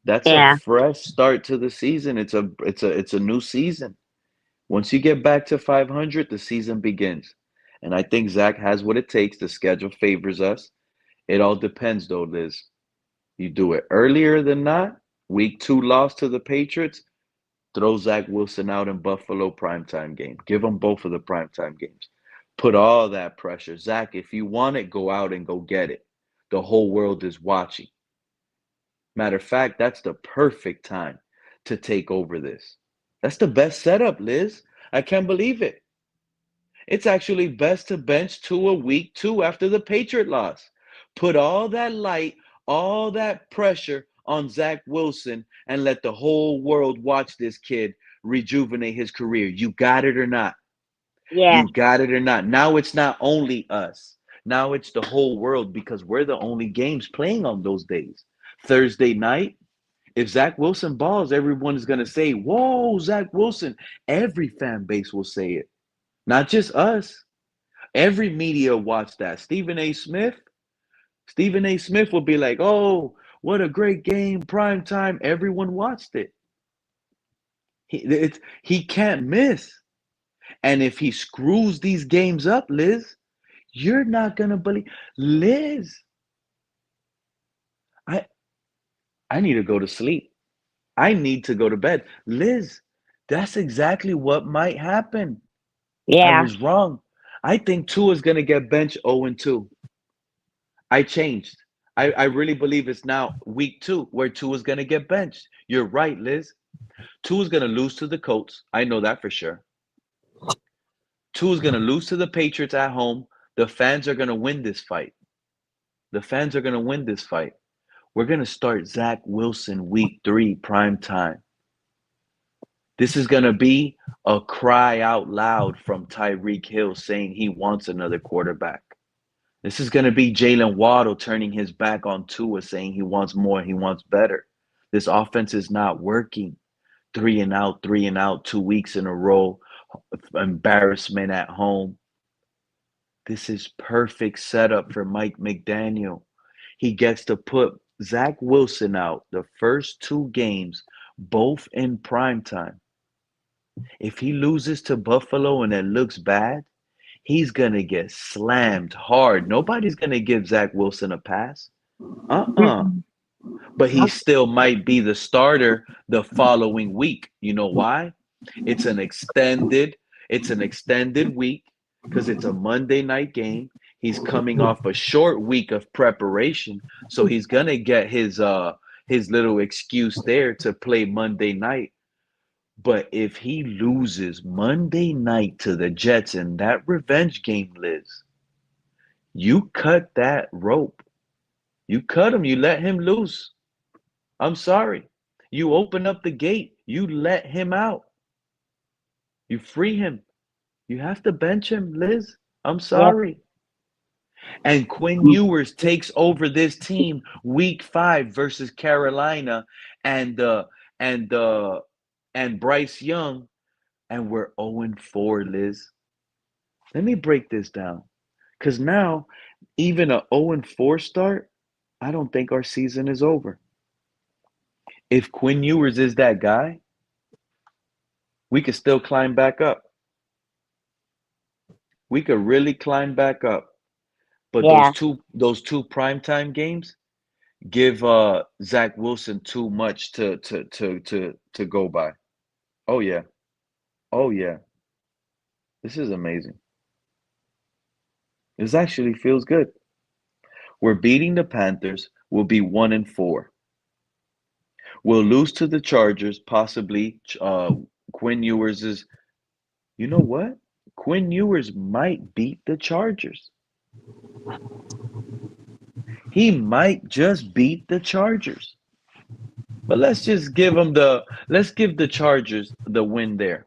That's a fresh start to the season. It's a new season. Once you get back to 500, the season begins. And I think Zach has what it takes. The schedule favors us. It all depends, though, Liz. You do it earlier than not. Week 2 loss to the Patriots. Throw Zach Wilson out in Buffalo primetime game. Give them both of the primetime games. Put all that pressure. Zach, if you want it, go out and go get it. The whole world is watching. Matter of fact, that's the perfect time to take over this. That's the best setup, Liz. I can't believe it. It's actually best to bench Tua week 2 after the Patriot loss. Put all that light, all that pressure on Zach Wilson and let the whole world watch this kid rejuvenate his career. You got it or not? Yeah. You got it or not? Now it's not only us. Now it's the whole world because we're the only games playing on those days. Thursday night, if Zach Wilson balls, everyone is going to say, whoa, Zach Wilson. Every fan base will say it. Not just us. Every media watched that. Stephen A. Smith will be like, oh, what a great game, prime time. Everyone watched it. He can't miss. And if he screws these games up, Liz, you're not going to believe. Liz, I need to go to sleep. I need to go to bed. Liz, that's exactly what might happen. I was wrong. I think Tua is going to get benched 0-2. I changed. I really believe it's now week 2 where Tua is going to get benched. You're right, Liz. Tua is going to lose to the Colts. I know that for sure. Tua is going to lose to the Patriots at home. The fans are going to win this fight. The fans are going to win this fight. We're going to start Zach Wilson week 3 prime time. This is going to be a cry out loud from Tyreek Hill saying he wants another quarterback. This is going to be Jalen Waddle turning his back on Tua saying he wants more, he wants better. This offense is not working. 3 and out, 2 weeks in a row. Embarrassment at home. This is perfect setup for Mike McDaniel. He gets to put Zach Wilson out the first 2 games, both in prime time. If he loses to Buffalo and it looks bad, he's going to get slammed hard. Nobody's going to give Zach Wilson a pass. But he still might be the starter the following week. You know why? It's an extended week because it's a Monday night game. He's coming off a short week of preparation, so he's going to get his little excuse there to play Monday night. But if he loses Monday night to the Jets in that revenge game, Liz, you cut that rope. You cut him. You let him loose. I'm sorry. You open up the gate. You let him out. You free him. You have to bench him, Liz. I'm sorry. And Quinn Ewers takes over this team week 5 versus Carolina and Bryce Young, and we're 0-4, Liz. Let me break this down. Because now, even a 0-4 start, I don't think our season is over. If Quinn Ewers is that guy, we could still climb back up. We could really climb back up. But those two primetime games give Zach Wilson too much to go by. Oh yeah. This is amazing. This actually feels good. We're beating the Panthers. We'll be 1-4. We'll lose to the Chargers, possibly. Quinn Ewers is. You know what? Quinn Ewers might beat the Chargers. He might just beat the Chargers. But let's just give the Chargers the win there.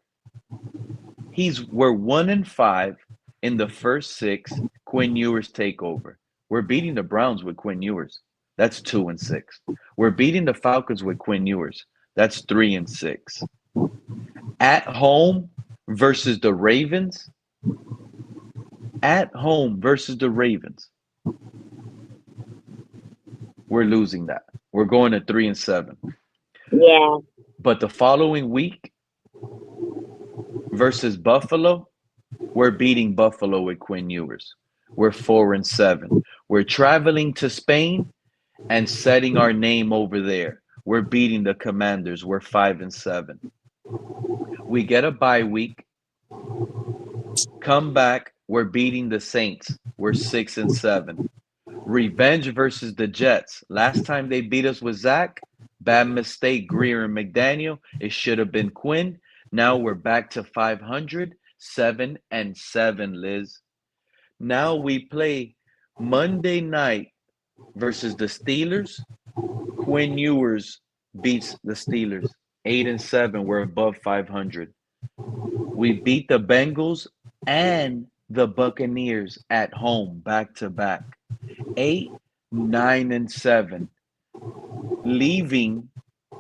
We're 1-5 in the first 6. Quinn Ewers takeover. We're beating the Browns with Quinn Ewers. That's 2-6. We're beating the Falcons with Quinn Ewers. That's 3-6. At home versus the Ravens. At home versus the Ravens. We're losing that. We're going to 3-7. Yeah. But the following week versus Buffalo, we're beating Buffalo with Quinn Ewers. We're 4-7. We're traveling to Spain and setting our name over there. We're beating the Commanders. We're 5-7. We get a bye week. Come back. We're beating the Saints. We're 6-7. Revenge versus the Jets. Last time they beat us with Zach, bad mistake, Greer and McDaniel. It should have been Quinn. Now we're back to 500, 7-7, Liz. Now we play Monday night versus the Steelers. Quinn Ewers beats the Steelers 8-7. We're above 500. We beat the Bengals and the Buccaneers at home back to back. 8, 9, and 7. Leaving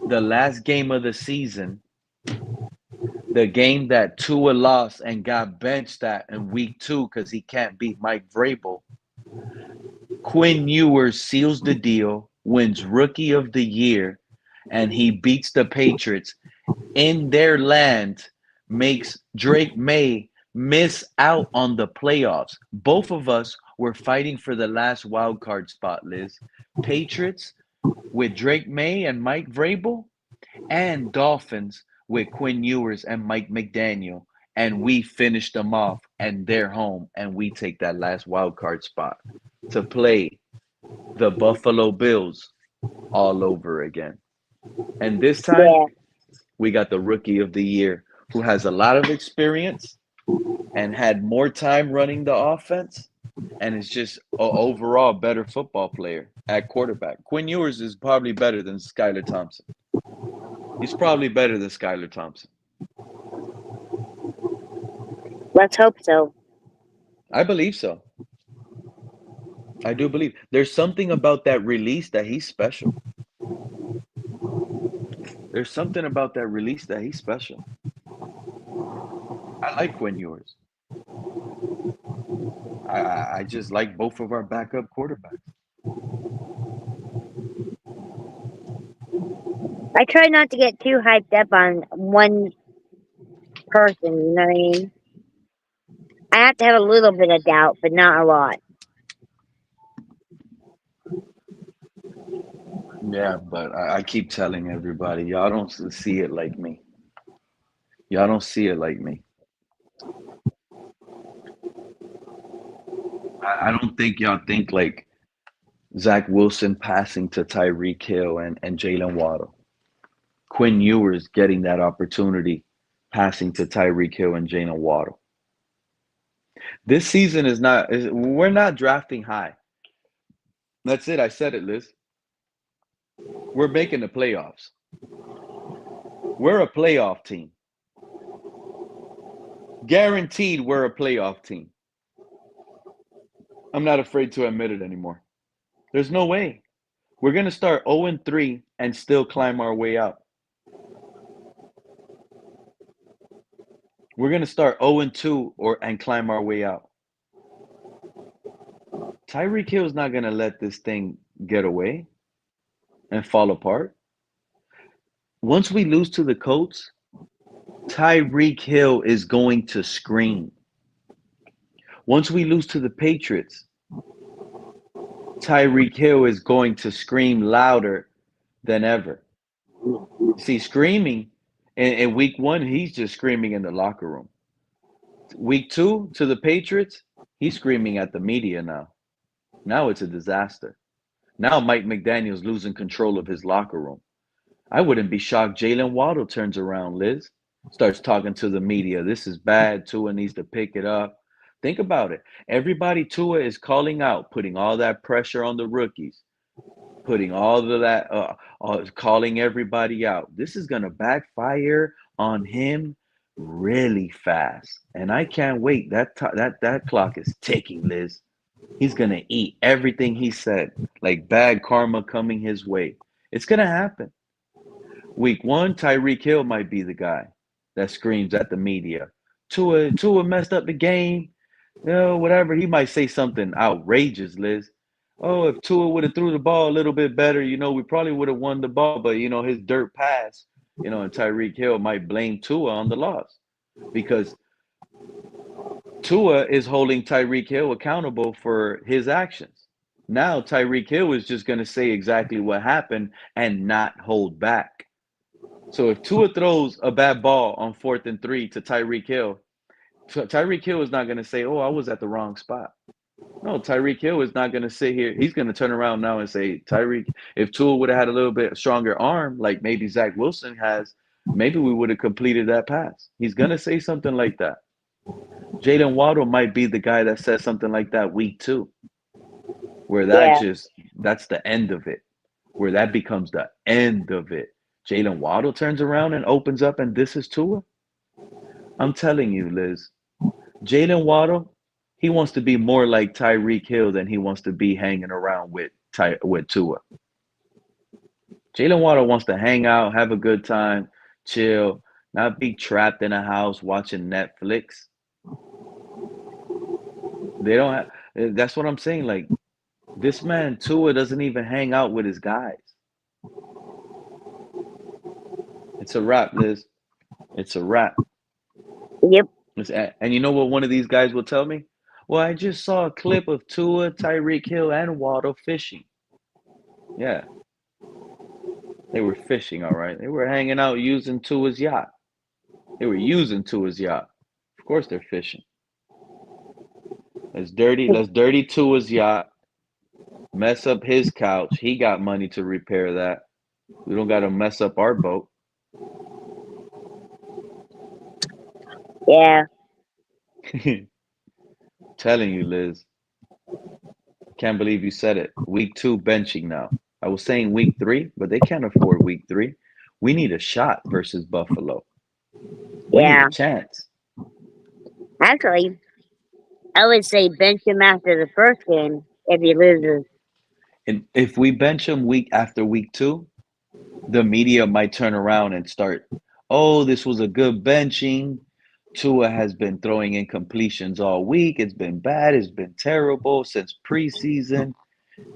the last game of the season, the game that Tua lost and got benched at in week 2 because he can't beat Mike Vrabel. Quinn Ewers seals the deal, wins Rookie of the Year, and he beats the Patriots in their land, makes Drake May miss out on the playoffs. Both of us were fighting for the last wild card spot, Liz. Patriots with Drake May and Mike Vrabel, and Dolphins with Quinn Ewers and Mike McDaniel. And we finish them off, and they're home, and we take that last wild card spot to play the Buffalo Bills all over again. And this time, we got the Rookie of the Year, who has a lot of experience and had more time running the offense, and is just an overall better football player at quarterback. Quinn Ewers is probably better than Skylar Thompson. He's probably better than Skylar Thompson. Let's hope so. I believe so. I do believe. There's something about that release that he's special. There's something about that release that he's special. I like Quinn Ewers. I just like both of our backup quarterbacks. I try not to get too hyped up on one person, you know what I mean? I have to have a little bit of doubt, but not a lot. Yeah, but I keep telling everybody, y'all don't see it like me. Y'all don't see it like me. I don't think y'all think like Zach Wilson passing to Tyreek Hill and Jalen Waddle. Quinn Ewers getting that opportunity, passing to Tyreek Hill and Jalen Waddle. This season we're not drafting high. That's it. I said it, Liz. We're making the playoffs. We're a playoff team. Guaranteed we're a playoff team. I'm not afraid to admit it anymore. There's no way. We're going to start 0-3 and still climb our way out. We're going to start 0-2 and climb our way out. Tyreek Hill's not going to let this thing get away and fall apart. Once we lose to the Colts, Tyreek Hill is going to scream. Once we lose to the Patriots, Tyreek Hill is going to scream louder than ever. See, screaming in week 1, he's just screaming in the locker room. Week 2 to the Patriots, he's screaming at the media now. Now it's a disaster. Now Mike McDaniel's losing control of his locker room. I wouldn't be shocked Jalen Waddle turns around, Liz, starts talking to the media. This is bad. Tua needs to pick it up. Think about it. Everybody Tua is calling out, putting all that pressure on the rookies, putting all of that, calling everybody out. This is going to backfire on him really fast. And I can't wait. That clock is ticking, Liz. He's going to eat everything he said, like bad karma coming his way. It's going to happen. Week 1, Tyreek Hill might be the guy that screams at the media. Tua messed up the game. Whatever. He might say something outrageous, Liz. Oh, if Tua would have threw the ball a little bit better, we probably would have won the ball. But, his dirt pass, and Tyreek Hill might blame Tua on the loss because Tua is holding Tyreek Hill accountable for his actions. Now Tyreek Hill is just going to say exactly what happened and not hold back. So if Tua throws a bad ball on 4th and 3 to Tyreek Hill is not going to say, "Oh, I was at the wrong spot." No, Tyreek Hill is not going to sit here. He's going to turn around now and say, "Tyreek, if Tua would have had a little bit stronger arm, like maybe Zach Wilson has, maybe we would have completed that pass." He's going to say something like that. Jalen Waddle might be the guy that says something like that week 2, where that's the end of it, where that becomes the end of it. Jalen Waddle turns around and opens up and this is Tua. I'm telling you, Liz, Jalen Waddle, he wants to be more like Tyreek Hill than he wants to be hanging around with Tua. Jalen Waddle wants to hang out, have a good time, chill, not be trapped in a house watching Netflix. They don't have, that's what I'm saying. Like, this man, Tua, doesn't even hang out with his guys. It's a wrap, Liz. It's a wrap. Yep. And you know what one of these guys will tell me? Well, I just saw a clip of Tua, Tyreek Hill, and Waddle fishing. Yeah. They were fishing, all right. They were hanging out using Tua's yacht. They were using Tua's yacht. Of course they're fishing. Let's dirty Tua's yacht. Mess up his couch. He got money to repair that. We don't got to mess up our boat. Yeah. Telling you, Liz. Can't believe you said it. Week 2 benching now. I was saying week 3, but they can't afford week 3. We need a shot versus Buffalo. We need a chance. Actually, I would say bench him after the first game if he loses. And if we bench him week after week 2, the media might turn around and start, "Oh, this was a good benching. Tua has been throwing incompletions all week. It's been bad. It's been terrible since preseason."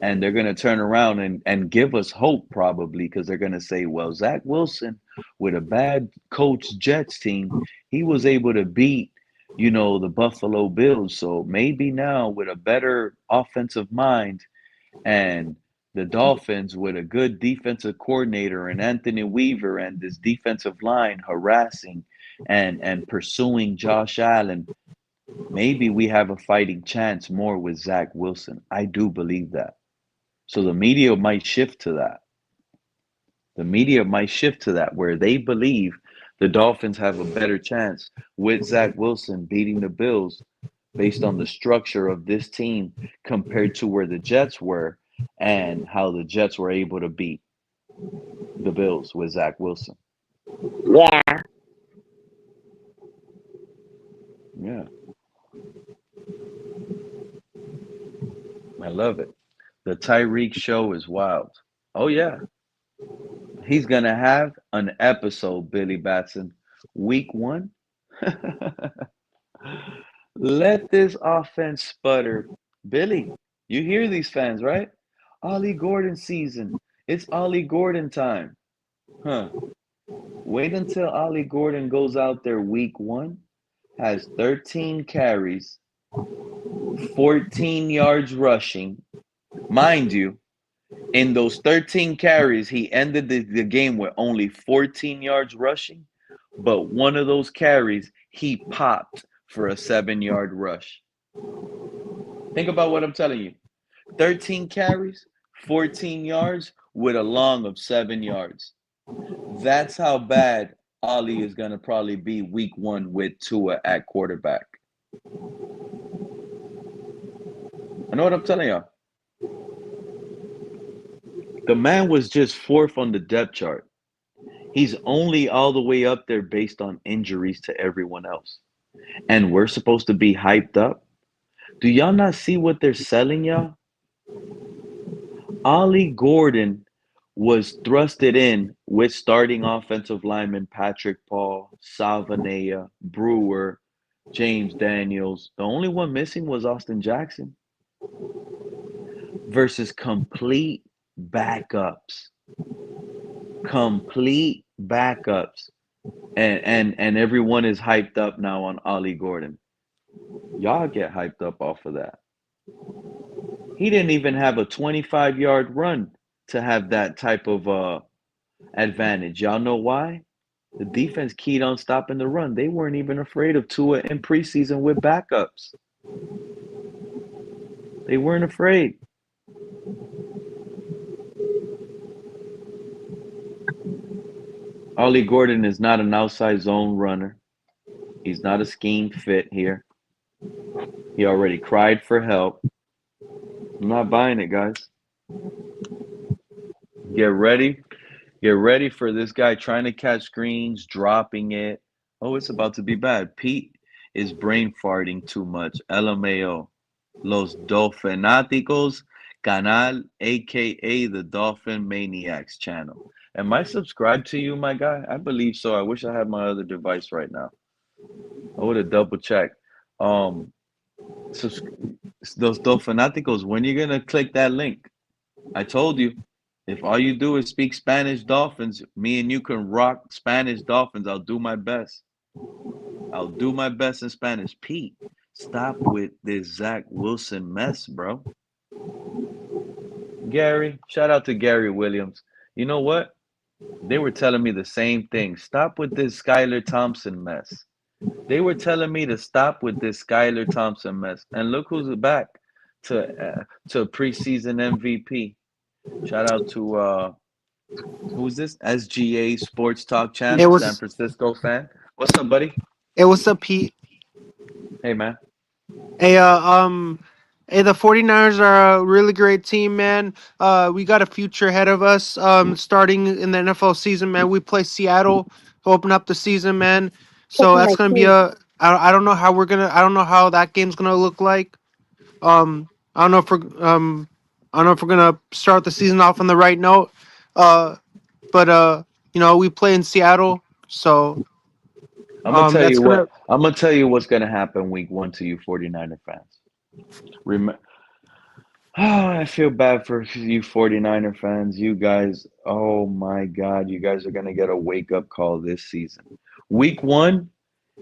And they're going to turn around and give us hope probably because they're going to say, well, Zach Wilson with a bad coach Jets team, he was able to beat, the Buffalo Bills. So maybe now with a better offensive mind and the Dolphins with a good defensive coordinator and Anthony Weaver and this defensive line harassing and pursuing Josh Allen, maybe we have a fighting chance more with Zach Wilson. I do believe that. So the media might shift to that. The media might shift to that where they believe the Dolphins have a better chance with Zach Wilson beating the Bills based on the structure of this team compared to where the Jets were and how the Jets were able to beat the Bills with Zach Wilson. Yeah. Yeah. I love it. The Tyreek show is wild. Oh, yeah. He's going to have an episode, Billy Batson. Week 1. Let this offense sputter. Billy, you hear these fans, right? Allie Gordon season. It's Allie Gordon time. Huh. Wait until Allie Gordon goes out there week 1, has 13 carries, 14 yards rushing. Mind you, in those 13 carries, he ended the game with only 14 yards rushing, but one of those carries, he popped for a 7-yard rush. Think about what I'm telling you. 13 carries, 14 yards with a long of 7 yards. That's how bad Ollie is going to probably be week 1 with Tua at quarterback. I know what I'm telling y'all. The man was just 4th on the depth chart. He's only all the way up there based on injuries to everyone else. And we're supposed to be hyped up. Do y'all not see what they're selling y'all? Allie Gordon was thrusted in with starting offensive lineman Patrick Paul, Salvanea, Brewer, James Daniels. The only one missing was Austin Jackson versus complete backups. Complete backups. And everyone is hyped up now on Allie Gordon. Y'all get hyped up off of that. He didn't even have a 25-yard run to have that type of advantage. Y'all know why? The defense keyed on stopping the run. They weren't even afraid of Tua in preseason with backups. They weren't afraid. Allie Gordon is not an outside zone runner. He's not a scheme fit here. He already cried for help. I'm not buying it, guys. Get ready. Get ready for this guy trying to catch screens, dropping it. Oh, it's about to be bad. Pete is brain farting too much. LMAO. Los Dolfináticos Canal, a.k.a. the Dolphin Maniacs channel. Am I subscribed to you, my guy? I believe so. I wish I had my other device right now. I would have double checked. So those Dolfináticos, when you're going to click that link? I told you. If all you do is speak Spanish Dolphins, me and you can rock Spanish Dolphins. I'll do my best. I'll do my best in Spanish. Pete, stop with this Zach Wilson mess, bro. Gary, shout out to Gary Williams. You know what? They were telling me the same thing. Stop with this Skylar Thompson mess. They were telling me to stop with this Skylar Thompson mess. And look who's back to preseason MVP. Shout out to who's this? SGA Sports Talk It Channel, San was. Francisco fan. What's up, buddy? Hey, what's up, Pete? Hey, man. Hey, the 49ers are a really great team, man. We got a future ahead of us. Starting in the NFL season, man. We play Seattle to open up the season, man. So Taking my that's gonna be key. I don't know how I don't know how that game's gonna look like. I don't know if I don't know if we're gonna start the season off on the right note. But we play in Seattle, so I'm gonna tell that's you gonna. what. I'm gonna tell you what's gonna happen week 1 to you 49er fans. I feel bad for you 49er fans. You guys, oh my God, you guys are gonna get a wake-up call this season. Week 1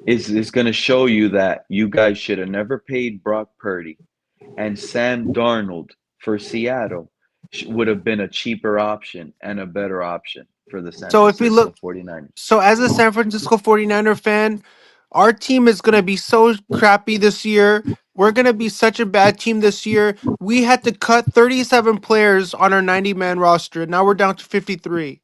is gonna show you that you guys should have never paid Brock Purdy, and Sam Darnold for Seattle would have been a cheaper option and a better option for the San So if we Francisco look, 49ers. so as a San Francisco 49er fan, our team is gonna be so crappy this year. We're gonna be such a bad team this year. We had to cut 37 players on our 90-man roster. Now we're down to 53.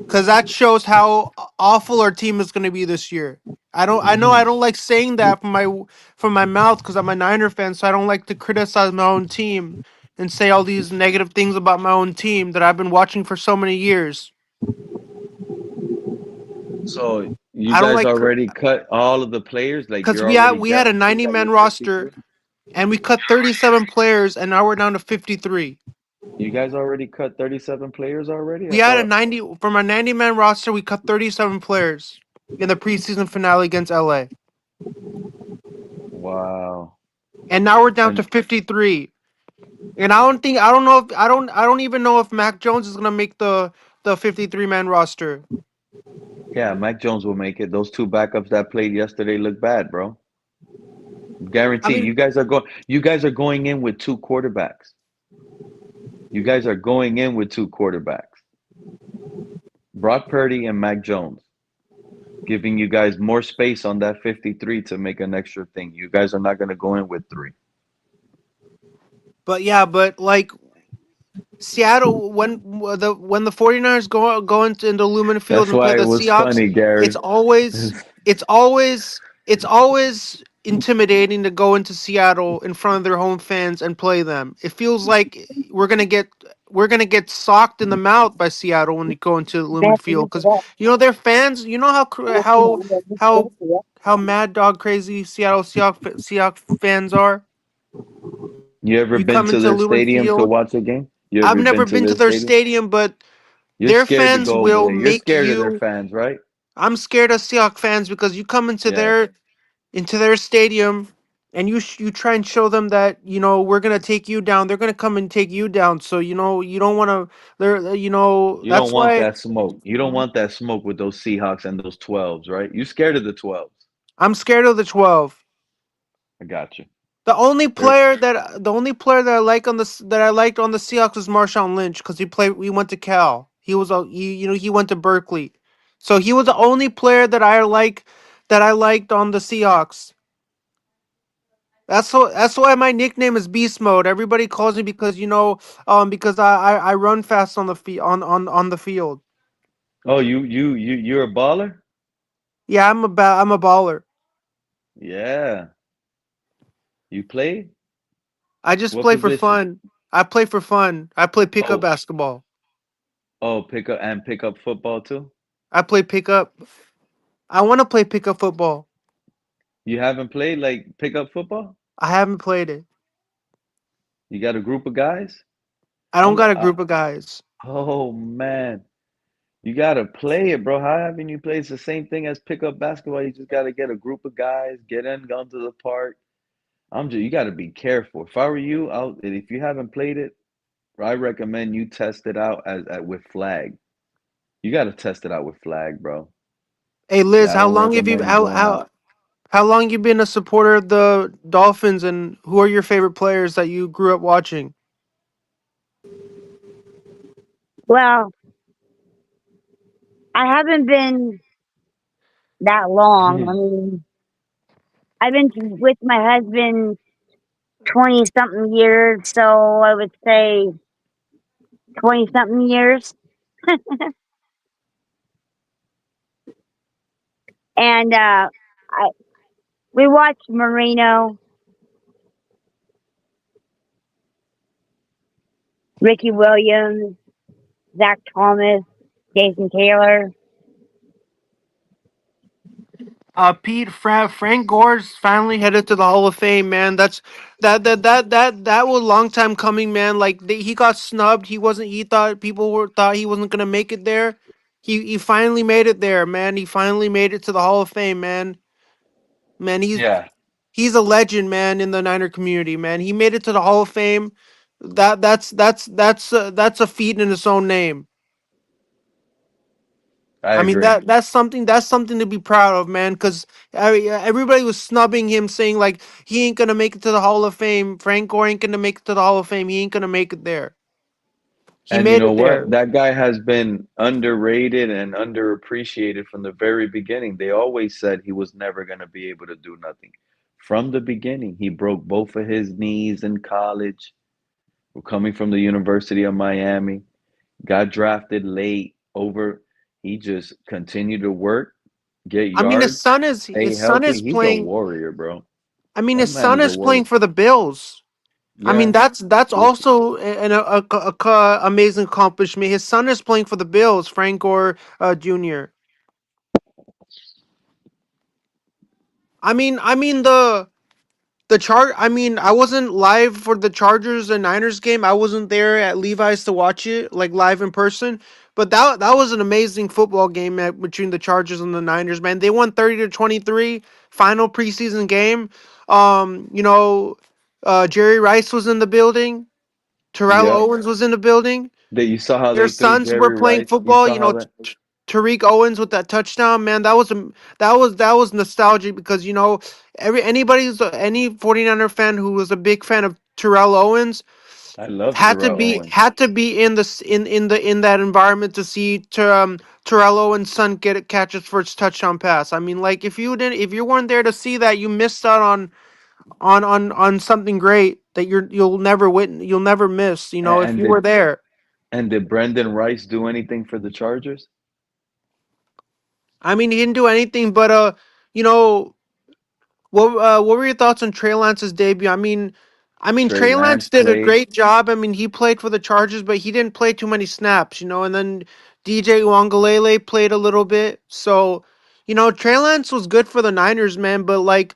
Because that shows how awful our team is gonna be this year. I know I don't like saying that from my mouth because I'm a Niner fan, so I don't like to criticize my own team and say all these negative things about my own team that I've been watching for so many years. So you I don't guys like already cut all of the players? Like because you're already we had a guaranteed that 90-man you're 53? roster and we cut 37 players and now we're down to 53. You guys already cut 37 players already? We I had a thought, 90 from our 90-man roster. We cut 37 players in the preseason finale against LA, wow. and now we're down to And 53. And I don't know if I don't even know if Mac Jones is gonna make the 53-man roster. yeah, Mac Jones will make it. Those two backups that played yesterday look bad, bro. I Guaranteed. mean, You guys are going in with two quarterbacks. You guys are going in with two quarterbacks. Brock Purdy and Mac Jones, giving you guys more space on that 53 to make an extra thing. You guys are not going to go in with three. but like Seattle when the 49ers go into Lumen Field That's and play why it the was Seahawks, funny, it's Gary. always it's always it's always intimidating to go into Seattle in front of their home fans and play them. It feels like we're gonna get we're gonna get socked in the mouth by Seattle when we go into Lumen Field because their fans. You know how mad dog crazy Seattle Seahawks fans are. You ever You been come to into their Lumen stadium to Field. watch a game? You I've ever never been to been to their their stadium? stadium, but You're their scared to fans go over will there. You're make scared of their you. fans, right? I'm scared of Seahawks fans because you come Yeah. into their stadium and you try and show them that we're gonna take you down. They're gonna come and take you down. So you don't want to. They're You don't that's want why that smoke. You don't want that smoke with those Seahawks and those 12s, right? You scared of the 12s. I'm scared of the 12. I got you. The only player that I liked on the Seahawks was Marshawn Lynch because he went to Cal. He went to Berkeley, so he was the only player that I liked on the Seahawks. That's why my nickname is Beast Mode. Everybody calls me because because I run fast on on the field. Oh, you're a baller? Yeah, I'm a baller. Yeah. You play? I just What play for position? fun. I play for fun. I play pickup Oh, basketball. pick up football too? I play pickup. I want to play pickup football. You haven't played like pickup football? I haven't played it. You got a group of guys? I don't I'm got a I, group of guys. oh man. You gotta play it, bro. How haven't you played? It's the same thing as pickup basketball. You just gotta get a group of guys, get in, go to the park. You gotta be careful. If I were you, if you haven't played it, I recommend you test it out with flag. You gotta test it out with flag, bro. Hey Yeah, Liz, I don't recommend going out. how long you been a supporter of the Dolphins, and who are your favorite players that you grew up watching? Well, I haven't been that long. I mean, I've been with my husband 20 something years, so I would say 20 something years. And I we watched Marino, Ricky Williams, Zach Thomas, Jason Taylor. Pete, Frank Gore's finally headed to the Hall of Fame, man. That was a long time coming, man. Like he got snubbed. He wasn't. He thought thought he wasn't gonna make it there. He finally made it there, man. He finally made it to the Hall of Fame, man. Man, Yeah, he's a legend, man, in the Niner community, man. He made it to the Hall of Fame. That's a feat in its own name. I I mean agree. that's something to be proud of, man. Because everybody was snubbing him, saying like he ain't gonna make it to the Hall of Fame. Frank Gore ain't gonna make it to the Hall of Fame. He ain't gonna make it there. He And you made know it what? there. That guy has been underrated and underappreciated from the very beginning. They always said he was never going to be able to do nothing. From the beginning, he broke both of his knees in college. We're coming from the University of Miami, got drafted late over. He just continued to work, get I mean yards, stay his son healthy. is He's a playing. warrior, bro. I mean That his man son is a is playing warrior. for the Bills. I mean Yeah. that's also amazing accomplishment. His son is playing for the Bills, Frank Gore Jr. I mean I mean, I wasn't live for the Chargers and Niners game. I wasn't there at Levi's to watch it like live in person. But that was an amazing football game between the Chargers and the Niners, man. They won 30-23, final preseason game. Um, you know, Jerry Rice was in the building. Terrell Yep. Owens was in the building. That you saw how Their they threw sons were Jerry playing Rice. You football. saw how that. Tariq Owens with that touchdown, man. That was nostalgic because any 49er fan who was a big fan of Terrell Owens I love Terrell Owens. had to be in that environment to see Terrell Owens' son catch his first touchdown pass. I mean, like if you weren't there to see that, you missed out on something great that you'll never miss. If And you were did there. Brendan Rice do anything for the Chargers? I mean, he didn't do anything, but you know, what were your thoughts on Trey Lance's debut? I mean, I mean, Trey Trey Lance Lance did a played. great job. I mean, he played for the Chargers, but he didn't play too many snaps, And then DJ Uwangalele played a little bit. So, Trey Lance was good for the Niners, man. But like,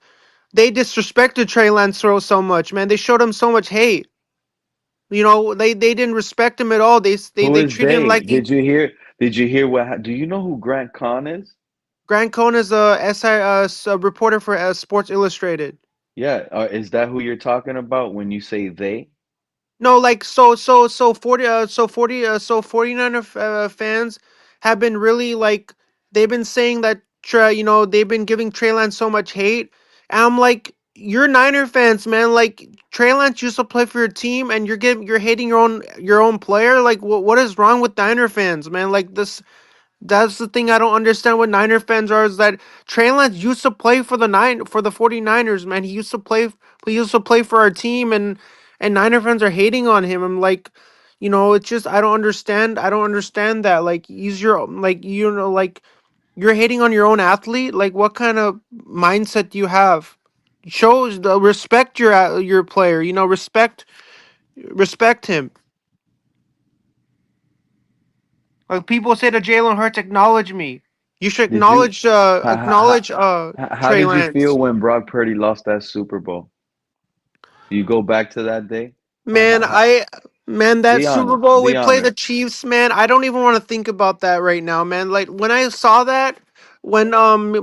they disrespected Trey Lance so much, man. They showed him so much hate. They didn't respect him at all. Who They is treated him they? like Did you hear? Did you hear what? Do you know who Grant Kahn is? Grant Cohn is a a reporter for Sports Illustrated. Yeah, is that who you're talking about when you say they? No, like so 49er fans have been really like they've been saying that they've been giving Trey Lance so much hate. And I'm like, you're Niner fans, man. Like Trey Lance used to play for your team, and you're hating your own player. Like what is wrong with Niner fans, man? Like this. That's the thing I don't understand what Niner fans are is that Trey Lance used to play for the 49ers, man. He used to play for our team and Niner fans are hating on him. I'm like, it's just I don't understand that. Like you're hating on your own athlete. Like what kind of mindset do you have? Shows the respect your player, respect him. Like people say to Jalen Hurts, acknowledge me. You should Did you? acknowledge How, how, how Trey did you feel Lance. when Brock Purdy lost that Super Bowl? You go back to that day. Man, that Be Super honest. Bowl we Be play the honest. Chiefs, man. I don't even want to think about that right now, man. Like when I saw that when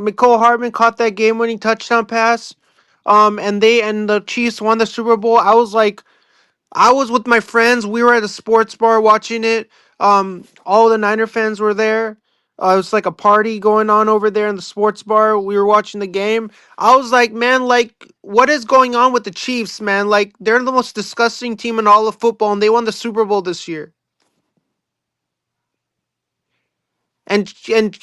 Nicole Hartman caught that game-winning touchdown pass, and the Chiefs won the Super Bowl, I was with my friends. We were at a sports bar watching it. All the Niner fans were there. It was like a party going on over there in the sports bar. We were watching the game. I was like, man, like, what is going on with the Chiefs, man? Like, they're the most disgusting team in all of football, and they won the Super Bowl this year. And and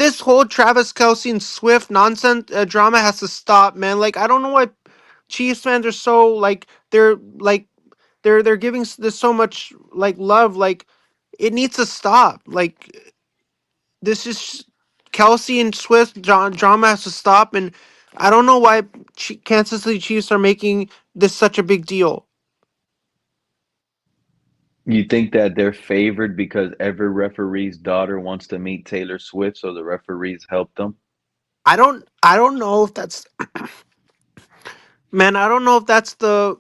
this whole Travis Kelsey and Swift nonsense drama has to stop, man. Like, I don't know why Chiefs fans are so they're giving this so much like love. Like it needs to stop. Like this is Kelsey and Swift drama has to stop, and I don't know why Kansas City Chiefs are making this such a big deal. You think that they're favored because every referee's daughter wants to meet Taylor Swift, so the referees help them? I don't know if that's man. I don't know if that's the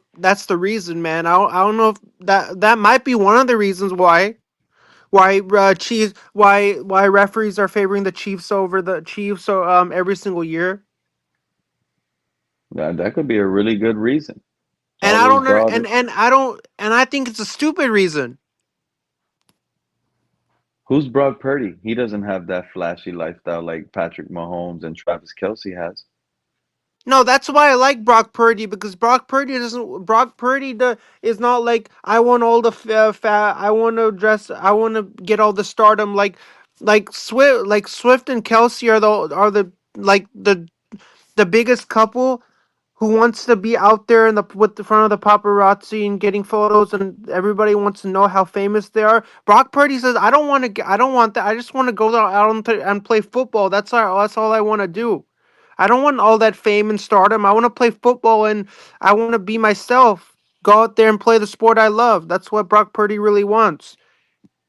reason, man. I don't know if that might be one of the reasons why referees are favoring the Chiefs over the Chiefs so every single year. That could be a really good reason. And All I those don't daughters. and I think it's a stupid reason. Who's Brock Purdy? He doesn't have that flashy lifestyle like Patrick Mahomes and Travis Kelsey has. No, that's why I like Brock Purdy because Brock Purdy is not like I want all the fat. I want to get all the stardom. Like Swift and Kelsey are the like the biggest couple who wants to be out there in the front of the paparazzi and getting photos, and everybody wants to know how famous they are. Brock Purdy says, I don't want that. I just want to go out and play football. That's all I want to do. I don't want all that fame and stardom. I want to play football and I want to be myself. Go out there and play the sport I love. That's what Brock Purdy really wants.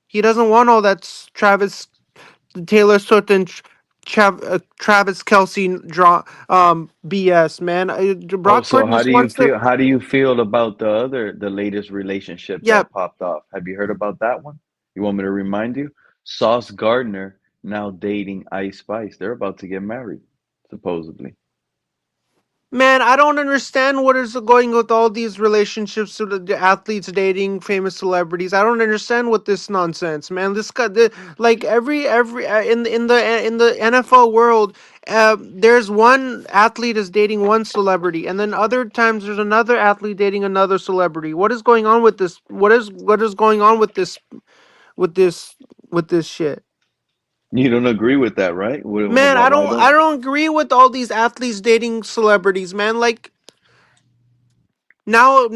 He doesn't want all that Travis Taylor Swift and Travis Kelsey BS, man. Oh, Brock so Purdy how just do you wants to. feel? How do you feel about the latest relationship Yeah, that popped off? Have you heard about that one? You want me to remind you? Sauce Gardner now dating Ice Spice. They're about to get married, supposedly. man, I don't understand what is going with all these relationships with the athletes dating famous celebrities. I don't understand what this nonsense, man. This guy, like every in the NFL world, there's one athlete is dating one celebrity, and then other times there's another athlete dating another celebrity. What is going on with this? What is going on with this with this shit? You don't agree with that, right? Man, I Why don't I don't don't agree with all these athletes dating celebrities, man. Like now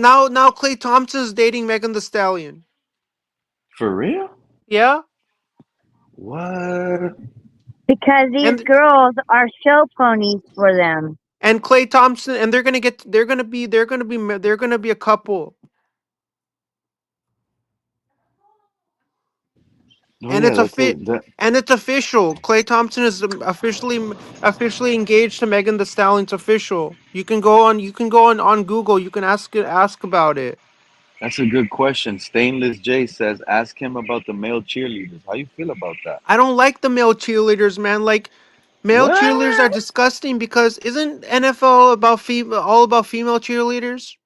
Clay Thompson's dating Megan the Stallion. for real? Yeah? What? Because these And girls are show ponies for them. and Clay Thompson, and they're gonna be a couple, Oh and yeah, it's a that's a fit, that. and it's official. Clay Thompson is officially engaged to Megan Thee Stallion. It's official. You can go on Google. You can ask about it. That's a good question. Stainless J says, ask him about the male cheerleaders. How you feel about that? I don't like the male cheerleaders, man. Like male cheerleaders are What? disgusting because isn't NFL about all about female cheerleaders?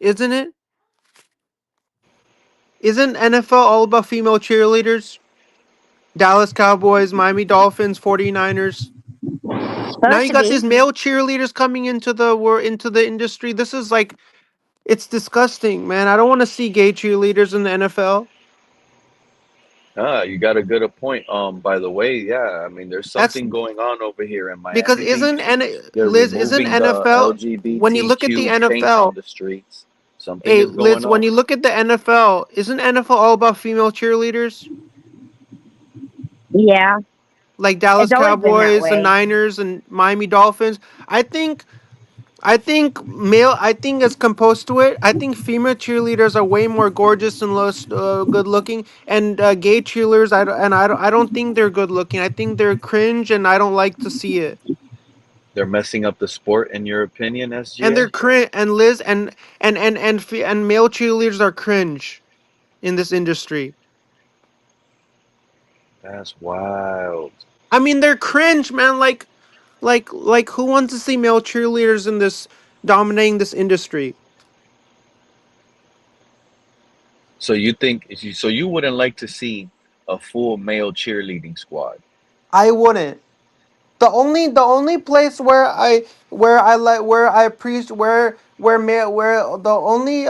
Isn't it? Isn't NFL all about female cheerleaders? Dallas Cowboys, Miami Dolphins, 49ers. Now Supposed you to got be. these male cheerleaders coming into the industry. This is like it's disgusting, man. I don't want to see gay cheerleaders in the NFL. Ah, you got a good point. By the way, yeah, I mean, there's That's something going on over here in because Miami isn't Beach. and They're Liz isn't removing the NFL when you look at the LGBTQ paint on NFL. the streets. Something Hey is going Liz, when on. you look at the NFL, isn't NFL all about female cheerleaders? Yeah, Like it's Dallas always been that Cowboys, the way. Niners, and Miami Dolphins. I think I think as composed to it, I think female cheerleaders are way more gorgeous and less good looking, and gay cheerleaders, I don't think they're good looking. I think they're cringe, and I don't like to see it. They're messing up the sport, in your opinion, And they're SGA? cringe, and Liz, and male cheerleaders are cringe in this industry. That's wild. I mean, they're cringe, man. Like who wants to see male cheerleaders in this dominating this industry? So you wouldn't like to see a full male cheerleading squad? I wouldn't. The only place where I appreciate where the only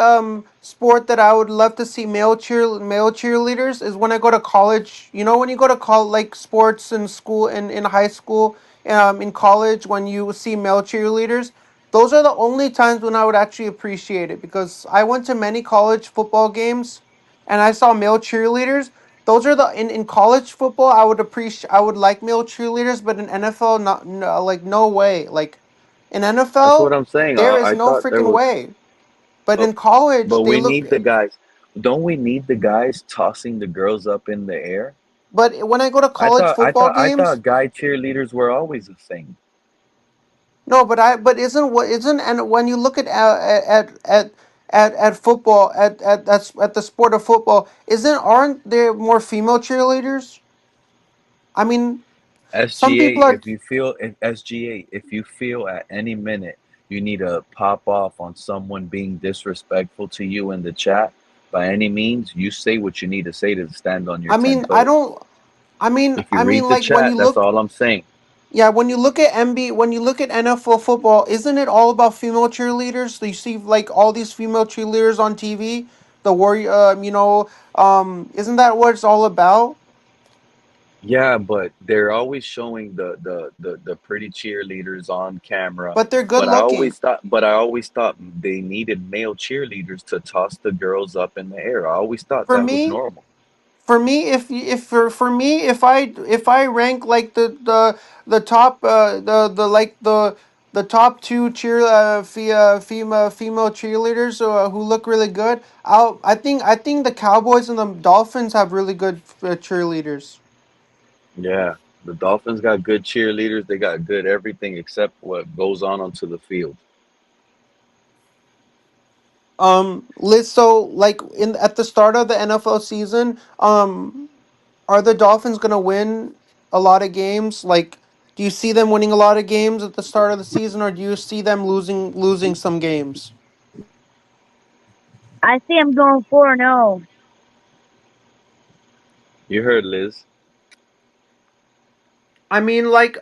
sport that I would love to see male cheerleaders is when I go to college. You know when you go to like sports in school in high school, in college when you see male cheerleaders. Those are the only times when I would actually appreciate it because I went to many college football games and I saw male cheerleaders. Those are the in college football. I would like male cheerleaders, but in NFL, not no, like no way. Like in That's what NFL, I'm saying. there is I no thought there freaking was, way. But but in college, but they we look. need the guys. Don't we need the guys tossing the girls up in the air? But when I go to college football I games, thought guy cheerleaders were always a thing. no. But isn't and when you look at football at the sport of football, aren't there more female cheerleaders? I mean, some SGA, people are. if you feel if SGA, if you feel at any minute you need to pop off on someone being disrespectful to you in the chat, by any means, you say what you need to say to stand on your I ten mean, I toes. don't. I mean, If you read the like when chat, you that's look. all I'm saying. Yeah, when you look at when you look at NFL football, isn't it all about female cheerleaders? So you see like all these female cheerleaders on TV, the warrior, isn't that what it's all about? Yeah, but they're always showing the pretty cheerleaders on camera. But they're good looking. But I always thought they needed male cheerleaders to toss the girls up in the air. I always thought For that was me, normal. for me, if I rank like the top the top two female cheerleaders who look really good, I think the Cowboys and the Dolphins have really good cheerleaders. Yeah, the Dolphins got good cheerleaders. They got good everything except what goes on onto the field. Liz, so like in at the start of the NFL season, are the Dolphins gonna win a lot of games? Like, do you see them winning a lot of games at the start of the season, or do you see them losing some games? I see him going 4-0. You heard Liz. I mean, like,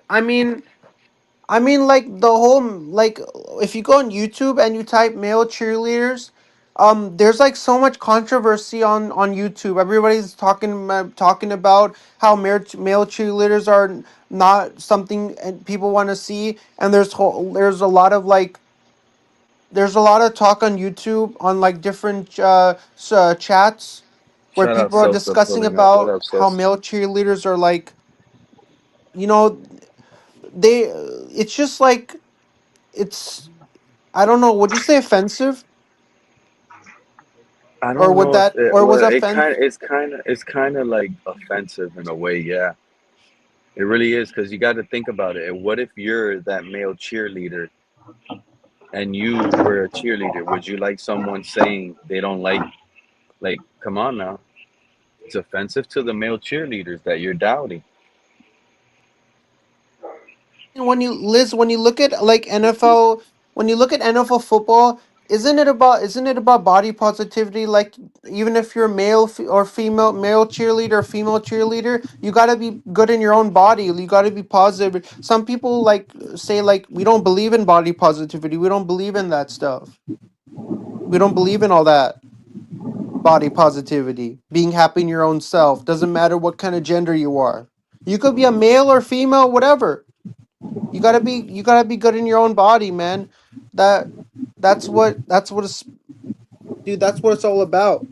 like the whole like if you go on YouTube and you type male cheerleaders, there's like so much controversy on YouTube. Everybody's talking about how male cheerleaders are not something and people want to see, and there's a lot of there's a lot of talk on YouTube on like different chats where Shout out people are Sus for discussing pulling up. What about up, how Sus? male cheerleaders are like, you know, they it's just like it's I don't know. Would you say offensive, I or don't would know if that, it, or was well, offense? it's kind of like offensive in a way. Yeah, it really is because you got to think about it. What if you're that male cheerleader and you were a cheerleader? Would you like someone saying they don't like? Come on now, it's offensive to the male cheerleaders that you're doubting. When you Liz, when you look at like NFL, when you look at NFL football, isn't it about body positivity? Like even if you're male or female, male cheerleader or female cheerleader, you got to be good in your own body. You got to be positive. Some people like say like we don't believe in body positivity. We don't believe in that stuff. We don't believe in all that body positivity. Being happy in your own self doesn't matter what kind of gender you are. You could be a male or female, whatever. You gotta be good in your own body, man. That that's what it's dude, that's what it's all about.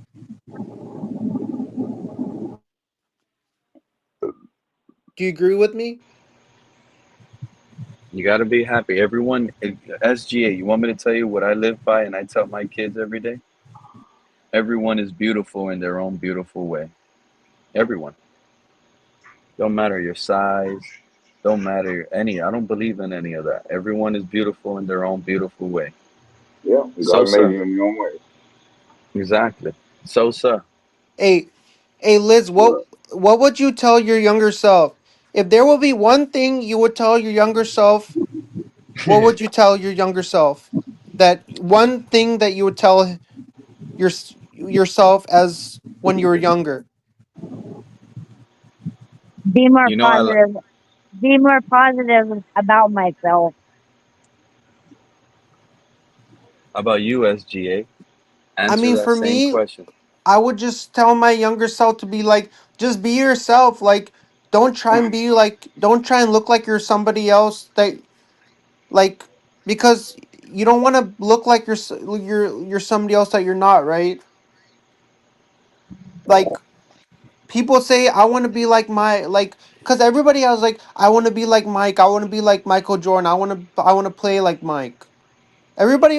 Do you agree with me? You got to be happy. Everyone, SGA. You want me to tell you what I live by, and I tell my kids every day? Everyone is beautiful in their own beautiful way. Everyone. Don't matter your size. Don't matter any. I don't believe in any of that. Everyone is beautiful in their own beautiful way. Yeah, God made Sosa. you in your own way. Exactly. Sosa. Hey, hey Liz, what would you tell your younger self? If there will be one thing you would tell your younger self, what would you tell your younger self? That one thing that you would tell yourself as when you were younger. Be more You know, positive. Be more positive about myself. how about you, SGA? I Answer mean, that for same me, question. I would just tell my younger self to be like, just be yourself. Like, don't try and look like you're somebody else. Like, because you don't want to look like you're somebody else that you're not, right? Like, people say, I want to be like because everybody has like, I want to be like Mike. I want to be like Michael Jordan. I want to play like Mike. Everybody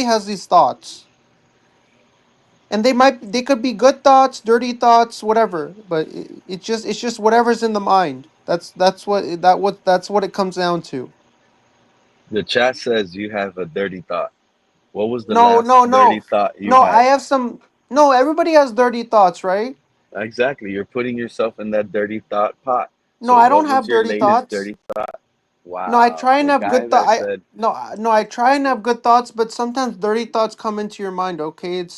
has these thoughts, and they could be good thoughts, dirty thoughts, whatever, but it's just whatever's in the mind. That's what it comes down to. The chat says you have a dirty thought. What was the No, last no, dirty no, thought you no, I had? have some. No, everybody has dirty thoughts, right? Exactly. You're putting yourself in that dirty thought pot. No, So, I don't what was have your dirty latest thoughts. dirty thought? No, I Wow. try and The have guy good thought. that said, No, I try and have good thoughts, but sometimes dirty thoughts come into your mind. Okay, it's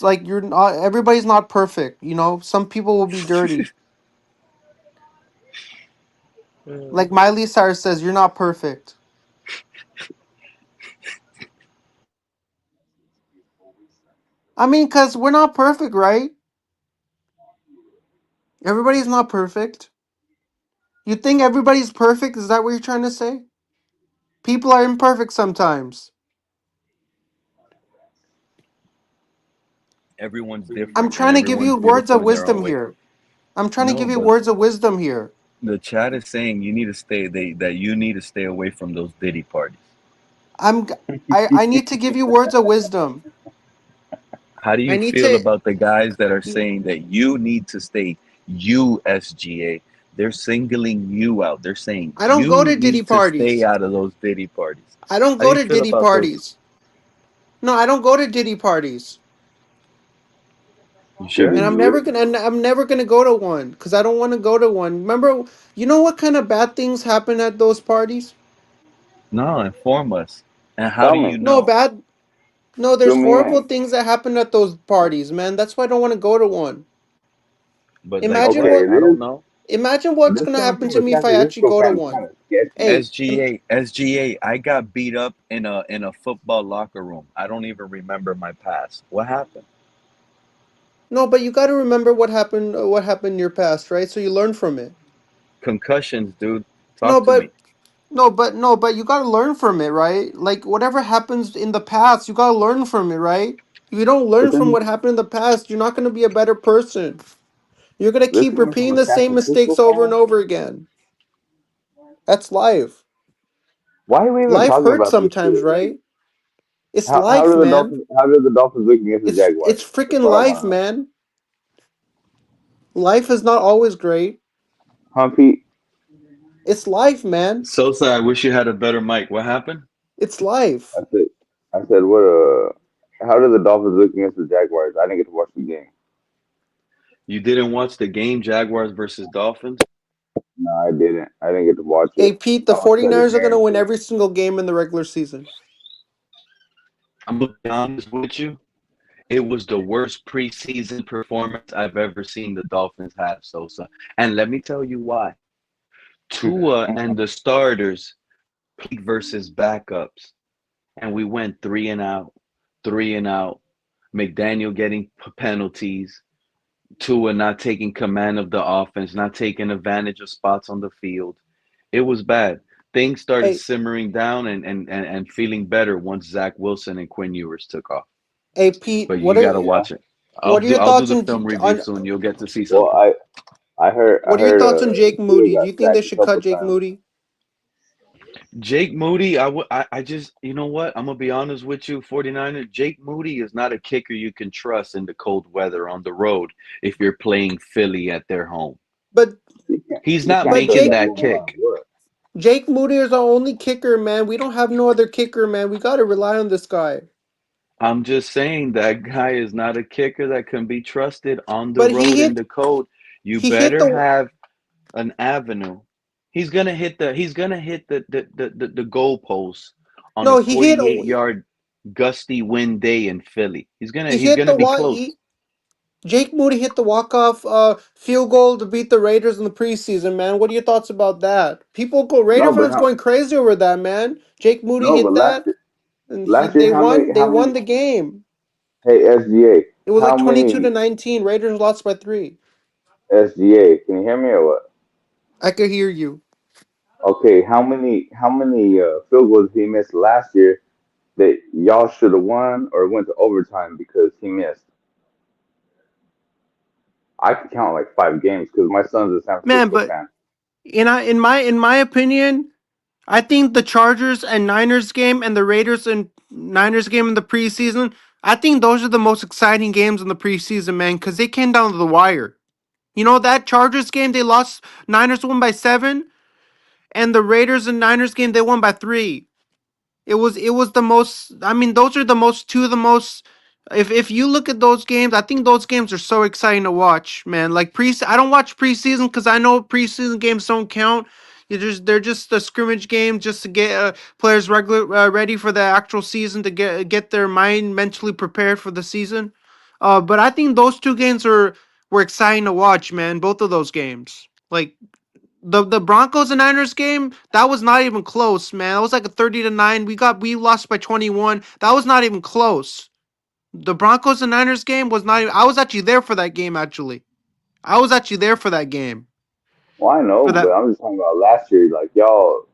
like you're not. Everybody's not perfect. Some people will be dirty. Like Miley Cyrus says, you're not perfect. I mean, cause we're not perfect, right? Everybody's not perfect. You think everybody's perfect? Is that what you're trying to say? People are imperfect sometimes. everyone's I'm different and trying to give you everyone's words beautiful of in their own wisdom way? here. I'm trying to No, give you but words of wisdom here. the chat is saying you need to that you need to stay away from those Diddy parties. I'm g- I need to give you words of wisdom. How do I you need feel to about the guys that are saying that you need to stay USGA? They're singling you out. They're saying I don't go you to Diddy need to stay parties. out of those Diddy parties. I don't How do go you to feel Diddy about those? parties. No, I don't go to Diddy parties. You Shit, sure? do And you really? I'm never gonna go to one because I don't want to go to one. Remember, you know what kind of bad things happen at those parties? No, inform us. And how Tell do you me. No know? bad. No, there's Fill me horrible in. things that happen at those parties, man. That's why I don't want to go to one. But like Imagine Okay, what? what it I is. don't know. Imagine When what's this gonna comes happen from to a me if chat, I it is actually still go to kind one. of sketchy. Hey, SGA, I got beat up in a football locker room. I don't even remember my past. What happened? no, but you got to remember what happened in your past, right? So you learn from it. Concussions, dude. No, Talk to me. but no, but you got to learn from it, right? Like whatever happens in the past, you got to learn from it, right? If you don't But learn from then what happened in the past, you're not going to be a better person. You're going to this keep coming from repeating a the San same Francisco mistakes over and fan. over again. That's life. Why are we even Life talking hurts about this sometimes, shit? Like, right? It's how life, do the man. Dolphins? How do the Dolphins look against the Jaguars? It's That's freaking what I want life, to know. man. Life is not always great. Huh, Pete? It's life, man. Sosa, I wish you had a better mic. What happened? It's life. I said, what? How do the Dolphins look against the Jaguars? I didn't get to watch the game. You didn't watch the game, Jaguars versus Dolphins? No, I didn't. I didn't get to watch Hey, it. Pete, the I'm gonna check 49ers are going to again. win every single game in the regular season. I'm gonna be honest with you. It was the worst preseason performance I've ever seen the Dolphins have, Sosa. And let me tell you why. Tua and the starters peak versus backups. And we went three and out, three and out. McDaniel getting penalties. Tua not taking command of the offense, not taking advantage of spots on the field. It was bad. Things started Hey, simmering down and feeling better once Zach Wilson and Quinn Ewers took off. hey, Pete, But you got to watch it. what are your I'll do thoughts the film review on soon. You'll get to see Well, something. I heard what are your thoughts on Jake Tua Moody? Do got you think they sacked a should cut couple Jake times. Moody? Jake Moody, I just, you know what? I'm going to be honest with you, 49er. Jake Moody is not a kicker you can trust in the cold weather on the road if you're playing Philly at their home. But He's You not can't but trust making that that man no matter kick. what. Jake Moody is our only kicker, man. We don't have no other kicker, man. We got to rely on this guy. I'm just saying that guy is not a kicker that can be trusted on the But road in the cold. You he hit better the have an avenue. He's gonna hit the goalpost on a no, he hit 48-yard gusty wind day in Philly. he He's hit gonna the be wa- close. he, Jake Moody hit the walk-off field goal to beat the Raiders in the preseason, man. What are your thoughts about that? Raider No, but fans how? going crazy over that, man. Jake Moody No, but hit that and last year, they how many? won. They How won many? the game. Hey, SGA, It was how like 22 to many? 19. Raiders lost by 3. SGA, can you hear me or what? I could hear you. Okay, how many field goals he missed last year that y'all should have won or went to overtime because he missed? I could count like 5 games because my son's a San Man, Francisco but fan. in my opinion, I think the Chargers and Niners game and the Raiders and Niners game in the preseason, I think those are the most exciting games in the preseason, man, because they came down to the wire. You know that Chargers game they lost, Niners won by 7, and the Raiders and Niners game they won by 3. It was the most. I mean, those are the most two of the most. If you look at those games, I think those games are so exciting to watch, man. Like I don't watch preseason because I know preseason games don't count. They're just a scrimmage game just to get players ready for the actual season to get their mind mentally prepared for the season. But I think those two games were exciting to watch, man. Both of those games, like the Broncos and Niners game, that was not even close, man. That was like a 30-9. We lost by 21. That was not even close. The Broncos and Niners game was not even, I was actually there for that game actually. I was actually there for that game. Well, I know, For but that I'm just talking about last year. Like y'all's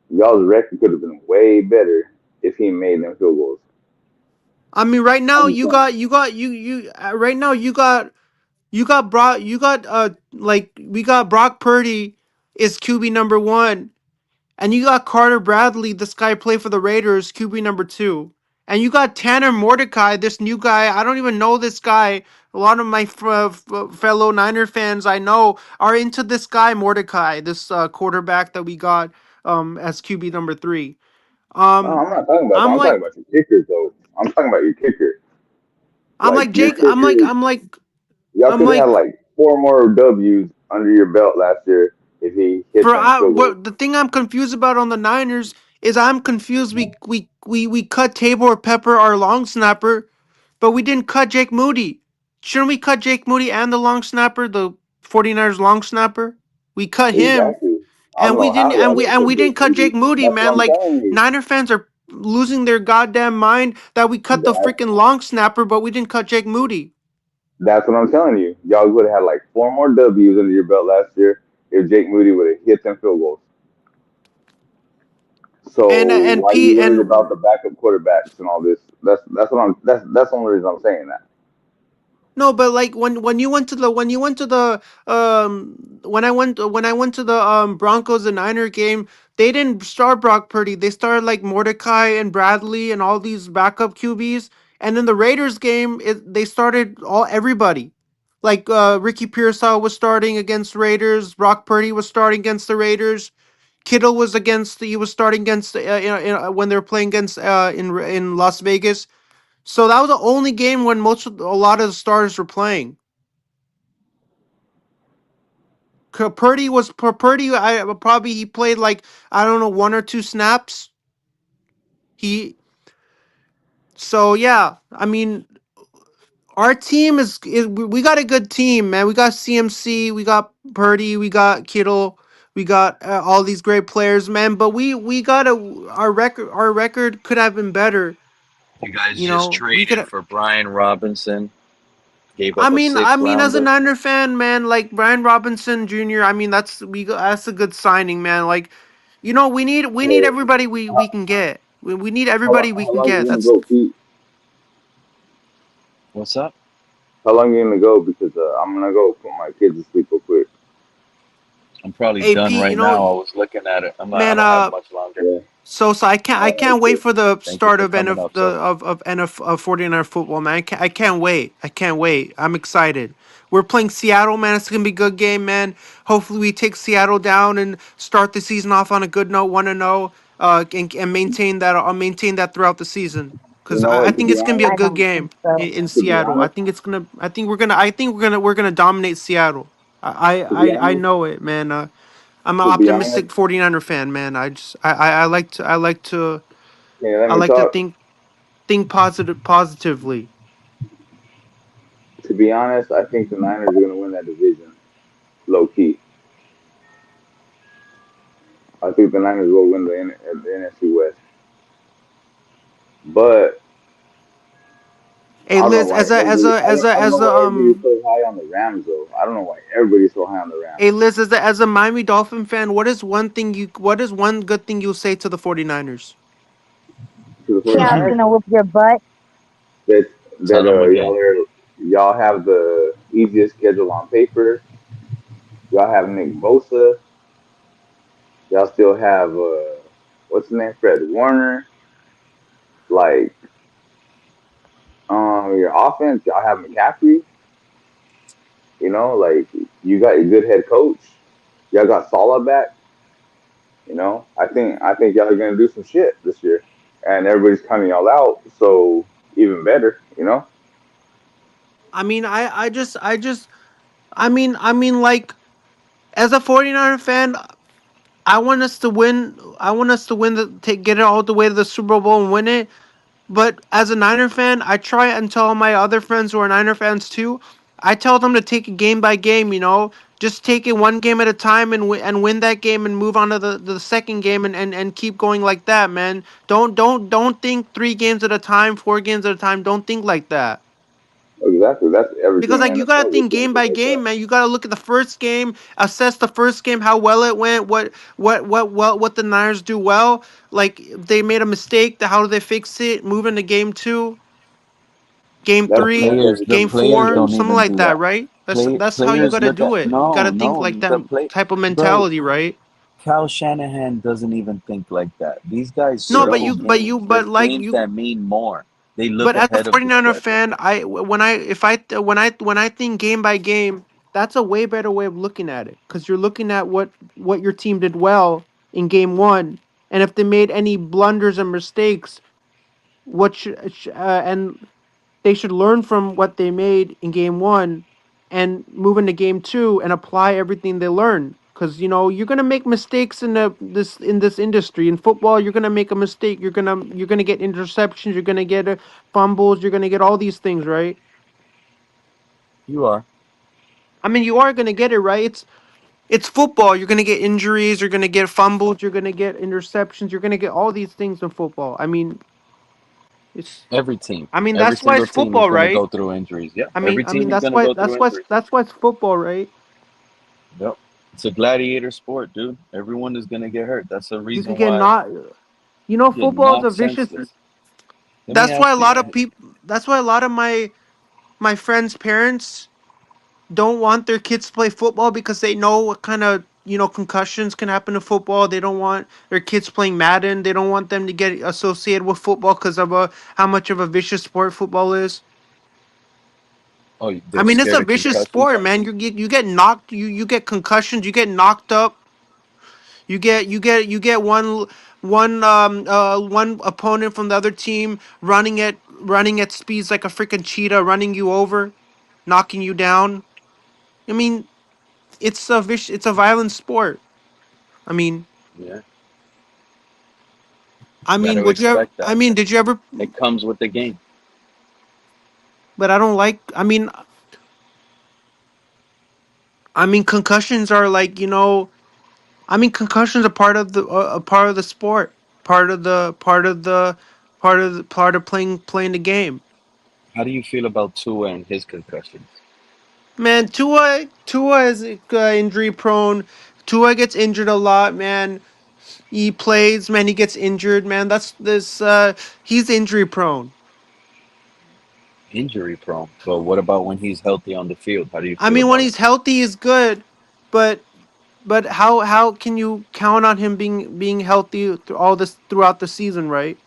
record could have been way better if he made them field goals. I mean right now I'm just saying. right now we got Brock Purdy is QB number 1. And you got Carter Bradley, this guy played for the Raiders, QB number 2. And you got Tanner Mordecai, this new guy. I don't even know this guy. A lot of my fellow Niner fans I know are into this guy Mordecai, this quarterback that we got as QB number 3. No, Um, I'm not talking about that. I'm I'm talking like, about your kickers, though. I'm talking about your kicker. I'm Like like your Jake. kicker, y'all I'm could have had like, like 4 more W's under your belt last year if he hit them field goals. what the thing I'm confused about on the Niners is I'm confused. We cut Tabor Pepper, our long snapper, but we didn't cut Jake Moody. Shouldn't we cut Jake Moody and the long snapper, the 49ers long snapper? We cut him Exactly. I and don't we know didn't how y'all and didn't we put didn't Jake cut Moody. Jake Moody, That's what man. I'm Like telling you. Niner fans are losing their goddamn mind that we cut the That freaking long snapper, but we didn't cut Jake Moody. that's what I'm telling you. Y'all would have had like 4 more W's under your belt last year if Jake Moody would have hit them field goals. So And why are P you worried about and the backup quarterbacks and all this? That's what I'm that's the only reason I'm saying that. No, but like when you went to the when I went to the Broncos and Niner game, they didn't start Brock Purdy. They started like Mordecai and Bradley and all these backup QBs. And in the Raiders game, they started everybody. Like Ricky Pearsall was starting against Raiders. Brock Purdy was starting against the Raiders. Kittle was he was starting against when they were playing against in Las Vegas. So that was the only game when a lot of the starters were playing. Purdy. He played like I don't know 1 or 2 snaps. He so yeah. I mean, our team is we got a good team, man. We got CMC, we got Purdy, we got Kittle, we got all these great players, man. But we got our record could have been better. You guys You just know, we could. traded for Brian Robinson, gave I up a mean, sixth as a rounder. Niner fan, man, like Brian Robinson Jr. I mean, that's a good signing, man. Like, we need Hey, everybody we can get. We need how, everybody we how can long you get. gonna That's go, Pete? What's up? How long you gonna go? Because I'm gonna go put my kids to sleep real quick. I'm probably AP. done right now. I was looking at it. I Man, don't have much longer. Yeah. So All right, I can't wait cool. for the Thank you start for of coming NF up, the so. of NF of 49er football, man. I can't wait. I can't wait. I'm excited. We're playing Seattle, man. It's gonna be a good game, man. Hopefully we take Seattle down and start the season off on a good note, 1-0, and maintain that throughout the season. You Cause know I what? To think be it's gonna be a honest, I good don't game think so. in to be Seattle. honest, I think we're gonna dominate Seattle. to be I honest, know it, man. I'm an to be honest. optimistic 49er fan, man. I like to Can you let I me like to talk? think positively. To be honest, I think the Niners are gonna win that division, low key. I think the Niners will win the NFC West. But Hey I don't know Liz, why everybody. I don't know as why a everybody's so high on the Rams though. I don't know why everybody's so high on the Rams. hey Liz, as a Miami Dolphin fan, what is one good thing you'll say to the 49ers? To the Seattle's 49ers, gonna whoop your butt. that Tell them again. y'all have the easiest schedule on paper. Y'all have Nick Bosa. Y'all still have what's his name, Fred Warner. Like your offense, y'all have McCaffrey. You know, like you got a good head coach. Y'all got Salah back. You know, I think y'all are gonna do some shit this year, and everybody's counting y'all out. So even better, you know. I mean, I mean, like as a 49er fan, I want us to win. I want us to win get it all the way to the Super Bowl and win it. But as a Niner fan, I try and tell my other friends who are Niner fans too. I tell them to take it game by game. Just take it one game at a time and win that game and move on to the second game and keep going like that, man. Don't think 3 games at a time, 4 games at a time. Don't think like that. Exactly. That's Because everything like in you gotta NFL. Just think don't game think by like that. game, man. You gotta look at the first game, assess the first game, how well it went, what the Niners do well. Like if they made a mistake, how do they fix it? Move into game two, game The three, players, the game That's players four, don't something even like do that, that. right? That's how you Players gotta look do at it. You gotta think like that type of bro. mentality, right? Cal Shanahan doesn't even think like that. These guys No, circle games. There's games that mean more. They look but as a ahead of the 49er schedule. fan, when I think game by game, that's a way better way of looking at it because you're looking at what your team did well in game one, and if they made any blunders and mistakes, and they should learn from what they made in game one and move into game two and apply everything they learned. Because you're gonna make mistakes in this industry. In football, you're gonna make a mistake. You're gonna get interceptions. You're gonna get fumbles. You're gonna get all these things, right? You are. I mean, you are gonna get it, right? It's football. You're gonna get injuries. You're gonna get fumbles. You're gonna get interceptions. You're gonna get all these things in football. I mean, it's. Every team. I mean, Every that's why single it's team is football, going to right? go through injuries. Yeah. I mean, Every I team mean is that's going to why go that's through why injuries. that's why it's football, right? Yep. It's a gladiator sport, dude. Everyone is going to get hurt. That's the You could reason get why not. you get Football is a knocked vicious. senseless. Let me That's why a ask you. lot of people. That's why a lot of my my friends' parents don't want their kids to play football because they know what kind of concussions can happen to football. They don't want their kids playing Madden. They don't want them to get associated with football because of how much of a vicious sport football is. Oh, I they're mean, it's scared a of vicious concussions. sport, man. You get knocked, you get concussions, you get knocked up. You get one opponent from the other team running at speeds like a freaking cheetah, running you over, knocking you down. I mean, it's a violent sport. I mean, Yeah, I got mean, to would you ever? expect that. I mean, did you ever? It comes with the game. But I don't like. I mean, concussions are like I mean, concussions are part of the sport, part of playing the game. How do you feel about Tua and his concussions? Man, Tua is injury prone. Tua gets injured a lot, man. He plays, man. He gets injured, man. That's this. He's injury prone. Injury prone. But what about when he's healthy on the field? How do you I feel mean, when about it? he's healthy, he's good, but how can you count on him being healthy throughout the season, right?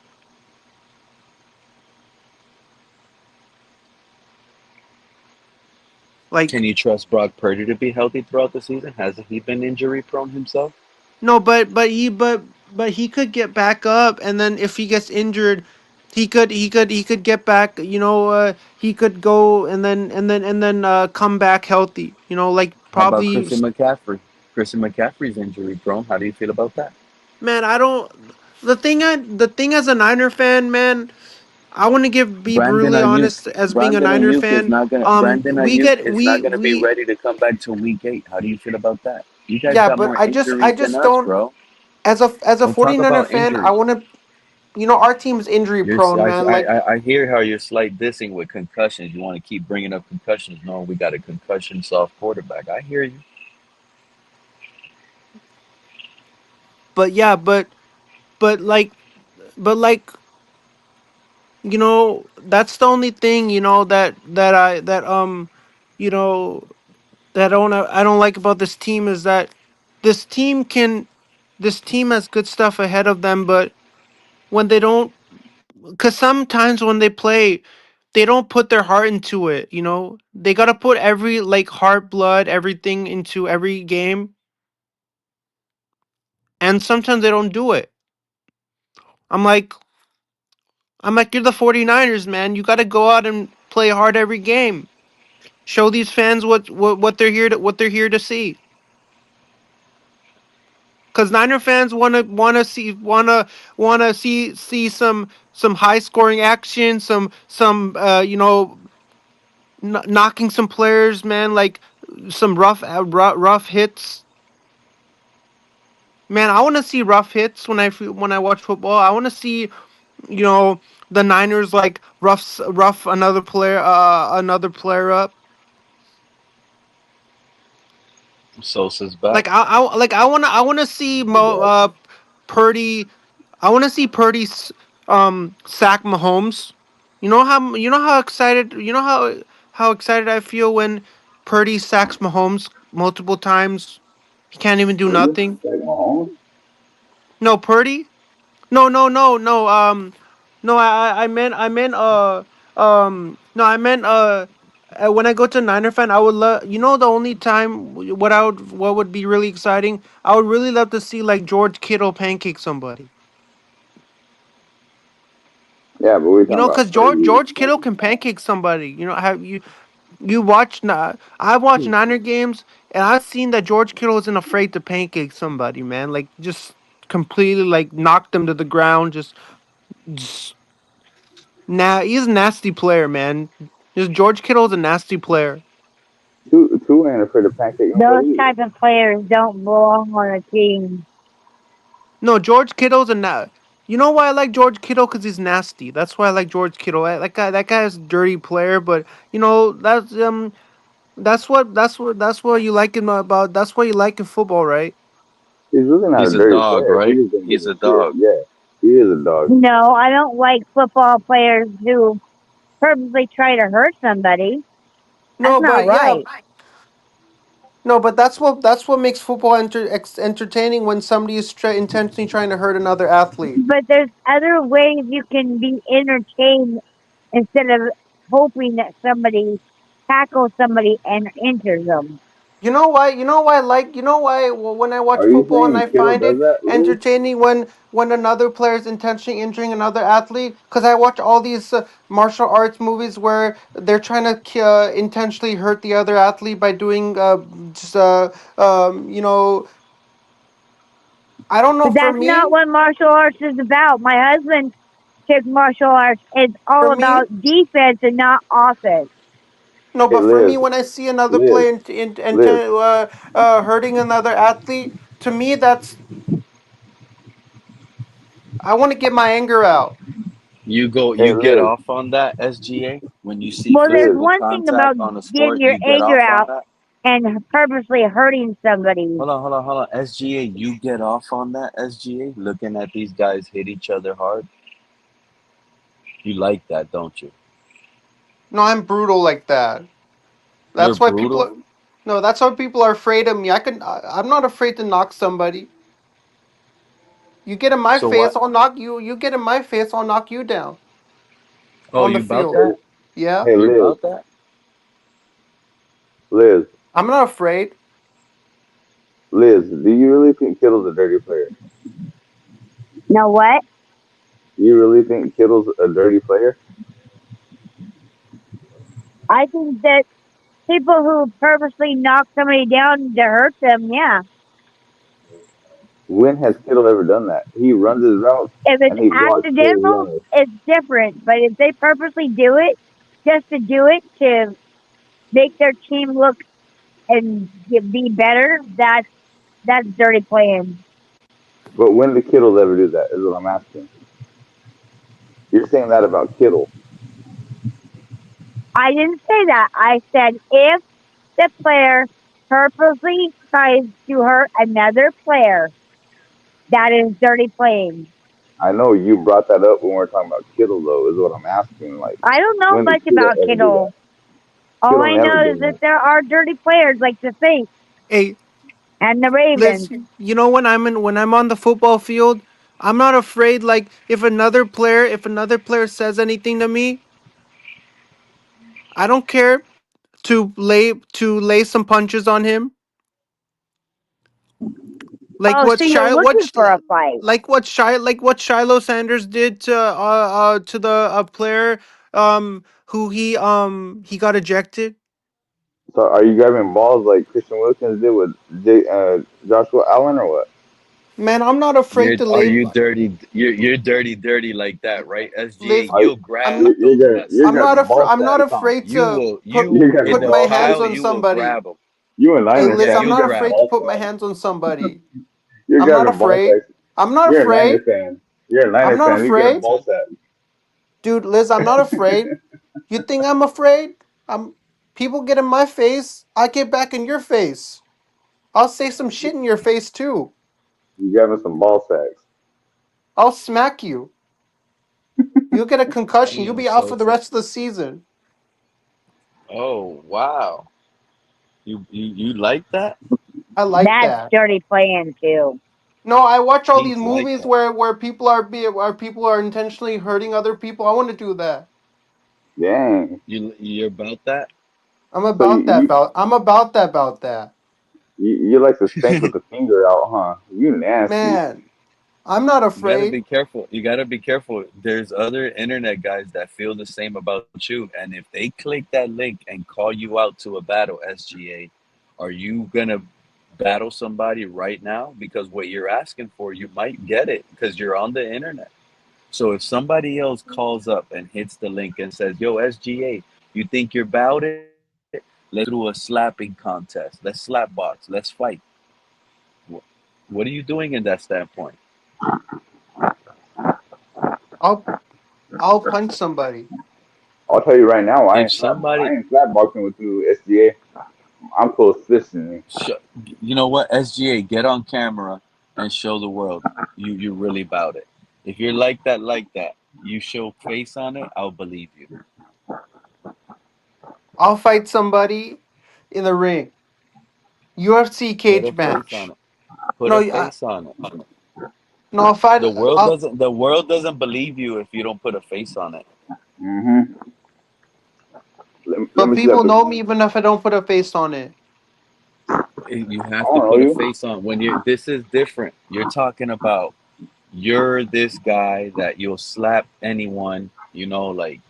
Can Like you trust Brock Purdy to be healthy throughout the season? Hasn't he been injury prone himself? no, but he could get back up, and then if he gets injured, he could get back. He could go and then come back healthy. Like How about probably. Christian McCaffrey? Christian McCaffrey's injury prone. How do you feel about that? Man, I don't. The thing as a Niner fan, man, I want to be Brandon brutally Ayuk. honest as being a Brandon Niner Ayuk is fan. not gonna. Brandon We Ayuk get is not gonna be we ready to come back till week 8. How do you feel about that? You guys yeah, got but more I injuries than just us, don't. bro. As a Don't talk 49er about fan, I injuries. want to. Our team's injury prone, man. Like, I hear how you're slight dissing with concussions. You want to keep bringing up concussions. No, we got a concussion soft quarterback. I hear you. but yeah, but like that's the only thing you know that I don't like about this team is that this team can this team has good stuff ahead of them, but when they don't, because sometimes when they play, they don't put their heart into it. They gotta put every like heart, blood, everything into every game, and sometimes they don't do it. I'm like, you're the 49ers, man. You gotta go out and play hard every game. Show these fans what they're here to see. Because Niner fans wanna see some high scoring action, some knocking some players, man, like some rough hits. Man, I want to see rough hits when I watch football. I want to see you know the Niners like rough another player up. Sosa's back. I want to see Purdy. I want to see Purdy sack Mahomes. You know how excited how excited I feel when Purdy sacks Mahomes multiple times. He can't even do Were you nothing. like Mahomes? No, Purdy. No, no, no, no. No. No, I meant when I go to Niner fan, I would love. The only time what would be really exciting. I would really love to see like George Kittle pancake somebody. Yeah, but we're talking Because about Purdy. George Kittle can pancake somebody. Have you watch? I've watched Niner games, and I've seen that George Kittle isn't afraid to pancake somebody, man. Like just completely like knock them to the ground. Just he's a nasty player, man. Just George Kittle's a nasty player. Two ain't afraid to pancake Those nobody either. type of players don't belong on a team. No, George Kittle's You know why I like George Kittle? Because he's nasty. That's why I like George Kittle. That guy is a dirty player, but that's what you like him about. That's what you like in football, right? He's really not a He's a dirty dog, player. He right? just don't give He's a a shit. dog. Yeah, he is a dog. No, I don't like football players who purposely try to hurt somebody. That's No, not but yeah, right. no, but that's what makes football entertaining when somebody is intentionally trying to hurt another athlete. But there's other ways you can be entertained instead of hoping that somebody tackles somebody and injures them. You know why? You know why? Like, you know why? When I watch Are you football and saying I Kittle find does it that, Liz? entertaining when another player is intentionally injuring another athlete, because I watch all these martial arts movies where they're trying to intentionally hurt the other athlete by doing just you know, I don't know. But that's not what martial arts is about. My husband took martial arts. It's For all me, about defense and not offense. no, Hey, but for me, Liz, when I see another Liz, player Liz. hurting another athlete, to me that's I want to get my anger out. Hey, You get Liz, off on that, SGA, when you see Well, there's Liz. physical one thing about contact on a getting sport, your you get anger off on out that? and purposely hurting somebody. Hold on. SGA, you get off on that, SGA, looking at these guys hit each other hard. You like that, don't you? No, I'm brutal like that. You're That's why people brutal. are, no, that's why people are afraid of me. I'm not afraid to knock somebody. You get in my So face, what? I'll knock you. You get in my face, I'll knock you down Oh, on the you about field. Hey, that? Yeah, hey, You Liz, about that? Liz, I'm not afraid. Liz. Do you really think Kittle's a dirty player? Know what? Do you really think Kittle's a dirty player? I think that people who purposely knock somebody down to hurt them, yeah. When has Kittle ever done that? He runs his routes If it's and he blocks full accidental, yards. it's different. But if they purposely do it just to do it to make their team look and be better, that's dirty playing. But when did Kittle ever do that? Is what I'm asking. You're saying that about Kittle. I didn't say that. I said if the player purposely tries to hurt another player, that is dirty playing. I know you brought that up when we were talking about Kittle, though. Is what I'm asking. Like, I don't know when did much Kittle about ever do that? Kittle. All Kittle I never know is done that that. there are dirty players like the Saints Hey, and the Liz, Ravens. you know when I'm on the football field, I'm not afraid. Like if another player says anything to me, I don't care to lay some punches on him. Like Oh, what so you're looking for a fight. like what Shiloh Sanders did to the player who he got ejected. So, are you grabbing balls like Christian Wilkins did with Joshua Allen, or what? Man, I'm not afraid to Are lay. you dirty? You're dirty like that, right? SGA, Liz, you'll I'm grab not. those mess. You're grabbing ball I'm not sacks, huh? afraid to You're In put grabbing the my ball hands sacks. pile, on you will somebody. grab them. You a Hey, Niners Liz, fan? I'm You You're not grabbing grab afraid them. to ball put my sacks. hands on somebody. You're I'm not grabbing ball afraid. sacks. I'm not You're a afraid. Niners fan. You're a I'm Niners not fan. You grabbing afraid. ball sacks. Dude, Liz, I'm not afraid. You think I'm afraid? I'm people get in my face, I get back in your face. I'll say some shit in your face too. You grabbing some ball sacks. I'll smack you. You'll get a concussion. You'll Damn, be out for the Sosa. rest of the season. Oh wow. You like that? I like That's that. dirty playing too. No, I watch all these He's like movies that. where where people are intentionally hurting other people. I want to do that. Dang. You're about that? I'm So about that about I'm about that. you like to spank with the finger out, huh? You nasty. Man, I'm not You gotta afraid. be careful. You gotta be careful. There's other internet guys that feel the same about you, and if they click that link and call you out to a battle, SGA, are you gonna battle somebody right now? Because what you're asking for, you might get it because you're on the internet. So if somebody else calls up and hits the link and says, "Yo, SGA, you think you're about it? Let's do a slapping contest. Let's slap box. Let's fight." What are you doing in that standpoint? I'll I'll punch somebody. I'll tell you right now, If I somebody, ain't slap boxing with you, SGA. I'm close fisting you. sh- you know what, SGA, get on camera and show the world you really about it. If you're like that, you show face on it, I'll believe you. I'll fight somebody in the ring. UFC Put a cage face on match. it. Put No, a face on it. no, I'll fight. The world I'll, doesn't. The world doesn't believe you if you don't put a face on it. Mm-hmm. Let but me see that people picture. know me even if I don't put a face on it. You I have to don't know put a you. face on when you. This is different. You're talking about you're this guy that you'll slap anyone. You know, like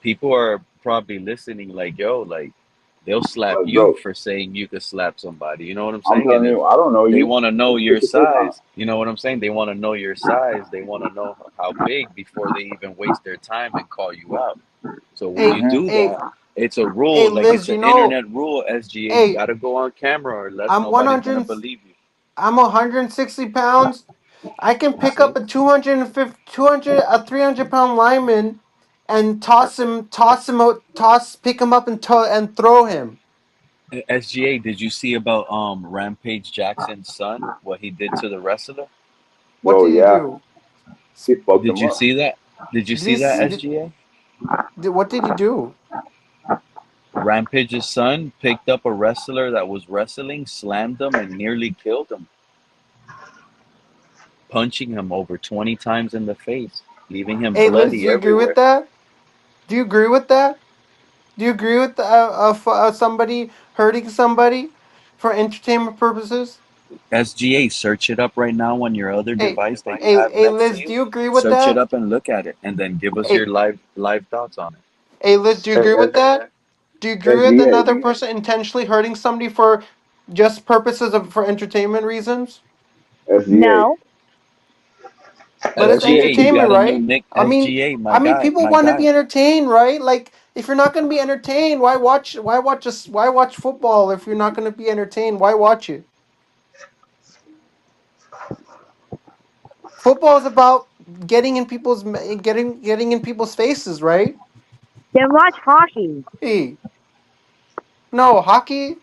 people are probably listening. Like yo, like they'll slap Like, you bro, for saying you could slap somebody. You know what I'm I'm saying? And telling if you, I don't know they you. want to know Just put your your face on it. size, you know what I'm saying? They want to know your size. They want to know how big before they even waste their time and call you out. So when you Hey, Mm-hmm. do hey, that, it's a hey, rule, like it's Liz. an You know, internet rule, SGA. You hey, got to go on camera or less I'm nobody's going to 100. believe you. I'm 160 pounds. I can pick See? up a 250, 200, a 300-pound lineman, and pick him up and throw him. SGA, did you see about Rampage Jackson's son? What he did to the wrestler? What Oh did he yeah, do? he fucked Did him you up. see that? Did you Did see he that, see? SGA? What did he do? Rampage's son picked up a wrestler that was wrestling, slammed him, and nearly killed him, punching him over 20 times in the face, leaving him Hey, Liz, do bloody you agree with everywhere. that? Do you agree with that? Do you agree with somebody hurting somebody for entertainment purposes? SGA, search it up right now on your other Hey, device that you hey, have hey, next to Liz, do you. you agree with Search it that? up and look at it, and then give us Hey, your live thoughts on it. hey, Liz, do you Hey, agree with that? Do you agree with SGA, another person intentionally hurting somebody for just purposes of for entertainment reasons? SGA, No. But it's SGA, you entertainment, got a new right? nick. I mean, SGA, my I mean, guy, people my want to be guy. entertained, right? Like, if you're not going to be entertained, why watch? Why watch football if you're not going to be entertained? Why watch it? Football is about getting in people's faces, right? Then watch hockey. Hey, no hockey.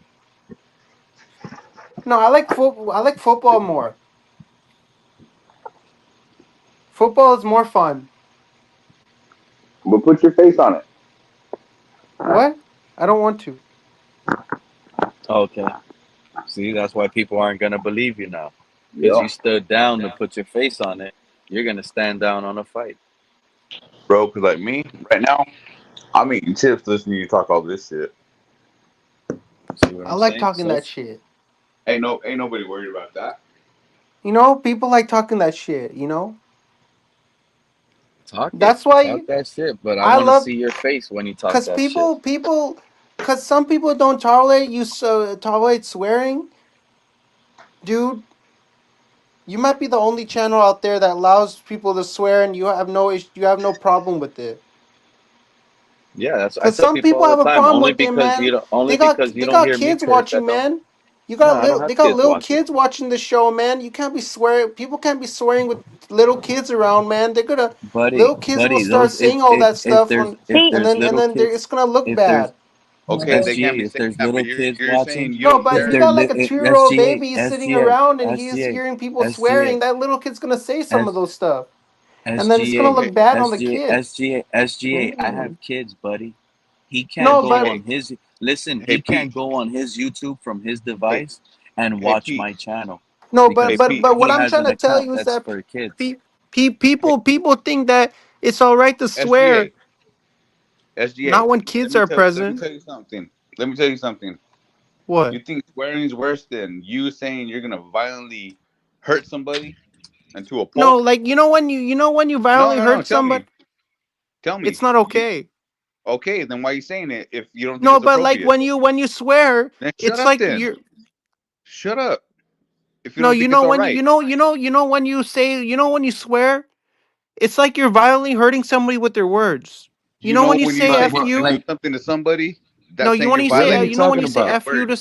No, I like football. I like football more. Football is more fun. but put your face on it. What? I don't want to. Okay. See, that's why people aren't gonna believe you now, because Yeah, you stood down to put your face on it. You're gonna stand down on a fight. bro. Because like me, right now, I'm eating chips listening to you talk all this shit. See what I I'm like saying? talking So that shit. Ain't nobody worried about that. You know, people like talking that shit. You know, talk it, that's why talk that shit. But I I want to love see your face when you talk because that shit. because some people don't tolerate tolerate swearing, dude. You might be the only channel out there that allows people to swear, and you have no problem with it. Yeah, that's I Cause tell some people people all the have a time. problem with it, man. Only because you They don't got hear me kids curse. watching, That don't. man. No, I don't They have got kids little watching. kids watching the show, man. You can't be swearing. People can't be swearing with little kids around, man. They're gonna Buddy, little kids will buddy, start those saying all that if stuff there's when See, and little then kids, it's gonna look if there's bad. Okay, they can't SGA, be if saying there's that, but little kids you're saying watching, you No, don't but if if you care. they're got like a 2 year old SGA, baby sitting SGA, around and he's SGA, hearing people SGA, swearing, that little kid's gonna say some of S those stuff, and then it's gonna SGA, Okay, look bad on the SGA, kid. SGA, SGA. I Mm. have kids, buddy. He can't No, go but hey, on his listen. hey, He Pete. can't go on his YouTube from his Hey, device and hey, watch Pete. my channel no, Hey, because Pete. what he I'm has trying an to tell account you is that's that for kids. pe- Hey, people think that it's all right to swear, SGA. SGA. not when kids are Let me present. tell you something. Let me tell you something. You What? think swearing is worse than you saying you're gonna violently hurt somebody into a No, pulp? like you know when you No, violently no, no. hurt somebody, Tell me. it's not okay. Okay, then why are you saying it if you don't think No, it's but like appropriate? when you swear, Then shut it's up. like Then you're shut up. If you no, don't think it's all right, you know when you say when you swear, it's like you're violently hurting somebody with their words. You you know know when you when you say say But "f you're gonna you," do something to somebody, no, that's saying you're what are you violating you know when talking you say their about? "f you" word. to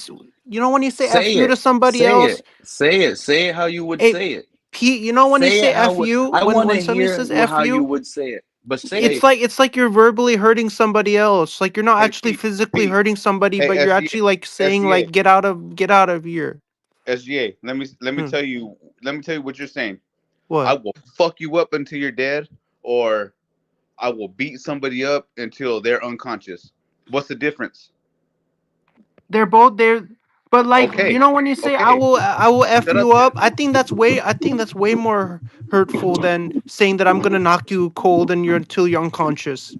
you know when you say "f Say you" to it. somebody Say else. it. Say it. Say it how you would Hey, say it. Pete, you know when you Say say it "f how you" I want when to somebody hear says "f how you you," would say it. But say it. it's like you're verbally hurting somebody else. Like you're not Hey, actually Pete, physically Pete. hurting somebody, Hey, but you're actually like saying SGA, like get out of here. SGA. Let me Hmm. tell you. Let me tell you what you're saying. I What? will fuck you up until you're dead, or I will beat somebody up until they're unconscious. What's the difference? They're both there, but like Okay, when you say okay. I will f Shut up you then. up, I think that's way more hurtful than saying that I'm gonna knock you cold and you're until you're unconscious.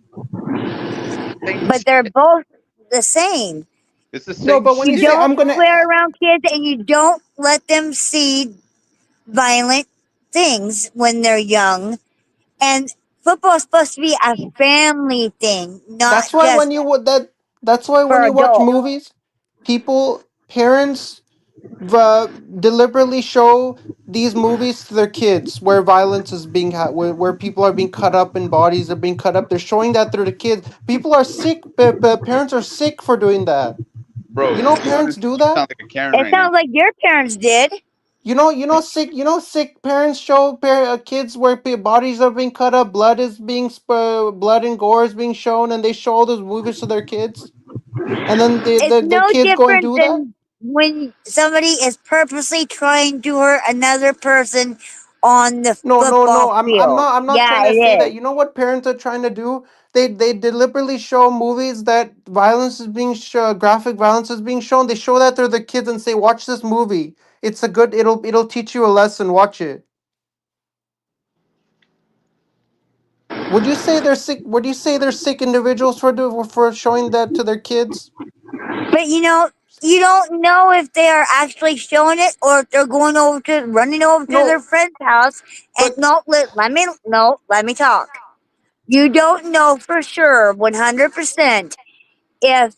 Same But they're shit. both the same. It's the No, same but when You you say shit. don't I'm gonna, swear around kids, and you don't let them see violent things when they're young. And football is supposed to be a family thing, not that's why when just you would that that's why when for you watch adults. movies, parents uh, deliberately show these movies to their kids where violence is being where people are being cut up and bodies are being cut up. They're showing that through the kids. People are sick, but parents are sick for doing that. Bro, You know to be parents honest, do you that. sound like a Karen It right now. sounds like your parents did. Sick parents show kids where bodies are being cut up, blood and gore is being shown, and they show all those movies to their kids, and then It's their no kids go and different do that. than when somebody is purposely trying to hurt another person on the No, no, no. football I'm field. not. I'm not Yeah, trying to it say that. is. You know what parents are trying to do? They deliberately show movies that violence is being graphic violence is being shown. They show that to the kids and say, "Watch this movie. It's a good. It'll teach you a lesson. Watch it." Would you say they're sick? Would you say they're sick individuals for showing that to their kids? But you don't know if they are actually showing it or if they're going over to running over to their No, friend's house and but let me talk. You don't know for sure 100% if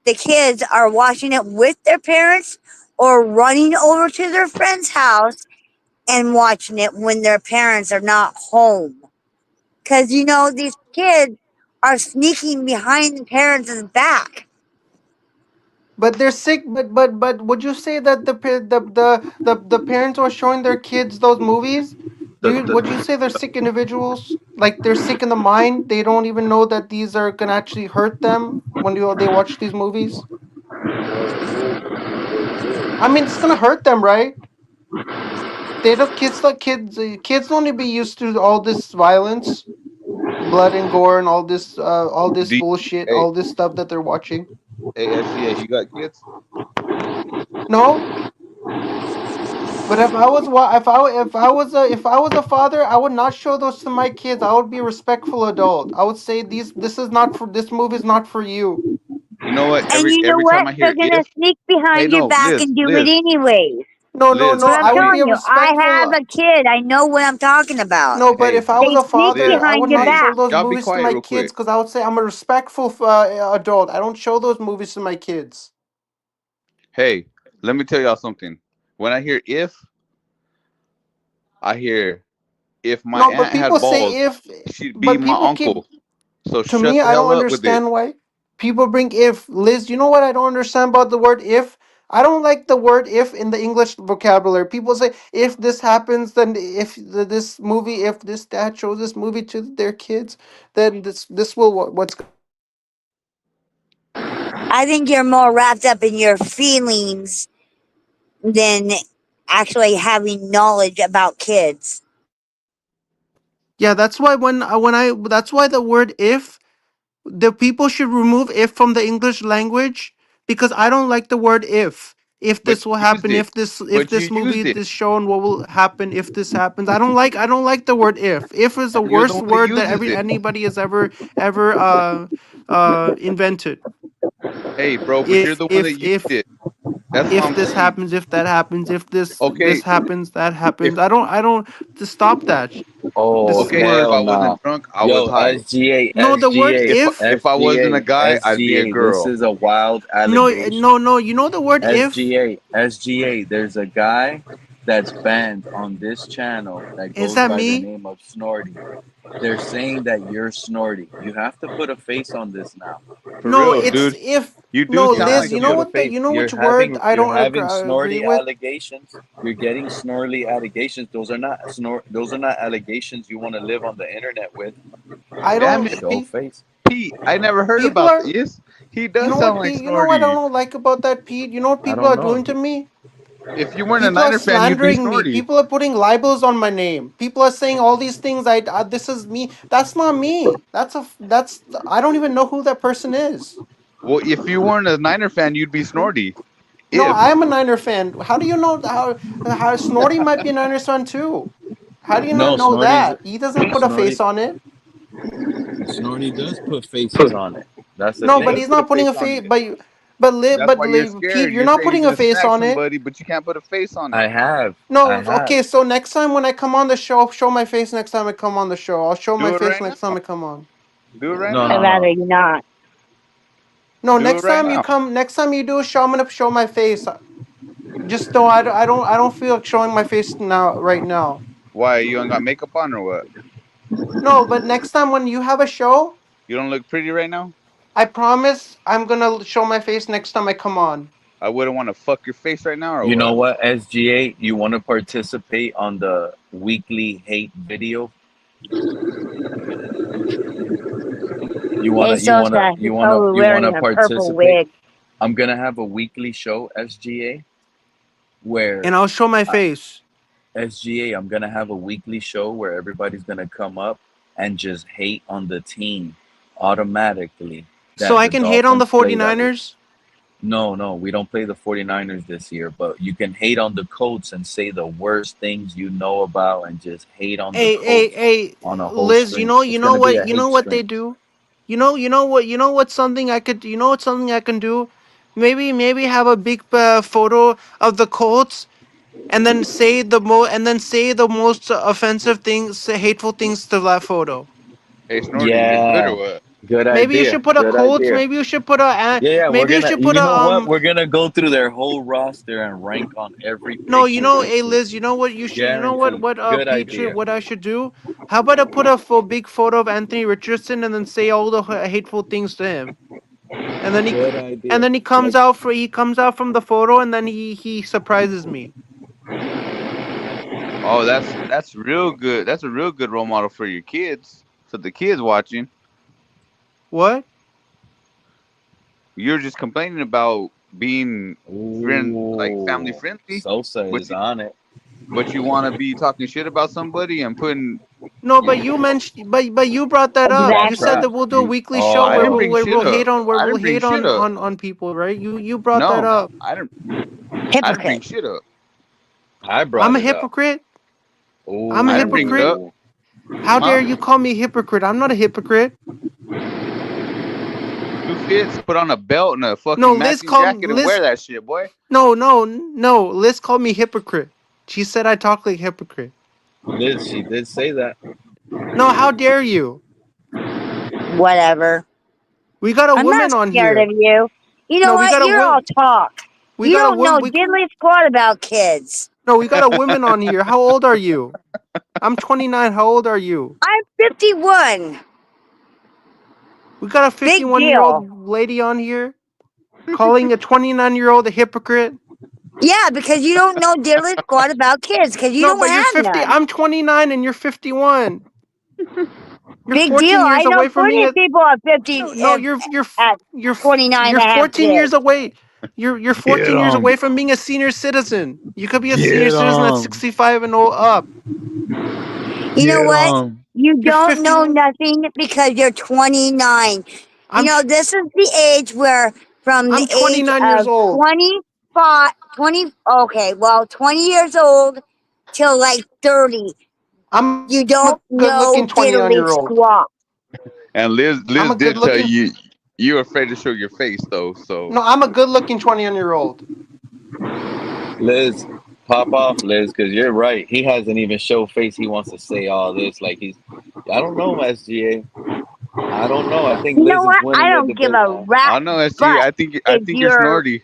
the kids are watching it with their parents or running over to their friend's house and watching it when their parents are not home. Because these kids are sneaking behind the parents' back. but they're sick. But would you say that the parents who are showing their kids those movies? Would you say they're sick individuals? Like they're sick in the mind. They don't even know that these are gonna actually hurt them when they watch these movies. I mean, it's gonna hurt them, right? They don't kids like kids. Kids don't be used to all this violence, blood and gore, and all this Do you, bullshit, hey, all this stuff that they're watching. hey, SGA, you got kids? No, but if I was a father, I would not show those to my kids. I would be a respectful adult. I would say this movie is not for you. You know what? And you know Every time what? I They're hear going to if, sneak hey, behind your no, back Liz, and do it Liz, anyways. No, no, Liz, no. But I'm I let would me, be telling a you, I have respectful. a kid. I know what I'm talking about. No, but hey, if I was They a sneak father, Liz, I would behind your not hey, show back. those y'all be movies to quiet my real kids quick. because I would say I'm a respectful adult. I don't show those movies to my kids. Hey, let me tell y'all something. When I hear if, I hear if my No, but aunt had people balls, say if, she'd be but my people keep uncle. So to shut me, the I don't hell up with it. understand why people bring if. Liz, you know what I don't understand about the word if? I don't like the word if in the English vocabulary. People say if this happens, then this movie, if this dad shows this movie to their kids, then this will what's I think you're more wrapped up in your feelings than actually having knowledge about kids. yeah. That's why that's why the word if the people should remove if from the English language because I don't like the word if. If But this will you used happen, it. if But you this movie used it. is shown, what will happen if this happens? I don't like the word if. If is the And you're the worst one that word that uses it. anybody has ever invented. Hey, bro, but you're the one that used If it. That's what I'm this saying. happens, if that happens, if this Okay, happens, that if happens. I don't to stop that. Oh This okay, if word. I hell wasn't no. drunk, I was Yo, high. SGA, No, the word SGA, if. If I wasn't a SGA, guy, I'd be a SGA. This girl. is a wild No, allegation. no. You know the word if. SGA, SGA. There's a guy that's banned on this channel that Is goes that by the me? name of Snorty. They're saying that you're Snorty. You have to put a face on this now. For No, real, it's dude. if. You do No, You sound have Liz. like to You know put a you. what face. you know which word I You're don't having agree snorty with. allegations. You're getting snorty allegations. Those are not allegations you want to live on the internet with. I Damn don't. it, Show face. Pete. I never heard People about are. this. He You does know sound what, like Pete? You know what I Snorty. don't like about that, Pete? You know what I people don't are know. doing to me? If you weren't a People are Niner fan, you'd be slandering me. Snorty. People are putting libels on my name. People are saying all these things. This is me. That's not me. That's I don't even know who that person is. Well, if you weren't a Niner fan, you'd be Snorty. No, If I'm a Niner fan. How do you know how Snorty might be a Niners fan too? How do you not No, know Snorty's that? He doesn't put a face Snorty. on it. Snorty does put faces on it. That's the No, he but does thing. he's put a not putting face a on face. it. That's But why you're Pete, scared. you're You're not saying you're putting a gonna face smack on it. somebody, but you can't put a face on it. I have. No, I have. okay. So next time when I come on the show, show my face. Next time I come on the show, I'll show my Do it face right next time now. I come on. Do it right No, I'd no, now. rather no. you not. No, Do it next right time you now. come, next time you do a show, I'm gonna show my face. Just though I don't feel like showing my face now right now. Why you ain't got makeup on or what? No, but next time when you have a show, You don't look pretty right now. I promise I'm gonna show my face next time I come on. I wouldn't want to fuck your face right now or You know what? what, SGA? You want to participate on the weekly hate video? Hey, Sosa, he's probably You wanna wearing a purple participate? wig. I'm gonna have a weekly show, SGA, where And I'll show my uh, face. SGA, I'm gonna have a weekly show where everybody's gonna come up and just hate on the team automatically So that I the can hate on the Dolphins play that week. 49ers? No, no, we don't play the 49ers this year, but you can hate on the Colts and say the worst things you know about and just hate on the Colts Hey, on a whole Liz, stream. It's gonna be a you know hate what they stream. do? You know what something I could, you know what something I can do? Maybe have a big photo of the Colts and then say the most offensive things, hateful things to that photo. Hey Snorty, you good or Yeah, what? good Maybe you idea. should put a Good Colts. idea. Maybe you should put a. Yeah, yeah, we're Maybe you gonna. should put You a know what? We're gonna go through their whole roster and rank on every No, pick you you know, can hey see. Liz, you know what you should. You know Guaranteed. what Good Pete should. idea. What I should do? How about I put a big photo of Anthony Richardson and then say all the hateful things to him, and then Good and idea. then Like, he comes out from the photo and then he surprises me. Oh, that's real good. That's a real good role model for your kids. So the kids watching, What? you're just complaining about being like family ooh, friendly, Sosa but is on it. you want to be talking shit about somebody and putting. No, but you mentioned, but you brought that up. That's You said Exactly. crap. that we'll do a You. weekly show I where didn't Oh, bring shit we'll up. hate on I didn't bring shit up. on people, right? You brought that No, up. I didn't bring Hypocrite. shit up. I I'm brought a it up. hypocrite. I'm a I didn't bring it hypocrite. up, Ooh. How dare huh? you call me a hypocrite? I'm not a hypocrite. Two fits, put on a belt and a No, fucking Liz matching called jacket and Liz. wear that shit, boy. No. Liz called me hypocrite. She said I talk like hypocrite. Liz, she did say that. No, how dare you? Whatever. We got a I'm not woman on scared of here. you. You know No, we what? got a You're all talk. we You got a don't know woman. diddly squat about kids. No, we got a woman on here. How old are you? I'm 29. How old are you? I'm 51. We got a Big 51-year-old deal. lady on here calling a 29-year-old a hypocrite. Yeah, because you don't know diddly squat about kids because you No, don't but you're have 50. none. I'm 29 and you're 51. You're Big deal. 14 years I know away from being plenty a of people at 50 no. at 29 You're that have 14 years kids. away. You're Get 14 years him. away from being a senior citizen. You could be a senior Get citizen at him. 65 and up. You know Get what? him. You You're don't know 51. nothing because you're 29. You I'm know, this is the age where from the I'm age 29 years of old. 25, 20, okay, well, 20 years old till like 30, I'm you a good don't looking know 29-year-old. diddly squat. And I'm Liz a good did tell looking. you you're afraid to show your face though. No, So I'm a good looking 21-year-old. Liz, pop off, Liz, because you're right. He hasn't even show face. He wants to say all this like he's. I don't know, SGA. I don't know. I think You know Liz is what? I winning the don't give debate, a man. I rat don't know, SG. butt I if think you're you're snorty.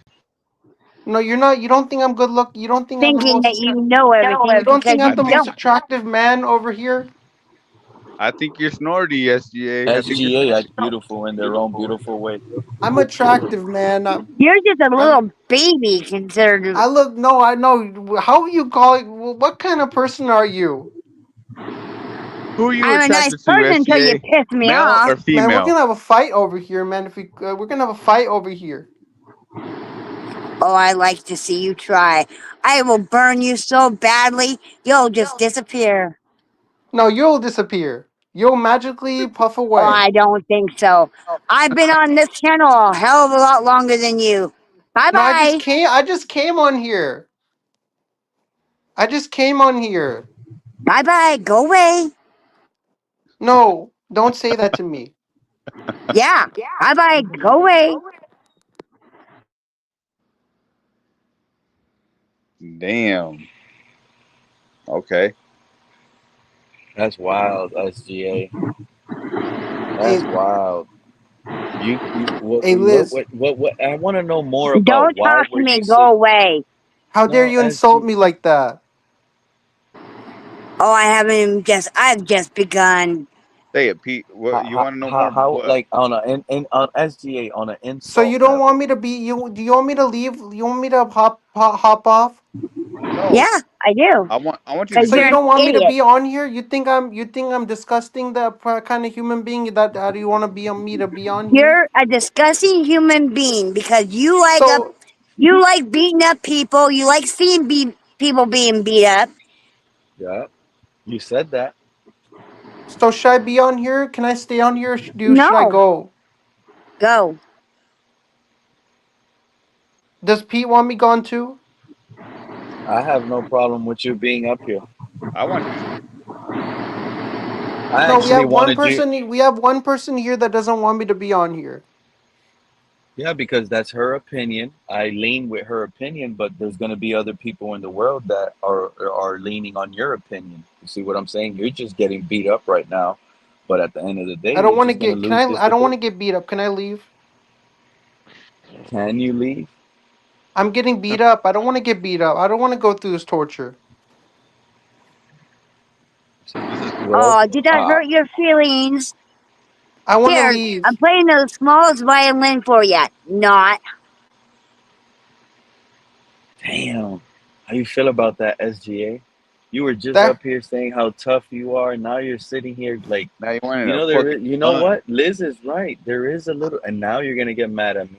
No, you're not. You don't think I'm good look. You don't think I'm the thinking most. that you know You everything don't because think I'm I the you think most don't. attractive man over here? I think you're snorty, SGA. I think you're SGA snorty. acts beautiful in their own beautiful way. I'm attractive, man. You're just a I'm. little baby compared to. I look. No, I know. How you call it? What kind of person are you, Who are you I'm a nice attracted to, person until you SGA? piss me Male off. or man? We're female? gonna have a fight over here, man. If we're gonna have a fight over here. Oh, I like to see you try. I will burn you so badly, you'll just disappear. No, you'll disappear. You'll magically puff Oh, away. I don't think so. I've been on this channel a hell of a lot longer than you. Bye No, I just bye. came. I just came on here. I just came on here. Bye bye. Go away. No, don't say that to me. Yeah. Bye bye. Go away. Damn. Okay. That's wild, SGA. Hey, That's wild. hey, Liz. What? I want to know more about Don't why talk to were me. you Go sit? away. How dare No, you insult SG. me like that? Oh, I haven't even just. I've just begun. Say it, Pete. What you want to know more? What? Like on on SGA on an So you insult don't want level? me to be you? Do you want me to leave? You want me to hop off? No. Yeah, I do. I want you to Because So you're you an say. don't want me to idiot. be on here? You think I'm disgusting? The kind of human being that do you want to be on me to be on here? You're a disgusting human being because So you like beating up people. You like seeing people being beat up. Yeah, you said that. should I be on here? Can I stay on here? Should I No, go? go. Does Pete want me gone too? I have no problem with you being up here. I want. I No, we actually have one wanted you. person. We have one person here that doesn't want me to be on here. Yeah, because that's her opinion. I lean with her opinion, but there's going to be other people in the world that are leaning on your opinion. You see what I'm saying? You're just getting beat up right now, but at the end of the day, I don't you're want to just going to get. Can lose this I? I don't want debate. to get beat up. Can I leave? Can you leave? I'm getting beat up. I don't want to get beat up. I don't want to go through this torture. Well, Oh, did that hurt your feelings? I want to Here, I'm leave. playing the smallest violin for you. Not. damn. How you feel about that, SGA? You were just That up here saying how tough you are, and now you're sitting here like, Now you wanted you a know, fucking you know gun. what? Liz is right. There is a little, and now you're gonna get mad at me.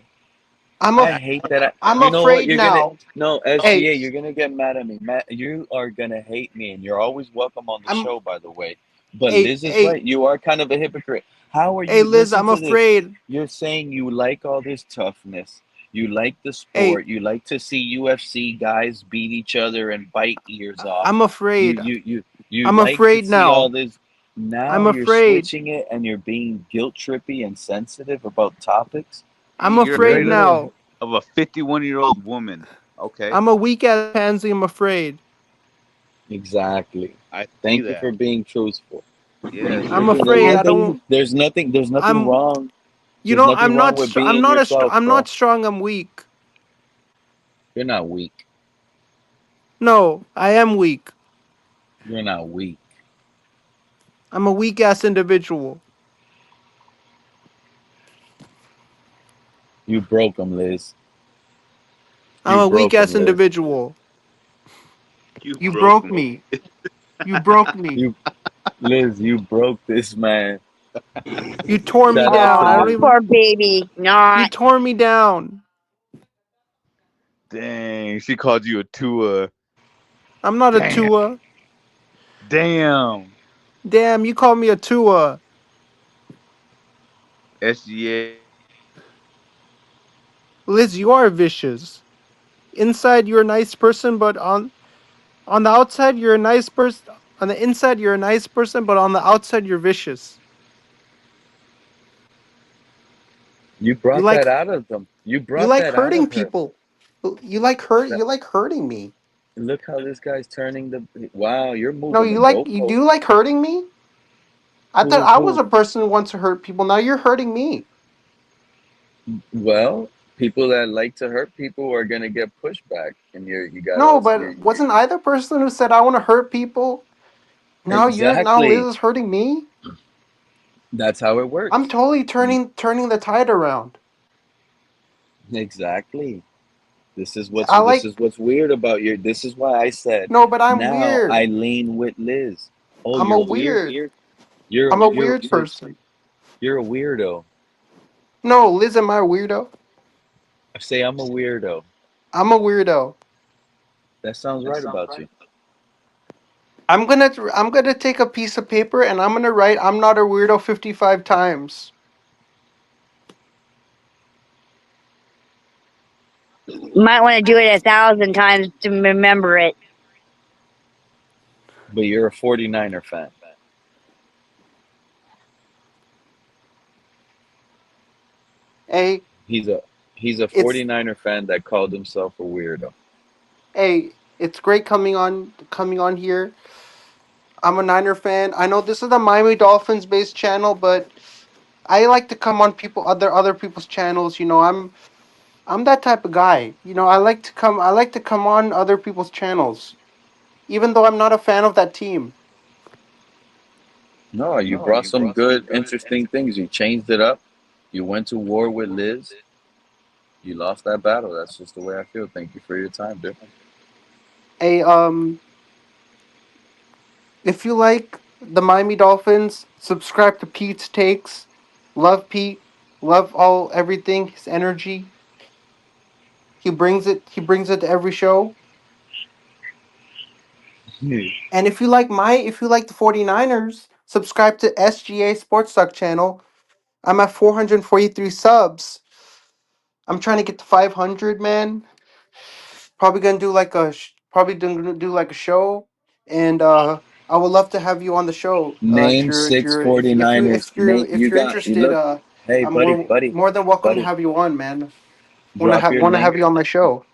I'm I a. hate that. I'm You know what? afraid You're gonna now. no Hey, SGA. You're gonna get mad at me. Matt, you are gonna hate me, and you're always welcome on the I'm. show, by the way. But Hey, Liz is hey, right. You are kind of a hypocrite. How are hey, you? Liz. Listen I'm to this. afraid. You're saying you like all this toughness. You like the Hey, sport. You like to see UFC guys beat each other and bite ears off. I'm You afraid. you you you I'm like to afraid see all now. this. Now I'm you're afraid. switching it, and you're being guilt trippy and sensitive about topics. I'm You're You're a afraid afraid little. now. of a 51-year-old woman. Okay, I'm a weak ass pansy. I'm afraid. Exactly. I see Thank you that. for being truthful. Thank Yes. you for I'm being. There's afraid. I Pansy. nothing. don't. There's nothing. There's nothing I'm. wrong. You There's know. nothing wrong with I'm being not a. yourself, I'm not bro. strong. I'm weak. You're not weak. No, I am weak. You're not weak. I'm a weak ass individual. You broke him, Liz. I'm You a weak broke ass him, Liz. individual. You You broke broke him. me. You broke me. You, Liz. You broke this man. You tore me Shout out to down. I don't Oh, Liz. even. poor baby. You Not. tore me down. Dang, she called you a Tua. I'm not a Damn. Tua. Damn. Damn, you called me a Tua. SGA. Liz, you are vicious. Inside, you're a nice person, but on the outside, you're a nice person. On the inside, you're a nice person, but on the outside, you're vicious. You You brought like that out of them. You you brought like that out hurting of her. people. You like hurt. That, You like hurting me. look how this guy's turning the. Wow, you're No, moving the you goalpost. do like hurting me. I thought I was Who? a person who wants to hurt people. Now you're hurting me. Well, people that like to hurt people are gonna get pushback, and you No, gotta. but wasn't I the person who said I want to hurt people? Now Liz Exactly. is hurting me. That's how it I'm works. totally turning the tide around. Exactly. I This like is what's weird about your. This is why I said no, but I'm now I weird. lean with Liz. Oh, I'm a you're weird. weird. You're I'm a you're weird you're person. you're a weirdo. No, Liz, am I a weirdo? I say I'm a weirdo. I'm a weirdo. That sounds right about you. I'm gonna take a piece of paper and I'm gonna write "I'm not a weirdo" 55 times. You might want to do it 1,000 times to remember it. But you're a 49er fan. Hey, He's a he's a it's 49er fan that called himself a weirdo. it's great coming on here. I'm a Niner fan. I know this is a Miami Dolphins based channel, but I like to come on other people's channels. I'm that type of guy. I like to come on other people's channels, even though I'm not a fan of that team. No, you brought some good, interesting things. You changed it up. You went to war with Liz. You lost that battle. That's just the way I feel. Thank you for your time, dude. Hey, if you like the Miami Dolphins, subscribe to Pete's Takes. Love Pete. Love all everything. His energy. He brings it. He brings it to every show. And if you like the 49ers, subscribe to SGA Sports Talk channel. I'm at 443 subs. I'm trying to get to 500, man. Probably gonna do like a show, and I would love to have you on the show. Name six 49ers. Name you If you're got you interested, look. Hey, we're more than welcome to buddy. have you on, man. Drop your Want to link. have you on my show.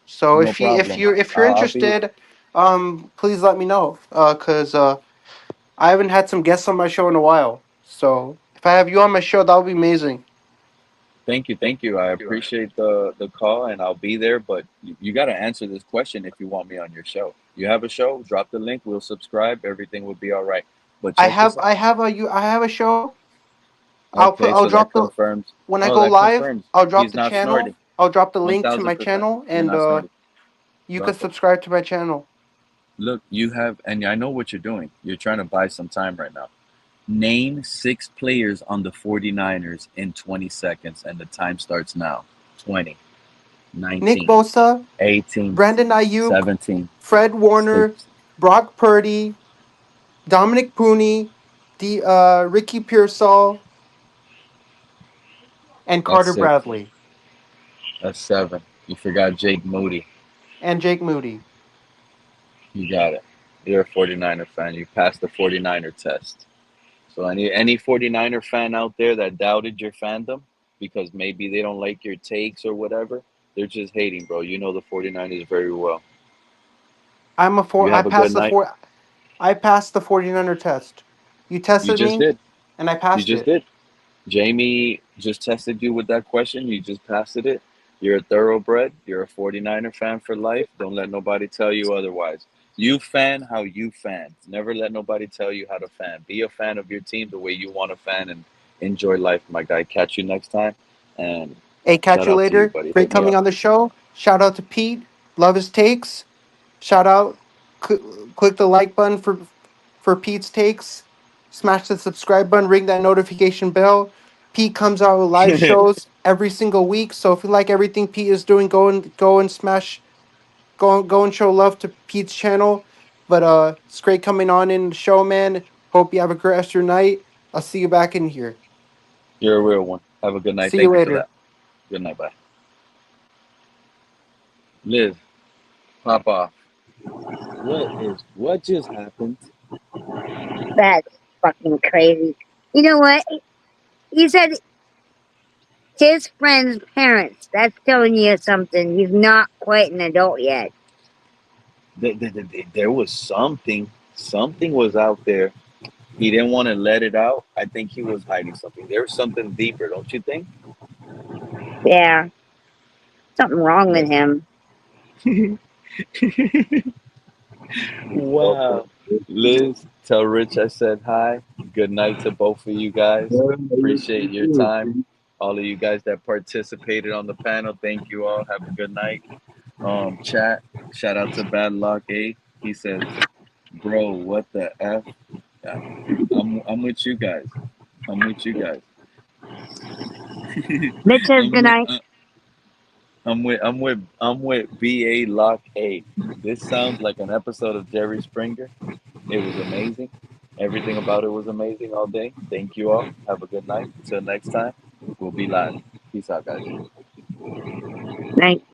So No problem. if you're I'll be. interested, please let me know. Cause I haven't had some guests on my show in a while. So if I have you on my show, that would be amazing. Thank you. I appreciate the call, and I'll be there. But you got to answer this question if you want me on your show. You have a show? Drop the link. We'll subscribe. Everything will be all right. But check this out. I have a show. Okay, I'll so that drop the confirms. when I Oh, go that live. confirms. I'll drop He's the not channel. snorting. I'll drop the One link to my thousand percent. channel, You're and not snorting. you can Drop it. subscribe to my channel. Look, you have, and I know what you're doing. You're trying to buy some time right now. Name six players on the 49ers in 20 seconds, and the time starts now. 20, Nick 19, Bosa, 18, Brandon Ayuk, 17, Fred Warner, 6. Brock Purdy, Dominic Pooney, Ricky Pearsall, and That's Carter 6. Bradley, That's 7. You forgot Jake Moody. and Jake Moody. You got it. You're a 49er fan. You passed the 49er test. So any 49er fan out there that doubted your fandom because maybe they don't like your takes or whatever, they're just hating, bro. You know the 49ers very well. You have a good night. I passed the 49er test. You You tested just me, did. and I You passed just it. did. Jamie just tested you with that question. You just passed it. You're a thoroughbred. You're a 49er fan for life. Don't let nobody tell you otherwise. You fan how you fan. Never let nobody tell you how to fan. Be a fan of your team the way you want to fan and enjoy life, my guy. Catch you next time. And Hey, catch shout you out to you, later. buddy. Great Hit me coming up. on the show. Shout out to Pete. Love his takes. Shout out. Click the like button for Pete's takes. Smash the subscribe button. Ring that notification bell. Pete comes out with live shows every single week. So if you like everything Pete is doing, go and smash. Go and show love to Pete's channel. But it's great coming on in the show, man. Hope you have a great rest of your night. I'll see you back in here. You're a real one. Have a good night. See you Thank you for later. that. Good night. Bye. Liz, pop off. What just happened? That's fucking crazy. You know what? You said his friend's parents. That's telling you something. He's not quite an adult yet. There was something. Something was out there. He didn't want to let it out. I think he was hiding something. There's something deeper, don't you think? Yeah. Something wrong with him. Wow. Liz, tell Rich I said hi. Good night to both of you guys. Appreciate your time. All of you guys that participated on the panel, thank you all. Have a good night. Chat, shout out to Bad Luck 8. He says, bro, what the F? Yeah, I'm with you guys. I'm with you guys. Mitch says I'm good with night. I'm with BA Lock 8. This sounds like an episode of Jerry Springer. It was amazing. Everything about it was amazing all day. Thank you all. Have a good night. Until next time, we'll be live. Peace out, guys. Thank